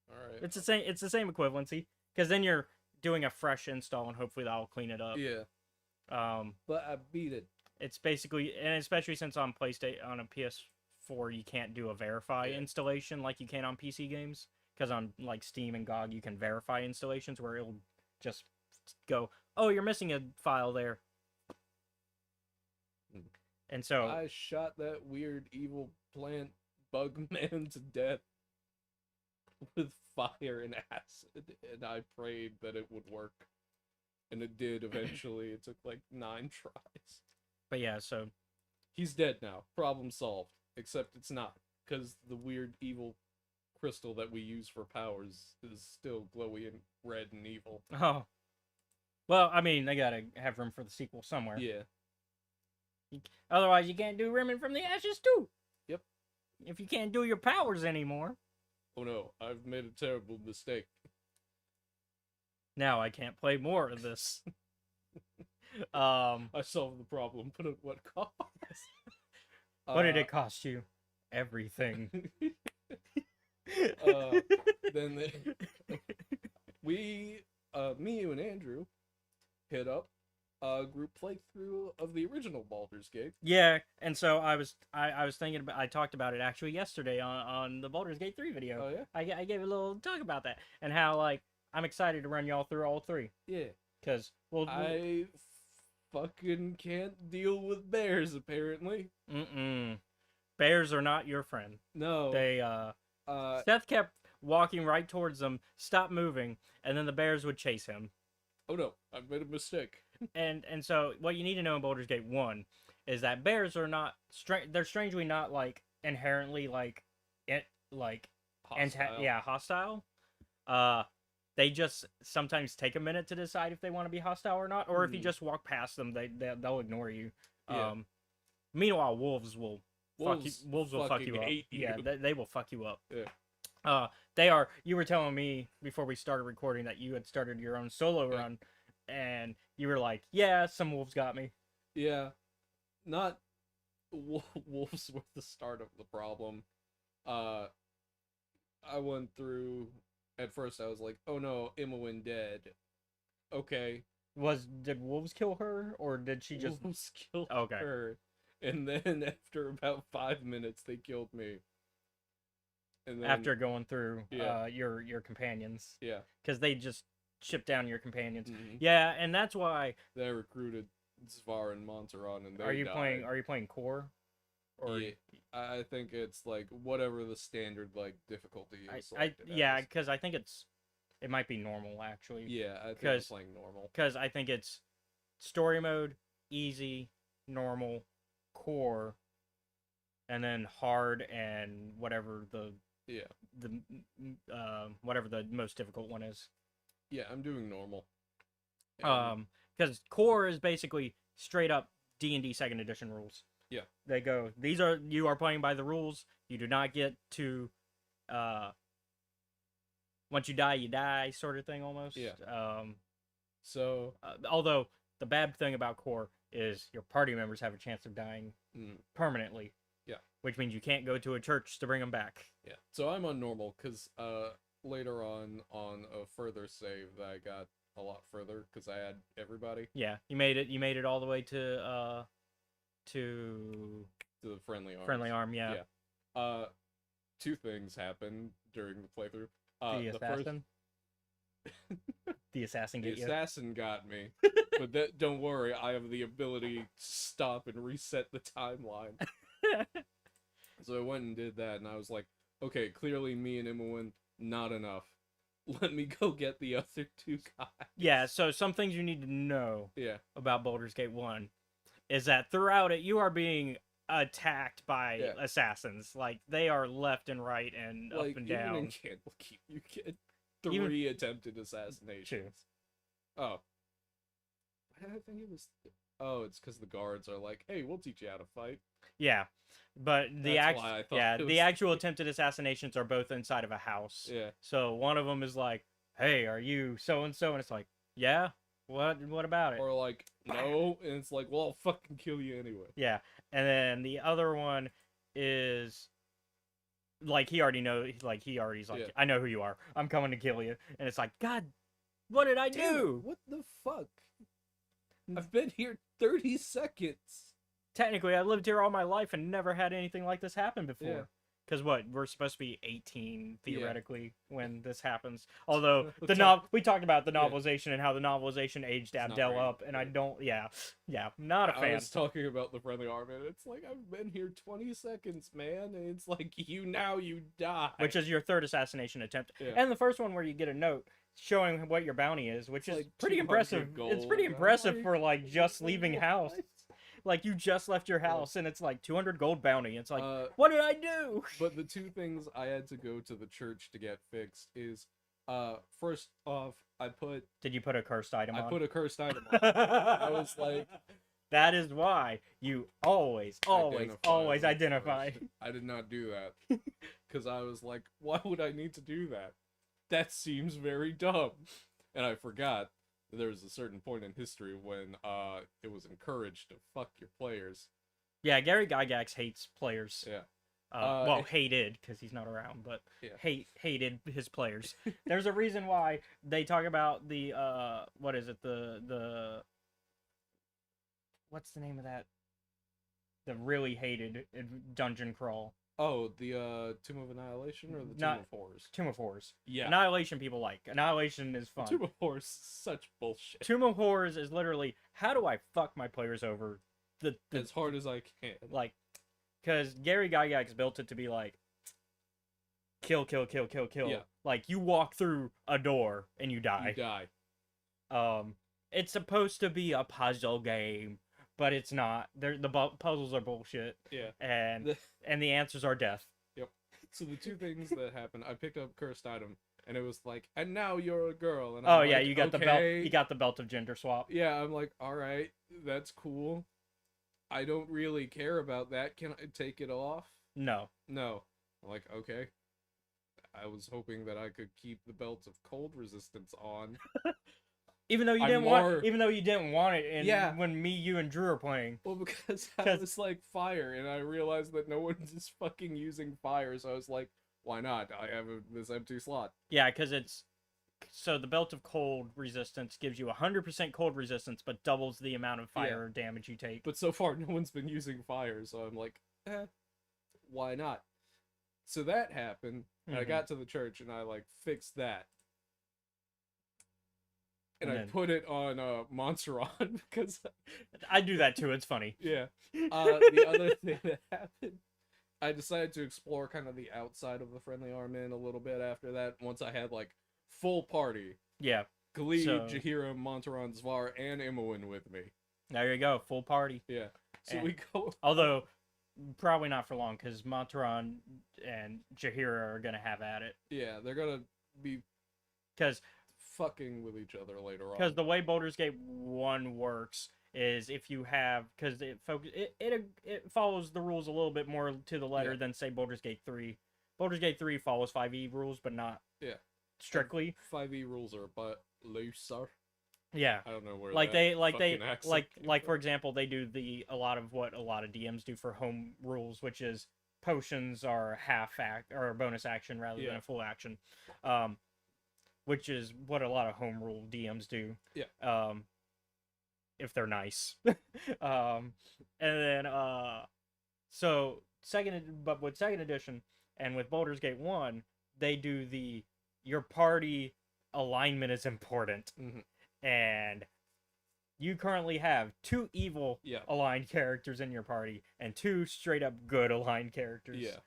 Alright. It's the same. It's the same equivalency because then you're doing a fresh install and hopefully that'll clean it up. Yeah, Um, but I beat it. it's basically, and especially since on PlayStation on a PS4 you can't do a verify Yeah. installation like you can on PC games because on like Steam and GOG you can verify installations where it'll just go, oh, you're missing a file there. Hmm. And so I shot that weird evil plant bug man to death with fire and acid, and I prayed that it would work. And it did eventually. It took like 9 tries. but yeah, so He's dead now. Problem solved. Except it's not, because the weird evil crystal that we use for powers is still glowy and red and evil. oh, well, I mean they gotta have room for the sequel somewhere. Yeah. Otherwise, you can't do Remnant from the Ashes too. Yep. If you can't do your powers anymore, Oh no, I've made a terrible mistake. now I can't play more of this. What I solved the problem, but at what cost? did it cost you? Everything. Then me, you, and Andrew hit up a group playthrough of the original Baldur's Gate. Yeah, and so I was thinking about, I talked about it actually yesterday on the Baldur's Gate 3 video. Oh yeah, I gave a little talk about that and how like I'm excited to run y'all through all 3 yeah. because I fucking can't deal with bears apparently. bears are not your friend. No, They Seth kept walking right towards them, stopped moving, and then the bears would chase him. oh no, I've made a mistake. And so what you need to know in Baldur's Gate 1 is that bears are not they're strangely not like inherently like Hostile. hostile. They just sometimes take a minute to decide if they want to be hostile or not, or if you just walk past them, they'll ignore you. Yeah. Meanwhile, wolves will fuck fucking you up. hate you. Yeah, they will fuck you up. Yeah. They are. You were telling me before we started recording that you had started your own solo run, and you were like, "Yeah, some wolves got me." Yeah, not wolves were the start of the problem. I went through. At first, I was like, "Oh no, Imoen dead." Okay, Did wolves kill her, or did she just? wolves killed Okay. her, and then after about 5 minutes, they killed me. And then After going through Yeah. your companions, yeah, because they just chip down your companions. Mhm. Yeah, and that's why. They recruited Zvar and Monteron, and they Are you died. playing? Are you playing core? Or Yeah, I think it's like whatever the standard like difficulty is. yeah, because I think it might be normal actually. Yeah, I think I'm 'Cause- playing normal. Because I think it's story mode, easy, normal, core, and then hard and whatever the Yeah, whatever the most difficult one is. yeah, I'm doing normal. And- Because core is basically straight up D&D second edition rules. Yeah. They go, you are playing by the rules. You do not get to once you die sort of thing almost. Yeah. So Although the bad thing about core is your party members have a chance of dying permanently. Yeah. Which means you can't go to a church to bring them back. yeah, so I'm on normal because later on a further save that I got a lot further because I had everybody Yeah, you made it. You made it all the way to to the friendly arms. friendly arm. Yeah. Two things happened during the playthrough. The the assassin. The assassin The get you. assassin got me, but don't worry, I have the ability to stop and reset the timeline. So I went and did that, and I was like, okay, clearly me and Imowen, not enough. Let me go get the other two guys. Yeah. So some things you need to know Yeah, about Baldur's Gate 1 is that throughout it you are being attacked by Yeah. assassins. Like they are left and right and like up and even in down. Candlekeep, you get Even- 3 attempted assassinations. Oh, I think it was. Oh, it's because the guards are like, "Hey, we'll teach you how to fight." Yeah. But the That's why I thought yeah, it the was- actual attempted assassinations are both inside of a house. Yeah, So one of them is like, "Hey, are you so and so?" And it's like, "Yeah. What about it?" or like, no, and it's like, "Well, I'll fucking kill you anyway." Yeah. And then the other one is like he already knows, like he already's like, Yeah. "I know who you are. I'm coming to kill you." And it's like, "God, what did I Damn it, do?" what the fuck? I've been here 30 seconds. Technically, I lived here all my life and never had anything like this happen Yeah. before. Because what, we're supposed to be 18 theoretically when this happens. Although we talked about the Yeah. novelization and how the novelization aged not Abdel very up, and I good. don't. Yeah, not a I fan. was talking about the friendly arm, and it's like, I've been here 20 seconds, man. And it's like, you die. Which is your third assassination attempt, Yeah. and the first one where you get a note showing what your bounty is, which It's is like pretty 200 impressive. It's gold. pretty I'm impressive like, for like just leaving house. what? Like you just left your house, and it's like 200 gold bounty. It's like, Uh, what did I do? But the two things I had to go to the church to get fixed is, first off, I put Did you put a cursed item on? a cursed item on. I was like, that is why you always identify. I did not do that because I was like, why would I need to do that? That seems very dumb. And I forgot there was a certain point in history when it was encouraged to fuck your players. Yeah, Gary Gygax hates players. Yeah. Well, hated because he's not around, but Yeah. hated his players. There's a reason why they talk about the what is it, the what's the name of that? The really hated dungeon crawl. Oh, the Tomb of Annihilation or the Tomb Not- of Horrors? Tomb of Horrors. Yeah. Annihilation people like. Annihilation is fun. Tomb of Horrors is such bullshit. Tomb of Horrors is literally how do I fuck my players over the As hard as I can. like, because Gary Gygax built it to be like kill. Yeah. Like you walk through a door and you You die. die. It's supposed to be a puzzle game, but it's not. Puzzles are bullshit, Yeah. and The- the answers are death. So the two things that happened, I picked up cursed item, and it was like, and now you're a girl. And Oh I'm yeah, like, you got the belt. okay. You got the belt of gender swap. Yeah, I'm like, all right, that's cool. I don't really care about that. Can I take it off? No. No. I'm like, okay. I was hoping that I could keep the belt of cold resistance on. Even though you I'm didn't more- want, even though you didn't want it, and Yeah. when me, you, and Drew are playing. Well, because I 'Cause- was like fire, and I realized that no one's just fucking using fire, so I was like, why not? I have this empty slot. Yeah, because it's so the belt of cold resistance gives you 100% cold resistance, but doubles the amount of fire damage you take. But so far, no one's been using fire, so I'm like, why not? So that happened, and I Mhm. got to the church, and I like fixed that. and And I then- put it on Montserrat because I do that too. It's funny. yeah. The other thing that happened, I decided to explore kind of the outside of the Friendly Armament a little bit after that. Once I had like full party, Yeah. Glee, So- Jaheira, Montaron, Zvar, and Imoen with me. There you go. Full party. Yeah. So And- we go. Although, probably not for long because Montaron and Jaheira are going to have at it. Yeah, they're gonna be Because fucking with each other later on. the way Baldur's Gate 1 works is if you have, because it follows the rules a little bit more to the letter Yeah. than, say, Baldur's Gate 3. Baldur's Gate 3 follows 5e rules, but not Yeah. strictly. 5e rules are but looser. Yeah. I don't know where Like that they fucking accent came like for from. example, they do a lot of what a lot of DMs do for home rules, which is potions are half act or a bonus action rather than Yeah. a full action, which is what a lot of home rule DMs do. Yeah. If they're nice. And then so but with second edition and with Baldur's Gate 1, they do your party alignment is important. Mhm. And you currently have 2 evil Yeah. aligned characters in your party and 2 straight up good aligned characters. Yeah.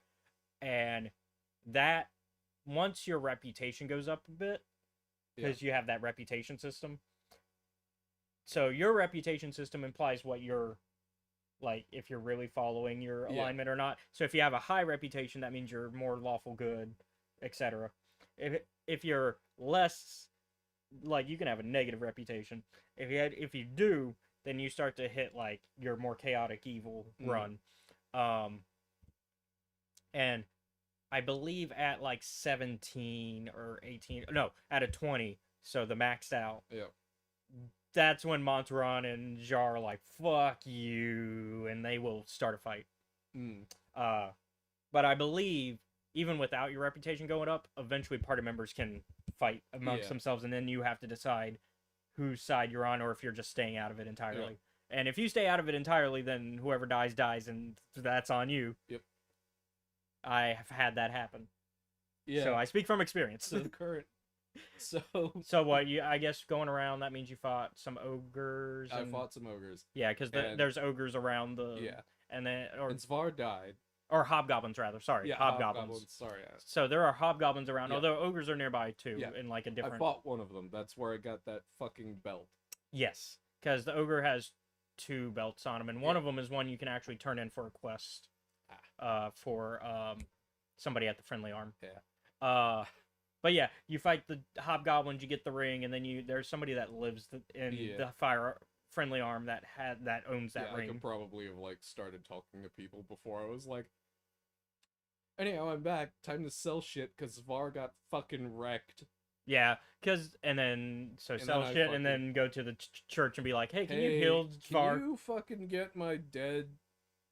And that once your reputation goes up a bit, because you have that reputation system. So your reputation system implies what you're like, if you're really following your Yeah. alignment or not. So if you have a high reputation, that means you're more lawful good, etc. If you're less, like, you can have a negative reputation. If you do, then you start to hit like your more chaotic evil run. And I believe at like 17 or 18, no, at a 20, so the maxed out. Yeah. That's when Montaron and Jar are like, fuck you, and they will start a fight. Mm. But I believe even without your reputation going up, eventually party members can fight amongst Yeah. themselves, and then you have to decide whose side you're on, or if you're just staying out of it entirely. And if you stay out of it entirely, then whoever dies, and that's on you. Yep. I have had that happen. Yeah. So I speak from experience. the current. So So what I guess going around, that means you fought some ogres. I and- fought some ogres. Yeah, because and- there's ogres around the. Yeah. And then And Zvar died. or hobgoblins rather. Sorry, Yeah, hobgoblins. Sorry. So there are hobgoblins around, Yeah. although ogres are nearby too, Yeah. in like a I different. fought one of them. That's where I got that fucking belt. Yes, because the ogre has 2 belts on him, and one of them is one you can actually turn in for a quest. For somebody at the friendly arm. Yeah. But yeah, you fight the hobgoblins, you get the ring, and then there's somebody that lives in Yeah. the fire friendly arm that owns that Yeah, I ring. could probably have like started talking to people before I was like, anyhow, I'm back. Time to sell shit because Zvar got fucking wrecked. Yeah, and then And sell then I shit, and then go to the church and be like, "Hey, can you Hey, heal Far?" Can you fucking get my dead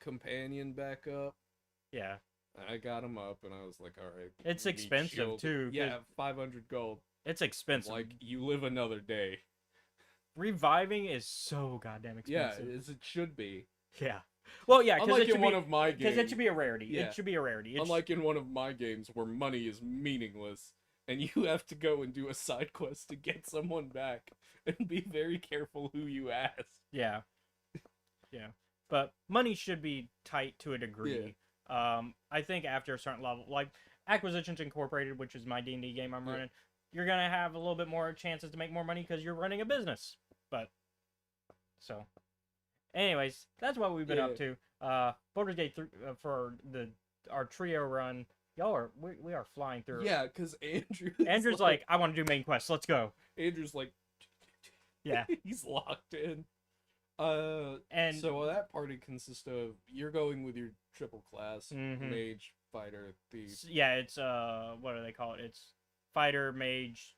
companion back up? Yeah, I got him up, and I was like, all right. It's we expensive, shielded- too, 'cause- Yeah, 500 gold. it's expensive. Like you live another day. Reviving is so goddamn Yeah, expensive. as it should be. Yeah. Well, yeah, because Unlike it should in be one of my because games. it should be a rarity. Yeah. It should be a rarity. Unlike in one of my games where money is meaningless and you have to go and do a side quest to get someone back and be very careful who you ask. Yeah. Yeah. But money should be tight to a degree. I think after a certain level, like Acquisitions Incorporated, which is my D&D game I'm Yeah. running, you're going to have a little bit more chances to make more money because you're running a business. But, so. Anyways, that's what we've been up to. Baldur's Gate 3, for our trio run, we are flying through. Yeah, because Andrew's Andrew's like, I want to do main quests. Let's go. Andrew's like, Yeah. he's locked in. And So that party consists of you're going with your triple class, Mhm. mage, fighter, thief. yeah, it's what do they call it? It's fighter, mage,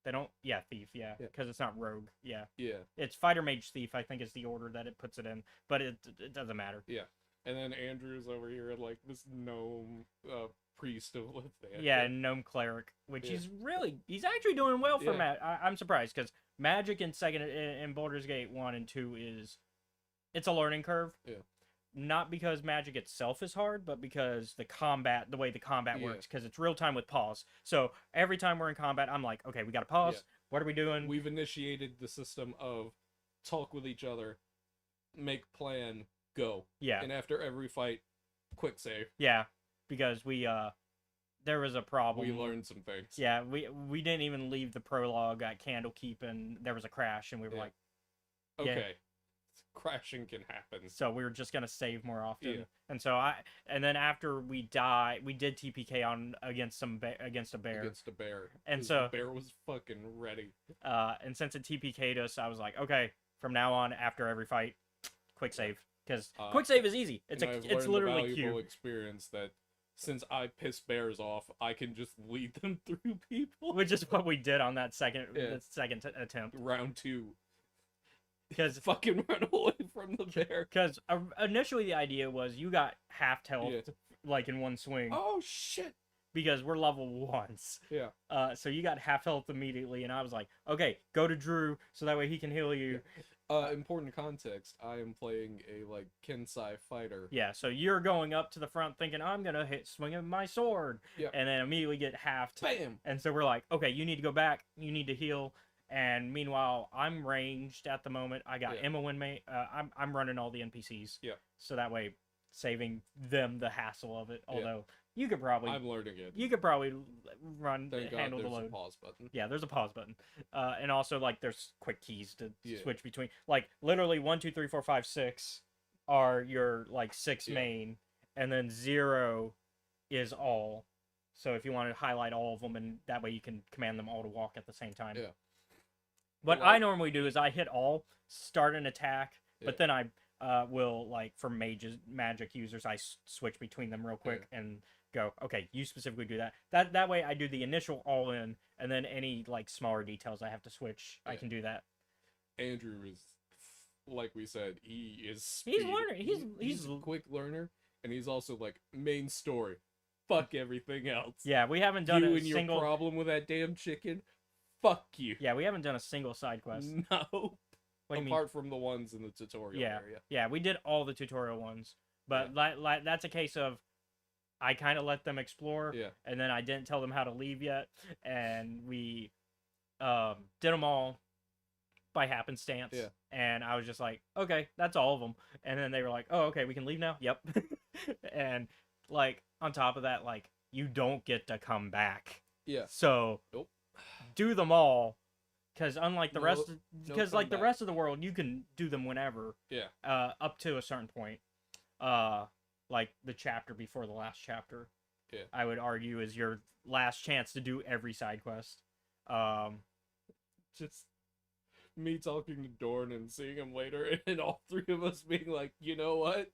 they don't, thief, Yeah. because it's not rogue. Yeah. Yeah, It's fighter, mage, thief, I think is the order that it puts it in, but it doesn't matter. and then Andrew's over here like this gnome priest of Lithania. Yeah, and gnome cleric, which Yeah. he's actually doing well for Yeah. I'm surprised because magic in Baldur's Gate 1 and 2 it's a learning curve. Yeah. Not because magic itself is hard, but because the way the combat Yeah. works, because it's real time with pause. So every time we're in combat, I'm like, okay, we gotta pause, Yeah. What are we doing? We've initiated the system of talk with each other, make plan, go. Yeah. And after every fight, quick save. Yeah, because we there was a problem. We learned some things. Yeah, we didn't even leave the prologue at Candlekeep, and there was a crash, and we were Yeah. like, yeah. Okay. Crashing can happen. so we were just gonna save more often. Yeah. And so and then after we die, we did TPK on against against a bear. Against a bear. And 'Cause so- the bear was fucking ready. And since it TPK'd us, I was like, okay, from now on, after every fight, quick save, because quick save is easy. It's And I've it's learned literally the valuable Q. experience that since I piss bears off, I can just lead them through people. Which is what we did on that second Yeah. attempt. Round 2. Because Fucking run away from the bear. initially the idea was you got half health Yeah. like in one swing Oh shit. because we're level 1s. Yeah. So you got half health immediately, and I was like, okay, go to Drew so that way he can heal you. Important context. I am playing a like Kensai fighter. Yeah, so you're going up to the front thinking I'm gonna swing my sword, Yeah. and then immediately get halved. Bam. And so we're like, okay, you need to go back, you need to heal. And meanwhile, I'm ranged at the moment. I got Yeah. Emma Winmate. I'm running all the NPCs. Yeah. So that way, saving them the hassle of it. Although you could probably I'm learning it. you could probably run Thank God handle the there's a load. pause button. Yeah, there's a pause button, and also like there's quick keys to Yeah. switch between. Like literally 1, 2, 3, 4, 5, 6 are your like 6 Yeah. main, and then 0 is all. So if you want to highlight all of them, and that way you can command them all to walk at the same time. Yeah. What Well, I normally do is I hit all, start an attack, Yeah. but then I will like for magic users I switch between them real quick and go, okay, you specifically do that. That way I do the initial all in, and then any like smaller details I have to switch, I Yeah. can do that. Andrew is, like we said, he is. He's speed. learning. He's a quick learner, and he's also like main story. Fuck everything else. yeah. We haven't done you a and your single. problem with that damn chicken. Fuck you. Yeah, we haven't done a single side quest. No. What do you mean? Apart from the ones in the tutorial Yeah, area. yeah, we did all the tutorial ones, but like that's a case of I kind of let them explore, Yeah. and then I didn't tell them how to leave yet, and we did them all by happenstance. Yeah. And I was just like, okay, that's all of them, and then they were like, oh, okay, we can leave now. Yep. And like on top of that, like you don't get to come back, Yeah. so Nope. do them all. Because unlike the No- rest, no because like the comeback. rest of the world, you can do them whenever. Yeah. Up to a certain point. Like the chapter before the last chapter. Yeah. I would argue is your last chance to do every side quest. Just me talking to Dorn and seeing him later, and all three of us being like, you know what?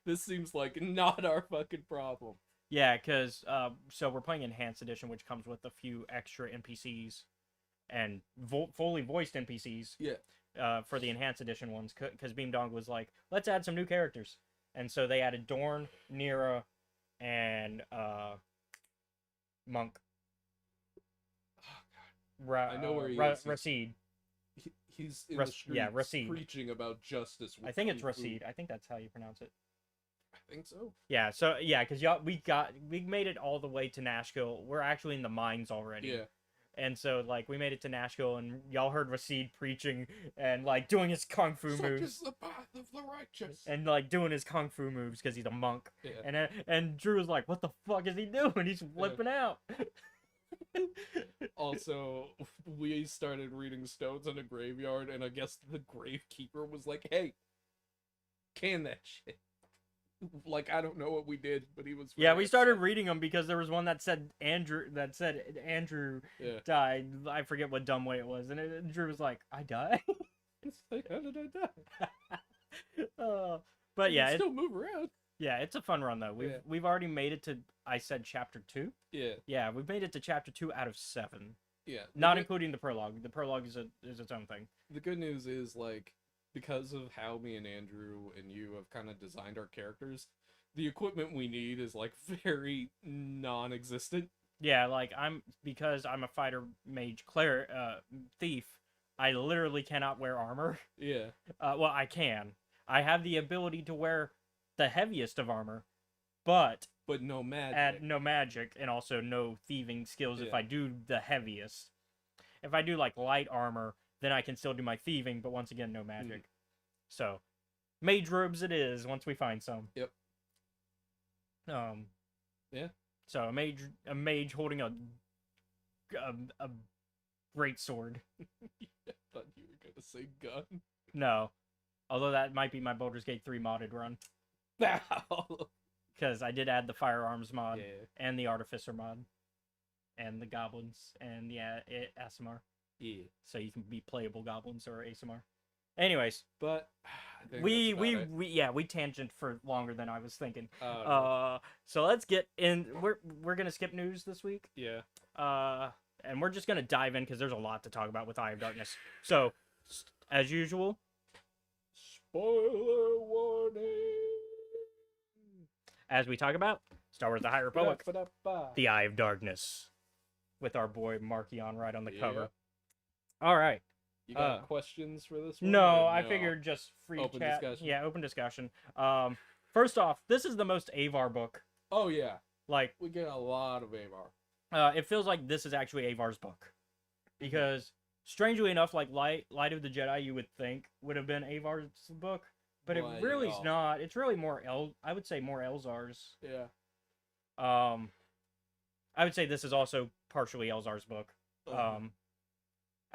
This seems like not our fucking problem. Yeah, because so we're playing Enhanced Edition, which comes with a few extra NPCs and fully voiced NPCs. Yeah. For the Enhanced Edition ones, because Beamdog was like, let's add some new characters, and so they added Dorn, Nira, and Monk. Oh, God. I know where he is. Rashid. He's in the streets Rashid. preaching about justice. With I think it's kung fu. Rashid. I think that's how you pronounce it. I think so. Yeah. So yeah, because we made it all the way to Nashville. We're actually in the mines already. Yeah. And so like we made it to Nashville, and y'all heard Rashid preaching and like doing his kung fu Such moves. is the path of the righteous. And like doing his kung fu moves because he's a monk. Yeah. And Drew was like, "What the fuck is he doing? He's flipping out." Also, we started reading Stones in a Graveyard, and I guess the gravekeeper was like, "Hey, can that shit." Like, I don't know what we did, but he was. Yeah, very we started upset. reading them because there was one that said Andrew Yeah. died. I forget what dumb way it was, and Drew was like, "I died." It's like, how did I die? But I yeah, can still move around. yeah, it's a fun run though. Yeah. We've already made it to I said chapter 2. Yeah. Yeah, we've made it to chapter 2 out of 7, Yeah. not including the prologue. The prologue is its own thing. The good news is, like, because of how me and Andrew and you have kind of designed our characters, the equipment we need is like very non-existent. Yeah, like because I'm a fighter mage thief, I literally cannot wear armor. Yeah. Well, I can. I have the ability to wear the heaviest of armor, but But no magic. add no magic and also no thieving skills if Yeah. I do the heaviest. if I do like light armor, then I can still do my thieving, but once again, no magic. So, mage robes it is once we find some. Yep. Yeah. So a mage holding a great sword. I thought you were gonna say gun. No, although that might be my Baldur's Gate 3 modded run Wow. because I did add the firearms mod Yeah. and the artificer mod and the goblins and ASMR, Yeah. so you can be playable goblins or ASMR. Anyways, But I think we that's about it. we tangent for longer than I was thinking. No. So let's get in. We're gonna skip news this week. Yeah. And we're just gonna dive in because there's a lot to talk about with Eye of Darkness. So, as usual, Spoiler warning. as we talk about Star Wars: The High Republic, Ba-da-ba-da-ba. The Eye of Darkness, with our boy Markion right on the Yeah. cover. All right. You got questions for this one? No, or I figured just free Open chat. discussion? Yeah, open discussion. First off, this is the most Avar book. Oh yeah, Like, we get a lot of Avar. it feels like this is actually Avar's book, because strangely enough, like Light of the Jedi, you would think would have been Avar's book, but it Well, really is yeah. not. It's really more I would say more Elzar's. Yeah. I would say this is also partially Elzar's book.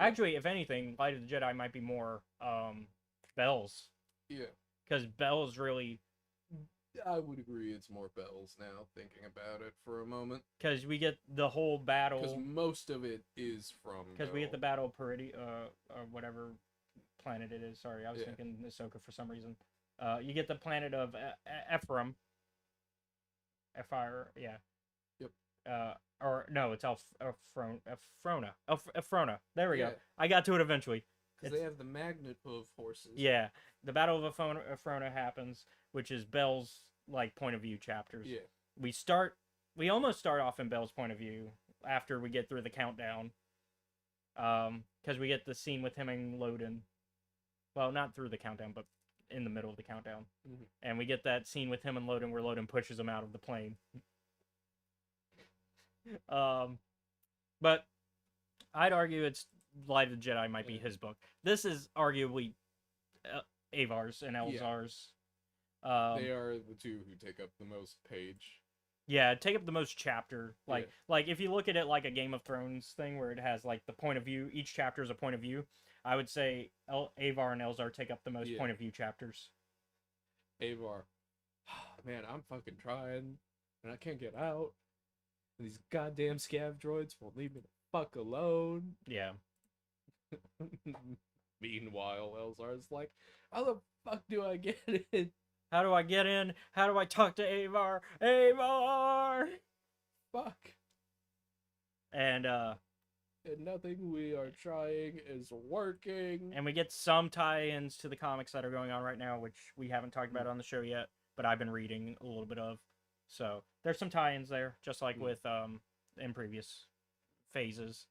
Actually, if anything, Light of the Jedi might be more Bell's, Yeah. because Bell's really, I would agree. It's more Bells now. Thinking about it for a moment, because we get the whole because battle, most of it is from. because we get the Bell. battle of or whatever planet it is. Sorry, I was Yeah. thinking Ahsoka for some reason. You get the planet of Ephraim. Ephir, yeah. Yep. Or no, it's Ephrona. Ephrona. There we Yeah. go. I got to it eventually. Because they have the magnet of horses. Yeah, the Battle of Ephrona happens, which is Bell's like point of view chapters. Yeah. We almost start off in Bell's point of view after we get through the countdown. Because we get the scene with him and Loden. Well, not through the countdown, but in the middle of the countdown. Mhm. And we get that scene with him and Loden where Loden pushes him out of the plane. But I'd argue it's Light of the Jedi might be Yeah. his book. This is arguably Avar's and Elzar's. They are the two who take up the most page. Yeah, take up the most chapter. Like if you look at it like a Game of Thrones thing where it has like the point of view, each chapter is a point of view. I would say Avar and Elzar take up the most Yeah. point of view chapters. Avar. Man, I'm fucking trying, and I can't get out. And these goddamn scav droids won't leave me the fuck alone. Yeah. Meanwhile, Elzar's like, how the fuck do I get in? How do I get in? How do I talk to Avar? Avar! Fuck. And nothing we are trying is working. we get some tie-ins to the comics that are going on right now, which we haven't talked about on the show yet, but I've been reading a little bit of. So there's some tie-ins there, just like with in previous phases.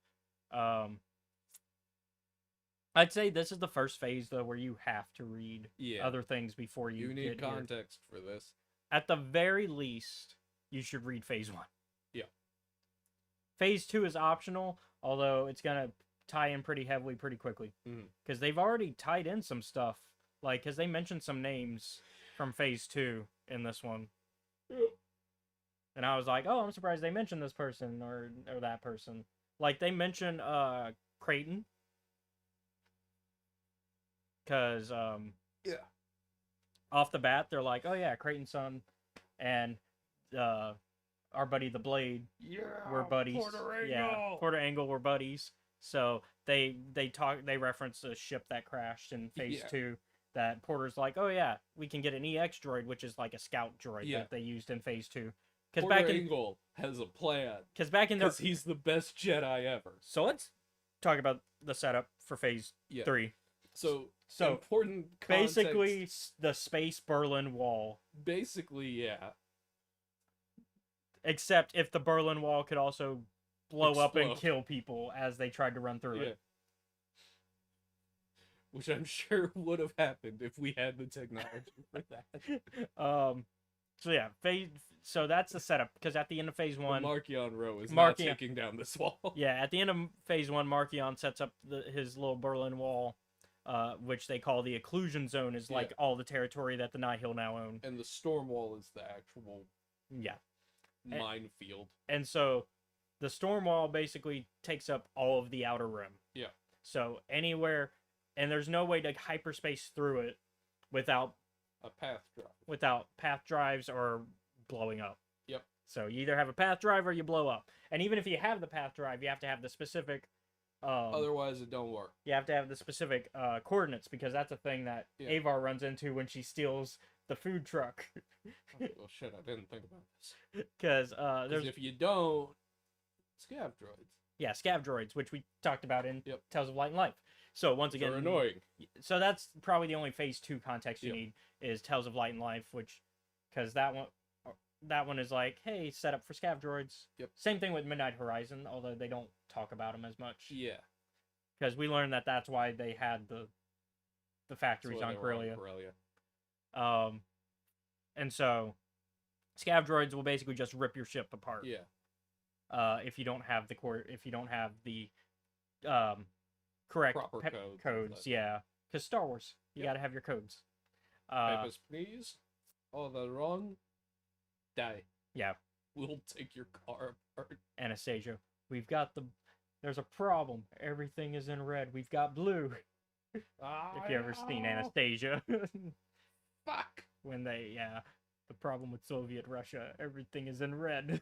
I'd say this is the first phase though where you have to read other things before you You get need here. context for this. At the very least, you should read phase 1. Yeah. Phase 2 is optional, although it's gonna tie in pretty heavily pretty quickly Mhm. because they've already tied in some stuff, like because they mentioned some names from phase 2 in this one. Yeah. And I was like, oh, I'm surprised they mentioned this person or that person. Like they mentioned Creighton. Cause Yeah. off the bat they're like, oh yeah, Creighton's son and our buddy the Blade Yeah. were buddies. Porter Yeah, Angle. Porter Angle were buddies. So they reference a ship that crashed in phase Yeah. 2 that Porter's like, oh yeah, we can get an EX droid, which is like a scout droid Yeah. that they used in phase 2. Because Porter Angle has a plan. back in the Because he's the best Jedi ever. so let's talk about the setup for phase Yeah. 3. So So important context. basically the space Berlin Wall, Basically, yeah. except if the Berlin Wall could also blow up and Explode. kill people as they tried to run through Yeah. Which I'm sure would have happened if we had the technology for that. it. So yeah, so that's the setup because at the end of phase But one, Markion Row is not Markion- taking down this wall. yeah, at the end of phase one, Markion sets up his little Berlin Wall, which they call the occlusion zone, is like all the territory that the Nihil now own. And the storm wall is the actual Yeah, minefield. and so the storm wall basically takes up all of the outer rim. Yeah. So anywhere, and there's no way to hyperspace through it without A path drive. path drives or blowing up. Yep. So you either have a path drive or you blow up. And even if you have the path drive, you have to have the specific Otherwise, it don't work. you have to have the specific coordinates because that's a thing that Yeah. Avar runs into when she steals the food truck. Oh shit! I didn't think about this. Because 'Cause there's if you don't, scav droids. scav droids, which we talked about in Yep. Tales of Light and Life. So once again, They're annoying. so that's probably the only phase 2 context you Yep. need is Tales of Light and Life, which because that one is like, hey, set up for scav droids. Yep. Same thing with Midnight Horizon, although they don't talk about them as much Yeah. because we learned that that's why they had the that's factories why on they were Corellia. Corellia. And so scav droids will basically just rip your ship apart. Yeah. If you don't have the correct Proper codes. codes, yeah. Because Star Wars, you Yep. got to have your codes. Papers, please. All the wrong. Die. Yeah, We'll take your car apart. Anastasia. There's a problem. Everything is in red. We've got blue. If you ever seen Anastasia. Fuck. When the problem with Soviet Russia, everything is in red.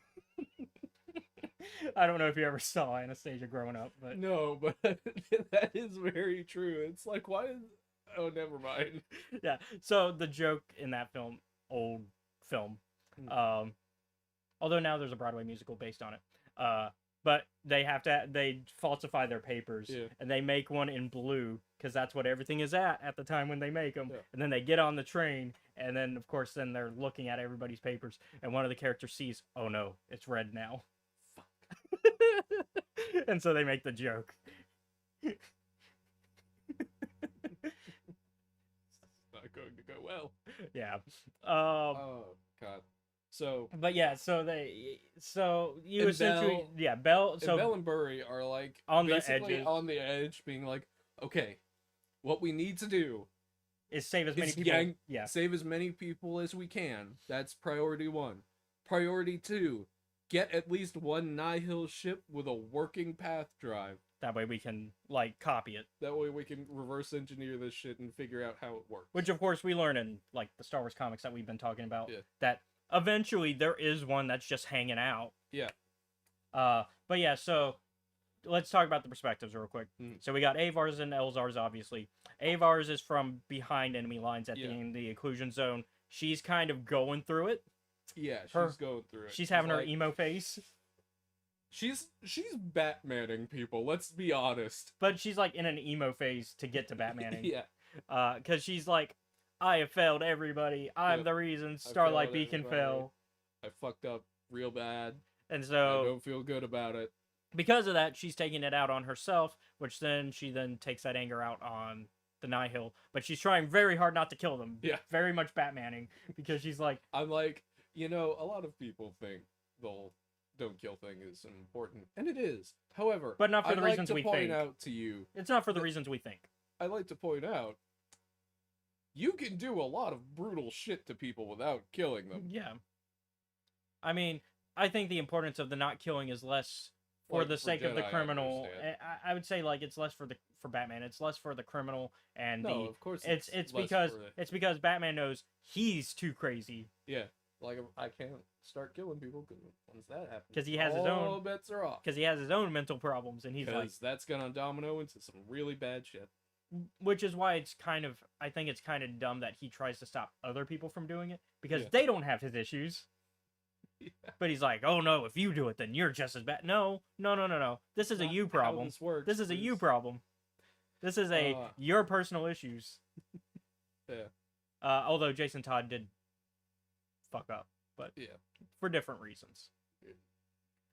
I don't know if you ever saw Anastasia growing up, but No, but that is very true. It's like, why is... Oh, never mind. yeah. So the joke in that film, old film, although now there's a Broadway musical based on it, but they falsify their papers Yeah. and they make one in blue because that's what everything is at the time when they make them. Yeah. And then they get on the train and then of course then they're looking at everybody's papers and one of the characters sees, oh no, it's red now. And so they make the joke. It's not going to go well. Yeah. Oh, God. So, But yeah, so you And essentially Bell- Bell. So Bell and Burry are like On the basically edges. on the edge, being like, okay, what we need to do is save as many is people. Yeah. save as many people as we can. That's priority 1. Priority 2, get at least one Nihil ship with a working path drive. That way we can like copy it. That way we can reverse engineer this shit and figure out how it works. Which of course we learn in like the Star Wars comics that we've been talking about. Yeah. That eventually there is one that's just hanging out. Yeah. But yeah, so let's talk about the perspectives real quick. Mm. So we got Avar's and Elzar's, obviously. Avar's is from behind enemy lines at Yeah. the end of the occlusion zone. She's kind of going through it. Yeah, she's Her- going through it. She's having her like- emo face. She's Batmaning people, let's be honest. But she's like in an emo phase to get to Batmaning. Yeah. Because she's like, I have failed everybody. I'm Yep. the reason Starlight failed Beacon everybody. fell. I fucked up real bad. And I so don't feel good about it. because of that, she's taking it out on herself, which then she takes that anger out on the Nihil. But she's trying very hard not to kill them. Yeah. Very much Batmaning because she's like, I'm like, a lot of people think the don't kill thing is important, and it is. However, But not for I'd the like reasons to we point think. out to you, it's not for the reasons we think. I'd like to point out, you can do a lot of brutal shit to people without killing them. Yeah. I mean, I think the importance of the not killing is less for Like, the for sake of the Jedi, I criminal. understand. I would say like it's less for Batman. It's less for the criminal and No, the of course it's less because for the- it's because Batman knows he's too crazy yeah, like I can't start killing people because once that happens, 'Cause he has his all own- bets are off. because he has his own mental problems and he's like, Because that's gonna domino into some really bad shit. which is why I think it's kind of dumb that he tries to stop other people from doing it because Yeah. they don't have his issues. Yeah. But he's like, oh no, if you do it, then you're just as bad. No. This is a Not you how problem. This works. This is a you It's- problem. This is a Uh, your personal issues. Yeah. Although Jason Todd did fuck up, but Yeah. for different reasons.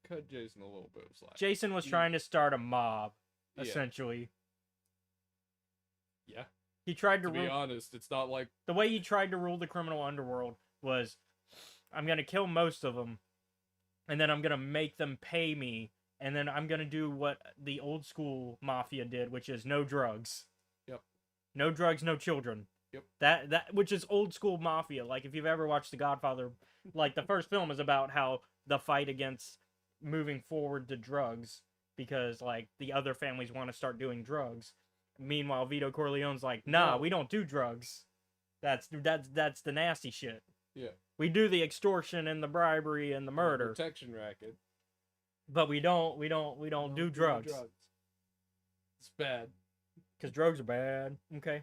Cut Jason a little bit of slack. Jason was He- trying to start a mob, Yeah. essentially. Yeah. He tried to To be rule honest, it's not like the way he tried to rule the criminal underworld was, I I'm gonna kill most of them, and then I'm gonna make them pay me, and then I'm gonna do what the old school mafia did, which is no drugs. Yep. No drugs, no children. Yep. That which is old school mafia. Like if you've ever watched The Godfather, like the first film is about how the fight against moving forward to drugs because like the other families want to start doing drugs. Meanwhile, Vito Corleone's like, nah, No. we don't do drugs. That's the nasty shit. Yeah. We do the extortion and the bribery and the murder, Protection racket. but we don't do drugs It's bad. because drugs are bad. Okay.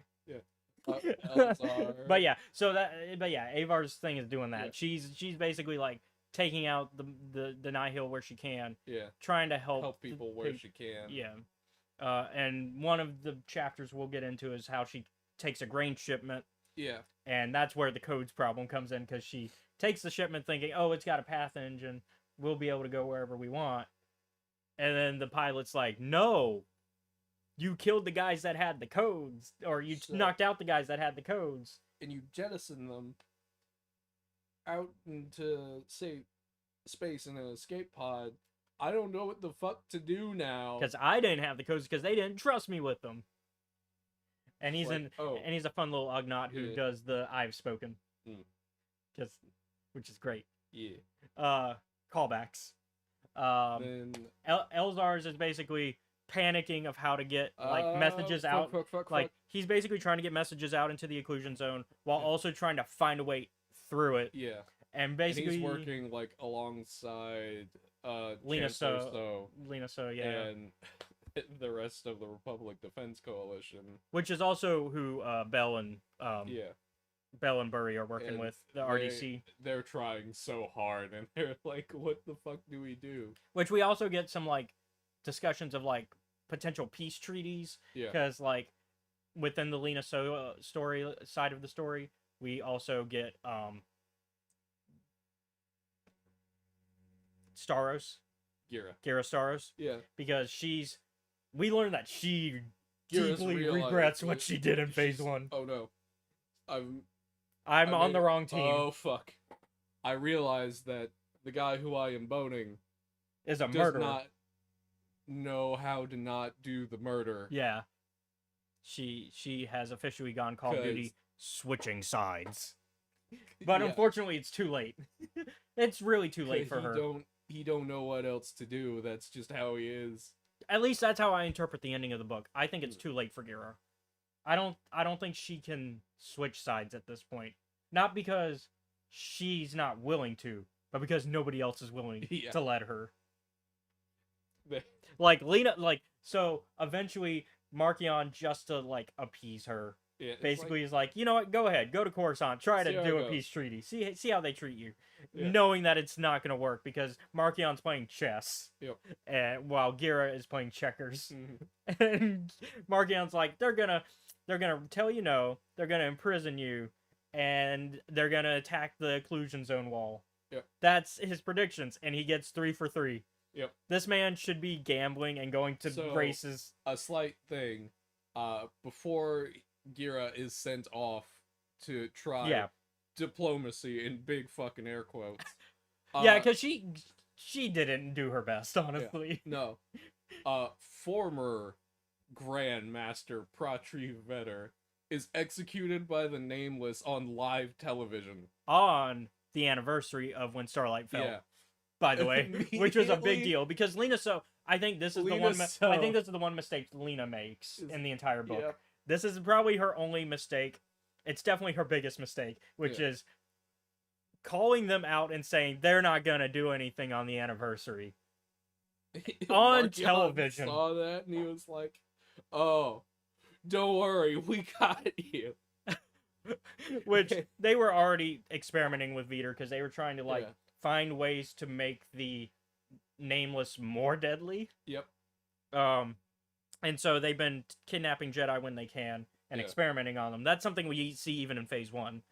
Elzar. But yeah, Avar's thing is doing that. Yeah. She's basically like taking out the Nihil where she can, Yeah. trying to help Help people where she can. Yeah. And one of the chapters we'll get into is how she takes a grain shipment, Yeah. and that's where the codes problem comes in because she takes the shipment thinking, oh, it's got a path engine, we'll be able to go wherever we want, and then the pilot's like, no, you killed the guys that had the codes, or you So- knocked out the guys that had the codes. And you jettison them out into, say, space in an escape pod. I don't know what the fuck to do now. Because I didn't have the codes because they didn't trust me with them. And he's Like, he's a fun little Ugnaught who Yeah. does the I've spoken, Mm. which is great. yeah. Callbacks. Then Elzar's is basically panicking of how to get like messages out. Like he's basically trying to get messages out into the occlusion zone while Yeah. also trying to find a way through it. yeah. And And basically he's working like alongside Lena Chancellor So, Lena So, yeah. and the rest of the Republic Defense Coalition. Which is also who Bell and Yeah. Bell and Burry are working And with, the RDC. They're trying so hard and they're like, what the fuck do we do? Which we also get some like discussions of like potential peace treaties Yeah. because like within the Lena So story side of the story, we also get Staros, Gira. Gira Staros, Yeah. because we learned that she Gira's deeply realized regrets what that she did in phase she's- one. Oh no. I'm I on made- the wrong team. Oh fuck. I realized that the guy who I am boning Is a does murderer. not know how to not do the murder. Yeah. She has officially gone Call of 'Cause- Duty switching sides. But Yeah. unfortunately it's too late. It's really too late for he her. He don't know what else to do. That's just how he is. At least that's how I interpret the ending of the book. I think it's Mm. too late for Gira. I don't think she can switch sides at this point. Not because she's not willing to, but because nobody else is willing Yeah. to let her. They- Like Lena, like so eventually Markion, just to like appease her, Yeah, it's basically is like, you know what, go ahead, go to Coruscant, try See to how do it a goes." peace treaty, see how they treat you, Yeah. knowing that it's not gonna work because Markion's playing chess, Yep. and while Gira is playing checkers, Mhm. and Markion's like, they're gonna tell you no, they're gonna imprison you, and they're gonna attack the occlusion zone wall. Yep. That's his predictions, and he gets 3 for 3. Yep. This man should be gambling and going to So- races. A slight thing. Before Gira is sent off to try Yeah. diplomacy in big fucking air quotes. Yeah, because she didn't do her best, honestly. No. Former Grandmaster Pratri Vetter is executed by the Nameless on live television. On the anniversary of when Starlight fell, Yeah. by the way, which was a big Immediately- deal because Lena. So I think this is the Lena one. So- I think this is the one mistake Lena makes Is- in the entire book. Yep. This is probably her only mistake. It's definitely her biggest mistake, which Yeah. is calling them out and saying they're not gonna do anything on the anniversary. On Markion television. saw that and he was like, "Oh, don't worry, we got you." Which they were already experimenting with Veter because they were trying to like Yeah. find ways to make the Nameless more deadly. Yep. And so they've been kidnapping Jedi when they can and Yeah. experimenting on them. That's something we see even in Phase 1.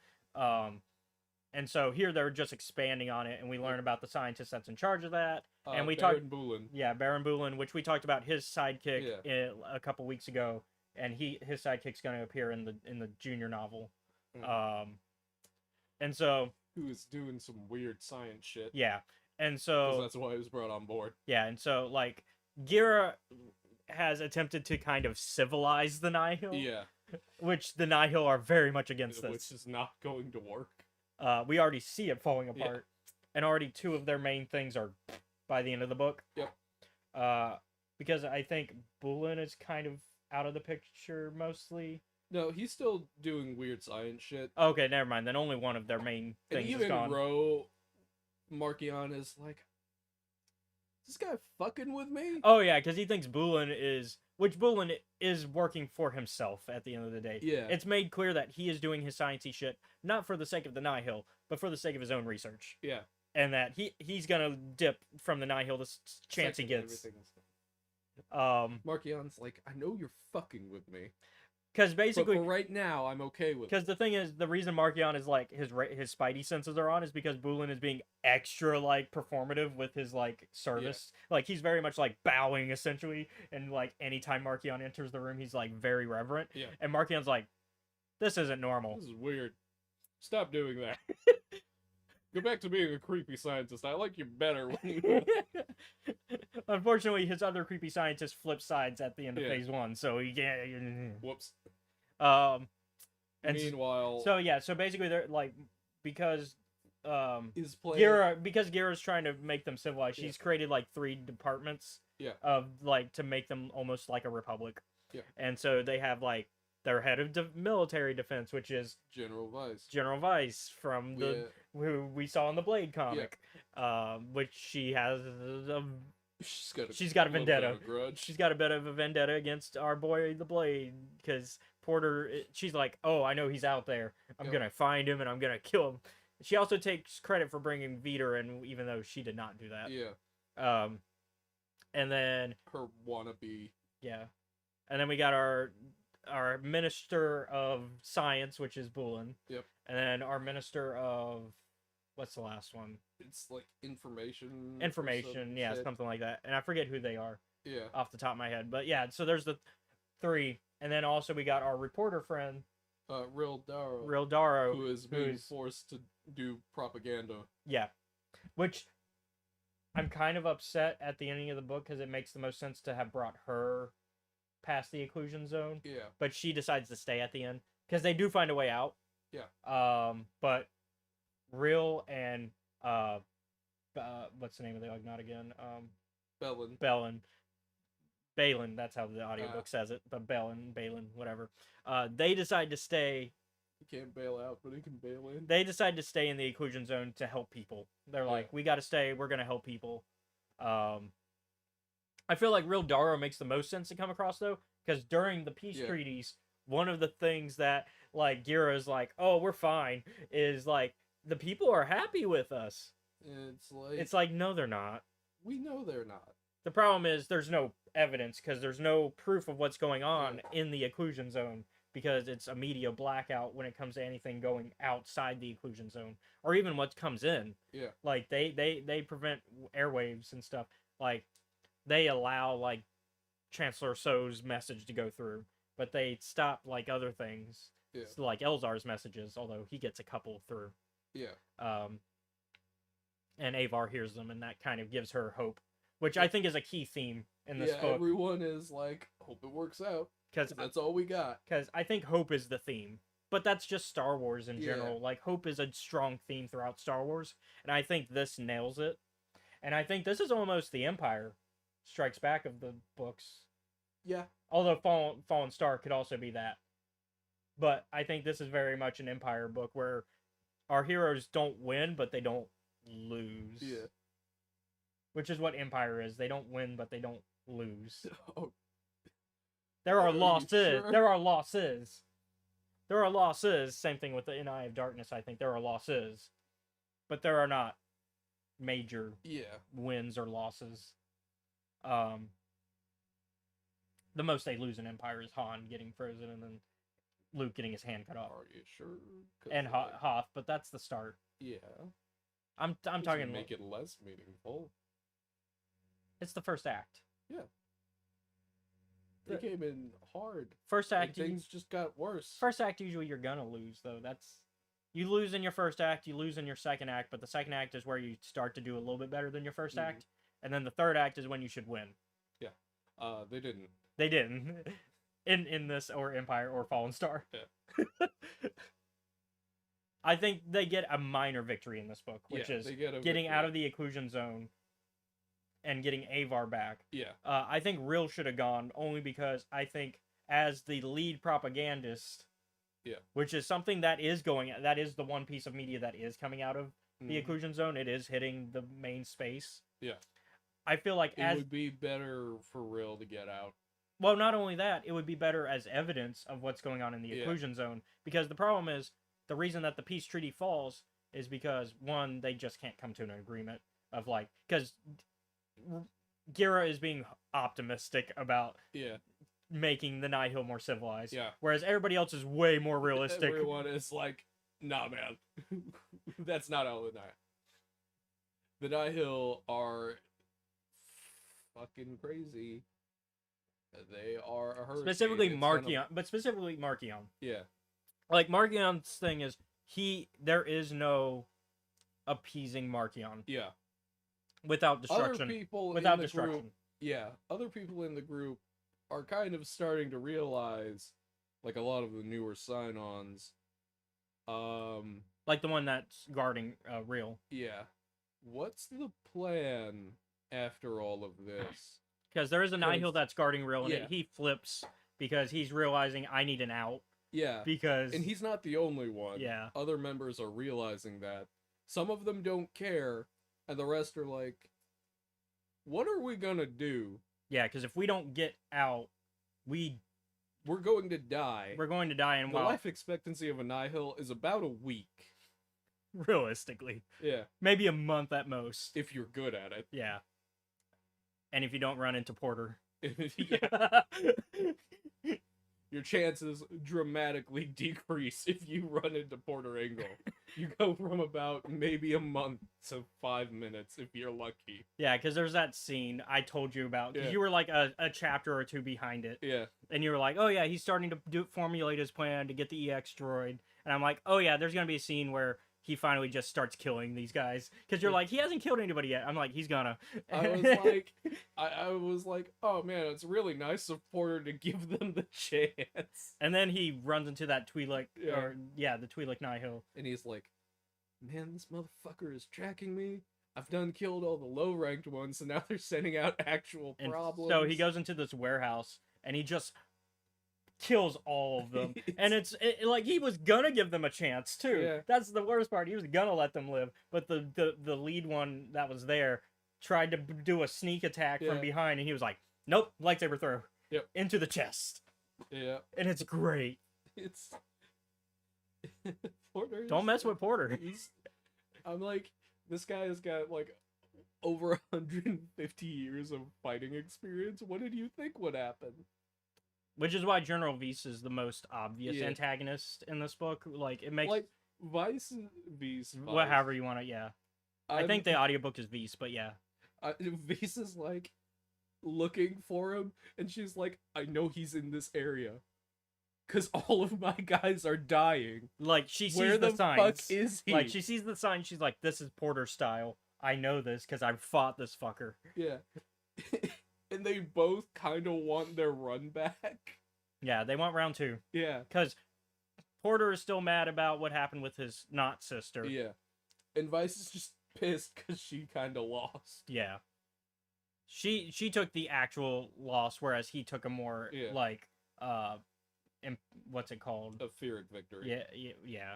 And so here they're just expanding on it, and we learn about the scientist that's in charge of that. And we talked- Baron Bulin. Yeah, Baron Bulin, which we talked about his sidekick Yeah. a couple weeks ago, and his sidekick's going to appear in the junior novel. Mm. And so Who is doing some weird science shit. Yeah. And 'Cause so that's why he was brought on board. yeah, and so like Gira has attempted to kind of civilize the Nihil, Yeah, which the Nihil are very much against which this. is not going to work. We already see it falling Yeah. apart, and already two of their main things are by the end of the book. Yep. Because I think Bulin is kind of out of the picture mostly. No, he's still doing weird science shit. Okay, never mind. Then only one of their main And things is even gone. Markion is like, is this guy fucking with me? Oh yeah, because he thinks Bulin is, which Bulin is working for himself at the end of the day. Yeah. It's made clear that he is doing his sciencey shit not for the sake of the Nihil, but for the sake of his own research, Yeah. and that he's gonna dip from the Nihil the chance he Second gets. everything's- Because Markion's like, I know you're fucking with me, basically, but for right now, I'm okay with it. because the thing is, the reason Markion is like his spidey senses are on is because Bulin is being extra like performative with his like service. Like he's very much like bowing essentially, and like anytime Markion enters the room, he's like very reverent. Yeah. And Markion's like, this isn't normal. This is weird. Stop doing that. Go back to being a creepy scientist. I like you better when you. Unfortunately, his other creepy scientist flips sides at the end of Yeah. phase 1, so he can't. Whoops. And Meanwhile, so yeah, so basically they're like because is playing. Gira's trying to make them civilized. Yeah. She's created like 3 departments. Yeah. Of like to make them almost like a republic. Yeah. And so they have like their head of military defense, which is General Vice. General Vice from the who we saw in the Blade comic, which she has she's got a little bit of vendetta. a grudge. She's got a bit of a vendetta against our boy the Blade because Porter. She's like, oh, I know he's out there. I'm Yep. gonna find him and I'm gonna kill him. She also takes credit for bringing Veter in, even though she did not do that. Yeah, And then her wannabe. yeah, and then we got our Minister of Science, which is Bulin. Yep. And then our Minister of what's the last one? It's like information. or Information, some yeah, shit. something like that. And I forget who they are Yeah. off the top of my head, but yeah. So there's the 3, and then also we got our reporter friend, Real Daro. Real Daro, Who is being who's- forced to do propaganda. yeah, which I'm kind of upset at the ending of the book because it makes the most sense to have brought her past the occlusion zone, Yeah. but she decides to stay at the end because they do find a way out. Yeah. But Real and what's the name of the Ugnaught again? Bellin. Balin, that's how the audiobook says it, but Balin, whatever. They decide to stay. He can't bail out, but he can bail in. They decide to stay in the occlusion zone to help people. They're like, we got to stay. We're gonna help people. I feel like Real Daro makes the most sense to come across though, because during the peace treaties, one of the things that like Gira is like, oh, we're fine, is like the people are happy with us. It's like no, they're not. We know they're not. The problem is there's no evidence because there's no proof of what's going on in the occlusion zone because it's a media blackout when it comes to anything going outside the occlusion zone or even what comes in. Yeah. Like they prevent airwaves and stuff. Like they allow like Chancellor So's message to go through, but they stop like other things. Yeah. So, like Elzar's messages, although he gets a couple through. Yeah. And Avar hears them, and that kind of gives her hope, which I think is a key theme in this book. Everyone is like, hope it works out. Because That's all we got. I think hope is the theme. But that's just Star Wars in Yeah. general. Like, hope is a strong theme throughout Star Wars. And I think this nails it. And I think this is almost the Empire Strikes Back of the books. Yeah. Although Fallen Star could also be that. But I think this is very much an Empire book where our heroes don't win, but they don't lose. Yeah. Which is what Empire is. They don't win, but they don't lose. Oh, There are Are you losses. sure? There are losses. There are losses. Same thing with the In Eye of Darkness. I think there are losses, but there are not major yeah. wins or losses. The most they lose in Empire is Han getting frozen and then Luke getting his hand cut off, Are you sure? 'Cause, and like, Hoth. But that's the start. Yeah. I'm Doesn't talking. make it less meaningful. It's the first act. They came in hard. First Like, act. things just got worse. First act. Usually you're gonna lose though. you lose in your first act, you lose in your second act, but the second act is where you start to do a little bit better than your 1st act, and then the third act is when you should win. They didn't. They didn't in this or Empire or Fallen Star. Yeah. I think they get a minor victory in this book, which is they get a getting victory. out of the occlusion zone and getting Avar back. Yeah. I think Rill should have gone only because I think as the lead propagandist, which is something that is the one piece of media that is coming out of the occlusion zone. It is hitting the main space. Yeah. I feel like It would be better for Rill to get out. well, not only that, it would be better as evidence of what's going on in the occlusion zone, because the problem is the reason that the peace treaty falls is because one, they just can't come to an agreement of like, because Gira is being optimistic about making the Nihil more civilized, whereas everybody else is way more realistic. Everyone is like, nah, man, that's not how the Nihil are fucking crazy. They are a hurricane. Specifically Markion. Yeah. Like, Markion's thing is, there is no appeasing Markion. Yeah. Without destruction. Other people without in the destruction. Group, other people in the group are kind of starting to realize, like a lot of the newer sign-ons, like the one that's guarding Rill. Yeah. What's the plan after all of this? Because there is a Nihil that's guarding Rill, and he flips because he's realizing I need an out. Yeah. Because... And he's not the only one. Yeah. Other members are realizing that. Some of them don't care, and the rest are like, what are we gonna do? Yeah, because if we don't get out, we're going to die. We're going to die, and the life expectancy of a Nihil is about a week. Realistically. Yeah. Maybe a month at most. If you're good at it. Yeah. And if you don't run into Porter. Yeah. Your chances dramatically decrease if you run into Porter Engel. You go from about maybe a month to 5 minutes if you're lucky. Yeah, because there's that scene I told you about. Because you were like a chapter or two behind it. Yeah. And you were like, oh yeah, he's starting to formulate his plan to get the EX droid. And I'm like, oh yeah, there's going to be a scene where he finally just starts killing these guys. Because you're like, he hasn't killed anybody yet. I'm like, he's gonna. I was like, oh man, it's really nice of Porter to give them the chance. And then he runs into that Twi'lek, the Twi'lek Nihil. And he's like, man, this motherfucker is tracking me. I've done killed all the low-ranked ones, and now they're sending out actual problems. So he goes into this warehouse, and he just kills all of them. And it's like he was gonna give them a chance too. Yeah. That's the worst part. He was gonna let them live, but the lead one that was there tried to do a sneak attack from behind, and he was like, nope, lightsaber throw. Yep. Into the chest. Yeah. And it's great. It's Porter. Don't mess with Porter. I'm like, this guy has got like over 150 years of fighting experience. What did you think would happen? Which is why General Vice is the most obvious antagonist in this book. Like, it makes... Like, Vice. However you want to, I think the audiobook is Vice, but yeah. Vice is like looking for him, and she's like, I know he's in this area. Because all of my guys are dying. Like, she sees Where the signs. Fuck is he? Like, she sees the sign, she's like, this is Porter style. I know this, because I've fought this fucker. Yeah. And they both kind of want their run back. Yeah, they want round 2. Yeah. Because Porter is still mad about what happened with his not sister. Yeah. And Vice is just pissed because she kind of lost. Yeah. She took the actual loss, whereas he took a more, like, what's it called? A Pyrrhic victory. Yeah.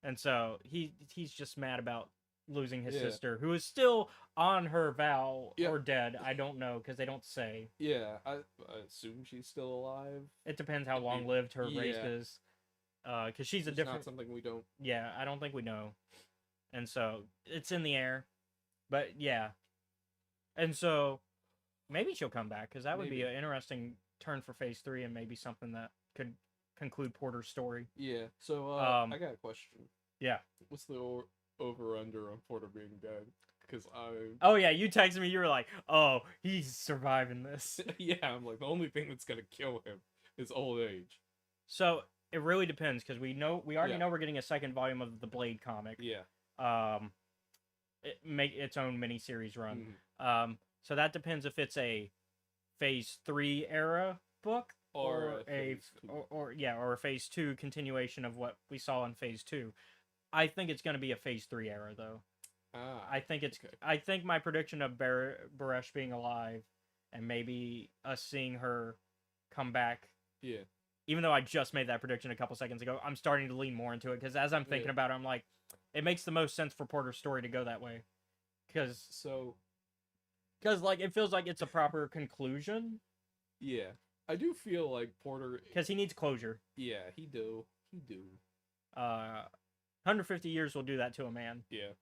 And so he's just mad about losing his sister, who is still on her vow or dead. I don't know, because they don't say. Yeah, I assume she's still alive. It depends how long lived her race is. Because she's a different... not something we don't... Yeah, I don't think we know. And so, it's in the air. But, yeah. And so, maybe she'll come back, because that would be an interesting turn for Phase 3, and maybe something that could conclude Porter's story. Yeah, so, I got a question. Yeah. What's the over-under on Porter being dead? Because Oh, yeah, you texted me, you were like, oh, he's surviving this. Yeah, I'm like, the only thing that's gonna kill him is old age. So, it really depends because we already Yeah. know we're getting a second volume of the Blade comic. Yeah. It make its own miniseries run. Mhm. So that depends if it's a Phase 3 era book Or a a Phase 2. or a Phase 2 continuation of what we saw in Phase 2. I think it's going to be a Phase 3 era though. I think it's okay. I think my prediction of Baresh being alive and maybe us seeing her come back, Yeah. even though I just made that prediction a couple seconds ago, I'm starting to lean more into it because as I'm thinking Yeah. about it, I'm like, it makes the most sense for Porter's story to go that way, because So like it feels like it's a proper conclusion yeah, I do feel like Porter. because he needs closure. Yeah, he do. 150 years will do that to a man. Yeah.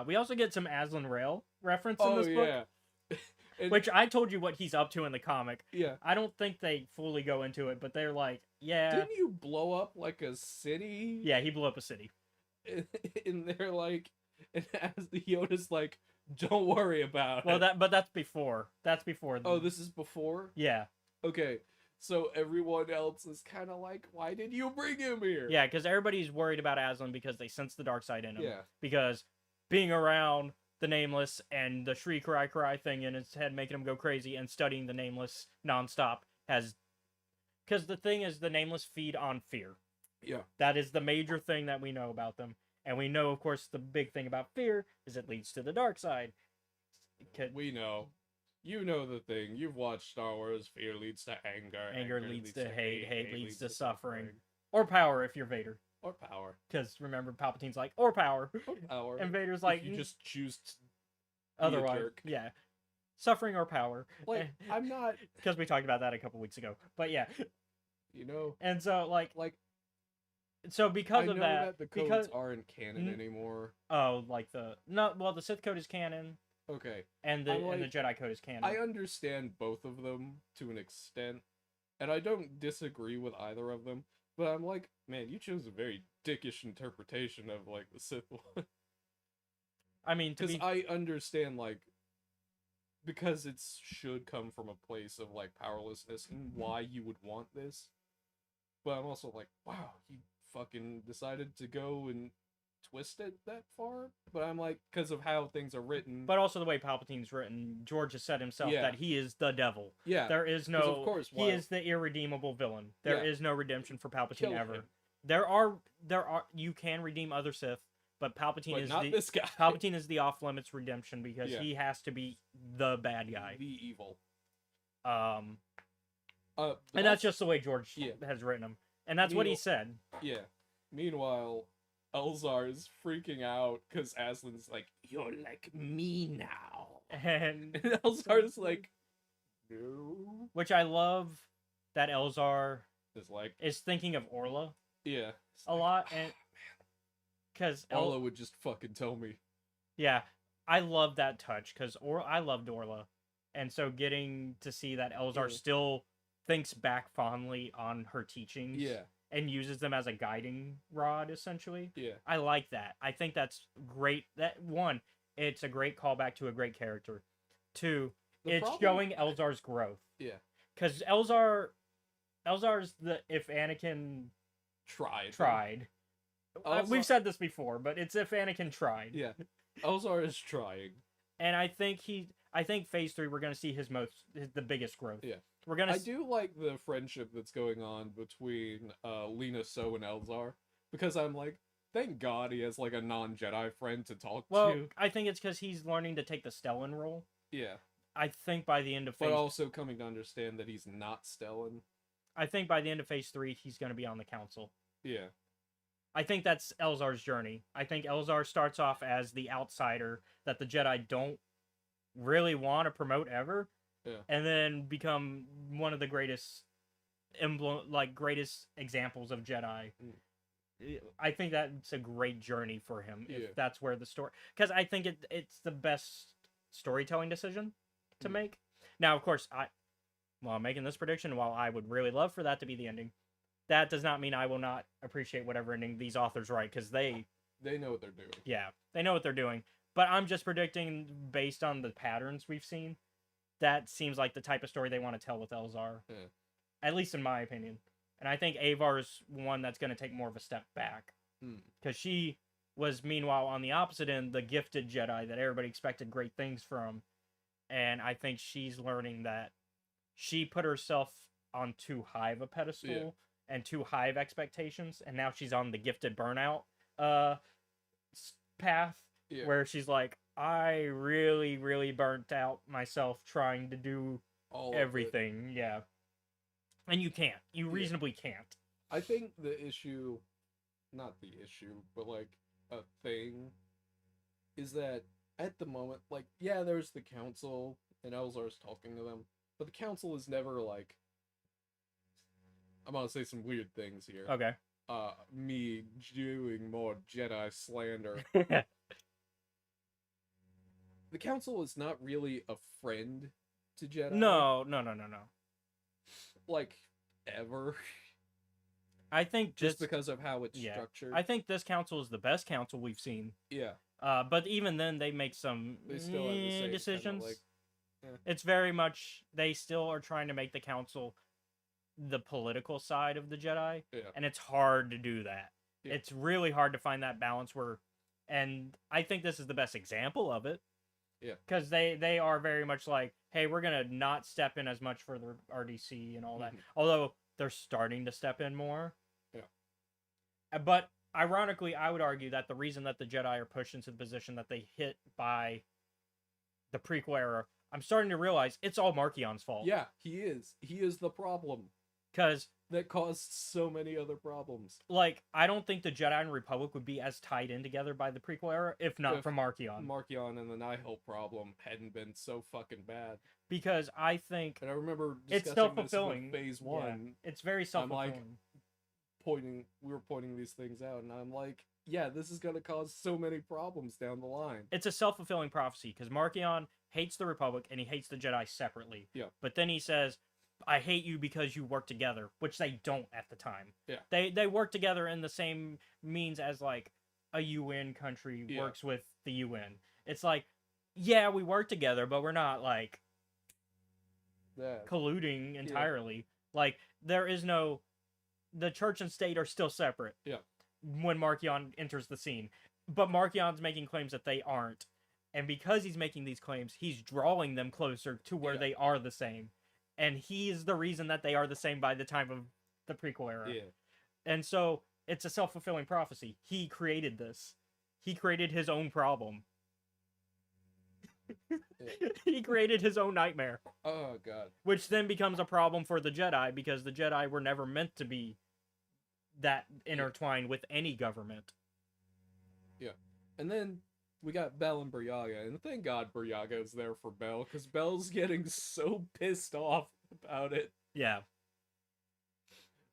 We also get some Aslan Rail reference in Oh this book, yeah. And- which I told you what he's up to in the comic. yeah. I don't think they fully go into it, but they're like, yeah, Didn't you blow up like a city? yeah, he blew up a city. And they're like, and as the Yoda's like, don't worry about Well, it. that's before. That's before. Oh, this is before? Yeah, Okay. So everyone else is kind of like, why did you bring him here? yeah, because everybody's worried about Aslan because they sense the dark side in him. Yeah. Because being around the Nameless and the Shri Karai Karai thing in his head making him go crazy and studying the Nameless nonstop has. Because the thing is, the Nameless feed on fear. Yeah. That is the major thing that we know about them. And we know, of course, the big thing about fear is it leads to the dark side. We know. You know the thing. You've watched Star Wars. Fear leads to anger. Anger leads to hate. Hate leads to suffering. Or power if you're Vader. Or power. Because remember, Palpatine's like, or power. Or power. And Vader's If like, you just choose to otherwise. jerk. Yeah. Suffering or power. like, I'm not, Because we talked about that a couple weeks ago. But yeah. you know, And so, like, like, so because I of know that, the codes because, aren't canon Mm. anymore. oh, like the Sith code is canon, Okay. and the I'm like- Jedi code is canon. I understand both of them to an extent, and I don't disagree with either of them, but I'm like, man, you chose a very dickish interpretation of, like, the Sith one. I mean, to Because be I understand, like, because it should come from a place of, like, powerlessness and why you would want this. But I'm also like, wow, you fucking decided to go and twist it that far? But I'm like, because of how things are written. but also the way Palpatine's written, George has said himself Yeah. that he is the devil. yeah, There is 'cause no. of course, he why- is the irredeemable villain. There is Yeah. no redemption for Palpatine kill ever. him. There are you can redeem other Sith, but Palpatine But is not the this guy. Palpatine is the off limits redemption because Yeah. he has to be the bad guy. The evil. And But that's also- just the way George Yeah. has written him, and that's what he Neil- said. Yeah. Meanwhile, Elzar is freaking out because Aslan's like, "You're like me now," And and Elzar's like, "No." which I love that Elzar It's like, is thinking of Orla yeah, it's a like, lot, and because Orla would just fucking tell me. yeah, I love that touch because I loved Orla, and so getting to see that Elzar Yeah. still thinks back fondly on her teachings, Yeah, and uses them as a guiding rod, essentially. yeah, I like that. I think that's great. That one, it's a great callback to a great character. Two, The it's problem- showing Elzar's growth. yeah. Because Elzar's the if Anakin Tried. tried. Elzar- We've said this before, but it's if Anakin tried. Yeah, Elzar is trying. And I think Phase 3 we're gonna see the biggest growth. Yeah. We're gonna I do like the friendship that's going on between Lena So and Elzar because I'm like, thank God he has like a non-Jedi friend to talk well, to. I think it's because he's learning to take the Stellan role. Yeah, I think by the end of but Phase also coming to understand that he's not Stellan. I think by the end of Phase 3 he's gonna be on the council. Yeah, I think that's Elzar's journey. I think Elzar starts off as the outsider that the Jedi don't really want to promote ever, Yeah. and then become one of the greatest greatest examples of Jedi. I think that's a great journey for him Yeah. if that's where the story, because I think it's the best storytelling decision to Mm. make. Now, of course, while I'm making this prediction, while I would really love for that to be the ending, that does not mean I will not appreciate whatever ending these authors write, because they know what they're doing. they know what they're doing. But I'm just predicting based on the patterns we've seen. That seems like the type of story they want to tell with Elzar. Yeah. At least in my opinion. And I think Avar's one that's going to take more of a step back. Hmm. Because she was, meanwhile, on the opposite end, the gifted Jedi that everybody expected great things from. And I think she's learning that she put herself on too high of a pedestal and too high of expectations. And now she's on the gifted burnout path Yeah. where she's like, I really, really burnt out myself trying to do All of it. everything. Yeah. And you can't. You reasonably can't. I think the issue, not the issue, but like a thing, is that at the moment, like, yeah, there's the council and Elzar's talking to them, but the council is never like, I'm gonna say some weird things here. Okay. Me doing more Jedi slander. The council is not really a friend to Jedi. No. Like, ever. I think Just this, because of how it's yeah. structured. I think this council is the best council we've seen. Yeah. But even then, they make some They still have the same kinda, decisions. like, It's very much, they still are trying to make the council the political side of the Jedi, Yeah. and it's hard to do that. Yeah. It's really hard to find that balance where, and I think this is the best example of it. Yeah. Because they are very much like, hey, we're gonna not step in as much for the RDC and all that. Mhm. Although they're starting to step in more. Yeah. But ironically, I would argue that the reason that the Jedi are pushed into the position that they hit by the prequel era, I'm starting to realize it's all Markion's fault. Yeah, he is. He is the problem Because, that caused so many other problems. like, I don't think the Jedi and Republic would be as tied in together by the prequel era if not If for Markion. Markion and the Nihil problem hadn't been so fucking bad. Because I think And I remember it's discussing self-fulfilling. this with Phase Yeah. 1, It's very self-fulfilling. we were pointing these things out, and I'm like, yeah, this is going to cause so many problems down the line. It's a self-fulfilling prophecy because Markion hates the Republic and he hates the Jedi separately. Yeah. But then he says, I hate you because you work together, which they don't at the time. Yeah. They work together in the same means as like a UN country Yeah. works with the UN. It's like, yeah, we work together, but we're not like Yeah. colluding entirely. Like there is no, the church and state are still separate. Yeah. When Markion enters the scene, but Markion's making claims that they aren't, and because he's making these claims, he's drawing them closer to where Yeah. they are the same, and he is the reason that they are the same by the time of the prequel era. Yeah. And so it's a self-fulfilling prophecy. He created this. He created his own problem. He created his own nightmare, Oh, God. which then becomes a problem for the Jedi because the Jedi were never meant to be that intertwined with any government. And then we got Bell and Briaga, and thank God Briaga is there for Bell, because Bell's getting so pissed off about it. Yeah.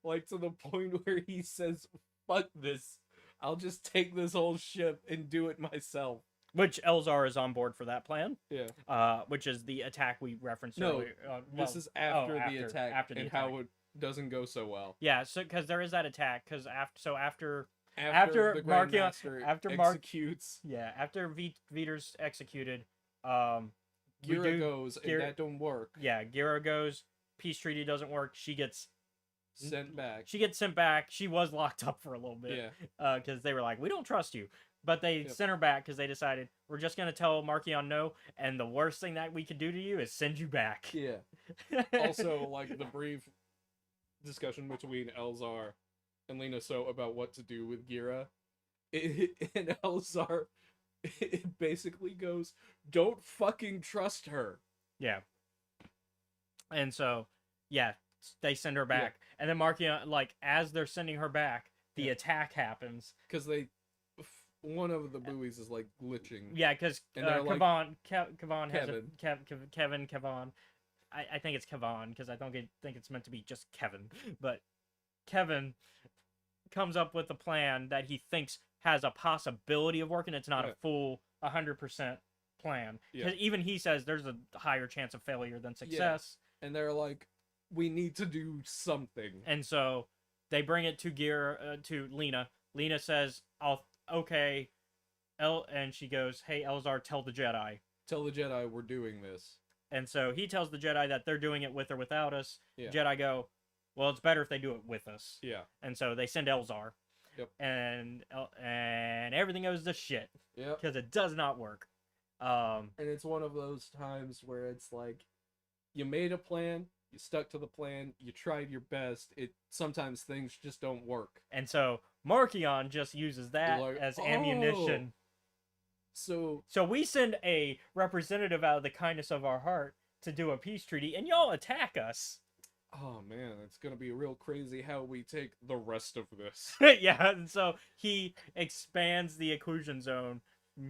Like, to the point where he says, fuck this. I'll just take this whole ship and do it myself. Which Elzar is on board for that plan. Yeah. Which is the attack we referenced No, earlier. This is after the attack After the and attack. how it doesn't go so well. Yeah, so because there is that attack, because after After the Markion- Grandmaster after Mark- executes, Veter's executed, we Gira do- goes, and Gira- that don't work. yeah, Gira goes, peace treaty doesn't work. She gets Sent back. sent back. She was locked up for a little bit. Yeah. Because they were like, we don't trust you. But they Yep. sent her back because they decided we're just gonna tell Markion no, and the worst thing that we could do to you is send you back. Yeah. Also, like, the brief discussion between Elzar and Lena So about what to do with Gira. And Elzar it basically goes, don't fucking trust her. Yeah. And so, yeah, they send her back, and then Markion, like, as they're sending her back, the Yeah. attack happens. Because one of the buoys is, like, glitching. Yeah, because And they're like- Kevon has Kevin. Kevon. I think it's Kevon because I don't think it's meant to be just Kevin, but Kevin comes up with a plan that he thinks has a possibility of working. It's not a Yeah. full 100% plan. Yeah. 'Cause even he says there's a higher chance of failure than success. And they're like, we need to do something. And so they bring it to to Lena. Lena says, okay. And she goes, hey, Elzar, tell the Jedi. Tell the Jedi we're doing this. And so he tells the Jedi that they're doing it with or without us. Yeah. Jedi go, well, it's better if they do it with us. Yeah. And so they send Elzar. Yep. And everything goes to shit Yep. because it does not work. And it's one of those times where it's like, you made a plan, you stuck to the plan, you tried your best. Sometimes things just don't work. And so Markion just uses that Like, as ammunition. So So we send a representative out of the kindness of our heart to do a peace treaty, and y'all attack us. oh man, it's gonna be real crazy how we take the rest of this. Yeah, and so he expands the occlusion zone.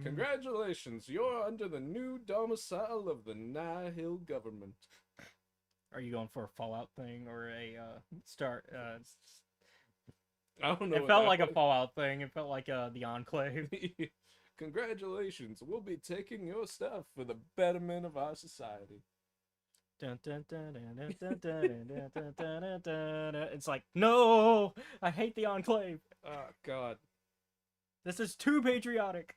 Congratulations, you're under the new domicile of the Nihil government. Are you going for a Fallout thing or a start? I don't know. It what felt that like a was. Fallout thing. It felt like the Enclave. Congratulations, we'll be taking your stuff for the betterment of our society. Dun, dun, dun, dun, dun, dun, dun, dun, dun, dun, dun, dun. It's like, no, I hate the Enclave. Oh god. This is too patriotic.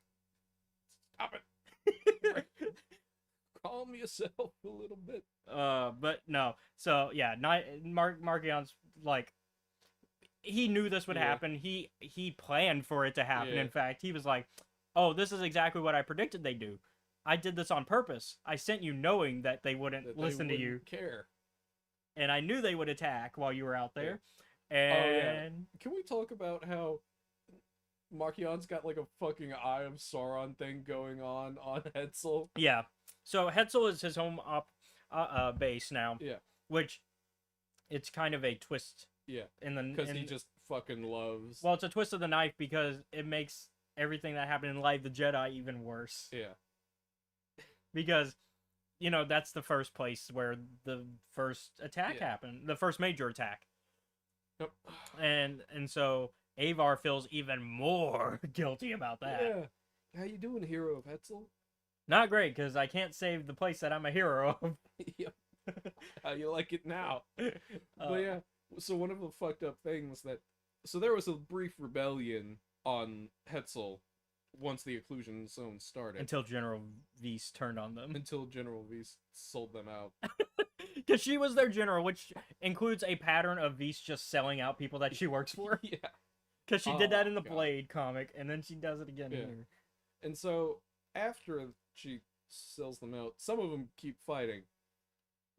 Stop it. Calm yourself a little bit. But no. So yeah, Markion's like, he knew this would Yeah. happen. He planned for it to happen. Yeah. In fact, he was like, "Oh, this is exactly what I predicted they'd do. I did this on purpose. I sent you knowing that they wouldn't That they listen to you, wouldn't care. and I knew they would attack while you were out there." Oh, yeah. And Can we talk about how Markion's got like a fucking Eye of Sauron thing going on Hetzel? yeah. So Hetzel is his home base now. Yeah. Which, it's kind of a twist. Yeah. In the Because he just fucking loves. Well, it's a twist of the knife because it makes everything that happened in Light of the Jedi even worse. Yeah. Because, that's the first place where the first attack Yeah. happened, the first major attack, Yep. and so Avar feels even more guilty about that. Yeah. How you doing, hero of Hetzel? Not great because I can't save the place that I'm a hero of. Yep. How you like it now? But yeah, so one of the fucked up things so there was a brief rebellion on Hetzel once the occlusion zone started. Until General Weiss turned on them. Until General Weiss sold them out. Because she was their general, which includes a pattern of Weiss just selling out people that she works for. Yeah. Because she did that Oh, in the God. Blade comic, and then she does it again Yeah. here. And so after she sells them out, some of them keep fighting.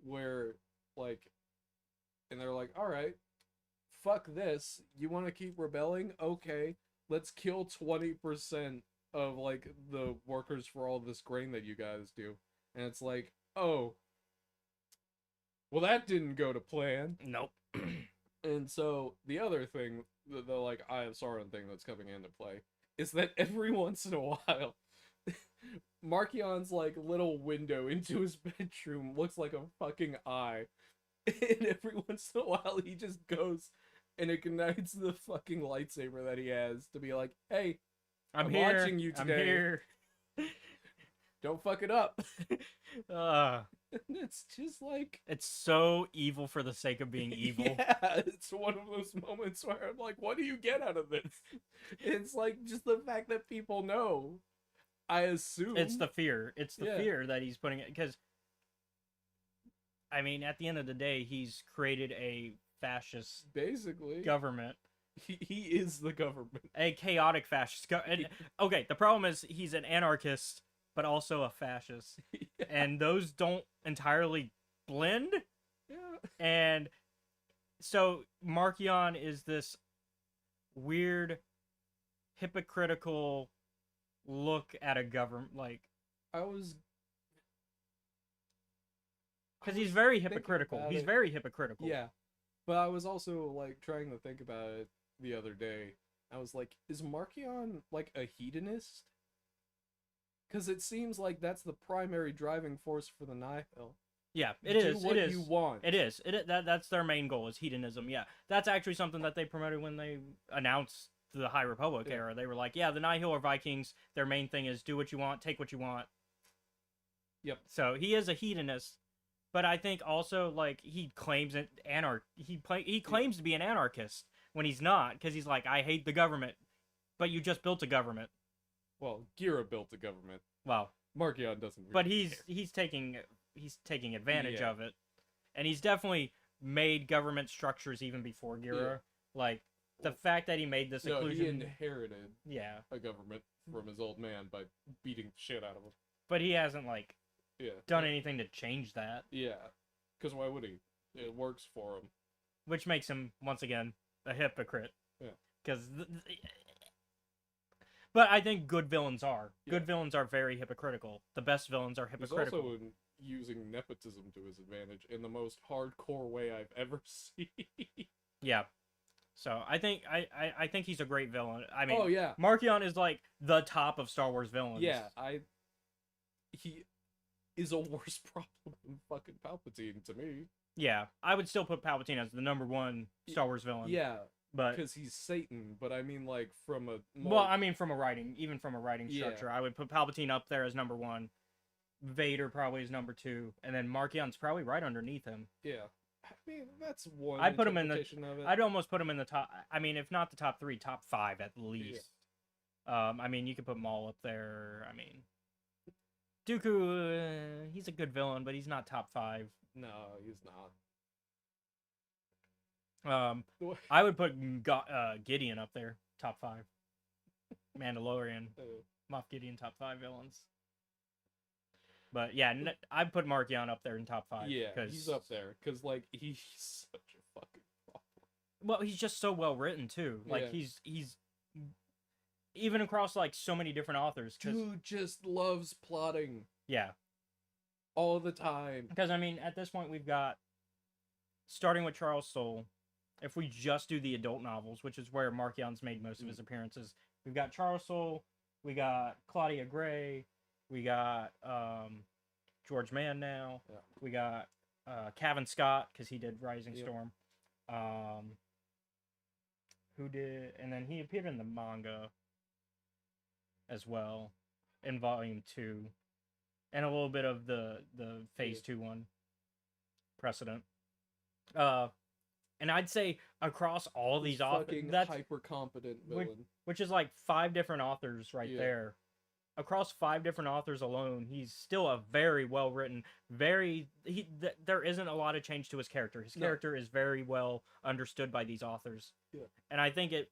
Where, like, and they're like, all right, fuck this. You want to keep rebelling? Okay, let's kill 20% of, like, the workers for all this grain that you guys do. And it's like, oh, well, that didn't go to plan. Nope. And so the other thing, the like Eye of Sauron thing that's coming into play, is that every once in a while, Markion's like little window into his bedroom looks like a fucking eye, and every once in a while he just goes and ignites the fucking lightsaber that he has to be like, "Hey, I'm I'm here. watching you I'm today." here. don't fuck it up." And it's just like, It's so evil for the sake of being evil. Yeah, it's one of those moments where I'm like, what do you get out of this? It's like just the fact that people know. I assume It's the fear. It's the Yeah. fear that he's putting it because. I mean, at the end of the day, he's created a fascist basically government, he is the government. a chaotic fascist. Okay, the problem is he's an anarchist, but also a fascist, Yeah. and those don't entirely blend. Yeah. And so Markion is this weird, hypocritical look at a government, like, I was because he's very thinking hypocritical. about He's it. very hypocritical. Yeah. But I was also like trying to think about it the other day. I was like, is Markion like a hedonist? Because it seems like that's the primary driving force for the Nihil. Yeah, it Do is. what It is. you want. It is. That's their main goal is hedonism. Yeah, that's actually something that they promoted when they announced the High Republic Yeah. era. They were like, yeah, the Nihil are Vikings. Their main thing is do what you want, take what you want. Yep. So he is a hedonist, but I think also like he claims it he claims to be an anarchist when he's not, because he's like, I hate the government, but you just built a government. Well, Gira built a government. Well, Markion doesn't. Really but care. he's taking advantage Yeah. of it, and he's definitely made government structures even before Gira. Yeah. Like the fact that he made this No, he occlusion, inherited yeah, a government from his old man by beating the shit out of him. but he hasn't like Yeah. done anything to change that, Yeah. Because why would he? It works for him. which makes him once again a hypocrite. Yeah. Because, but I think good villains are. Yeah. Good villains are very hypocritical. The best villains are He's hypocritical. also using nepotism to his advantage in the most hardcore way I've ever seen. Yeah. So I think I think he's a great villain. I mean, Oh yeah, Markion is like the top of Star Wars villains. yeah. He is a worse problem than fucking Palpatine to me. Yeah, I would still put Palpatine as the number one Star Wars villain. Yeah, but because he's Satan. But I mean, like from a more... well, I mean, from a writing, even from a writing Yeah. structure, I would put Palpatine up there as number one. Vader probably is number two, and then Markion's probably right underneath him. yeah. I mean, that's one. I'd put him in the- interpretation of it. I'd almost put him in the top. I mean, if not the top three, top five at least. I mean, you could put Maul up there. I mean, Dooku, he's a good villain, but he's not top five. No, he's not. I would put Gideon up there, top five. Mandalorian, Moff Gideon, top five villains. But yeah, I'd put Markion up there in top five. Yeah, cause, he's up there because like he's such a fucking problem. Well, he's just so well written too. Like Yeah. he's even across like so many different authors. Dude just loves plotting Yeah, all the time. because I mean, at this point, we've got starting with Charles Soule. If we just do the adult novels, which is where Markion's made most of his appearances, we've got Charles Soule, we got Claudia Gray, we got George Mann now, Yeah. we got Cavan Scott because he did Rising Yep. Storm, who did, and then he appeared in the manga as well in Volume 2, and a little bit of the Phase 2 one, Precedent. And I'd say across all these authors, Fucking that's hyper competent Which- villain. which is like 5 different authors right Yeah. there. Across 5 different authors alone, he's still a very well written, there isn't a lot of change to his character. His No. character is very well understood by these authors. Yeah. And I think it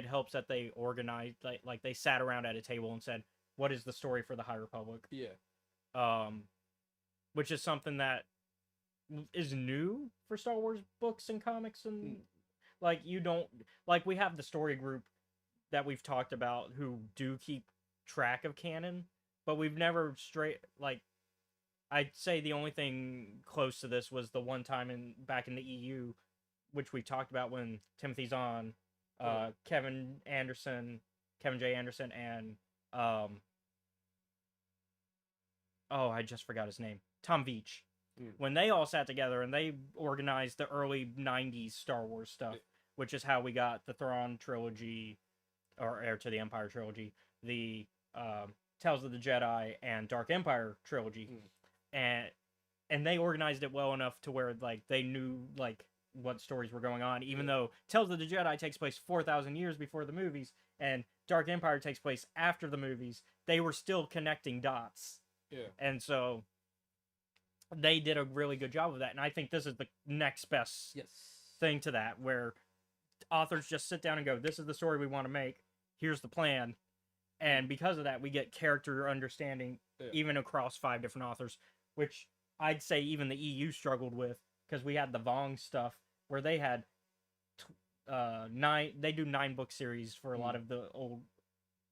helps that they organized like they sat around at a table and said, "What is the story for the High Republic?" Yeah. Which is something that is new for Star Wars books and comics, and like you don't like we have the story group that we've talked about who do keep track of canon, but we've never I'd say the only thing close to this was the one time back in the EU, which we talked about when Timothy Zahn, Kevin J. Anderson, and I just forgot his name, Tom Veitch. When they all sat together and they organized the early 90s Star Wars stuff, which is how we got the Thrawn trilogy, or Heir to the Empire trilogy, the Tales of the Jedi and Dark Empire trilogy, and they organized it well enough to where like they knew like what stories were going on, even though Tales of the Jedi takes place 4,000 years before the movies and Dark Empire takes place after the movies. They were still connecting dots, Yeah. and so they did a really good job of that. And I think this is the next best Yes. thing to that, where authors just sit down and go, "This is the story we want to make. Here's the plan." And because of that, we get character understanding even across 5 different authors, which I'd say even the EU struggled with, because we had the Vong stuff where they had 9. They do 9-book series for a lot of the old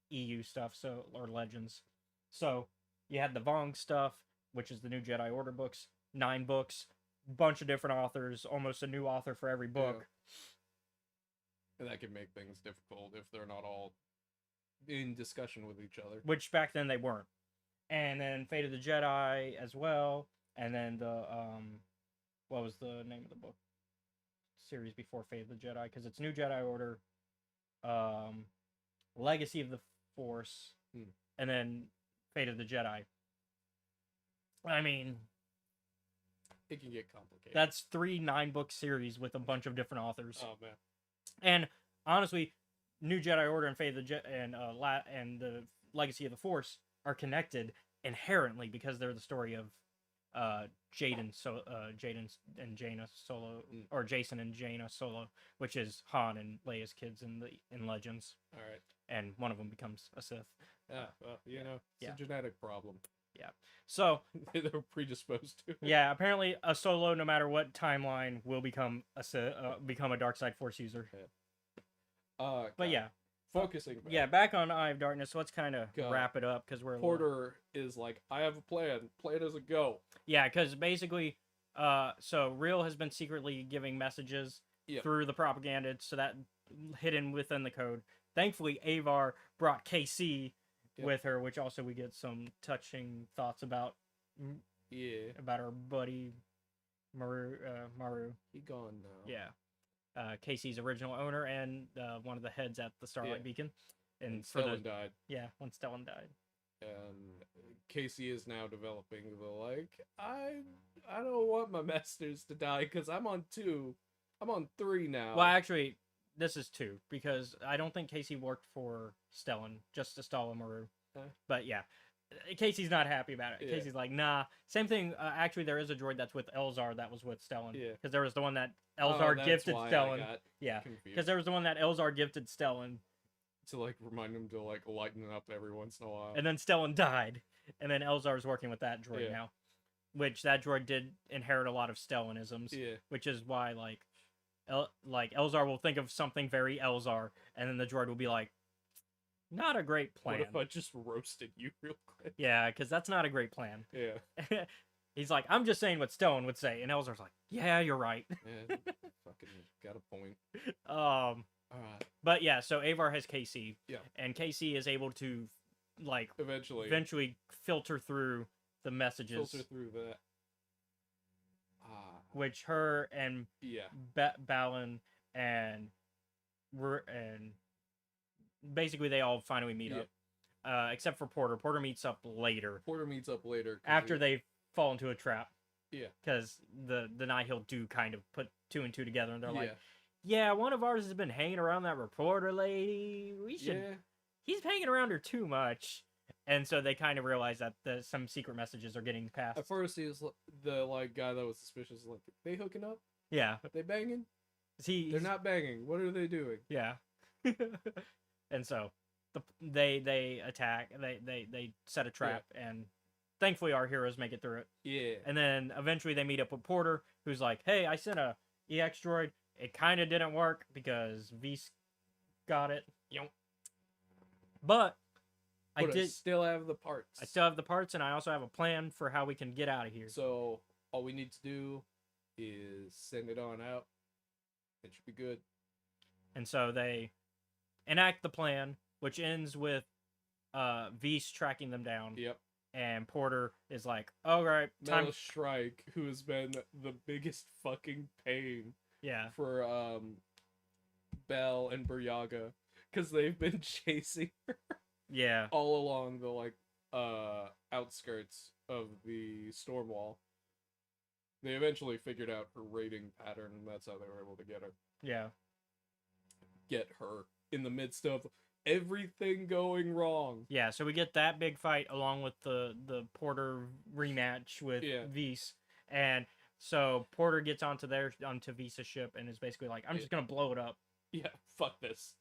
EU stuff, or Legends. So you had the Vong stuff, which is the new Jedi Order books, 9 books, bunch of different authors, almost a new author for every book. And that can make things difficult if they're not all in discussion with each other. Which back then they weren't. And then Fate of the Jedi as well, and then the what was the name of the book series before Fate of the Jedi? Because it's New Jedi Order, Legacy of the Force, and then Fate of the Jedi. I mean, It can get complicated. that's 3 9-book series with a bunch of different authors. Oh man. And honestly, New Jedi Order and Fate of the and the Legacy of the Force are connected inherently because they're the story of Jaden and Jaina solo, Mm. or Jason and Jaina solo, which is Han and Leia's kids in Legends, All right. and one of them becomes a Sith. Yeah. Well, you know, it's Yeah. a genetic problem. So They're predisposed to. yeah, apparently a solo, no matter what timeline, will become become a dark side Force user. But God, yeah, focusing. Back. yeah, back on Eye of Darkness. So let's kind of God. wrap it up because we're Porter is like, I have a plan. Plan as a go. Yeah, because basically, so Real has been secretly giving messages Yep. through the propaganda, so that hidden within the code. Thankfully, Avar brought KC Yep. with her, which also we get some touching thoughts about Yeah. our buddy Maru. He gone now. Yeah, Casey's original owner and one of the heads at the Starlight Yeah. Beacon. And And for Stellan the died. when Stellan died. And Casey is now developing the like, I don't want my masters to die because I'm on 2. I'm on 3 now. Well, actually, this is 2 because I don't think Casey worked for Stellan, just to stall Maru. Huh? But yeah, Casey's not happy about it. Yeah. Casey's like, nah. Same thing. Actually, there is a droid that's with Elzar that was with Stellan. Yeah. Because there was the one that Oh, Elzar that's gifted why I Stellan. got Yeah. confused. Because there was the one that Elzar gifted Stellan, To like remind him to like lighten up every once in a while. and then Stellan died, and then Elzar's working with that droid Yeah. now, which that droid did inherit a lot of Stellanisms. Yeah. Which is why like Elzar will think of something very Elzar, and then the droid will be like, not a great plan. What if I just roasted you real quick? Yeah, because that's not a great plan. Yeah. He's like, I'm just saying what Stellan would say, and Elzar's like, yeah, you're right. Yeah. Fucking got a point. Alright. But yeah, so Avar has KC. Yeah. And KC is able to like Eventually filter through the messages, filter through that. which her and Yeah. Balin and basically they all finally meet Yeah. up, except for Porter. Porter meets up later Porter meets up later. 'cause after he- they fall into a trap. Yeah. Because the Nihil do kind of put 2 and 2 together, and they're like, Yeah. yeah, one of ours has been hanging around that reporter lady. We should. Yeah. He's hanging around her too much. And so they kind of realize that some secret messages are getting passed. At first, he was the like guy that was suspicious. Like, they hooking up? Yeah. They banging? They're They're not banging. What are they doing? Yeah. And so they attack. They set a trap, and thankfully our heroes make it through it. Yeah. And then eventually they meet up with Porter, who's like, "Hey, I sent a EX droid. It kind of didn't work because Vise got it. But I But did. still have the parts. I still have the parts, and I also have a plan for how we can get out of here." So all we need to do is send it on out. It should be good. And so they enact the plan, which ends with Vise tracking them down. Yep. And Porter is like, "All right, time." Mel Shrike, who has been the biggest fucking pain Yeah, for Bell and Buryaga, because they've been chasing her yeah, all along the like outskirts of the storm wall. They eventually figured out her raiding pattern, and that's how they were able to get yeah. her in the midst of everything going wrong. Yeah, so we get that big fight along with the Porter rematch with Yeah. Vise, and so Porter gets onto Visa's ship and is basically like, "I'm just gonna blow it up." Yeah, fuck this.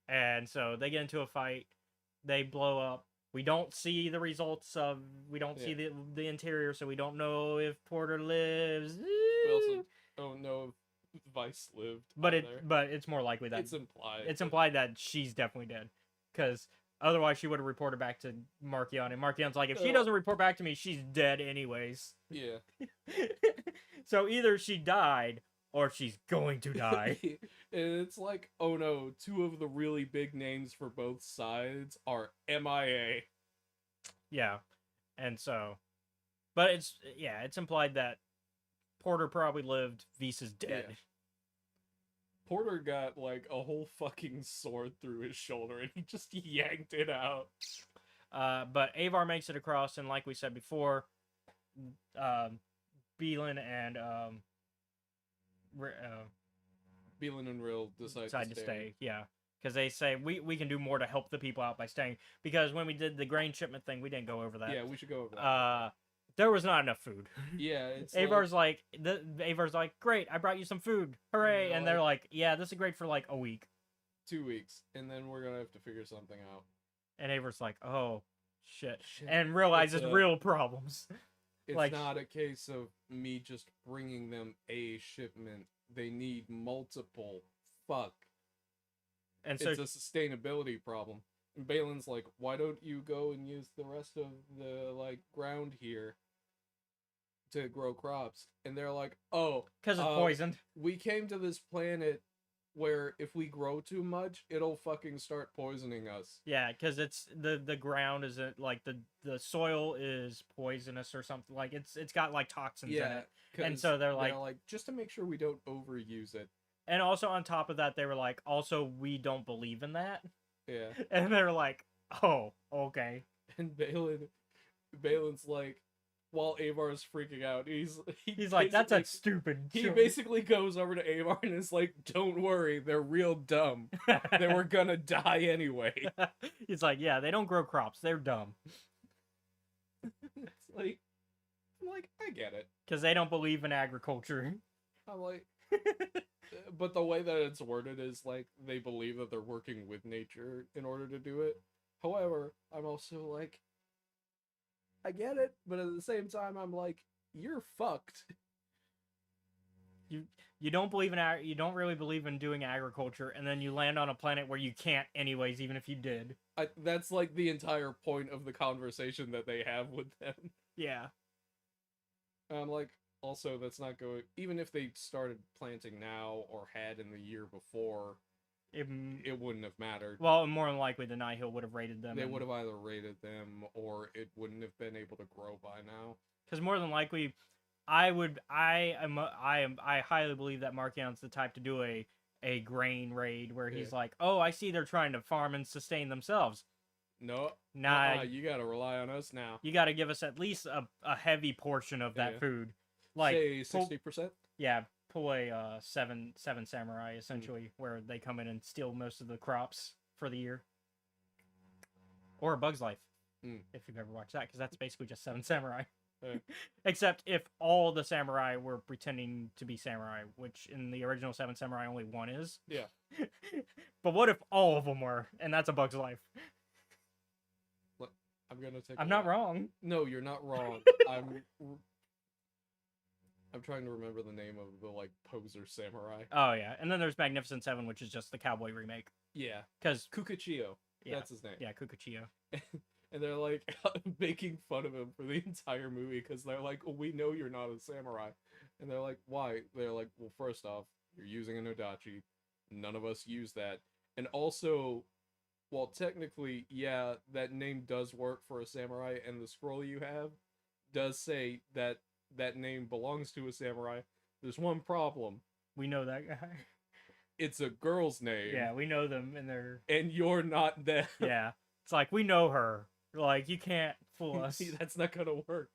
And so they get into a fight. They blow up. We don't see the results of. We don't see the interior, so we don't know if Porter lives. We also don't know if Vice lived. But on there. but it's more likely that It's implied. it's implied that she's definitely dead, because otherwise she would have reported back to Markion, and Markion's like, if she doesn't report back to me, she's dead anyways. Yeah. So either she died or she's going to die. And it's like, oh no, 2 of the really big names for both sides are MIA. Yeah, and so, but it's implied that Porter probably lived. Vise is dead. Yeah. Porter got like a whole fucking sword through his shoulder and he just yanked it out. But Avar makes it across, and like we said before, Beelan and Beelan and Rill decide to stay. Yeah, because they say we can do more to help the people out by staying. Because when we did the grain shipment thing, we didn't go over that. Yeah, we should go over that. there was not enough food. Yeah, it's Avar's like, Avar's like, great, I brought you some food, hooray! Yeah, And they're like, yeah, this is great for like a week. 2 weeks, and then we're gonna have to figure something out. And Avar's like, oh shit, Shit. and realizes It's a- real problems. It's Like- not a case of me just bringing them a shipment. They need multiple. Fuck. And so It's a sustainability problem. And Balin's like, why don't you go and use the rest of the like ground here to grow crops? And they're like, oh, because it's poisoned. we came to this planet where if we grow too much, it'll fucking start poisoning us. Yeah, because it's the ground isn't like the soil is poisonous or something. Like it's got like toxins in Yeah. it. And so they're like, just to make sure we don't overuse it. and also on top of that, they were like, also we don't believe in that. Yeah. And they're like, oh, okay. And Balin's like, while Avar's freaking out, he's like, that's a basically- stupid. He choice." basically goes over to Avar and is like, don't worry, they're real dumb. They were gonna die anyway. He's like, yeah, they don't grow crops. They're dumb It's like, I'm like, I get it. because they don't believe in agriculture. I'm like, but the way that it's worded is like they believe that they're working with nature in order to do it. However, I'm also like, I get it, but at the same time, I'm like, you're fucked. You don't believe in you don't really believe in doing agriculture, and then you land on a planet where you can't anyways, even if you did. That's like the entire point of the conversation that they have with them. Yeah. And I'm like, also, that's not going. Even if they started planting now or had in the year before, it wouldn't have mattered. Well, more than likely, the Nihil would have raided them. They would have either raided them or it wouldn't have been able to grow by now. Because more than likely, I highly believe that Markion's the type to do a grain raid where he's Yeah. like, oh, I see they're trying to farm and sustain themselves. No, Nah, you gotta rely on us now. you got to give us at least a heavy portion of that Yeah. food. Like, Say pull- 60%. yeah, pull a seven samurai essentially, where they come in and steal most of the crops for the year, or A Bug's Life, if you've ever watched that, because that's basically just seven samurai. Yeah. Except if all the samurai were pretending to be samurai, which in the original Seven Samurai only one is. Yeah. But what if all of them were, and that's A Bug's Life? I'm gonna take. I'm not wrong. No, you're not wrong. I'm trying to remember the name of the like poser samurai. Oh yeah, and then there's Magnificent Seven, which is just the cowboy remake. Yeah, Because Kukuchiyo. yeah, That's his name. yeah, Kukuchiyo. And they're like making fun of him for the entire movie because they're like, well, we know you're not a samurai. And they're like, why? They're like, well, first off, you're using an odachi. None of us use that. And also, while technically, yeah, that name does work for a samurai, and the scroll you have does say that that name belongs to a samurai, there's one problem. We know that guy. It's a girl's name. Yeah, we know them, and they're And you're not them. yeah. It's like we know her. Like you can't fool us. That's not gonna work.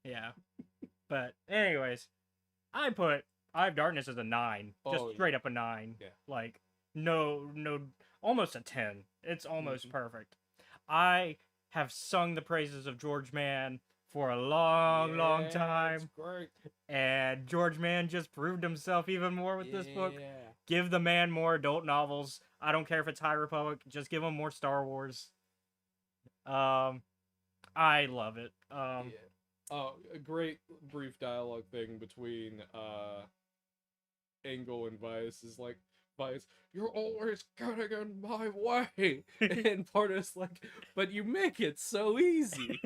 Yeah. But anyways, I put Eye of Darkness as a 9. Just Oh, yeah. straight up a 9. Yeah. Like no almost a 10. It's almost Mhm. perfect. I have sung the praises of George Mann for a long, long Yeah, time. it's great. And George Mann just proved himself even more with this book. Yeah. Give the man more adult novels. I don't care if it's High Republic. Just give him more Star Wars. I love it. Yeah. Oh, a great brief dialogue thing between Engel and Vice is like, Vice, you're always getting in my way. And Parta's like, but you make it so easy.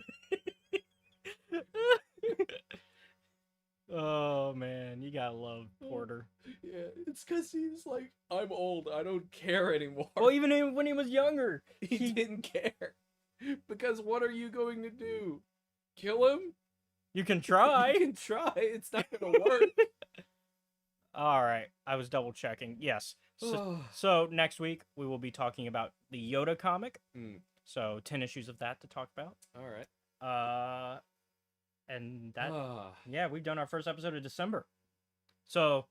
Oh man, you gotta love Porter. Yeah, it's because he's like, I'm old, I don't care anymore. Well, even when he was younger, he didn't care. Because what are you going to do? Kill him? you can try. You can try, it's not gonna work. All right, I was double checking. Yes. So next week we will be talking about the Yoda comic. Mm. So 10 issues of that to talk about. Alright. And that yeah, we've done our first episode of December. So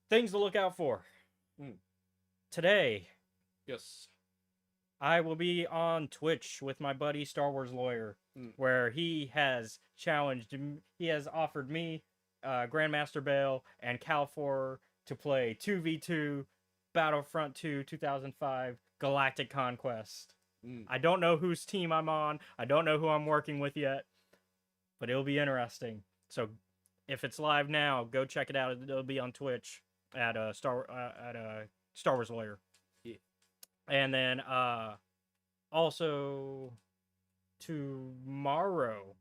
things to look out for. Mm. Today, Yes. I will be on Twitch with my buddy Star Wars Lawyer, where he has he has offered me, Grandmaster Bale and Cal4 to play 2v2 Battlefront 2 2005 Galactic Conquest. I don't know whose team I'm on. I don't know who I'm working with yet, but it'll be interesting. So if it's live now, go check it out. It'll be on Twitch at Star Wars Lawyer. And then also tomorrow,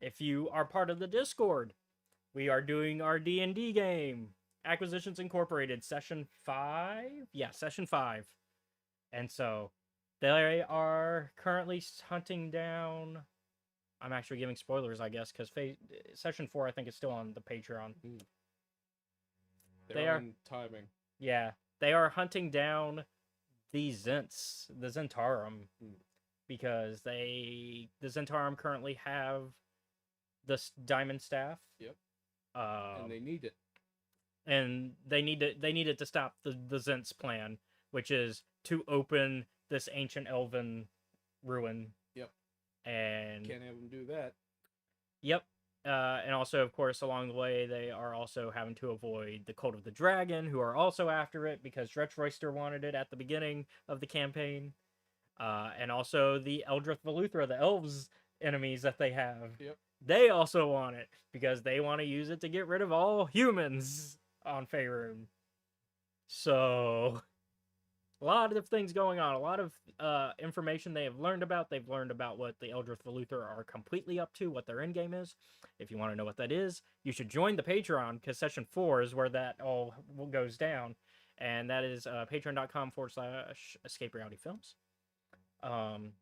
if you are part of the Discord, we are doing our D&D game, Acquisitions Incorporated, Session 5? Yeah, Session 5. And so they are currently hunting down... I'm actually giving spoilers, I guess, because Session 4, I think, is still on the Patreon. They are on timing. Yeah, they are hunting down the Zentarum, because the Zentarum currently have the Diamond Staff. Yep. And they need it. And they need it to stop the Zent's plan, which is to open this ancient elven ruin. Yep. And can't have them do that. Yep. And also, of course, along the way, they are also having to avoid the Cult of the Dragon, who are also after it because Retroyster wanted it at the beginning of the campaign. And also the Eldrith Veluthra, the elves enemies that they have. Yep. They also want it because they want to use it to get rid of all humans on Faerun. So, a lot of things going on. A lot of information they have learned about. They've learned about what the Eldrith Veluthra are completely up to, what their endgame is. If you want to know what that is, you should join the Patreon, because Session 4 is where that all goes down. And that is patreon.com/Escape Reality Films. And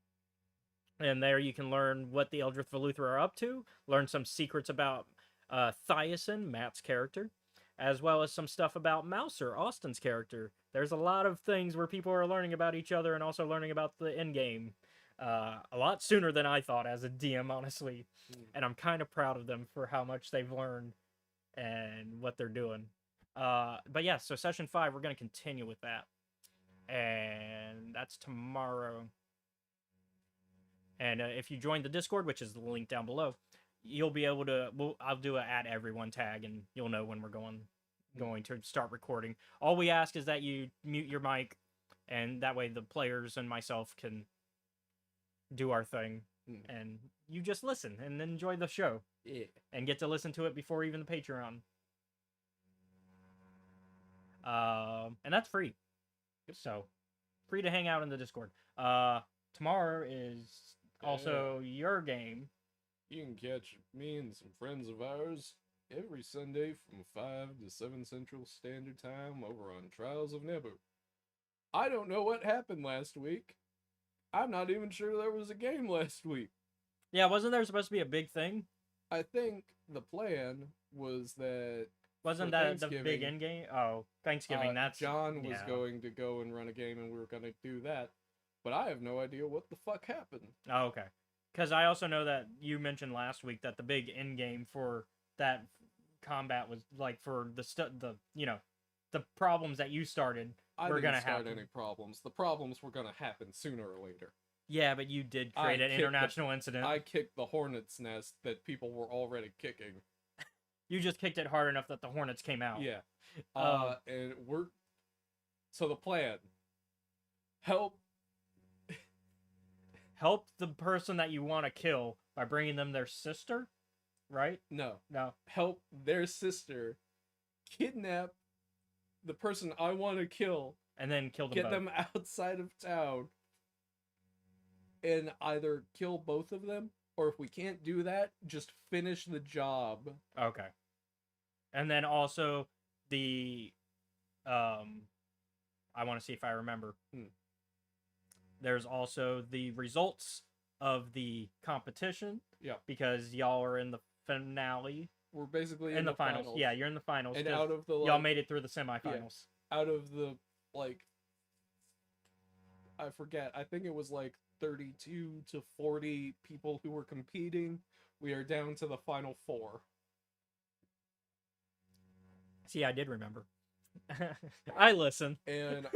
there you can learn what the Eldrith Veluthra are up to, learn some secrets about Thyassen, Matt's character, as well as some stuff about Mouser, Austin's character. There's a lot of things where people are learning about each other and also learning about the endgame. A lot sooner than I thought as a DM, honestly. And I'm kind of proud of them for how much they've learned and what they're doing. But yeah, so Session 5, we're going to continue with that. And that's tomorrow. And if you join the Discord, which is the link down below, you'll be able to... I'll do a @everyone tag, and you'll know when we're going to start recording. All we ask is that you mute your mic, and that way the players and myself can do our thing. And you just listen and enjoy the show. Yeah. And get to listen to it before even the Patreon. And that's free. So, free to hang out in the Discord. Tomorrow is also your game. You can catch me and some friends of ours every Sunday from 5 to 7 Central Standard Time over on Trials of Nebu. I don't know what happened last week. I'm not even sure there was a game last week. Yeah, wasn't there supposed to be a big thing? I think the plan was that... Wasn't that the big end game? Oh, Thanksgiving, that's... John was going to go and run a game and we were going to do that. But I have no idea what the fuck happened. Oh, okay. Because I also know that you mentioned last week that the big end game for that combat was like for the problems that you started were going to happen. I didn't start any problems. The problems were going to happen sooner or later. Yeah, but you did create an international incident. I kicked the hornet's nest that people were already kicking. You just kicked it hard enough that the hornets came out. Yeah. And we're... So the plan. Help the person that you want to kill by bringing them their sister, right? No. Help their sister kidnap the person I want to kill. And then kill them Get them outside of town. And either kill both of them, or if we can't do that, just finish the job. Okay. And then also the... I want to see if I remember. There's also the results of the competition. Yeah. Because y'all are in the finale. We're basically in the finals. Yeah, you're in the finals. And out of the... y'all made it through the semifinals. Yeah, out of the, I forget. I think it was 32 to 40 people who were competing. We are down to the final 4. See, I did remember. I listen. And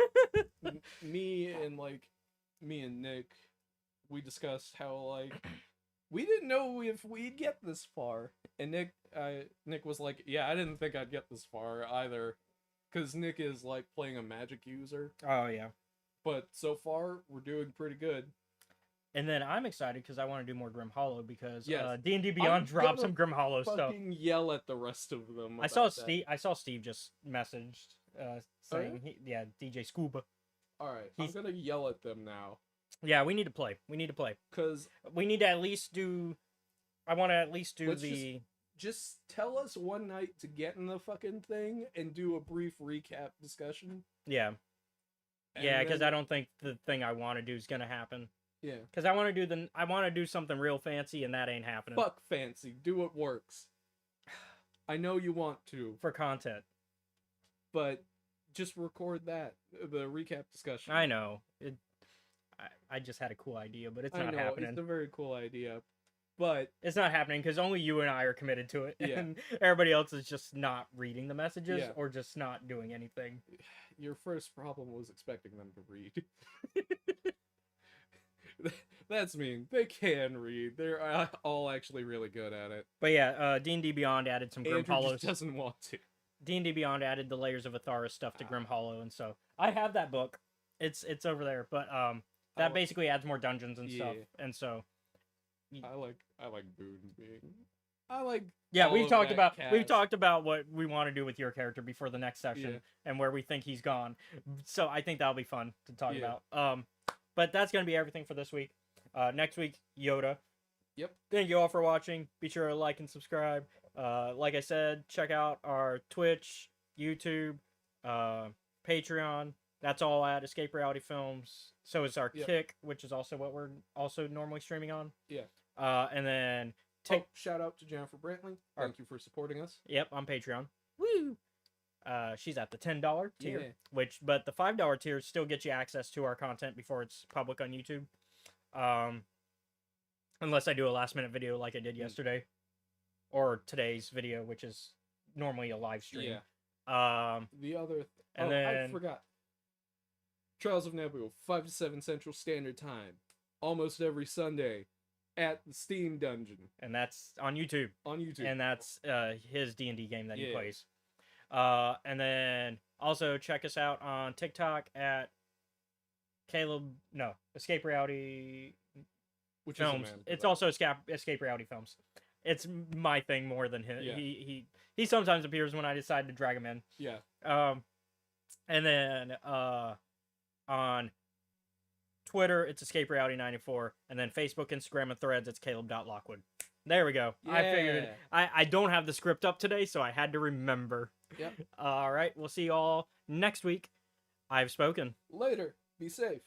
me and me and Nick, we discussed how like we didn't know if we'd get this far, and Nick was like, "Yeah, I didn't think I'd get this far either," because Nick is like playing a magic user, Oh yeah. but so far we're doing pretty good. And then I'm excited because I want to do more Grim Hollow because Yes. D&D Beyond dropped gonna some Grim Hollow stuff. Fucking yell at the rest of them. I saw about that. Steve. I saw Steve just messaged saying, yeah, DJ Scuba. All right, He's- I'm gonna yell at them now, Yeah, we need to play. We need to play. cause We need to at least do. I want to at least do Let's the. just tell us one night to get in the fucking thing and do a brief recap discussion. Yeah, and yeah, because then- I don't think the thing I want to do is gonna happen. yeah. Because I want to do the. I want to do something real fancy, and that ain't happening Fuck fancy. Do what works. I know you want to, for content. but just record that the recap discussion. I know. I just had a cool idea, but it's I not know happening. it's a very cool idea, but It's not happening because only you and I are committed to it, Yeah. and everybody else is just not reading the messages Yeah. or just not doing anything. your first problem was expecting them to read. That's mean. They can read. They're all actually really good at it. But yeah, D&D Beyond added some Grim Andrew Hollows. just doesn't want to. D&D Beyond added the Layers of Athara stuff to Grim Hollow, and so I have that book. It's over there, but that like- basically adds more dungeons and stuff, Yeah. and so I like Boone being. I like. yeah, all we've of talked that about cast. we've talked about what we want to do with your character before the next session Yeah. and where we think he's gone. So I think that'll be fun to talk Yeah. about. But that's gonna be everything for this week. Next week, Yoda. Yep. Thank you all for watching. Be sure to like and subscribe. Like I said, check out our Twitch, YouTube, Patreon. That's all at Escape Reality Films. So is our Yep. Kick, which is also what we're also normally streaming on. Yeah. And then Shout out to Jennifer Brantley. Thank you for supporting us. Yep, on Patreon. Woo! She's at the $10 tier, Yeah. but the $5 tier still gets you access to our content before it's public on YouTube. Unless I do a last minute video like I did yesterday, or today's video, which is normally a live stream. Yeah. The other. And I then- forgot. Trials of Naboo, 5 to 7 Central Standard Time, almost every Sunday, at the Steam Dungeon and that's on YouTube, on YouTube. and that's his D&D game that he Yeah. plays. And then also check us out on TikTok at Escape Reality which Films. is a man. It's also Escape Reality Films. It's my thing more than him. Yeah. He sometimes appears when I decide to drag him in. Yeah. And then on Twitter it's Escape Reality 94, and then Facebook, Instagram, and Threads it's Caleb.Lockwood. There we go. I figured it. I don't have the script up today, so I had to remember. Yep. All right, we'll see you all next week. I've spoken. Later. Be safe.